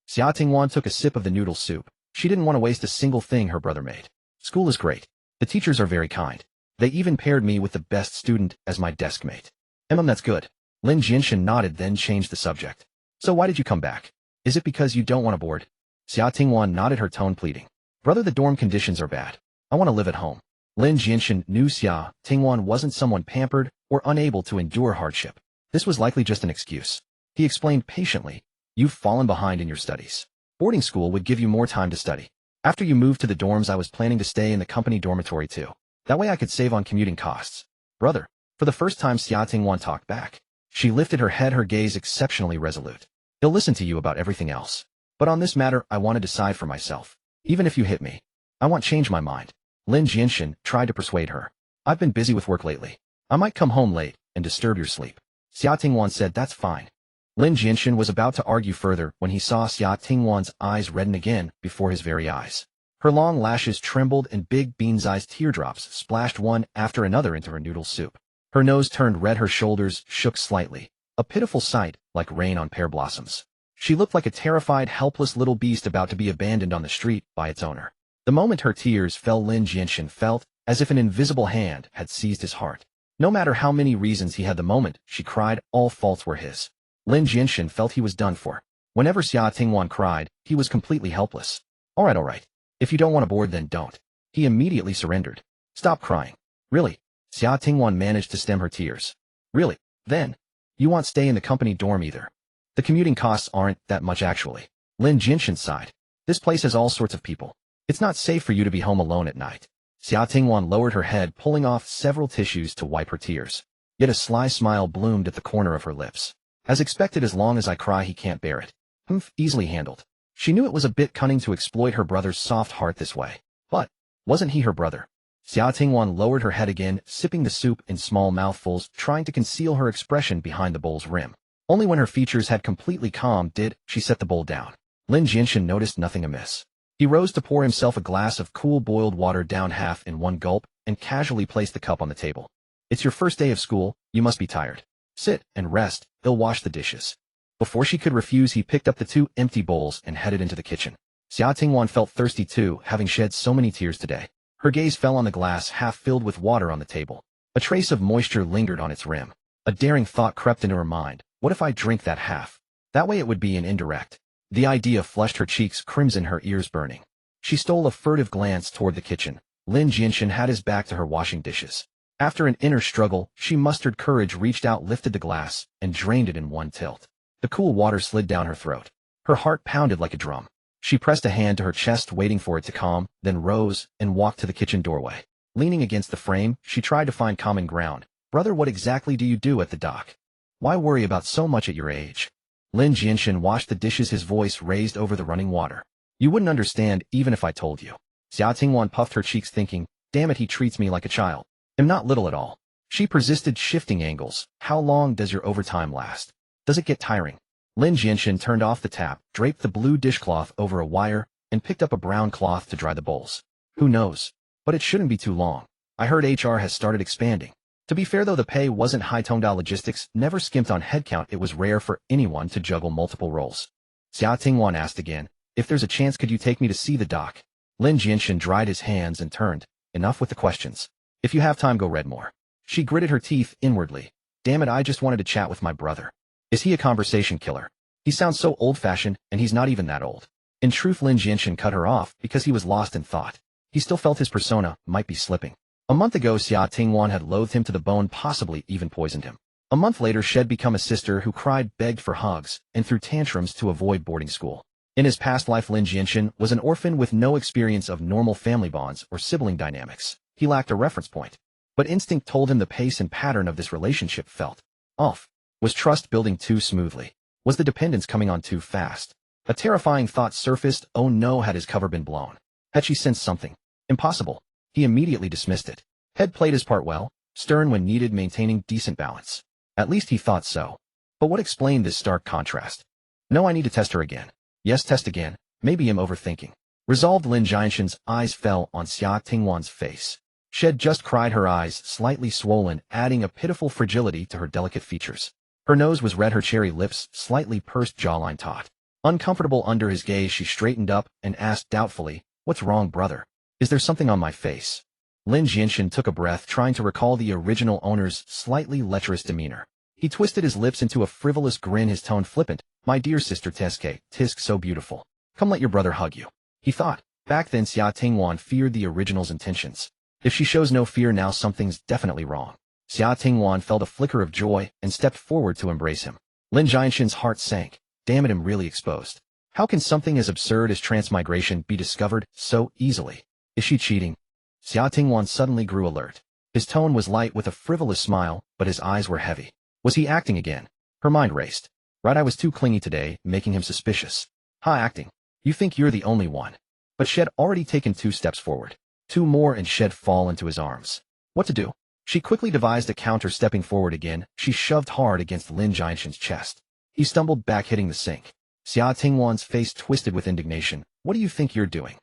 Xia Tingwan took a sip of the noodle soup. She didn't want to waste a single thing her brother made. School is great. The teachers are very kind. They even paired me with the best student as my desk mate. That's good. Lin Jianshen nodded, then changed the subject. So why did you come back? Is it because you don't want to board? Xia Tingwan nodded, her tone pleading. Brother, the dorm conditions are bad. I want to live at home. Lin Jianshen knew Xia Tingwan wasn't someone pampered or unable to endure hardship. This was likely just an excuse. He explained patiently, you've fallen behind in your studies. Boarding school would give you more time to study. After you moved to the dorms, I was planning to stay in the company dormitory too. That way I could save on commuting costs. Brother. For the first time, Xia Tingwan talked back. She lifted her head, her gaze exceptionally resolute. He'll listen to you about everything else. But on this matter, I want to decide for myself. Even if you hit me, I won't change my mind. Lin Jianshen tried to persuade her. I've been busy with work lately. I might come home late and disturb your sleep. Xia Tingwan said, that's fine. Lin Jianshen was about to argue further when he saw Xia Tingwan's eyes redden again before his very eyes. Her long lashes trembled and big bean-sized teardrops splashed one after another into her noodle soup. Her nose turned red, her shoulders shook slightly, a pitiful sight like rain on pear blossoms. She looked like a terrified, helpless little beast about to be abandoned on the street by its owner. The moment her tears fell, Lin Jianshen felt as if an invisible hand had seized his heart. No matter how many reasons he had the moment she cried, all faults were his. Lin Jianshen felt he was done for. Whenever Xia Tingwan cried, he was completely helpless. All right. If you don't want to board, then don't. He immediately surrendered. Stop crying. Really? Xia Tingwan managed to stem her tears. Really? Then? You won't stay in the company dorm either. The commuting costs aren't that much actually. Lin Jianshen sighed. This place has all sorts of people. It's not safe for you to be home alone at night. Xia Tingwan lowered her head, pulling off several tissues to wipe her tears. yet a sly smile bloomed at the corner of her lips. As expected, as long as I cry he can't bear it. Humph, easily handled. She knew it was a bit cunning to exploit her brother's soft heart this way. But, wasn't he her brother? Xia Tingwan lowered her head again, sipping the soup in small mouthfuls, trying to conceal her expression behind the bowl's rim. Only when her features had completely calmed did she set the bowl down. Lin Jianshen noticed nothing amiss. He rose to pour himself a glass of cool boiled water down half in one gulp and casually placed the cup on the table. It's your first day of school, you must be tired. Sit and rest, he'll wash the dishes. Before she could refuse, he picked up the 2 empty bowls and headed into the kitchen. Xia Tingwan felt thirsty too, having shed so many tears today. Her gaze fell on the glass half filled with water on the table. A trace of moisture lingered on its rim. A daring thought crept into her mind. What if I drink that half? That way it would be an indirect. The idea flushed her cheeks crimson, her ears burning. She stole a furtive glance toward the kitchen. Lin Jianshen had his back to her washing dishes. After an inner struggle, she mustered courage, reached out, lifted the glass, and drained it in one tilt. The cool water slid down her throat. Her heart pounded like a drum. She pressed a hand to her chest, waiting for it to calm, then rose and walked to the kitchen doorway. Leaning against the frame, she tried to find common ground. Brother, what exactly do you do at the dock? Why worry about so much at your age? Lin Jianshen washed the dishes, his voice raised over the running water. You wouldn't understand even if I told you. Xia Tingwan puffed her cheeks, thinking, damn it, he treats me like a child. I'm not little at all. She persisted, shifting angles. How long does your overtime last? Does it get tiring? Lin Jianshen turned off the tap, draped the blue dishcloth over a wire, and picked up a brown cloth to dry the bowls. Who knows? But it shouldn't be too long. I heard HR has started expanding. To be fair though, the pay wasn't high-toned. Logistics never skimped on headcount. It was rare for anyone to juggle multiple roles. Xia Tingwan asked again, if there's a chance, could you take me to see the dock? Lin Jianshen dried his hands and turned. Enough with the questions. If you have time, go read more. She gritted her teeth inwardly. Damn it, I just wanted to chat with my brother. Is he a conversation killer? He sounds so old-fashioned, and he's not even that old. In truth, Lin Jianshen cut her off because he was lost in thought. He still felt his persona might be slipping. A month ago, Xia Tingwan had loathed him to the bone, possibly even poisoned him. A month later, she'd become a sister who cried, begged for hugs, and threw tantrums to avoid boarding school. In his past life, Lin Jianshen was an orphan with no experience of normal family bonds or sibling dynamics. He lacked a reference point. But instinct told him the pace and pattern of this relationship felt off. Was trust building too smoothly? Was the dependence coming on too fast? A terrifying thought surfaced. Oh no, had his cover been blown? Had she sensed something? Impossible. He immediately dismissed it. Had played his part well, stern when needed, maintaining decent balance. At least he thought so. But what explained this stark contrast? No, I need to test her again. Yes, test again. Maybe I'm overthinking. Resolved. Lin Jianshen's eyes fell on Xia Tingwan's face. She had just cried, her eyes slightly swollen, adding a pitiful fragility to her delicate features. Her nose was red, her cherry lips slightly pursed, jawline taut. Uncomfortable under his gaze, she straightened up and asked doubtfully, what's wrong, brother? Is there something on my face? Lin Jianshen took a breath, trying to recall the original owner's slightly lecherous demeanor. He twisted his lips into a frivolous grin, his tone flippant. My dear sister Teske, tisk so beautiful. Come let your brother hug you. He thought. Back then Xia Tingwan feared the original's intentions. If she shows no fear now, something's definitely wrong. Xia Tingwan felt a flicker of joy and stepped forward to embrace him. Lin Jianshen's heart sank. Damn it, I'm really exposed. How can something as absurd as transmigration be discovered so easily? Is she cheating? Xia Tingwan suddenly grew alert. His tone was light with a frivolous smile, but his eyes were heavy. Was he acting again? Her mind raced. Right, I was too clingy today, making him suspicious. Acting. You think you're the only one. But Shed already taken 2 steps forward. 2 more and Shed fall into his arms. What to do? She quickly devised a counter. Stepping forward again, she shoved hard against Lin Jianshen's chest. He stumbled back, hitting the sink. Xia Tingwan's face twisted with indignation. What do you think you're doing?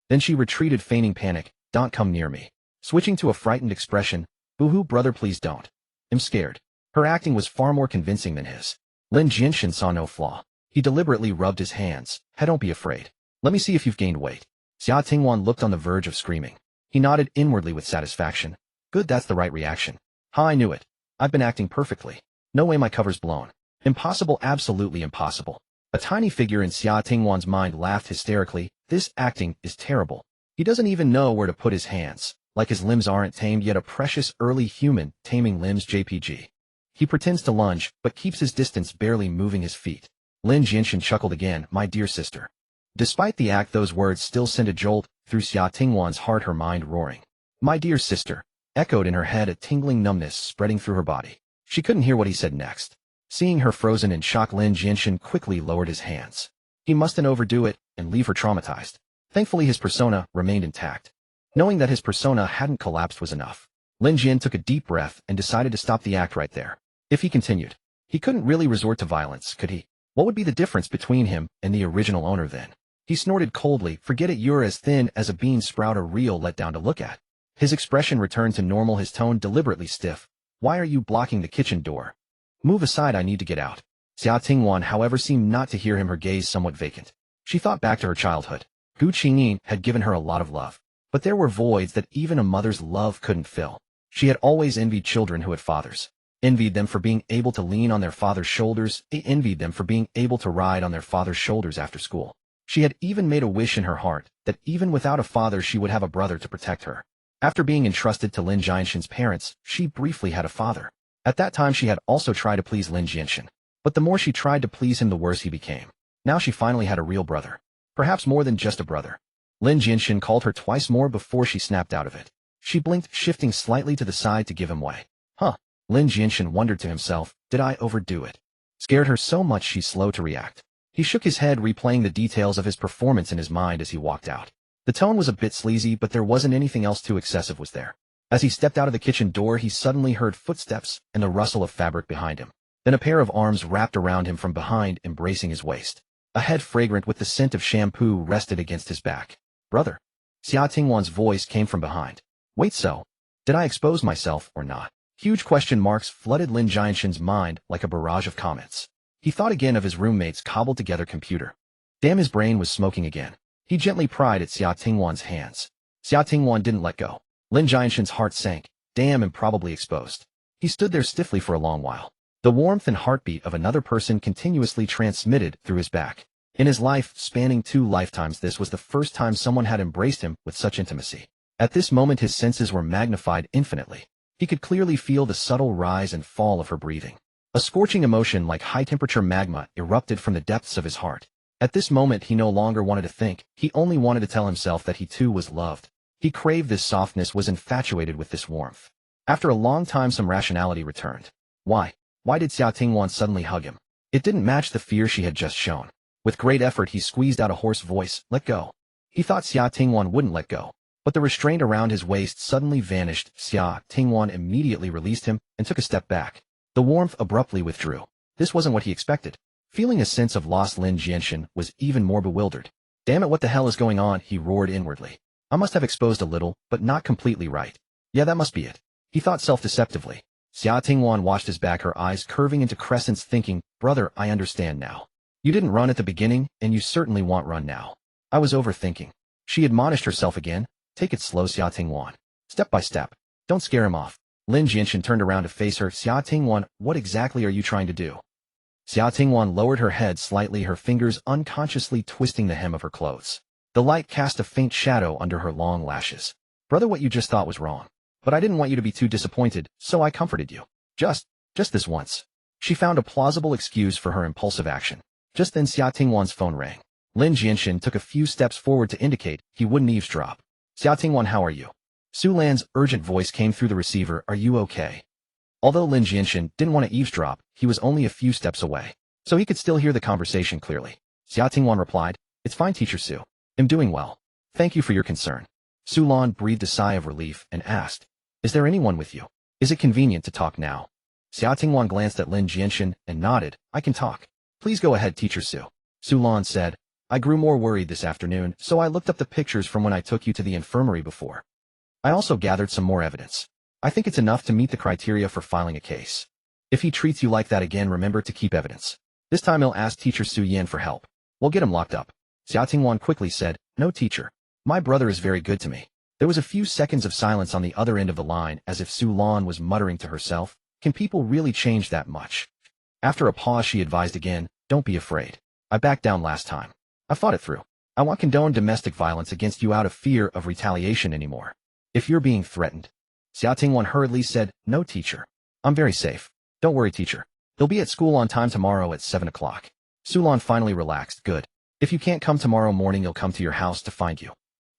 Then she retreated, feigning panic. Don't come near me. Switching to a frightened expression. Boo-hoo, brother, please don't. I'm scared. Her acting was far more convincing than his. Lin Jianshen saw no flaw. He deliberately rubbed his hands. Hey, don't be afraid. Let me see if you've gained weight. Xia Tingwan looked on the verge of screaming. He nodded inwardly with satisfaction. Good, that's the right reaction. I knew it. I've been acting perfectly. No way my cover's blown. Impossible, absolutely impossible. A tiny figure in Xia Tingwan's mind laughed hysterically. This acting is terrible. He doesn't even know where to put his hands. Like his limbs aren't tamed yet, a precious early human, taming limbs JPG. He pretends to lunge, but keeps his distance, barely moving his feet. Lin Jianshen chuckled again. My dear sister. Despite the act, those words still sent a jolt through Xia Tingwan's heart, her mind roaring. My dear sister. Echoed in her head, a tingling numbness spreading through her body. She couldn't hear what he said next. Seeing her frozen in shock, Lin Jianshen quickly lowered his hands. He mustn't overdo it and leave her traumatized. Thankfully his persona remained intact. Knowing that his persona hadn't collapsed was enough. Lin Jian took a deep breath and decided to stop the act right there. If he continued, he couldn't really resort to violence, could he? What would be the difference between him and the original owner then? He snorted coldly. Forget it, you're as thin as a bean sprout, a real letdown to look at. His expression returned to normal, his tone deliberately stiff. Why are you blocking the kitchen door? Move aside, I need to get out. Xia Tingwan, however, seemed not to hear him, her gaze somewhat vacant. She thought back to her childhood. Gu Qingyin had given her a lot of love, but there were voids that even a mother's love couldn't fill. She had always envied children who had fathers. Envied them for being able to lean on their father's shoulders. They envied them for being able to ride on their father's shoulders after school. She had even made a wish in her heart that even without a father she would have a brother to protect her. After being entrusted to Lin Jianshen's parents, she briefly had a father. At that time she had also tried to please Lin Jianshen. But the more she tried to please him, the worse he became. Now she finally had a real brother. Perhaps more than just a brother. Lin Jianshen called her twice more before she snapped out of it. She blinked, shifting slightly to the side to give him way. Lin Jianshen wondered to himself, did I overdo it? Scared her so much she's slow to react. He shook his head, replaying the details of his performance in his mind as he walked out. The tone was a bit sleazy, but there wasn't anything else too excessive, was there? As he stepped out of the kitchen door, he suddenly heard footsteps and the rustle of fabric behind him. Then a pair of arms wrapped around him from behind, embracing his waist. A head fragrant with the scent of shampoo rested against his back. Brother. Xia Tingwan's voice came from behind. Wait, so? Did I expose myself or not? Huge question marks flooded Lin Jianshen's mind like a barrage of comments. He thought again of his roommate's cobbled-together computer. Damn, his brain was smoking again. He gently pried at Xia Tingwan's hands. Xia Tingwan didn't let go. Lin Jianshen's heart sank. Damn, and probably exposed. He stood there stiffly for a long while. The warmth and heartbeat of another person continuously transmitted through his back. In his life, spanning 2 lifetimes, this was the first time someone had embraced him with such intimacy. At this moment his senses were magnified infinitely. He could clearly feel the subtle rise and fall of her breathing. A scorching emotion like high-temperature magma erupted from the depths of his heart. At this moment he no longer wanted to think, he only wanted to tell himself that he too was loved. He craved this softness, was infatuated with this warmth. After a long time some rationality returned. Why did Xia Tingwan suddenly hug him? It didn't match the fear she had just shown. With great effort he squeezed out a hoarse voice, let go. He thought Xia Tingwan wouldn't let go. But the restraint around his waist suddenly vanished. Xia Tingwan immediately released him and took a step back. The warmth abruptly withdrew. This wasn't what he expected. Feeling a sense of loss, Lin Jianshen was even more bewildered. Damn it, what the hell is going on? He roared inwardly. I must have exposed a little, but not completely, right? Yeah, that must be it. He thought self-deceptively. Xia Tingwan watched his back, her eyes curving into crescents, thinking, brother, I understand now. You didn't run at the beginning, and you certainly won't run now. I was overthinking. She admonished herself again. Take it slow, Xia Tingwan. Step by step. Don't scare him off. Lin Jianshen turned around to face her. Xia Tingwan, what exactly are you trying to do? Xia Tingwan lowered her head slightly, her fingers unconsciously twisting the hem of her clothes. The light cast a faint shadow under her long lashes. Brother, what you just thought was wrong. But I didn't want you to be too disappointed, so I comforted you. Just this once. She found a plausible excuse for her impulsive action. Just then Xia Tingwan's phone rang. Lin Jianshen took a few steps forward to indicate he wouldn't eavesdrop. Xia Tingwan, how are you? Su Lan's urgent voice came through the receiver. Are you okay? Although Lin Jianshen didn't want to eavesdrop, he was only a few steps away, so he could still hear the conversation clearly. Xia Tingwan replied, it's fine, Teacher Su. I'm doing well. Thank you for your concern. Su Lan breathed a sigh of relief and asked, is there anyone with you? Is it convenient to talk now? Xia Tingwan glanced at Lin Jianshen and nodded. I can talk. Please go ahead, Teacher Su. Su Lan said, I grew more worried this afternoon, so I looked up the pictures from when I took you to the infirmary before. I also gathered some more evidence. I think it's enough to meet the criteria for filing a case. If he treats you like that again, remember to keep evidence. This time he'll ask Teacher Su Yan for help. We'll get him locked up. Xia Tingwan quickly said, no, teacher. My brother is very good to me. There was a few seconds of silence on the other end of the line, as if Su Lan was muttering to herself, can people really change that much? After a pause she advised again, don't be afraid. I backed down last time. I thought it through. I won't condone domestic violence against you out of fear of retaliation anymore. If you're being threatened. Xia Tingwan hurriedly said, no, teacher. I'm very safe. Don't worry, teacher. He'll be at school on time tomorrow at 7 o'clock. Su Lan finally relaxed. Good. If you can't come tomorrow morning, he'll come to your house to find you.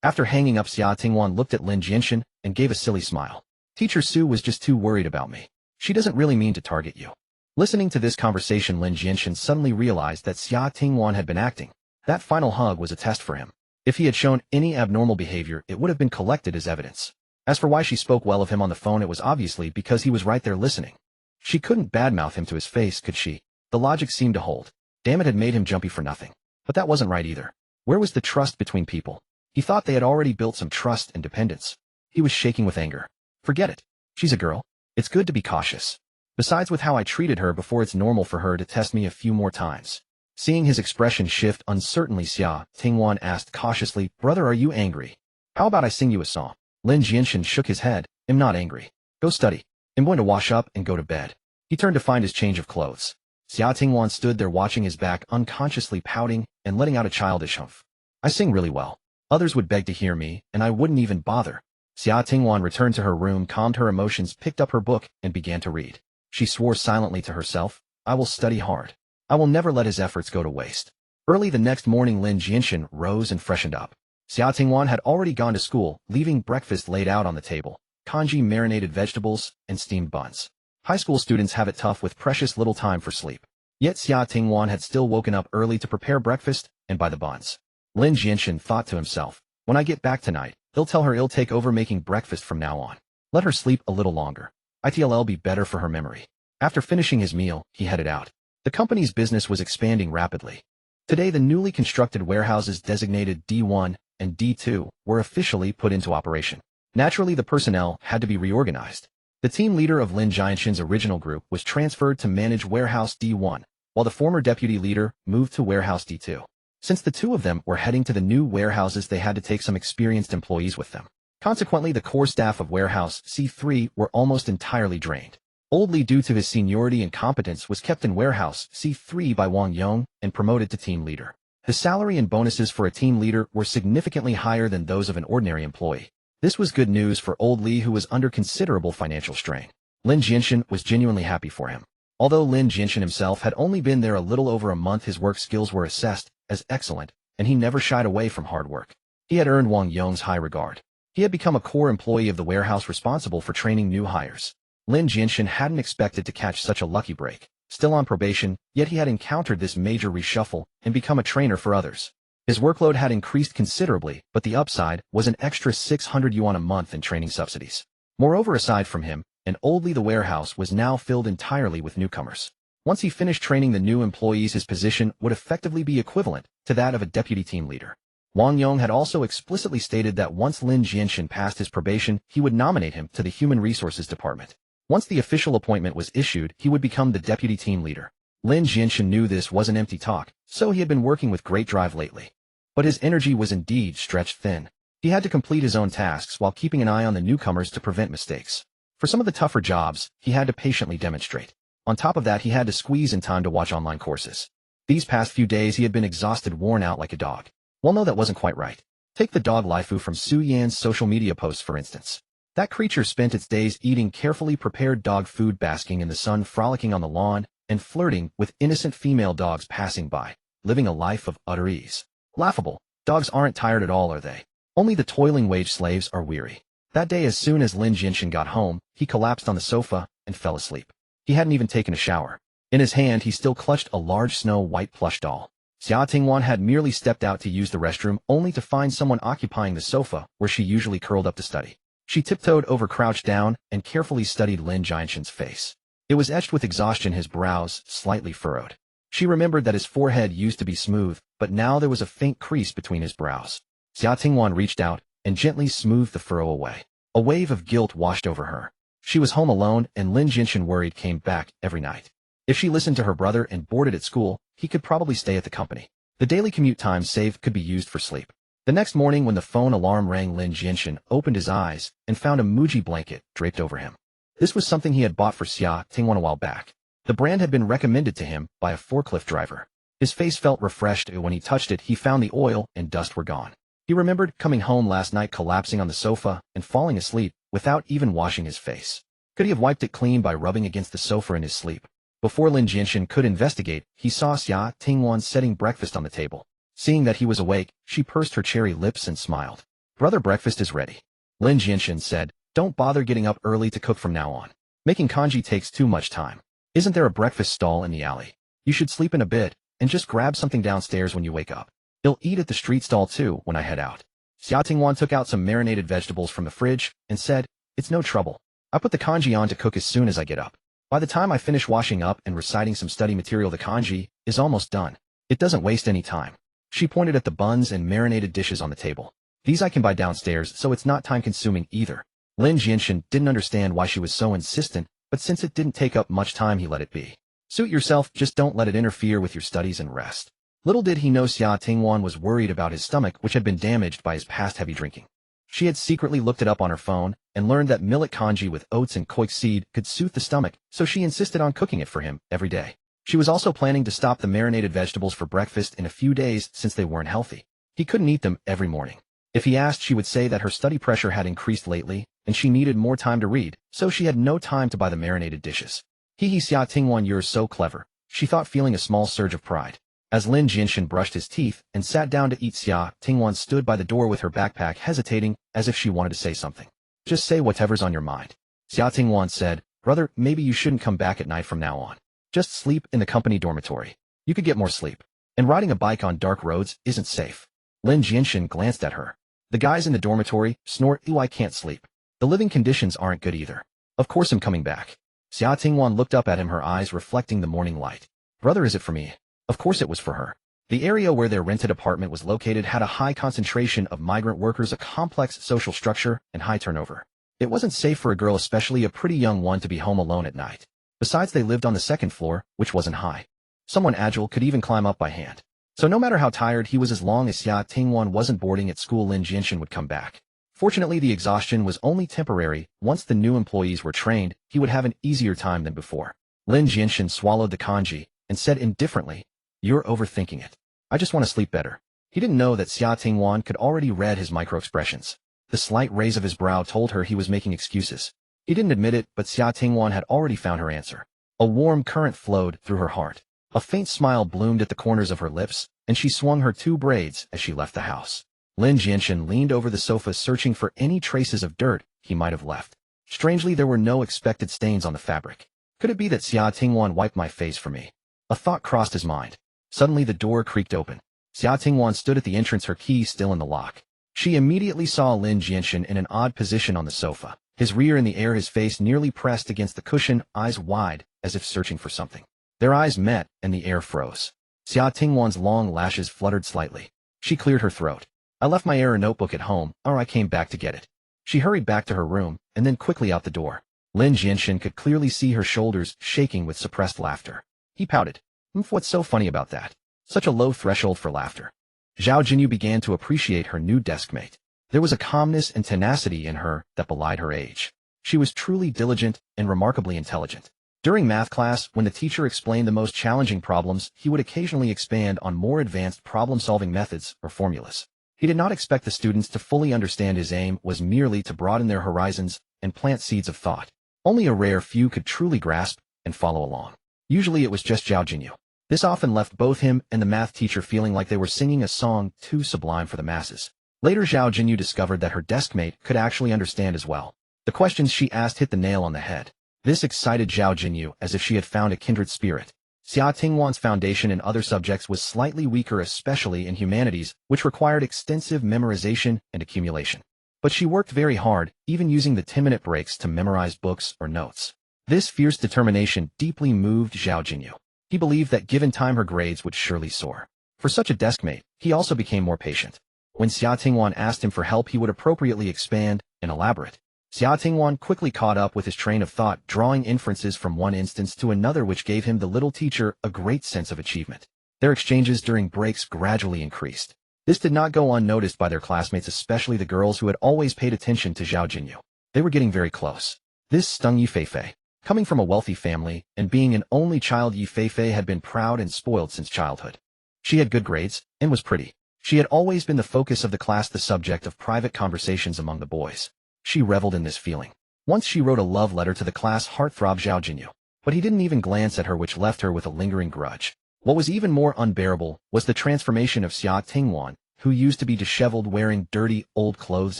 After hanging up, Xia Tingwan looked at Lin Jianshen and gave a silly smile. Teacher Su was just too worried about me. She doesn't really mean to target you. Listening to this conversation, Lin Jianshen suddenly realized that Xia Tingwan had been acting. That final hug was a test for him. If he had shown any abnormal behavior, it would have been collected as evidence. As for why she spoke well of him on the phone, it was obviously because he was right there listening. She couldn't badmouth him to his face, could she? The logic seemed to hold. Damn, it had made him jumpy for nothing. But that wasn't right either. Where was the trust between people? He thought they had already built some trust and dependence. He was shaking with anger. Forget it. She's a girl. It's good to be cautious. Besides, with how I treated her before, it's normal for her to test me a few more times. Seeing his expression shift uncertainly, Xia Tingwan asked cautiously, "Brother, are you angry? How about I sing you a song?" Lin Jianshen shook his head. "I'm not angry. Go study. I'm going to wash up and go to bed." He turned to find his change of clothes. Xia Tingwan stood there watching his back, unconsciously pouting and letting out a childish humph. "I sing really well. Others would beg to hear me, and I wouldn't even bother." Xia Tingwan returned to her room, calmed her emotions, picked up her book, and began to read. She swore silently to herself, "I will study hard. I will never let his efforts go to waste." Early the next morning, Lin Jianshen rose and freshened up. Xia Tingwan had already gone to school, leaving breakfast laid out on the table, congee marinated vegetables, and steamed buns. High school students have it tough with precious little time for sleep. Yet Xia Tingwan had still woken up early to prepare breakfast and buy the buns. Lin Jianshen thought to himself, "When I get back tonight, he'll tell her he'll take over making breakfast from now on. Let her sleep a little longer. It'll be better for her memory." After finishing his meal, he headed out. The company's business was expanding rapidly. Today, the newly constructed warehouses designated D1 and D2 were officially put into operation. Naturally, the personnel had to be reorganized. The team leader of Lin Jianshen's original group was transferred to manage warehouse D1, while the former deputy leader moved to warehouse D2. Since the two of them were heading to the new warehouses, they had to take some experienced employees with them. Consequently, the core staff of warehouse C3 were almost entirely drained. Old Li, due to his seniority and competence, was kept in warehouse C3 by Wang Yong and promoted to team leader. The salary and bonuses for a team leader were significantly higher than those of an ordinary employee. This was good news for Old Li, who was under considerable financial strain. Lin Jianshen was genuinely happy for him. Although Lin Jianshen himself had only been there a little over a month, his work skills were assessed as excellent, and he never shied away from hard work. He had earned Wang Yong's high regard. He had become a core employee of the warehouse responsible for training new hires. Lin Jianshen hadn't expected to catch such a lucky break. Still on probation, yet he had encountered this major reshuffle and become a trainer for others. His workload had increased considerably, but the upside was an extra 600 yuan a month in training subsidies. Moreover, aside from him and Old Li, the warehouse was now filled entirely with newcomers. Once he finished training the new employees, his position would effectively be equivalent to that of a deputy team leader. Wang Yong had also explicitly stated that once Lin Jianshen passed his probation, he would nominate him to the Human Resources Department. Once the official appointment was issued, he would become the deputy team leader. Lin Jianshen knew this wasn't empty talk, so he had been working with great drive lately. But his energy was indeed stretched thin. He had to complete his own tasks while keeping an eye on the newcomers to prevent mistakes. For some of the tougher jobs, he had to patiently demonstrate. On top of that, he had to squeeze in time to watch online courses. These past few days, he had been exhausted, worn out like a dog. Well, no, that wasn't quite right. Take the dog Lifu from Su Yan's social media posts, for instance. That creature spent its days eating carefully prepared dog food, basking in the sun, frolicking on the lawn, and flirting with innocent female dogs passing by, living a life of utter ease. Laughable. Dogs aren't tired at all, are they? Only the toiling wage slaves are weary. That day, as soon as Lin Jianshen got home, he collapsed on the sofa and fell asleep. He hadn't even taken a shower. In his hand, he still clutched a large snow-white plush doll. Xia Tingwan had merely stepped out to use the restroom, only to find someone occupying the sofa where she usually curled up to study. She tiptoed over, crouched down, and carefully studied Lin Jianshen's face. It was etched with exhaustion, his brows slightly furrowed. She remembered that his forehead used to be smooth, but now there was a faint crease between his brows. Xia Tingwan reached out and gently smoothed the furrow away. A wave of guilt washed over her. She was home alone, and Lin Jianshen worried came back every night. If she listened to her brother and boarded at school, he could probably stay at the company. The daily commute time saved could be used for sleep. The next morning, when the phone alarm rang, Lin Jianshen opened his eyes and found a Muji blanket draped over him. This was something he had bought for Xia Tingwan a while back. The brand had been recommended to him by a forklift driver. His face felt refreshed, and when he touched it, he found the oil and dust were gone. He remembered coming home last night, collapsing on the sofa and falling asleep without even washing his face. Could he have wiped it clean by rubbing against the sofa in his sleep? Before Lin Jianshen could investigate, he saw Xia Tingwan setting breakfast on the table. Seeing that he was awake, she pursed her cherry lips and smiled. "Brother, breakfast is ready." Lin Jianshen said, "Don't bother getting up early to cook from now on. Making kanji takes too much time. Isn't there a breakfast stall in the alley? You should sleep in a bit, and just grab something downstairs when you wake up. I'll eat at the street stall too when I head out. Xia Tingwan took out some marinated vegetables from the fridge and said, "It's no trouble. I put the kanji on to cook as soon as I get up. By the time I finish washing up and reciting some study material, the kanji is almost done. It doesn't waste any time." She pointed at the buns and marinated dishes on the table. "These I can buy downstairs, so it's not time-consuming either." Lin Jianshen didn't understand why she was so insistent, but since it didn't take up much time, he let it be. Suit yourself, just don't let it interfere with your studies and rest. Little did he know Xia Tingwan was worried about his stomach, which had been damaged by his past heavy drinking. She had secretly looked it up on her phone and learned that millet kanji with oats and koik seed could soothe the stomach, so she insisted on cooking it for him every day. She was also planning to stop the marinated vegetables for breakfast in a few days since they weren't healthy. He couldn't eat them every morning. If he asked, she would say that her study pressure had increased lately and she needed more time to read, so she had no time to buy the marinated dishes. Hee Xia Tingwan, you're so clever, she thought, feeling a small surge of pride. As Lin Jianshen brushed his teeth and sat down to eat, Xia Tingwan stood by the door with her backpack, hesitating as if she wanted to say something. "Just say whatever's on your mind." Xia Tingwan said, "Brother, maybe you shouldn't come back at night from now on. Just sleep in the company dormitory. You could get more sleep. And riding a bike on dark roads isn't safe." Lin Jianshen glanced at her. "The guys in the dormitory snore, ew, I can't sleep. The living conditions aren't good either. Of course I'm coming back." Xia Tingwan looked up at him, her eyes reflecting the morning light. "Brother, is it for me?" Of course it was for her. The area where their rented apartment was located had a high concentration of migrant workers, a complex social structure, and high turnover. It wasn't safe for a girl, especially a pretty young one, to be home alone at night. Besides, they lived on the second floor, which wasn't high. Someone agile could even climb up by hand. So no matter how tired he was, as long as Xia Tingwan wasn't boarding at school, Lin Jianshen would come back. Fortunately, the exhaustion was only temporary. Once the new employees were trained, he would have an easier time than before. Lin Jianshen swallowed the kanji and said indifferently, "You're overthinking it. I just want to sleep better." He didn't know that Xia Tingwan could already read his micro-expressions. The slight raise of his brow told her he was making excuses. He didn't admit it, but Xia Tingwan had already found her answer. A warm current flowed through her heart. A faint smile bloomed at the corners of her lips, and she swung her 2 braids as she left the house. Lin Jianshen leaned over the sofa, searching for any traces of dirt he might have left. Strangely, there were no expected stains on the fabric. Could it be that Xia Tingwan wiped my face for me? A thought crossed his mind. Suddenly the door creaked open. Xia Tingwan stood at the entrance, her key still in the lock. She immediately saw Lin Jianshen in an odd position on the sofa, his rear in the air, his face nearly pressed against the cushion, eyes wide, as if searching for something. Their eyes met, and the air froze. Xia Tingwan's long lashes fluttered slightly. She cleared her throat. "I left my error notebook at home, or I came back to get it." She hurried back to her room, and then quickly out the door. Lin Jianshen could clearly see her shoulders shaking with suppressed laughter. He pouted. What's so funny about that? Such a low threshold for laughter." Zhao Jinyu began to appreciate her new deskmate. There was a calmness and tenacity in her that belied her age. She was truly diligent and remarkably intelligent. During math class, when the teacher explained the most challenging problems, he would occasionally expand on more advanced problem-solving methods or formulas. He did not expect the students to fully understand. His aim was merely to broaden their horizons and plant seeds of thought. Only a rare few could truly grasp and follow along. Usually it was just Zhao Jinyu. This often left both him and the math teacher feeling like they were singing a song too sublime for the masses. Later, Zhao Jinyu discovered that her deskmate could actually understand as well. The questions she asked hit the nail on the head. This excited Zhao Jinyu as if she had found a kindred spirit. Xia Tingwan's foundation in other subjects was slightly weaker, especially in humanities, which required extensive memorization and accumulation. But she worked very hard, even using the 10-minute breaks to memorize books or notes. This fierce determination deeply moved Zhao Jinyu. He believed that given time her grades would surely soar. For such a deskmate, he also became more patient. When Xia Tingwan asked him for help, he would appropriately expand and elaborate. Xia Tingwan quickly caught up with his train of thought, drawing inferences from one instance to another, which gave him, the little teacher, a great sense of achievement. Their exchanges during breaks gradually increased. This did not go unnoticed by their classmates, especially the girls who had always paid attention to Zhao Jinyu. They were getting very close. This stung Yi Feifei. Coming from a wealthy family and being an only child, Yi Feifei had been proud and spoiled since childhood. She had good grades and was pretty. She had always been the focus of the class, the subject of private conversations among the boys. She reveled in this feeling. Once she wrote a love letter to the class heartthrob Zhao Jinyu, but he didn't even glance at her, which left her with a lingering grudge. What was even more unbearable was the transformation of Xia Tingwan, who used to be disheveled, wearing dirty, old clothes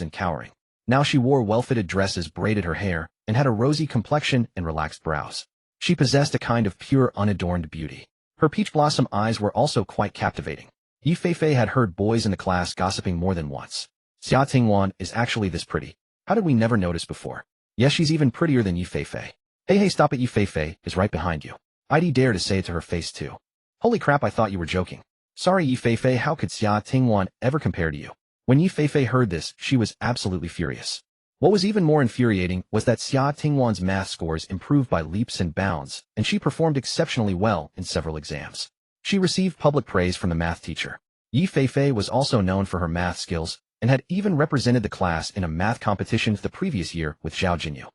and cowering. Now she wore well-fitted dresses, braided her hair, and had a rosy complexion and relaxed brows. She possessed a kind of pure, unadorned beauty. Her peach blossom eyes were also quite captivating. Yi Feifei had heard boys in the class gossiping more than once. Xia Tingwan is actually this pretty. How did we never notice before? Yes, she's even prettier than Yi Feifei. Hey, stop it, Yi Feifei is right behind you. I'd dare to say it to her face too. Holy crap, I thought you were joking. Sorry, Yi Feifei, how could Xia Tingwan ever compare to you? When Yi Feifei heard this, she was absolutely furious. What was even more infuriating was that Xia Tingwan's math scores improved by leaps and bounds, and she performed exceptionally well in several exams. She received public praise from the math teacher. Yi Feifei was also known for her math skills, and had even represented the class in a math competition the previous year with Zhao Jinyu.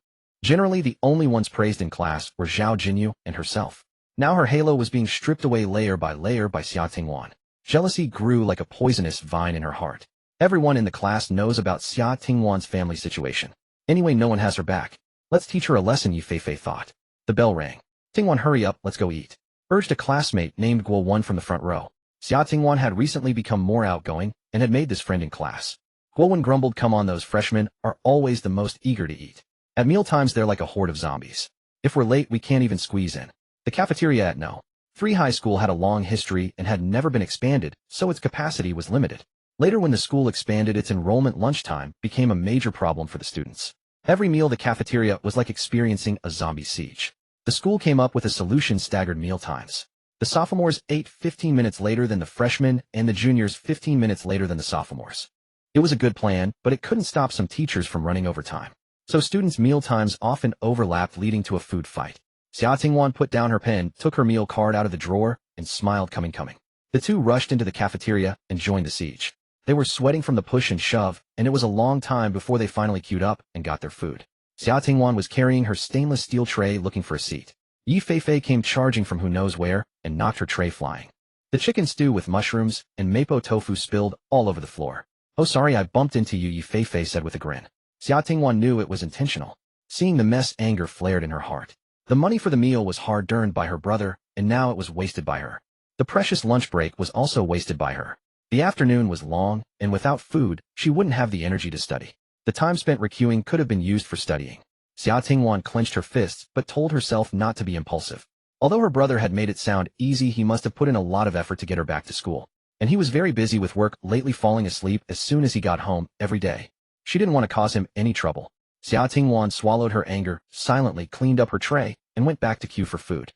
Generally, the only ones praised in class were Zhao Jinyu and herself. Now her halo was being stripped away layer by layer by Xia Tingwan. Jealousy grew like a poisonous vine in her heart. Everyone in the class knows about Xia Tingwan's family situation. Anyway, no one has her back. Let's teach her a lesson, Yi Feifei thought. The bell rang. Tingwan, hurry up, let's go eat, urged a classmate named Guo1 from the front row. Xia Tingwan had recently become more outgoing and had made this friend in class. Guo1 grumbled, come on, those freshmen are always the most eager to eat. At mealtimes they're like a horde of zombies. If we're late, we can't even squeeze in. The cafeteria at No. 3 High School had a long history and had never been expanded, so its capacity was limited. Later, when the school expanded, its enrollment lunchtime became a major problem for the students. Every meal the cafeteria was like experiencing a zombie siege. The school came up with a solution: staggered meal times. The sophomores ate 15 minutes later than the freshmen, and the juniors 15 minutes later than the sophomores. It was a good plan, but it couldn't stop some teachers from running overtime. So students' meal times often overlapped, leading to a food fight. Xia Tingwan put down her pen, took her meal card out of the drawer, and smiled, coming. The two rushed into the cafeteria and joined the siege. They were sweating from the push and shove, and it was a long time before they finally queued up and got their food. Xia Tingwan was carrying her stainless steel tray looking for a seat. Yi Feifei came charging from who knows where and knocked her tray flying. The chicken stew with mushrooms and mapo tofu spilled all over the floor. Oh, sorry, I bumped into you, Yi Feifei said with a grin. Xia Tingwan knew it was intentional. Seeing the mess, anger flared in her heart. The money for the meal was hard-earned by her brother, and now it was wasted by her. The precious lunch break was also wasted by her. The afternoon was long, and without food, she wouldn't have the energy to study. The time spent requeuing could have been used for studying. Xia Tingwan clenched her fists, but told herself not to be impulsive. Although her brother had made it sound easy, he must have put in a lot of effort to get her back to school. And he was very busy with work, lately falling asleep as soon as he got home every day. She didn't want to cause him any trouble. Xia Tingwan swallowed her anger, silently cleaned up her tray, and went back to queue for food.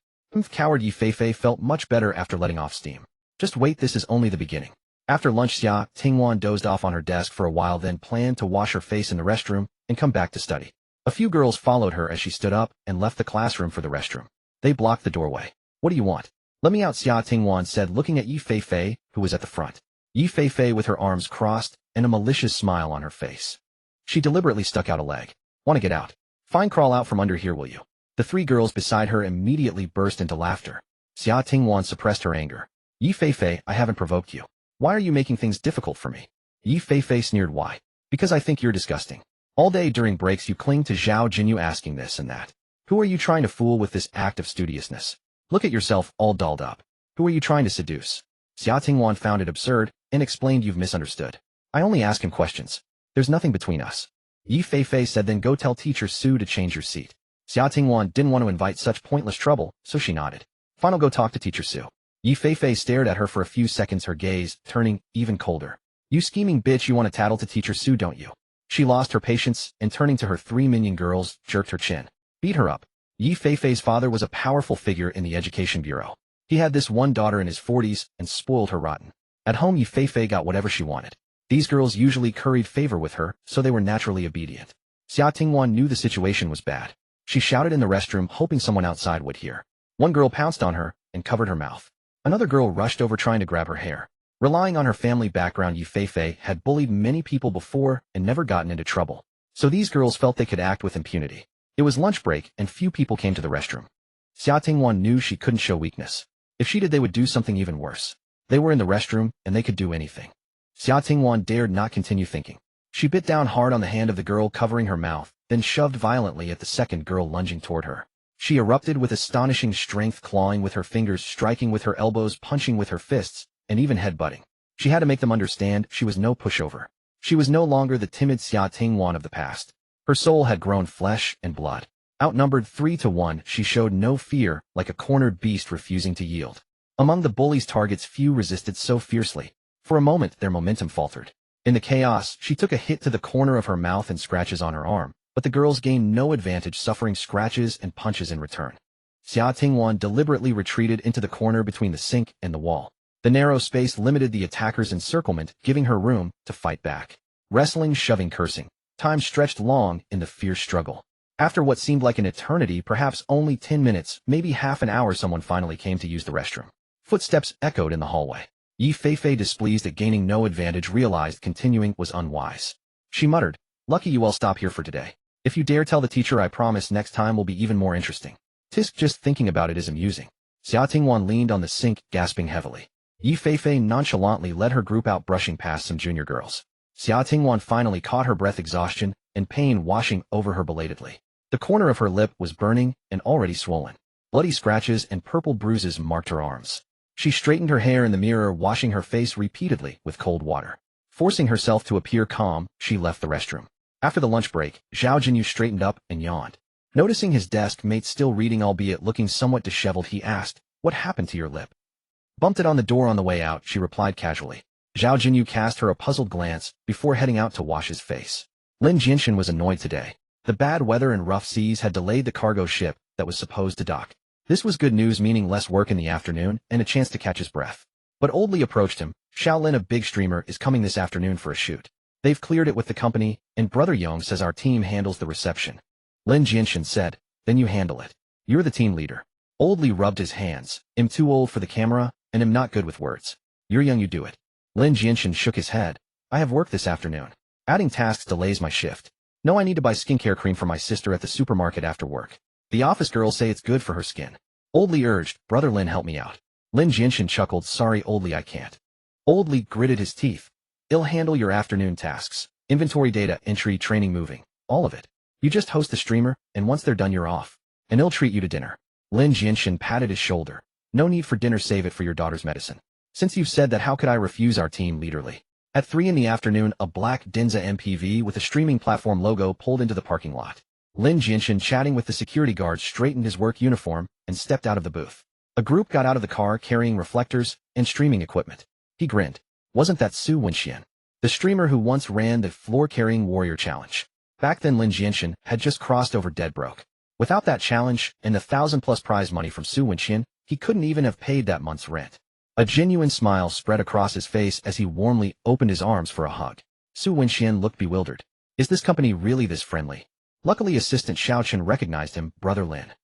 Coward Yi Feifei felt much better after letting off steam. Just wait, this is only the beginning. After lunch, Xia Tingwan dozed off on her desk for a while, then planned to wash her face in the restroom and come back to study. A few girls followed her as she stood up and left the classroom for the restroom. They blocked the doorway. What do you want? Let me out, Xia Tingwan said, looking at Yi Feifei, who was at the front. Yi Feifei with her arms crossed and a malicious smile on her face. She deliberately stuck out a leg. Want to get out? Fine, crawl out from under here, will you? The 3 girls beside her immediately burst into laughter. Xia Tingwan suppressed her anger. Yi Feifei, I haven't provoked you. Why are you making things difficult for me? Yi Feifei sneered. Why? Because I think you're disgusting. All day during breaks you cling to Zhao Jinyu asking this and that. Who are you trying to fool with this act of studiousness? Look at yourself, all dolled up. Who are you trying to seduce? Xia Tingwan found it absurd and explained, you've misunderstood. I only ask him questions. There's nothing between us. Yi Feifei said, then go tell teacher Su to change your seat. Xia Tingwan didn't want to invite such pointless trouble, so she nodded. Fine, I'll go talk to teacher Su. Yi Feifei stared at her for a few seconds, her gaze turning even colder. You scheming bitch, you want to tattle to teacher Su, don't you? She lost her patience and, turning to her 3 minion girls, jerked her chin. Beat her up. Yi Feifei's father was a powerful figure in the education bureau. He had this one daughter in his 40s and spoiled her rotten. At home, Yi Feifei got whatever she wanted. These girls usually curried favor with her, so they were naturally obedient. Xia Tingwan knew the situation was bad. She shouted in the restroom, hoping someone outside would hear. One girl pounced on her and covered her mouth. Another girl rushed over, trying to grab her hair. Relying on her family background, Yi Feifei had bullied many people before and never gotten into trouble. So these girls felt they could act with impunity. It was lunch break and few people came to the restroom. Xia Tingwan knew she couldn't show weakness. If she did, they would do something even worse. They were in the restroom and they could do anything. Xia Tingwan dared not continue thinking. She bit down hard on the hand of the girl covering her mouth, then shoved violently at the second girl lunging toward her. She erupted with astonishing strength, clawing with her fingers, striking with her elbows, punching with her fists, and even headbutting. She had to make them understand she was no pushover. She was no longer the timid Xia Tingwan of the past. Her soul had grown flesh and blood. Outnumbered 3-1, she showed no fear, like a cornered beast refusing to yield. Among the bully's targets, few resisted so fiercely. For a moment, their momentum faltered. In the chaos, she took a hit to the corner of her mouth and scratches on her arm, but the girls gained no advantage, suffering scratches and punches in return. Xia Tingwan deliberately retreated into the corner between the sink and the wall. The narrow space limited the attacker's encirclement, giving her room to fight back. Wrestling, shoving, cursing. Time stretched long in the fierce struggle. After what seemed like an eternity, perhaps only 10 minutes, maybe half an hour, someone finally came to use the restroom. Footsteps echoed in the hallway. Yi Feifei, displeased at gaining no advantage, realized continuing was unwise. She muttered, "Lucky you all stop here for today. If you dare tell the teacher, I promise next time will be even more interesting." Tisk, just thinking about it is amusing. Xia Tingwan leaned on the sink, gasping heavily. Yi Feifei nonchalantly led her group out, brushing past some junior girls. Xia Tingwan finally caught her breath, exhaustion and pain washing over her belatedly. The corner of her lip was burning and already swollen. Bloody scratches and purple bruises marked her arms. She straightened her hair in the mirror, washing her face repeatedly with cold water. Forcing herself to appear calm, she left the restroom. After the lunch break, Zhao Jinyu straightened up and yawned. Noticing his desk mate still reading, albeit looking somewhat disheveled, he asked, "What happened to your lip?" "Bumped it on the door on the way out," she replied casually. Zhao Jinyu cast her a puzzled glance before heading out to wash his face. Lin Jianshen was annoyed today. The bad weather and rough seas had delayed the cargo ship that was supposed to dock. This was good news, meaning less work in the afternoon and a chance to catch his breath. But Old Li approached him. "Shaolin, a big streamer, is coming this afternoon for a shoot. They've cleared it with the company, and Brother Yong says our team handles the reception." Lin Jianshen said, "Then you handle it. You're the team leader." Old Li rubbed his hands. "I'm too old for the camera, and I'm not good with words. You're young, you do it." Lin Jianshen shook his head. "I have work this afternoon. Adding tasks delays my shift. No, I need to buy skincare cream for my sister at the supermarket after work. The office girls say it's good for her skin." Old Li urged, "Brother Lin, help me out." Lin Jianshen chuckled, "Sorry, Old Li, I can't." Old Li gritted his teeth. "I'll handle your afternoon tasks. Inventory, data entry, training, moving. All of it. You just host the streamer, and once they're done, you're off. And I'll treat you to dinner." Lin Jianshen patted his shoulder. "No need for dinner, save it for your daughter's medicine. Since you've said that, how could I refuse?" Our team leaderly. At 3 in the afternoon, a black Denza MPV with a streaming platform logo pulled into the parking lot. Lin Jianshen, chatting with the security guard, straightened his work uniform and stepped out of the booth. A group got out of the car carrying reflectors and streaming equipment. He grinned. Wasn't that Su Wenxian, the streamer who once ran the floor-carrying warrior challenge? Back then, Lin Jianshen had just crossed over dead broke. Without that challenge and the 1,000+ prize money from Su Wenxian, he couldn't even have paid that month's rent. A genuine smile spread across his face as he warmly opened his arms for a hug. Su Wenxian looked bewildered. Is this company really this friendly? Luckily, Assistant Xiao Chun recognized him. "Brother Lin."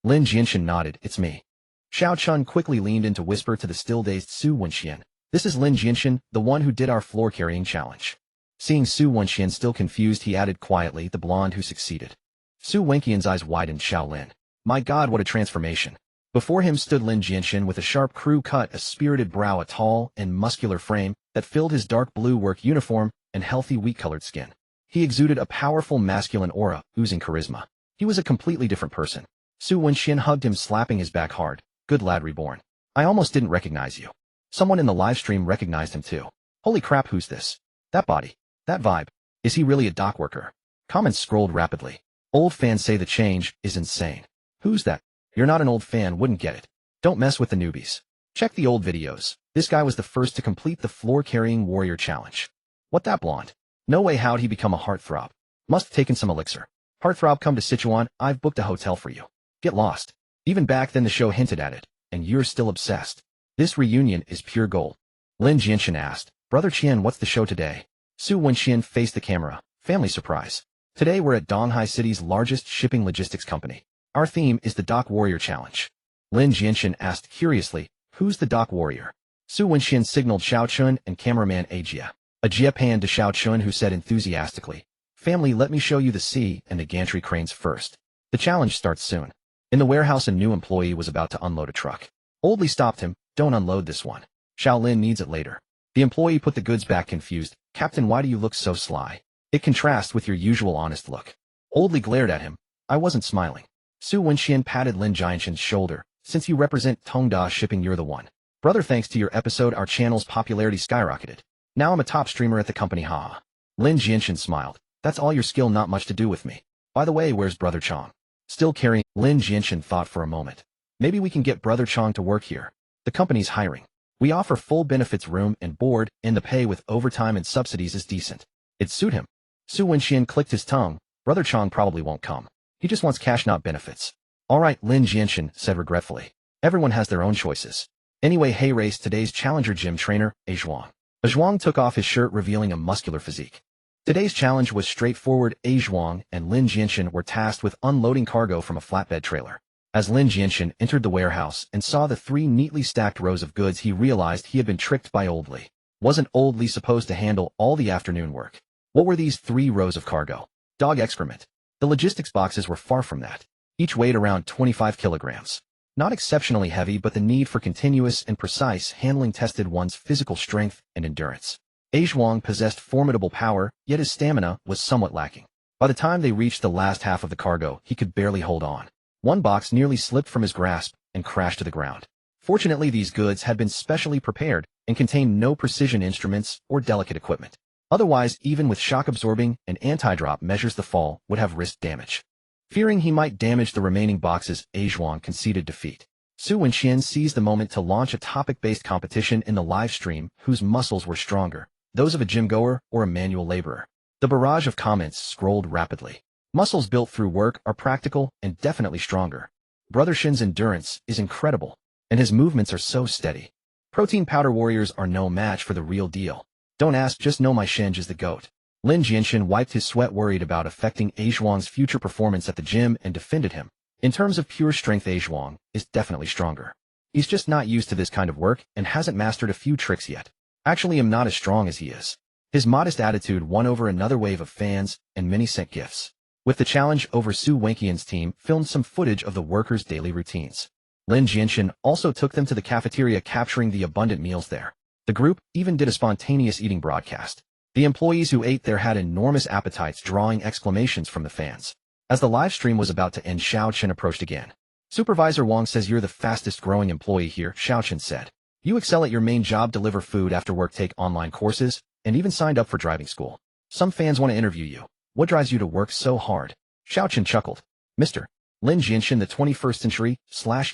Lin Jianshen nodded. "It's me." Xiao Chun quickly leaned in to whisper to the still-dazed Su Wenxian, "This is Lin Jianshen, the one who did our floor-carrying challenge." Seeing Su Wenxian still confused, he added quietly, "The blonde who succeeded." Su Wenxian's eyes widened. "Shaolin. My God, what a transformation." Before him stood Lin Jianshen with a sharp crew cut, a spirited brow, a tall and muscular frame that filled his dark blue work uniform and healthy wheat-colored skin. He exuded a powerful masculine aura, oozing charisma. He was a completely different person. Su Wenxian hugged him, slapping his back hard. "Good lad, reborn. I almost didn't recognize you." Someone in the livestream recognized him too. "Holy crap, who's this? That body. That vibe. Is he really a dock worker?" Comments scrolled rapidly. "Old fans say the change is insane." "Who's that?" "You're not an old fan, wouldn't get it. Don't mess with the newbies. Check the old videos. This guy was the first to complete the floor-carrying warrior challenge." "What, that blonde? No way, how'd he become a heartthrob? Must have taken some elixir." "Heartthrob, come to Sichuan, I've booked a hotel for you. Get lost." Even back then the show hinted at it, and you're still obsessed. This reunion is pure gold. Lin Jianshen asked, "Brother Qian, what's the show today?" Su Wenxian faced the camera. "Family surprise. Today we're at Donghai City's largest shipping logistics company. Our theme is the Dock Warrior Challenge." Lin Jianshen asked curiously, "Who's the Dock Warrior?" Su Wenxian signaled Xiao Chun and cameraman Ajia. Ajia panned to Xiao Chun, who said enthusiastically, "Family, let me show you the sea and the gantry cranes first. The challenge starts soon." In the warehouse, a new employee was about to unload a truck. Old Li stopped him. "Don't unload this one. Shaolin needs it later." The employee put the goods back, confused. "Captain, why do you look so sly? It contrasts with your usual honest look." Old Li glared at him. "I wasn't smiling." Su Wenxian patted Lin Jianshen's shoulder. "Since you represent Tongda Shipping, you're the one. Brother, thanks to your episode, our channel's popularity skyrocketed. Now I'm a top streamer at the company, haha." Lin Jianshen smiled. That's all your skill, not much to do with me. By the way, where's Brother Chong? Still carrying. Lin Jianshen thought for a moment. Maybe we can get Brother Chong to work here. The company's hiring. We offer full benefits, room and board, and the pay with overtime and subsidies is decent. It'd suit him. Su Wenxian clicked his tongue. Brother Chong probably won't come. He just wants cash, not benefits. All right, Lin Jianshen said regretfully. Everyone has their own choices. Anyway, hey, race today's challenger gym trainer, A Zhuang. A Zhuang took off his shirt, revealing a muscular physique. Today's challenge was straightforward. A Zhuang and Lin Jianshen were tasked with unloading cargo from a flatbed trailer. As Lin Jianshen entered the warehouse and saw the 3 neatly stacked rows of goods, he realized he had been tricked by Old Li. Wasn't Old Li supposed to handle all the afternoon work? What were these 3 rows of cargo? Dog excrement. The logistics boxes were far from that. Each weighed around 25 kilograms. Not exceptionally heavy, but the need for continuous and precise handling tested one's physical strength and endurance. A Zhuang possessed formidable power, yet his stamina was somewhat lacking. By the time they reached the last half of the cargo, he could barely hold on. One box nearly slipped from his grasp and crashed to the ground. Fortunately, these goods had been specially prepared and contained no precision instruments or delicate equipment. Otherwise, even with shock-absorbing and anti-drop measures, the fall would have risked damage. Fearing he might damage the remaining boxes, A Zhuang conceded defeat. Su Wenxian seized the moment to launch a topic-based competition in the live stream whose muscles were stronger, those of a gym-goer or a manual laborer. The barrage of comments scrolled rapidly. Muscles built through work are practical and definitely stronger. Brother Shin's endurance is incredible, and his movements are so steady. Protein powder warriors are no match for the real deal. Don't ask, just know my Shinj is the GOAT. Lin Jianshen wiped his sweat, worried about affecting A Zhuang's future performance at the gym, and defended him. In terms of pure strength, A Zhuang is definitely stronger. He's just not used to this kind of work and hasn't mastered a few tricks yet. Actually, I'm not as strong as he is. His modest attitude won over another wave of fans, and many sent gifts. With the challenge over, Su Wenxian's team filmed some footage of the workers' daily routines. Lin Jianshen also took them to the cafeteria, capturing the abundant meals there. The group even did a spontaneous eating broadcast. The employees who ate there had enormous appetites, drawing exclamations from the fans. As the live stream was about to end, Xiao Chen approached again. Supervisor Wang says you're the fastest growing employee here, Xiao Chen said. You excel at your main job, deliver food after work, take online courses, and even signed up for driving school. Some fans want to interview you. What drives you to work so hard? Xiao Chen chuckled. Mr. Lin Jianshen, the 21st century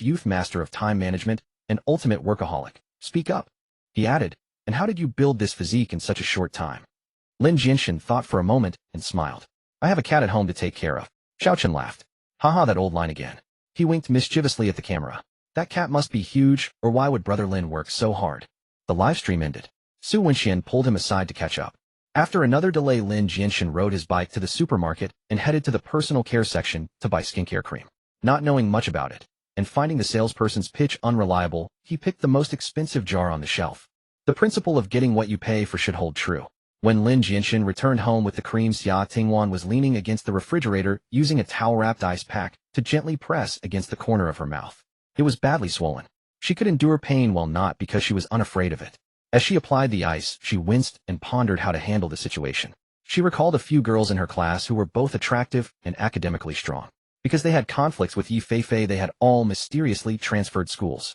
/ youth master of time management, an ultimate workaholic. Speak up. He added, and how did you build this physique in such a short time? Lin Jianshen thought for a moment and smiled. I have a cat at home to take care of. Xiao Chen laughed. Haha, that old line again. He winked mischievously at the camera. That cat must be huge, or why would Brother Lin work so hard? The live stream ended. Su Wenxian pulled him aside to catch up. After another delay, Lin Jianshen rode his bike to the supermarket and headed to the personal care section to buy skincare cream. Not knowing much about it, and finding the salesperson's pitch unreliable, he picked the most expensive jar on the shelf. The principle of getting what you pay for should hold true. When Lin Jianshen returned home with the cream, Xia Tingwan was leaning against the refrigerator, using a towel-wrapped ice pack to gently press against the corner of her mouth. It was badly swollen. She could endure pain while not, because she was unafraid of it. As she applied the ice, she winced and pondered how to handle the situation. She recalled a few girls in her class who were both attractive and academically strong. Because they had conflicts with Yi Feifei, they had all mysteriously transferred schools.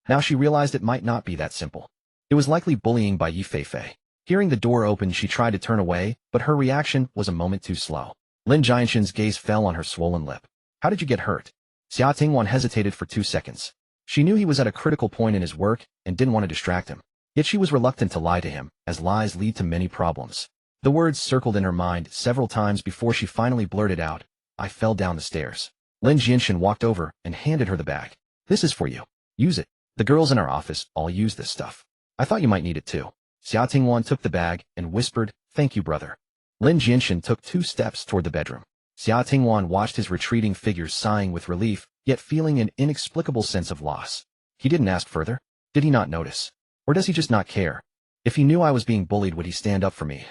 Now she realized it might not be that simple. It was likely bullying by Yi Feifei. Hearing the door open, she tried to turn away, but her reaction was a moment too slow. Lin Jianshen's gaze fell on her swollen lip. How did you get hurt? Xia Tingwan hesitated for 2 seconds. She knew he was at a critical point in his work and didn't want to distract him. Yet she was reluctant to lie to him, as lies lead to many problems. The words circled in her mind several times before she finally blurted out, I fell down the stairs. Lin Jianshen walked over and handed her the bag. This is for you. Use it. The girls in our office all use this stuff. I thought you might need it too. Xia Tingwan took the bag and whispered, thank you, brother. Lin Jianshen took 2 steps toward the bedroom. Xia Tingwan watched his retreating figure, sighing with relief, yet feeling an inexplicable sense of loss. He didn't ask further. Did he not notice? Or does he just not care? If he knew I was being bullied, would he stand up for me?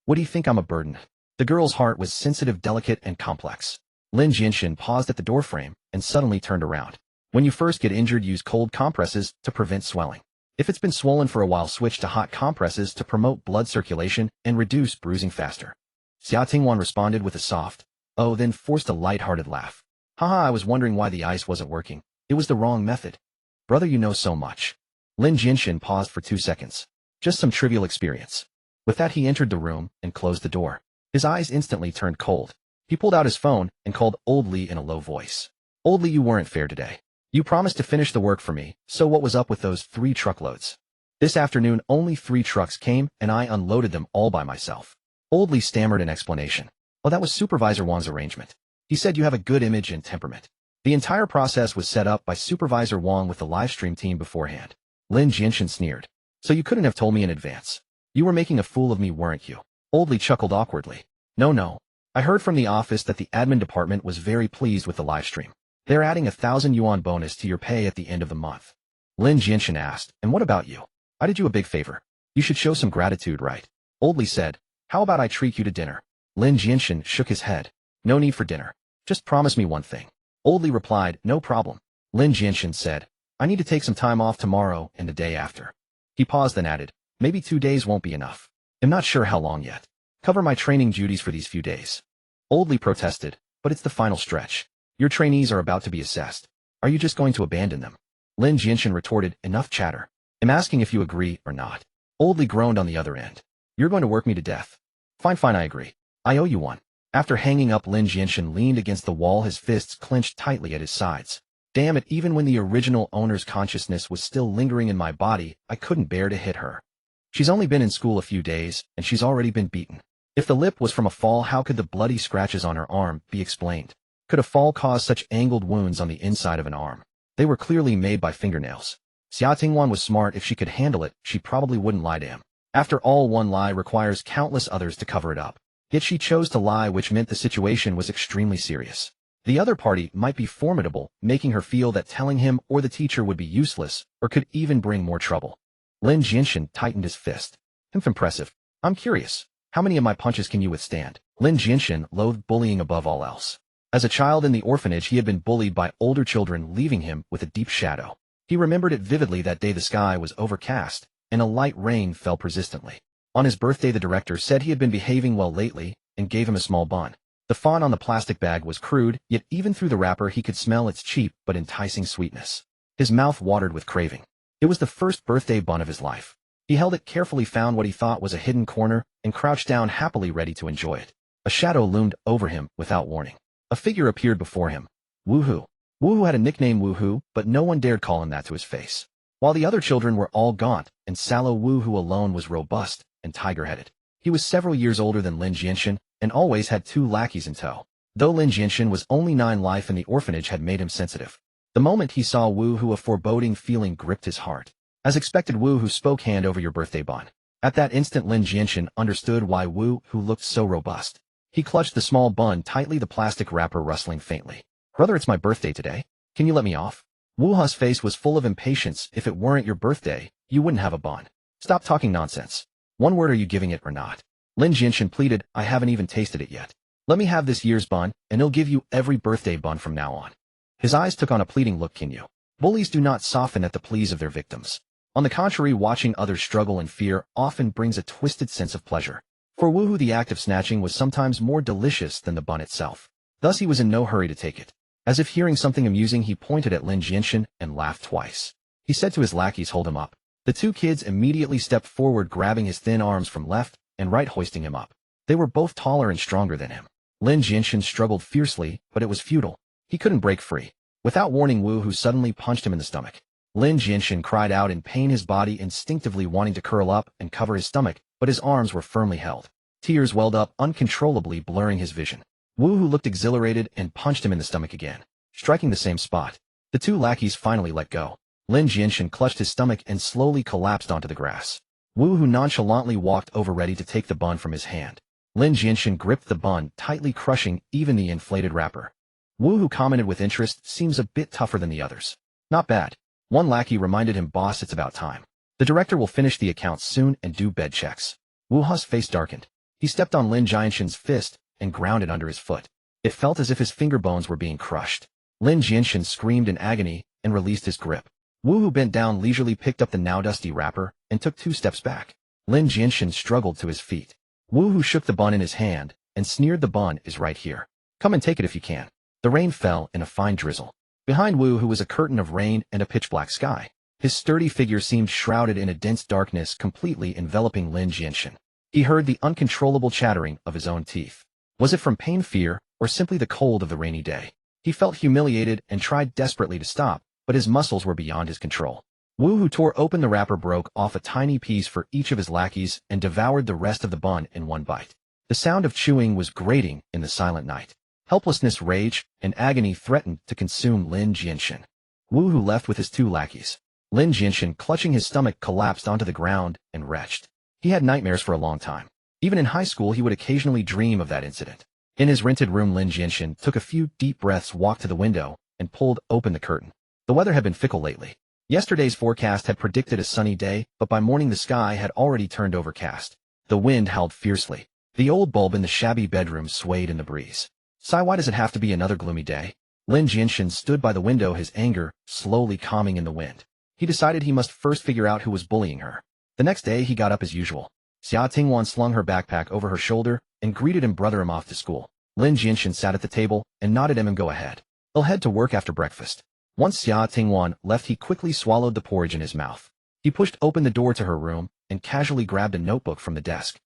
Would he think I'm a burden? The girl's heart was sensitive, delicate, and complex. Lin Jianshen paused at the doorframe and suddenly turned around. When you first get injured, use cold compresses to prevent swelling. If it's been swollen for a while, switch to hot compresses to promote blood circulation and reduce bruising faster. Xia Tingwan responded with a soft, oh, then forced a light-hearted laugh. Haha, I was wondering why the ice wasn't working. It was the wrong method. Brother, you know so much. Lin Jianshen paused for 2 seconds. Just some trivial experience. With that, he entered the room and closed the door. His eyes instantly turned cold. He pulled out his phone and called Old Li in a low voice. Old Li, you weren't fair today. You promised to finish the work for me, so what was up with those 3 truckloads? This afternoon only 3 trucks came and I unloaded them all by myself. Old Li stammered an explanation. Oh, that was Supervisor Wang's arrangement. He said you have a good image and temperament. The entire process was set up by Supervisor Wang with the livestream team beforehand. Lin Jianshen sneered. So you couldn't have told me in advance. You were making a fool of me, weren't you? Old Li chuckled awkwardly. No. I heard from the office that the admin department was very pleased with the livestream. They're adding 1,000 yuan bonus to your pay at the end of the month. Lin Jianshen asked, and what about you? I did you a big favor. You should show some gratitude, right? Old Li said, how about I treat you to dinner? Lin Jianshen shook his head. No need for dinner. Just promise me one thing. Old Li replied, no problem. Lin Jianshen said, I need to take some time off tomorrow and the day after. He paused then added, maybe 2 days won't be enough. I'm not sure how long yet. Cover my training duties for these few days. Old Li protested, but it's the final stretch. Your trainees are about to be assessed. Are you just going to abandon them? Lin Jianshen retorted, enough chatter. I'm asking if you agree or not. Old Li groaned on the other end. You're going to work me to death. Fine, I agree. I owe you one. After hanging up, Lin Jianshen leaned against the wall, his fists clenched tightly at his sides. Damn it, even when the original owner's consciousness was still lingering in my body, I couldn't bear to hit her. She's only been in school a few days, and she's already been beaten. If the lip was from a fall, how could the bloody scratches on her arm be explained? Could a fall cause such angled wounds on the inside of an arm? They were clearly made by fingernails. Xia Tingwan was smart. If she could handle it, she probably wouldn't lie to him. After all, one lie requires countless others to cover it up. Yet she chose to lie, which meant the situation was extremely serious. The other party might be formidable, making her feel that telling him or the teacher would be useless, or could even bring more trouble. Lin Jianshen tightened his fist. Impressive. I'm curious. How many of my punches can you withstand? Lin Jianshen loathed bullying above all else. As a child in the orphanage, he had been bullied by older children, leaving him with a deep shadow. He remembered it vividly. That day the sky was overcast, and a light rain fell persistently. On his birthday, the director said he had been behaving well lately, and gave him a small bun. The font on the plastic bag was crude, yet even through the wrapper he could smell its cheap but enticing sweetness. His mouth watered with craving. It was the first birthday bun of his life. He held it carefully, found what he thought was a hidden corner, and crouched down happily, ready to enjoy it. A shadow loomed over him without warning. A figure appeared before him. Woohoo. Woohoo had a nickname, Woohoo, but no one dared call him that to his face. While the other children were all gaunt, and sallow, Woohoo alone was robust and tiger-headed. He was several years older than Lin Jianshen, and always had 2 lackeys in tow. Though Lin Jianshen was only 9, life in the orphanage had made him sensitive. The moment he saw Woohoo, a foreboding feeling gripped his heart. As expected, Woohoo spoke, hand over your birthday bun. At that instant, Lin Jianshen understood why Woohoo looked so robust. He clutched the small bun tightly, the plastic wrapper rustling faintly. Brother, it's my birthday today. Can you let me off? Woohoo's face was full of impatience. If it weren't your birthday, you wouldn't have a bun. Stop talking nonsense. One word, are you giving it or not? Lin Jianshen pleaded, I haven't even tasted it yet. Let me have this year's bun, and he'll give you every birthday bun from now on. His eyes took on a pleading look. Can you? Bullies do not soften at the pleas of their victims. On the contrary, watching others struggle in fear often brings a twisted sense of pleasure. For Woohoo, the act of snatching was sometimes more delicious than the bun itself. Thus he was in no hurry to take it. As if hearing something amusing, he pointed at Lin Jianshen and laughed twice. He said to his lackeys, hold him up. The 2 kids immediately stepped forward, grabbing his thin arms from left and right, hoisting him up. They were both taller and stronger than him. Lin Jianshen struggled fiercely, but it was futile. He couldn't break free. Without warning, Woohoo suddenly punched him in the stomach. Lin Jianshen cried out in pain, his body instinctively wanting to curl up and cover his stomach, but his arms were firmly held. Tears welled up uncontrollably, blurring his vision. Woohoo looked exhilarated and punched him in the stomach again, striking the same spot. The 2 lackeys finally let go. Lin Jianshen clutched his stomach and slowly collapsed onto the grass. Woohoo nonchalantly walked over, ready to take the bun from his hand. Lin Jianshen gripped the bun, tightly crushing even the inflated wrapper. Woohoo commented with interest, seems a bit tougher than the others. Not bad. One lackey reminded him, boss, it's about time. The director will finish the accounts soon and do bed checks. Woohoo's face darkened. He stepped on Lin Jianshen's fist and ground it under his foot. It felt as if his finger bones were being crushed. Lin Jianshen screamed in agony and released his grip. Woohoo bent down leisurely, picked up the now dusty wrapper, and took 2 steps back. Lin Jianshen struggled to his feet. Woohoo shook the bun in his hand and sneered, the bun is right here. Come and take it if you can. The rain fell in a fine drizzle. Behind Woohoo was a curtain of rain and a pitch-black sky. His sturdy figure seemed shrouded in a dense darkness, completely enveloping Lin Jianshen. He heard the uncontrollable chattering of his own teeth. Was it from pain, fear, or simply the cold of the rainy day? He felt humiliated and tried desperately to stop, but his muscles were beyond his control. Wu, who tore open the wrapper, broke off a tiny piece for each of his lackeys and devoured the rest of the bun in one bite. The sound of chewing was grating in the silent night. Helplessness, rage, and agony threatened to consume Lin Jianshen. Wu, who left with his two lackeys. Lin Jianshen, clutching his stomach, collapsed onto the ground and retched. He had nightmares for a long time. Even in high school, he would occasionally dream of that incident. In his rented room, Lin Jianshen took a few deep breaths, walked to the window, and pulled open the curtain. The weather had been fickle lately. Yesterday's forecast had predicted a sunny day, but by morning the sky had already turned overcast. The wind howled fiercely. The old bulb in the shabby bedroom swayed in the breeze. Sigh, why does it have to be another gloomy day? Lin Jianshen stood by the window, his anger slowly calming in the wind. He decided he must first figure out who was bullying her. The next day he got up as usual. Xia Tingwan slung her backpack over her shoulder and greeted him, brother him off to school. Lin Jianshen sat at the table and nodded him and go ahead. He'll head to work after breakfast. Once Xia Tingwan left, he quickly swallowed the porridge in his mouth. He pushed open the door to her room and casually grabbed a notebook from the desk.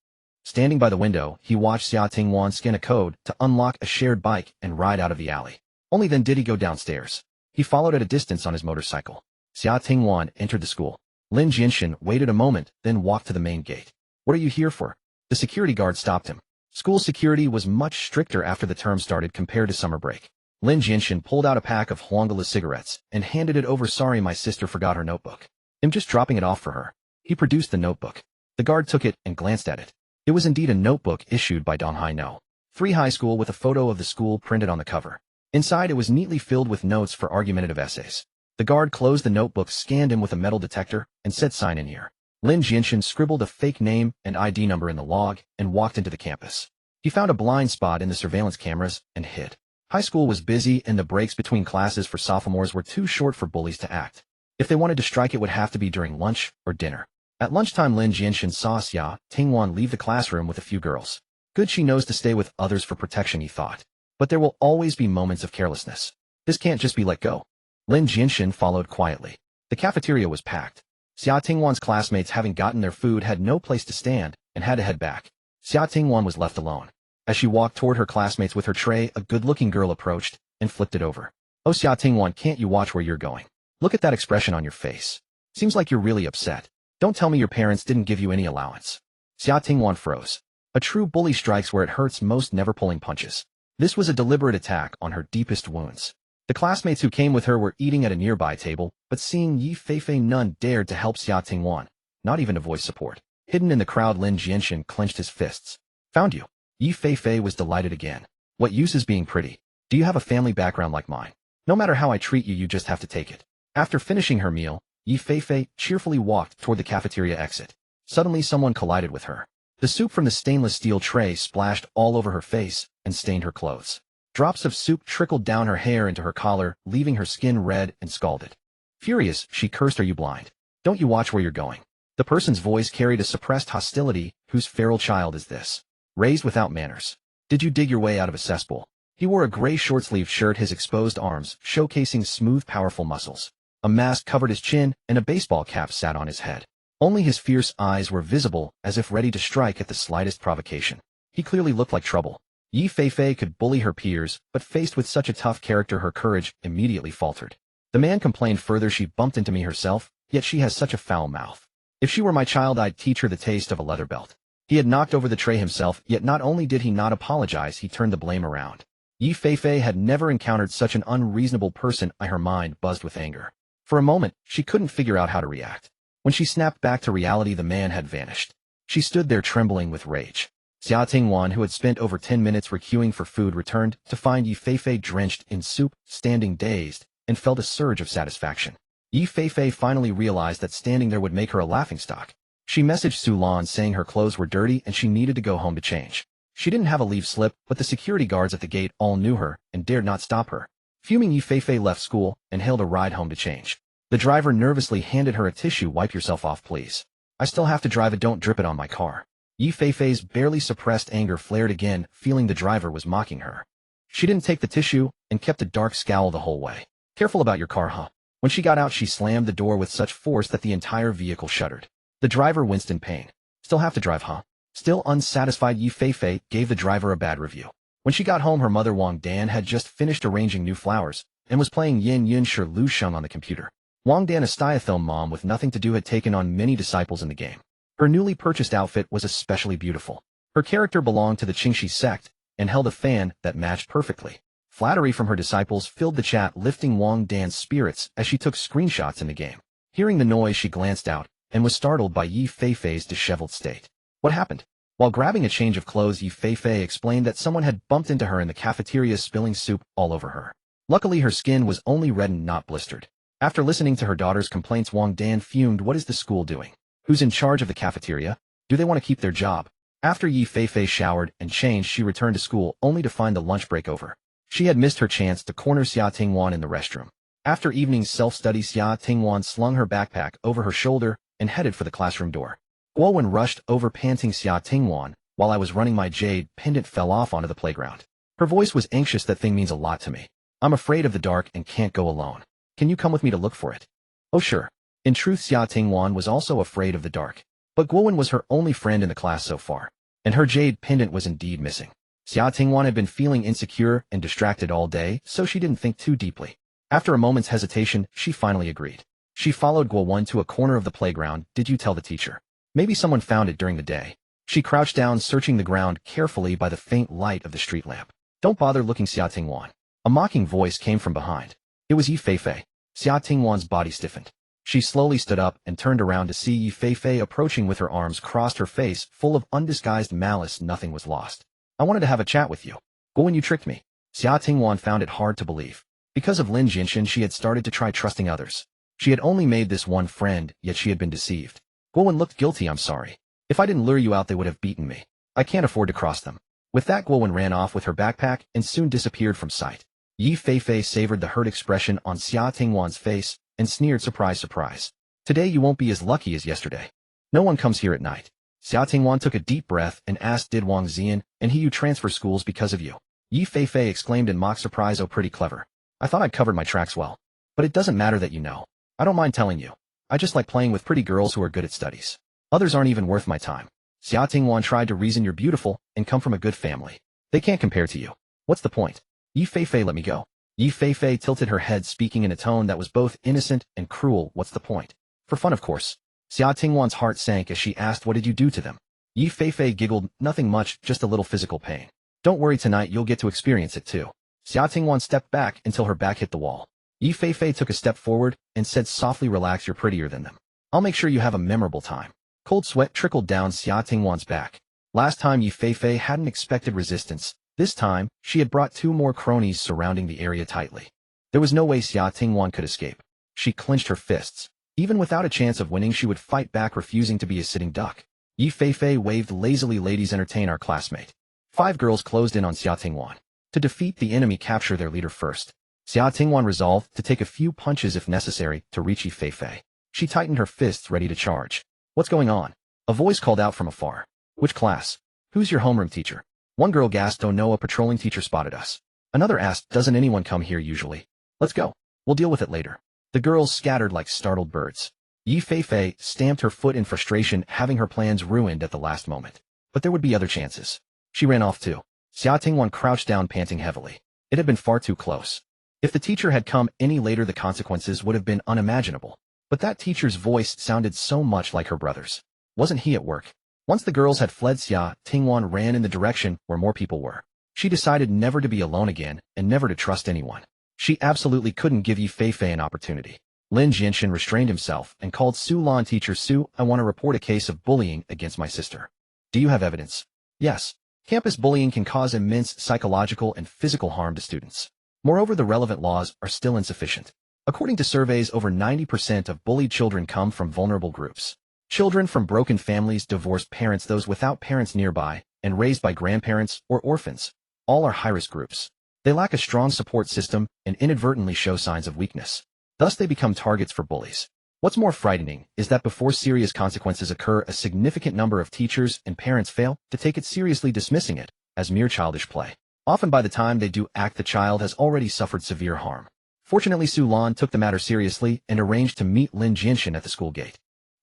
Standing by the window, he watched Xia Tingwan scan a code to unlock a shared bike and ride out of the alley. Only then did he go downstairs. He followed at a distance on his motorcycle. Xia Tingwan entered the school. Lin Jianshen waited a moment, then walked to the main gate. What are you here for? The security guard stopped him. School security was much stricter after the term started compared to summer break. Lin Jianshen pulled out a pack of Huanggala cigarettes and handed it over. Sorry, my sister forgot her notebook. I'm just dropping it off for her. He produced the notebook. The guard took it and glanced at it. It was indeed a notebook issued by Donghai No. 3 High School with a photo of the school printed on the cover. Inside, it was neatly filled with notes for argumentative essays. The guard closed the notebook, scanned him with a metal detector, and said, sign in here. Lin Jianshen scribbled a fake name and ID number in the log and walked into the campus. He found a blind spot in the surveillance cameras and hid. High school was busy and the breaks between classes for sophomores were too short for bullies to act. If they wanted to strike, it would have to be during lunch or dinner. At lunchtime, Lin Jianshen saw Xia Tingwan leave the classroom with a few girls. Good, she knows to stay with others for protection, he thought. But there will always be moments of carelessness. This can't just be let go. Lin Jianshen followed quietly. The cafeteria was packed. Xia Tingwan's classmates, having gotten their food, had no place to stand and had to head back. Xia Tingwan was left alone. As she walked toward her classmates with her tray, a good-looking girl approached and flipped it over. Oh, Xia Tingwan, can't you watch where you're going? Look at that expression on your face. Seems like you're really upset. Don't tell me your parents didn't give you any allowance. Xia Tingwan froze. A true bully strikes where it hurts most, never pulling punches. This was a deliberate attack on her deepest wounds. The classmates who came with her were eating at a nearby table, but seeing Yi Feifei, none dared to help Xia Tingwan, not even to voice support. Hidden in the crowd, Lin Jianshen clenched his fists. Found you. Yi Feifei was delighted again. What use is being pretty? Do you have a family background like mine? No matter how I treat you, you just have to take it. After finishing her meal, Yi Feifei cheerfully walked toward the cafeteria exit. Suddenly, someone collided with her. The soup from the stainless steel tray splashed all over her face and stained her clothes. Drops of soup trickled down her hair into her collar, leaving her skin red and scalded. Furious, she cursed, are you blind? Don't you watch where you're going? The person's voice carried a suppressed hostility. Whose feral child is this? Raised without manners. Did you dig your way out of a cesspool? He wore a gray short-sleeved shirt, his exposed arms showcasing smooth, powerful muscles. A mask covered his chin, and a baseball cap sat on his head. Only his fierce eyes were visible, as if ready to strike at the slightest provocation. He clearly looked like trouble. Yi Feifei could bully her peers, but faced with such a tough character, her courage immediately faltered. The man complained further, she bumped into me herself, yet she has such a foul mouth. If she were my child, I'd teach her the taste of a leather belt. He had knocked over the tray himself, yet not only did he not apologize, he turned the blame around. Yi Feifei had never encountered such an unreasonable person. Her mind buzzed with anger. For a moment, she couldn't figure out how to react. When she snapped back to reality, the man had vanished. She stood there trembling with rage. Xia Tingwan, who had spent over 10 minutes queuing for food, returned to find Yi Feifei drenched in soup, standing dazed, and felt a surge of satisfaction. Yi Feifei finally realized that standing there would make her a laughingstock. She messaged Su Lan saying her clothes were dirty and she needed to go home to change. She didn't have a leave slip, but the security guards at the gate all knew her and dared not stop her. Fuming, Yi Feifei left school and hailed a ride home to change. The driver nervously handed her a tissue. Wipe yourself off, please. I still have to drive it, don't drip it on my car. Yi Feifei's barely suppressed anger flared again, feeling the driver was mocking her. She didn't take the tissue and kept a dark scowl the whole way. Careful about your car, huh? When she got out, she slammed the door with such force that the entire vehicle shuddered. The driver winced in pain. Still have to drive, huh? Still unsatisfied, Yi Feifei gave the driver a bad review. When she got home, her mother Wang Dan had just finished arranging new flowers and was playing Yin Yun Shi Lu Sheng on the computer. Wang Dan, a stay-at-home mom with nothing to do, had taken on many disciples in the game. Her newly purchased outfit was especially beautiful. Her character belonged to the Qingxi sect and held a fan that matched perfectly. Flattery from her disciples filled the chat, lifting Wang Dan's spirits as she took screenshots in the game. Hearing the noise, she glanced out and was startled by Yi Feifei's disheveled state. What happened? While grabbing a change of clothes, Yi Feifei explained that someone had bumped into her in the cafeteria, spilling soup all over her. Luckily, her skin was only reddened, not blistered. After listening to her daughter's complaints, Wang Dan fumed. What is the school doing? Who's in charge of the cafeteria? Do they want to keep their job? After Yi Feifei showered and changed, she returned to school only to find the lunch break over. She had missed her chance to corner Xia Tingwan in the restroom. After evening self-study, Xia Tingwan slung her backpack over her shoulder and headed for the classroom door. Guowen rushed over, panting, Xia Tingwan, while I was running, my jade pendant fell off onto the playground. Her voice was anxious. That thing means a lot to me. I'm afraid of the dark and can't go alone. Can you come with me to look for it? Oh sure. In truth, Xia Tingwan was also afraid of the dark. But Guowen was her only friend in the class so far, and her jade pendant was indeed missing. Xia Tingwan had been feeling insecure and distracted all day, so she didn't think too deeply. After a moment's hesitation, she finally agreed. She followed Guowen to a corner of the playground. Did you tell the teacher? Maybe someone found it during the day. She crouched down, searching the ground carefully by the faint light of the street lamp. Don't bother looking, Xia Tingwan. A mocking voice came from behind. It was Yi Feifei. Xia Tingwan's body stiffened. She slowly stood up and turned around to see Yi Feifei approaching with her arms crossed, her face full of undisguised malice. Nothing was lost. I wanted to have a chat with you. Guowen, you tricked me. Xia Tingwan found it hard to believe. Because of Lin Jianshen, she had started to try trusting others. She had only made this one friend, yet she had been deceived. Guowen looked guilty. I'm sorry. If I didn't lure you out, they would have beaten me. I can't afford to cross them. With that, Guowen ran off with her backpack and soon disappeared from sight. Yi Feifei savored the hurt expression on Xia Tingwan's face and sneered, surprise, surprise. Today you won't be as lucky as yesterday. No one comes here at night. Xia Tingwan took a deep breath and asked, did Wang Xian and he you transfer schools because of you? Yi Feifei exclaimed in mock surprise. Oh, pretty clever. I thought I'd covered my tracks well. But it doesn't matter that you know. I don't mind telling you. I just like playing with pretty girls who are good at studies. Others aren't even worth my time. Xia Tingwan tried to reason. You're beautiful and come from a good family. They can't compare to you. What's the point? Yi Feifei, let me go. Yi Feifei tilted her head, speaking in a tone that was both innocent and cruel. What's the point? For fun, of course. Xia Tingwan's heart sank as she asked, what did you do to them? Yi Feifei giggled. Nothing much, just a little physical pain. Don't worry, tonight you'll get to experience it too. Xia Tingwan stepped back until her back hit the wall. Yi Feifei took a step forward and said softly, relax, you're prettier than them. I'll make sure you have a memorable time. Cold sweat trickled down Xia Tingwan's back. Last time Yi Feifei hadn't expected resistance. This time, she had brought two more cronies surrounding the area tightly. There was no way Xia Tingwan could escape. She clenched her fists. Even without a chance of winning, she would fight back, refusing to be a sitting duck. Yi Feifei waved lazily. Ladies, entertain our classmate. 5 girls closed in on Xia Tingwan. To defeat the enemy, capture their leader first. Xia Tingwan resolved to take a few punches if necessary to reach Yi Feifei. She tightened her fists, ready to charge. What's going on? A voice called out from afar. Which class? Who's your homeroom teacher? One girl gasped, oh no, a patrolling teacher spotted us. Another asked, doesn't anyone come here usually? Let's go. We'll deal with it later. The girls scattered like startled birds. Yi Feifei stamped her foot in frustration, having her plans ruined at the last moment. But there would be other chances. She ran off too. Xia Tingwan crouched down, panting heavily. It had been far too close. If the teacher had come any later, the consequences would have been unimaginable. But that teacher's voice sounded so much like her brother's. Wasn't he at work? Once the girls had fled, Xia Tingwan ran in the direction where more people were. She decided never to be alone again and never to trust anyone. She absolutely couldn't give Yi Feifei an opportunity. Lin Jianshen restrained himself and called Su Lan. Teacher Su, I want to report a case of bullying against my sister. Do you have evidence? Yes. Campus bullying can cause immense psychological and physical harm to students. Moreover, the relevant laws are still insufficient. According to surveys, over 90% of bullied children come from vulnerable groups. Children from broken families, divorced parents, those without parents nearby, and raised by grandparents or orphans. All are high-risk groups. They lack a strong support system and inadvertently show signs of weakness. Thus, they become targets for bullies. What's more frightening is that before serious consequences occur, a significant number of teachers and parents fail to take it seriously, dismissing it as mere childish play. Often by the time they do act, the child has already suffered severe harm. Fortunately, Su Lan took the matter seriously and arranged to meet Lin Jianshen at the school gate.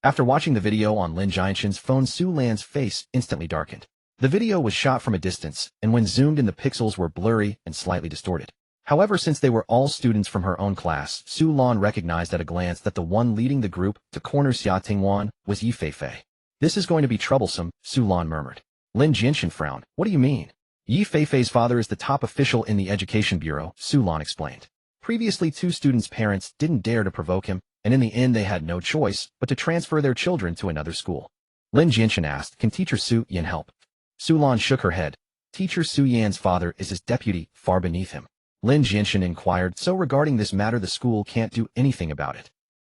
After watching the video on Lin Jianshen's phone, Su Lan's face instantly darkened. The video was shot from a distance, and when zoomed in the pixels were blurry and slightly distorted. However, since they were all students from her own class, Su Lan recognized at a glance that the one leading the group to corner Xia Tingwan was Yi Feifei. This is going to be troublesome, Su Lan murmured. Lin Jianshen frowned. What do you mean? Yi Feifei's father is the top official in the education bureau, Su Lan explained. Previously, 2 students' parents didn't dare to provoke him, and in the end they had no choice but to transfer their children to another school. Lin Jianshen asked, can Teacher Su Yan help? Su Lan shook her head. Teacher Su Yan's father is his deputy, far beneath him. Lin Jianshen inquired, so regarding this matter the school can't do anything about it.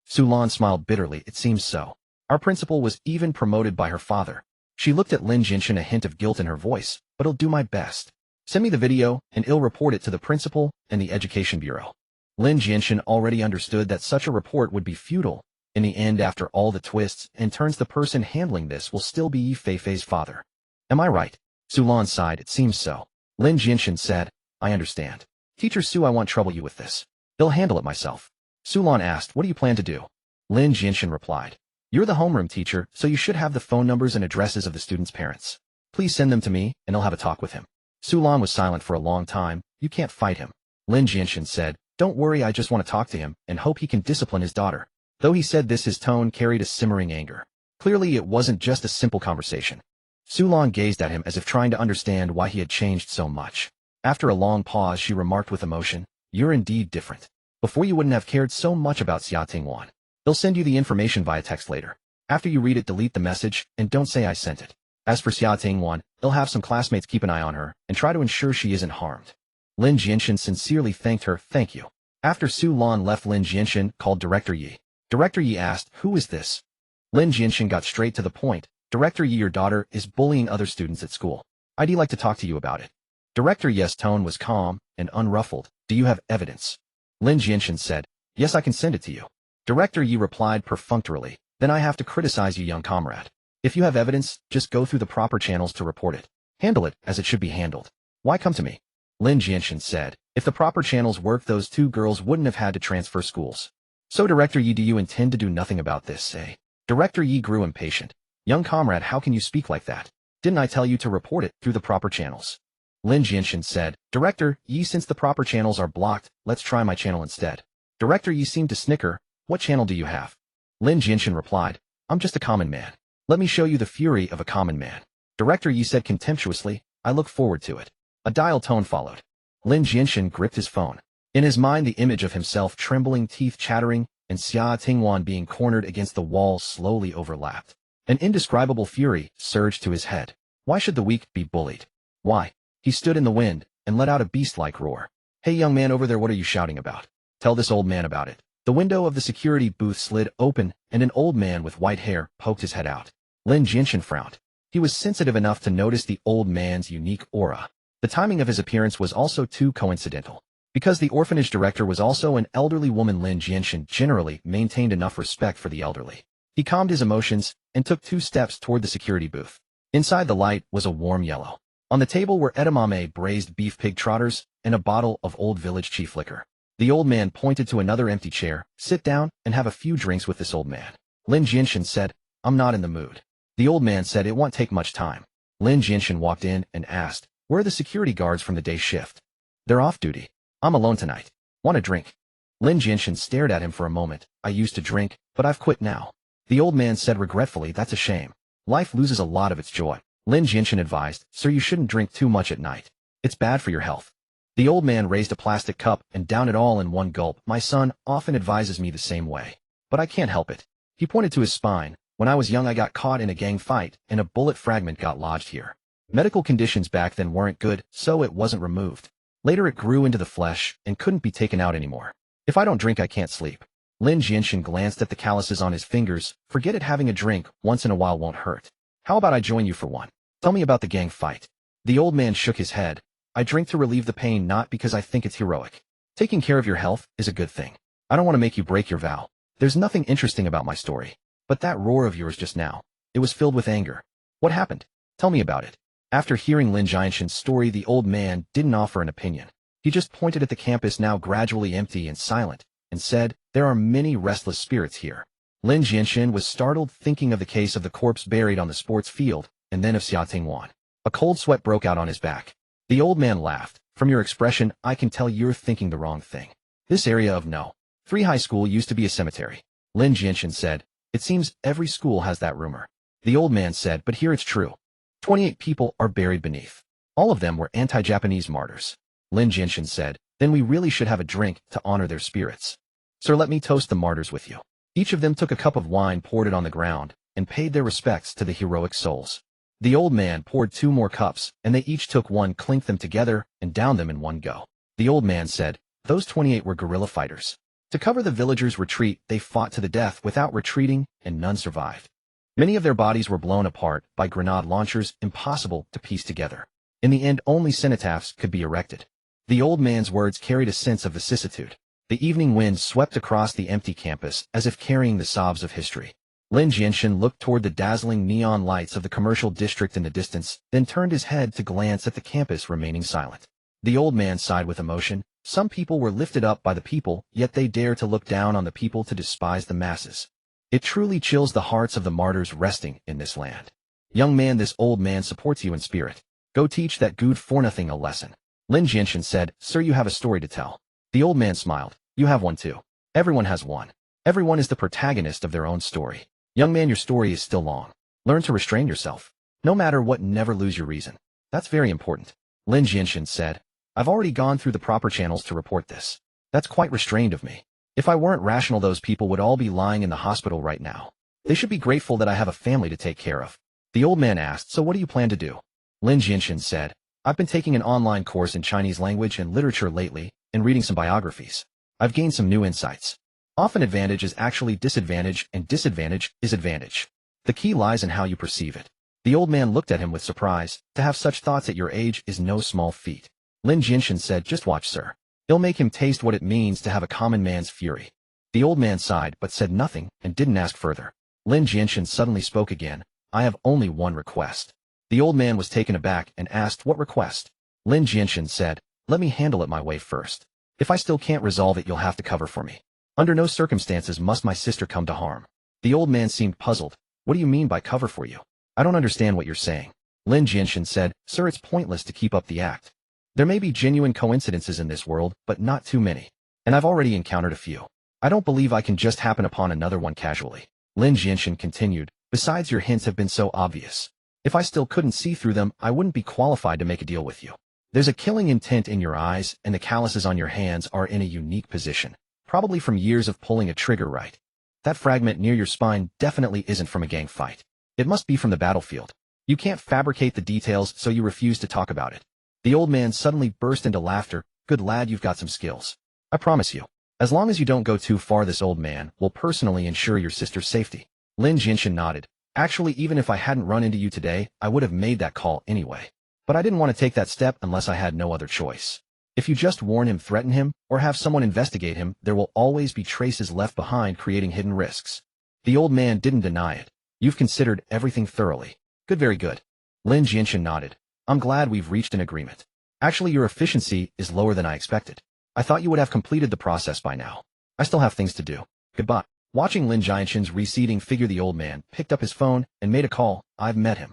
Su Lan smiled bitterly, it seems so. Our principal was even promoted by her father. She looked at Lin Jianshen, a hint of guilt in her voice, but I'll do my best. Send me the video, and I'll report it to the principal and the education bureau. Lin Jianshen already understood that such a report would be futile. In the end, after all the twists and turns, the person handling this will still be Yi Feifei's father. Am I right? Su Lan sighed, it seems so. Lin Jianshen said, I understand. Teacher Su, I won't trouble you with this. I'll handle it myself. Su Lan asked, what do you plan to do? Lin Jianshen replied, you're the homeroom teacher, so you should have the phone numbers and addresses of the students' parents. Please send them to me, and I'll have a talk with him. Su Lan was silent for a long time. You can't fight him. Lin Jianshen said, don't worry, I just want to talk to him and hope he can discipline his daughter. Though he said this, his tone carried a simmering anger. Clearly it wasn't just a simple conversation. Su Lan gazed at him as if trying to understand why he had changed so much. After a long pause, she remarked with emotion, you're indeed different. Before you wouldn't have cared so much about Xia Tingwan. They'll send you the information via text later. After you read it, delete the message, and don't say I sent it. As for Xia Tingwan, they'll have some classmates keep an eye on her and try to ensure she isn't harmed. Lin Jianshen sincerely thanked her, thank you. After Su Lan left, Lin Jianshen called Director Yi. Director Yi asked, who is this? Lin Jianshen got straight to the point. Director Yi, your daughter is bullying other students at school. I'd like to talk to you about it. Director Yi's tone was calm and unruffled. Do you have evidence? Lin Jianshen said, yes, I can send it to you. Director Yi replied perfunctorily, then I have to criticize you, young comrade. If you have evidence, just go through the proper channels to report it. Handle it as it should be handled. Why come to me? Lin Jianshen said, if the proper channels worked, those 2 girls wouldn't have had to transfer schools. So Director Yi, do you intend to do nothing about this, eh? Director Yi grew impatient. Young comrade, how can you speak like that? Didn't I tell you to report it through the proper channels? Lin Jianshen said, Director Yi, since the proper channels are blocked, let's try my channel instead. Director Yi seemed to snicker. What channel do you have? Lin Jianshen replied, I'm just a common man. Let me show you the fury of a common man. Director Yi said contemptuously, I look forward to it. A dial tone followed. Lin Jianshen gripped his phone. In his mind, the image of himself trembling, teeth chattering, and Xia Tingwan being cornered against the wall slowly overlapped. An indescribable fury surged to his head. Why should the weak be bullied? Why? He stood in the wind and let out a beast-like roar. Hey, young man over there, what are you shouting about? Tell this old man about it. The window of the security booth slid open, and an old man with white hair poked his head out. Lin Jianshen frowned. He was sensitive enough to notice the old man's unique aura. The timing of his appearance was also too coincidental. Because the orphanage director was also an elderly woman, Lin Jianshen generally maintained enough respect for the elderly. He calmed his emotions and took 2 steps toward the security booth. Inside the light was a warm yellow. On the table were edamame braised beef pig trotters and a bottle of Old Village Chief liquor. The old man pointed to another empty chair. Sit down and have a few drinks with this old man. Lin Jianshen said, I'm not in the mood. The old man said it won't take much time. Lin Jianshen walked in and asked, where are the security guards from the day shift? They're off duty. I'm alone tonight. Want a drink? Lin Jianshen stared at him for a moment. I used to drink, but I've quit now. The old man said regretfully, that's a shame. Life loses a lot of its joy. Lin Jianshen advised, sir, you shouldn't drink too much at night. It's bad for your health. The old man raised a plastic cup and downed it all in one gulp. My son often advises me the same way. But I can't help it. He pointed to his spine. When I was young, I got caught in a gang fight, and a bullet fragment got lodged here. Medical conditions back then weren't good, so it wasn't removed. Later it grew into the flesh and couldn't be taken out anymore. If I don't drink, I can't sleep. Lin Jianshen glanced at the calluses on his fingers. Forget it, having a drink once in a while won't hurt. How about I join you for one? Tell me about the gang fight. The old man shook his head. I drink to relieve the pain, not because I think it's heroic. Taking care of your health is a good thing. I don't want to make you break your vow. There's nothing interesting about my story. But that roar of yours just now, it was filled with anger. What happened? Tell me about it. After hearing Lin Jianshen's story, the old man didn't offer an opinion. He just pointed at the campus, now gradually empty and silent, and said, there are many restless spirits here. Lin Jianshen was startled thinking of the case of the corpse buried on the sports field, and then of Xia Tingwan. A cold sweat broke out on his back. The old man laughed. From your expression, I can tell you're thinking the wrong thing. This area of No. 3 high school used to be a cemetery. Lin Jianshen said, it seems every school has that rumor. The old man said, but here it's true. 28 people are buried beneath. All of them were anti-Japanese martyrs. Lin Jianshen said, then we really should have a drink to honor their spirits. Sir, let me toast the martyrs with you. Each of them took a cup of wine, poured it on the ground, and paid their respects to the heroic souls. The old man poured 2 more cups, and they each took one, clinked them together, and downed them in one go. The old man said, those 28 were guerrilla fighters. To cover the villagers' retreat, they fought to the death without retreating, and none survived. Many of their bodies were blown apart by grenade launchers, impossible to piece together. In the end, only cenotaphs could be erected. The old man's words carried a sense of vicissitude. The evening wind swept across the empty campus as if carrying the sobs of history. Lin Jianshen looked toward the dazzling neon lights of the commercial district in the distance, then turned his head to glance at the campus remaining silent. The old man sighed with emotion. Some people were lifted up by the people, yet they dare to look down on the people to despise the masses. It truly chills the hearts of the martyrs resting in this land. Young man, this old man supports you in spirit. Go teach that good-for-nothing a lesson. Lin Jianshen said, sir, you have a story to tell. The old man smiled. You have one too. Everyone has one. Everyone is the protagonist of their own story. Young man, your story is still long. Learn to restrain yourself. No matter what, never lose your reason. That's very important. Lin Jianshen said, I've already gone through the proper channels to report this. That's quite restrained of me. If I weren't rational, those people would all be lying in the hospital right now. They should be grateful that I have a family to take care of. The old man asked, so what do you plan to do? Lin Jianshen said, I've been taking an online course in Chinese language and literature lately, and reading some biographies. I've gained some new insights. Often advantage is actually disadvantage, and disadvantage is advantage. The key lies in how you perceive it. The old man looked at him with surprise. To have such thoughts at your age is no small feat. Lin Jianshen said, just watch, sir. It'll make him taste what it means to have a common man's fury. The old man sighed but said nothing and didn't ask further. Lin Jianshen suddenly spoke again. I have only one request. The old man was taken aback and asked, what request? Lin Jianshen said, let me handle it my way first. If I still can't resolve it, you'll have to cover for me. Under no circumstances must my sister come to harm. The old man seemed puzzled. What do you mean by cover for you? I don't understand what you're saying. Lin Jianshen said, sir, it's pointless to keep up the act. There may be genuine coincidences in this world, but not too many. And I've already encountered a few. I don't believe I can just happen upon another one casually. Lin Jianshen continued, besides, your hints have been so obvious. If I still couldn't see through them, I wouldn't be qualified to make a deal with you. There's a killing intent in your eyes, and the calluses on your hands are in a unique position. Probably from years of pulling a trigger right. That fragment near your spine definitely isn't from a gang fight. It must be from the battlefield. You can't fabricate the details, so you refuse to talk about it. The old man suddenly burst into laughter. Good lad, you've got some skills. I promise you. As long as you don't go too far, this old man will personally ensure your sister's safety. Lin Jianshen nodded. Actually, even if I hadn't run into you today, I would have made that call anyway. But I didn't want to take that step unless I had no other choice. If you just warn him, threaten him, or have someone investigate him, there will always be traces left behind, creating hidden risks. The old man didn't deny it. You've considered everything thoroughly. Good, very good. Lin Jianshen nodded. I'm glad we've reached an agreement. Actually, your efficiency is lower than I expected. I thought you would have completed the process by now. I still have things to do. Goodbye. Watching Lin Jianshen's receding figure, the old man picked up his phone and made a call. I've met him.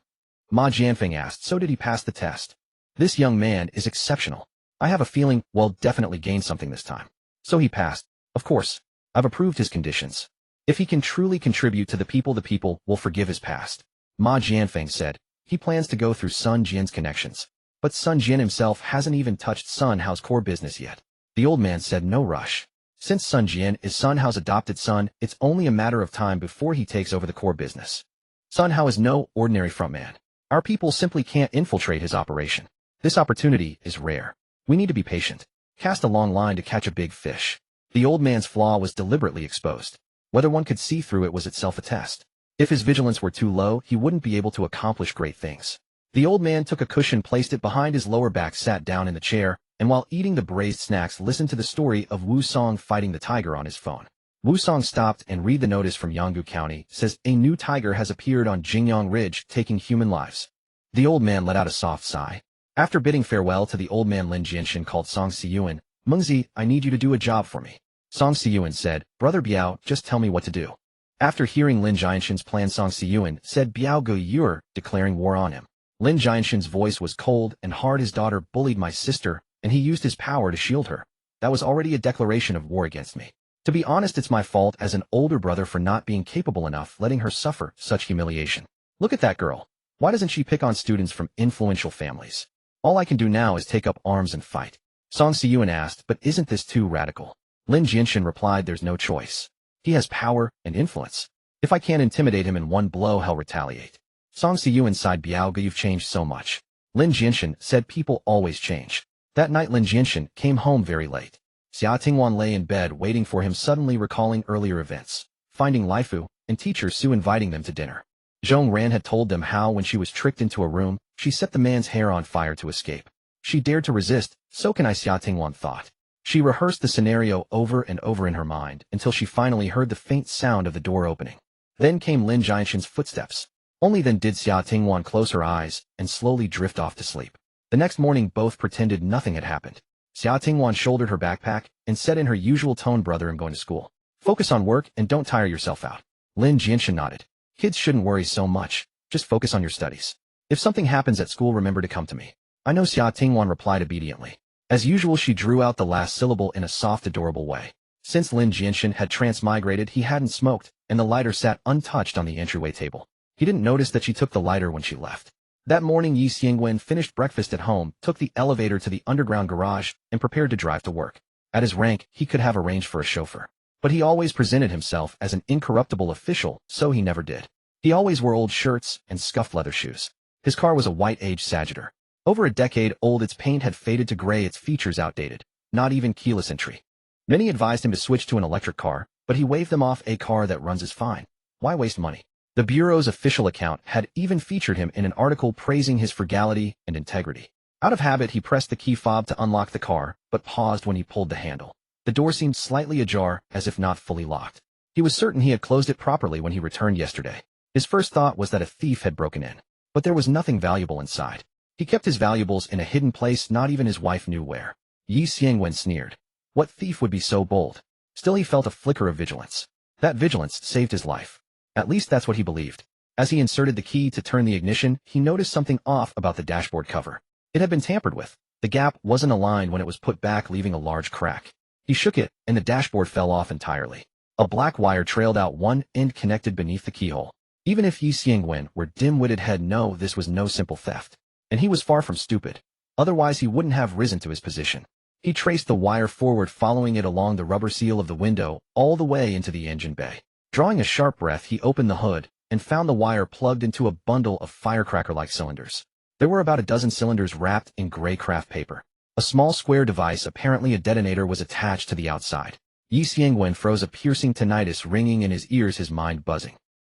Ma Jianfeng asked, so did he pass the test? This young man is exceptional. I have a feeling, well, definitely gained something this time. So he passed. Of course. I've approved his conditions. If he can truly contribute to the people will forgive his past. Ma Jianfeng said. He plans to go through Sun Jian's connections. But Sun Jian himself hasn't even touched Sun Hao's core business yet. The old man said, no rush. Since Sun Jian is Sun Hao's adopted son, it's only a matter of time before he takes over the core business. Sun Hao is no ordinary frontman. Our people simply can't infiltrate his operation. This opportunity is rare. We need to be patient. Cast a long line to catch a big fish. The old man's flaw was deliberately exposed. Whether one could see through it was itself a test. If his vigilance were too low, he wouldn't be able to accomplish great things. The old man took a cushion, placed it behind his lower back, sat down in the chair, and while eating the braised snacks, listened to the story of Wu Song fighting the tiger on his phone. Wu Song stopped and read the notice from Yanggu County. Says, a new tiger has appeared on Jingyang Ridge, taking human lives. The old man let out a soft sigh. After bidding farewell to the old man, Lin Jianshen called Song Siyuan. Mengzi, I need you to do a job for me. Song Siyuan said, Brother Biao, just tell me what to do. After hearing Lin Jianshen's plan, Song Siyuan said Biao Gu Yuer, declaring war on him. Lin Jianshen's voice was cold and hard. His daughter bullied my sister, and he used his power to shield her. That was already a declaration of war against me. To be honest, it's my fault as an older brother for not being capable enough letting her suffer such humiliation. Look at that girl. Why doesn't she pick on students from influential families? All I can do now is take up arms and fight. Song Siyuan asked, but isn't this too radical? Lin Jianshen replied, there's no choice. He has power and influence. If I can't intimidate him in one blow, he'll retaliate. Song Siyuan sighed. Biao Gu, you've changed so much. Lin Jianshen said people always change. That night Lin Jianshen came home very late. Xia Tingwan lay in bed waiting for him, suddenly recalling earlier events, finding Laifu and teacher Su inviting them to dinner. Zhong Ran had told them how when she was tricked into a room, she set the man's hair on fire to escape. She dared to resist, so can I, Xia Tingwan thought. She rehearsed the scenario over and over in her mind until she finally heard the faint sound of the door opening. Then came Lin Jianshen's footsteps. Only then did Xia Tingwan close her eyes and slowly drift off to sleep. The next morning both pretended nothing had happened. Xia Tingwan shouldered her backpack and said in her usual tone, brother, I'm going to school. Focus on work and don't tire yourself out. Lin Jianshen nodded. Kids shouldn't worry so much. Just focus on your studies. If something happens at school, remember to come to me. I know, Xia Tingwan replied obediently. As usual, she drew out the last syllable in a soft, adorable way. Since Lin Jianshen had transmigrated, he hadn't smoked, and the lighter sat untouched on the entryway table. He didn't notice that she took the lighter when she left. That morning, Xia Tingwan finished breakfast at home, took the elevator to the underground garage, and prepared to drive to work. At his rank, he could have arranged for a chauffeur. But he always presented himself as an incorruptible official, so he never did. He always wore old shirts and scuffed leather shoes. His car was a white-aged Sagittar. Over a decade old, its paint had faded to gray, its features outdated, not even keyless entry. Many advised him to switch to an electric car, but he waved them off. A car that runs is fine. Why waste money? The Bureau's official account had even featured him in an article praising his frugality and integrity. Out of habit, he pressed the key fob to unlock the car, but paused when he pulled the handle. The door seemed slightly ajar, as if not fully locked. He was certain he had closed it properly when he returned yesterday. His first thought was that a thief had broken in. But there was nothing valuable inside. He kept his valuables in a hidden place, not even his wife knew where. Xia Tingwan sneered. What thief would be so bold? Still, he felt a flicker of vigilance. That vigilance saved his life. At least that's what he believed. As he inserted the key to turn the ignition, he noticed something off about the dashboard cover. It had been tampered with. The gap wasn't aligned when it was put back, leaving a large crack. He shook it, and the dashboard fell off entirely. A black wire trailed out, one end connected beneath the keyhole. Even if Xia Tingwan were dim-witted, had no, this was no simple theft. And he was far from stupid. Otherwise he wouldn't have risen to his position. He traced the wire forward, following it along the rubber seal of the window, all the way into the engine bay. Drawing a sharp breath, he opened the hood, and found the wire plugged into a bundle of firecracker-like cylinders. There were about a dozen cylinders wrapped in gray craft paper. A small square device, apparently a detonator, was attached to the outside. Xia Tingwan froze, a piercing tinnitus ringing in his ears, his mind buzzing.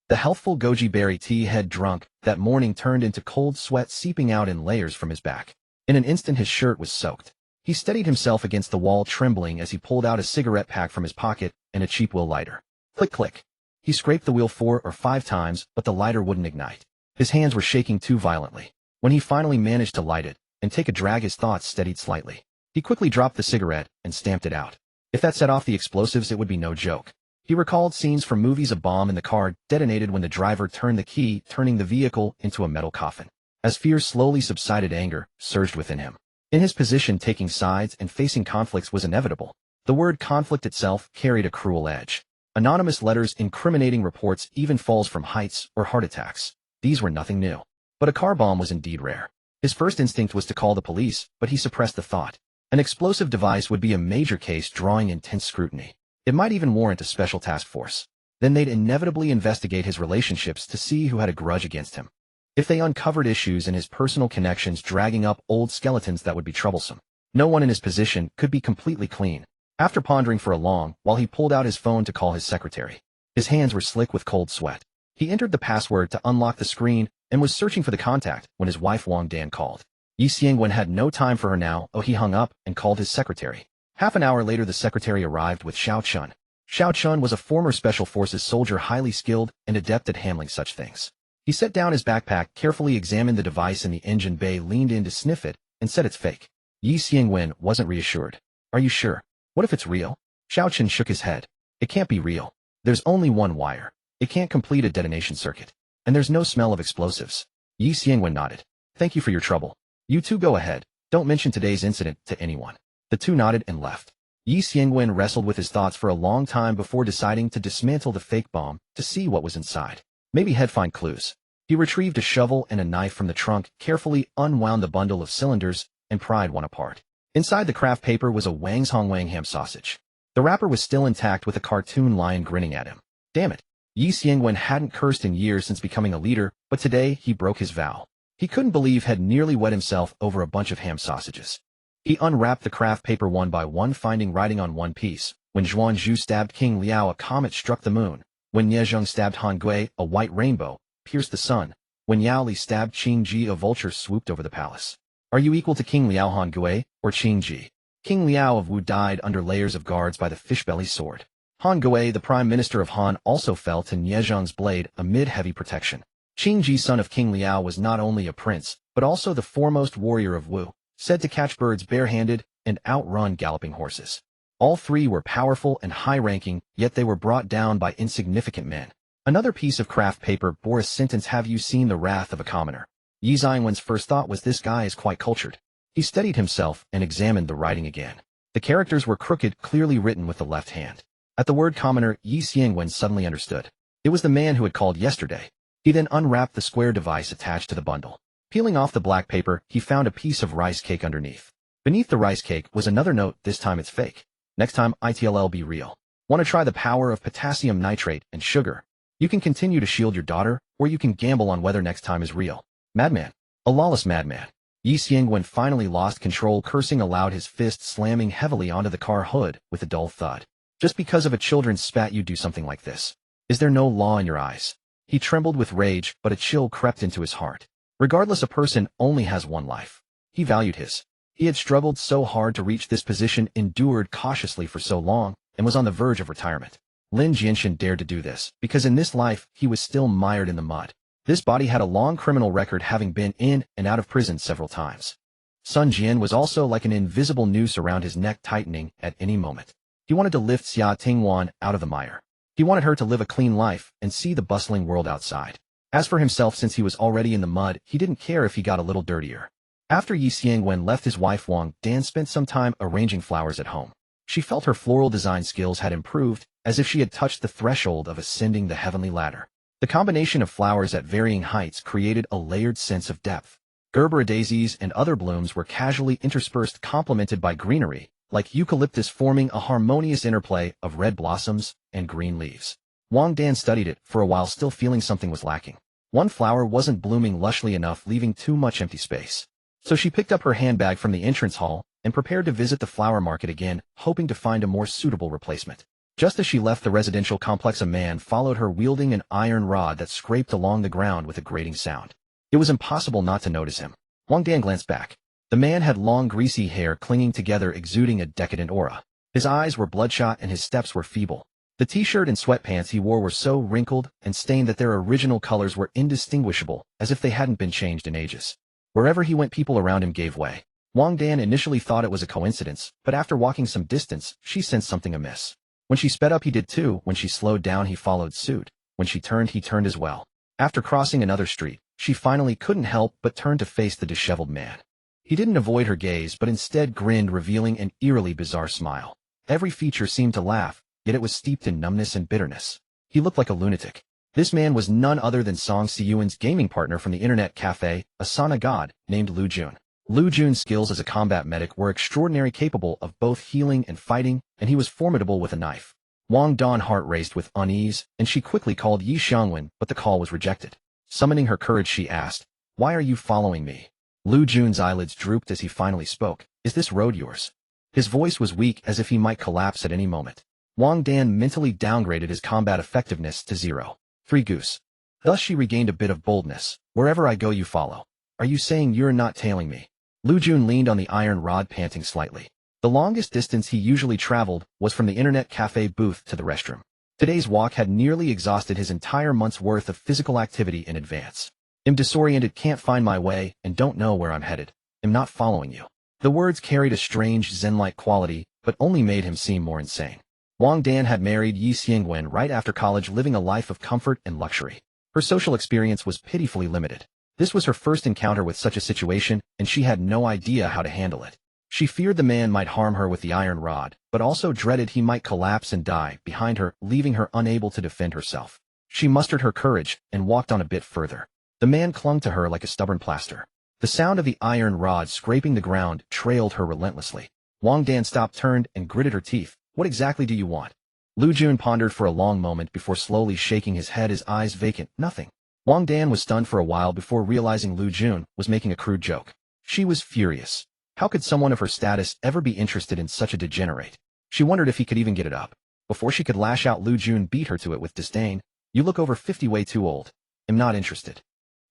The healthful goji berry tea he had drunk that morning turned into cold sweat seeping out in layers from his back. In an instant his shirt was soaked. He steadied himself against the wall, trembling as he pulled out a cigarette pack from his pocket and a cheap wheel lighter. Click, click. He scraped the wheel 4 or 5 times, but the lighter wouldn't ignite. His hands were shaking too violently. When he finally managed to light it and take a drag, his thoughts steadied slightly. He quickly dropped the cigarette and stamped it out. If that set off the explosives, it would be no joke. He recalled scenes from movies. A bomb in the car detonated when the driver turned the key, turning the vehicle into a metal coffin. As fear slowly subsided, anger surged within him. In his position, taking sides and facing conflicts was inevitable. The word conflict itself carried a cruel edge. Anonymous letters, incriminating reports, even falls from heights or heart attacks. These were nothing new. But a car bomb was indeed rare. His first instinct was to call the police, but he suppressed the thought. An explosive device would be a major case, drawing intense scrutiny. It might even warrant a special task force. Then they'd inevitably investigate his relationships to see who had a grudge against him. If they uncovered issues in his personal connections, dragging up old skeletons, that would be troublesome. No one in his position could be completely clean. After pondering for a long while, he pulled out his phone to call his secretary. His hands were slick with cold sweat. He entered the password to unlock the screen and was searching for the contact when his wife Wang Dan called. Xia Tingwan had no time for her now. He hung up and called his secretary. Half an hour later, the secretary arrived with Xiao Chun. Xiao Chun was a former Special Forces soldier, highly skilled and adept at handling such things. He set down his backpack, carefully examined the device in the engine bay, leaned in to sniff it, and said, it's fake. Xia Tingwan wasn't reassured. Are you sure? What if it's real? Xiao Chun shook his head. It can't be real. There's only one wire. It can't complete a detonation circuit. And there's no smell of explosives. Yi Tingwan nodded. Thank you for your trouble. You two go ahead. Don't mention today's incident to anyone. The two nodded and left. Yi Tingwan wrestled with his thoughts for a long time before deciding to dismantle the fake bomb to see what was inside. Maybe he'd find clues. He retrieved a shovel and a knife from the trunk, carefully unwound the bundle of cylinders, and pried one apart. Inside the craft paper was a Wang's Hongwang ham sausage. The wrapper was still intact with a cartoon lion grinning at him. Damn it. Yi Tingwan hadn't cursed in years since becoming a leader, but today he broke his vow. He couldn't believe had nearly wet himself over a bunch of ham sausages. He unwrapped the craft paper one by one, finding writing on one piece. When Zhuan Zhu stabbed King Liao, a comet struck the moon. When Nie Zheng stabbed Han Gui, a white rainbow pierced the sun. When Yao Li stabbed Qing Ji, a vulture swooped over the palace. Are you equal to King Liao Han Gui, or Qing Ji? King Liao of Wu died under layers of guards by the fishbelly sword. Han Gui, the prime minister of Han, also fell to Nie Zheng's blade amid heavy protection. Qing Ji, son of King Liao, was not only a prince, but also the foremost warrior of Wu, said to catch birds barehanded and outrun galloping horses. All three were powerful and high-ranking, yet they were brought down by insignificant men. Another piece of craft paper bore a sentence: have you seen the wrath of a commoner? Yi Tingwan's first thought was, this guy is quite cultured. He steadied himself and examined the writing again. The characters were crooked, clearly written with the left hand. At the word commoner, Yi Tingwan suddenly understood. It was the man who had called yesterday. He then unwrapped the square device attached to the bundle. Peeling off the black paper, he found a piece of rice cake underneath. Beneath the rice cake was another note. This time it's fake. Next time it'll be real. Want to try the power of potassium nitrate and sugar? You can continue to shield your daughter, or you can gamble on whether next time is real. Madman. A lawless madman. Yi Tingwan finally lost control, cursing aloud, his fist slamming heavily onto the car hood with a dull thud. Just because of a children's spat you do something like this? Is there no law in your eyes? He trembled with rage, but a chill crept into his heart. Regardless, a person only has one life. He valued his. He had struggled so hard to reach this position, endured cautiously for so long, and was on the verge of retirement. Lin Jianshen dared to do this, because in this life, he was still mired in the mud. This body had a long criminal record, having been in and out of prison several times. Sun Jian was also like an invisible noose around his neck, tightening at any moment. He wanted to lift Xia Tingwan out of the mire. He wanted her to live a clean life and see the bustling world outside. As for himself, since he was already in the mud, he didn't care if he got a little dirtier. After Yi Tingwan left, his wife Wang Dan spent some time arranging flowers at home. She felt her floral design skills had improved, as if she had touched the threshold of ascending the heavenly ladder. The combination of flowers at varying heights created a layered sense of depth. Gerbera daisies and other blooms were casually interspersed, complemented by greenery, like eucalyptus, forming a harmonious interplay of red blossoms and green leaves. Wang Dan studied it for a while, still feeling something was lacking. One flower wasn't blooming lushly enough, leaving too much empty space. So she picked up her handbag from the entrance hall and prepared to visit the flower market again, hoping to find a more suitable replacement. Just as she left the residential complex, a man followed her, wielding an iron rod that scraped along the ground with a grating sound. It was impossible not to notice him. Wang Dan glanced back. The man had long, greasy hair clinging together, exuding a decadent aura. His eyes were bloodshot and his steps were feeble. The t-shirt and sweatpants he wore were so wrinkled and stained that their original colors were indistinguishable, as if they hadn't been changed in ages. Wherever he went, people around him gave way. Wang Dan initially thought it was a coincidence, but after walking some distance, she sensed something amiss. When she sped up, he did too. When she slowed down, he followed suit. When she turned, he turned as well. After crossing another street, she finally couldn't help but turn to face the disheveled man. He didn't avoid her gaze, but instead grinned, revealing an eerily bizarre smile. Every feature seemed to laugh, yet it was steeped in numbness and bitterness. He looked like a lunatic. This man was none other than Song Siyuan's gaming partner from the internet cafe, a sauna god named Lu Jun. Lu Jun's skills as a combat medic were extraordinary, capable of both healing and fighting, and he was formidable with a knife. Wang Dan's heart raced with unease, and she quickly called Yi Tingwan, but the call was rejected. Summoning her courage, she asked, "Why are you following me?" Lu Jun's eyelids drooped as he finally spoke. "Is this road yours?" His voice was weak, as if he might collapse at any moment. Wang Dan mentally downgraded his combat effectiveness to 0. 3 goose. Thus she regained a bit of boldness. "Wherever I go, you follow. Are you saying you're not tailing me?" Lu Jun leaned on the iron rod, panting slightly. The longest distance he usually traveled was from the internet cafe booth to the restroom. Today's walk had nearly exhausted his entire month's worth of physical activity in advance. "I'm disoriented, can't find my way, and don't know where I'm headed. I'm not following you." The words carried a strange zen-like quality, but only made him seem more insane. Wang Dan had married Yi Tingwan right after college, living a life of comfort and luxury. Her social experience was pitifully limited. This was her first encounter with such a situation, and she had no idea how to handle it. She feared the man might harm her with the iron rod, but also dreaded he might collapse and die behind her, leaving her unable to defend herself. She mustered her courage and walked on a bit further. The man clung to her like a stubborn plaster. The sound of the iron rod scraping the ground trailed her relentlessly. Wang Dan stopped, turned, and gritted her teeth. What exactly do you want? Lu Jun pondered for a long moment before slowly shaking his head, his eyes vacant. Nothing. Wang Dan was stunned for a while before realizing Lu Jun was making a crude joke. She was furious. How could someone of her status ever be interested in such a degenerate? She wondered if he could even get it up. Before she could lash out, Lu Jun beat her to it with disdain. You look over 50, way too old. Am not interested.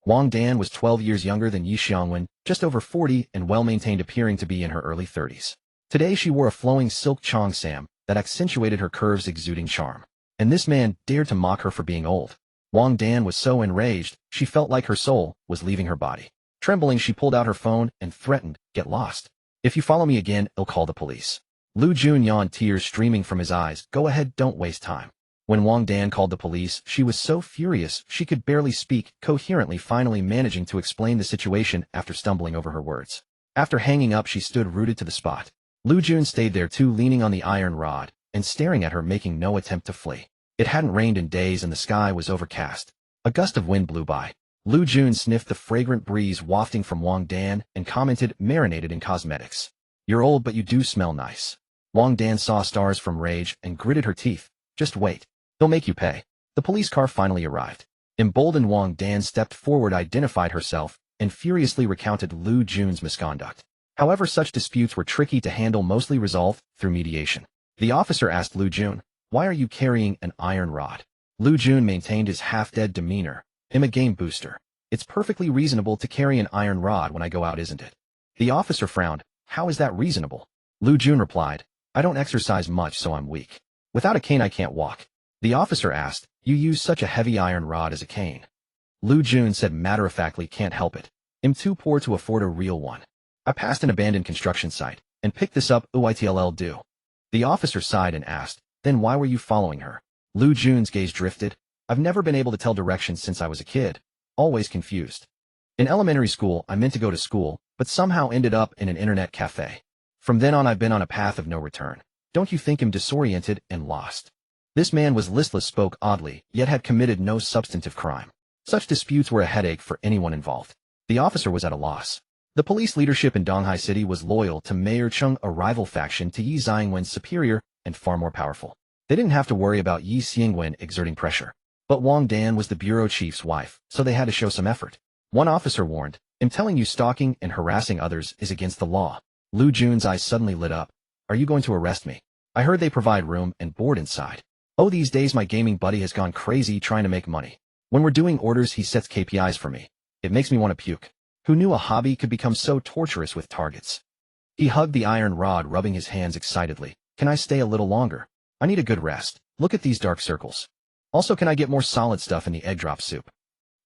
Wang Dan was 12 years younger than Yi Tingwan, just over 40 and well-maintained, appearing to be in her early 30s. Today she wore a flowing silk cheongsam that accentuated her curves, exuding charm. And this man dared to mock her for being old. Wang Dan was so enraged, she felt like her soul was leaving her body. Trembling, she pulled out her phone and threatened, get lost. If you follow me again, I'll call the police. Lu Jun yawned, tears streaming from his eyes. Go ahead, don't waste time. When Wang Dan called the police, she was so furious she could barely speak coherently, finally managing to explain the situation after stumbling over her words. After hanging up, she stood rooted to the spot. Lu Jun stayed there too, leaning on the iron rod and staring at her, making no attempt to flee. It hadn't rained in days and the sky was overcast. A gust of wind blew by. Lu Jun sniffed the fragrant breeze wafting from Wang Dan and commented, marinated in cosmetics. You're old, but you do smell nice. Wang Dan saw stars from rage and gritted her teeth. Just wait. They'll make you pay. The police car finally arrived. Emboldened, Wang Dan stepped forward, identified herself, and furiously recounted Lu Jun's misconduct. However, such disputes were tricky to handle, mostly resolved through mediation. The officer asked Lu Jun, why are you carrying an iron rod? Lu Jun maintained his half-dead demeanor. I'm a game booster. It's perfectly reasonable to carry an iron rod when I go out, isn't it? The officer frowned. How is that reasonable? Lu Jun replied, I don't exercise much, so I'm weak. Without a cane I can't walk. The officer asked, you use such a heavy iron rod as a cane? Lu Jun said matter-of-factly, can't help it. I'm too poor to afford a real one. I passed an abandoned construction site and picked this up. Uitll do. The officer sighed and asked, then why were you following her? Lu Jun's gaze drifted. I've never been able to tell directions since I was a kid. Always confused. In elementary school, I meant to go to school, but somehow ended up in an internet cafe. From then on, I've been on a path of no return. Don't you think I'm disoriented and lost? This man was listless, spoke oddly, yet had committed no substantive crime. Such disputes were a headache for anyone involved. The officer was at a loss. The police leadership in Donghai City was loyal to Mayor Chung, a rival faction to Yi Tingwan's superior and far more powerful. They didn't have to worry about Yi Tingwan exerting pressure. But Wang Dan was the bureau chief's wife, so they had to show some effort. One officer warned, I'm telling you, stalking and harassing others is against the law. Lu Jun's eyes suddenly lit up. Are you going to arrest me? I heard they provide room and board inside. Oh, these days my gaming buddy has gone crazy trying to make money. When we're doing orders, he sets KPIs for me. It makes me want to puke. Who knew a hobby could become so torturous with targets? He hugged the iron rod, rubbing his hands excitedly. Can I stay a little longer? I need a good rest. Look at these dark circles. Also, can I get more solid stuff in the egg drop soup?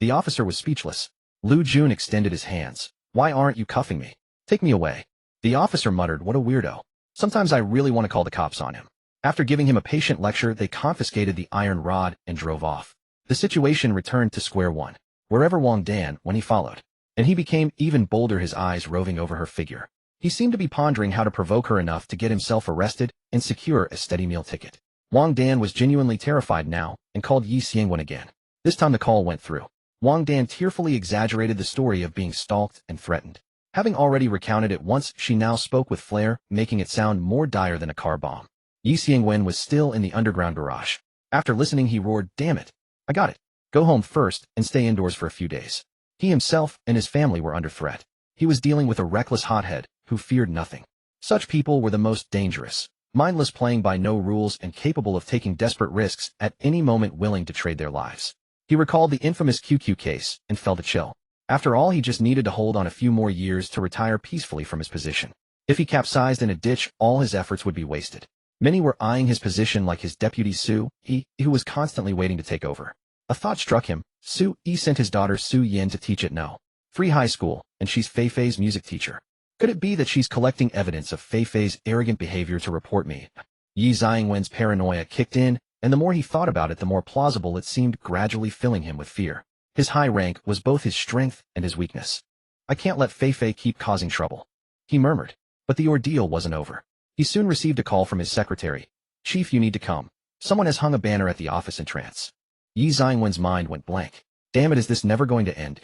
The officer was speechless. Lu Jun extended his hands. Why aren't you cuffing me? Take me away. The officer muttered, what a weirdo. Sometimes I really want to call the cops on him. After giving him a patient lecture, they confiscated the iron rod and drove off. The situation returned to square one. Wherever Wang Dan when he followed. And he became even bolder, his eyes roving over her figure. He seemed to be pondering how to provoke her enough to get himself arrested and secure a steady meal ticket. Wang Dan was genuinely terrified now and called Yi Tingwan again. This time the call went through. Wang Dan tearfully exaggerated the story of being stalked and threatened. Having already recounted it once, she now spoke with flair, making it sound more dire than a car bomb. Yi Tingwan was still in the underground garage. After listening, he roared, damn it. I got it. Go home first and stay indoors for a few days. He himself and his family were under threat. He was dealing with a reckless hothead who feared nothing. Such people were the most dangerous, mindless, playing by no rules and capable of taking desperate risks at any moment, willing to trade their lives. He recalled the infamous QQ case and felt a chill. After all, he just needed to hold on a few more years to retire peacefully from his position. If he capsized in a ditch, all his efforts would be wasted. Many were eyeing his position like his deputy Su, who was constantly waiting to take over. A thought struck him. Su sent his daughter Su Yin to teach at No. 3 high school, and she's Fei Fei's music teacher. Could it be that she's collecting evidence of Fei Fei's arrogant behavior to report me? Yi Xiangwen's paranoia kicked in, and the more he thought about it, the more plausible it seemed, gradually filling him with fear. His high rank was both his strength and his weakness. I can't let Fei keep causing trouble, he murmured. But the ordeal wasn't over. He soon received a call from his secretary. Chief, you need to come. Someone has hung a banner at the office entrance. Yi Xiangwen's mind went blank. Damn it, is this never going to end?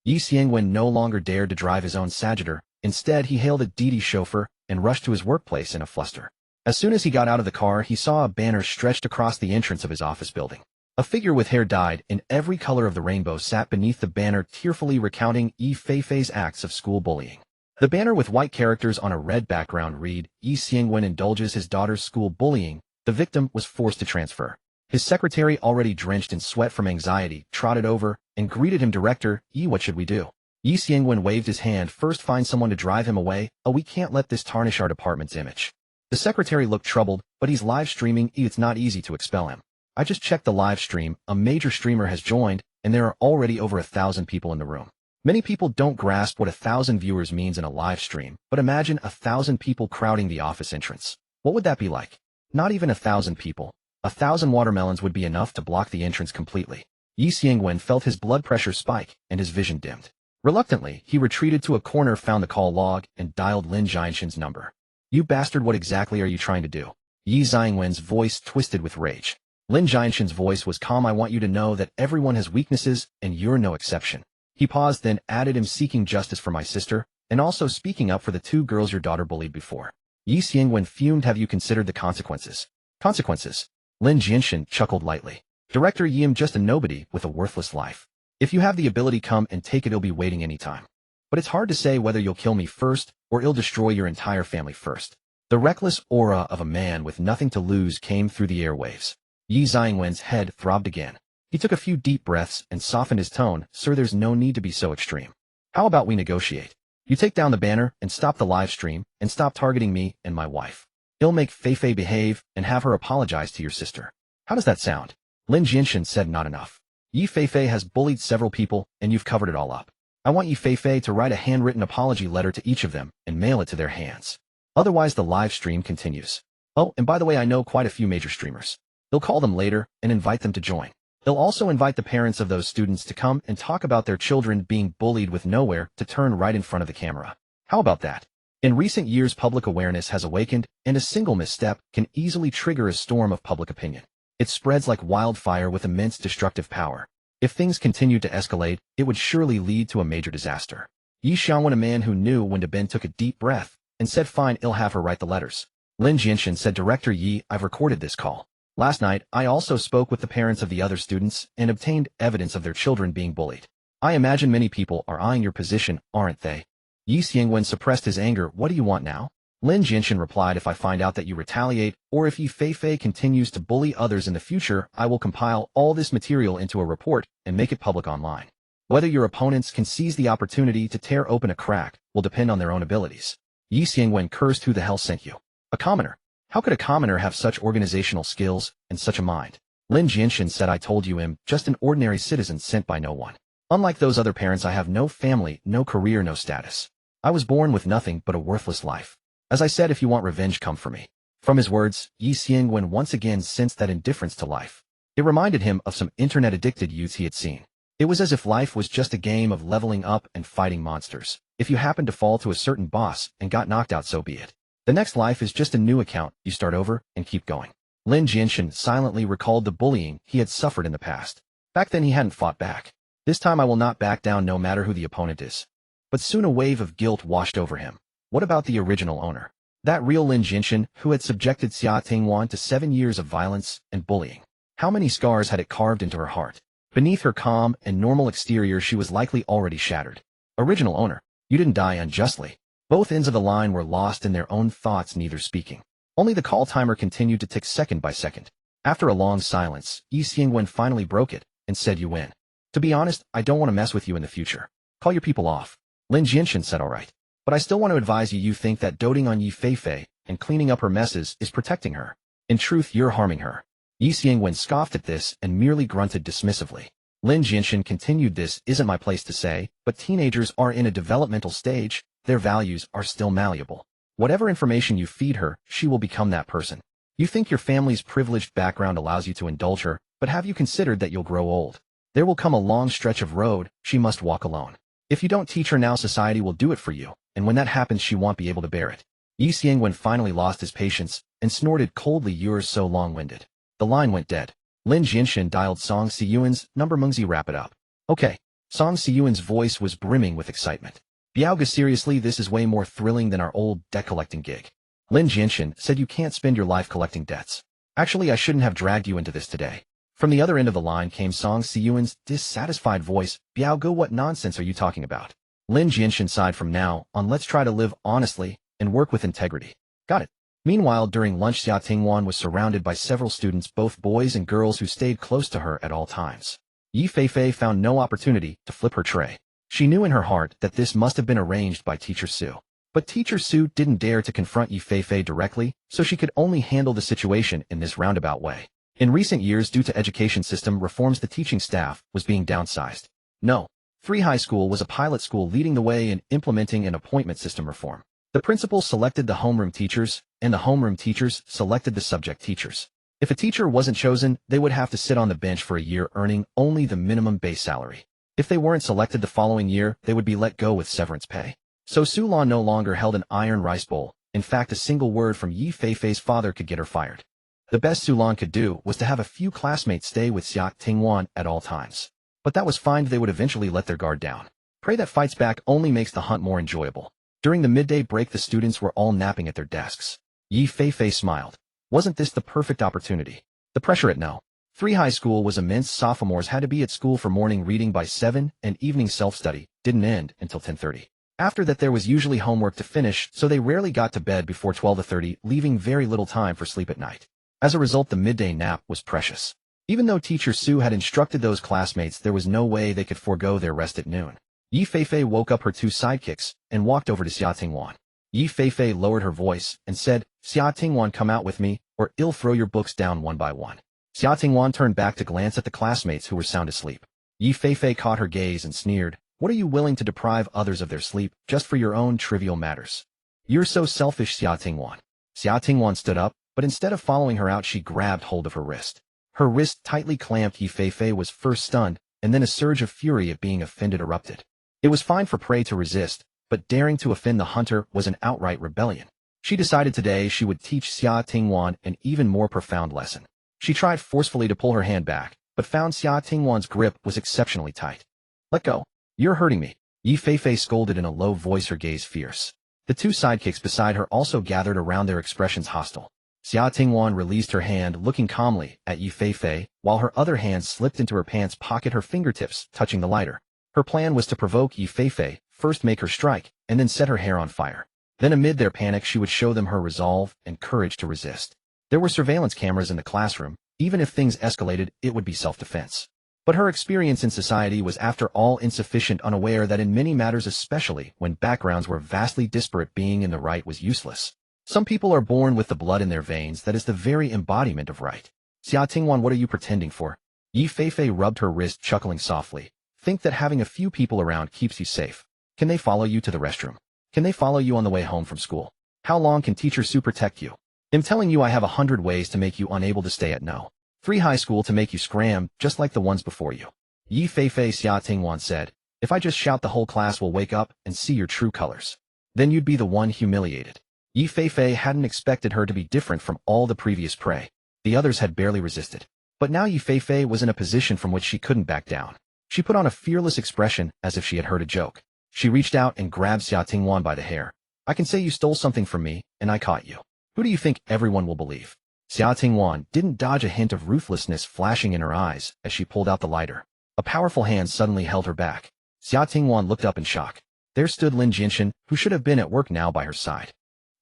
Yi Xiangwen no longer dared to drive his own Sagittar. Instead, he hailed a Didi chauffeur and rushed to his workplace in a fluster. As soon as he got out of the car, he saw a banner stretched across the entrance of his office building. A figure with hair dyed in every color of the rainbow sat beneath the banner, tearfully recounting Yi Fei's acts of school bullying. The banner with white characters on a red background read, Yi Xiangwen indulges his daughter's school bullying. The victim was forced to transfer. His secretary, already drenched in sweat from anxiety, trotted over and greeted him. Director, Yi, what should we do? Yi Xiangwen waved his hand. First, find someone to drive him away. Oh, we can't let this tarnish our department's image. The secretary looked troubled, but he's live streaming. It's not easy to expel him. I just checked the live stream. A major streamer has joined, and there are already over 1,000 people in the room. Many people don't grasp what 1,000 viewers means in a live stream, but imagine 1,000 people crowding the office entrance. What would that be like? Not even 1,000 people. 1,000 watermelons would be enough to block the entrance completely. Yi Xiangwen felt his blood pressure spike, and his vision dimmed. Reluctantly, he retreated to a corner, found the call log, and dialed Lin Jianshen's number. You bastard, what exactly are you trying to do? Yi Xiangwen's voice twisted with rage. Lin Jianshen's voice was calm. I want you to know that everyone has weaknesses, and you're no exception. He paused, then added, I'm seeking justice for my sister, and also speaking up for the 2 girls your daughter bullied before. Yi Xiangwen fumed. Have you considered the consequences? Consequences? Lin Jianshen chuckled lightly. Director Yi, I'm just a nobody with a worthless life. If you have the ability, come and take it. It'll be waiting any time. But it's hard to say whether you'll kill me first, or it'll destroy your entire family first. The reckless aura of a man with nothing to lose came through the airwaves. Yi Xiangwen's head throbbed again. He took a few deep breaths and softened his tone. Sir, there's no need to be so extreme. How about we negotiate? You take down the banner and stop the live stream and stop targeting me and my wife. He'll make Fei behave and have her apologize to your sister. How does that sound? Lin Jianshen said, not enough. Yi Fei has bullied several people and you've covered it all up. I want Yi Fei to write a handwritten apology letter to each of them and mail it to their hands. Otherwise the live stream continues. Oh, and by the way, I know quite a few major streamers. They'll call them later and invite them to join. They'll also invite the parents of those students to come and talk about their children being bullied with nowhere to turn right in front of the camera. How about that? In recent years, public awareness has awakened, and a single misstep can easily trigger a storm of public opinion. It spreads like wildfire with immense destructive power. If things continued to escalate, it would surely lead to a major disaster. Yi Xiangwen, a man who knew when to bend, took a deep breath and said, fine, I'll have her write the letters. Lin Jianshen said, Director Yi, I've recorded this call. Last night, I also spoke with the parents of the other students and obtained evidence of their children being bullied. I imagine many people are eyeing your position, aren't they? Yi Xiangwen suppressed his anger. What do you want now? Lin Jianshen replied, if I find out that you retaliate, or if Yi Fei continues to bully others in the future, I will compile all this material into a report and make it public online. Whether your opponents can seize the opportunity to tear open a crack will depend on their own abilities. Yi Xiangwen cursed. Who the hell sent you? A commoner. How could a commoner have such organizational skills and such a mind? Lin Jianshen said, I told you, I'm just an ordinary citizen sent by no one. Unlike those other parents, I have no family, no career, no status. I was born with nothing but a worthless life. As I said, if you want revenge, come for me. From his words, Yi Xiangwen once again sensed that indifference to life. It reminded him of some internet-addicted youths he had seen. It was as if life was just a game of leveling up and fighting monsters. If you happened to fall to a certain boss and got knocked out, so be it. The next life is just a new account. You start over and keep going. Lin Jianshen silently recalled the bullying he had suffered in the past. Back then he hadn't fought back. This time I will not back down, no matter who the opponent is. But soon a wave of guilt washed over him. What about the original owner? That real Lin Jianshen who had subjected Xia Tingwan to 7 years of violence and bullying. How many scars had it carved into her heart? Beneath her calm and normal exterior, she was likely already shattered. Original owner, you didn't die unjustly. Both ends of the line were lost in their own thoughts, neither speaking. Only the call timer continued to tick second by second. After a long silence, Yi Xiangwen finally broke it and said, you win. To be honest, I don't want to mess with you in the future. Call your people off. Lin Jianshen said, all right. But I still want to advise you, you think that doting on Yi Fei and cleaning up her messes is protecting her. In truth, you're harming her. Yi Xiangwen scoffed at this and merely grunted dismissively. Lin Jianshen continued, this isn't my place to say, but teenagers are in a developmental stage. Their values are still malleable. Whatever information you feed her, she will become that person. You think your family's privileged background allows you to indulge her, but have you considered that you'll grow old? There will come a long stretch of road she must walk alone. If you don't teach her now, society will do it for you, and when that happens she won't be able to bear it. Xia Tingwan finally lost his patience and snorted coldly, "You're so long-winded." The line went dead. Lin Jianshen dialed Song Siyuan's number. "Mengzi, wrap it up." "Okay." Song Siyuan's voice was brimming with excitement. "Biaoga, seriously, this is way more thrilling than our old debt-collecting gig." Lin Jianshen said, "You can't spend your life collecting debts. Actually, I shouldn't have dragged you into this today." From the other end of the line came Song Siyuan's dissatisfied voice. "Biaoga, what nonsense are you talking about?" Lin Jianshen sighed. "From now on, let's try to live honestly and work with integrity." "Got it." Meanwhile, during lunch, Xia Tingwan was surrounded by several students, both boys and girls, who stayed close to her at all times. Yi Feifei found no opportunity to flip her tray. She knew in her heart that this must have been arranged by Teacher Su. But Teacher Su didn't dare to confront Yi Feifei directly, so she could only handle the situation in this roundabout way. In recent years, due to education system reforms, the teaching staff was being downsized. No. 3 High School was a pilot school leading the way in implementing an appointment system reform. The principal selected the homeroom teachers, and the homeroom teachers selected the subject teachers. If a teacher wasn't chosen, they would have to sit on the bench for a year earning only the minimum base salary. If they weren't selected the following year, they would be let go with severance pay. So Su Lan no longer held an iron rice bowl. In fact, a single word from Yi Feifei's father could get her fired. The best Su Lan could do was to have a few classmates stay with Xia Tingwan at all times. But that was fine. They would eventually let their guard down. Prey that fights back only makes the hunt more enjoyable. During the midday break, the students were all napping at their desks. Yi Feifei smiled. Wasn't this the perfect opportunity? The pressure at No. 3 High School was immense. Sophomores had to be at school for morning reading by 7, and evening self-study didn't end until 10:30. After that, there was usually homework to finish, so they rarely got to bed before 12:30, leaving very little time for sleep at night. As a result, the midday nap was precious. Even though Teacher Su had instructed those classmates, there was no way they could forego their rest at noon. Yi Feifei woke up her 2 sidekicks and walked over to Xia Tingwan. Yi Feifei lowered her voice and said, "Xia Tingwan, come out with me, or I'll throw your books down one by one." Xia Tingwan turned back to glance at the classmates who were sound asleep. Yi Feifei caught her gaze and sneered, "What are you willing to deprive others of their sleep just for your own trivial matters? You're so selfish, Xia Tingwan." Xia Tingwan stood up, but instead of following her out, she grabbed hold of her wrist. Her wrist tightly clamped. Yi Feifei was first stunned, and then a surge of fury at being offended erupted. It was fine for prey to resist, but daring to offend the hunter was an outright rebellion. She decided today she would teach Xia Tingwan an even more profound lesson. She tried forcefully to pull her hand back, but found Xia Tingwan's grip was exceptionally tight. "Let go. You're hurting me." Yi Feifei scolded in a low voice, her gaze fierce. The 2 sidekicks beside her also gathered around, their expressions hostile. Xia Tingwan released her hand, looking calmly at Yi Feifei, while her other hand slipped into her pants pocket, her fingertips touching the lighter. Her plan was to provoke Yi Feifei, first make her strike, and then set her hair on fire. Then amid their panic, she would show them her resolve and courage to resist. There were surveillance cameras in the classroom. Even if things escalated, it would be self-defense. But her experience in society was after all insufficient, unaware that in many matters, especially when backgrounds were vastly disparate, being in the right was useless. Some people are born with the blood in their veins that is the very embodiment of right. "Xia Tingwan, what are you pretending for?" Yi Feifei rubbed her wrist, chuckling softly. "Think that having a few people around keeps you safe. Can they follow you to the restroom? Can they follow you on the way home from school? How long can Teacher Su protect you? I'm telling you, I have 100 ways to make you unable to stay at No. 3 High School, to make you scram, just like the ones before you." Yi Feifei, Xia Tingwan said, "If I just shout, the whole class will wake up and see your true colors. Then you'd be the one humiliated." Yi Feifei hadn't expected her to be different from all the previous prey. The others had barely resisted. But now Yi Feifei was in a position from which she couldn't back down. She put on a fearless expression as if she had heard a joke. She reached out and grabbed Xia Tingwan by the hair. "I can say you stole something from me, and I caught you. Who do you think everyone will believe?" Xia Tingwan didn't dodge a hint of ruthlessness flashing in her eyes as she pulled out the lighter. A powerful hand suddenly held her back. Xia Tingwan looked up in shock. There stood Lin Jianshen, who should have been at work now, by her side.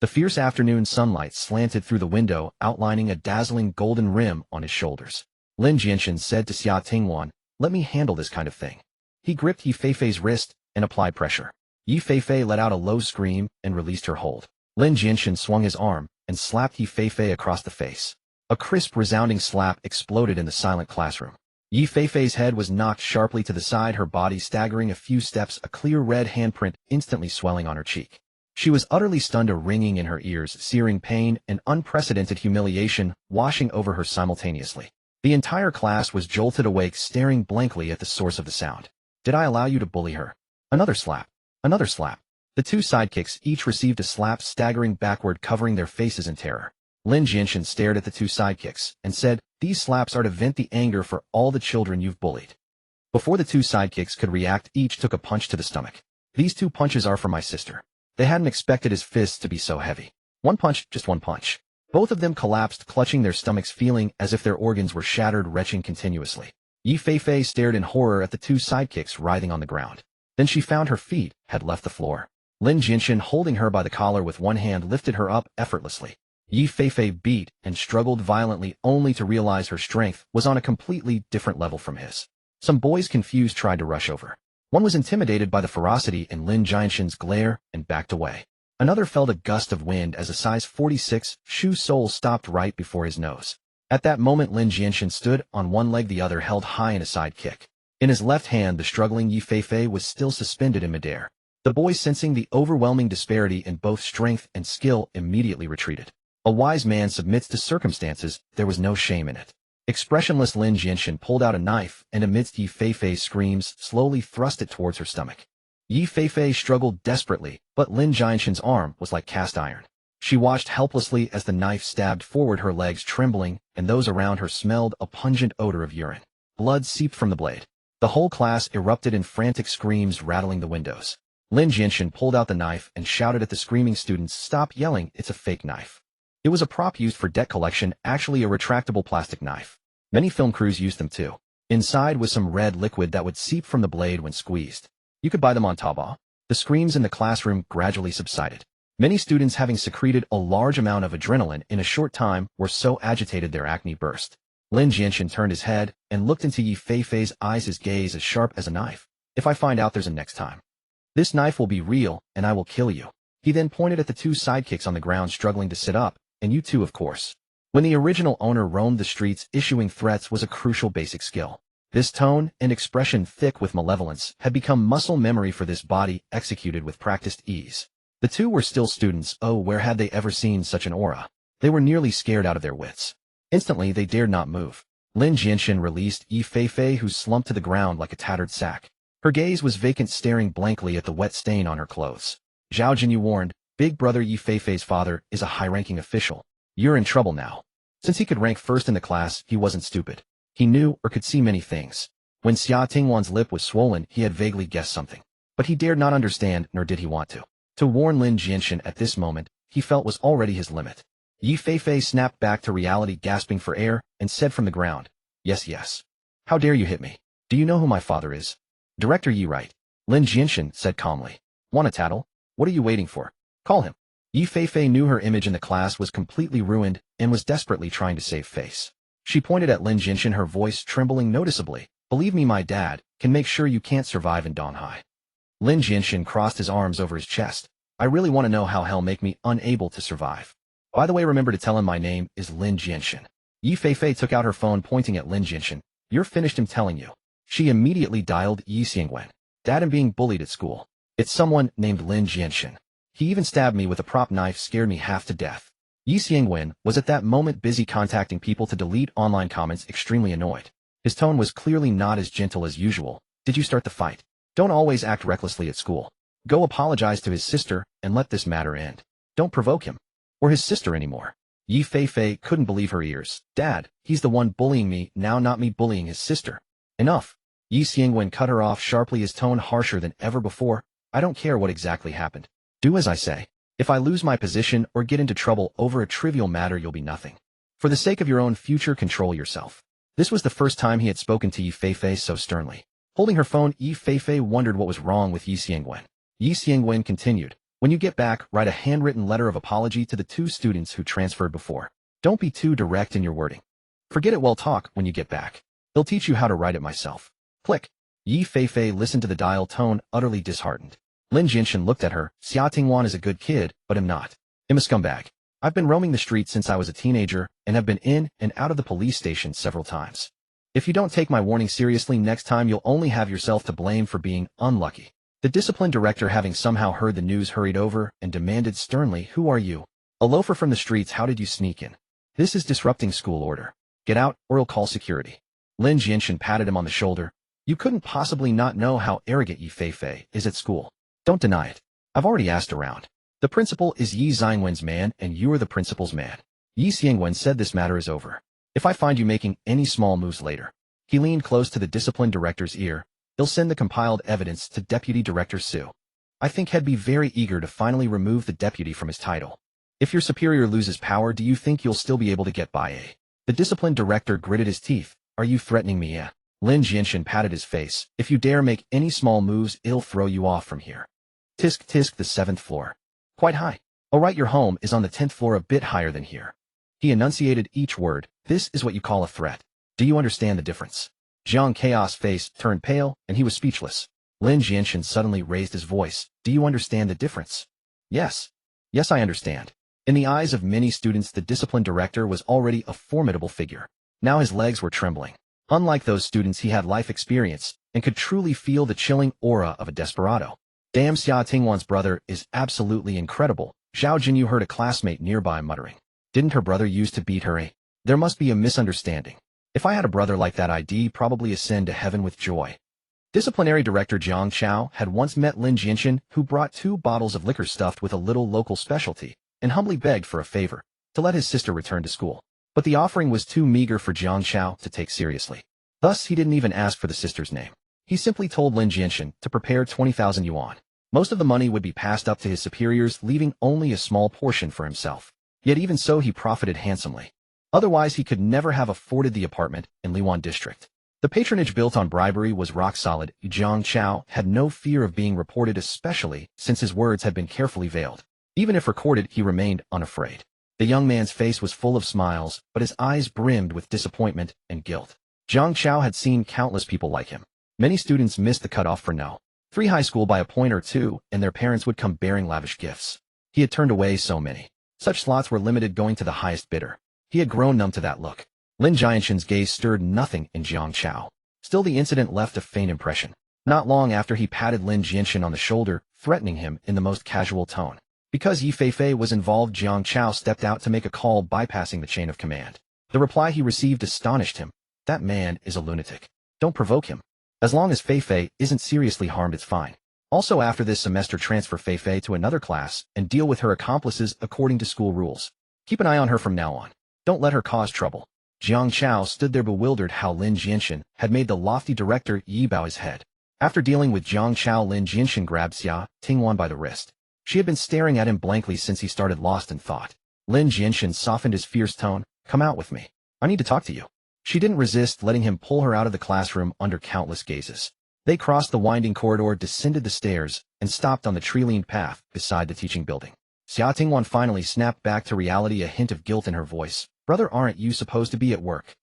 The fierce afternoon sunlight slanted through the window, outlining a dazzling golden rim on his shoulders. Lin Jianshen said to Xia Tingwan, "Let me handle this kind of thing." He gripped Yi Feifei's wrist and applied pressure. Yi Feifei let out a low scream and released her hold. Lin Jianshen swung his arm and slapped Yi Feifei across the face. A crisp, resounding slap exploded in the silent classroom. Yi Feifei's head was knocked sharply to the side, her body staggering a few steps, a clear red handprint instantly swelling on her cheek. She was utterly stunned, a ringing in her ears, searing pain, and unprecedented humiliation washing over her simultaneously. The entire class was jolted awake, staring blankly at the source of the sound. Did I allow you to bully her? Another slap. Another slap. The two sidekicks each received a slap, staggering backward, covering their faces in terror. Lin Jianshen stared at the two sidekicks and said, "These slaps are to vent the anger for all the children you've bullied." Before the two sidekicks could react, each took a punch to the stomach. "These 2 punches are for my sister." They hadn't expected his fists to be so heavy. One punch, just one punch. Both of them collapsed, clutching their stomachs, feeling as if their organs were shattered, retching continuously. Yi Feifei stared in horror at the two sidekicks writhing on the ground. Then she found her feet had left the floor. Lin Jianshen, holding her by the collar with one hand, lifted her up effortlessly. Yi Feifei beat and struggled violently, only to realize her strength was on a completely different level from his. Some boys, confused, tried to rush over. One was intimidated by the ferocity in Lin Jianshen's glare and backed away. Another felt a gust of wind as a size 46 shoe sole stopped right before his nose. At that moment, Lin Jianshen stood on one leg, the other held high in a side kick. In his left hand, the struggling Yi Feifei was still suspended in midair. The boys, sensing the overwhelming disparity in both strength and skill, immediately retreated. A wise man submits to circumstances. There was no shame in it. Expressionless Lin Jianshen pulled out a knife and, amidst Yi Feifei's screams, slowly thrust it towards her stomach. Yi Feifei struggled desperately, but Lin Jianshen's arm was like cast iron. She watched helplessly as the knife stabbed forward, her legs trembling, and those around her smelled a pungent odor of urine. Blood seeped from the blade. The whole class erupted in frantic screams, rattling the windows. Lin Jianshen pulled out the knife and shouted at the screaming students, "Stop yelling, it's a fake knife." It was a prop used for debt collection, actually a retractable plastic knife. Many film crews used them too. Inside was some red liquid that would seep from the blade when squeezed. You could buy them on Taobao. The screams in the classroom gradually subsided. Many students, having secreted a large amount of adrenaline in a short time, were so agitated their acne burst. Lin Jianshen turned his head and looked into Yi Feifei's eyes, his gaze as sharp as a knife. "If I find out there's a next time, this knife will be real, and I will kill you." He then pointed at the two sidekicks on the ground, struggling to sit up, "And you too, of course." When the original owner roamed the streets, issuing threats was a crucial basic skill. This tone and expression, thick with malevolence, had become muscle memory for this body, executed with practiced ease. The two were still students. Oh, where had they ever seen such an aura? They were nearly scared out of their wits. Instantly, they dared not move. Lin Jianshen released Yi Feifei, who slumped to the ground like a tattered sack. Her gaze was vacant, staring blankly at the wet stain on her clothes. Zhao Jinyu warned, "Big brother Yi Feifei's father is a high-ranking official. You're in trouble now." Since he could rank first in the class, he wasn't stupid. He knew or could see many things. When Xia Tingwan's lip was swollen, he had vaguely guessed something. But he dared not understand, nor did he want to. To warn Lin Jianshen at this moment, he felt was already his limit. Yi Feifei snapped back to reality, gasping for air, and said from the ground, "Yes, yes. How dare you hit me? Do you know who my father is?" "Director Yi, right?" Lin Jianshen said calmly. "Want a tattle? What are you waiting for? Call him." Yi Feifei knew her image in the class was completely ruined and was desperately trying to save face. She pointed at Lin Jianshen, her voice trembling noticeably. "Believe me, my dad can make sure you can't survive in Donghai." Lin Jianshen crossed his arms over his chest. "I really want to know how hell make me unable to survive. By the way, remember to tell him my name is Lin Jianshen." Yi Feifei took out her phone, pointing at Lin Jianshen. "You're finished, I'm telling you." She immediately dialed Yi Tingwan. "Dad, I'm being bullied at school. It's someone named Lin Jianshen. He even stabbed me with a prop knife, scared me half to death." Yi Tingwan was at that moment busy contacting people to delete online comments, extremely annoyed. His tone was clearly not as gentle as usual. "Did you start the fight? Don't always act recklessly at school. Go apologize to his sister and let this matter end. Don't provoke him or his sister anymore." Yi Feifei couldn't believe her ears. "Dad, he's the one bullying me now, not me bullying his sister." "Enough." Yi Tingwan cut her off sharply, his tone harsher than ever before. "I don't care what exactly happened. Do as I say. If I lose my position or get into trouble over a trivial matter, you'll be nothing. For the sake of your own future, control yourself." This was the first time he had spoken to Yi Feifei so sternly. Holding her phone, Yi Feifei wondered what was wrong with Yi Tingwan. Yi Tingwan continued, "When you get back, write a handwritten letter of apology to the two students who transferred before. Don't be too direct in your wording. Forget it, we'll talk when you get back. They'll teach you how to write it myself." Click. Yi Feifei listened to the dial tone, utterly disheartened. Lin Jianshen looked at her. "Xia Tingwan is a good kid, but I'm not. I'm a scumbag. I've been roaming the streets since I was a teenager and have been in and out of the police station several times. If you don't take my warning seriously, next time you'll only have yourself to blame for being unlucky." The discipline director, having somehow heard the news, hurried over and demanded sternly, "Who are you? A loafer from the streets, how did you sneak in? This is disrupting school order. Get out, or I'll call security." Lin Jianshen patted him on the shoulder. "You couldn't possibly not know how arrogant Yi Feifei is at school. Don't deny it. I've already asked around. The principal is Yi Tingwan's man, and you're the principal's man. Yi Tingwan said this matter is over. If I find you making any small moves later." He leaned close to the discipline director's ear. "He'll send the compiled evidence to Deputy Director Su. I think he'd be very eager to finally remove the deputy from his title. If your superior loses power, do you think you'll still be able to get by a?" The discipline director gritted his teeth. "Are you threatening me, yeah?" Lin Jianshen patted his face. "If you dare make any small moves, I'll throw you off from here." Tisk tisk, the 7th floor. "Quite high. All right, your home is on the 10th floor, a bit higher than here." He enunciated each word. "This is what you call a threat. Do you understand the difference?" Jiang Chaos' face turned pale, and he was speechless. Lin Jianshen suddenly raised his voice. "Do you understand the difference?" "Yes. Yes, I understand." In the eyes of many students, the discipline director was already a formidable figure. Now his legs were trembling. Unlike those students, he had life experience and could truly feel the chilling aura of a desperado. "Damn, Xia Tingwan's brother is absolutely incredible," Zhao Jinyu heard a classmate nearby muttering. "Didn't her brother used to beat her, eh? There must be a misunderstanding. If I had a brother like that, I'd probably ascend to heaven with joy." Disciplinary Director Jiang Chao had once met Lin Jianshen, who brought 2 bottles of liquor stuffed with a little local specialty, and humbly begged for a favor, to let his sister return to school. But the offering was too meager for Jiang Chao to take seriously. Thus, he didn't even ask for the sister's name. He simply told Lin Jianshen to prepare 20,000 yuan. Most of the money would be passed up to his superiors, leaving only a small portion for himself. Yet even so, he profited handsomely. Otherwise, he could never have afforded the apartment in Liwan District. The patronage built on bribery was rock solid. Jiang Chao had no fear of being reported, especially since his words had been carefully veiled. Even if recorded, he remained unafraid. The young man's face was full of smiles, but his eyes brimmed with disappointment and guilt. Jiang Chao had seen countless people like him. Many students missed the cutoff for no. 3 high school by a point or two, and their parents would come bearing lavish gifts. He had turned away so many. Such slots were limited, going to the highest bidder. He had grown numb to that look. Lin Jianshen's gaze stirred nothing in Jiang Chao. Still, the incident left a faint impression. Not long after, he patted Lin Jianshen on the shoulder, threatening him in the most casual tone. Because Yi Feifei was involved, Jiang Chao stepped out to make a call, bypassing the chain of command. The reply he received astonished him. "That man is a lunatic. Don't provoke him. As long as Feifei isn't seriously harmed, it's fine. Also, after this semester, transfer Feifei to another class and deal with her accomplices according to school rules. Keep an eye on her from now on. Don't let her cause trouble." Jiang Chao stood there bewildered how Lin Jianshen had made the lofty director Yi bow his head. After dealing with Jiang Chao, Lin Jianshen grabbed Xia Tingwan by the wrist. She had been staring at him blankly since he started, lost in thought. Lin Jianshen softened his fierce tone. "Come out with me. I need to talk to you." She didn't resist, letting him pull her out of the classroom under countless gazes. They crossed the winding corridor, descended the stairs, and stopped on the tree-lined path beside the teaching building. Xia Tingwan finally snapped back to reality, a hint of guilt in her voice. "Brother, aren't you supposed to be at work?"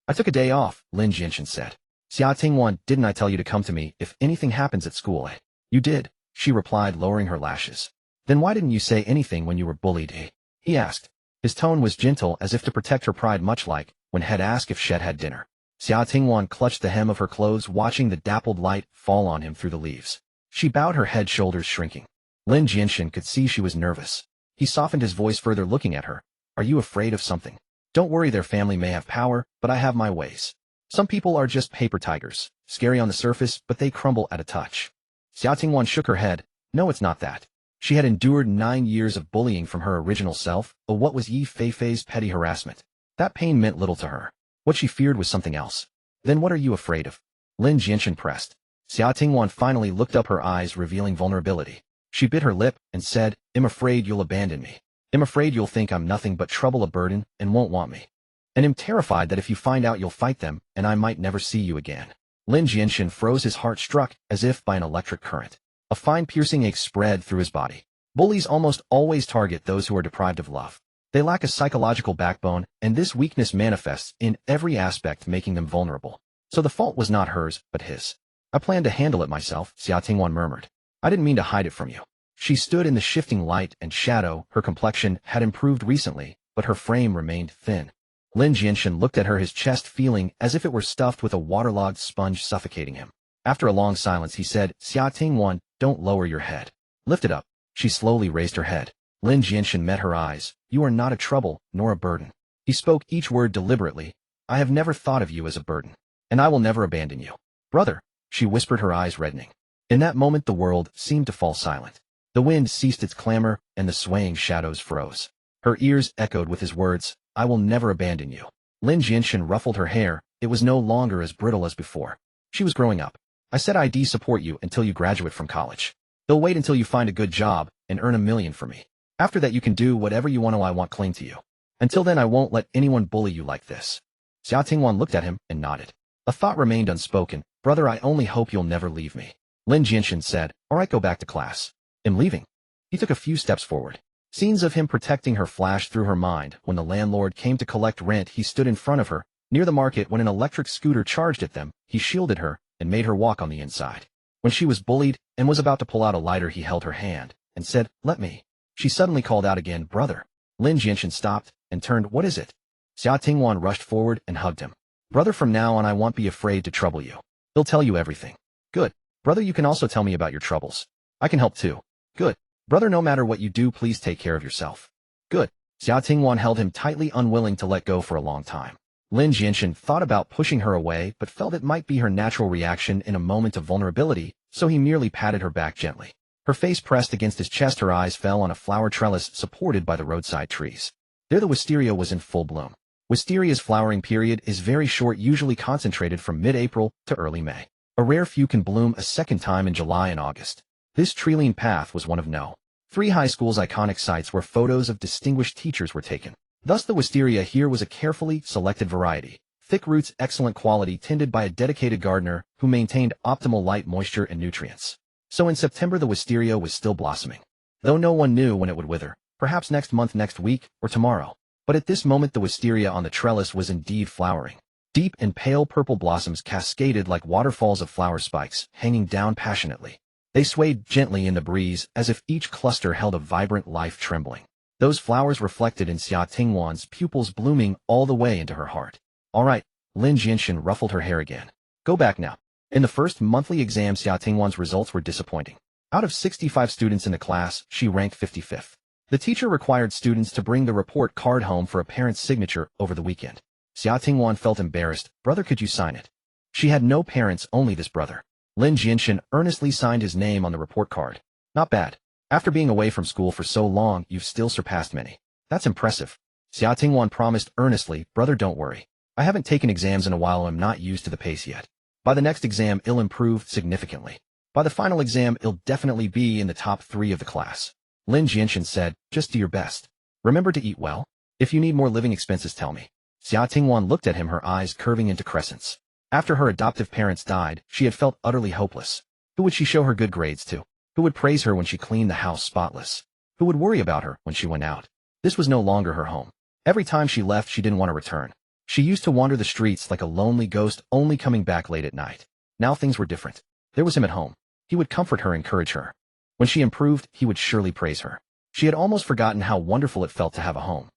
"I took a day off," Lin Jianshen said. "Xia Tingwan, didn't I tell you to come to me if anything happens at school, eh?" "You did," she replied, lowering her lashes. "Then why didn't you say anything when you were bullied, eh?" he asked. His tone was gentle, as if to protect her pride, much like when Head asked if Shed had dinner. Xia Tingwan clutched the hem of her clothes, watching the dappled light fall on him through the leaves. She bowed her head, shoulders shrinking. Lin Jianshen could see she was nervous. He softened his voice further, looking at her. "Are you afraid of something?" "Don't worry, their family may have power, but I have my ways. Some people are just paper tigers, scary on the surface, but they crumble at a touch." Xia Tingwan shook her head. "No, it's not that." She had endured 9 years of bullying from her original self, but what was Yi Feifei's petty harassment? That pain meant little to her. What she feared was something else. "Then what are you afraid of?" Lin Jianshen pressed. Xia Tingwan finally looked up, her eyes revealing vulnerability. She bit her lip and said, "I'm afraid you'll abandon me. I'm afraid you'll think I'm nothing but trouble, a burden, and won't want me. And I'm terrified that if you find out, you'll fight them, and I might never see you again." Lin Jianshen froze, his heart struck as if by an electric current. A fine piercing ache spread through his body. Bullies almost always target those who are deprived of love. They lack a psychological backbone, and this weakness manifests in every aspect, making them vulnerable. So the fault was not hers, but his. "I planned to handle it myself," Xia Tingwan murmured. "I didn't mean to hide it from you." She stood in the shifting light and shadow. Her complexion had improved recently, but her frame remained thin. Lin Jianshen looked at her, his chest feeling as if it were stuffed with a waterlogged sponge, suffocating him. After a long silence, he said, "Xia Tingwan, Don't lower your head. Lift it up. She slowly raised her head. Lin Jianshen met her eyes. You are not a trouble, nor a burden. He spoke each word deliberately. I have never thought of you as a burden. And I will never abandon you. Brother, she whispered, her eyes reddening. In that moment the world seemed to fall silent. The wind ceased its clamor, and the swaying shadows froze. Her ears echoed with his words, I will never abandon you. Lin Jianshen ruffled her hair. It was no longer as brittle as before. She was growing up. I said I'd support you until you graduate from college. They'll wait until you find a good job and earn $1 million for me. After that you can do whatever you want. I won't cling to you. Until then I won't let anyone bully you like this. Xia Tingwan looked at him and nodded. A thought remained unspoken. Brother, I only hope you'll never leave me. Lin Jianshen said, Alright, go back to class. I'm leaving. He took a few steps forward. Scenes of him protecting her flashed through her mind. When the landlord came to collect rent, he stood in front of her. Near the market, when an electric scooter charged at them, he shielded her and made her walk on the inside. When she was bullied and was about to pull out a lighter, he held her hand and said, Let me. She suddenly called out again, Brother. Lin Jianshen stopped and turned, What is it? Xia Tingwan rushed forward and hugged him. Brother, from now on I won't be afraid to trouble you. He'll tell you everything. Good. Brother, you can also tell me about your troubles. I can help too. Good. Brother, no matter what you do, please take care of yourself. Good. Xia Tingwan held him tightly, unwilling to let go for a long time. Lin Jianshen thought about pushing her away, but felt it might be her natural reaction in a moment of vulnerability, so he merely patted her back gently. Her face pressed against his chest, her eyes fell on a flower trellis supported by the roadside trees. There the wisteria was in full bloom. Wisteria's flowering period is very short, usually concentrated from mid-April to early May. A rare few can bloom a second time in July and August. This tree-lined path was one of no. 3 high schools' iconic sites where photos of distinguished teachers were taken. Thus the wisteria here was a carefully selected variety. Thick roots, excellent quality, tended by a dedicated gardener who maintained optimal light, moisture, and nutrients. So in September the wisteria was still blossoming. Though no one knew when it would wither, perhaps next month, next week, or tomorrow. But at this moment the wisteria on the trellis was indeed flowering. Deep and pale purple blossoms cascaded like waterfalls of flower spikes, hanging down passionately. They swayed gently in the breeze, as if each cluster held a vibrant life trembling. Those flowers reflected in Xia Tingwan's pupils, blooming all the way into her heart. All right, Lin Jianshen ruffled her hair again. Go back now. In the first monthly exam, Xia Tingwan's results were disappointing. Out of 65 students in the class, she ranked 55th. The teacher required students to bring the report card home for a parent's signature over the weekend. Xia Tingwan felt embarrassed. Brother, could you sign it? She had no parents, only this brother. Lin Jianshen earnestly signed his name on the report card. Not bad. After being away from school for so long, you've still surpassed many. That's impressive. Xia Tingwan promised earnestly, Brother, don't worry. I haven't taken exams in a while and I'm not used to the pace yet. By the next exam, I'll improve significantly. By the final exam, I'll definitely be in the top 3 of the class. Lin Jianshen said, just do your best. Remember to eat well. If you need more living expenses, tell me. Xia Tingwan looked at him, her eyes curving into crescents. After her adoptive parents died, she had felt utterly hopeless. Who would she show her good grades to? Who would praise her when she cleaned the house spotless? Who would worry about her when she went out? This was no longer her home. Every time she left, she didn't want to return. She used to wander the streets like a lonely ghost, only coming back late at night. Now things were different. There was him at home. He would comfort her, encourage her. When she improved, he would surely praise her. She had almost forgotten how wonderful it felt to have a home.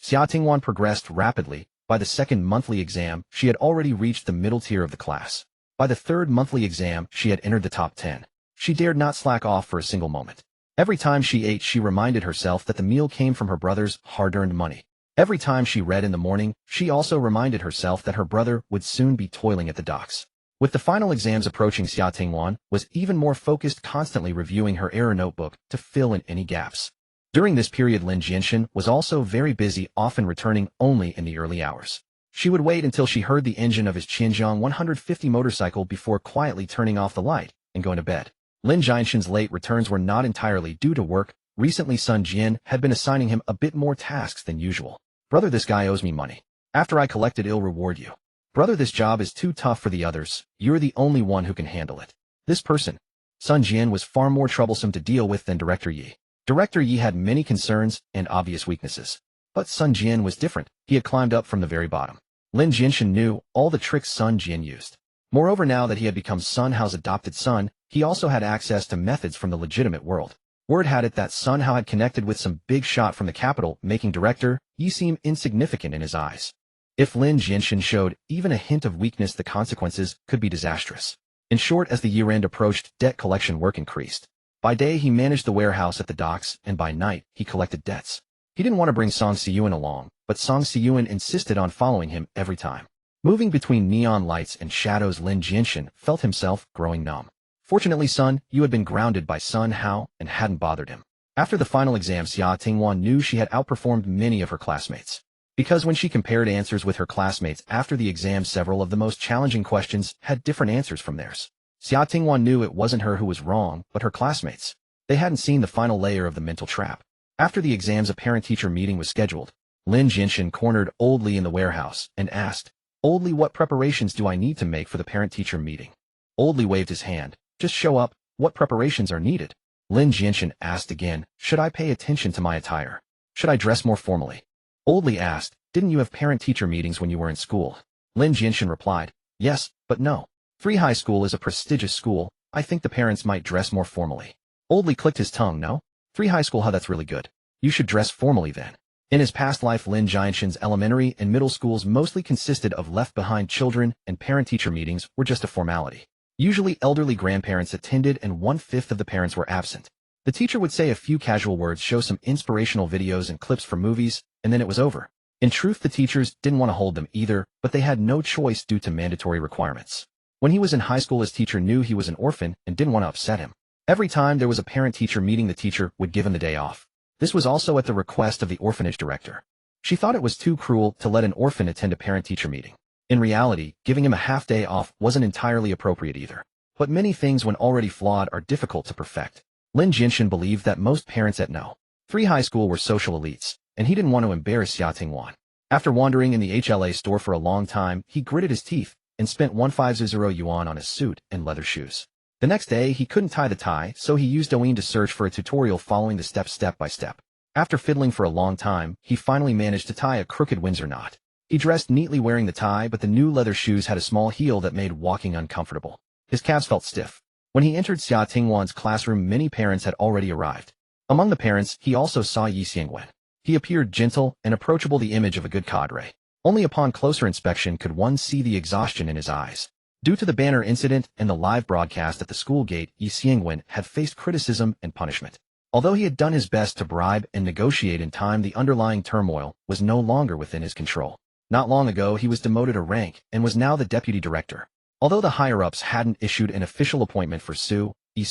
Xia Tingwan progressed rapidly. By the second monthly exam, she had already reached the middle tier of the class. By the third monthly exam, she had entered the top 10. She dared not slack off for a single moment. Every time she ate, she reminded herself that the meal came from her brother's hard-earned money. Every time she read in the morning, she also reminded herself that her brother would soon be toiling at the docks. With the final exams approaching, Xia Tingwan was even more focused, constantly reviewing her error notebook to fill in any gaps. During this period, Lin Jianshen was also very busy, often returning only in the early hours. She would wait until she heard the engine of his Qinjiang 150 motorcycle before quietly turning off the light and going to bed. Lin Jianshen's late returns were not entirely due to work. Recently, Sun Jian had been assigning him a bit more tasks than usual. Brother, this guy owes me money. After I collect it, I'll reward you. Brother, this job is too tough for the others. You're the only one who can handle it. This person, Sun Jian, was far more troublesome to deal with than Director Yi. Director Yi had many concerns and obvious weaknesses. But Sun Jian was different. He had climbed up from the very bottom. Lin Jianshen knew all the tricks Sun Jian used. Moreover, now that he had become Sun Hao's adopted son, he also had access to methods from the legitimate world. Word had it that Sun Hao had connected with some big shot from the capital, making Director Yi seem insignificant in his eyes. If Lin Jianshen showed even a hint of weakness, the consequences could be disastrous. In short, as the year-end approached, debt collection work increased. By day he managed the warehouse at the docks, and by night he collected debts. He didn't want to bring Song Siyuan along, but Song Siyuan insisted on following him every time. Moving between neon lights and shadows, Lin Jianshen felt himself growing numb. Fortunately, Sun Yu had been grounded by Sun Hao and hadn't bothered him. After the final exam, Xia Tingwan knew she had outperformed many of her classmates. Because when she compared answers with her classmates after the exam, several of the most challenging questions had different answers from theirs. Xia Tingwan knew it wasn't her who was wrong, but her classmates. They hadn't seen the final layer of the mental trap. After the exams, a parent-teacher meeting was scheduled. Lin Jianshen cornered Old Li in the warehouse and asked, "Old Li, what preparations do I need to make for the parent-teacher meeting?" Old Li waved his hand. "Just show up. What preparations are needed?" Lin Jianshen asked again, "Should I pay attention to my attire? Should I dress more formally?" Old Li asked, "Didn't you have parent-teacher meetings when you were in school?" Lin Jianshen replied, "Yes, but no. 3 High School is a prestigious school. I think the parents might dress more formally." Old Li clicked his tongue. "No? 3 High School, how that's really good. You should dress formally then." In his past life, Lin Jianshen's elementary and middle schools mostly consisted of left-behind children, and parent-teacher meetings were just a formality. Usually elderly grandparents attended and 1/5 of the parents were absent. The teacher would say a few casual words, show some inspirational videos and clips from movies, and then it was over. In truth, the teachers didn't want to hold them either, but they had no choice due to mandatory requirements. When he was in high school, his teacher knew he was an orphan and didn't want to upset him. Every time there was a parent-teacher meeting, the teacher would give him the day off. This was also at the request of the orphanage director. She thought it was too cruel to let an orphan attend a parent-teacher meeting. In reality, giving him a half-day off wasn't entirely appropriate either. But many things, when already flawed, are difficult to perfect. Lin Jianshen believed that most parents at No. 3 High School were social elites, and he didn't want to embarrass Xia Tingwan. After wandering in the HLA store for a long time, he gritted his teeth and spent 150 yuan on his suit and leather shoes. The next day, he couldn't tie the tie, so he used Douyin to search for a tutorial following the steps step by step. After fiddling for a long time, he finally managed to tie a crooked Windsor knot. He dressed neatly wearing the tie, but the new leather shoes had a small heel that made walking uncomfortable. His calves felt stiff. When he entered Xia Tingwan's classroom, many parents had already arrived. Among the parents, he also saw Yi Xiangwen. He appeared gentle and approachable, the image of a good cadre. Only upon closer inspection could one see the exhaustion in his eyes. Due to the banner incident and the live broadcast at the school gate, Yi Xiangwen had faced criticism and punishment. Although he had done his best to bribe and negotiate in time, the underlying turmoil was no longer within his control. Not long ago, he was demoted a rank and was now the deputy director. Although the higher-ups hadn't issued an official appointment for Su, he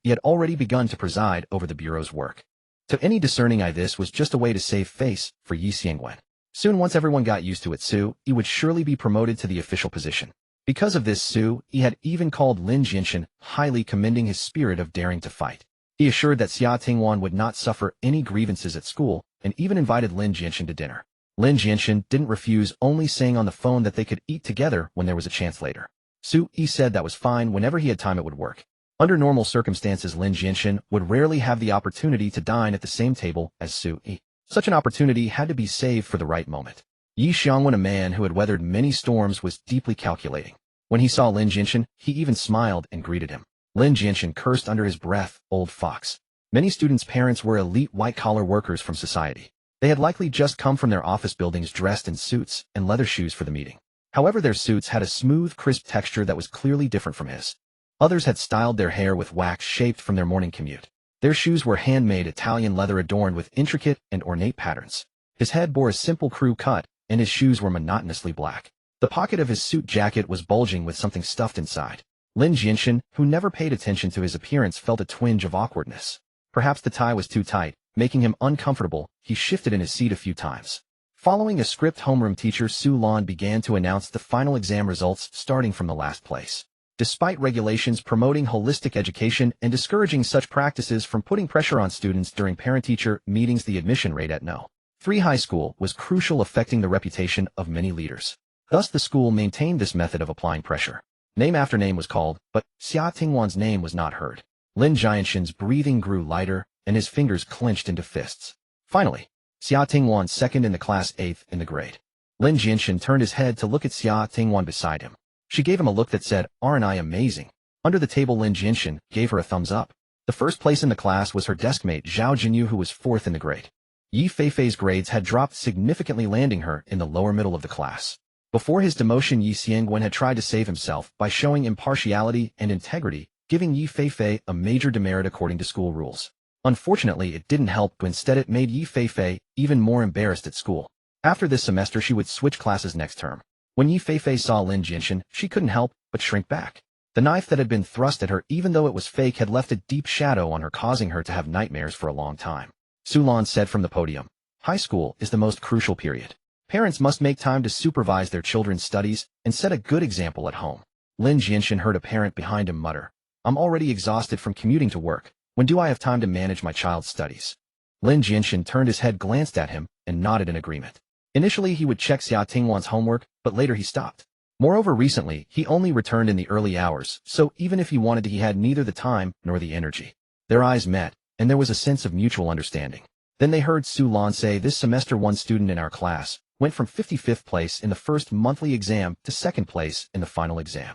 had already begun to preside over the bureau's work. To any discerning eye, this was just a way to save face for Yi Xiangwen. Soon, once everyone got used to it, Su would surely be promoted to the official position. Because of this, Su had even called Lin Jianshen, highly commending his spirit of daring to fight. He assured that Xia Tingwan would not suffer any grievances at school, and even invited Lin Jianshen to dinner. Lin Jianshen didn't refuse, only saying on the phone that they could eat together when there was a chance later. Su said that was fine. Whenever he had time, it would work. Under normal circumstances, Lin Jianshen would rarely have the opportunity to dine at the same table as Su. Such an opportunity had to be saved for the right moment. Yi Xiangwen, a man who had weathered many storms, was deeply calculating. When he saw Lin Jianshen, he even smiled and greeted him. Lin Jianshen cursed under his breath, "Old fox." Many students' parents were elite white-collar workers from society. They had likely just come from their office buildings dressed in suits and leather shoes for the meeting. However, their suits had a smooth, crisp texture that was clearly different from his. Others had styled their hair with wax shaped from their morning commute. Their shoes were handmade Italian leather adorned with intricate and ornate patterns. His head bore a simple crew cut, and his shoes were monotonously black. The pocket of his suit jacket was bulging with something stuffed inside. Lin Jianshen, who never paid attention to his appearance, felt a twinge of awkwardness. Perhaps the tie was too tight, making him uncomfortable. He shifted in his seat a few times. Following a script, homeroom teacher Su Lan began to announce the final exam results, starting from the last place. Despite regulations promoting holistic education and discouraging such practices from putting pressure on students during parent-teacher meetings, the admission rate at No. 3 High School was crucial, affecting the reputation of many leaders. Thus, the school maintained this method of applying pressure. Name after name was called, but Xia Tingwan's name was not heard. Lin Jianshen's breathing grew lighter, and his fingers clenched into fists. Finally, Xia Tingwan, second in the class, 8th in the grade. Lin Jianshen turned his head to look at Xia Tingwan beside him. She gave him a look that said, "Aren't I amazing?" Under the table, Lin Jianshen gave her a thumbs up. The first place in the class was her deskmate Zhao Jinyu, who was 4th in the grade. Yi Feifei's grades had dropped significantly, landing her in the lower middle of the class. Before his demotion, Yi Xiangwen had tried to save himself by showing impartiality and integrity, giving Yi Feifei a major demerit according to school rules. Unfortunately, it didn't help, but instead it made Yi Feifei even more embarrassed at school. After this semester, she would switch classes next term. When Yi Feifei saw Lin Jianshen, she couldn't help but shrink back. The knife that had been thrust at her, even though it was fake, had left a deep shadow on her, causing her to have nightmares for a long time. Su Lan said from the podium, "High school is the most crucial period. Parents must make time to supervise their children's studies and set a good example at home." Lin Jianshen heard a parent behind him mutter, "I'm already exhausted from commuting to work. When do I have time to manage my child's studies?" Lin Jianshen turned his head, glanced at him, and nodded in agreement. Initially, he would check Xia Tingwan's homework, but later he stopped. Moreover, recently, he only returned in the early hours, so even if he wanted to, he had neither the time nor the energy. Their eyes met, and there was a sense of mutual understanding. Then they heard Su Lan say, "This semester one student in our class went from 55th place in the first monthly exam to 2nd place in the final exam."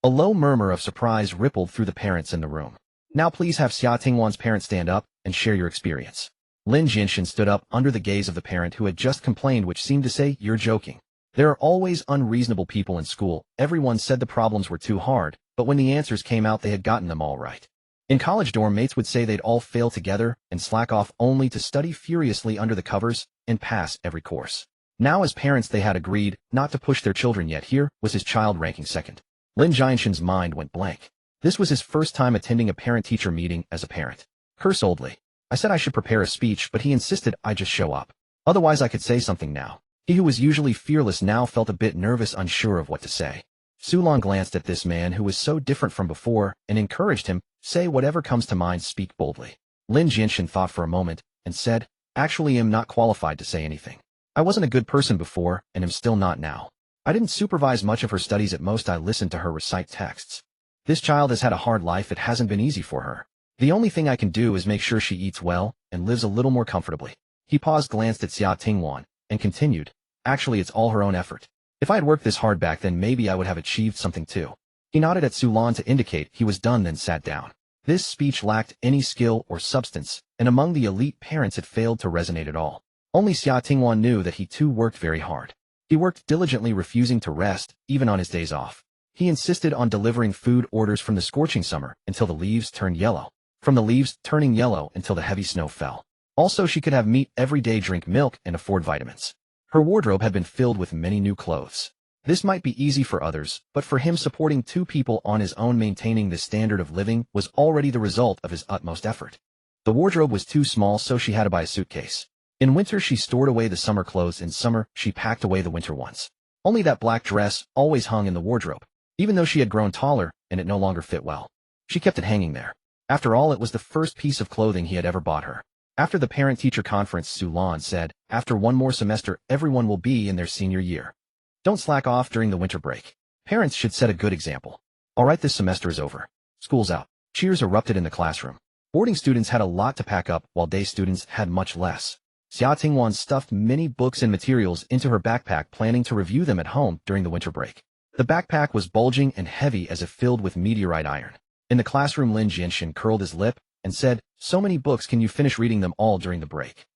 A low murmur of surprise rippled through the parents in the room. "Now please have Xia Tingwan's parent stand up and share your experience." Lin Jianshen stood up under the gaze of the parent who had just complained, which seemed to say, "You're joking. There are always unreasonable people in school. Everyone said the problems were too hard, but when the answers came out, they had gotten them all right." In college, dorm mates would say they'd all fail together and slack off only to study furiously under the covers and pass every course. Now, as parents, they had agreed not to push their children, yet here was his child ranking second. Lin Jianshen's mind went blank. This was his first time attending a parent-teacher meeting as a parent. Curse oldly. I said I should prepare a speech, but he insisted I just show up. Otherwise I could say something now. He who was usually fearless now felt a bit nervous, unsure of what to say. Su Lan glanced at this man who was so different from before and encouraged him, "Say whatever comes to mind, speak boldly." Lin Jianshen thought for a moment and said, "Actually, I'm not qualified to say anything. I wasn't a good person before and am still not now. I didn't supervise much of her studies. At most I listened to her recite texts. This child has had a hard life. It hasn't been easy for her. The only thing I can do is make sure she eats well and lives a little more comfortably." He paused, glanced at Xia Tingwan, and continued, "Actually, it's all her own effort. If I had worked this hard back then, maybe I would have achieved something too." He nodded at Su Lan to indicate he was done, then sat down. This speech lacked any skill or substance, and among the elite parents it failed to resonate at all. Only Xia Tingwan knew that he too worked very hard. He worked diligently, refusing to rest, even on his days off. He insisted on delivering food orders from the scorching summer until the leaves turned yellow, from the leaves turning yellow until the heavy snow fell. Also, she could have meat every day, drink milk, and afford vitamins. Her wardrobe had been filled with many new clothes. This might be easy for others, but for him, supporting 2 people on his own, maintaining this standard of living, was already the result of his utmost effort. The wardrobe was too small, so she had to buy a suitcase. In winter, she stored away the summer clothes. In summer, she packed away the winter ones. Only that black dress always hung in the wardrobe, even though she had grown taller and it no longer fit well. She kept it hanging there. After all, it was the first piece of clothing he had ever bought her. After the parent-teacher conference, Su Lan said, "After one more semester, everyone will be in their senior year. Don't slack off during the winter break. Parents should set a good example. All right, this semester is over. School's out." Cheers erupted in the classroom. Boarding students had a lot to pack up, while day students had much less. Xia Tingwan stuffed many books and materials into her backpack, planning to review them at home during the winter break. The backpack was bulging and heavy as if filled with meteorite iron. In the classroom, Lin Jianshen curled his lip and said, "So many books, can you finish reading them all during the break?"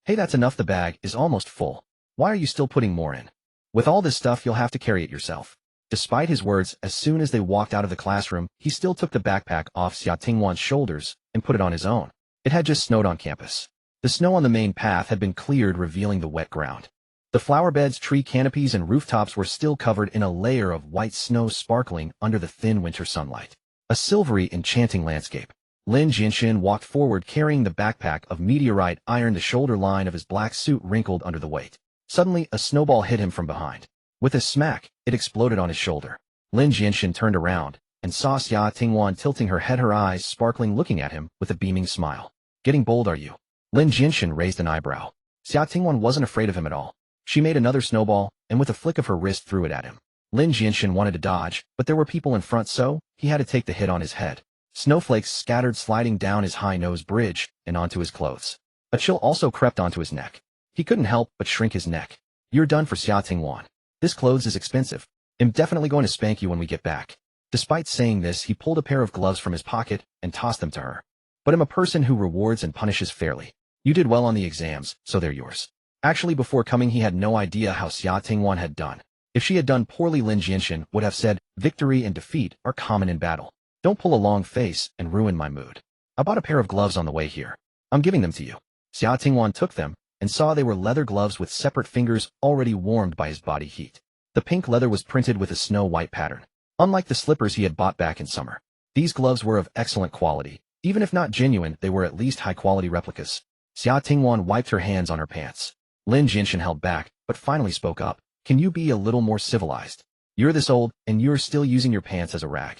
"Hey, that's enough. The bag is almost full. Why are you still putting more in? With all this stuff, you'll have to carry it yourself." Despite his words, as soon as they walked out of the classroom, he still took the backpack off Xia Tingwan's shoulders and put it on his own. It had just snowed on campus. The snow on the main path had been cleared, revealing the wet ground. The flower beds, tree canopies, and rooftops were still covered in a layer of white snow, sparkling under the thin winter sunlight. A silvery, enchanting landscape. Lin Jianshen walked forward, carrying the backpack of meteorite iron. The shoulder line of his black suit wrinkled under the weight. Suddenly, a snowball hit him from behind. With a smack, it exploded on his shoulder. Lin Jianshen turned around and saw Xia Tingwan tilting her head, her eyes sparkling, looking at him with a beaming smile. "Getting bold, are you?" Lin Jianshen raised an eyebrow. Xia Tingwan wasn't afraid of him at all. She made another snowball, and with a flick of her wrist threw it at him. Lin Jianshen wanted to dodge, but there were people in front, so he had to take the hit on his head. Snowflakes scattered, sliding down his high nose bridge and onto his clothes. A chill also crept onto his neck. He couldn't help but shrink his neck. "You're done for, Xia Tingwan. This clothes is expensive. I'm definitely going to spank you when we get back." Despite saying this, he pulled a pair of gloves from his pocket and tossed them to her. "But I'm a person who rewards and punishes fairly. You did well on the exams, so they're yours." Actually, before coming, he had no idea how Xia Tingwan had done. If she had done poorly, Lin Jianshen would have said, "Victory and defeat are common in battle." Don't pull a long face and ruin my mood. I bought a pair of gloves on the way here. I'm giving them to you. Xia Tingwan took them and saw they were leather gloves with separate fingers already warmed by his body heat. The pink leather was printed with a snow-white pattern. Unlike the slippers he had bought back in summer, these gloves were of excellent quality. Even if not genuine, they were at least high-quality replicas. Xia Tingwan wiped her hands on her pants. Lin Jianshen held back, but finally spoke up. Can you be a little more civilized? You're this old, and you're still using your pants as a rag.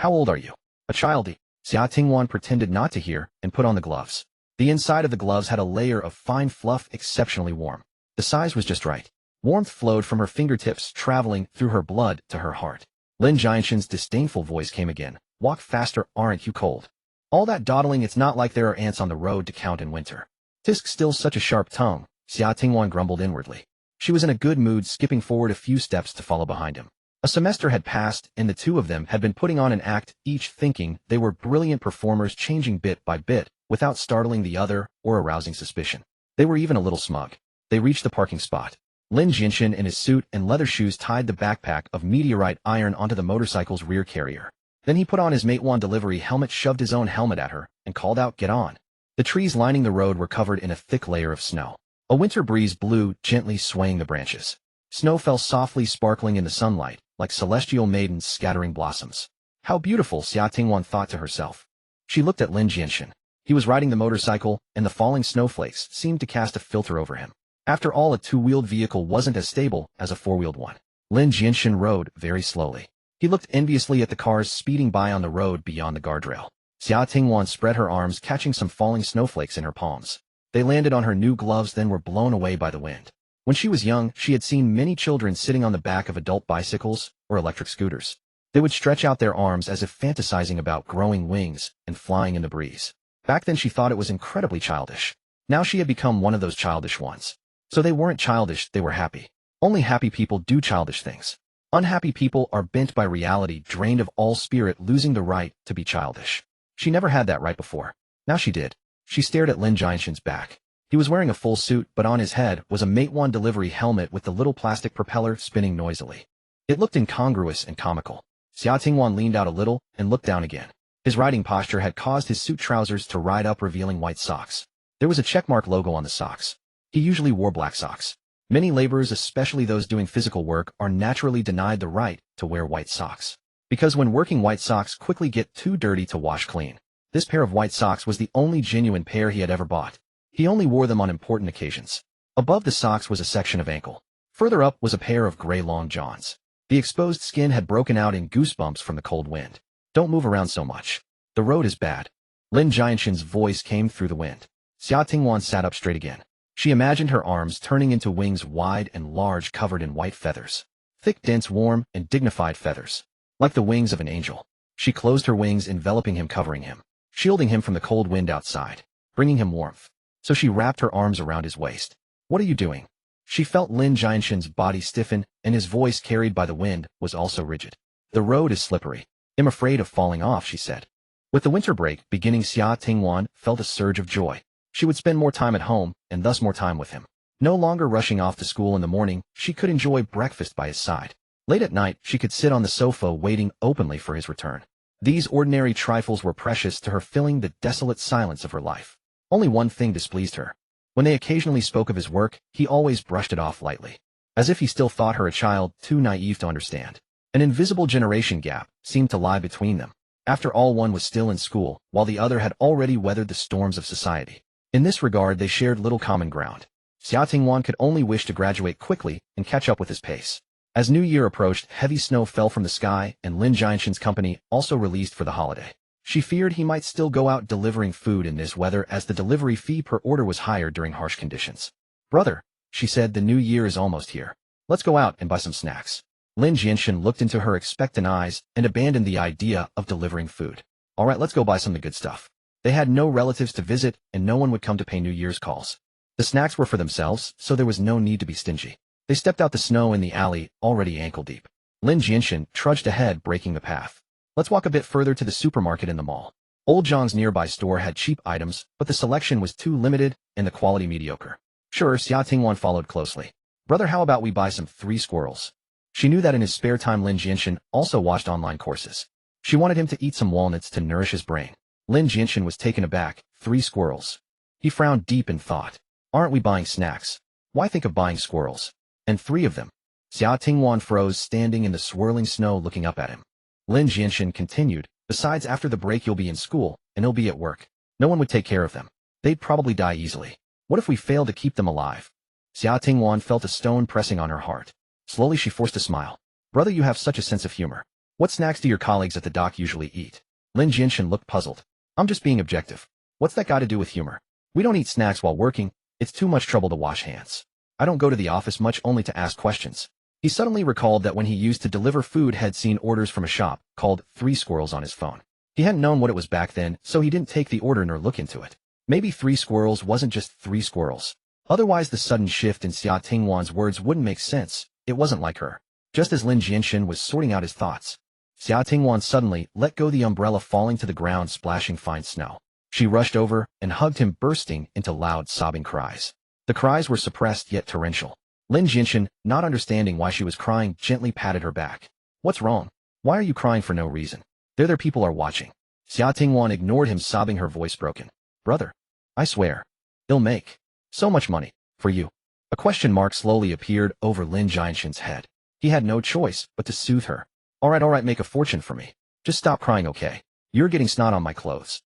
How old are you? A childie. Xia Tingwan pretended not to hear and put on the gloves. The inside of the gloves had a layer of fine fluff exceptionally warm. The size was just right. Warmth flowed from her fingertips, traveling through her blood to her heart. Lin Jianshen's disdainful voice came again. Walk faster, aren't you cold? All that dawdling, it's not like there are ants on the road to count in winter. Tisk, still such a sharp tongue, Xia Tingwan grumbled inwardly. She was in a good mood, skipping forward a few steps to follow behind him. A semester had passed, and the two of them had been putting on an act, each thinking they were brilliant performers, changing bit by bit, without startling the other or arousing suspicion. They were even a little smug. They reached the parking spot. Lin Jianshen in his suit and leather shoes tied the backpack of meteorite iron onto the motorcycle's rear carrier. Then he put on his Meituan delivery helmet, shoved his own helmet at her, and called out, "Get on." The trees lining the road were covered in a thick layer of snow. A winter breeze blew, gently swaying the branches. Snow fell softly, sparkling in the sunlight, like celestial maidens scattering blossoms. How beautiful, Xia Tingwan thought to herself. She looked at Lin Jianshen. He was riding the motorcycle, and the falling snowflakes seemed to cast a filter over him. After all, a two-wheeled vehicle wasn't as stable as a four-wheeled one. Lin Jianshen rode very slowly. He looked enviously at the cars speeding by on the road beyond the guardrail. Xia Tingwan spread her arms, catching some falling snowflakes in her palms. They landed on her new gloves, then were blown away by the wind. When she was young, she had seen many children sitting on the back of adult bicycles or electric scooters. They would stretch out their arms as if fantasizing about growing wings and flying in the breeze. Back then she thought it was incredibly childish. Now she had become one of those childish ones. So they weren't childish, they were happy. Only happy people do childish things. Unhappy people are bent by reality, drained of all spirit, losing the right to be childish. She never had that right before. Now she did. She stared at Lin Jianshen's back. He was wearing a full suit, but on his head was a Meituan delivery helmet with the little plastic propeller spinning noisily. It looked incongruous and comical. Xia Tingwan leaned out a little and looked down again. His riding posture had caused his suit trousers to ride up, revealing white socks. There was a checkmark logo on the socks. He usually wore black socks. Many laborers, especially those doing physical work, are naturally denied the right to wear white socks. Because when working, white socks quickly get too dirty to wash clean. This pair of white socks was the only genuine pair he had ever bought. He only wore them on important occasions. Above the socks was a section of ankle. Further up was a pair of gray long johns. The exposed skin had broken out in goosebumps from the cold wind. Don't move around so much. The road is bad. Lin Jianshen's voice came through the wind. Xia Tingwan sat up straight again. She imagined her arms turning into wings, wide and large, covered in white feathers. Thick, dense, warm, and dignified feathers. Like the wings of an angel. She closed her wings, enveloping him, covering him, shielding him from the cold wind outside, bringing him warmth. So she wrapped her arms around his waist. What are you doing? She felt Lin Jianshen's body stiffen, and his voice, carried by the wind, was also rigid. The road is slippery. I'm afraid of falling off, she said. With the winter break beginning, Xia Tingwan felt a surge of joy. She would spend more time at home, and thus more time with him. No longer rushing off to school in the morning, she could enjoy breakfast by his side. Late at night, she could sit on the sofa waiting openly for his return. These ordinary trifles were precious to her, filling the desolate silence of her life. Only one thing displeased her. When they occasionally spoke of his work, he always brushed it off lightly, as if he still thought her a child too naive to understand. An invisible generation gap seemed to lie between them. After all, one was still in school, while the other had already weathered the storms of society. In this regard, they shared little common ground. Xia Tingwan could only wish to graduate quickly and catch up with his pace. As New Year approached, heavy snow fell from the sky, and Lin Jianshen's company also released for the holiday. She feared he might still go out delivering food in this weather, as the delivery fee per order was higher during harsh conditions. Brother, she said, the new year is almost here. Let's go out and buy some snacks. Lin Jianshen looked into her expectant eyes and abandoned the idea of delivering food. All right, let's go buy some of the good stuff. They had no relatives to visit, and no one would come to pay New Year's calls. The snacks were for themselves, so there was no need to be stingy. They stepped out the snow in the alley, already ankle-deep. Lin Jianshen trudged ahead, breaking the path. Let's walk a bit further to the supermarket in the mall. Old Zhang's nearby store had cheap items, but the selection was too limited and the quality mediocre. Sure, Xia Tingwan followed closely. Brother, how about we buy some 3 squirrels? She knew that in his spare time Lin Jianshen also watched online courses. She wanted him to eat some walnuts to nourish his brain. Lin Jianshen was taken aback. 3 squirrels. He frowned deep in thought. Aren't we buying snacks? Why think of buying squirrels? And 3 of them. Xia Tingwan froze, standing in the swirling snow looking up at him. Lin Jianshen continued, besides after the break you'll be in school, and he'll be at work. No one would take care of them. They'd probably die easily. What if we failed to keep them alive? Xia Tingwan felt a stone pressing on her heart. Slowly she forced a smile. Brother, you have such a sense of humor. What snacks do your colleagues at the dock usually eat? Lin Jianshen looked puzzled. I'm just being objective. What's that got to do with humor? We don't eat snacks while working. It's too much trouble to wash hands. I don't go to the office much, only to ask questions. He suddenly recalled that when he used to deliver food had seen orders from a shop called 3 Squirrels on his phone. He hadn't known what it was back then, so he didn't take the order nor look into it. Maybe 3 squirrels wasn't just 3 squirrels. Otherwise the sudden shift in Xia Tingwan's words wouldn't make sense. It wasn't like her. Just as Lin Jianshen was sorting out his thoughts, Xia Tingwan suddenly let go the umbrella, falling to the ground, splashing fine snow. She rushed over and hugged him, bursting into loud sobbing cries. The cries were suppressed yet torrential. Lin Jianshen, not understanding why she was crying, gently patted her back. What's wrong? Why are you crying for no reason? Their people are watching. Xia Tingwan ignored him, sobbing, her voice broken. Brother, I swear, they'll make so much money for you. A question mark slowly appeared over Lin Jianshen's head. He had no choice but to soothe her. All right, make a fortune for me. Just stop crying, okay? You're getting snot on my clothes.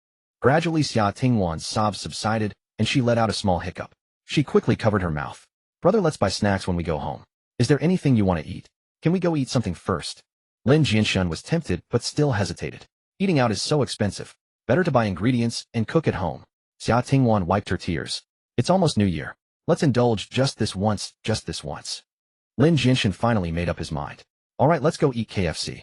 Gradually Xia Tingwan's sobs subsided, and she let out a small hiccup. She quickly covered her mouth. Brother, let's buy snacks when we go home. Is there anything you want to eat? Can we go eat something first? Lin Jianshen was tempted, but still hesitated. Eating out is so expensive. Better to buy ingredients and cook at home. Xia Tingwan wiped her tears. It's almost New Year. Let's indulge just this once. Lin Jianshen finally made up his mind. All right, let's go eat KFC.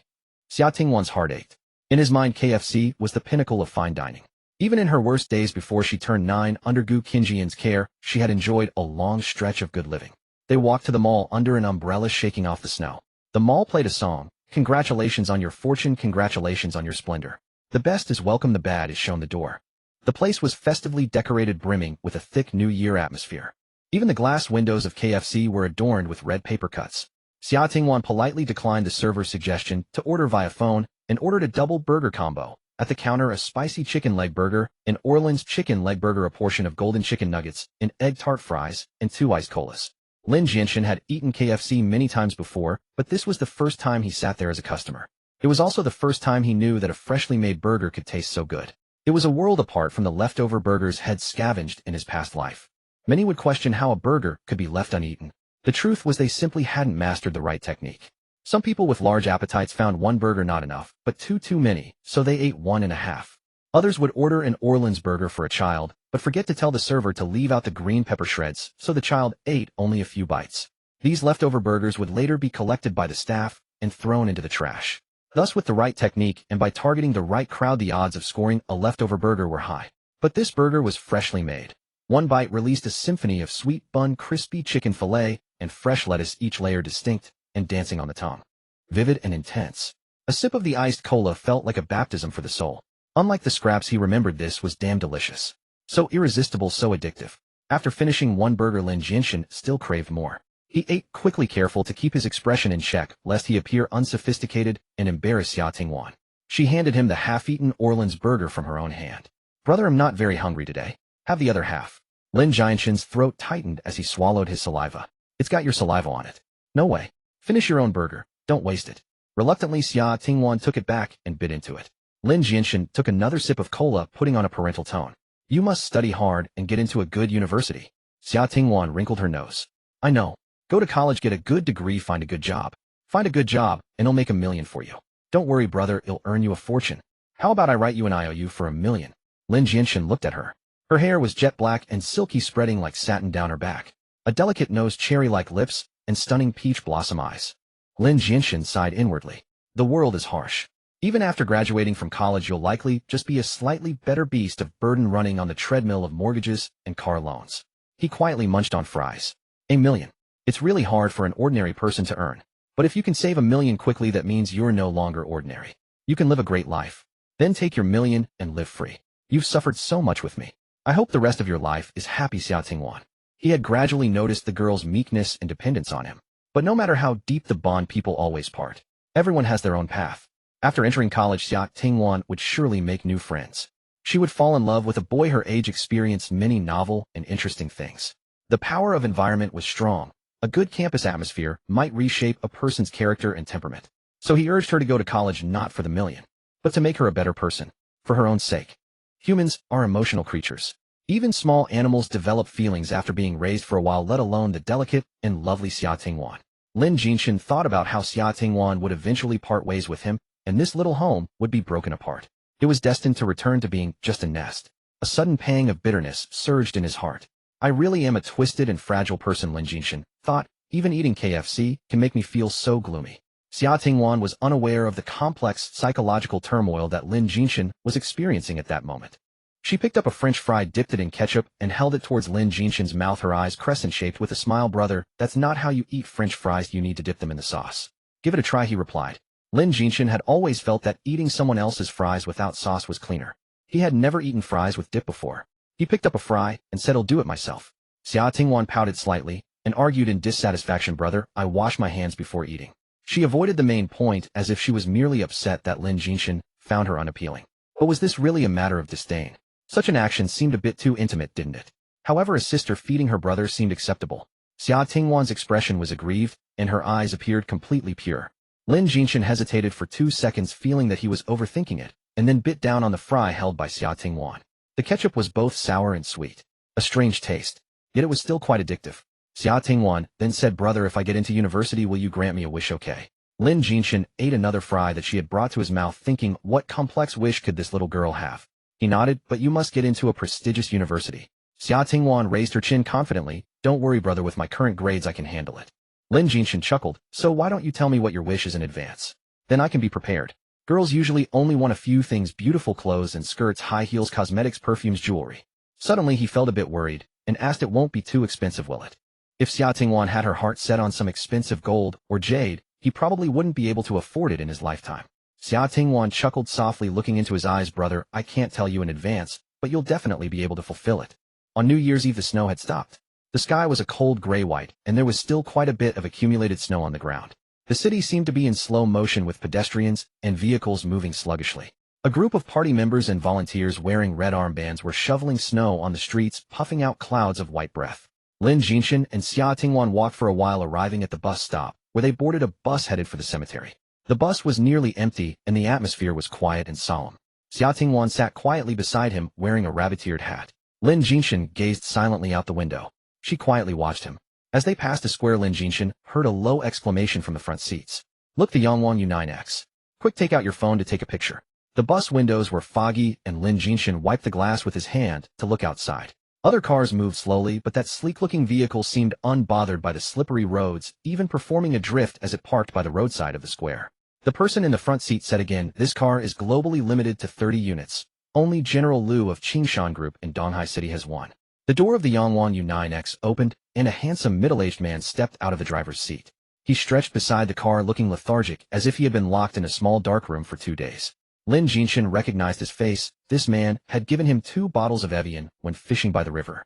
Xia Tingwan's heart ached. In his mind, KFC was the pinnacle of fine dining. Even in her worst days before she turned 9, under Gu Qinjian's care, she had enjoyed a long stretch of good living. They walked to the mall under an umbrella, shaking off the snow. The mall played a song. Congratulations on your fortune, congratulations on your splendor. The best is welcome, the bad is shown the door. The place was festively decorated, brimming with a thick New Year atmosphere. Even the glass windows of KFC were adorned with red paper cuts. Xia Tingwan politely declined the server's suggestion to order via phone and ordered a double burger combo. At the counter, a spicy chicken leg burger, an Orleans chicken leg burger, a portion of golden chicken nuggets, an egg tart fries, and 2 iced colas. Lin Jianshen had eaten KFC many times before, but this was the first time he sat there as a customer. It was also the first time he knew that a freshly made burger could taste so good. It was a world apart from the leftover burgers had scavenged in his past life. Many would question how a burger could be left uneaten. The truth was they simply hadn't mastered the right technique. Some people with large appetites found 1 burger not enough, but 2 too many, so they ate 1.5. Others would order an Orleans burger for a child, but forget to tell the server to leave out the green pepper shreds, so the child ate only a few bites. These leftover burgers would later be collected by the staff and thrown into the trash. Thus, with the right technique and by targeting the right crowd, the odds of scoring a leftover burger were high. But this burger was freshly made. 1 bite released a symphony of sweet bun, crispy chicken fillet, and fresh lettuce, each layer distinct and dancing on the tongue. Vivid and intense. A sip of the iced cola felt like a baptism for the soul. Unlike the scraps he remembered, this was damn delicious. So irresistible, so addictive. After finishing 1 burger, Lin Jianshen still craved more. He ate quickly, careful to keep his expression in check, lest he appear unsophisticated and embarrass Xia Tingwan. She handed him the half-eaten Orleans burger from her own hand. Brother, I'm not very hungry today. Have the other half. Lin Jianshen's throat tightened as he swallowed his saliva. It's got your saliva on it. No way. Finish your own burger. Don't waste it. Reluctantly, Xia Tingwan took it back and bit into it. Lin Jianshen took another sip of cola, putting on a parental tone. You must study hard and get into a good university. Xia Tingwan wrinkled her nose. I know. Go to college, get a good degree, find a good job. Find a good job, and it'll make $1 million for you. Don't worry, brother, it'll earn you a fortune. How about I write you an IOU for $1 million? Lin Jianshen looked at her. Her hair was jet black and silky, spreading like satin down her back. A delicate nose, cherry-like lips, and stunning peach blossom eyes. Lin Jianshen sighed inwardly. The world is harsh. Even after graduating from college, you'll likely just be a slightly better beast of burden, running on the treadmill of mortgages and car loans. He quietly munched on fries. $1 million. It's really hard for an ordinary person to earn. But if you can save $1 million quickly, that means you're no longer ordinary. You can live a great life. Then take your $1 million and live free. You've suffered so much with me. I hope the rest of your life is happy. Xia Tingwan. He had gradually noticed the girl's meekness and dependence on him. But no matter how deep the bond, people always part. Everyone has their own path. After entering college, Xia Tingwan would surely make new friends. She would fall in love with a boy her age, experienced many novel and interesting things. The power of environment was strong. A good campus atmosphere might reshape a person's character and temperament. So he urged her to go to college not for the million, but to make her a better person, for her own sake. Humans are emotional creatures. Even small animals develop feelings after being raised for a while, let alone the delicate and lovely Xia Tingwan. Lin Jianshen thought about how Xia Tingwan would eventually part ways with him, and this little home would be broken apart. It was destined to return to being just a nest. A sudden pang of bitterness surged in his heart. I really am a twisted and fragile person, Lin Jianshen thought. Even eating KFC can make me feel so gloomy. Xia Tingwan was unaware of the complex psychological turmoil that Lin Jianshen was experiencing at that moment. She picked up a French fry, dipped it in ketchup, and held it towards Lin Jianshen's mouth, her eyes crescent-shaped with a smile. Brother, that's not how you eat French fries, you need to dip them in the sauce. Give it a try, he replied. Lin Jianshen had always felt that eating someone else's fries without sauce was cleaner. He had never eaten fries with dip before. He picked up a fry and said, I'll do it myself. Xia Tingwan pouted slightly and argued in dissatisfaction, brother, I wash my hands before eating. She avoided the main point as if she was merely upset that Lin Jianshen found her unappealing. But was this really a matter of disdain? Such an action seemed a bit too intimate, didn't it? However, a sister feeding her brother seemed acceptable. Xia Tingwan's expression was aggrieved, and her eyes appeared completely pure. Lin Jianshen hesitated for 2 seconds, feeling that he was overthinking it, and then bit down on the fry held by Xia Tingwan. The ketchup was both sour and sweet. A strange taste. Yet it was still quite addictive. Xia Tingwan then said, brother, if I get into university, will you grant me a wish, okay? Lin Jianshen ate another fry that she had brought to his mouth, thinking, what complex wish could this little girl have? He nodded, but you must get into a prestigious university. Xia Tingwan raised her chin confidently. Don't worry, brother, with my current grades I can handle it. Lin Jianshen chuckled, so why don't you tell me what your wish is in advance? Then I can be prepared. Girls usually only want a few things: beautiful clothes and skirts, high heels, cosmetics, perfumes, jewelry. Suddenly he felt a bit worried, and asked, it won't be too expensive, will it? If Xia Tingwan had her heart set on some expensive gold or jade, he probably wouldn't be able to afford it in his lifetime. Xia Tingwan chuckled softly, looking into his eyes, brother, I can't tell you in advance, but you'll definitely be able to fulfill it. On New Year's Eve the snow had stopped. The sky was a cold gray-white, and there was still quite a bit of accumulated snow on the ground. The city seemed to be in slow motion, with pedestrians and vehicles moving sluggishly. A group of party members and volunteers wearing red armbands were shoveling snow on the streets, puffing out clouds of white breath. Lin Jianshen and Xia Tingwan walked for a while, arriving at the bus stop, where they boarded a bus headed for the cemetery. The bus was nearly empty, and the atmosphere was quiet and solemn. Xia Tingwan sat quietly beside him, wearing a rabbit-eared hat. Lin Jianshen gazed silently out the window. She quietly watched him. As they passed a square, Lin Jianshen heard a low exclamation from the front seats. Look, the Yangwang U9X. Quick, take out your phone to take a picture. The bus windows were foggy, and Lin Jianshen wiped the glass with his hand to look outside. Other cars moved slowly, but that sleek-looking vehicle seemed unbothered by the slippery roads, even performing a drift as it parked by the roadside of the square. The person in the front seat said again, this car is globally limited to 30 units. Only General Liu of Qingshan Group in Donghai City has one. The door of the Yangwang U9X opened, and a handsome middle-aged man stepped out of the driver's seat. He stretched beside the car, looking lethargic, as if he had been locked in a small dark room for 2 days. Lin Jianshen recognized his face. This man had given him 2 bottles of Evian when fishing by the river.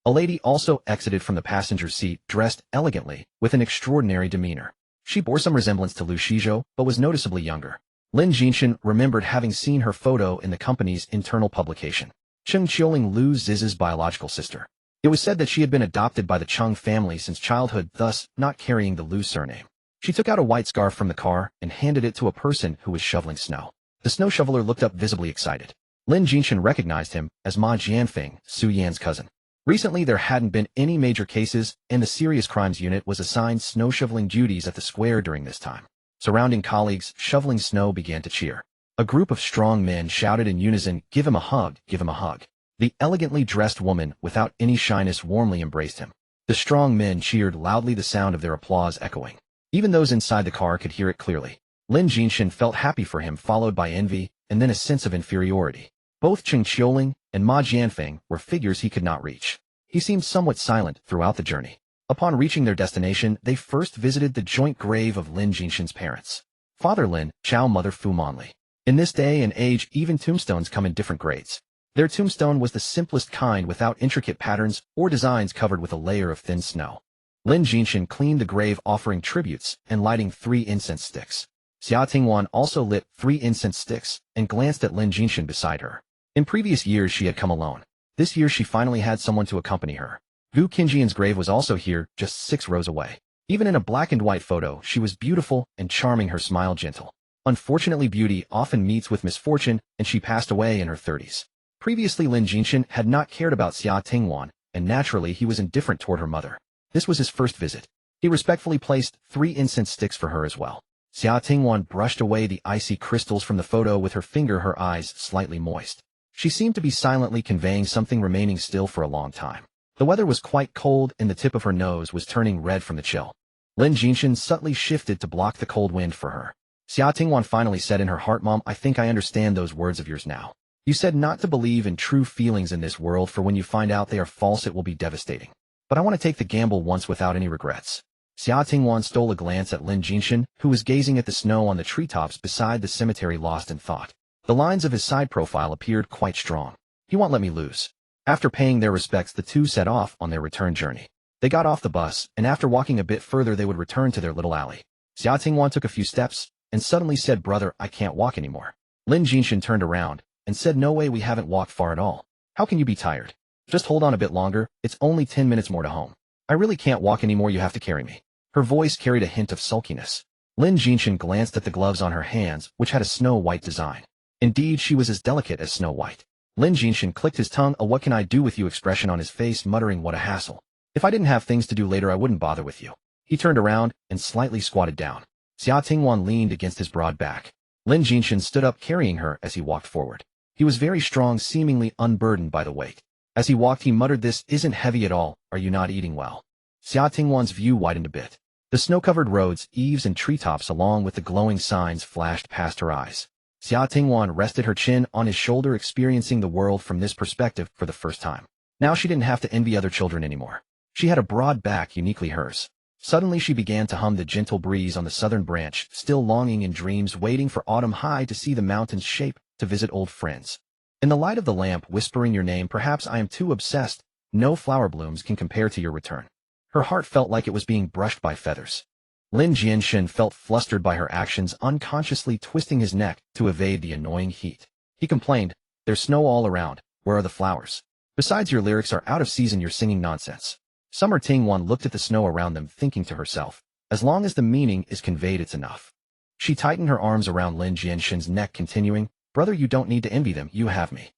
A lady also exited from the passenger seat, dressed elegantly, with an extraordinary demeanor. She bore some resemblance to Liu Shizhou, but was noticeably younger. Lin Jianshen remembered having seen her photo in the company's internal publication. Cheng Qiuling, Liu Ziz's biological sister. It was said that she had been adopted by the Cheng family since childhood, thus not carrying the Liu surname. She took out a white scarf from the car and handed it to a person who was shoveling snow. The snow shoveler looked up, visibly excited. Lin Jianshen recognized him as Ma Jianfeng, Su Yan's cousin. Recently there hadn't been any major cases, and the Serious Crimes Unit was assigned snow shoveling duties at the square during this time. Surrounding colleagues shoveling snow began to cheer. A group of strong men shouted in unison, give him a hug, give him a hug. The elegantly dressed woman, without any shyness, warmly embraced him. The strong men cheered loudly, the sound of their applause echoing. Even those inside the car could hear it clearly. Lin Jianshen felt happy for him, followed by envy, and then a sense of inferiority. Both Cheng Qiuling and Ma Jianfeng were figures he could not reach. He seemed somewhat silent throughout the journey. Upon reaching their destination, they first visited the joint grave of Lin Jianshen's parents. Father Lin, Chao, Mother Fu Monli. In this day and age, even tombstones come in different grades. Their tombstone was the simplest kind, without intricate patterns or designs, covered with a layer of thin snow. Lin Jianshen cleaned the grave, offering tributes and lighting 3 incense sticks. Xia Tingwan also lit 3 incense sticks and glanced at Lin Jianshen beside her. In previous years she had come alone. This year she finally had someone to accompany her. Wu Qingjian's grave was also here, just 6 rows away. Even in a black and white photo, she was beautiful and charming, her smile gentle. Unfortunately, beauty often meets with misfortune, and she passed away in her 30s. Previously, Lin Jianshen had not cared about Xia Tingwan, and naturally he was indifferent toward her mother. This was his first visit. He respectfully placed 3 incense sticks for her as well. Xia Tingwan brushed away the icy crystals from the photo with her finger, her eyes slightly moist. She seemed to be silently conveying something, remaining still for a long time. The weather was quite cold and the tip of her nose was turning red from the chill. Lin Jianshen subtly shifted to block the cold wind for her. Xia Tingwan finally said in her heart, "Mom, I think I understand those words of yours now. You said not to believe in true feelings in this world, for when you find out they are false it will be devastating. But I want to take the gamble once without any regrets." Xia Tingwan stole a glance at Lin Jianshen, who was gazing at the snow on the treetops beside the cemetery, lost in thought. The lines of his side profile appeared quite strong. He won't let me lose. After paying their respects, the two set off on their return journey. They got off the bus, and after walking a bit further they would return to their little alley. Xia Tingwan took a few steps, and suddenly said, "Brother, I can't walk anymore." Lin Jianshen turned around, and said, "No way, we haven't walked far at all. How can you be tired? Just hold on a bit longer, it's only 10 minutes more to home. I really can't walk anymore, you have to carry me." Her voice carried a hint of sulkiness. Lin Jianshen glanced at the gloves on her hands, which had a snow-white design. Indeed, she was as delicate as Snow White. Lin Jianshen clicked his tongue, a "what can I do with you" expression on his face, muttering, "What a hassle. If I didn't have things to do later I wouldn't bother with you." He turned around and slightly squatted down. Xia Tingwan leaned against his broad back. Lin Jianshen stood up, carrying her as he walked forward. He was very strong, seemingly unburdened by the weight. As he walked he muttered, "This isn't heavy at all. Are you not eating well?" Xia Tingwan's view widened a bit. The snow-covered roads, eaves and treetops along with the glowing signs flashed past her eyes. Xia Tingwan rested her chin on his shoulder, experiencing the world from this perspective for the first time. Now she didn't have to envy other children anymore. She had a broad back uniquely hers. Suddenly she began to hum the gentle breeze on the southern branch, still longing in dreams, waiting for autumn high to see the mountains shape, to visit old friends. In the light of the lamp, whispering your name, "Perhaps I am too obsessed. No flower blooms can compare to your return." Her heart felt like it was being brushed by feathers. Lin Jianshen felt flustered by her actions, unconsciously twisting his neck to evade the annoying heat. He complained, "There's snow all around. Where are the flowers? Besides, your lyrics are out of season, you're singing nonsense." Summer Tingwan looked at the snow around them, thinking to herself, as long as the meaning is conveyed, it's enough. She tightened her arms around Lin Jianshen's neck, continuing, "Brother, you don't need to envy them, you have me.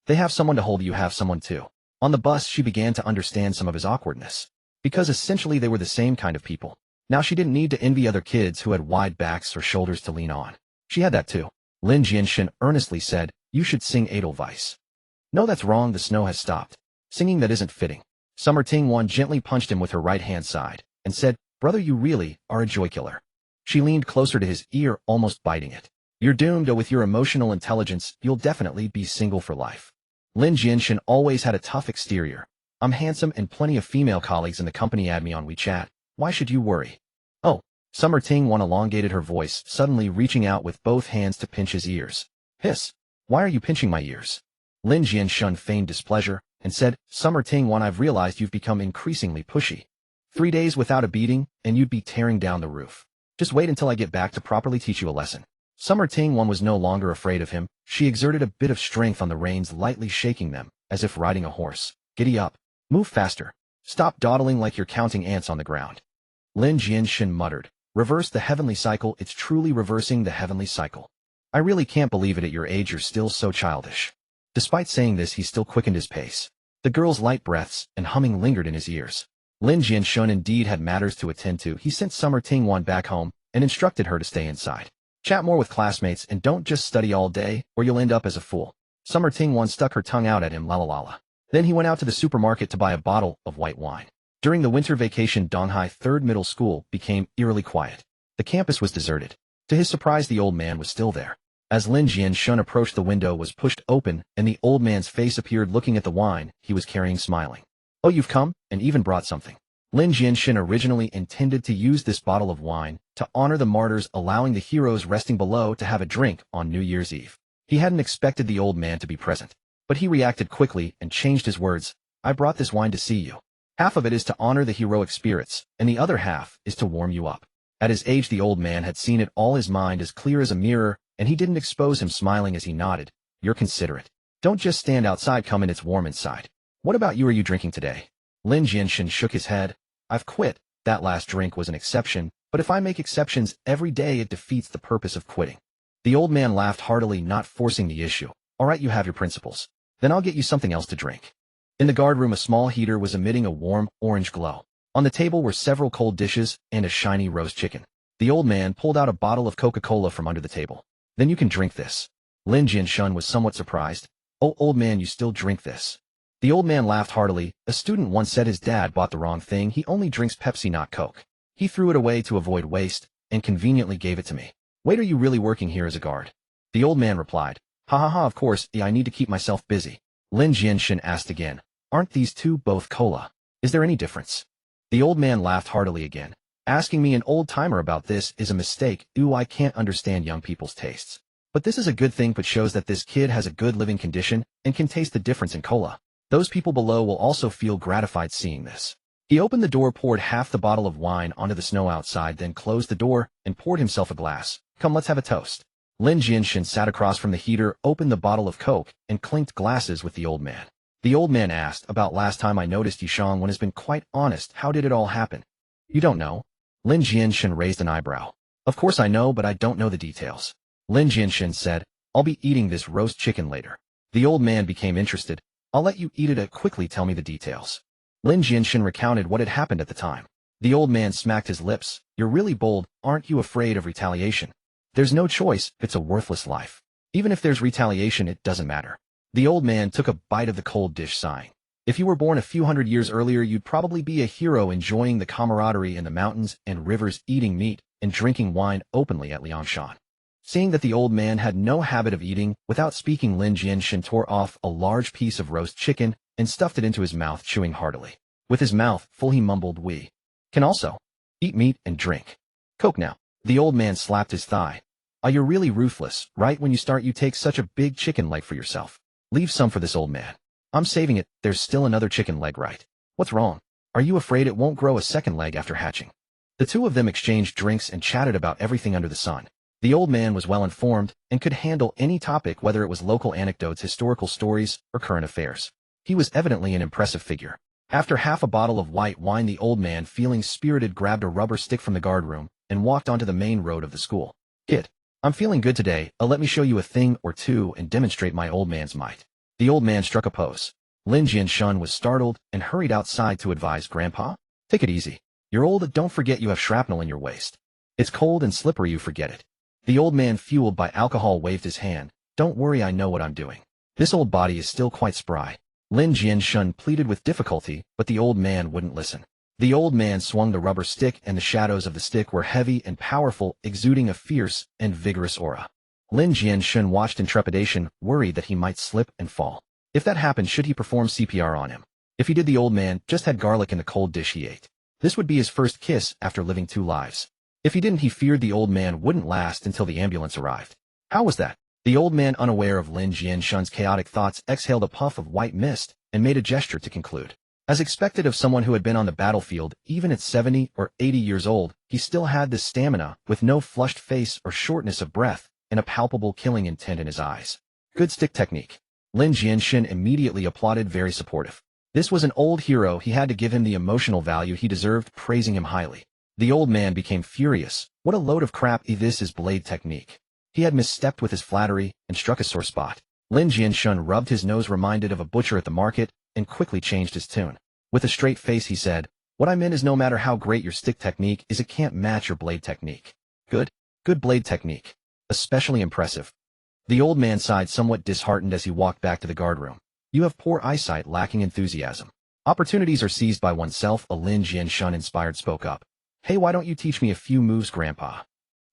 They have someone to hold, you have someone too." On the bus she began to understand some of his awkwardness. Because essentially they were the same kind of people. Now she didn't need to envy other kids who had wide backs or shoulders to lean on. She had that too. Lin Jianshen earnestly said, "You should sing Edelweiss." "No, that's wrong, the snow has stopped. Singing that isn't fitting." Summer Tingwan gently punched him with her right-hand side, and said, "Brother, you really are a joy killer." She leaned closer to his ear, almost biting it. "You're doomed, with your emotional intelligence, you'll definitely be single for life." Lin Jianshen always had a tough exterior. "I'm handsome and plenty of female colleagues in the company add me on WeChat. Why should you worry?" "Oh." Summer Tingwan elongated her voice, suddenly reaching out with both hands to pinch his ears. "Hiss. Why are you pinching my ears?" Lin Jianshen feigned displeasure, and said, "Summer Tingwan, I've realized you've become increasingly pushy. 3 days without a beating, and you'd be tearing down the roof. Just wait until I get back to properly teach you a lesson." Summer Tingwan was no longer afraid of him. She exerted a bit of strength on the reins, lightly shaking them, as if riding a horse. "Giddy up. Move faster. Stop dawdling like you're counting ants on the ground." Lin Jianshen muttered, "Reverse the heavenly cycle, it's truly reversing the heavenly cycle. I really can't believe it, at your age you're still so childish." Despite saying this, he still quickened his pace. The girl's light breaths and humming lingered in his ears. Lin Jianshen indeed had matters to attend to. He sent Summer Tingwan back home and instructed her to stay inside. "Chat more with classmates and don't just study all day, or you'll end up as a fool." Summer Tingwan stuck her tongue out at him, la la la la. Then he went out to the supermarket to buy a bottle of white wine. During the winter vacation, Donghai 3rd Middle School became eerily quiet. The campus was deserted. To his surprise, the old man was still there. As Lin Jianshen approached, the window was pushed open, and the old man's face appeared, looking at the wine he was carrying, smiling. "Oh, you've come, and even brought something." Lin Jianshen originally intended to use this bottle of wine to honor the martyrs, allowing the heroes resting below to have a drink on New Year's Eve. He hadn't expected the old man to be present, but he reacted quickly and changed his words. "I brought this wine to see you. Half of it is to honor the heroic spirits, and the other half is to warm you up." At his age the old man had seen it all, his mind as clear as a mirror, and he didn't expose him, smiling as he nodded. You're considerate. Don't just stand outside, come in, it's warm inside. What about you, are you drinking today? Lin Jianshen shook his head. I've quit. That last drink was an exception, but if I make exceptions every day it defeats the purpose of quitting. The old man laughed heartily, not forcing the issue. All right, you have your principles. Then I'll get you something else to drink. In the guard room a small heater was emitting a warm, orange glow. On the table were several cold dishes and a shiny roast chicken. The old man pulled out a bottle of Coca-Cola from under the table. Then you can drink this. Lin Jianshen was somewhat surprised. Oh, old man, you still drink this? The old man laughed heartily. A student once said his dad bought the wrong thing. He only drinks Pepsi, not Coke. He threw it away to avoid waste and conveniently gave it to me. Wait, are you really working here as a guard? The old man replied. Ha ha ha, of course, I need to keep myself busy. Lin Jianshen asked again. Aren't these two both cola? Is there any difference? The old man laughed heartily again. Asking me, an old-timer, about this is a mistake. Ooh, I can't understand young people's tastes. But this is a good thing, but shows that this kid has a good living condition and can taste the difference in cola. Those people below will also feel gratified seeing this. He opened the door, poured half the bottle of wine onto the snow outside, then closed the door and poured himself a glass. Come, let's have a toast. Lin Jianshen sat across from the heater, opened the bottle of Coke, and clinked glasses with the old man. The old man asked, about last time I noticed you, Shang-Wen has been quite honest. How did it all happen? You don't know? Lin Jianshen raised an eyebrow. Of course I know, but I don't know the details. Lin Jianshen said, I'll be eating this roast chicken later. The old man became interested. I'll let you eat it. Quickly tell me the details. Lin Jianshen recounted what had happened at the time. The old man smacked his lips. You're really bold. Aren't you afraid of retaliation? There's no choice. It's a worthless life. Even if there's retaliation, it doesn't matter. The old man took a bite of the cold dish, sighing. If you were born a few hundred years earlier, you'd probably be a hero, enjoying the camaraderie in the mountains and rivers, eating meat and drinking wine openly at Liangshan. Seeing that the old man had no habit of eating, without speaking, Lin Jianshen tore off a large piece of roast chicken and stuffed it into his mouth, chewing heartily. With his mouth full, he mumbled, We can also eat meat and drink Coke now. The old man slapped his thigh. You're really ruthless. Right when you start, you take such a big chicken leg for yourself. Leave some for this old man. I'm saving it. There's still another chicken leg, right? What's wrong? Are you afraid it won't grow a second leg after hatching? The two of them exchanged drinks and chatted about everything under the sun. The old man was well informed and could handle any topic, whether it was local anecdotes, historical stories, or current affairs. He was evidently an impressive figure. After half a bottle of white wine, the old man, feeling spirited, grabbed a rubber stick from the guard room and walked onto the main road of the school. Kid, I'm feeling good today. Let me show you a thing or two and demonstrate my old man's might. The old man struck a pose. Lin Jianshen was startled and hurried outside to advise, Grandpa, take it easy. You're old. Don't forget you have shrapnel in your waist. It's cold and slippery, you forget it. The old man, fueled by alcohol, waved his hand. Don't worry, I know what I'm doing. This old body is still quite spry. Lin Jianshen pleaded with difficulty, but the old man wouldn't listen. The old man swung the rubber stick, and the shadows of the stick were heavy and powerful, exuding a fierce and vigorous aura. Lin Jianshen watched in trepidation, worried that he might slip and fall. If that happened, should he perform CPR on him? If he did, the old man just had garlic in the cold dish he ate. This would be his first kiss after living 2 lives. If he didn't, he feared the old man wouldn't last until the ambulance arrived. How was that? The old man, unaware of Lin Jianshen's chaotic thoughts, exhaled a puff of white mist and made a gesture to conclude. As expected of someone who had been on the battlefield, even at 70 or 80 years old, he still had the stamina, with no flushed face or shortness of breath, and a palpable killing intent in his eyes. Good stick technique. Lin Jianshen immediately applauded, very supportive. This was an old hero. He had to give him the emotional value he deserved, praising him highly. The old man became furious. What a load of crap. This is blade technique. He had misstepped with his flattery and struck a sore spot. Lin Jianshen rubbed his nose, reminded of a butcher at the market, and quickly changed his tune. With a straight face he said, What I meant is, no matter how great your stick technique is, it can't match your blade technique. Good blade technique. Especially impressive. The old man sighed, somewhat disheartened as he walked back to the guard room. You have poor eyesight, lacking enthusiasm. Opportunities are seized by oneself. A Lin Jianshen, inspired, spoke up. Hey, why don't you teach me a few moves, Grandpa?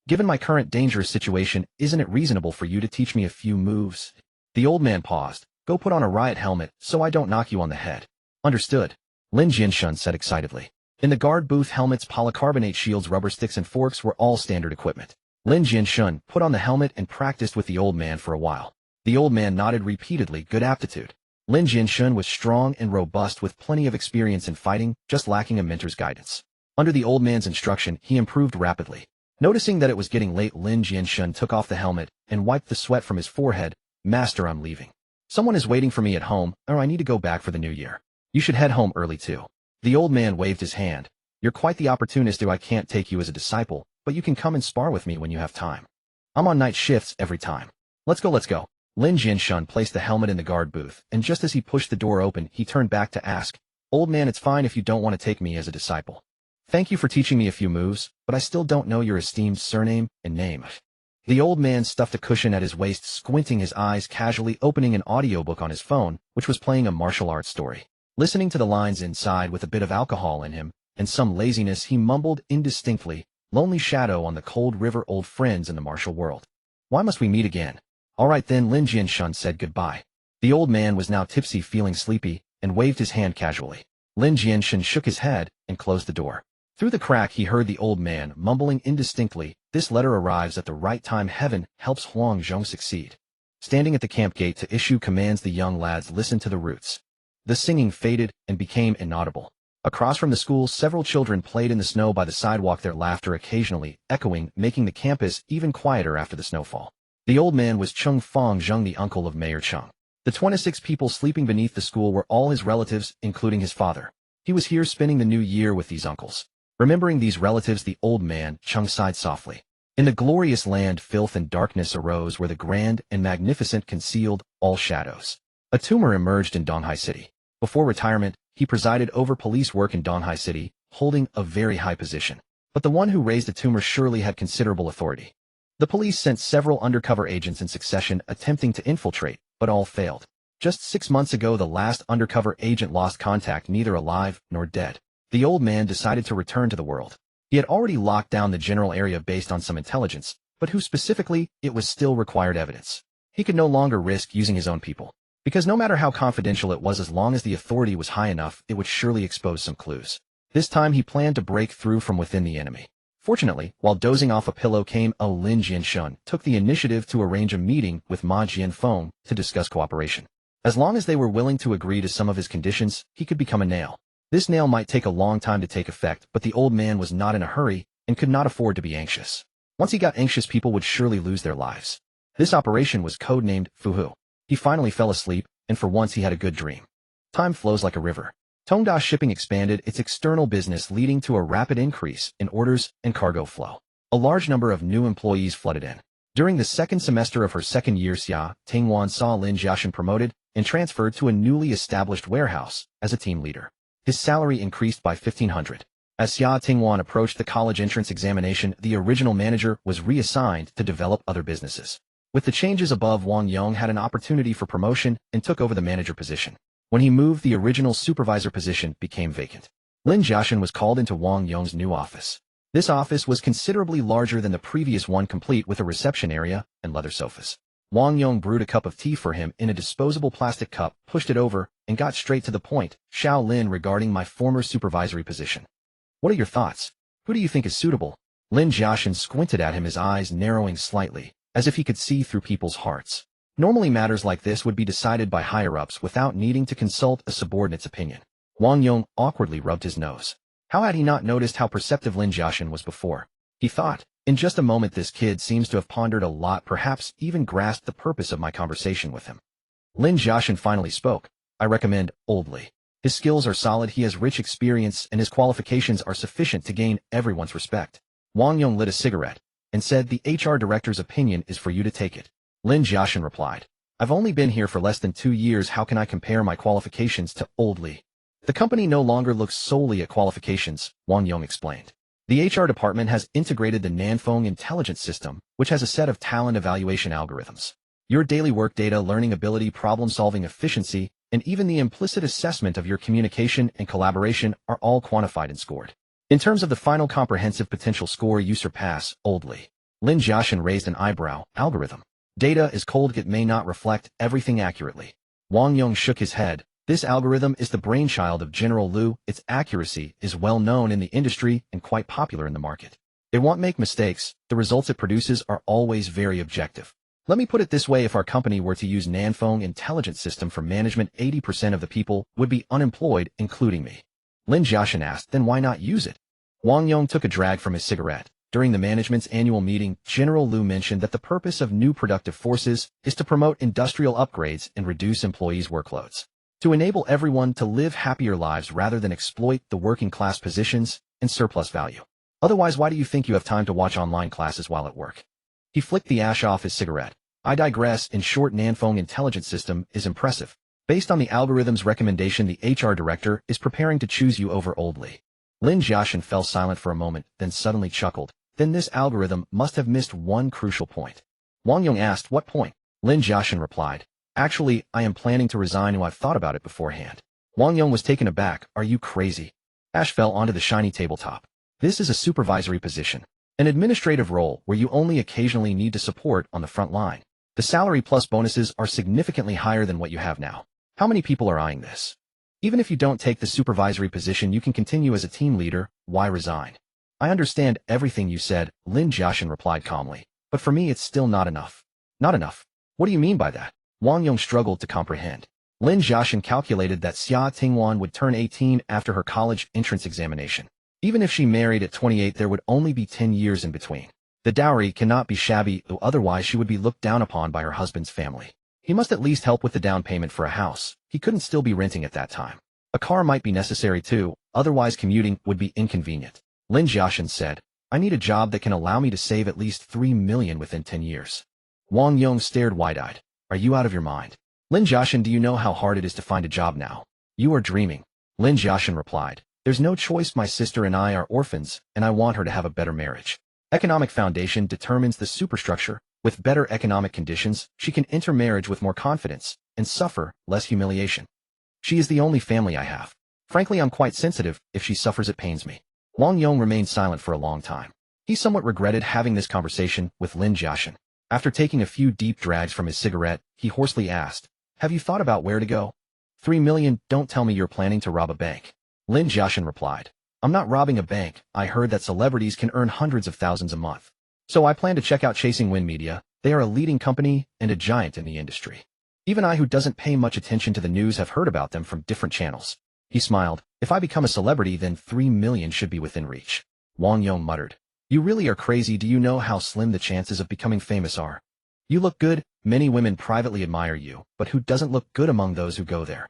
Given my current dangerous situation, isn't it reasonable for you to teach me a few moves? The old man paused. Go put on a riot helmet so I don't knock you on the head. Understood. Lin Jianshen said excitedly. In the guard booth, helmets, polycarbonate shields, rubber sticks, and forks were all standard equipment. Lin Jianshen put on the helmet and practiced with the old man for a while. The old man nodded repeatedly. Good aptitude. Lin Jianshen was strong and robust, with plenty of experience in fighting, just lacking a mentor's guidance. Under the old man's instruction, he improved rapidly. Noticing that it was getting late, Lin Jianshen took off the helmet and wiped the sweat from his forehead. Master, I'm leaving. Someone is waiting for me at home, or I need to go back for the new year. You should head home early too. The old man waved his hand. You're quite the opportunist, I can't take you as a disciple, but you can come and spar with me when you have time. I'm on night shifts every time. Let's go, let's go. Lin Jianshen placed the helmet in the guard booth, and just as he pushed the door open, he turned back to ask, Old man, it's fine if you don't want to take me as a disciple. Thank you for teaching me a few moves, but I still don't know your esteemed surname and name. The old man stuffed a cushion at his waist, squinting his eyes, casually opening an audiobook on his phone, which was playing a martial arts story. Listening to the lines inside with a bit of alcohol in him, and some laziness, he mumbled indistinctly, lonely shadow on the cold river, old friends in the martial world. Why must we meet again? All right then, Lin Jianshen said goodbye. The old man was now tipsy, feeling sleepy, and waved his hand casually. Lin Jianshen shook his head and closed the door. Through the crack he heard the old man mumbling indistinctly, this letter arrives at the right time. Heaven helps Huang Zhong succeed. Standing at the camp gate to issue commands, the young lads listened to the roots. The singing faded and became inaudible. Across from the school, several children played in the snow by the sidewalk, their laughter occasionally echoing, making the campus even quieter after the snowfall. The old man was Chung Fong Zheng, the uncle of Mayor Chung. The 26 people sleeping beneath the school were all his relatives, including his father. He was here spending the new year with these uncles. Remembering these relatives, the old man, Chung, sighed softly. In the glorious land, filth and darkness arose where the grand and magnificent concealed all shadows. A tumor emerged in Donghai City. Before retirement, he presided over police work in Donghai City, holding a very high position. But the one who raised the tumor surely had considerable authority. The police sent several undercover agents in succession attempting to infiltrate, but all failed. Just 6 months ago, the last undercover agent lost contact, neither alive nor dead. The old man decided to return to the world. He had already locked down the general area based on some intelligence, but who specifically, it was still required evidence. He could no longer risk using his own people, because no matter how confidential it was, as long as the authority was high enough, it would surely expose some clues. This time he planned to break through from within the enemy. Fortunately, while dozing off a pillow, Lin Jianshen took the initiative to arrange a meeting with Ma Jianfeng to discuss cooperation. As long as they were willing to agree to some of his conditions, he could become a nail. This nail might take a long time to take effect, but the old man was not in a hurry and could not afford to be anxious. Once he got anxious, people would surely lose their lives. This operation was codenamed Fuhu. He finally fell asleep, and for once he had a good dream. Time flows like a river. Tongda Shipping expanded its external business, leading to a rapid increase in orders and cargo flow. A large number of new employees flooded in. During the second semester of her second year, Xia Tingwan saw Lin Jianshen promoted and transferred to a newly established warehouse as a team leader. His salary increased by 1,500. As Xia Tingwan approached the college entrance examination, the original manager was reassigned to develop other businesses. With the changes above, Wang Yong had an opportunity for promotion and took over the manager position. When he moved, the original supervisor position became vacant. Lin Jianshen was called into Wang Yong's new office. This office was considerably larger than the previous one, complete with a reception area and leather sofas. Wang Yong brewed a cup of tea for him in a disposable plastic cup, pushed it over, and got straight to the point. Xiao Lin, regarding my former supervisory position. What are your thoughts? Who do you think is suitable? Lin Jianshen squinted at him, his eyes narrowing slightly, as if he could see through people's hearts. Normally matters like this would be decided by higher-ups without needing to consult a subordinate's opinion. Wang Yong awkwardly rubbed his nose. How had he not noticed how perceptive Lin Jianshen was before? He thought, in just a moment, this kid seems to have pondered a lot, perhaps even grasped the purpose of my conversation with him. Lin Jianshen finally spoke. I recommend Old Li. His skills are solid, he has rich experience, and his qualifications are sufficient to gain everyone's respect. Wang Yong lit a cigarette and said, the HR director's opinion is for you to take it. Lin Jianshen replied, I've only been here for less than 2 years, how can I compare my qualifications to Old Li? The company no longer looks solely at qualifications, Wang Yong explained. The HR department has integrated the Nanfeng intelligence system, which has a set of talent evaluation algorithms. Your daily work data, learning ability, problem-solving efficiency, and even the implicit assessment of your communication and collaboration are all quantified and scored. In terms of the final comprehensive potential score, you surpass Old Li. Lin Jianshen raised an eyebrow. Algorithm. Data is cold, it may not reflect everything accurately. Wang Yong shook his head. This algorithm is the brainchild of General Liu. Its accuracy is well known in the industry and quite popular in the market. It won't make mistakes. The results it produces are always very objective. Let me put it this way, if our company were to use Nanfeng intelligence system for management, 80% of the people would be unemployed, including me. Lin Jianshen asked, then why not use it? Wang Yong took a drag from his cigarette. During the management's annual meeting, General Liu mentioned that the purpose of new productive forces is to promote industrial upgrades and reduce employees' workloads, to enable everyone to live happier lives rather than exploit the working class positions and surplus value. Otherwise, why do you think you have time to watch online classes while at work? He flicked the ash off his cigarette. I digress. In short, Nanfeng intelligence system is impressive. Based on the algorithm's recommendation, the HR director is preparing to choose you over Old Li. Lin Jianshen fell silent for a moment, then suddenly chuckled. Then this algorithm must have missed one crucial point. Wang Yong asked, what point? Lin Jianshen replied, actually, I am planning to resign and I've thought about it beforehand. Wang Yong was taken aback. Are you crazy? Ash fell onto the shiny tabletop. This is a supervisory position, an administrative role where you only occasionally need to support on the front line. The salary plus bonuses are significantly higher than what you have now. How many people are eyeing this? Even if you don't take the supervisory position, you can continue as a team leader. Why resign? I understand everything you said, Lin Jianshen replied calmly. But for me, it's still not enough. Not enough? What do you mean by that? Wang Yong struggled to comprehend. Lin Jianshen calculated that Xia Tingwan would turn 18 after her college entrance examination. Even if she married at 28, there would only be 10 years in between. The dowry cannot be shabby, though otherwise she would be looked down upon by her husband's family. He must at least help with the down payment for a house. He couldn't still be renting at that time. A car might be necessary too, otherwise commuting would be inconvenient. Lin Jianshen said, I need a job that can allow me to save at least 3 million within 10 years. Wang Yong stared wide-eyed. Are you out of your mind? Lin Jianshen, do you know how hard it is to find a job now? You are dreaming. Lin Jianshen replied, there's no choice. My sister and I are orphans, and I want her to have a better marriage. Economic foundation determines the superstructure. With better economic conditions, she can enter marriage with more confidence and suffer less humiliation. She is the only family I have. Frankly, I'm quite sensitive. If she suffers, it pains me. Wang Yong remained silent for a long time. He somewhat regretted having this conversation with Lin Jianshen. After taking a few deep drags from his cigarette, he hoarsely asked, have you thought about where to go? 3 million, don't tell me you're planning to rob a bank. Lin Jianshen replied, I'm not robbing a bank. I heard that celebrities can earn hundreds of thousands a month. So I plan to check out Chasing Wind Media. They are a leading company and a giant in the industry. Even I, who doesn't pay much attention to the news, have heard about them from different channels. He smiled. If I become a celebrity, then 3 million should be within reach. Wang Yong muttered, you really are crazy. Do you know how slim the chances of becoming famous are? You look good. Many women privately admire you, but who doesn't look good among those who go there?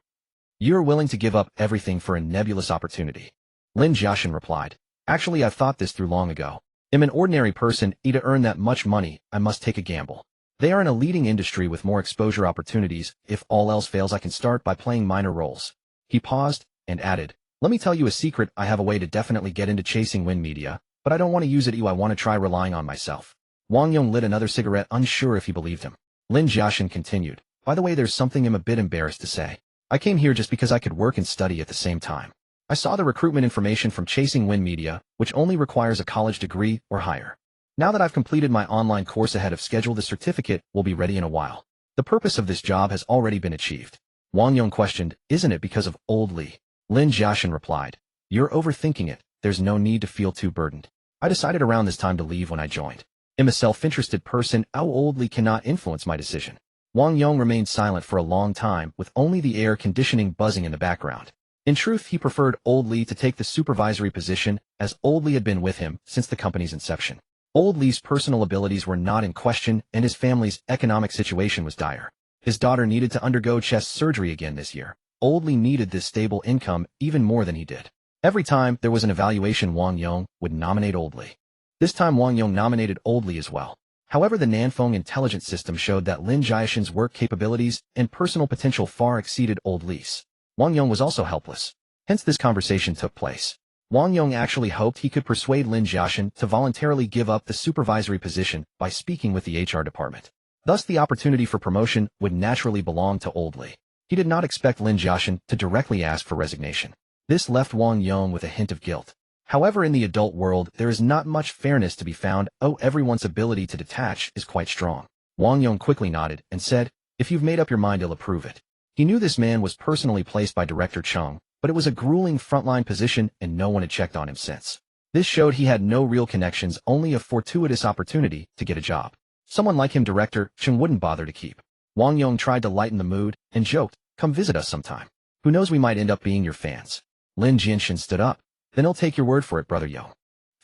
You're willing to give up everything for a nebulous opportunity. Lin Jianshen replied, actually, I've thought this through long ago. I'm an ordinary person. To earn that much money, I must take a gamble. They are in a leading industry with more exposure opportunities. If all else fails, I can start by playing minor roles. He paused and added, let me tell you a secret. I have a way to definitely get into Chasing Wind Media, but I don't want to use it. I want to try relying on myself. Wang Yong lit another cigarette, unsure if he believed him. Lin Jianshen continued, by the way, there's something I'm a bit embarrassed to say. I came here just because I could work and study at the same time. I saw the recruitment information from Chasing Wind Media, which only requires a college degree or higher. Now that I've completed my online course ahead of schedule, the certificate will be ready in a while. The purpose of this job has already been achieved. Wang Yong questioned, isn't it because of Old Li? Lin Jianshen replied, you're overthinking it. There's no need to feel too burdened. I decided around this time to leave when I joined. I'm a self-interested person. Old Li cannot influence my decision. Wang Yong remained silent for a long time, with only the air conditioning buzzing in the background. In truth, he preferred Old Li to take the supervisory position, as Old Li had been with him since the company's inception. Old Li's personal abilities were not in question, and his family's economic situation was dire. His daughter needed to undergo chest surgery again this year. Old Li needed this stable income even more than he did. Every time there was an evaluation, Wang Yong would nominate Old Li. This time Wang Yong nominated Old Li as well. However, the Nanfeng intelligence system showed that Lin Jianshen's work capabilities and personal potential far exceeded Old Li's. Wang Yong was also helpless. Hence this conversation took place. Wang Yong actually hoped he could persuade Lin Jianshen to voluntarily give up the supervisory position by speaking with the HR department. Thus, the opportunity for promotion would naturally belong to Old Li. He did not expect Lin Jianshen to directly ask for resignation. This left Wang Yong with a hint of guilt. However, in the adult world, there is not much fairness to be found. Everyone's ability to detach is quite strong. Wang Yong quickly nodded and said, if you've made up your mind, I'll approve it. He knew this man was personally placed by Director Chung, but it was a grueling frontline position and no one had checked on him since. This showed he had no real connections, only a fortuitous opportunity to get a job. Someone like him Director Chung wouldn't bother to keep. Wang Yong tried to lighten the mood and joked, come visit us sometime. Who knows, we might end up being your fans. Lin Jianshen stood up. Then I'll take your word for it, Brother Yo.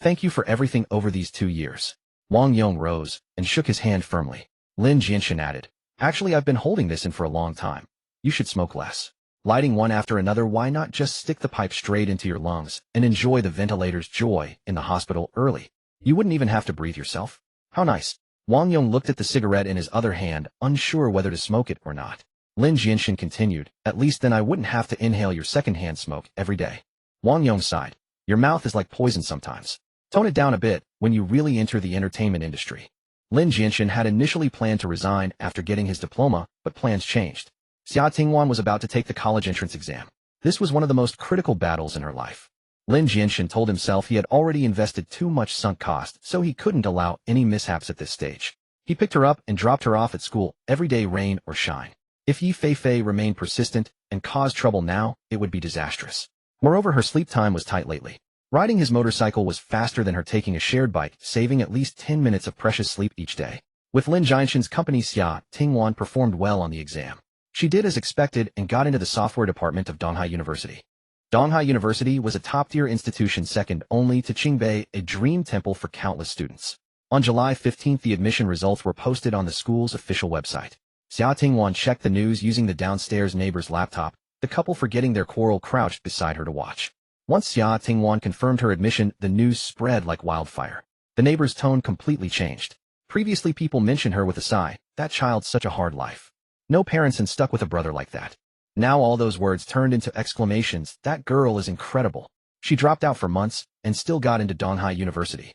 Thank you for everything over these 2 years. Wang Yong rose and shook his hand firmly. Lin Jianshen added, actually I've been holding this in for a long time. You should smoke less. Lighting one after another, why not just stick the pipe straight into your lungs and enjoy the ventilator's joy in the hospital early? You wouldn't even have to breathe yourself. How nice. Wang Yong looked at the cigarette in his other hand, unsure whether to smoke it or not. Lin Jianshen continued, at least then I wouldn't have to inhale your secondhand smoke every day. Wang Yong sighed. Your mouth is like poison sometimes. Tone it down a bit when you really enter the entertainment industry. Lin Jianshen had initially planned to resign after getting his diploma, but plans changed. Xia Tingwan was about to take the college entrance exam. This was one of the most critical battles in her life. Lin Jianshen told himself he had already invested too much sunk cost, so he couldn't allow any mishaps at this stage. He picked her up and dropped her off at school every day, rain or shine. If Yi Fei remained persistent and caused trouble now, it would be disastrous. Moreover, her sleep time was tight lately. Riding his motorcycle was faster than her taking a shared bike, saving at least 10 minutes of precious sleep each day. With Lin Jianshen's company, Xia Tingwan performed well on the exam. She did as expected and got into the software department of Donghai University. Donghai University was a top-tier institution second only to Qingbei, a dream temple for countless students. On July 15th, the admission results were posted on the school's official website. Xia Tingwan checked the news using the downstairs neighbor's laptop, the couple forgetting their quarrel crouched beside her to watch. Once Xia Tingwan confirmed her admission, the news spread like wildfire. The neighbor's tone completely changed. Previously, people mentioned her with a sigh, that child's such a hard life. No parents and stuck with a brother like that. Now all those words turned into exclamations, that girl is incredible. She dropped out for months and still got into Donghai University.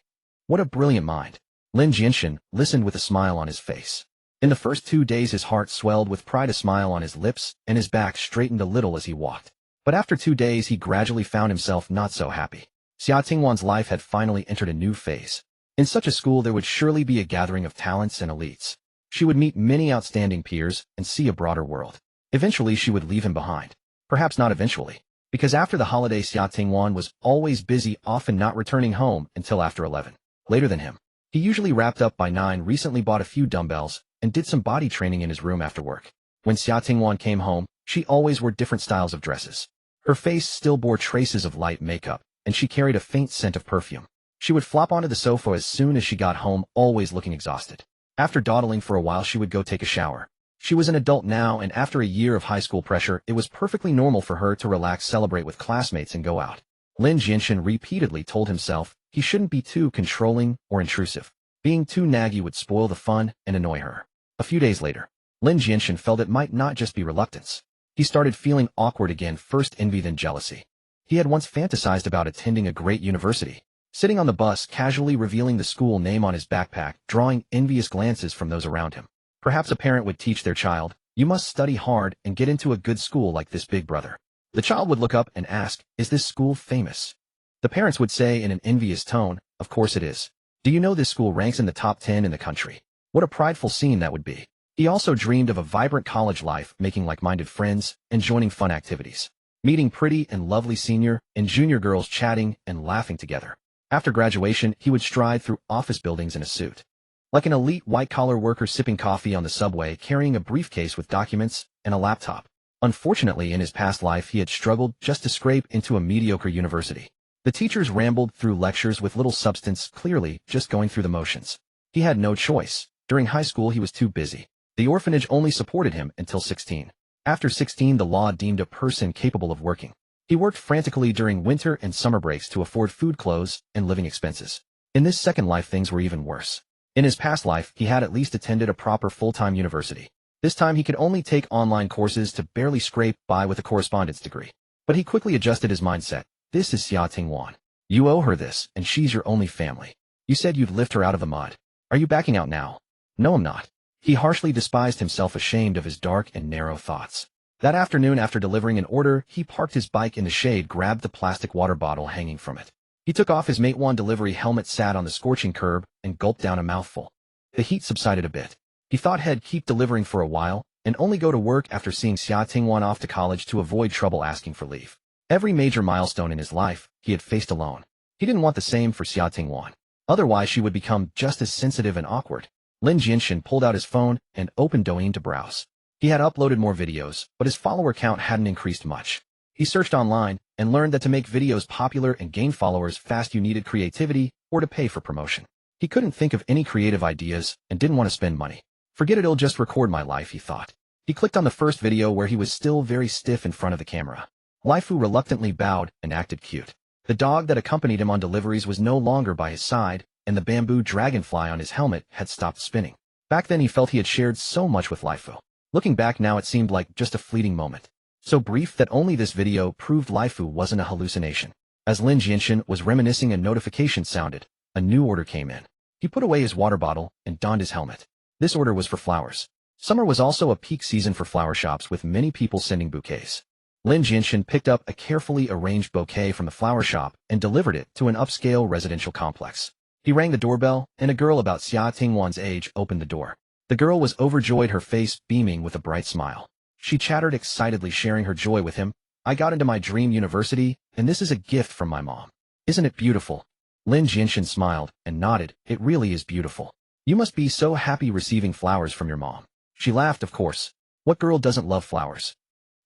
What a brilliant mind. Lin Jianshen listened with a smile on his face. In the first 2 days his heart swelled with pride, a smile on his lips, and his back straightened a little as he walked. But after 2 days he gradually found himself not so happy. Xia Tingwan's life had finally entered a new phase. In such a school there would surely be a gathering of talents and elites. She would meet many outstanding peers and see a broader world. Eventually she would leave him behind. Perhaps not eventually, because after the holiday Xia Tingwan was always busy, often not returning home until after 11. Later than him. He usually wrapped up by 9, recently bought a few dumbbells, and did some body training in his room after work. When Xia Tingwan came home, she always wore different styles of dresses. Her face still bore traces of light makeup, and she carried a faint scent of perfume. She would flop onto the sofa as soon as she got home, always looking exhausted. After dawdling for a while she would go take a shower. She was an adult now, and after a year of high school pressure, it was perfectly normal for her to relax, celebrate with classmates, and go out. Lin Jianshen repeatedly told himself he shouldn't be too controlling or intrusive. Being too naggy would spoil the fun and annoy her. A few days later, Lin Jianshen felt it might not just be reluctance. He started feeling awkward again, first envy then jealousy. He had once fantasized about attending a great university, sitting on the bus, casually revealing the school name on his backpack, drawing envious glances from those around him. Perhaps a parent would teach their child, you must study hard and get into a good school like this big brother. The child would look up and ask, is this school famous? The parents would say in an envious tone, of course it is. Do you know this school ranks in the top 10 in the country? What a prideful scene that would be. He also dreamed of a vibrant college life, making like-minded friends and joining fun activities. Meeting pretty and lovely senior and junior girls, chatting and laughing together. After graduation, he would stride through office buildings in a suit. Like an elite white-collar worker sipping coffee on the subway, carrying a briefcase with documents and a laptop. Unfortunately, in his past life he had struggled just to scrape into a mediocre university. The teachers rambled through lectures with little substance, clearly just going through the motions. He had no choice. During high school he was too busy. The orphanage only supported him until 16. After 16, the law deemed a person capable of working. He worked frantically during winter and summer breaks to afford food, clothes, and living expenses. In this second life things were even worse. In his past life he had at least attended a proper full-time university. This time he could only take online courses to barely scrape by with a correspondence degree. But he quickly adjusted his mindset. This is Xia Tingwan. You owe her this, and she's your only family. You said you'd lift her out of the mud. Are you backing out now? No, I'm not. He harshly despised himself, ashamed of his dark and narrow thoughts. That afternoon, after delivering an order, he parked his bike in the shade, grabbed the plastic water bottle hanging from it. He took off his Matewan delivery helmet, sat on the scorching curb, and gulped down a mouthful. The heat subsided a bit. He thought he'd keep delivering for a while, and only go to work after seeing Xia Tingwan off to college to avoid trouble asking for leave. Every major milestone in his life, he had faced alone. He didn't want the same for Xia Tingwan. Otherwise she would become just as sensitive and awkward. Lin Jianshen pulled out his phone and opened Douyin to browse. He had uploaded more videos, but his follower count hadn't increased much. He searched online, and learned that to make videos popular and gain followers fast you needed creativity or to pay for promotion. He couldn't think of any creative ideas and didn't want to spend money. Forget it, it'll just record my life, he thought. He clicked on the first video where he was still very stiff in front of the camera. Laifu reluctantly bowed and acted cute. The dog that accompanied him on deliveries was no longer by his side, and the bamboo dragonfly on his helmet had stopped spinning. Back then he felt he had shared so much with Laifu. Looking back now it seemed like just a fleeting moment. So brief that only this video proved Laifu wasn't a hallucination. As Lin Jianshen was reminiscing, a notification sounded. A new order came in. He put away his water bottle and donned his helmet. This order was for flowers. Summer was also a peak season for flower shops, with many people sending bouquets. Lin Jianshen picked up a carefully arranged bouquet from the flower shop and delivered it to an upscale residential complex. He rang the doorbell, and a girl about Xia Tingwan's age opened the door. The girl was overjoyed, her face beaming with a bright smile. She chattered excitedly, sharing her joy with him. I got into my dream university, and this is a gift from my mom. Isn't it beautiful? Lin Jianshen smiled and nodded. It really is beautiful. You must be so happy receiving flowers from your mom. She laughed, of course. What girl doesn't love flowers?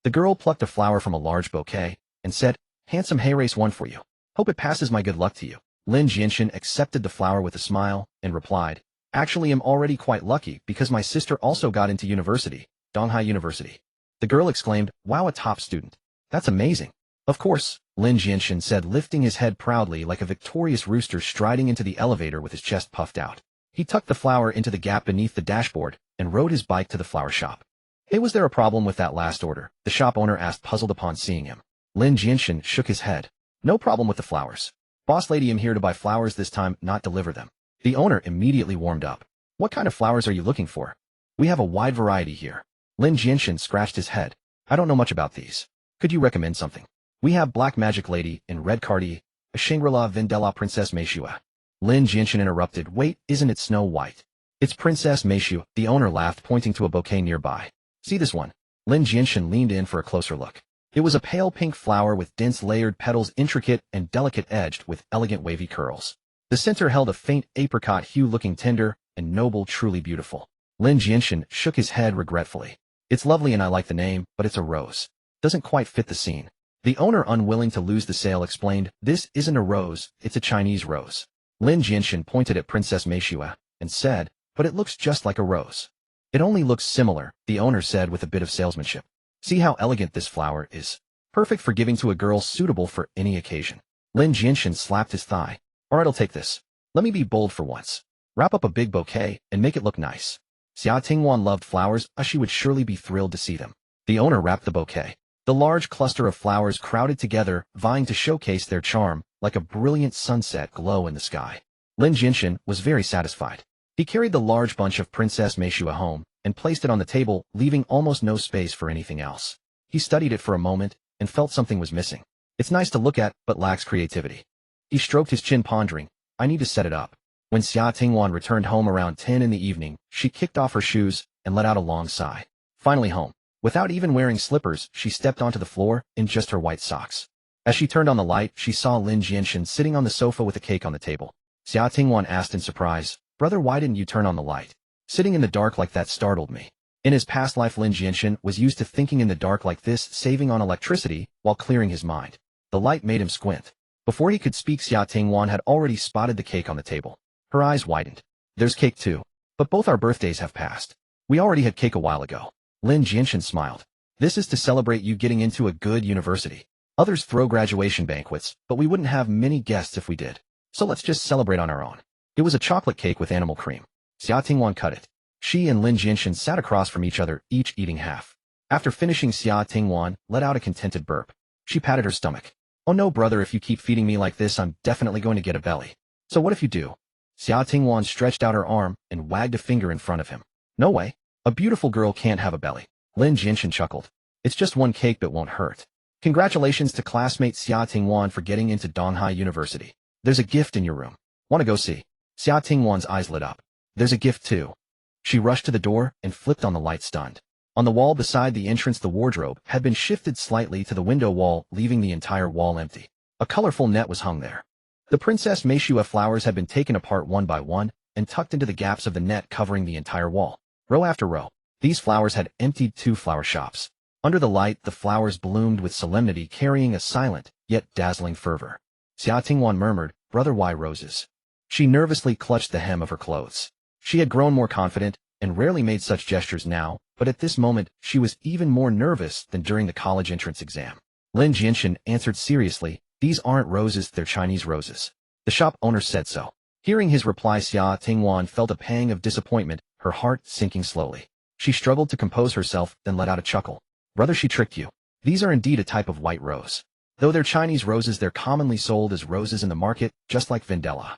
The girl plucked a flower from a large bouquet and said, handsome, hey, race one for you. Hope it passes my good luck to you. Lin Jianshen accepted the flower with a smile and replied, actually I'm already quite lucky because my sister also got into university, Donghai University. The girl exclaimed, wow, a top student. That's amazing. Of course, Lin Jianshen said, lifting his head proudly like a victorious rooster striding into the elevator with his chest puffed out. He tucked the flower into the gap beneath the dashboard and rode his bike to the flower shop. Hey, was there a problem with that last order? The shop owner asked, puzzled upon seeing him. Lin Jianshen shook his head. No problem with the flowers. Boss lady, I'm here to buy flowers this time, not deliver them. The owner immediately warmed up. What kind of flowers are you looking for? We have a wide variety here. Lin Jianshen scratched his head. I don't know much about these. Could you recommend something? We have Black Magic Lady in red cardi, a Shangri-La Vindela Princess Meishua. Lin Jianshen interrupted. Wait, isn't it Snow White? It's Princess Meishu, the owner laughed, pointing to a bouquet nearby. See this one? Lin Jianshen leaned in for a closer look. It was a pale pink flower with dense layered petals, intricate and delicate, edged with elegant wavy curls. The center held a faint apricot hue, looking tender and noble, truly beautiful. Lin Jianshen shook his head regretfully. It's lovely and I like the name, but it's a rose. Doesn't quite fit the scene. The owner, unwilling to lose the sale, explained, this isn't a rose, it's a Chinese rose. Lin Jianshen pointed at Princess Meishua and said, but it looks just like a rose. It only looks similar, the owner said with a bit of salesmanship. See how elegant this flower is. Perfect for giving to a girl, suitable for any occasion. Lin Jianshen slapped his thigh. Alright, I'll take this. Let me be bold for once. Wrap up a big bouquet and make it look nice. Xia Tingwan loved flowers, she would surely be thrilled to see them. The owner wrapped the bouquet. The large cluster of flowers crowded together, vying to showcase their charm, like a brilliant sunset glow in the sky. Lin Jianshen was very satisfied. He carried the large bunch of Princess Meishua home and placed it on the table, leaving almost no space for anything else. He studied it for a moment and felt something was missing. It's nice to look at, but lacks creativity. He stroked his chin, pondering, I need to set it up. When Xia Tingwan returned home around 10 in the evening, she kicked off her shoes and let out a long sigh. Finally home. Without even wearing slippers, she stepped onto the floor in just her white socks. As she turned on the light, she saw Lin Jianshen sitting on the sofa with a cake on the table. Xia Tingwan asked in surprise, brother, why didn't you turn on the light? Sitting in the dark like that startled me. In his past life, Lin Jianshen was used to thinking in the dark like this, saving on electricity while clearing his mind. The light made him squint. Before he could speak, Xia Tingwan had already spotted the cake on the table. Her eyes widened. There's cake too. But both our birthdays have passed. We already had cake a while ago. Lin Jianshen smiled. This is to celebrate you getting into a good university. Others throw graduation banquets, but we wouldn't have many guests if we did. So let's just celebrate on our own. It was a chocolate cake with animal cream. Xia Tingwan cut it. She and Lin Jianshen sat across from each other, each eating half. After finishing, Xia Tingwan let out a contented burp. She patted her stomach. Oh no, brother, if you keep feeding me like this, I'm definitely going to get a belly. So what if you do? Xia Tingwan stretched out her arm and wagged a finger in front of him. No way. A beautiful girl can't have a belly. Lin Jianshen chuckled. It's just one cake, but won't hurt. Congratulations to classmate Xia Tingwan for getting into Donghai University. There's a gift in your room. Want to go see? Xia Tingwan's eyes lit up. There's a gift too. She rushed to the door and flipped on the light, stunned. On the wall beside the entrance, the wardrobe had been shifted slightly to the window wall, leaving the entire wall empty. A colorful net was hung there. The Princess Meishua flowers had been taken apart one by one and tucked into the gaps of the net covering the entire wall. Row after row, these flowers had emptied 2 flower shops. Under the light, the flowers bloomed with solemnity, carrying a silent, yet dazzling fervor. Xia Tingwan murmured, "Brother, why roses?" She nervously clutched the hem of her clothes. She had grown more confident, and rarely made such gestures now, but at this moment, she was even more nervous than during the college entrance exam. Lin Jianshen answered seriously, "These aren't roses, they're Chinese roses. The shop owner said so." Hearing his reply, Xia Tingwan felt a pang of disappointment, her heart sinking slowly. She struggled to compose herself, then let out a chuckle. "Brother, she tricked you. These are indeed a type of white rose. Though they're Chinese roses, they're commonly sold as roses in the market, just like Vendela."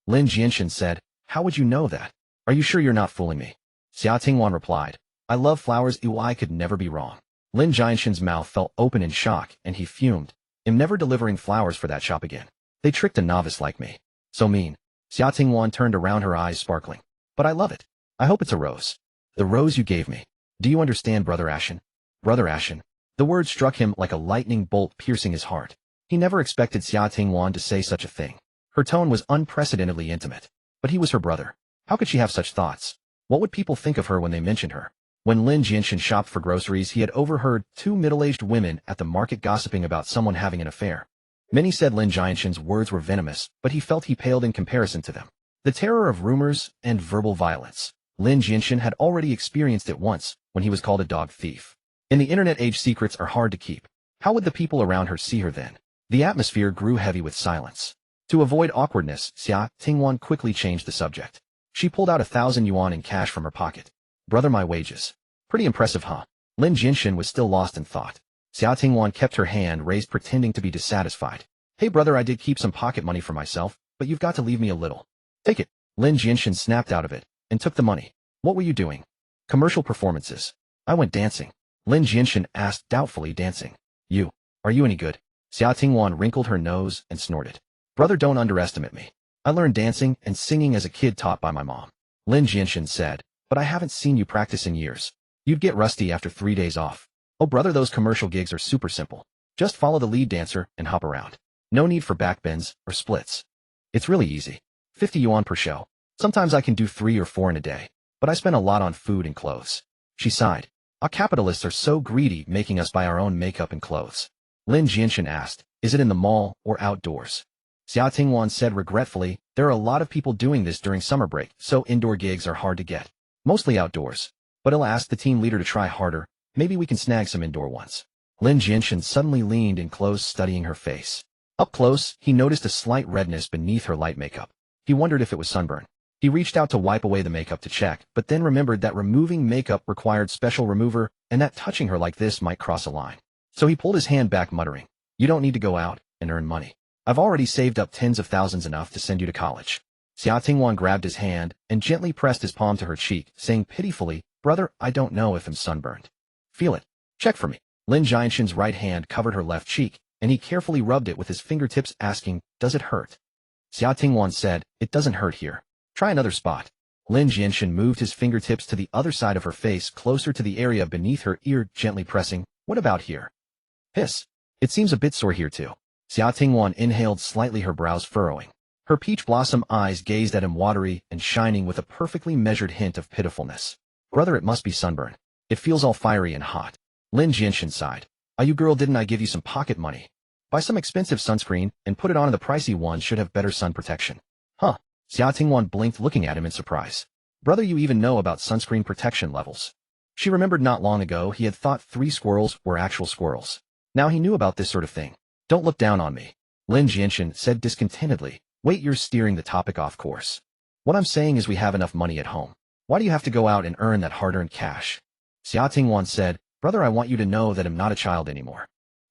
Lin Jianshen said, "How would you know that? Are you sure you're not fooling me?" Xia Tingwan replied, "I love flowers, I could never be wrong." Lin Jianshen's mouth fell open in shock, and he fumed. "I'm never delivering flowers for that shop again. They tricked a novice like me. So mean." Xia Tingwan turned around, her eyes sparkling. "But I love it. I hope it's a rose. The rose you gave me. Do you understand, Brother Ashen?" Brother Ashen. The word struck him like a lightning bolt, piercing his heart. He never expected Xia Tingwan to say such a thing. Her tone was unprecedentedly intimate. But he was her brother. How could she have such thoughts? What would people think of her when they mentioned her? When Lin Jianshen shopped for groceries, he had overheard two middle-aged women at the market gossiping about someone having an affair. Many said Lin Jianshen's words were venomous, but he felt he paled in comparison to them. The terror of rumors and verbal violence. Lin Jianshen had already experienced it once, when he was called a dog thief. In the internet age, secrets are hard to keep. How would the people around her see her then? The atmosphere grew heavy with silence. To avoid awkwardness, Xia Tingwan quickly changed the subject. She pulled out 1,000 yuan in cash from her pocket. "Brother, my wages." "Pretty impressive, huh?" Lin Jianshen was still lost in thought. Xia Tingwan kept her hand raised, pretending to be dissatisfied. "Hey brother, I did keep some pocket money for myself, but you've got to leave me a little." "Take it." Lin Jianshen snapped out of it, and took the money. "What were you doing?" "Commercial performances." "I went dancing." Lin Jianshen asked doubtfully, "Dancing? Are you any good?" Xia Tingwan wrinkled her nose and snorted. "Brother, don't underestimate me. I learned dancing and singing as a kid, taught by my mom." Lin Jianshen said, "But I haven't seen you practice in years. You'd get rusty after 3 days off." "Oh brother, those commercial gigs are super simple. Just follow the lead dancer and hop around. No need for backbends or splits. It's really easy. 50 yuan per show. Sometimes I can do 3 or 4 in a day, but I spend a lot on food and clothes." She sighed. "Our capitalists are so greedy, making us buy our own makeup and clothes." Lin Jianshen asked, "Is it in the mall or outdoors?" Xia Tingwan said regretfully, "There are a lot of people doing this during summer break, so indoor gigs are hard to get. Mostly outdoors. But I'll ask the team leader to try harder. Maybe we can snag some indoor ones." Lin Jianshen suddenly leaned in close, studying her face. Up close, he noticed a slight redness beneath her light makeup. He wondered if it was sunburn. He reached out to wipe away the makeup to check, but then remembered that removing makeup required special remover, and that touching her like this might cross a line. So he pulled his hand back, muttering, "You don't need to go out and earn money. I've already saved up tens of thousands, enough to send you to college." Xia Tingwan grabbed his hand and gently pressed his palm to her cheek, saying pitifully, "Brother, I don't know if I'm sunburned." "Feel it. Check for me." Lin Jianshen's right hand covered her left cheek, and he carefully rubbed it with his fingertips, asking, "Does it hurt?" Xia Tingwan said, "It doesn't hurt here. Try another spot." Lin Jianshen moved his fingertips to the other side of her face, closer to the area beneath her ear, gently pressing. "What about here?" "Hiss. It seems a bit sore here too." Xia Tingwan inhaled slightly, her brows furrowing. Her peach blossom eyes gazed at him, watery and shining with a perfectly measured hint of pitifulness. "Brother, it must be sunburn. It feels all fiery and hot." Lin Jianshen sighed. "Ah, you girl, didn't I give you some pocket money? Buy some expensive sunscreen and put it on. The pricey one should have better sun protection." "Huh?" Xia Tingwan blinked, looking at him in surprise. "Brother, you even know about sunscreen protection levels?" She remembered not long ago he had thought 3 squirrels were actual squirrels. Now he knew about this sort of thing. "Don't look down on me," Lin Jianshen said discontentedly. "Wait, you're steering the topic off course. What I'm saying is we have enough money at home. Why do you have to go out and earn that hard-earned cash?" Xia Tingwan said, "Brother, I want you to know that I'm not a child anymore.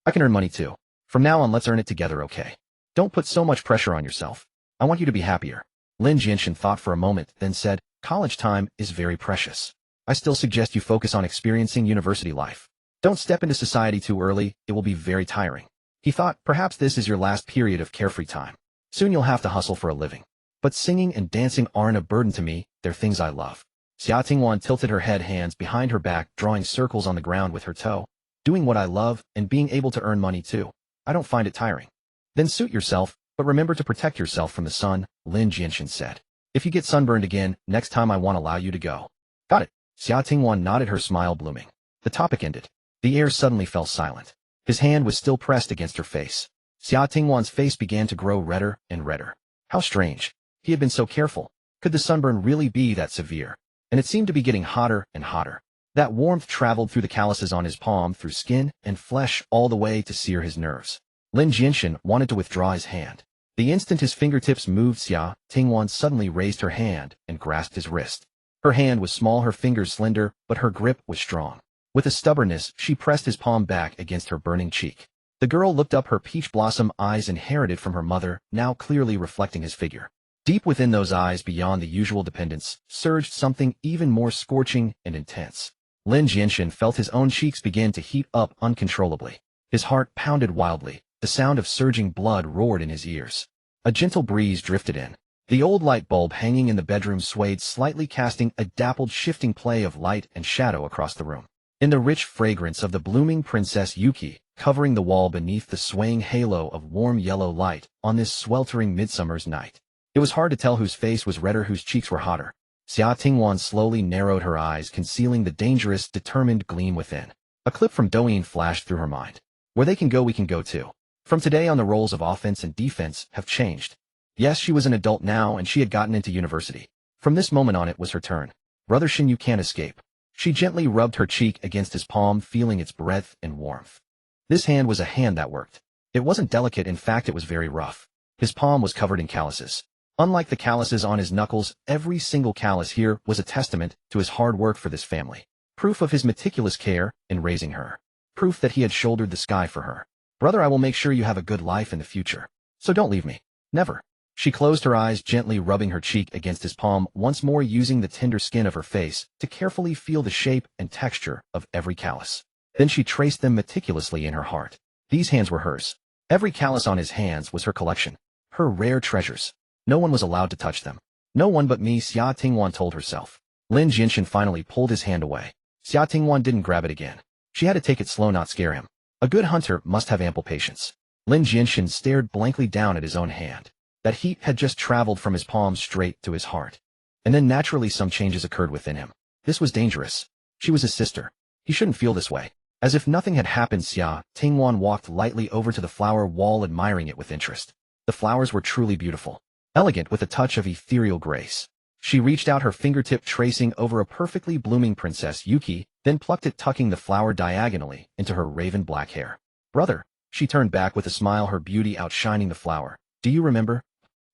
I can earn money too. From now on, let's earn it together, okay? Don't put so much pressure on yourself. I want you to be happier." Lin Jianshen thought for a moment, then said, "College time is very precious. I still suggest you focus on experiencing university life. Don't step into society too early, it will be very tiring." He thought, perhaps this is your last period of carefree time. Soon you'll have to hustle for a living. "But singing and dancing aren't a burden to me, they're things I love." Xia Tingwan tilted her head, hands behind her back, drawing circles on the ground with her toe. "Doing what I love and being able to earn money too. I don't find it tiring." "Then suit yourself, but remember to protect yourself from the sun," Lin Jianshen said. "If you get sunburned again, next time I won't allow you to go." "Got it." Xia Tingwan nodded, her smile blooming. The topic ended. The air suddenly fell silent. His hand was still pressed against her face. Xia Tingwan's face began to grow redder and redder. How strange. He had been so careful. Could the sunburn really be that severe? And it seemed to be getting hotter and hotter. That warmth traveled through the calluses on his palm, through skin and flesh, all the way to sear his nerves. Lin Jianshen wanted to withdraw his hand. The instant his fingertips moved, Xia Tingwan suddenly raised her hand and grasped his wrist. Her hand was small, her fingers slender, but her grip was strong. With a stubbornness, she pressed his palm back against her burning cheek. The girl looked up, her peach blossom eyes inherited from her mother, now clearly reflecting his figure. Deep within those eyes, beyond the usual dependence, surged something even more scorching and intense. Lin Jianshen felt his own cheeks begin to heat up uncontrollably. His heart pounded wildly. The sound of surging blood roared in his ears. A gentle breeze drifted in. The old light bulb hanging in the bedroom swayed slightly, casting a dappled, shifting play of light and shadow across the room. In the rich fragrance of the blooming Princess Yuki, covering the wall beneath the swaying halo of warm yellow light on this sweltering midsummer's night. It was hard to tell whose face was redder, whose cheeks were hotter. Xia Tingwan slowly narrowed her eyes, concealing the dangerous, determined gleam within. A clip from Douyin flashed through her mind. Where they can go, we can go too. From today on, the roles of offense and defense have changed. Yes, she was an adult now, and she had gotten into university. From this moment on, it was her turn. Brother Shin, you can't escape. She gently rubbed her cheek against his palm, feeling its breadth and warmth. This hand was a hand that worked. It wasn't delicate, in fact it was very rough. His palm was covered in calluses. Unlike the calluses on his knuckles, every single callus here was a testament to his hard work for this family. Proof of his meticulous care in raising her. Proof that he had shouldered the sky for her. Brother, I will make sure you have a good life in the future. So don't leave me. Never. She closed her eyes, gently rubbing her cheek against his palm, once more using the tender skin of her face to carefully feel the shape and texture of every callus. Then she traced them meticulously in her heart. These hands were hers. Every callus on his hands was her collection. Her rare treasures. No one was allowed to touch them. No one but me, Xia Tingwan told herself. Lin Jianshen finally pulled his hand away. Xia Tingwan didn't grab it again. She had to take it slow, not scare him. A good hunter must have ample patience. Lin Jianshen stared blankly down at his own hand. That heat had just traveled from his palm straight to his heart. And then naturally some changes occurred within him. This was dangerous. She was his sister. He shouldn't feel this way. As if nothing had happened, Xia Tingwan walked lightly over to the flower wall, admiring it with interest. The flowers were truly beautiful. Elegant, with a touch of ethereal grace. She reached out her fingertip, tracing over a perfectly blooming Princess Yuki, then plucked it, tucking the flower diagonally into her raven black hair. Brother, she turned back with a smile, her beauty outshining the flower. Do you remember?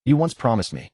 You once promised me.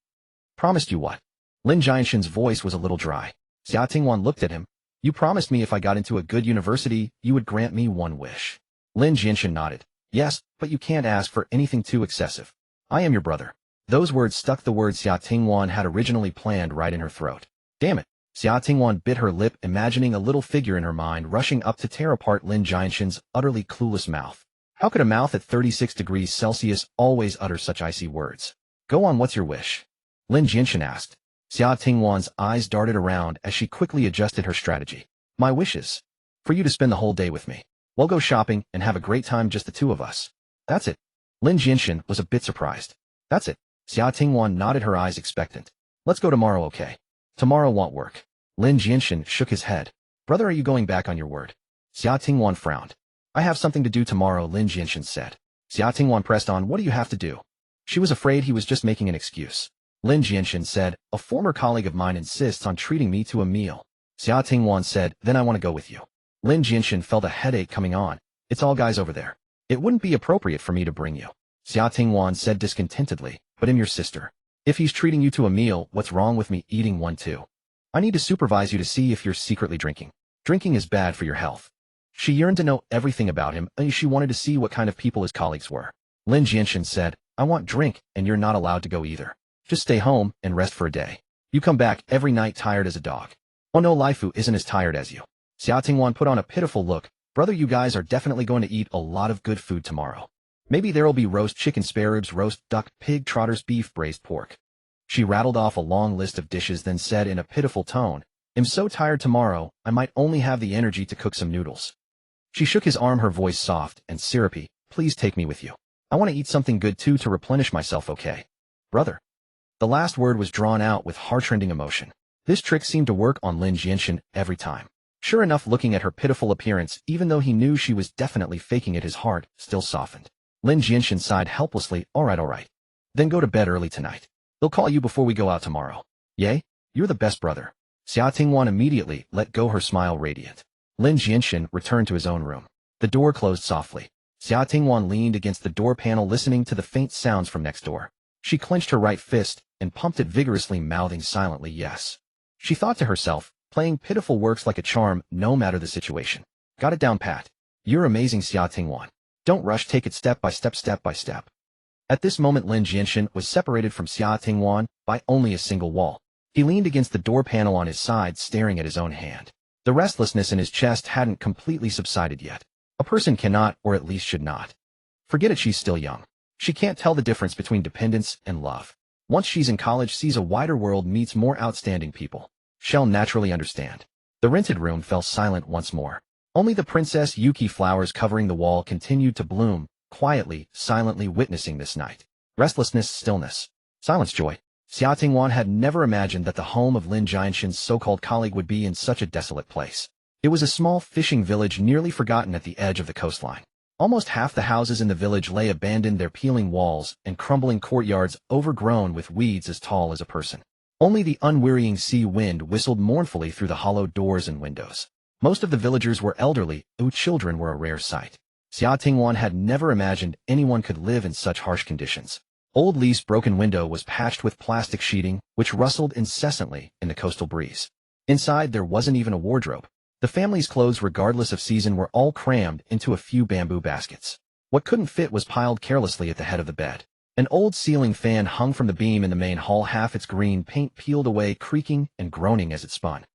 Promised you what? Lin Jianshen's voice was a little dry. Xia Tingwan looked at him. You promised me if I got into a good university, you would grant me one wish. Lin Jianshen nodded. Yes, but you can't ask for anything too excessive. I am your brother. Those words stuck, the words Xia Tingwan had originally planned, right in her throat. Damn it. Xia Tingwan bit her lip, imagining a little figure in her mind rushing up to tear apart Lin Jianshen's utterly clueless mouth. How could a mouth at 36 degrees Celsius always utter such icy words? Go on, what's your wish? Lin Jianshen asked. Xia Tingwan's eyes darted around as she quickly adjusted her strategy. My wish is for you to spend the whole day with me. We'll go shopping and have a great time, just the two of us. That's it. Lin Jianshen was a bit surprised. That's it. Xia Tingwan nodded, her eyes expectant. Let's go tomorrow, okay? Tomorrow won't work. Lin Jianshen shook his head. Brother, are you going back on your word? Xia Tingwan frowned. I have something to do tomorrow, Lin Jianshen said. Xia Tingwan pressed on. What do you have to do? She was afraid he was just making an excuse. Lin Jianshen said, a former colleague of mine insists on treating me to a meal. Xia Tingwan said, then I want to go with you. Lin Jianshen felt a headache coming on. It's all guys over there. It wouldn't be appropriate for me to bring you. Xia Tingwan said discontentedly, but I'm your sister. If he's treating you to a meal, what's wrong with me eating one too? I need to supervise you to see if you're secretly drinking. Drinking is bad for your health. She yearned to know everything about him, and she wanted to see what kind of people his colleagues were. Lin Jianshen said, I want drink, and you're not allowed to go either. Just stay home and rest for a day. You come back every night tired as a dog. Oh no, Laifu isn't as tired as you. Xia Tingwan put on a pitiful look. Brother, you guys are definitely going to eat a lot of good food tomorrow. Maybe there'll be roast chicken, spare ribs, roast duck, pig trotters, beef, braised pork. She rattled off a long list of dishes, then said in a pitiful tone, I'm so tired tomorrow, I might only have the energy to cook some noodles. She shook his arm, her voice soft and syrupy. Please take me with you. I want to eat something good too to replenish myself, okay? Brother. The last word was drawn out with heart-rending emotion. This trick seemed to work on Lin Jianshen every time. Sure enough, looking at her pitiful appearance, even though he knew she was definitely faking it, his heart still softened. Lin Jianshen sighed helplessly. All right. Then go to bed early tonight. They'll call you before we go out tomorrow. Yay? You're the best brother. Xia Tingwan immediately let go, her smile radiant. Lin Jianshen returned to his own room. The door closed softly. Xia Tingwan leaned against the door panel, listening to the faint sounds from next door. She clenched her right fist and pumped it vigorously, mouthing silently yes. She thought to herself, playing pitiful works like a charm, no matter the situation. Got it down pat. You're amazing, Xia Tingwan. Don't rush, take it step by step. At this moment, Lin Jianshen was separated from Xia Tingwan by only a single wall. He leaned against the door panel on his side, staring at his own hand. The restlessness in his chest hadn't completely subsided yet. A person cannot, or at least should not. Forget it, she's still young. She can't tell the difference between dependence and love. Once she's in college, sees a wider world, meets more outstanding people, she'll naturally understand. The rented room fell silent once more. Only the Princess Yuki flowers covering the wall continued to bloom, quietly, silently witnessing this night. Restlessness, stillness, silence, joy. Xia Tingwan had never imagined that the home of Lin Jianshen's so-called colleague would be in such a desolate place. It was a small fishing village nearly forgotten at the edge of the coastline. Almost half the houses in the village lay abandoned, their peeling walls and crumbling courtyards overgrown with weeds as tall as a person. Only the unwearying sea wind whistled mournfully through the hollow doors and windows. Most of the villagers were elderly, whose children were a rare sight. Xia Tingwan had never imagined anyone could live in such harsh conditions. Old Li's broken window was patched with plastic sheeting, which rustled incessantly in the coastal breeze. Inside, there wasn't even a wardrobe. The family's clothes, regardless of season, were all crammed into a few bamboo baskets. What couldn't fit was piled carelessly at the head of the bed. An old ceiling fan hung from the beam in the main hall, half its green paint peeled away, creaking and groaning as it spun.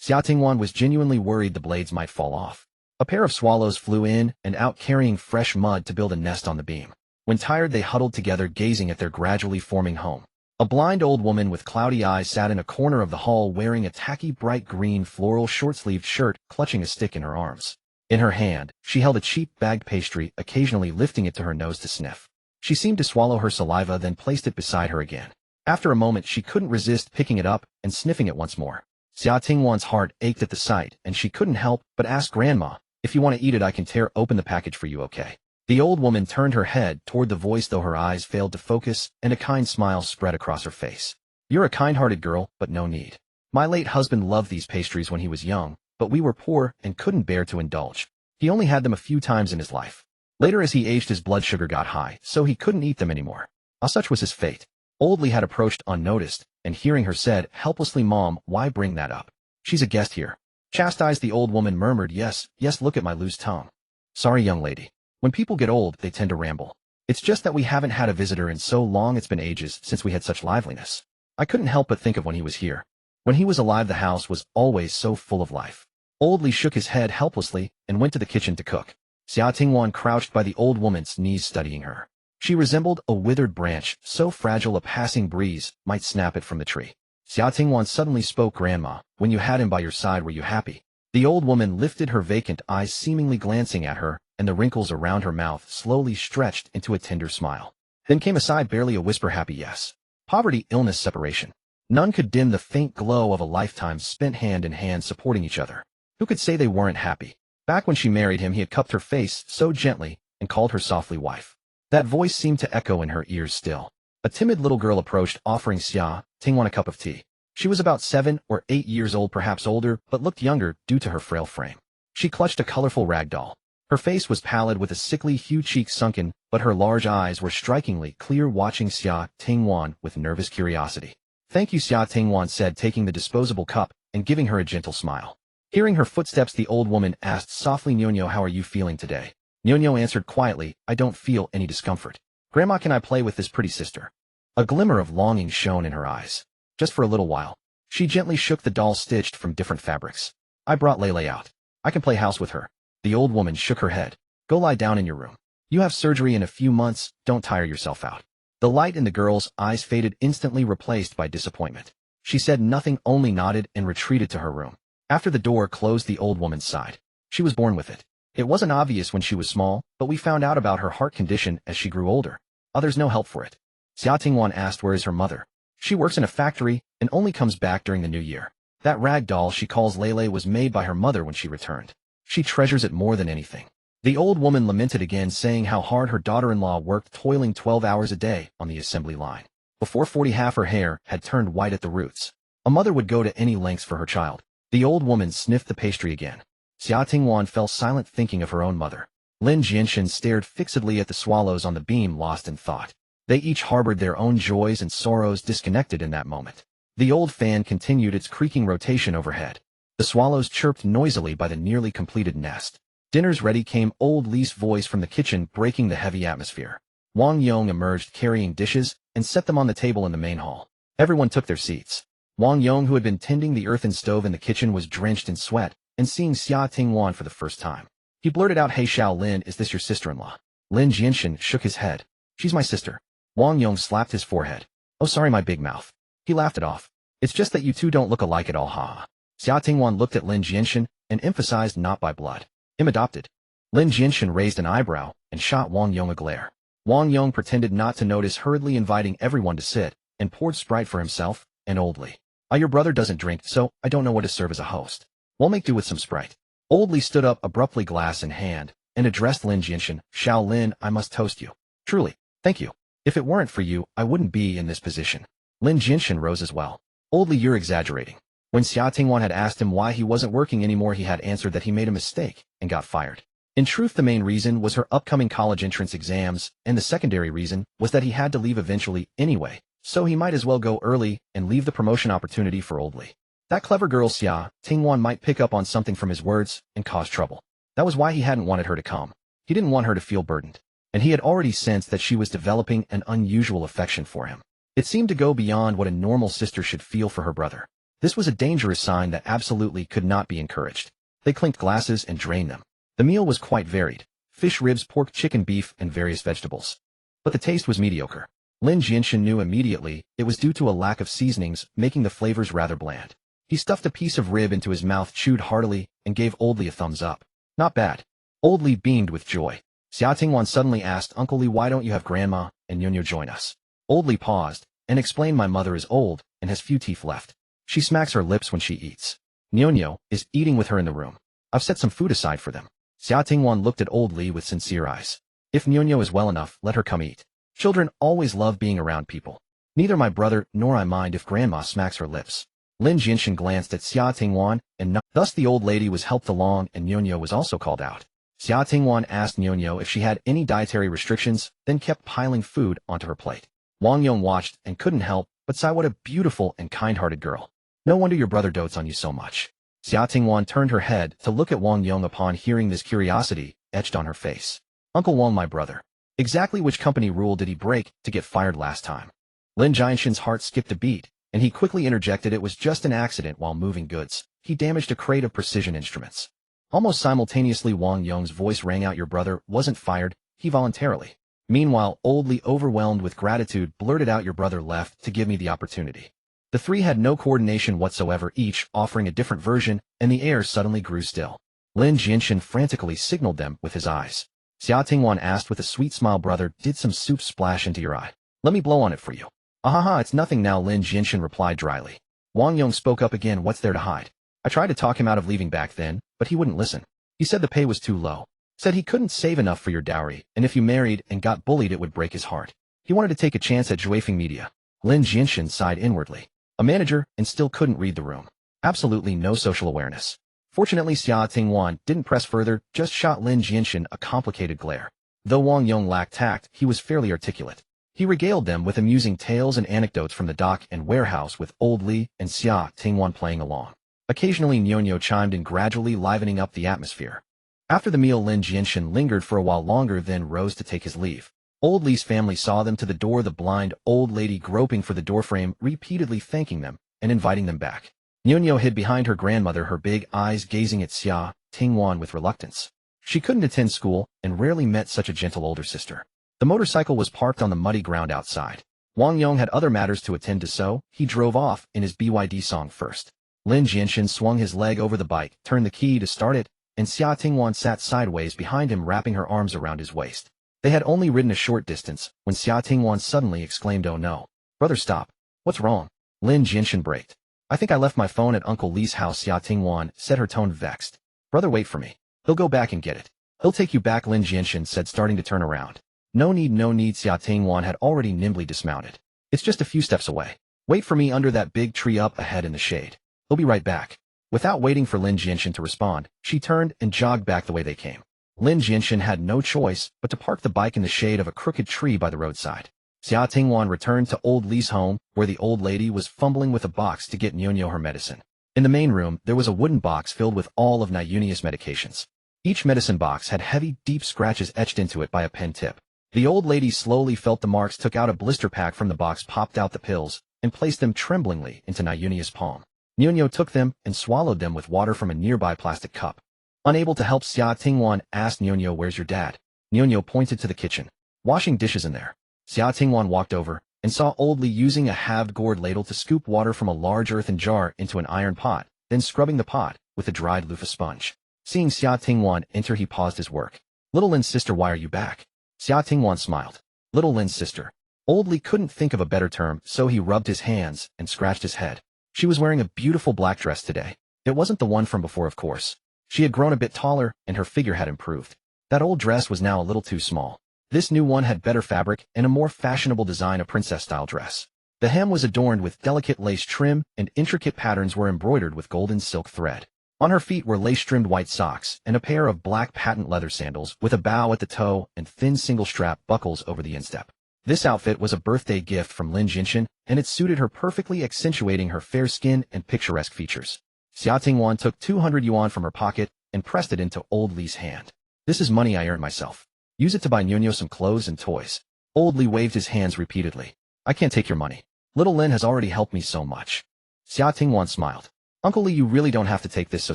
Xia Tingwan was genuinely worried the blades might fall off. A pair of swallows flew in and out, carrying fresh mud to build a nest on the beam. When tired, they huddled together, gazing at their gradually forming home. A blind old woman with cloudy eyes sat in a corner of the hall, wearing a tacky bright green floral short-sleeved shirt, clutching a stick in her arms. In her hand, she held a cheap bagged pastry, occasionally lifting it to her nose to sniff. She seemed to swallow her saliva, then placed it beside her again. After a moment, she couldn't resist picking it up and sniffing it once more. Xia Tingwan's heart ached at the sight, and she couldn't help but ask, "Grandma, if you want to eat it, I can tear open the package for you, okay?" The old woman turned her head toward the voice, though her eyes failed to focus, and a kind smile spread across her face. "You're a kind-hearted girl, but no need. My late husband loved these pastries when he was young, but we were poor and couldn't bear to indulge. He only had them a few times in his life. Later, as he aged, his blood sugar got high, so he couldn't eat them anymore. Such was his fate." Old Li had approached unnoticed, and hearing her said helplessly, "Mom, why bring that up? She's a guest here." Chastised, the old woman murmured, yes, look at my loose tongue. "Sorry, young lady. When people get old, they tend to ramble. It's just that we haven't had a visitor in so long, it's been ages since we had such liveliness. I couldn't help but think of when he was here. When he was alive, the house was always so full of life." Old Li shook his head helplessly and went to the kitchen to cook. Xia Tingwan crouched by the old woman's knees, studying her. She resembled a withered branch, so fragile a passing breeze might snap it from the tree. Xia Tingwan suddenly spoke, "Grandma, when you had him by your side, were you happy?" The old woman lifted her vacant eyes, seemingly glancing at her, and the wrinkles around her mouth slowly stretched into a tender smile. Then came a sigh, barely a whisper, "Happy, yes. Poverty, illness, separation. None could dim the faint glow of a lifetime spent hand in hand supporting each other. Who could say they weren't happy? Back when she married him, he had cupped her face so gently and called her softly wife." That voice seemed to echo in her ears still. A timid little girl approached, offering Xia Tingwan a cup of tea. She was about 7 or 8 years old, perhaps older, but looked younger due to her frail frame. She clutched a colorful rag doll. Her face was pallid with a sickly hue, cheeks sunken, but her large eyes were strikingly clear, watching Xia Tingwan with nervous curiosity. "Thank you," Xia Tingwan said, taking the disposable cup and giving her a gentle smile. Hearing her footsteps, the old woman asked softly, "Nyonyo, how are you feeling today?" Nyonyo answered quietly, "I don't feel any discomfort. Grandma, can I play with this pretty sister?" A glimmer of longing shone in her eyes. "Just for a little while." She gently shook the doll stitched from different fabrics. "I brought Lele out. I can play house with her." The old woman shook her head. "Go lie down in your room. You have surgery in a few months, don't tire yourself out." The light in the girl's eyes faded, instantly replaced by disappointment. She said nothing, only nodded and retreated to her room. After the door closed, the old woman sighed. She was born with it. It wasn't obvious when she was small, but we found out about her heart condition as she grew older. There's no help for it. Xia Tingwan asked, "Where is her mother?" "She works in a factory and only comes back during the new year. That rag doll she calls Lele was made by her mother when she returned. She treasures it more than anything." The old woman lamented again, saying how hard her daughter-in-law worked, toiling 12 hours a day on the assembly line. Before 40, half her hair had turned white at the roots. A mother would go to any lengths for her child. The old woman sniffed the pastry again. Xia Tingwan fell silent, thinking of her own mother. Lin Jianshen stared fixedly at the swallows on the beam, lost in thought. They each harbored their own joys and sorrows, disconnected in that moment. The old fan continued its creaking rotation overhead. The swallows chirped noisily by the nearly completed nest. "Dinner's ready," came old Li's voice from the kitchen, breaking the heavy atmosphere. Wang Yong emerged carrying dishes and set them on the table in the main hall. Everyone took their seats. Wang Yong, who had been tending the earthen stove in the kitchen, was drenched in sweat and seeing Xia Tingwan for the first time. He blurted out, "Hey Shaolin, is this your sister-in-law?" Lin Jianshen shook his head. "She's my sister." Wang Yong slapped his forehead. "Oh, sorry, my big mouth." He laughed it off. "It's just that you two don't look alike at all, ha." Xia Tingwan looked at Lin Jianshen and emphasized, "Not by blood. I'm adopted." Lin Jianshen raised an eyebrow and shot Wang Yong a glare. Wang Yong pretended not to notice, hurriedly inviting everyone to sit, and poured Sprite for himself and Old Li. Your brother doesn't drink, so I don't know what to serve as a host. We'll make do with some Sprite." Old Li stood up abruptly, glass in hand, and addressed Lin Jianshen. "Shaolin, I must toast you." "Truly, thank you. If it weren't for you, I wouldn't be in this position." Lin Jianshen rose as well. "Old Li, you're exaggerating." When Xia Tingwan had asked him why he wasn't working anymore, he had answered that he made a mistake and got fired. In truth, the main reason was her upcoming college entrance exams, and the secondary reason was that he had to leave eventually anyway, so he might as well go early and leave the promotion opportunity for Old Li. That clever girl Xia Tingwan might pick up on something from his words and cause trouble. That was why he hadn't wanted her to come. He didn't want her to feel burdened, and he had already sensed that she was developing an unusual affection for him. It seemed to go beyond what a normal sister should feel for her brother. This was a dangerous sign that absolutely could not be encouraged. They clinked glasses and drained them. The meal was quite varied: fish, ribs, pork, chicken, beef, and various vegetables. But the taste was mediocre. Lin Jianshen knew immediately it was due to a lack of seasonings, making the flavors rather bland. He stuffed a piece of rib into his mouth, chewed heartily, and gave Old Li a thumbs up. "Not bad." Old Li beamed with joy. Xia Tingwan suddenly asked, "Uncle Li, why don't you have Grandma and Nyonya join us?" Old Li paused and explained, "My mother is old and has few teeth left. She smacks her lips when she eats. Nyonya is eating with her in the room. I've set some food aside for them." Xia Tingwan looked at Old Li with sincere eyes. "If Nyonya is well enough, let her come eat. Children always love being around people. Neither my brother nor I mind if Grandma smacks her lips." Lin Jianshen glanced at Xia Tingwan, and thus the old lady was helped along, and Nyonya was also called out. Xia Tingwan asked Nyonya if she had any dietary restrictions, then kept piling food onto her plate. Wang Yong watched and couldn't help but sigh. What a beautiful and kind-hearted girl. No wonder your brother dotes on you so much. Xia Tingwan turned her head to look at Wang Yong. Upon hearing this, curiosity etched on her face. "Uncle Wang, my brother. Exactly which company rule did he break to get fired last time?" Lin Jianshen's heart skipped a beat, and he quickly interjected, "It was just an accident while moving goods. He damaged a crate of precision instruments." Almost simultaneously, Wang Yong's voice rang out, "Your brother wasn't fired, he voluntarily." Meanwhile, Old Li, overwhelmed with gratitude, blurted out, "Your brother left to give me the opportunity." The three had no coordination whatsoever, each offering a different version, and the air suddenly grew still. Lin Jianshen frantically signaled them with his eyes. Xia Tingwan asked with a sweet smile, "Brother, did some soup splash into your eye? Let me blow on it for you." "Ahaha, it's nothing now," Lin Jianshen replied dryly. Wang Yong spoke up again, "What's there to hide? I tried to talk him out of leaving back then, but he wouldn't listen. He said the pay was too low. Said he couldn't save enough for your dowry, and if you married and got bullied it would break his heart. He wanted to take a chance at Juefeng Media." Lin Jianshen sighed inwardly. A manager, and still couldn't read the room. Absolutely no social awareness. Fortunately, Xia Tingwan didn't press further, just shot Lin Jianshen a complicated glare. Though Wang Yong lacked tact, he was fairly articulate. He regaled them with amusing tales and anecdotes from the dock and warehouse, with Old Li and Xia Tingwan playing along. Occasionally Nyonya chimed in, gradually livening up the atmosphere. After the meal, Lin Jianshen lingered for a while longer, then rose to take his leave. Old Li's family saw them to the door, the blind old lady groping for the doorframe, repeatedly thanking them and inviting them back. Nyonya hid behind her grandmother, her big eyes gazing at Xia Tingwan with reluctance. She couldn't attend school and rarely met such a gentle older sister. The motorcycle was parked on the muddy ground outside. Wang Yong had other matters to attend to, so he drove off in his BYD song first. Lin Jianshen swung his leg over the bike, turned the key to start it, and Xia Tingwan sat sideways behind him, wrapping her arms around his waist. They had only ridden a short distance when Xia Tingwan suddenly exclaimed, "Oh no. Brother, stop. What's wrong?" Lin Jianshen braked. "I think I left my phone at Uncle Li's house," Xia Tingwan said, her tone vexed. "Brother, wait for me. He'll go back and get it." He'll take you back, Lin Jianshen said, starting to turn around. No need, no need, Xia Tingwan had already nimbly dismounted. It's just a few steps away. Wait for me under that big tree up ahead in the shade. He'll be right back. Without waiting for Lin Jianshen to respond, she turned and jogged back the way they came. Lin Jianshen had no choice but to park the bike in the shade of a crooked tree by the roadside. Xia Tingwan returned to old Li's home, where the old lady was fumbling with a box to get Nyonyo her medicine. In the main room, there was a wooden box filled with all of Nyonyo's medications. Each medicine box had heavy, deep scratches etched into it by a pen tip. The old lady slowly felt the marks, took out a blister pack from the box, popped out the pills, and placed them tremblingly into Nyonyo's palm. Nyonyo took them and swallowed them with water from a nearby plastic cup. Unable to help, Xia Tingwan asked Nyonyo, "Where's your dad?" Nyonyo pointed to the kitchen. "Washing dishes in there." Xia Tingwan walked over and saw old Li using a halved gourd ladle to scoop water from a large earthen jar into an iron pot, then scrubbing the pot with a dried loofah sponge. Seeing Xia Tingwan enter, he paused his work. "Little Lin's sister, why are you back?" Xia Tingwan smiled. Little Lin's sister. Old Li couldn't think of a better term, so he rubbed his hands and scratched his head. She was wearing a beautiful black dress today. It wasn't the one from before, of course. She had grown a bit taller, and her figure had improved. That old dress was now a little too small. This new one had better fabric and a more fashionable design, a princess-style dress. The hem was adorned with delicate lace trim, and intricate patterns were embroidered with golden silk thread. On her feet were lace-trimmed white socks and a pair of black patent leather sandals with a bow at the toe and thin single-strap buckles over the instep. This outfit was a birthday gift from Lin Jianshen, and it suited her perfectly, accentuating her fair skin and picturesque features. Xia Tingwan took 200 yuan from her pocket and pressed it into old Li's hand. "This is money I earned myself. Use it to buy Nyonyo some clothes and toys." Old Li waved his hands repeatedly. "I can't take your money. Little Lin has already helped me so much." Xia Tingwan smiled. "Uncle Li, you really don't have to take this so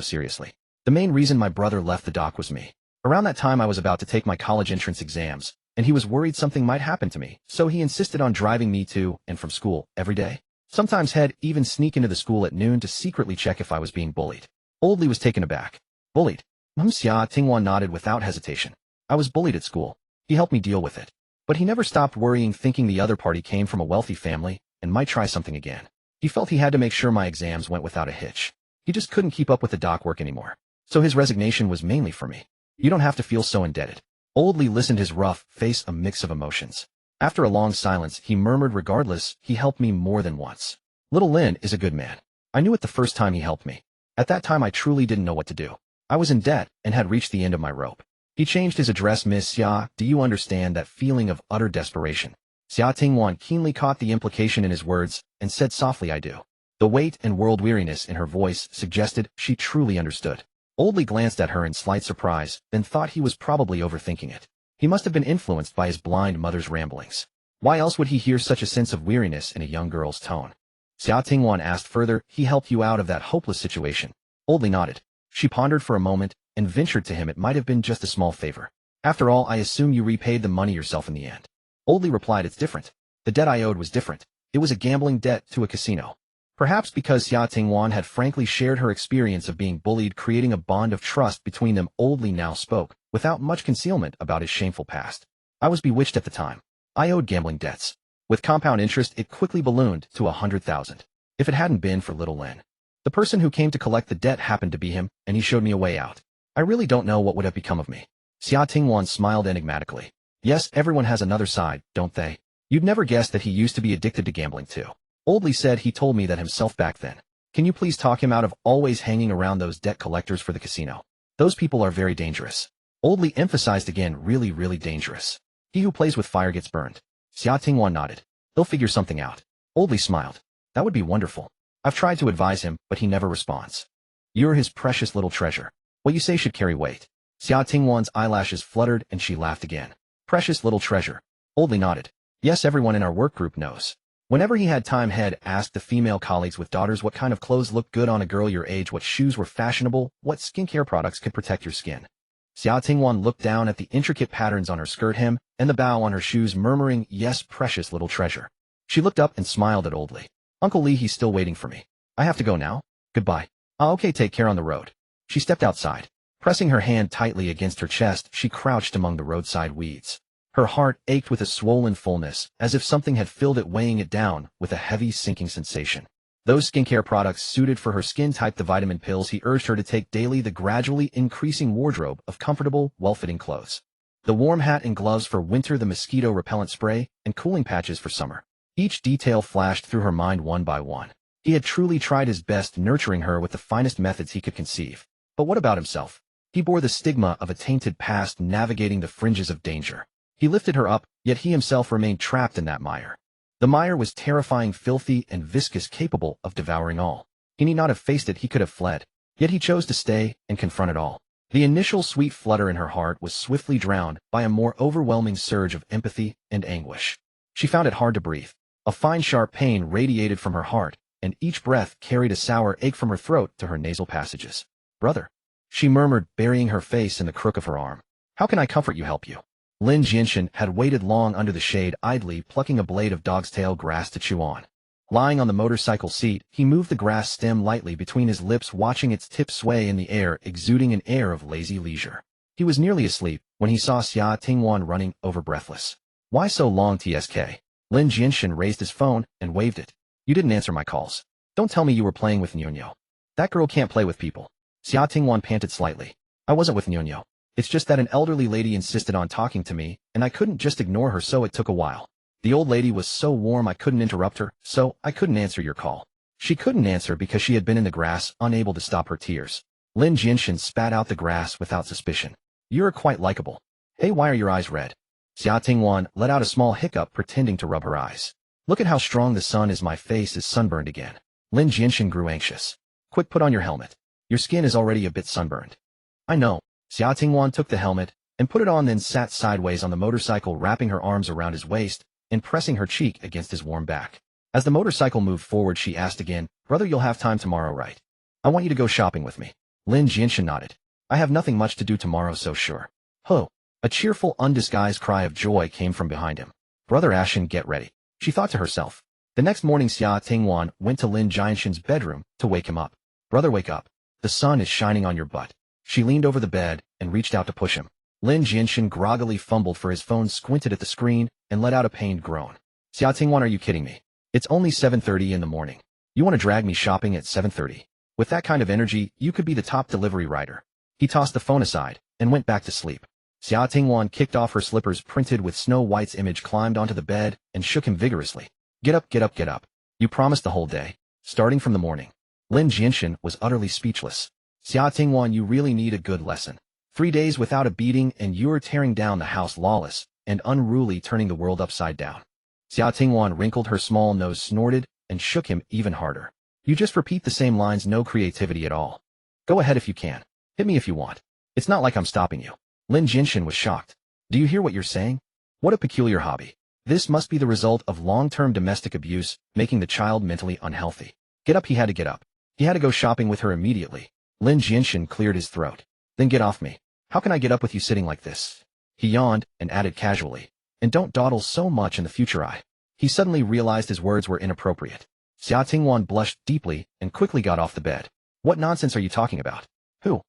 seriously. The main reason my brother left the dock was me. Around that time I was about to take my college entrance exams, and he was worried something might happen to me, so he insisted on driving me to and from school every day. Sometimes he'd even sneak into the school at noon to secretly check if I was being bullied." Old Li was taken aback. "Bullied?" Xia Tingwan nodded without hesitation. "I was bullied at school. He helped me deal with it. But he never stopped worrying, thinking the other party came from a wealthy family and might try something again. He felt he had to make sure my exams went without a hitch. He just couldn't keep up with the dock work anymore. So his resignation was mainly for me. You don't have to feel so indebted." Old Li listened, his rough face a mix of emotions. After a long silence, he murmured, "Regardless, he helped me more than once. Little Lin is a good man. I knew it the first time he helped me. At that time I truly didn't know what to do. I was in debt and had reached the end of my rope." He changed his address. "Miss Xia, do you understand that feeling of utter desperation?" Xia Tingwan keenly caught the implication in his words and said softly, "I do." The weight and world weariness in her voice suggested she truly understood. Old Li glanced at her in slight surprise, then thought he was probably overthinking it. He must have been influenced by his blind mother's ramblings. Why else would he hear such a sense of weariness in a young girl's tone? Xia Tingwan asked further, "He helped you out of that hopeless situation?" Old Li nodded. She pondered for a moment and ventured to him, "It might have been just a small favor. After all, I assume you repaid the money yourself in the end." Old Li replied, "It's different. The debt I owed was different. It was a gambling debt to a casino." Perhaps because Xia Tingwan had frankly shared her experience of being bullied, creating a bond of trust between them, Old Li now spoke, without much concealment, about his shameful past. "I was bewitched at the time. I owed gambling debts. With compound interest, it quickly ballooned to 100,000. If it hadn't been for Little Lin. The person who came to collect the debt happened to be him, and he showed me a way out. I really don't know what would have become of me." Xia Tingwan smiled enigmatically. "Yes, everyone has another side, don't they? You'd never guess that he used to be addicted to gambling too." Old Li said he told me that himself back then. "Can you please talk him out of always hanging around those debt collectors for the casino? Those people are very dangerous." Old Li emphasized again, "Really, really dangerous. He who plays with fire gets burned." Xia Tingwan nodded. "They'll figure something out." Old Li smiled. "That would be wonderful. I've tried to advise him, but he never responds. You're his precious little treasure. What you say should carry weight." Xia Tingwan's eyelashes fluttered and she laughed again. "Precious little treasure." Old Li nodded. "Yes, everyone in our work group knows." Whenever he had time, Head asked the female colleagues with daughters what kind of clothes looked good on a girl your age, what shoes were fashionable, what skincare products could protect your skin. Xia Tingwan looked down at the intricate patterns on her skirt hem and the bow on her shoes, murmuring, "Yes, precious little treasure." She looked up and smiled at Old Li. "Uncle Li, he's still waiting for me. I have to go now. Goodbye." "Ah, okay, take care on the road." She stepped outside. Pressing her hand tightly against her chest, she crouched among the roadside weeds. Her heart ached with a swollen fullness, as if something had filled it, weighing it down with a heavy, sinking sensation. Those skincare products suited for her skin type, the vitamin pills he urged her to take daily, the gradually increasing wardrobe of comfortable, well-fitting clothes. The warm hat and gloves for winter, the mosquito repellent spray, and cooling patches for summer. Each detail flashed through her mind one by one. He had truly tried his best, nurturing her with the finest methods he could conceive. But what about himself? He bore the stigma of a tainted past, navigating the fringes of danger. He lifted her up, yet he himself remained trapped in that mire. The mire was terrifying, filthy, and viscous, capable of devouring all. He need not have faced it, he could have fled. Yet he chose to stay and confront it all. The initial sweet flutter in her heart was swiftly drowned by a more overwhelming surge of empathy and anguish. She found it hard to breathe. A fine, sharp pain radiated from her heart, and each breath carried a sour ache from her throat to her nasal passages. "Brother," she murmured, burying her face in the crook of her arm. "How can I comfort you, help you?" Lin Jianshen had waited long under the shade, idly plucking a blade of dog's tail grass to chew on. Lying on the motorcycle seat, he moved the grass stem lightly between his lips, watching its tip sway in the air, exuding an air of lazy leisure. He was nearly asleep when he saw Xia Tingwan running over, breathless. "Why so long, TSK?" Lin Jianshen raised his phone and waved it. "You didn't answer my calls. Don't tell me you were playing with Nyonyo. That girl can't play with people." Xia Tingwan panted slightly. "I wasn't with Nyonyo. It's just that an elderly lady insisted on talking to me, and I couldn't just ignore her, so it took a while. The old lady was so warm I couldn't interrupt her, so I couldn't answer your call." She couldn't answer because she had been in the grass, unable to stop her tears. Lin Jianshen spat out the grass without suspicion. "You're quite likable. Hey, why are your eyes red?" Xia Tingwan let out a small hiccup, pretending to rub her eyes. "Look at how strong the sun is, my face is sunburned again." Lin Jianshen grew anxious. "Quick, put on your helmet. Your skin is already a bit sunburned." "I know." Xia Tingwan took the helmet and put it on, then sat sideways on the motorcycle, wrapping her arms around his waist and pressing her cheek against his warm back. As the motorcycle moved forward, she asked again, "Brother, you'll have time tomorrow, right? I want you to go shopping with me." Lin Jianshen nodded. "I have nothing much to do tomorrow, so sure." "Ho!" A cheerful, undisguised cry of joy came from behind him. "Brother Ashen, get ready," she thought to herself. The next morning, Xia Tingwan went to Lin Jianshen's bedroom to wake him up. "Brother, wake up. The sun is shining on your butt." She leaned over the bed and reached out to push him. Lin Jianshen groggily fumbled for his phone, squinted at the screen, and let out a pained groan. "Xia Tingwan, are you kidding me? It's only 7:30 in the morning. You want to drag me shopping at 7:30? With that kind of energy, you could be the top delivery rider." He tossed the phone aside and went back to sleep. Xia Tingwan kicked off her slippers printed with Snow White's image, climbed onto the bed, and shook him vigorously. "Get up, get up, get up. You promised the whole day, starting from the morning." Lin Jianshen was utterly speechless. "Xia Tingwan, you really need a good lesson. 3 days without a beating and you're tearing down the house, lawless and unruly, turning the world upside down." Xia Tingwan wrinkled her small nose, snorted, and shook him even harder. "You just repeat the same lines, no creativity at all. Go ahead if you can. Hit me if you want. It's not like I'm stopping you." Lin Jianshen was shocked. "Do you hear what you're saying? What a peculiar hobby. This must be the result of long-term domestic abuse, making the child mentally unhealthy." Get up, he had to get up. He had to go shopping with her immediately. Lin Jianshen cleared his throat. "Then get off me. How can I get up with you sitting like this?" He yawned and added casually, "And don't dawdle so much in the future." He suddenly realized his words were inappropriate. Xia Tingwan blushed deeply and quickly got off the bed. "What nonsense are you talking about? Who?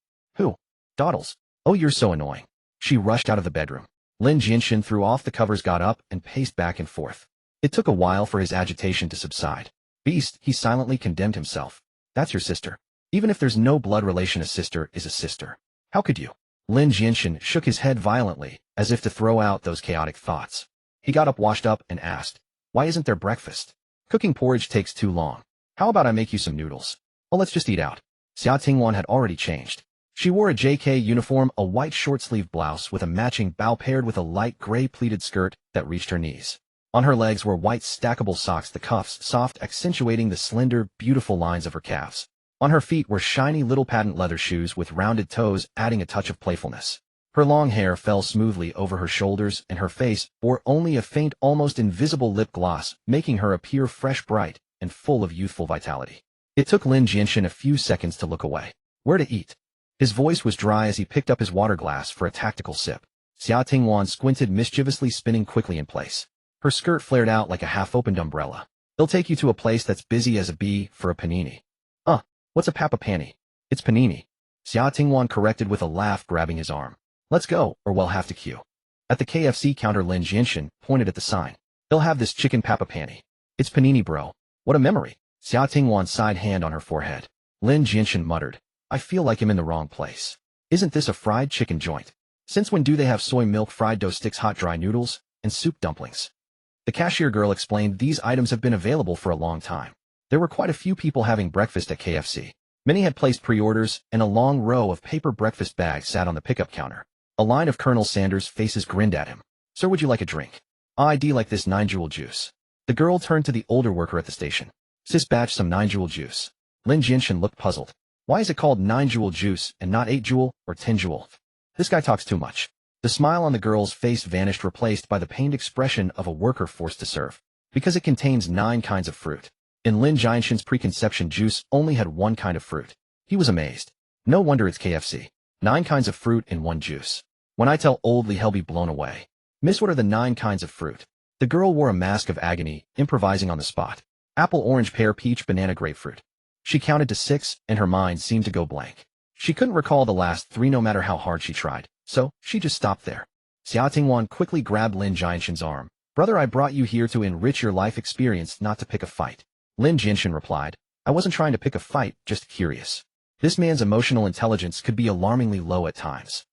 Dawdles? Oh, you're so annoying." She rushed out of the bedroom. Lin Jianshen threw off the covers, got up, and paced back and forth. It took a while for his agitation to subside. "Beast," he silently condemned himself. "That's your sister. Even if there's no blood relation, a sister is a sister. How could you?" Lin Jianshen shook his head violently, as if to throw out those chaotic thoughts. He got up, washed up, and asked, "Why isn't there breakfast? Cooking porridge takes too long. How about I make you some noodles? Oh, let's just eat out." Xia Tingwan had already changed. She wore a JK uniform, a white short-sleeved blouse with a matching bow paired with a light gray pleated skirt that reached her knees. On her legs were white stackable socks, the cuffs soft, accentuating the slender, beautiful lines of her calves. On her feet were shiny little patent leather shoes with rounded toes, adding a touch of playfulness. Her long hair fell smoothly over her shoulders, and her face bore only a faint, almost invisible lip gloss, making her appear fresh, bright, and full of youthful vitality. It took Lin Jianshen a few seconds to look away. "Where to eat?" His voice was dry as he picked up his water glass for a tactical sip. Xia Tingwan squinted, mischievously spinning quickly in place. Her skirt flared out like a half-opened umbrella. "They'll take you to a place that's busy as a bee for a panini." What's a papa panny?" "It's panini." Xia Tingwan corrected with a laugh, grabbing his arm. "Let's go, or we'll have to queue." At the KFC counter, Lin Jianshen pointed at the sign. "They'll have this chicken papa panny." "It's panini, bro. What a memory." Xia Tingwan sighed, hand on her forehead. Lin Jianshen muttered, I feel like I'm in the wrong place. Isn't this a fried chicken joint? Since when do they have soy milk fried dough sticks, hot dry noodles, and soup dumplings? The cashier girl explained these items have been available for a long time. There were quite a few people having breakfast at KFC. Many had placed pre-orders, and a long row of paper breakfast bags sat on the pickup counter. A line of Colonel Sanders' faces grinned at him. Sir, would you like a drink? I'd like this 9-jewel juice. The girl turned to the older worker at the station. Sis, batch some 9-jewel juice. Lin Jianshen looked puzzled. Why is it called 9-jewel juice and not 8-jewel or 10-jewel? This guy talks too much. The smile on the girl's face vanished, replaced by the pained expression of a worker forced to serve. Because it contains 9 kinds of fruit. In Lin Jianshen's preconception, juice only had 1 kind of fruit. He was amazed. No wonder it's KFC. 9 kinds of fruit in 1 juice. When I tell oldly, he'll be blown away. Miss, what are the 9 kinds of fruit? The girl wore a mask of agony, improvising on the spot. Apple, orange, pear, peach, banana, grapefruit. She counted to 6, and her mind seemed to go blank. She couldn't recall the last 3 no matter how hard she tried, so she just stopped there. Xia Tingwan quickly grabbed Lin Jianshen's arm. Brother, I brought you here to enrich your life experience, not to pick a fight. Lin Jianshen replied, I wasn't trying to pick a fight, just curious. This man's emotional intelligence could be alarmingly low at times.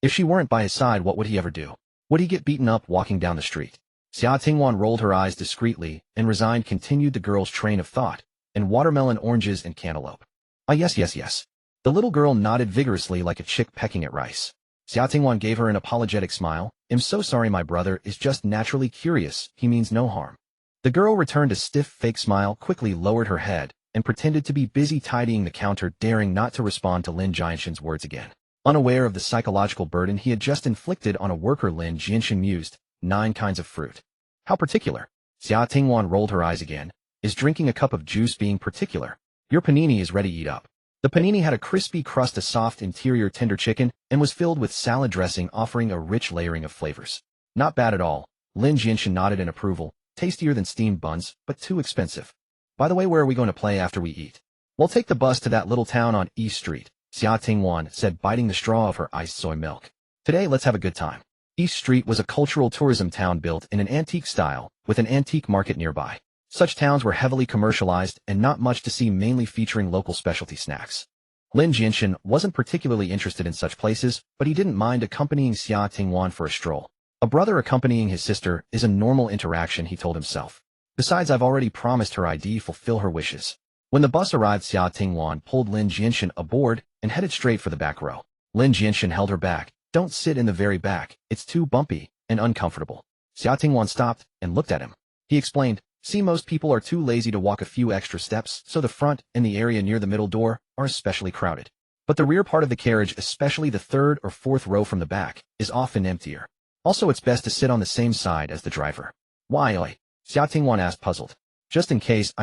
If she weren't by his side, what would he ever do? Would he get beaten up walking down the street? Xia Tingwan rolled her eyes discreetly and resigned, continued the girl's train of thought, and watermelon, oranges, and cantaloupe. Ah, yes, yes, yes. The little girl nodded vigorously like a chick pecking at rice. Xia Tingwan gave her an apologetic smile. I'm so sorry, my brother is just naturally curious, he means no harm. The girl returned a stiff fake smile, quickly lowered her head, and pretended to be busy tidying the counter, daring not to respond to Lin Jianshen's words again. Unaware of the psychological burden he had just inflicted on a worker, Lin Jianshen mused, 9 kinds of fruit. How particular? Xia Tingwan rolled her eyes again. Is drinking a cup of juice being particular? Your panini is ready, eat up. The panini had a crispy crust, a soft interior, tender chicken, and was filled with salad dressing, offering a rich layering of flavors. Not bad at all. Lin Jianshen nodded in approval. Tastier than steamed buns, but too expensive. By the way, where are we going to play after we eat? We'll take the bus to that little town on East Street, Xia Tingwan said, biting the straw of her iced soy milk. Today, let's have a good time. East Street was a cultural tourism town built in an antique style, with an antique market nearby. Such towns were heavily commercialized and not much to see, mainly featuring local specialty snacks. Lin Jianshen wasn't particularly interested in such places, but he didn't mind accompanying Xia Tingwan for a stroll. A brother accompanying his sister is a normal interaction, he told himself. Besides, I've already promised her I'd fulfill her wishes. When the bus arrived, Xia Tingwan pulled Lin Jianshen aboard and headed straight for the back row. Lin Jianshen held her back. Don't sit in the very back, it's too bumpy and uncomfortable. Xia Tingwan stopped and looked at him. He explained, see, most people are too lazy to walk a few extra steps, so the front and the area near the middle door are especially crowded. But the rear part of the carriage, especially the 3rd or 4th row from the back, is often emptier. Also, it's best to sit on the same side as the driver. Why, oi? Xia Tingwan asked, puzzled. Just in case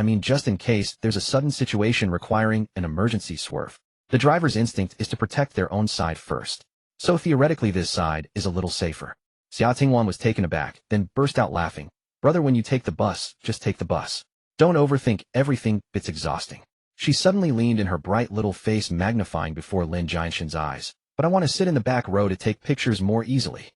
there's a sudden situation requiring an emergency swerve. The driver's instinct is to protect their own side first. So theoretically this side is a little safer. Xia Tingwan was taken aback, then burst out laughing. Brother, when you take the bus, just take the bus. Don't overthink everything, it's exhausting. She suddenly leaned in, her bright little face magnifying before Lin Jianshen's eyes. But I want to sit in the back row to take pictures more easily.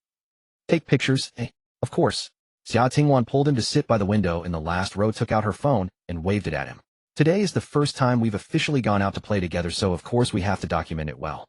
Take pictures? Eh? Of course. Xia Tingwan pulled him to sit by the window in the last row, took out her phone, and waved it at him. Today is the first time we've officially gone out to play together, so of course we have to document it well.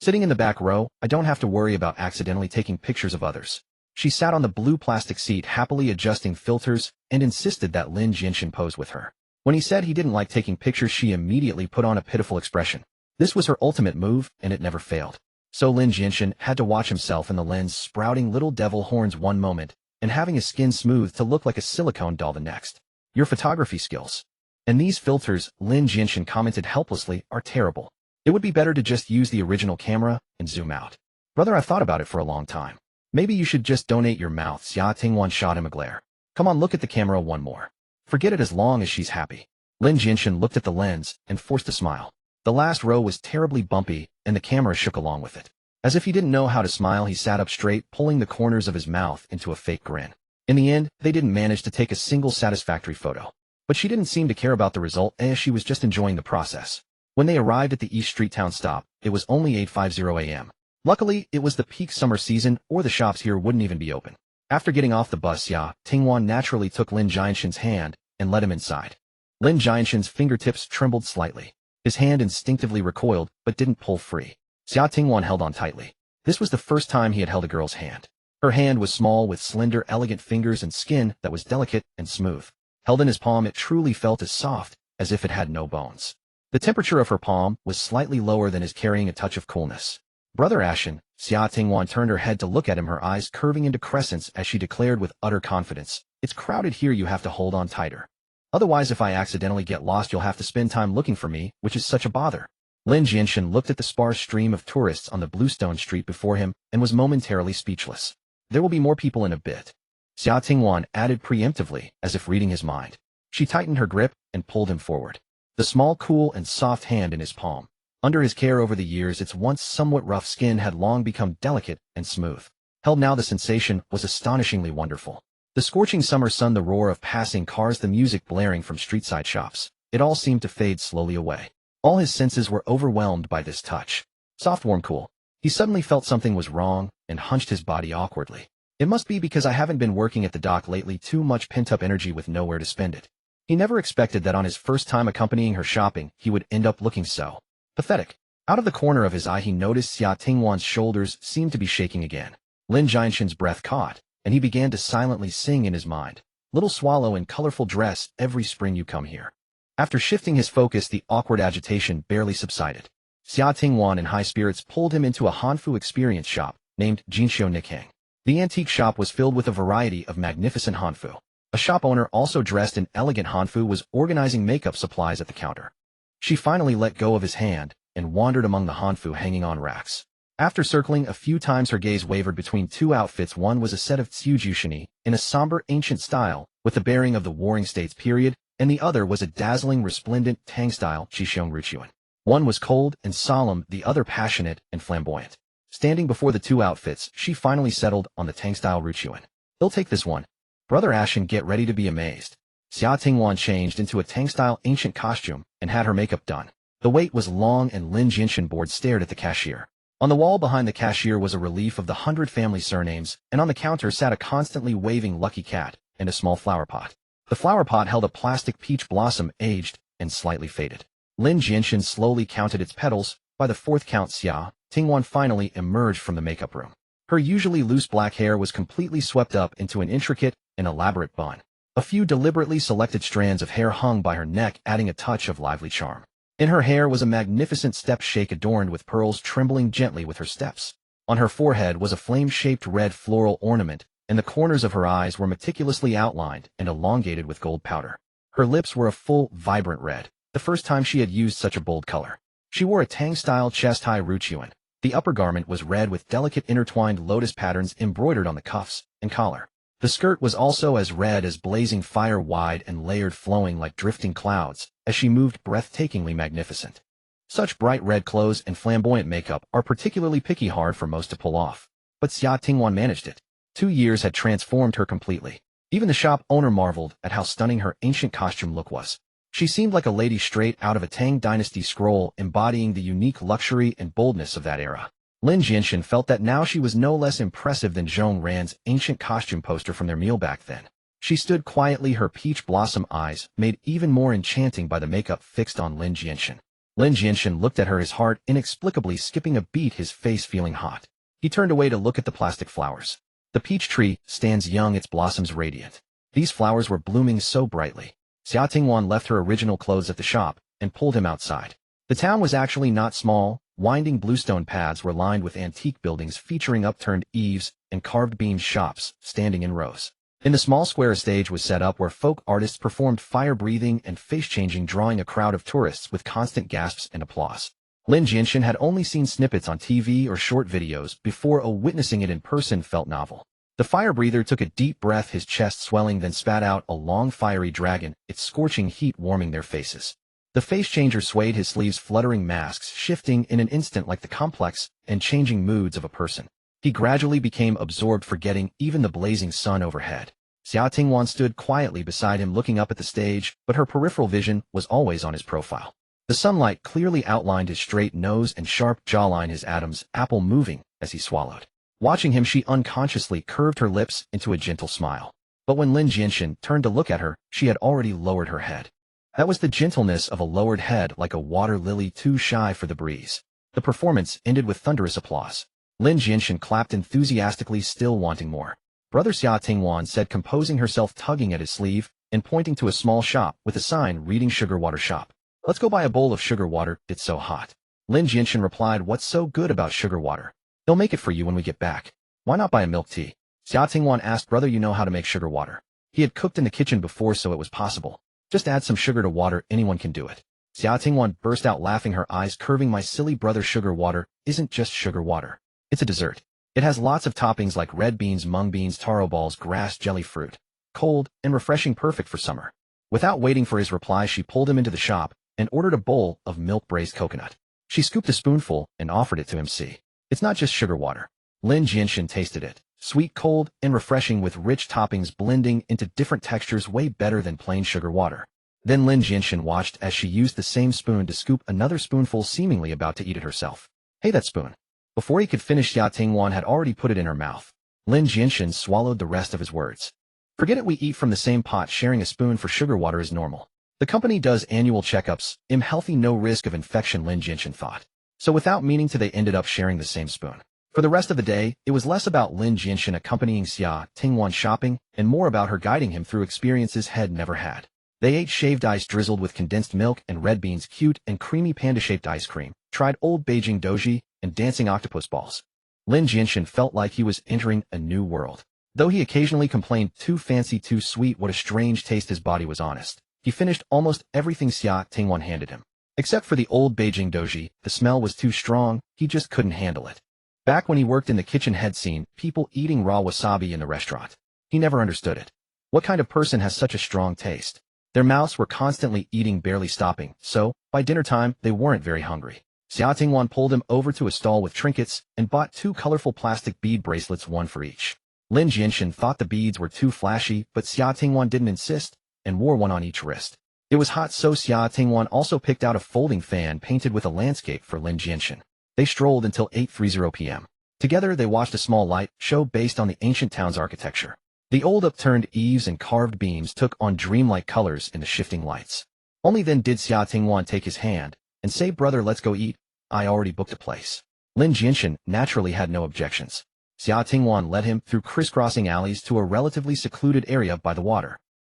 Sitting in the back row, I don't have to worry about accidentally taking pictures of others. She sat on the blue plastic seat, happily adjusting filters, and insisted that Lin Jianshen pose with her. When he said he didn't like taking pictures, she immediately put on a pitiful expression. This was her ultimate move, and it never failed. So Lin Jianshen had to watch himself in the lens, sprouting little devil horns one moment, and having his skin smooth to look like a silicone doll the next. Your photography skills. And these filters, Lin Jianshen commented helplessly, are terrible. It would be better to just use the original camera and zoom out. Brother, I've thought about it for a long time. Maybe you should just donate your mouth. Xia Tingwan shot him a glare. Come on, look at the camera one more. Forget it as long as she's happy. Lin Jianshen looked at the lens and forced a smile. The last row was terribly bumpy, and the camera shook along with it. As if he didn't know how to smile, he sat up straight, pulling the corners of his mouth into a fake grin. In the end, they didn't manage to take a single satisfactory photo. But she didn't seem to care about the result, as she was just enjoying the process. When they arrived at the East Street town stop, it was only 8:50 a.m. Luckily, it was the peak summer season, or the shops here wouldn't even be open. After getting off the bus, Xia Tingwan naturally took Lin Jianshen's hand and led him inside. Lin Jianshen's fingertips trembled slightly. His hand instinctively recoiled, but didn't pull free. Xia Tingwan held on tightly. This was the first time he had held a girl's hand. Her hand was small with slender, elegant fingers and skin that was delicate and smooth. Held in his palm, it truly felt as soft as if it had no bones. The temperature of her palm was slightly lower than his, carrying a touch of coolness. Brother Ashen, Xia Tingwan turned her head to look at him, her eyes curving into crescents as she declared with utter confidence, "It's crowded here, you have to hold on tighter. Otherwise, if I accidentally get lost, you'll have to spend time looking for me, which is such a bother." Lin Jianshen looked at the sparse stream of tourists on the bluestone street before him and was momentarily speechless. "There will be more people in a bit," Xia Tingwan added preemptively, as if reading his mind. She tightened her grip and pulled him forward. The small, cool, and soft hand in his palm. Under his care over the years, its once somewhat rough skin had long become delicate and smooth. Held now, the sensation was astonishingly wonderful. The scorching summer sun, the roar of passing cars, the music blaring from street-side shops. It all seemed to fade slowly away. All his senses were overwhelmed by this touch. Soft, warm, cool. He suddenly felt something was wrong and hunched his body awkwardly. It must be because I haven't been working at the dock lately, too much pent-up energy with nowhere to spend it. He never expected that on his first time accompanying her shopping, he would end up looking so pathetic. Out of the corner of his eye, he noticed Xia Tingwan's shoulders seemed to be shaking again. Lin Jianshen's breath caught, and he began to silently sing in his mind, "Little swallow in colorful dress, every spring you come here." After shifting his focus, the awkward agitation barely subsided. Xia Tingwan, in high spirits, pulled him into a Hanfu experience shop named Jinxiu Nikhang. The antique shop was filled with a variety of magnificent Hanfu. A shop owner, also dressed in elegant Hanfu, was organizing makeup supplies at the counter. She finally let go of his hand and wandered among the Hanfu hanging on racks. After circling a few times, her gaze wavered between two outfits. One was a set of Tsiujushini in a somber ancient style with the bearing of the Warring States period, and the other was a dazzling resplendent Tang-style Qisheng Ruchuan. One was cold and solemn, the other passionate and flamboyant. Standing before the two outfits, she finally settled on the Tang-style Ruchuan. "They'll take this one. Brother Ashen, get ready to be amazed." Xia Tingwan changed into a Tang-style ancient costume and had her makeup done. The wait was long, and Lin Jianshen bored stared at the cashier. On the wall behind the cashier was a relief of the 100 family surnames, and on the counter sat a constantly waving lucky cat and a small flower pot. The flower pot held a plastic peach blossom, aged and slightly faded. Lin Jianshen slowly counted its petals. By the fourth count, Xia Tingwan finally emerged from the makeup room. Her usually loose black hair was completely swept up into an intricate and elaborate bun. A few deliberately selected strands of hair hung by her neck, adding a touch of lively charm. In her hair was a magnificent step shake adorned with pearls trembling gently with her steps. On her forehead was a flame-shaped red floral ornament, and the corners of her eyes were meticulously outlined and elongated with gold powder. Her lips were a full, vibrant red, the first time she had used such a bold color. She wore a Tang-style chest-high Ruchuan. The upper garment was red with delicate intertwined lotus patterns embroidered on the cuffs and collar. The skirt was also as red as blazing fire, wide and layered, flowing like drifting clouds, as she moved, breathtakingly magnificent. Such bright red clothes and flamboyant makeup are particularly picky, hard for most to pull off. But Xia Tingwan managed it. 2 years had transformed her completely. Even the shop owner marveled at how stunning her ancient costume look was. She seemed like a lady straight out of a Tang Dynasty scroll, embodying the unique luxury and boldness of that era. Lin Jianshen felt that now she was no less impressive than Zhong Ran's ancient costume poster from their meal back then. She stood quietly, her peach blossom eyes made even more enchanting by the makeup fixed on Lin Jianshen. Lin Jianshen looked at her, his heart inexplicably skipping a beat, his face feeling hot. He turned away to look at the plastic flowers. The peach tree stands young, its blossoms radiant. These flowers were blooming so brightly. Xia Tingwan left her original clothes at the shop and pulled him outside. The town was actually not small. Winding bluestone paths were lined with antique buildings featuring upturned eaves and carved beam shops standing in rows. In the small square, a stage was set up where folk artists performed fire-breathing and face-changing, drawing a crowd of tourists with constant gasps and applause. Lin Jianshen had only seen snippets on TV or short videos before, witnessing it in person felt novel. The fire-breather took a deep breath, his chest swelling, then spat out a long fiery dragon, its scorching heat warming their faces. The face-changer swayed, his sleeves fluttering, masks shifting in an instant like the complex and changing moods of a person. He gradually became absorbed, forgetting even the blazing sun overhead. Xia Tingwan stood quietly beside him, looking up at the stage, but her peripheral vision was always on his profile. The sunlight clearly outlined his straight nose and sharp jawline, his Adam's apple moving as he swallowed. Watching him, she unconsciously curved her lips into a gentle smile. But when Lin Jianshen turned to look at her, she had already lowered her head. That was the gentleness of a lowered head like a water lily too shy for the breeze. The performance ended with thunderous applause. Lin Jianshen clapped enthusiastically, still wanting more. Brother Xia Tingwan said, composing herself, tugging at his sleeve and pointing to a small shop with a sign reading sugar water shop. Let's go buy a bowl of sugar water, it's so hot. Lin Jianshen replied, what's so good about sugar water? He'll make it for you when we get back. Why not buy a milk tea? Xia Tingwan asked, brother, you know how to make sugar water. He had cooked in the kitchen before, so it was possible. Just add some sugar to water, anyone can do it. Xia Tingwan burst out laughing, her eyes curving. My silly brother, sugar water isn't just sugar water. It's a dessert. It has lots of toppings like red beans, mung beans, taro balls, grass, jelly fruit. Cold and refreshing, perfect for summer. Without waiting for his reply, she pulled him into the shop and ordered a bowl of milk braised coconut. She scooped a spoonful and offered it to him. See, it's not just sugar water. Lin Jianshen tasted it. Sweet, cold, and refreshing with rich toppings blending into different textures, way better than plain sugar water. Then Lin Jianshen watched as she used the same spoon to scoop another spoonful, seemingly about to eat it herself. Hey, that spoon. Before he could finish, Xia Tingwan had already put it in her mouth. Lin Jianshen swallowed the rest of his words. Forget it, we eat from the same pot, sharing a spoon for sugar water is normal. The company does annual checkups, healthy, no risk of infection, Lin Jianshen thought. So without meaning to, they ended up sharing the same spoon. For the rest of the day, it was less about Lin Jianshen accompanying Xia Tingwan shopping and more about her guiding him through experiences he'd never had. They ate shaved ice drizzled with condensed milk and red beans, cute and creamy panda-shaped ice cream, tried old Beijing doji, and dancing octopus balls. Lin Jianshen felt like he was entering a new world. Though he occasionally complained, too fancy, too sweet, what a strange taste, his body was honest. He finished almost everything Xia Tingwan handed him. Except for the old Beijing doji, the smell was too strong, he just couldn't handle it. Back when he worked in the kitchen, he'd seen people eating raw wasabi in the restaurant. He never understood it. What kind of person has such a strong taste? Their mouths were constantly eating, barely stopping, so, by dinner time, they weren't very hungry. Xia Tingwan pulled him over to a stall with trinkets and bought 2 colorful plastic bead bracelets, one for each. Lin Jianshen thought the beads were too flashy, but Xia Tingwan didn't insist and wore one on each wrist. It was hot, so Xia Tingwan also picked out a folding fan painted with a landscape for Lin Jianshen. They strolled until 8:30 p.m. Together they watched a small light show based on the ancient town's architecture. The old upturned eaves and carved beams took on dreamlike colors in the shifting lights. Only then did Xia Tingwan take his hand and say, brother, let's go eat. I already booked a place. Lin Jianshen naturally had no objections. Xia Tingwan led him through crisscrossing alleys to a relatively secluded area by the water.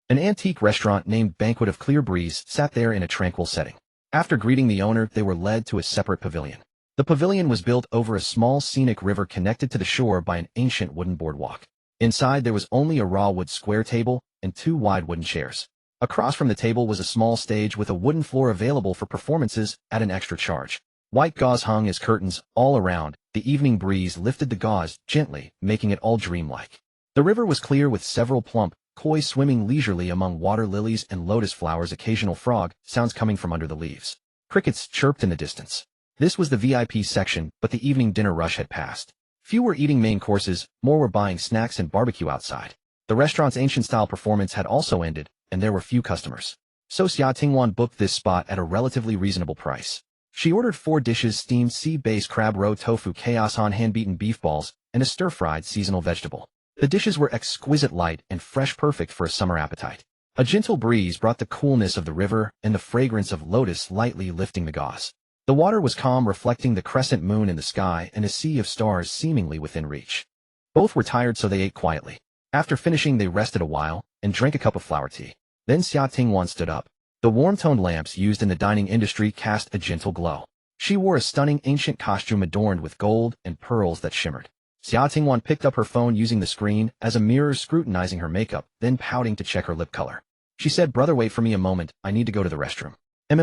An antique restaurant named Banquet of Clear Breeze sat there in a tranquil setting. After greeting the owner, they were led to a separate pavilion. The pavilion was built over a small scenic river connected to the shore by an ancient wooden boardwalk. Inside there was only a raw wood square table and 2 wide wooden chairs. Across from the table was a small stage with a wooden floor available for performances at an extra charge. White gauze hung as curtains all around. The evening breeze lifted the gauze gently, making it all dreamlike. The river was clear with several plump koi swimming leisurely among water lilies and lotus flowers, occasional frog sounds coming from under the leaves. Crickets chirped in the distance. This was the VIP section, but the evening dinner rush had passed. Few were eating main courses, more were buying snacks and barbecue outside. The restaurant's ancient-style performance had also ended, and there were few customers. So Xia Tingwan booked this spot at a relatively reasonable price. She ordered 4 dishes: steamed sea-based crab roe, tofu chaos on, hand-beaten beef balls, and a stir-fried seasonal vegetable. The dishes were exquisite, light and fresh, perfect for a summer appetite. A gentle breeze brought the coolness of the river and the fragrance of lotus lightly lifting the gauze. The water was calm, reflecting the crescent moon in the sky and a sea of stars seemingly within reach. Both were tired, so they ate quietly. After finishing, they rested a while and drank a cup of flower tea. Then Xia Tingwan stood up. The warm-toned lamps used in the dining industry cast a gentle glow. She wore a stunning ancient costume adorned with gold and pearls that shimmered. Xia Tingwan picked up her phone, using the screen as a mirror, scrutinizing her makeup, then pouting to check her lip color. She said, brother, wait for me a moment, I need to go to the restroom.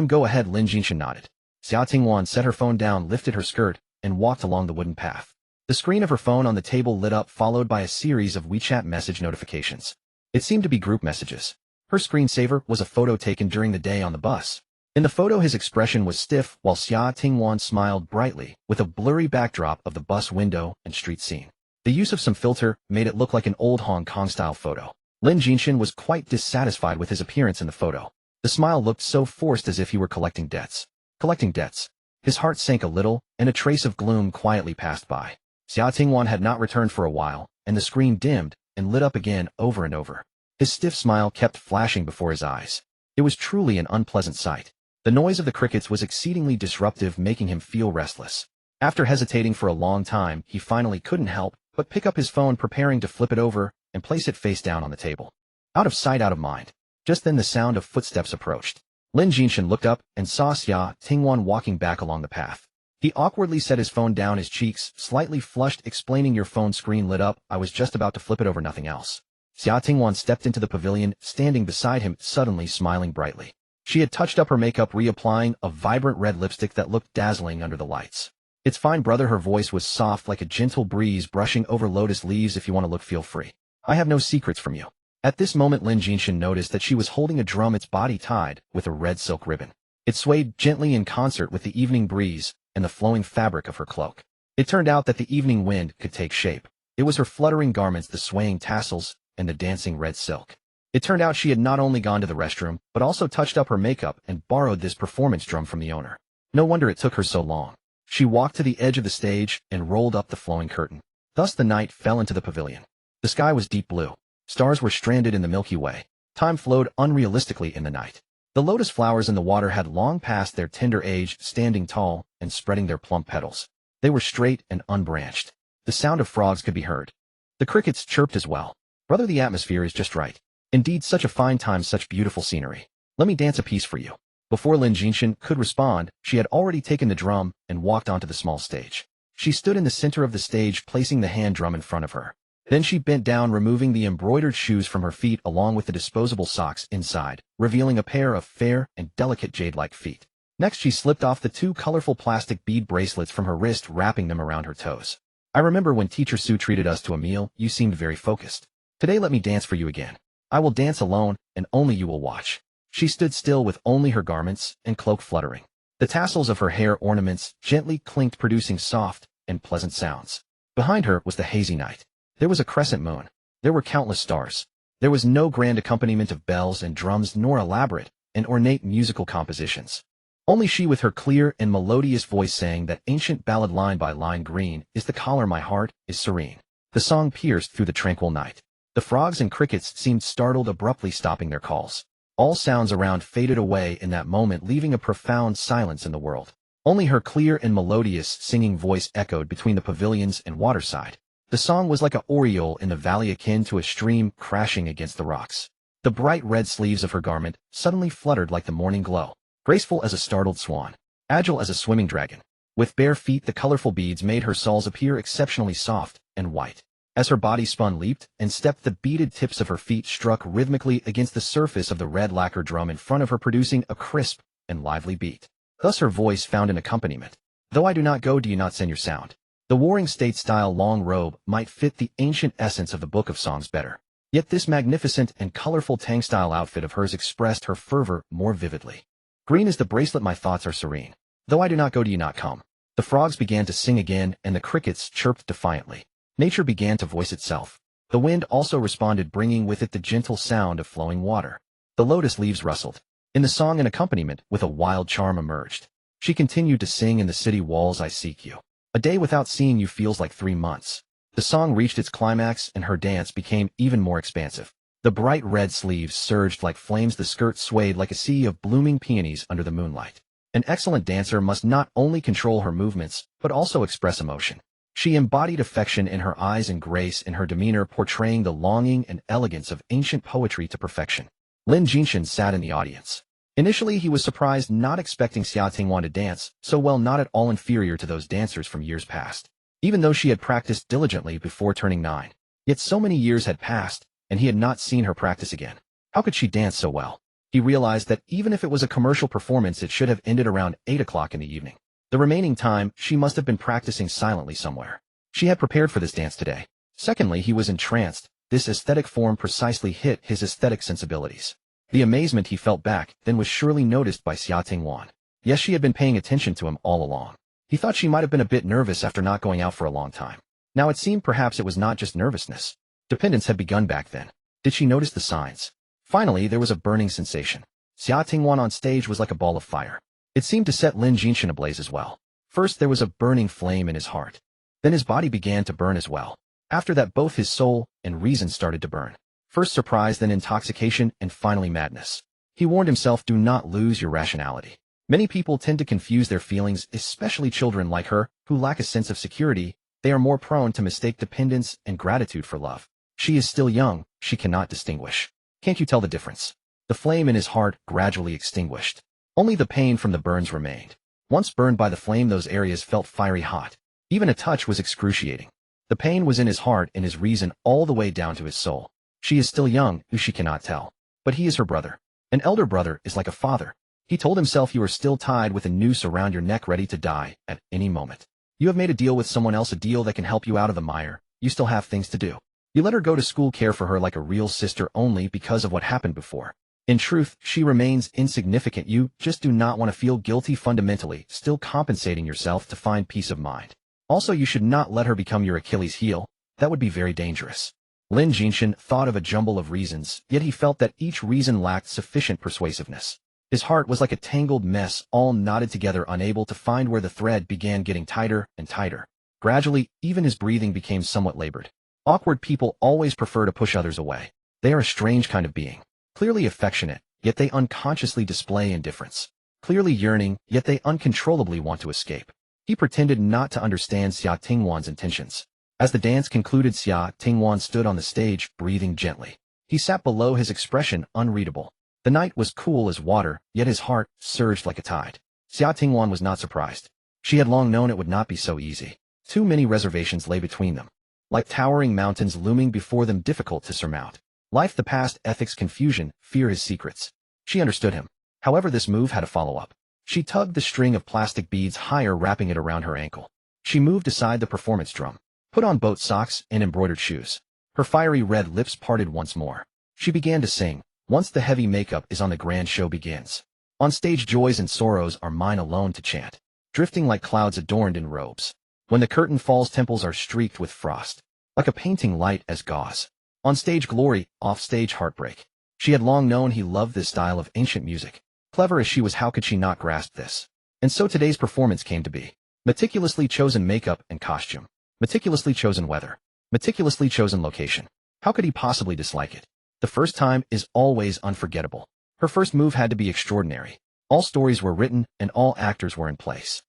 Go ahead. Lin Jianshen nodded. Xia Tingwan set her phone down, lifted her skirt, and walked along the wooden path. The screen of her phone on the table lit up, followed by a series of WeChat message notifications. It seemed to be group messages. Her screensaver was a photo taken during the day on the bus. In the photo, his expression was stiff, while Xia Tingwan smiled brightly, with a blurry backdrop of the bus window and street scene. The use of some filter made it look like an old Hong Kong-style photo. Lin Jianshen was quite dissatisfied with his appearance in the photo. The smile looked so forced, as if he were collecting debts. Collecting debts. His heart sank a little, and a trace of gloom quietly passed by. Xia Tingwan had not returned for a while, and the screen dimmed and lit up again over and over. His stiff smile kept flashing before his eyes. It was truly an unpleasant sight. The noise of the crickets was exceedingly disruptive, making him feel restless. After hesitating for a long time, he finally couldn't help but pick up his phone, preparing to flip it over and place it face down on the table. Out of sight, out of mind. Just then the sound of footsteps approached. Lin Jianshen looked up and saw Xia Tingwan walking back along the path. He awkwardly set his phone down, his cheeks slightly flushed, explaining, "Your phone screen lit up. I was just about to flip it over, nothing else." Xia Tingwan stepped into the pavilion, standing beside him, suddenly smiling brightly. She had touched up her makeup, reapplying a vibrant red lipstick that looked dazzling under the lights. "It's fine, brother." Her voice was soft like a gentle breeze brushing over lotus leaves. "If you want to look, feel free. I have no secrets from you." At this moment, Lin Jianshen noticed that she was holding a drum, its body tied with a red silk ribbon. It swayed gently in concert with the evening breeze and the flowing fabric of her cloak. It turned out that the evening wind could take shape. It was her fluttering garments, the swaying tassels, and the dancing red silk. It turned out she had not only gone to the restroom, but also touched up her makeup and borrowed this performance drum from the owner. No wonder it took her so long. She walked to the edge of the stage and rolled up the flowing curtain. Thus the night fell into the pavilion. The sky was deep blue. Stars were stranded in the Milky Way. Time flowed unrealistically in the night. The lotus flowers in the water had long passed their tender age, standing tall and spreading their plump petals. They were straight and unbranched. The sound of frogs could be heard. The crickets chirped as well. "Brother, the atmosphere is just right. Indeed, such a fine time, such beautiful scenery. Let me dance a piece for you." Before Lin Jianshen could respond, she had already taken the drum and walked onto the small stage. She stood in the center of the stage, placing the hand drum in front of her. Then she bent down, removing the embroidered shoes from her feet along with the disposable socks inside, revealing a pair of fair and delicate jade-like feet. Next, she slipped off the 2 colorful plastic bead bracelets from her wrist, wrapping them around her toes. "I remember when Teacher Su treated us to a meal, you seemed very focused. Today let me dance for you again. I will dance alone, and only you will watch." She stood still with only her garments and cloak fluttering. The tassels of her hair ornaments gently clinked, producing soft and pleasant sounds. Behind her was the hazy night. There was a crescent moon. There were countless stars. There was no grand accompaniment of bells and drums, nor elaborate and ornate musical compositions. Only she, with her clear and melodious voice, sang that ancient ballad line by line: "Green is the color, my heart is serene." The song pierced through the tranquil night. The frogs and crickets seemed startled, abruptly stopping their calls. All sounds around faded away in that moment, leaving a profound silence in the world. Only her clear and melodious singing voice echoed between the pavilions and waterside. The song was like an aureole in the valley, akin to a stream crashing against the rocks. The bright red sleeves of her garment suddenly fluttered like the morning glow. Graceful as a startled swan, agile as a swimming dragon. With bare feet, the colorful beads made her soles appear exceptionally soft and white. As her body spun, leaped, and stepped, the beaded tips of her feet struck rhythmically against the surface of the red lacquer drum in front of her, producing a crisp and lively beat. Thus her voice found an accompaniment. "Though I do not go, do you not send your sound?" The warring state-style long robe might fit the ancient essence of the Book of Songs better. Yet this magnificent and colorful Tang-style outfit of hers expressed her fervor more vividly. "Green is the bracelet, my thoughts are serene. Though I do not go, do you not come?" The frogs began to sing again, and the crickets chirped defiantly. Nature began to voice itself. The wind also responded, bringing with it the gentle sound of flowing water. The lotus leaves rustled. In the song, an accompaniment with a wild charm emerged. She continued to sing, "In the city walls I seek you. A day without seeing you feels like 3 months." The song reached its climax, and her dance became even more expansive. The bright red sleeves surged like flames, the skirt swayed like a sea of blooming peonies under the moonlight. An excellent dancer must not only control her movements, but also express emotion. She embodied affection in her eyes and grace in her demeanor, portraying the longing and elegance of ancient poetry to perfection. Lin Jianshen sat in the audience. Initially, he was surprised, not expecting Xia Tingwan to dance so well, not at all inferior to those dancers from years past. Even though she had practiced diligently before turning 9, yet so many years had passed, and he had not seen her practice again. How could she dance so well? He realized that even if it was a commercial performance, it should have ended around 8 o'clock in the evening. The remaining time, she must have been practicing silently somewhere. She had prepared for this dance today. Secondly, he was entranced. This aesthetic form precisely hit his aesthetic sensibilities. The amazement he felt back then was surely noticed by Xia Tingwan. Yes, she had been paying attention to him all along. He thought she might have been a bit nervous after not going out for a long time. Now it seemed perhaps it was not just nervousness. Dependence had begun back then. Did she notice the signs? Finally, there was a burning sensation. Xia Tingwan on stage was like a ball of fire. It seemed to set Lin Jianshen ablaze as well. First, there was a burning flame in his heart. Then his body began to burn as well. After that, both his soul and reason started to burn. First surprise, then intoxication, and finally madness. He warned himself, do not lose your rationality. Many people tend to confuse their feelings, especially children like her, who lack a sense of security. They are more prone to mistake dependence and gratitude for love. She is still young, she cannot distinguish. Can't you tell the difference? The flame in his heart gradually extinguished. Only the pain from the burns remained. Once burned by the flame, those areas felt fiery hot. Even a touch was excruciating. The pain was in his heart and his reason all the way down to his soul. She is still young, she cannot tell. But he is her brother. An elder brother is like a father. He told himself, you are still tied with a noose around your neck, ready to die at any moment. You have made a deal with someone else, a deal that can help you out of the mire. You still have things to do. You let her go to school, care for her like a real sister only because of what happened before. In truth, she remains insignificant. You just do not want to feel guilty, fundamentally, still compensating yourself to find peace of mind. Also, you should not let her become your Achilles heel. That would be very dangerous. Lin Jianshen thought of a jumble of reasons, yet he felt that each reason lacked sufficient persuasiveness. His heart was like a tangled mess, all knotted together, unable to find where the thread began, getting tighter and tighter. Gradually, even his breathing became somewhat labored. Awkward people always prefer to push others away. They are a strange kind of being. Clearly affectionate, yet they unconsciously display indifference. Clearly yearning, yet they uncontrollably want to escape. He pretended not to understand Xia Tingwan's intentions. As the dance concluded, Xia Tingwan stood on the stage, breathing gently. He sat below, his expression unreadable. The night was cool as water, yet his heart surged like a tide. Xia Tingwan was not surprised. She had long known it would not be so easy. Too many reservations lay between them. Like towering mountains looming before them, difficult to surmount. Life, the past, ethics, confusion, fear, his secrets. She understood him. However, this move had a follow-up. She tugged the string of plastic beads higher, wrapping it around her ankle. She moved aside the performance drum, put on boat socks and embroidered shoes. Her fiery red lips parted once more. She began to sing. Once the heavy makeup is on, the grand show begins. On stage, joys and sorrows are mine alone to chant, drifting like clouds adorned in robes. When the curtain falls, temples are streaked with frost, like a painting light as gauze. On stage, glory, off stage, heartbreak. She had long known he loved this style of ancient music. Clever as she was, how could she not grasp this? And so today's performance came to be. Meticulously chosen makeup and costume. Meticulously chosen weather. Meticulously chosen location. How could he possibly dislike it? The first time is always unforgettable. Her first move had to be extraordinary. All stories were written and all actors were in place.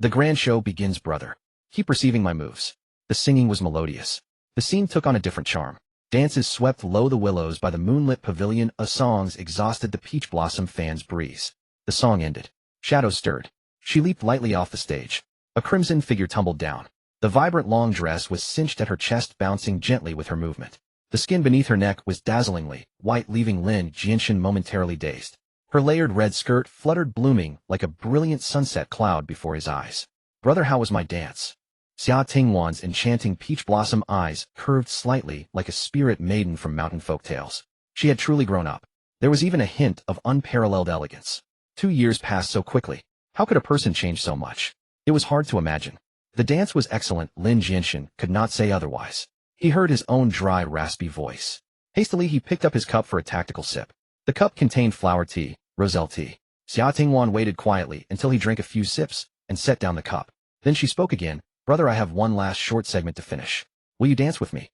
The grand show begins, brother. Keep receiving my moves. The singing was melodious. The scene took on a different charm. Dances swept low the willows by the moonlit pavilion. Songs exhausted the peach blossom fan's breeze. The song ended. Shadows stirred. She leaped lightly off the stage. A crimson figure tumbled down. The vibrant long dress was cinched at her chest, bouncing gently with her movement. The skin beneath her neck was dazzlingly white, leaving Lin Jianshen momentarily dazed. Her layered red skirt fluttered, blooming like a brilliant sunset cloud before his eyes. Brother, how was my dance? Xia Tingwan's enchanting peach blossom eyes curved slightly like a spirit maiden from mountain folk tales. She had truly grown up. There was even a hint of unparalleled elegance. 2 years passed so quickly. How could a person change so much? It was hard to imagine. The dance was excellent. Lin Jianshen could not say otherwise. He heard his own dry, raspy voice. Hastily, he picked up his cup for a tactical sip. The cup contained flower tea, roselle tea. Xia Tingwan waited quietly until he drank a few sips and set down the cup. Then she spoke again. Brother, I have one last short segment to finish. Will you dance with me?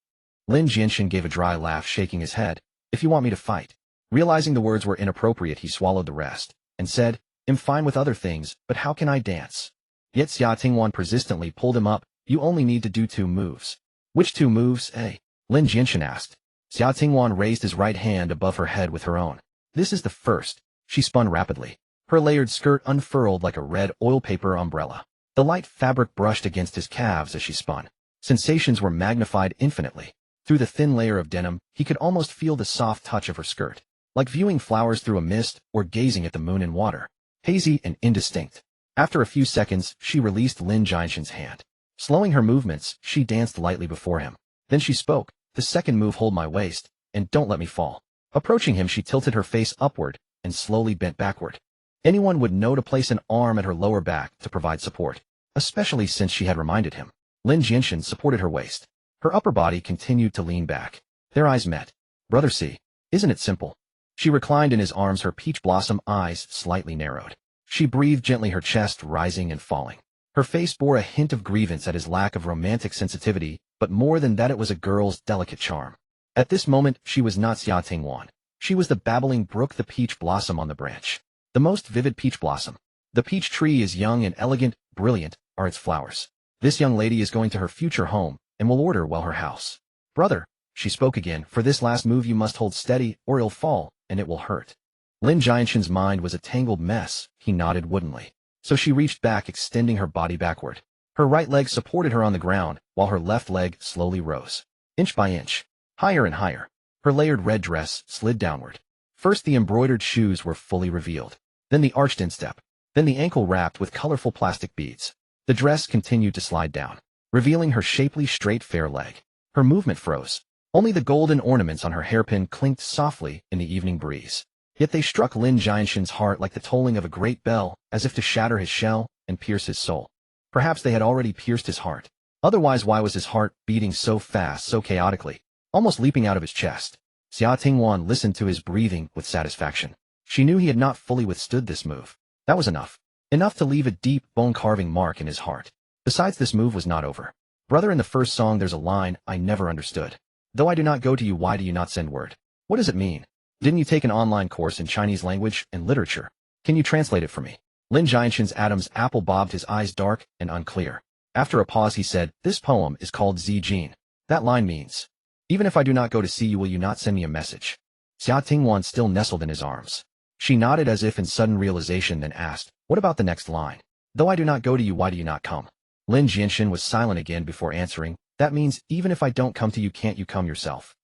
Lin Jianshen gave a dry laugh, shaking his head. If you want me to fight. Realizing the words were inappropriate, he swallowed the rest and said, I'm fine with other things, but how can I dance? Yet Xia Tingwan persistently pulled him up. You only need to do 2 moves. Which 2 moves, eh? Lin Jianshen asked. Xia Tingwan raised his right hand above her head with her own. This is the first. She spun rapidly. Her layered skirt unfurled like a red oil paper umbrella. The light fabric brushed against his calves as she spun. Sensations were magnified infinitely. Through the thin layer of denim, he could almost feel the soft touch of her skirt, like viewing flowers through a mist or gazing at the moon in water. Hazy and indistinct. After a few seconds, she released Lin Jianshen's hand. Slowing her movements, she danced lightly before him. Then she spoke, the second move, hold my waist, and don't let me fall. Approaching him, she tilted her face upward and slowly bent backward. Anyone would know to place an arm at her lower back to provide support, especially since she had reminded him. Lin Jianshen supported her waist. Her upper body continued to lean back. Their eyes met. Brother, see, isn't it simple? She reclined in his arms, her peach blossom eyes slightly narrowed. She breathed gently, her chest rising and falling. Her face bore a hint of grievance at his lack of romantic sensitivity, but more than that, it was a girl's delicate charm. At this moment, she was not Xia Tingwan. She was the babbling brook, the peach blossom on the branch. The most vivid peach blossom. The peach tree is young and elegant, brilliant are its flowers. This young lady is going to her future home, and will order well her house. Brother, she spoke again, for this last move you must hold steady, or it'll fall, and it will hurt. Lin Jianshen's mind was a tangled mess. He nodded woodenly. So she reached back, extending her body backward. Her right leg supported her on the ground, while her left leg slowly rose. Inch by inch. Higher and higher. Her layered red dress slid downward. First the embroidered shoes were fully revealed. Then the arched instep. Then the ankle wrapped with colorful plastic beads. The dress continued to slide down, revealing her shapely, straight, fair leg. Her movement froze. Only the golden ornaments on her hairpin clinked softly in the evening breeze. Yet they struck Lin Jianshen's heart like the tolling of a great bell, as if to shatter his shell and pierce his soul. Perhaps they had already pierced his heart. Otherwise, why was his heart beating so fast, so chaotically, almost leaping out of his chest? Xia Tingwan listened to his breathing with satisfaction. She knew he had not fully withstood this move. That was enough. Enough to leave a deep, bone-carving mark in his heart. Besides, this move was not over. Brother, in the first song there's a line I never understood. Though I do not go to you, why do you not send word? What does it mean? Didn't you take an online course in Chinese language and literature? Can you translate it for me? Lin Jianshen's Adam's apple bobbed, his eyes dark and unclear. After a pause he said, this poem is called Zijin. That line means, even if I do not go to see you, will you not send me a message? Xia Tingwan still nestled in his arms. She nodded as if in sudden realization, then asked, what about the next line? Though I do not go to you, why do you not come? Lin Jianshen was silent again before answering, that means, even if I don't come to you, can't you come yourself?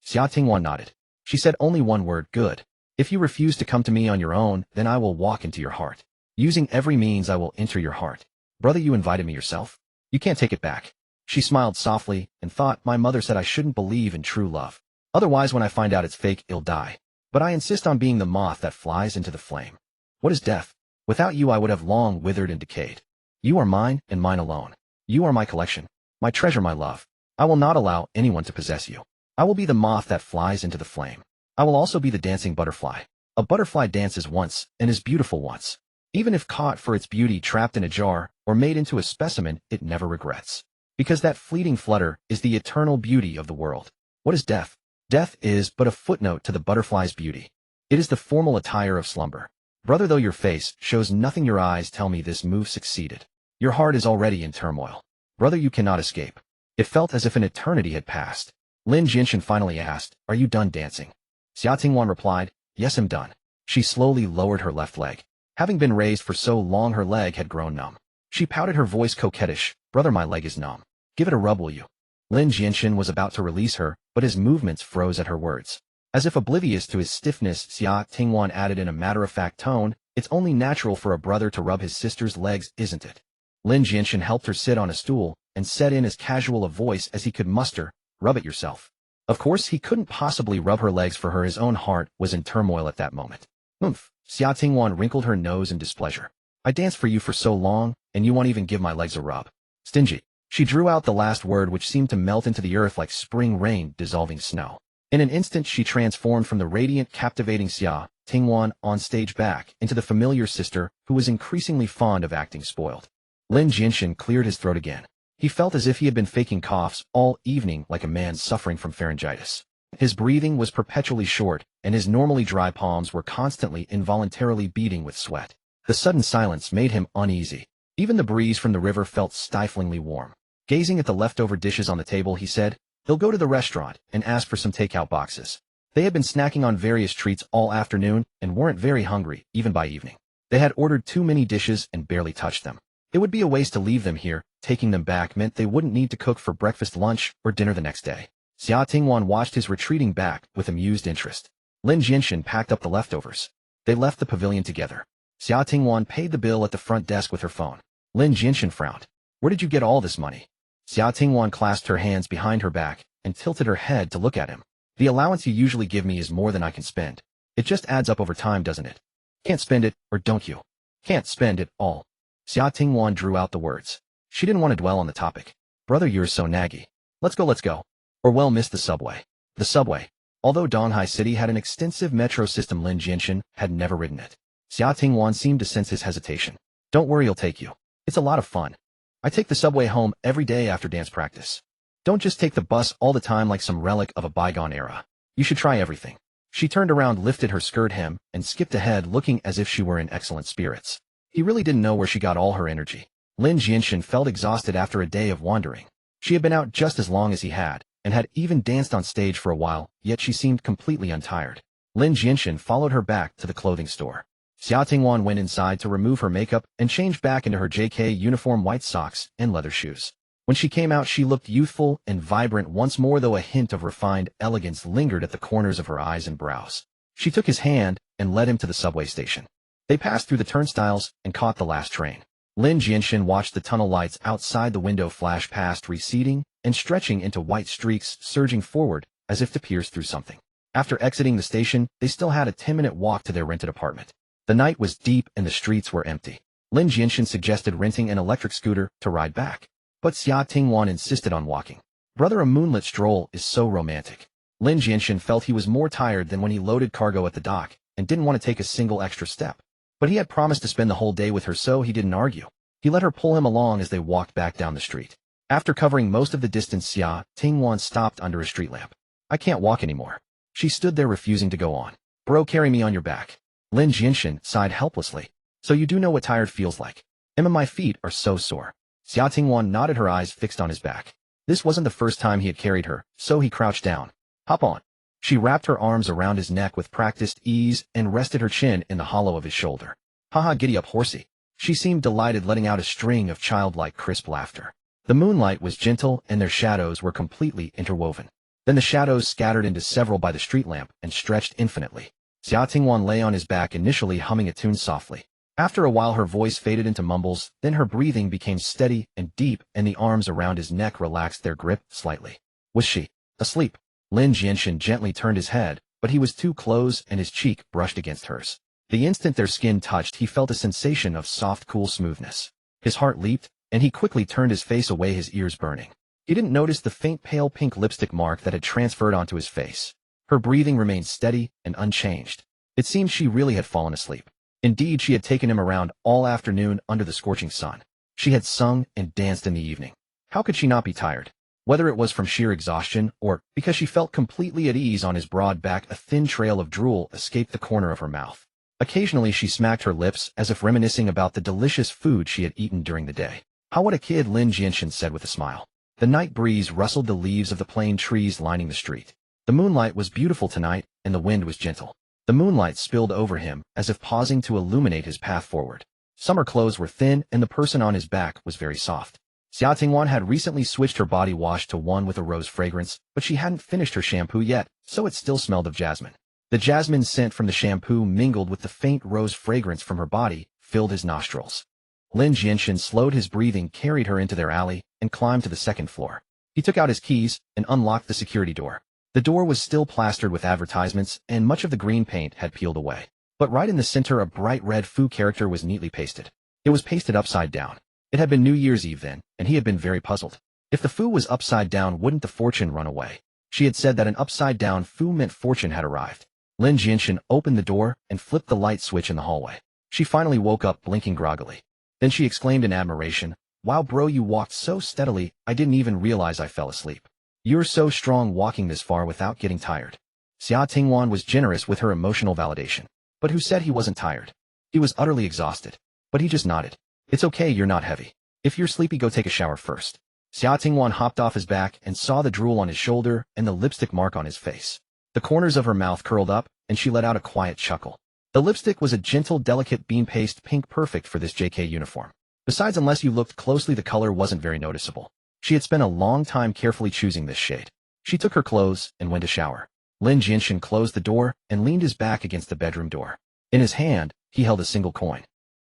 Xia Tingwan nodded. She said only one word, good. If you refuse to come to me on your own, then I will walk into your heart. Using every means I will enter your heart. Brother, you invited me yourself. You can't take it back. She smiled softly and thought, my mother said I shouldn't believe in true love. Otherwise, when I find out it's fake, I'll die. But I insist on being the moth that flies into the flame. What is death? Without you I would have long withered and decayed. You are mine and mine alone. You are my collection, my treasure, my love. I will not allow anyone to possess you. I will be the moth that flies into the flame. I will also be the dancing butterfly. A butterfly dances once and is beautiful once. Even if caught for its beauty, trapped in a jar, or made into a specimen, it never regrets. Because that fleeting flutter is the eternal beauty of the world. What is death? Death is but a footnote to the butterfly's beauty. It is the formal attire of slumber. Brother, though your face shows nothing, your eyes tell me this move succeeded. Your heart is already in turmoil. Brother, you cannot escape. It felt as if an eternity had passed. Lin Jianshen finally asked, are you done dancing? Xia Tingwan replied, yes, I'm done. She slowly lowered her left leg. Having been raised for so long, her leg had grown numb. She pouted, her voice coquettish, brother, my leg is numb. Give it a rub, will you? Lin Jianshen was about to release her, but his movements froze at her words. As if oblivious to his stiffness, Xia Tingwan added in a matter-of-fact tone, it's only natural for a brother to rub his sister's legs, isn't it? Lin Jianshen helped her sit on a stool, and said in as casual a voice as he could muster, rub it yourself. Of course, he couldn't possibly rub her legs for her. His own heart was in turmoil at that moment. Oomph! Xia Tingwan wrinkled her nose in displeasure. I danced for you for so long, and you won't even give my legs a rub. Stingy. She drew out the last word, which seemed to melt into the earth like spring rain dissolving snow. In an instant she transformed from the radiant, captivating Xia Tingwan on stage back into the familiar sister who was increasingly fond of acting spoiled. Lin Jianshen cleared his throat again. He felt as if he had been faking coughs all evening, like a man suffering from pharyngitis. His breathing was perpetually short, and his normally dry palms were constantly involuntarily beating with sweat. The sudden silence made him uneasy. Even the breeze from the river felt stiflingly warm. Gazing at the leftover dishes on the table, he said, he'll go to the restaurant and ask for some takeout boxes. They had been snacking on various treats all afternoon and weren't very hungry, even by evening. They had ordered too many dishes and barely touched them. It would be a waste to leave them here. Taking them back meant they wouldn't need to cook for breakfast, lunch, or dinner the next day. Xia Tingwan watched his retreating back with amused interest. Lin Jianshen packed up the leftovers. They left the pavilion together. Xia Tingwan paid the bill at the front desk with her phone. Lin Jianshen frowned. Where did you get all this money? Xia Tingwan clasped her hands behind her back and tilted her head to look at him. The allowance you usually give me is more than I can spend. It just adds up over time, doesn't it? Can't spend it, or don't you? Can't spend it all. Xia Tingwan drew out the words. She didn't want to dwell on the topic. Brother, you're so naggy. Let's go. Or well, miss the subway. The subway. Although Donghai City had an extensive metro system, Lin Jianshen had never ridden it. Xia Tingwan seemed to sense his hesitation. Don't worry, I'll take you. It's a lot of fun. I take the subway home every day after dance practice. Don't just take the bus all the time like some relic of a bygone era. You should try everything. She turned around, lifted her skirt hem, and skipped ahead looking as if she were in excellent spirits. He really didn't know where she got all her energy. Lin Jianshen felt exhausted after a day of wandering. She had been out just as long as he had, and had even danced on stage for a while, yet she seemed completely untired. Lin Jianshen followed her back to the clothing store. Xia Tingwan went inside to remove her makeup and change back into her JK uniform, white socks and leather shoes. When she came out, she looked youthful and vibrant once more, though a hint of refined elegance lingered at the corners of her eyes and brows. She took his hand and led him to the subway station. They passed through the turnstiles and caught the last train. Lin Jianshen watched the tunnel lights outside the window flash past, receding and stretching into white streaks, surging forward as if to pierce through something. After exiting the station, they still had a 10-minute walk to their rented apartment. The night was deep and the streets were empty. Lin Jianshen suggested renting an electric scooter to ride back, but Xia Tingwan insisted on walking. Brother, a moonlit stroll is so romantic. Lin Jianshen felt he was more tired than when he loaded cargo at the dock and didn't want to take a single extra step. But he had promised to spend the whole day with her, so he didn't argue. He let her pull him along as they walked back down the street. After covering most of the distance, Xia Tingwan stopped under a street lamp. I can't walk anymore. She stood there refusing to go on. Bro, carry me on your back. Lin Jianshen sighed helplessly. So you do know what tired feels like. My feet are so sore. Xia Tingwan nodded, her eyes fixed on his back. This wasn't the first time he had carried her, so he crouched down. Hop on. She wrapped her arms around his neck with practiced ease and rested her chin in the hollow of his shoulder. Haha, giddy up, horsey. She seemed delighted, letting out a string of childlike crisp laughter. The moonlight was gentle and their shadows were completely interwoven. Then the shadows scattered into several by the street lamp and stretched infinitely. Xia Tingwan lay on his back, initially humming a tune softly. After a while her voice faded into mumbles, then her breathing became steady and deep and the arms around his neck relaxed their grip slightly. Was she asleep? Lin Jianshen gently turned his head, but he was too close and his cheek brushed against hers. The instant their skin touched, he felt a sensation of soft, cool smoothness. His heart leaped, and he quickly turned his face away, his ears burning. He didn't notice the faint pale pink lipstick mark that had transferred onto his face. Her breathing remained steady and unchanged. It seemed she really had fallen asleep. Indeed, she had taken him around all afternoon under the scorching sun. She had sung and danced in the evening. How could she not be tired? Whether it was from sheer exhaustion or because she felt completely at ease on his broad back, a thin trail of drool escaped the corner of her mouth. Occasionally she smacked her lips as if reminiscing about the delicious food she had eaten during the day. How what a kid, Lin Jianshen said with a smile. The night breeze rustled the leaves of the plane trees lining the street. The moonlight was beautiful tonight, and the wind was gentle. The moonlight spilled over him, as if pausing to illuminate his path forward. Summer clothes were thin, and the person on his back was very soft. Xia Tingwan had recently switched her body wash to one with a rose fragrance, but she hadn't finished her shampoo yet, so it still smelled of jasmine. The jasmine scent from the shampoo mingled with the faint rose fragrance from her body, filled his nostrils. Lin Jianshen slowed his breathing, carried her into their alley, and climbed to the second floor. He took out his keys and unlocked the security door. The door was still plastered with advertisements, and much of the green paint had peeled away. But right in the center, a bright red foo character was neatly pasted. It was pasted upside down. It had been New Year's Eve then, and he had been very puzzled. If the foo was upside down, wouldn't the fortune run away? She had said that an upside-down foo meant fortune had arrived. Lin Jianshen opened the door and flipped the light switch in the hallway. She finally woke up, blinking groggily. Then she exclaimed in admiration, "Wow, bro, you walked so steadily, I didn't even realize I fell asleep. You're so strong walking this far without getting tired." Xia Tingwan was generous with her emotional validation. But who said he wasn't tired? He was utterly exhausted. But he just nodded. "It's okay, you're not heavy. If you're sleepy, go take a shower first." Xia Tingwan hopped off his back and saw the drool on his shoulder and the lipstick mark on his face. The corners of her mouth curled up, and she let out a quiet chuckle. The lipstick was a gentle, delicate bean paste pink, perfect for this JK uniform. Besides, unless you looked closely, the color wasn't very noticeable. She had spent a long time carefully choosing this shade. She took her clothes and went to shower. Lin Jianshen closed the door and leaned his back against the bedroom door. In his hand, he held a single coin.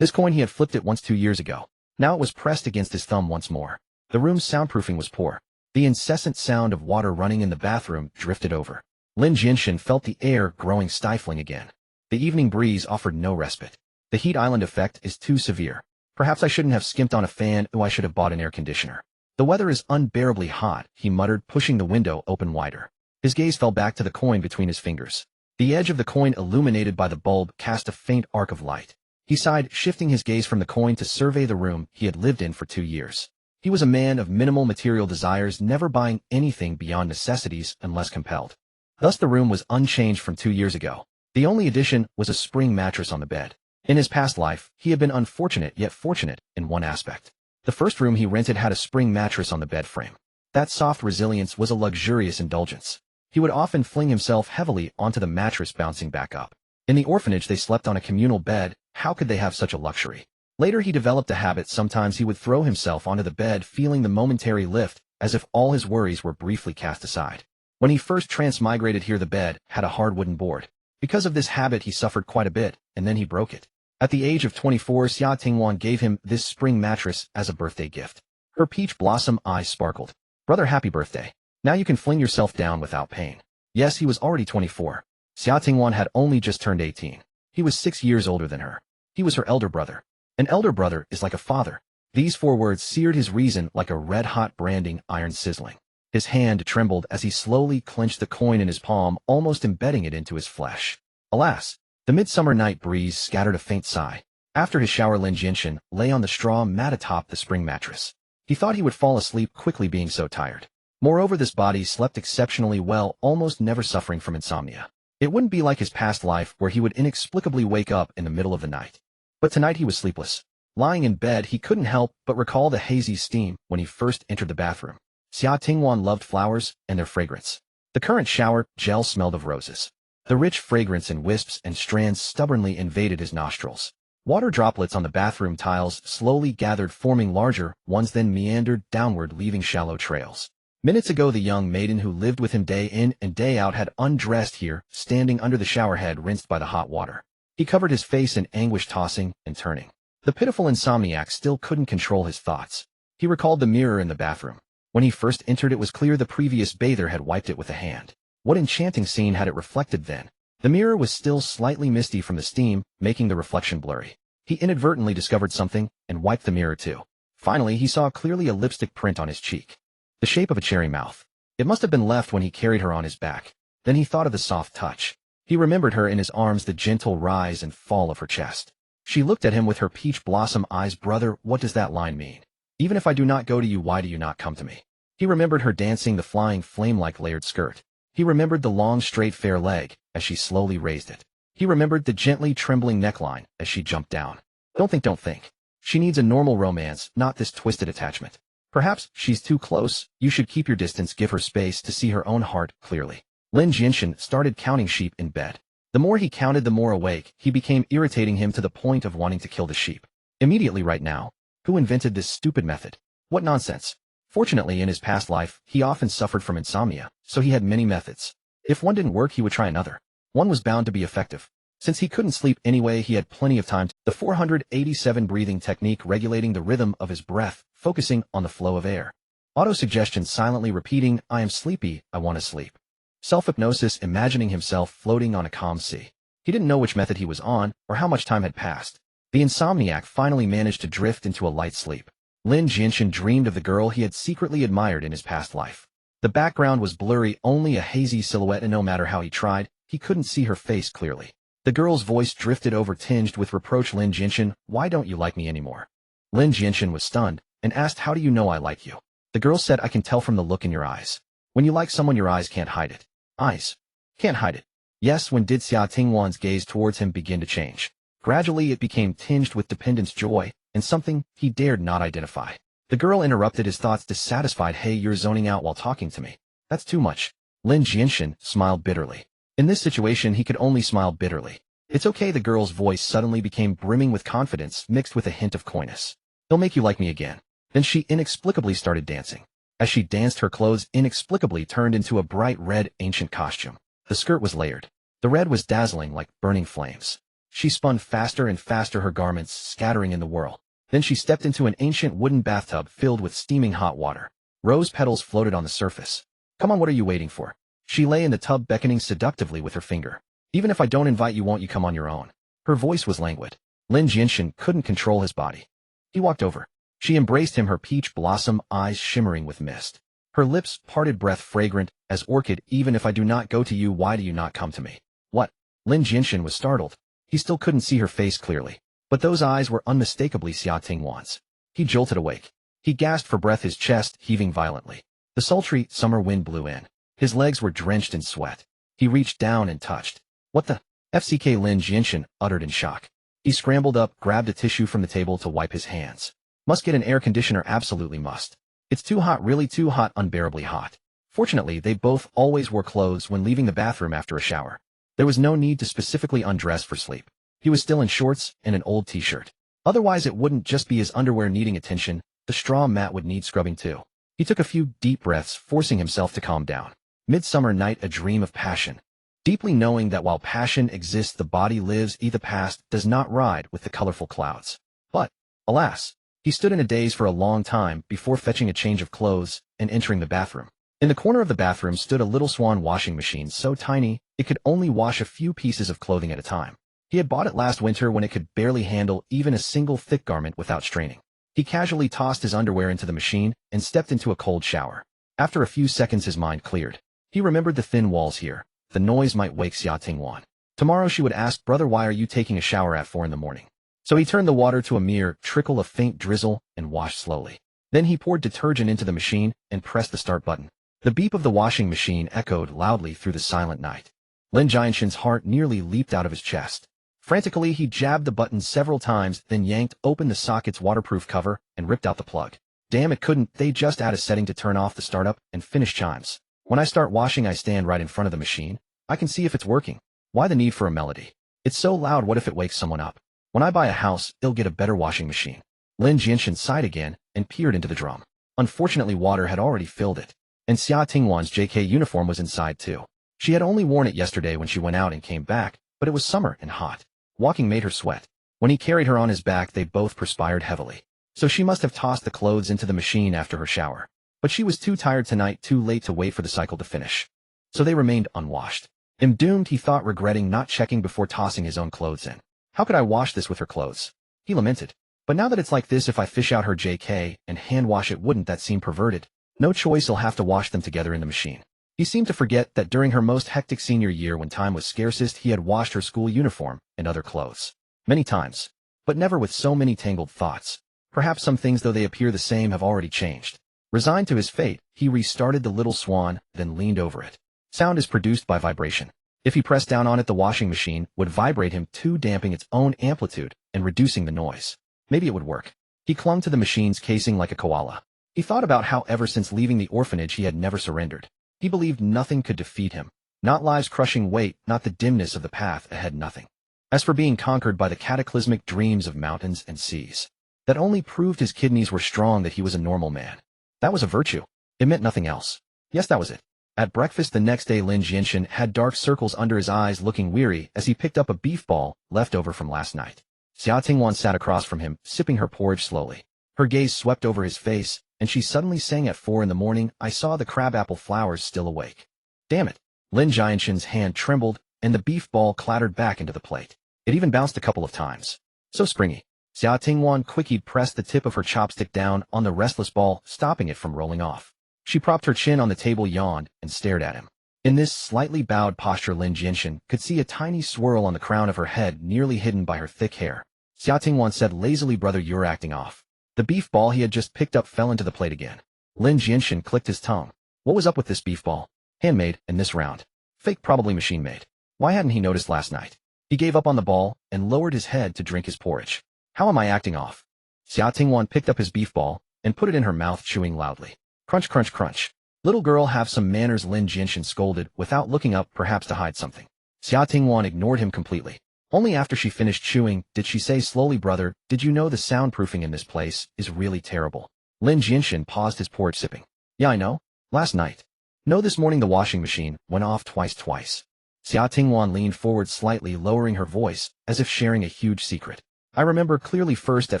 This coin, he had flipped it once 2 years ago. Now it was pressed against his thumb once more. The room's soundproofing was poor. The incessant sound of water running in the bathroom drifted over. Lin Jianshen felt the air growing stifling again. The evening breeze offered no respite. The heat island effect is too severe. Perhaps I shouldn't have skimped on a fan, or I should have bought an air conditioner. The weather is unbearably hot, he muttered, pushing the window open wider. His gaze fell back to the coin between his fingers. The edge of the coin, illuminated by the bulb, cast a faint arc of light. He sighed, shifting his gaze from the coin to survey the room he had lived in for 2 years. He was a man of minimal material desires, never buying anything beyond necessities unless compelled. Thus the room was unchanged from 2 years ago. The only addition was a spring mattress on the bed. In his past life, he had been unfortunate yet fortunate in one aspect. The first room he rented had a spring mattress on the bed frame. That soft resilience was a luxurious indulgence. He would often fling himself heavily onto the mattress, bouncing back up. In the orphanage they slept on a communal bed. How could they have such a luxury? Later he developed a habit. Sometimes he would throw himself onto the bed, feeling the momentary lift, as if all his worries were briefly cast aside. When he first transmigrated here, the bed had a hard wooden board. Because of this habit he suffered quite a bit, and then he broke it. At the age of 24, Xia Tingwan gave him this spring mattress as a birthday gift. Her peach blossom eyes sparkled. "Brother, happy birthday. Now you can fling yourself down without pain." Yes, he was already 24. Xia Tingwan had only just turned 18. He was 6 years older than her. He was her elder brother. An elder brother is like a father. These 4 words seared his reason like a red-hot branding iron sizzling. His hand trembled as he slowly clenched the coin in his palm, almost embedding it into his flesh. Alas, the midsummer night breeze scattered a faint sigh. After his shower, Lin Jianshen lay on the straw mat atop the spring mattress. He thought he would fall asleep quickly, being so tired. Moreover, this body slept exceptionally well, almost never suffering from insomnia. It wouldn't be like his past life, where he would inexplicably wake up in the middle of the night. But tonight he was sleepless. Lying in bed, he couldn't help but recall the hazy steam when he first entered the bathroom. Xia Tingwan loved flowers and their fragrance. The current shower gel smelled of roses. The rich fragrance in wisps and strands stubbornly invaded his nostrils. Water droplets on the bathroom tiles slowly gathered, forming larger ones, then meandered downward, leaving shallow trails. Minutes ago the young maiden who lived with him day in and day out had undressed here, standing under the shower head, rinsed by the hot water. He covered his face in anguish, tossing and turning. The pitiful insomniac still couldn't control his thoughts. He recalled the mirror in the bathroom. When he first entered, it was clear the previous bather had wiped it with a hand. What enchanting scene had it reflected then? The mirror was still slightly misty from the steam, making the reflection blurry. He inadvertently discovered something and wiped the mirror too. Finally, he saw clearly a lipstick print on his cheek. The shape of a cherry mouth. It must have been left when he carried her on his back. Then he thought of the soft touch. He remembered her in his arms, the gentle rise and fall of her chest. She looked at him with her peach blossom eyes. "Brother, what does that line mean? Even if I do not go to you, why do you not come to me?" He remembered her dancing the flying flame-like layered skirt. He remembered the long straight fair leg as she slowly raised it. He remembered the gently trembling neckline as she jumped down. Don't think. She needs a normal romance, not this twisted attachment. Perhaps she's too close. You should keep your distance, give her space to see her own heart clearly. Lin Jianshen started counting sheep in bed. The more he counted, the more awake he became, irritating him to the point of wanting to kill the sheep. Immediately, right now. Who invented this stupid method? What nonsense. Fortunately, in his past life, he often suffered from insomnia, so he had many methods. If one didn't work, he would try another. One was bound to be effective. Since he couldn't sleep anyway, he had plenty of time. The 487 breathing technique, regulating the rhythm of his breath, focusing on the flow of air. Autosuggestion, silently repeating, "I am sleepy, I want to sleep." Self-hypnosis, imagining himself floating on a calm sea. He didn't know which method he was on, or how much time had passed. The insomniac finally managed to drift into a light sleep. Lin Jianshen dreamed of the girl he had secretly admired in his past life. The background was blurry, only a hazy silhouette, and no matter how he tried, he couldn't see her face clearly. The girl's voice drifted over, tinged with reproach. "Lin Jianshen, why don't you like me anymore?" Lin Jianshen was stunned, and asked, "How do you know I like you?" The girl said, "I can tell from the look in your eyes. When you like someone, your eyes can't hide it." Eyes. Can't hide it. Yes, when did Xia Tingwan's gaze towards him begin to change? Gradually it became tinged with dependence, joy, and something he dared not identify. The girl interrupted his thoughts, dissatisfied. "Hey, you're zoning out while talking to me. That's too much." Lin Jianshen smiled bitterly. In this situation, he could only smile bitterly. "It's okay." The girl's voice suddenly became brimming with confidence, mixed with a hint of coyness. "He'll make you like me again." Then she inexplicably started dancing. As she danced, her clothes inexplicably turned into a bright red ancient costume. The skirt was layered. The red was dazzling like burning flames. She spun faster and faster, her garments scattering in the whirl. Then she stepped into an ancient wooden bathtub filled with steaming hot water. Rose petals floated on the surface. "Come on, what are you waiting for?" She lay in the tub, beckoning seductively with her finger. "Even if I don't invite you, won't you come on your own?" Her voice was languid. Lin Jianshen couldn't control his body. He walked over. She embraced him, her peach blossom eyes shimmering with mist. Her lips parted, breath fragrant as orchid. "Even if I do not go to you, why do you not come to me?" "What?" Lin Jianshen was startled. He still couldn't see her face clearly, but those eyes were unmistakably Xia Tingwan's. He jolted awake. He gasped for breath, his chest heaving violently. The sultry summer wind blew in. His legs were drenched in sweat. He reached down and touched. What the? FCK Lin Jianshen uttered in shock. He scrambled up, grabbed a tissue from the table to wipe his hands. Must get an air conditioner, absolutely must. It's too hot, really too hot, unbearably hot. Fortunately, they both always wore clothes when leaving the bathroom after a shower. There was no need to specifically undress for sleep. He was still in shorts and an old t-shirt. Otherwise, it wouldn't just be his underwear needing attention, the straw mat would need scrubbing too. He took a few deep breaths, forcing himself to calm down. Midsummer night, a dream of passion. Deeply knowing that while passion exists, the body lives, the past does not ride with the colorful clouds. But, alas, he stood in a daze for a long time before fetching a change of clothes and entering the bathroom. In the corner of the bathroom stood a little Swan washing machine so tiny it could only wash a few pieces of clothing at a time. He had bought it last winter when it could barely handle even a single thick garment without straining. He casually tossed his underwear into the machine and stepped into a cold shower. After a few seconds, his mind cleared. He remembered the thin walls here. The noise might wake Xia Tingwan. Tomorrow she would ask, "Brother, why are you taking a shower at 4 in the morning?" So he turned the water to a mere trickle of faint drizzle and washed slowly. Then he poured detergent into the machine and pressed the start button. The beep of the washing machine echoed loudly through the silent night. Lin Jianshen's heart nearly leaped out of his chest. Frantically, he jabbed the button several times, then yanked open the socket's waterproof cover and ripped out the plug. Damn, it couldn't they just add a setting to turn off the startup and finish chimes? When I start washing, I stand right in front of the machine. I can see if it's working. Why the need for a melody? It's so loud, what if it wakes someone up? When I buy a house, I'll get a better washing machine. Lin Jianshen sighed again and peered into the drum. Unfortunately, water had already filled it. And Xia Tingwan's JK uniform was inside too. She had only worn it yesterday when she went out and came back, but it was summer and hot. Walking made her sweat. When he carried her on his back, they both perspired heavily. So she must have tossed the clothes into the machine after her shower. But she was too tired tonight, too late to wait for the cycle to finish. So they remained unwashed. I'm doomed, he thought, regretting not checking before tossing his own clothes in. How could I wash this with her clothes? He lamented. But now that it's like this, if I fish out her JK and hand wash it, wouldn't that seem perverted? No choice, he'll have to wash them together in the machine. He seemed to forget that during her most hectic senior year, when time was scarcest, he had washed her school uniform and other clothes. Many times. But never with so many tangled thoughts. Perhaps some things, though they appear the same, have already changed. Resigned to his fate, he restarted the little Swan, then leaned over it. Sound is produced by vibration. If he pressed down on it, the washing machine would vibrate him too, damping its own amplitude and reducing the noise. Maybe it would work. He clung to the machine's casing like a koala. He thought about how ever since leaving the orphanage he had never surrendered. He believed nothing could defeat him. Not life's crushing weight, not the dimness of the path ahead, nothing. As for being conquered by the cataclysmic dreams of mountains and seas, that only proved his kidneys were strong, that he was a normal man. That was a virtue. It meant nothing else. Yes, that was it. At breakfast the next day, Lin Jianshen had dark circles under his eyes, looking weary as he picked up a beef ball left over from last night. Xia Tingwan sat across from him, sipping her porridge slowly. Her gaze swept over his face, and she suddenly sang, "At 4 in the morning, I saw the crabapple flowers still awake." Damn it. Lin Jianshen's hand trembled, and the beef ball clattered back into the plate. It even bounced a couple of times. So springy. Xia Tingwan quickly pressed the tip of her chopstick down on the restless ball, stopping it from rolling off. She propped her chin on the table, yawned, and stared at him. In this slightly bowed posture, Lin Jianshen could see a tiny swirl on the crown of her head, nearly hidden by her thick hair. Xia Tingwan said lazily, "Brother, you're acting off." The beef ball he had just picked up fell into the plate again. Lin Jianshen clicked his tongue. What was up with this beef ball? Handmade, and this round. Fake, probably machine-made. Why hadn't he noticed last night? He gave up on the ball and lowered his head to drink his porridge. How am I acting off? Xia Tingwan picked up his beef ball and put it in her mouth, chewing loudly. Crunch, crunch, crunch. Little girl, have some manners, Lin Jianshen scolded, without looking up, perhaps to hide something. Xia Tingwan ignored him completely. Only after she finished chewing did she say slowly, "Brother, did you know the soundproofing in this place is really terrible?" Lin Jianshen paused his porridge sipping. "Yeah, I know. Last night. No, this morning the washing machine went off twice. Xia Tingwan leaned forward slightly, lowering her voice, as if sharing a huge secret. "I remember clearly, first at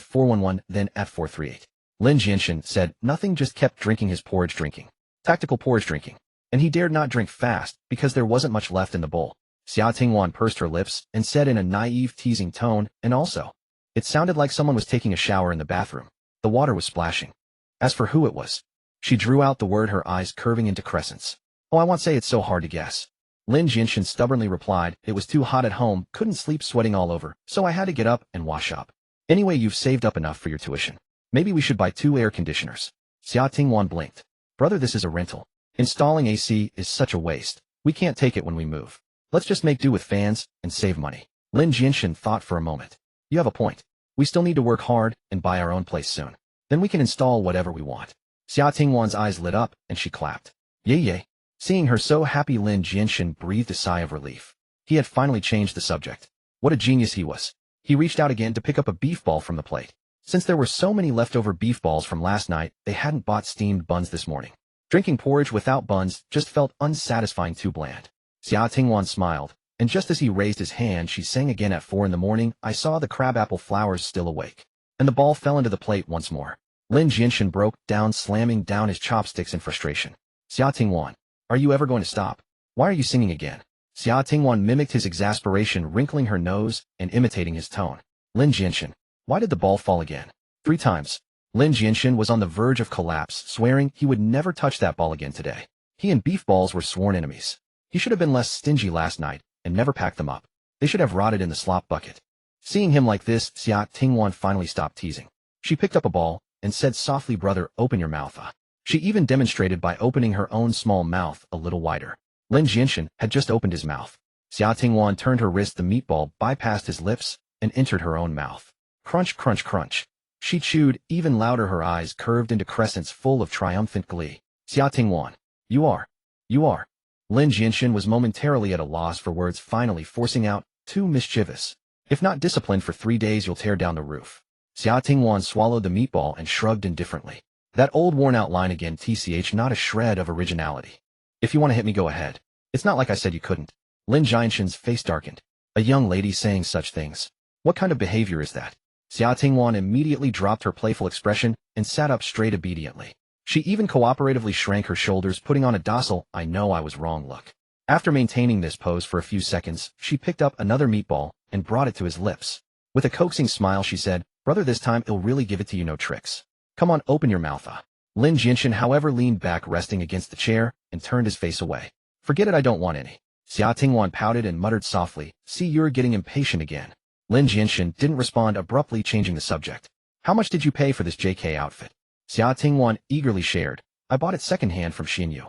411, then at 438. Lin Jianshen said nothing, just kept drinking his porridge, drinking. Tactical porridge drinking. And he dared not drink fast, because there wasn't much left in the bowl. Xia Tingwan pursed her lips and said in a naive, teasing tone, "And also, it sounded like someone was taking a shower in the bathroom. The water was splashing." As for who it was, she drew out the word, her eyes curving into crescents. "Oh, I won't say, it's so hard to guess." Lin Jianshen stubbornly replied, "It was too hot at home, couldn't sleep, sweating all over, so I had to get up and wash up. Anyway, you've saved up enough for your tuition. Maybe we should buy 2 air conditioners." Xia Tingwan blinked. "Brother, this is a rental. Installing AC is such a waste." We can't take it when we move. Let's just make do with fans and save money. Lin Jianshen thought for a moment. You have a point. We still need to work hard and buy our own place soon. Then we can install whatever we want. Xia Tingwan's eyes lit up and she clapped. Yay yay. Seeing her so happy, Lin Jianshen breathed a sigh of relief. He had finally changed the subject. What a genius he was. He reached out again to pick up a beef ball from the plate. Since there were so many leftover beef balls from last night, they hadn't bought steamed buns this morning. Drinking porridge without buns just felt unsatisfying, too bland. Xia Tingwan smiled, and just as he raised his hand, she sang again. At 4 a.m, I saw the crabapple flowers still awake. And the ball fell into the plate once more. Lin Jianshen broke down, slamming down his chopsticks in frustration. Xia Tingwan, are you ever going to stop? Why are you singing again? Xia Tingwan mimicked his exasperation, wrinkling her nose and imitating his tone. Lin Jianshen, why did the ball fall again? 3 times. Lin Jianshen was on the verge of collapse, swearing he would never touch that ball again today. He and beef balls were sworn enemies. He should have been less stingy last night and never packed them up. They should have rotted in the slop bucket. Seeing him like this, Xia Tingwan finally stopped teasing. She picked up a ball and said softly, brother, open your mouth. She even demonstrated by opening her own small mouth a little wider. Lin Jianshen had just opened his mouth. Xia Tingwan turned her wrist. The meatball bypassed his lips and entered her own mouth. Crunch, crunch, crunch. She chewed even louder, her eyes curved into crescents full of triumphant glee. Xia Tingwan, you are. Lin Jianshen was momentarily at a loss for words, finally forcing out, too mischievous. If not disciplined for 3 days, you'll tear down the roof. Xia Tingwan swallowed the meatball and shrugged indifferently. That old worn-out line again, tch, not a shred of originality. If you want to hit me, go ahead. It's not like I said you couldn't. Lin Jianshen's face darkened. A young lady saying such things. What kind of behavior is that? Xia Tingwan immediately dropped her playful expression and sat up straight obediently. She even cooperatively shrank her shoulders, putting on a docile, I know I was wrong look. After maintaining this pose for a few seconds, she picked up another meatball and brought it to his lips. With a coaxing smile, she said, brother, this time I'll really give it to you, no tricks. Come on, open your mouth. Lin Jianshen, however, leaned back, resting against the chair, and turned his face away. Forget it, I don't want any. Xia Tingwan pouted and muttered softly, see, you're getting impatient again. Lin Jianshen didn't respond, abruptly changing the subject. How much did you pay for this JK outfit? Xia Tingwan eagerly shared. I bought it secondhand from Xinyu.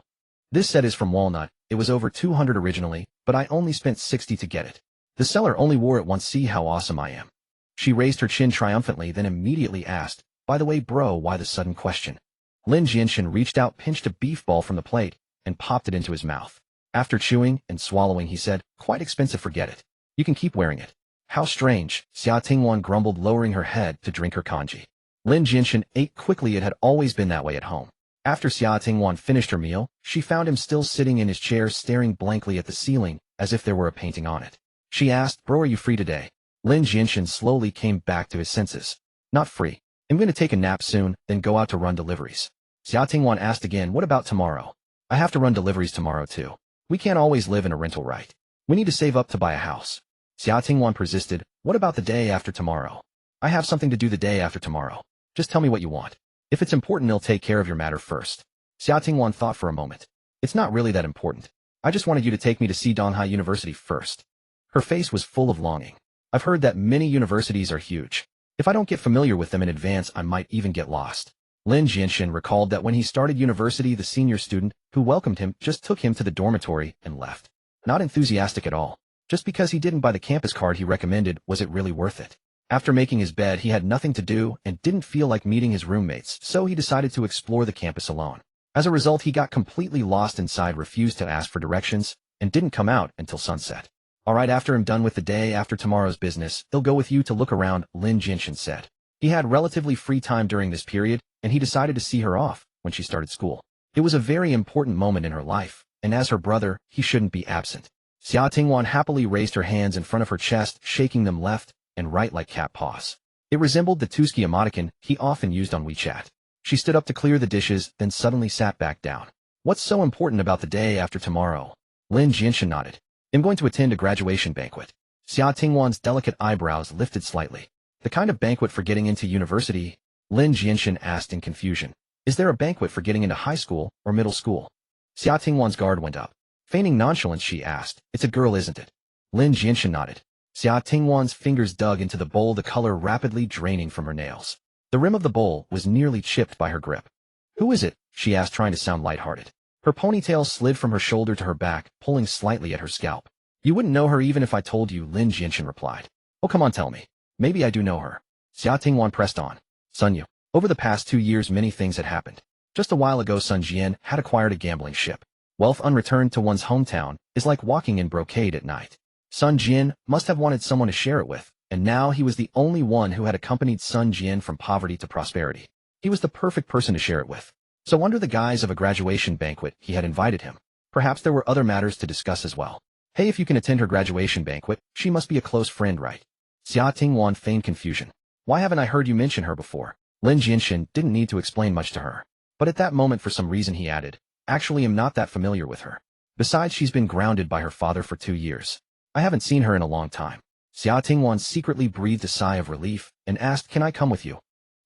This set is from Walnut. It was over 200 originally, but I only spent 60 to get it. The seller only wore it once. See how awesome I am. She raised her chin triumphantly, then immediately asked, by the way, bro, why the sudden question? Lin Jianshen reached out, pinched a beef ball from the plate, and popped it into his mouth. After chewing and swallowing, he said, quite expensive, forget it. You can keep wearing it. How strange, Xia Tingwan grumbled, lowering her head to drink her kanji. Lin Jianshen ate quickly. It had always been that way at home. After Xia Tingwan finished her meal, she found him still sitting in his chair, staring blankly at the ceiling, as if there were a painting on it. She asked, bro, are you free today? Lin Jianshen slowly came back to his senses. Not free. I'm going to take a nap soon, then go out to run deliveries. Xia Tingwan asked again, what about tomorrow? I have to run deliveries tomorrow too. We can't always live in a rental, right? We need to save up to buy a house. Xia Tingwan persisted, what about the day after tomorrow? I have something to do the day after tomorrow. Just tell me what you want. If it's important, I'll take care of your matter first. Xia Tingwan thought for a moment. It's not really that important. I just wanted you to take me to see Donghai University first. Her face was full of longing. I've heard that many universities are huge. If I don't get familiar with them in advance, I might even get lost. Lin Jianshen recalled that when he started university, the senior student who welcomed him just took him to the dormitory and left. Not enthusiastic at all. Just because he didn't buy the campus card he recommended, was it really worth it? After making his bed, he had nothing to do and didn't feel like meeting his roommates, so he decided to explore the campus alone. As a result, he got completely lost inside, refused to ask for directions, and didn't come out until sunset. Alright, after I'm done with the day after tomorrow's business, he'll go with you to look around, Lin Jianshen said. He had relatively free time during this period, and he decided to see her off when she started school. It was a very important moment in her life, and as her brother, he shouldn't be absent. Xia Tingwan happily raised her hands in front of her chest, shaking them left and right like cat paws. It resembled the Tuski emoticon he often used on WeChat. She stood up to clear the dishes, then suddenly sat back down. What's so important about the day after tomorrow? Lin Jianshen nodded. I'm going to attend a graduation banquet. Xia Tingwan's delicate eyebrows lifted slightly. The kind of banquet for getting into university? Lin Jianshen asked in confusion. Is there a banquet for getting into high school or middle school? Xia Tingwan's guard went up. Feigning nonchalance, she asked, it's a girl, isn't it? Lin Jianshen nodded. Xia Tingwan's fingers dug into the bowl, the color rapidly draining from her nails. The rim of the bowl was nearly chipped by her grip. Who is it? She asked, trying to sound lighthearted. Her ponytail slid from her shoulder to her back, pulling slightly at her scalp. You wouldn't know her even if I told you, Lin Jianshen replied. Oh, come on, tell me. Maybe I do know her. Xia Tingwan pressed on. Sun Yu. Over the past 2 years many things had happened. Just a while ago Sun Jian had acquired a gambling ship. Wealth unreturned to one's hometown is like walking in brocade at night. Sun Jian must have wanted someone to share it with, and now he was the only one who had accompanied Sun Jian from poverty to prosperity. He was the perfect person to share it with. So under the guise of a graduation banquet, he had invited him. Perhaps there were other matters to discuss as well. Hey, if you can attend her graduation banquet, she must be a close friend, right? Xia Tingwan feigned confusion. Why haven't I heard you mention her before? Lin Jianshen didn't need to explain much to her. But at that moment for some reason he added, actually I'm not that familiar with her. Besides she's been grounded by her father for 2 years. I haven't seen her in a long time. Xia Tingwan secretly breathed a sigh of relief and asked, can I come with you?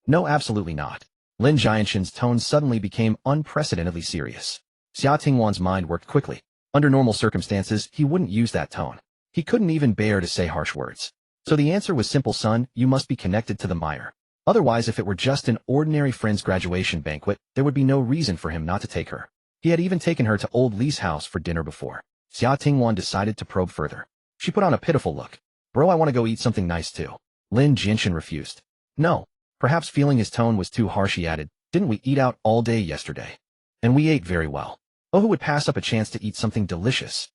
No, absolutely not. Lin Jianshen's tone suddenly became unprecedentedly serious. Xia Tingwan's mind worked quickly. Under normal circumstances, he wouldn't use that tone. He couldn't even bear to say harsh words. So the answer was simple, son, you must be connected to the mire. Otherwise, if it were just an ordinary friend's graduation banquet, there would be no reason for him not to take her. He had even taken her to old Li's house for dinner before. Xia Tingwan decided to probe further. She put on a pitiful look. Bro, I want to go eat something nice too. Lin Jianshen refused. No. Perhaps feeling his tone was too harsh he added, didn't we eat out all day yesterday? And we ate very well. Oh, who would pass up a chance to eat something delicious?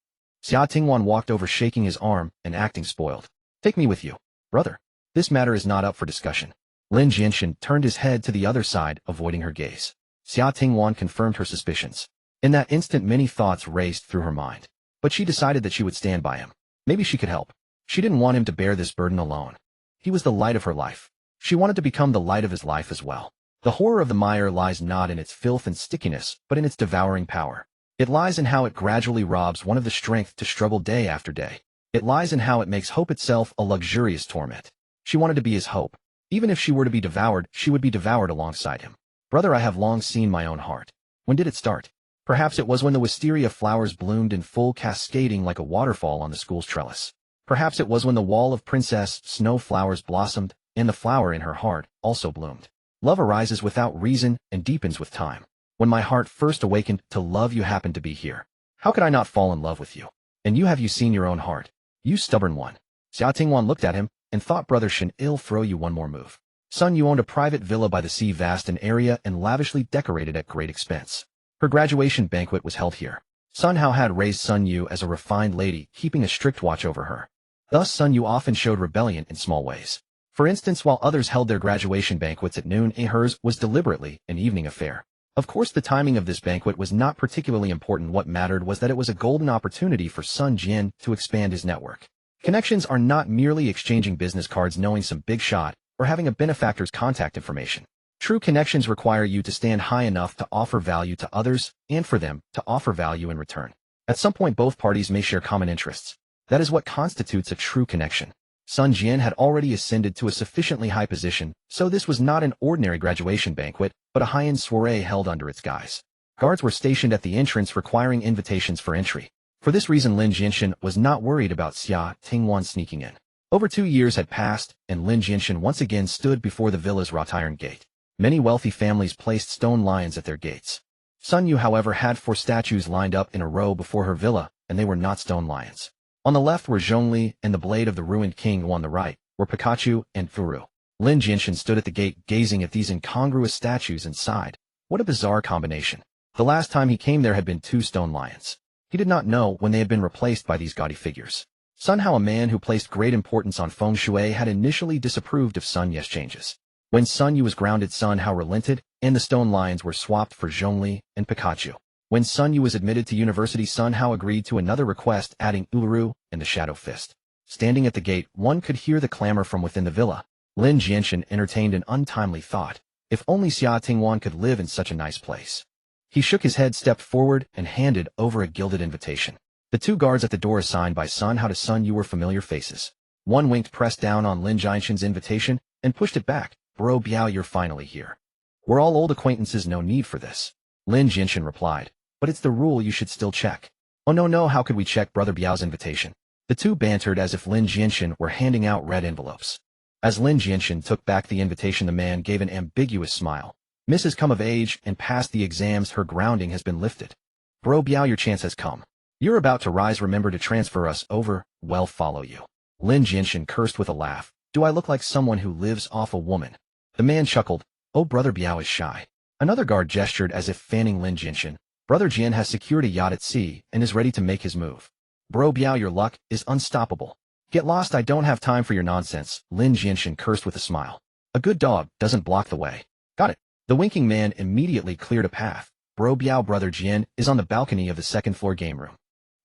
Xia Tingwan walked over shaking his arm and acting spoiled. Take me with you. Brother. This matter is not up for discussion. Lin Jianshen turned his head to the other side, avoiding her gaze. Xia Tingwan confirmed her suspicions. In that instant many thoughts raced through her mind. But she decided that she would stand by him. Maybe she could help. She didn't want him to bear this burden alone. He was the light of her life. She wanted to become the light of his life as well. The horror of the mire lies not in its filth and stickiness, but in its devouring power. It lies in how it gradually robs one of the strength to struggle day after day. It lies in how it makes hope itself a luxurious torment. She wanted to be his hope. Even if she were to be devoured, she would be devoured alongside him. Brother, I have long seen my own heart. When did it start? Perhaps it was when the wisteria flowers bloomed in full cascading like a waterfall on the school's trellis. Perhaps it was when the wall of Princess Snow flowers blossomed, and the flower in her heart also bloomed. Love arises without reason and deepens with time. When my heart first awakened to love, you happened to be here. How could I not fall in love with you? And have you seen your own heart? You stubborn one. Xia Tingwan looked at him and thought Brother Shen ill throw you one more move. Son, you owned a private villa by the sea, vast in area and lavishly decorated at great expense. Her graduation banquet was held here. Sun Hao had raised Sun Yu as a refined lady, keeping a strict watch over her. Thus Sun Yu often showed rebellion in small ways. For instance, while others held their graduation banquets at noon, hers was deliberately an evening affair. Of course, the timing of this banquet was not particularly important. What mattered was that it was a golden opportunity for Sun Jian to expand his network. Connections are not merely exchanging business cards, knowing some big shot, or having a benefactor's contact information. True connections require you to stand high enough to offer value to others, and for them to offer value in return. At some point both parties may share common interests. That is what constitutes a true connection. Sun Jian had already ascended to a sufficiently high position, so this was not an ordinary graduation banquet, but a high-end soiree held under its guise. Guards were stationed at the entrance requiring invitations for entry. For this reason Lin Jianshen was not worried about Xia Tingwan sneaking in. Over 2 years had passed, and Lin Jianshen once again stood before the villa's wrought iron gate. Many wealthy families placed stone lions at their gates. Sun Yu, however, had 4 statues lined up in a row before her villa, and they were not stone lions. On the left were Zhongli and the blade of the ruined king. On the right were Pikachu and Furu. Lin Jianshen stood at the gate gazing at these incongruous statues and sighed. What a bizarre combination. The last time he came there had been 2 stone lions. He did not know when they had been replaced by these gaudy figures. Sun Hao, a man who placed great importance on feng shui, had initially disapproved of Sun Yu's changes. When Sun Yu was grounded, Sun Hao relented, and the stone lions were swapped for Zhongli and Pikachu. When Sun Yu was admitted to university, Sun Hao agreed to another request, adding Uluru and the Shadow Fist. Standing at the gate, one could hear the clamor from within the villa. Lin Jianshen entertained an untimely thought. If only Xia Tingwan could live in such a nice place. He shook his head, stepped forward, and handed over a gilded invitation. The 2 guards at the door assigned by Sun Hao to Sun Yu were familiar faces. One winked, pressed down on Lin Jianshen's invitation, and pushed it back. Bro Biao, you're finally here. We're all old acquaintances, no need for this. Lin Jianshen replied. But it's the rule, you should still check. Oh no, how could we check Brother Biao's invitation? The 2 bantered as if Lin Jianshen were handing out red envelopes. As Lin Jianshen took back the invitation, the man gave an ambiguous smile. Mrs. Come of age and passed the exams, her grounding has been lifted. Bro Biao, your chance has come. You're about to rise, remember to transfer us over, well follow you. Lin Jianshen cursed with a laugh. Do I look like someone who lives off a woman? The man chuckled. Oh, Brother Biao is shy. Another guard gestured as if fanning Lin Jianshen. Brother Jian has secured a yacht at sea and is ready to make his move. Bro Biao, your luck is unstoppable. Get lost, I don't have time for your nonsense, Lin Jianshen cursed with a smile. A good dog doesn't block the way. Got it. The winking man immediately cleared a path. Bro Biao, Brother Jian is on the balcony of the second-floor game room.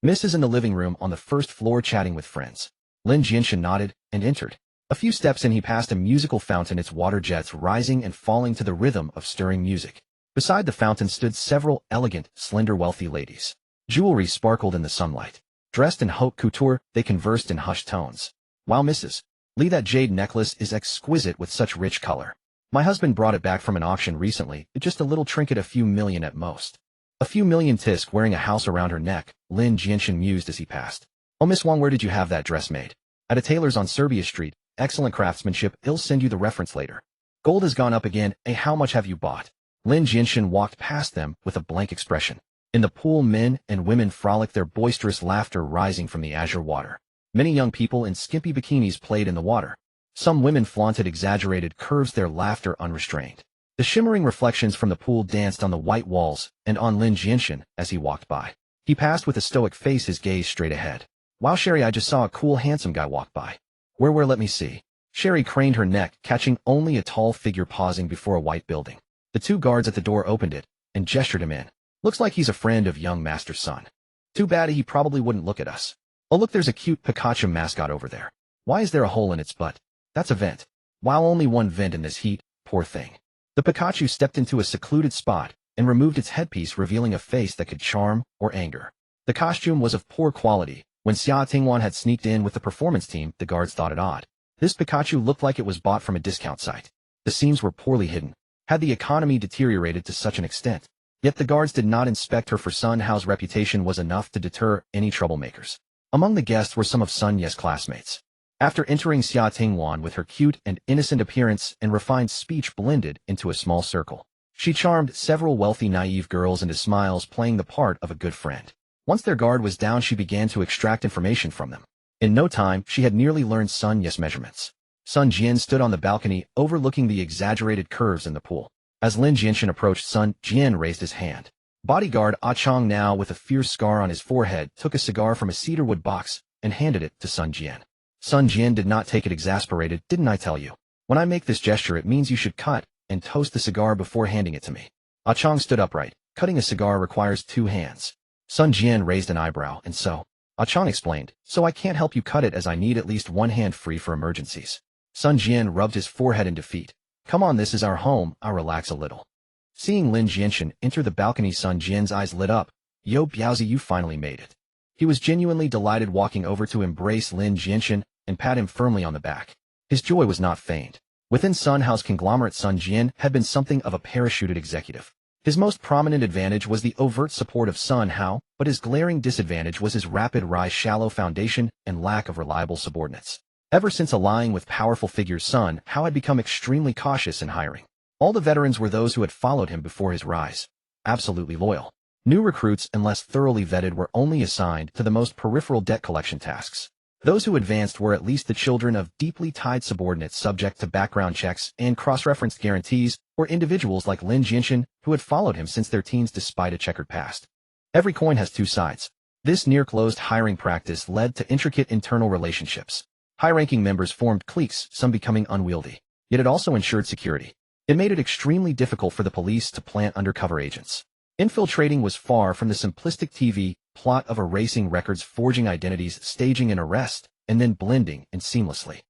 Miss is in the living room on the first floor chatting with friends. Lin Jianshen nodded and entered. A few steps in, he passed a musical fountain, its water jets rising and falling to the rhythm of stirring music. Beside the fountain stood several elegant, slender, wealthy ladies. Jewelry sparkled in the sunlight. Dressed in haute couture, they conversed in hushed tones. Wow, Mrs. Lee, that jade necklace is exquisite with such rich color. My husband brought it back from an auction recently, just a little trinket, a few million at most. A few million, tisk, wearing a house around her neck, Lin Jianshen mused as he passed. Oh, Miss Wang, where did you have that dress made? At a tailor's on Serbia Street. Excellent craftsmanship, I'll send you the reference later. Gold has gone up again, how much have you bought? Lin Jianshen walked past them with a blank expression. In the pool, men and women frolicked, their boisterous laughter rising from the azure water. Many young people in skimpy bikinis played in the water. Some women flaunted exaggerated curves, their laughter unrestrained. The shimmering reflections from the pool danced on the white walls and on Lin Jianshen as he walked by. He passed with a stoic face, his gaze straight ahead. Wow, Sherry, I just saw a cool, handsome guy walk by. Where, let me see. Sherry craned her neck, catching only a tall figure pausing before a white building. The two guards at the door opened it and gestured him in. Looks like he's a friend of young master's son. Too bad, he probably wouldn't look at us. Oh, look, there's a cute Pikachu mascot over there. Why is there a hole in its butt? That's a vent. Wow, only one vent in this heat, poor thing. The Pikachu stepped into a secluded spot and removed its headpiece, revealing a face that could charm or anger. The costume was of poor quality. When Xia Tingwan had sneaked in with the performance team, the guards thought it odd. This Pikachu looked like it was bought from a discount site. The seams were poorly hidden. Had the economy deteriorated to such an extent? Yet the guards did not inspect her, for Sun Hao's reputation was enough to deter any troublemakers. Among the guests were some of Sun Ye's classmates. After entering, Xia Tingwan, with her cute and innocent appearance and refined speech, blended into a small circle. She charmed several wealthy, naive girls into smiles, playing the part of a good friend. Once their guard was down, she began to extract information from them. In no time, she had nearly learned Sun Ye's measurements. Sun Jian stood on the balcony, overlooking the exaggerated curves in the pool. As Lin Jianshen approached, Sun Jian raised his hand. Bodyguard Ah Chong, now with a fierce scar on his forehead, took a cigar from a cedarwood box and handed it to Sun Jian. Sun Jian did not take it, exasperated. Didn't I tell you? When I make this gesture, it means you should cut and toast the cigar before handing it to me. Ah Chong stood upright. Cutting a cigar requires 2 hands. Sun Jian raised an eyebrow, and so? Ah Chong explained, so I can't help you cut it, as I need at least 1 hand free for emergencies. Sun Jian rubbed his forehead in defeat. Come on, this is our home, I'll relax a little. Seeing Lin Jianshen enter the balcony, Sun Jian's eyes lit up. Yo, Biaozi, you finally made it. He was genuinely delighted, walking over to embrace Lin Jianshen and pat him firmly on the back. His joy was not feigned. Within Sun Hao's conglomerate, Sun Jian had been something of a parachuted executive. His most prominent advantage was the overt support of Sun Hao, but his glaring disadvantage was his rapid rise, shallow foundation, and lack of reliable subordinates. Ever since allying with powerful figures, Sun Hao had become extremely cautious in hiring. All the veterans were those who had followed him before his rise. Absolutely loyal. New recruits, unless thoroughly vetted, were only assigned to the most peripheral debt collection tasks. Those who advanced were at least the children of deeply tied subordinates, subject to background checks and cross-referenced guarantees, or individuals like Lin Jianshen, who had followed him since their teens despite a checkered past. Every coin has 2 sides. This near-closed hiring practice led to intricate internal relationships. High-ranking members formed cliques, some becoming unwieldy. Yet it also ensured security. It made it extremely difficult for the police to plant undercover agents. Infiltrating was far from the simplistic TV plot of erasing records, forging identities, staging an arrest, and then blending in seamlessly.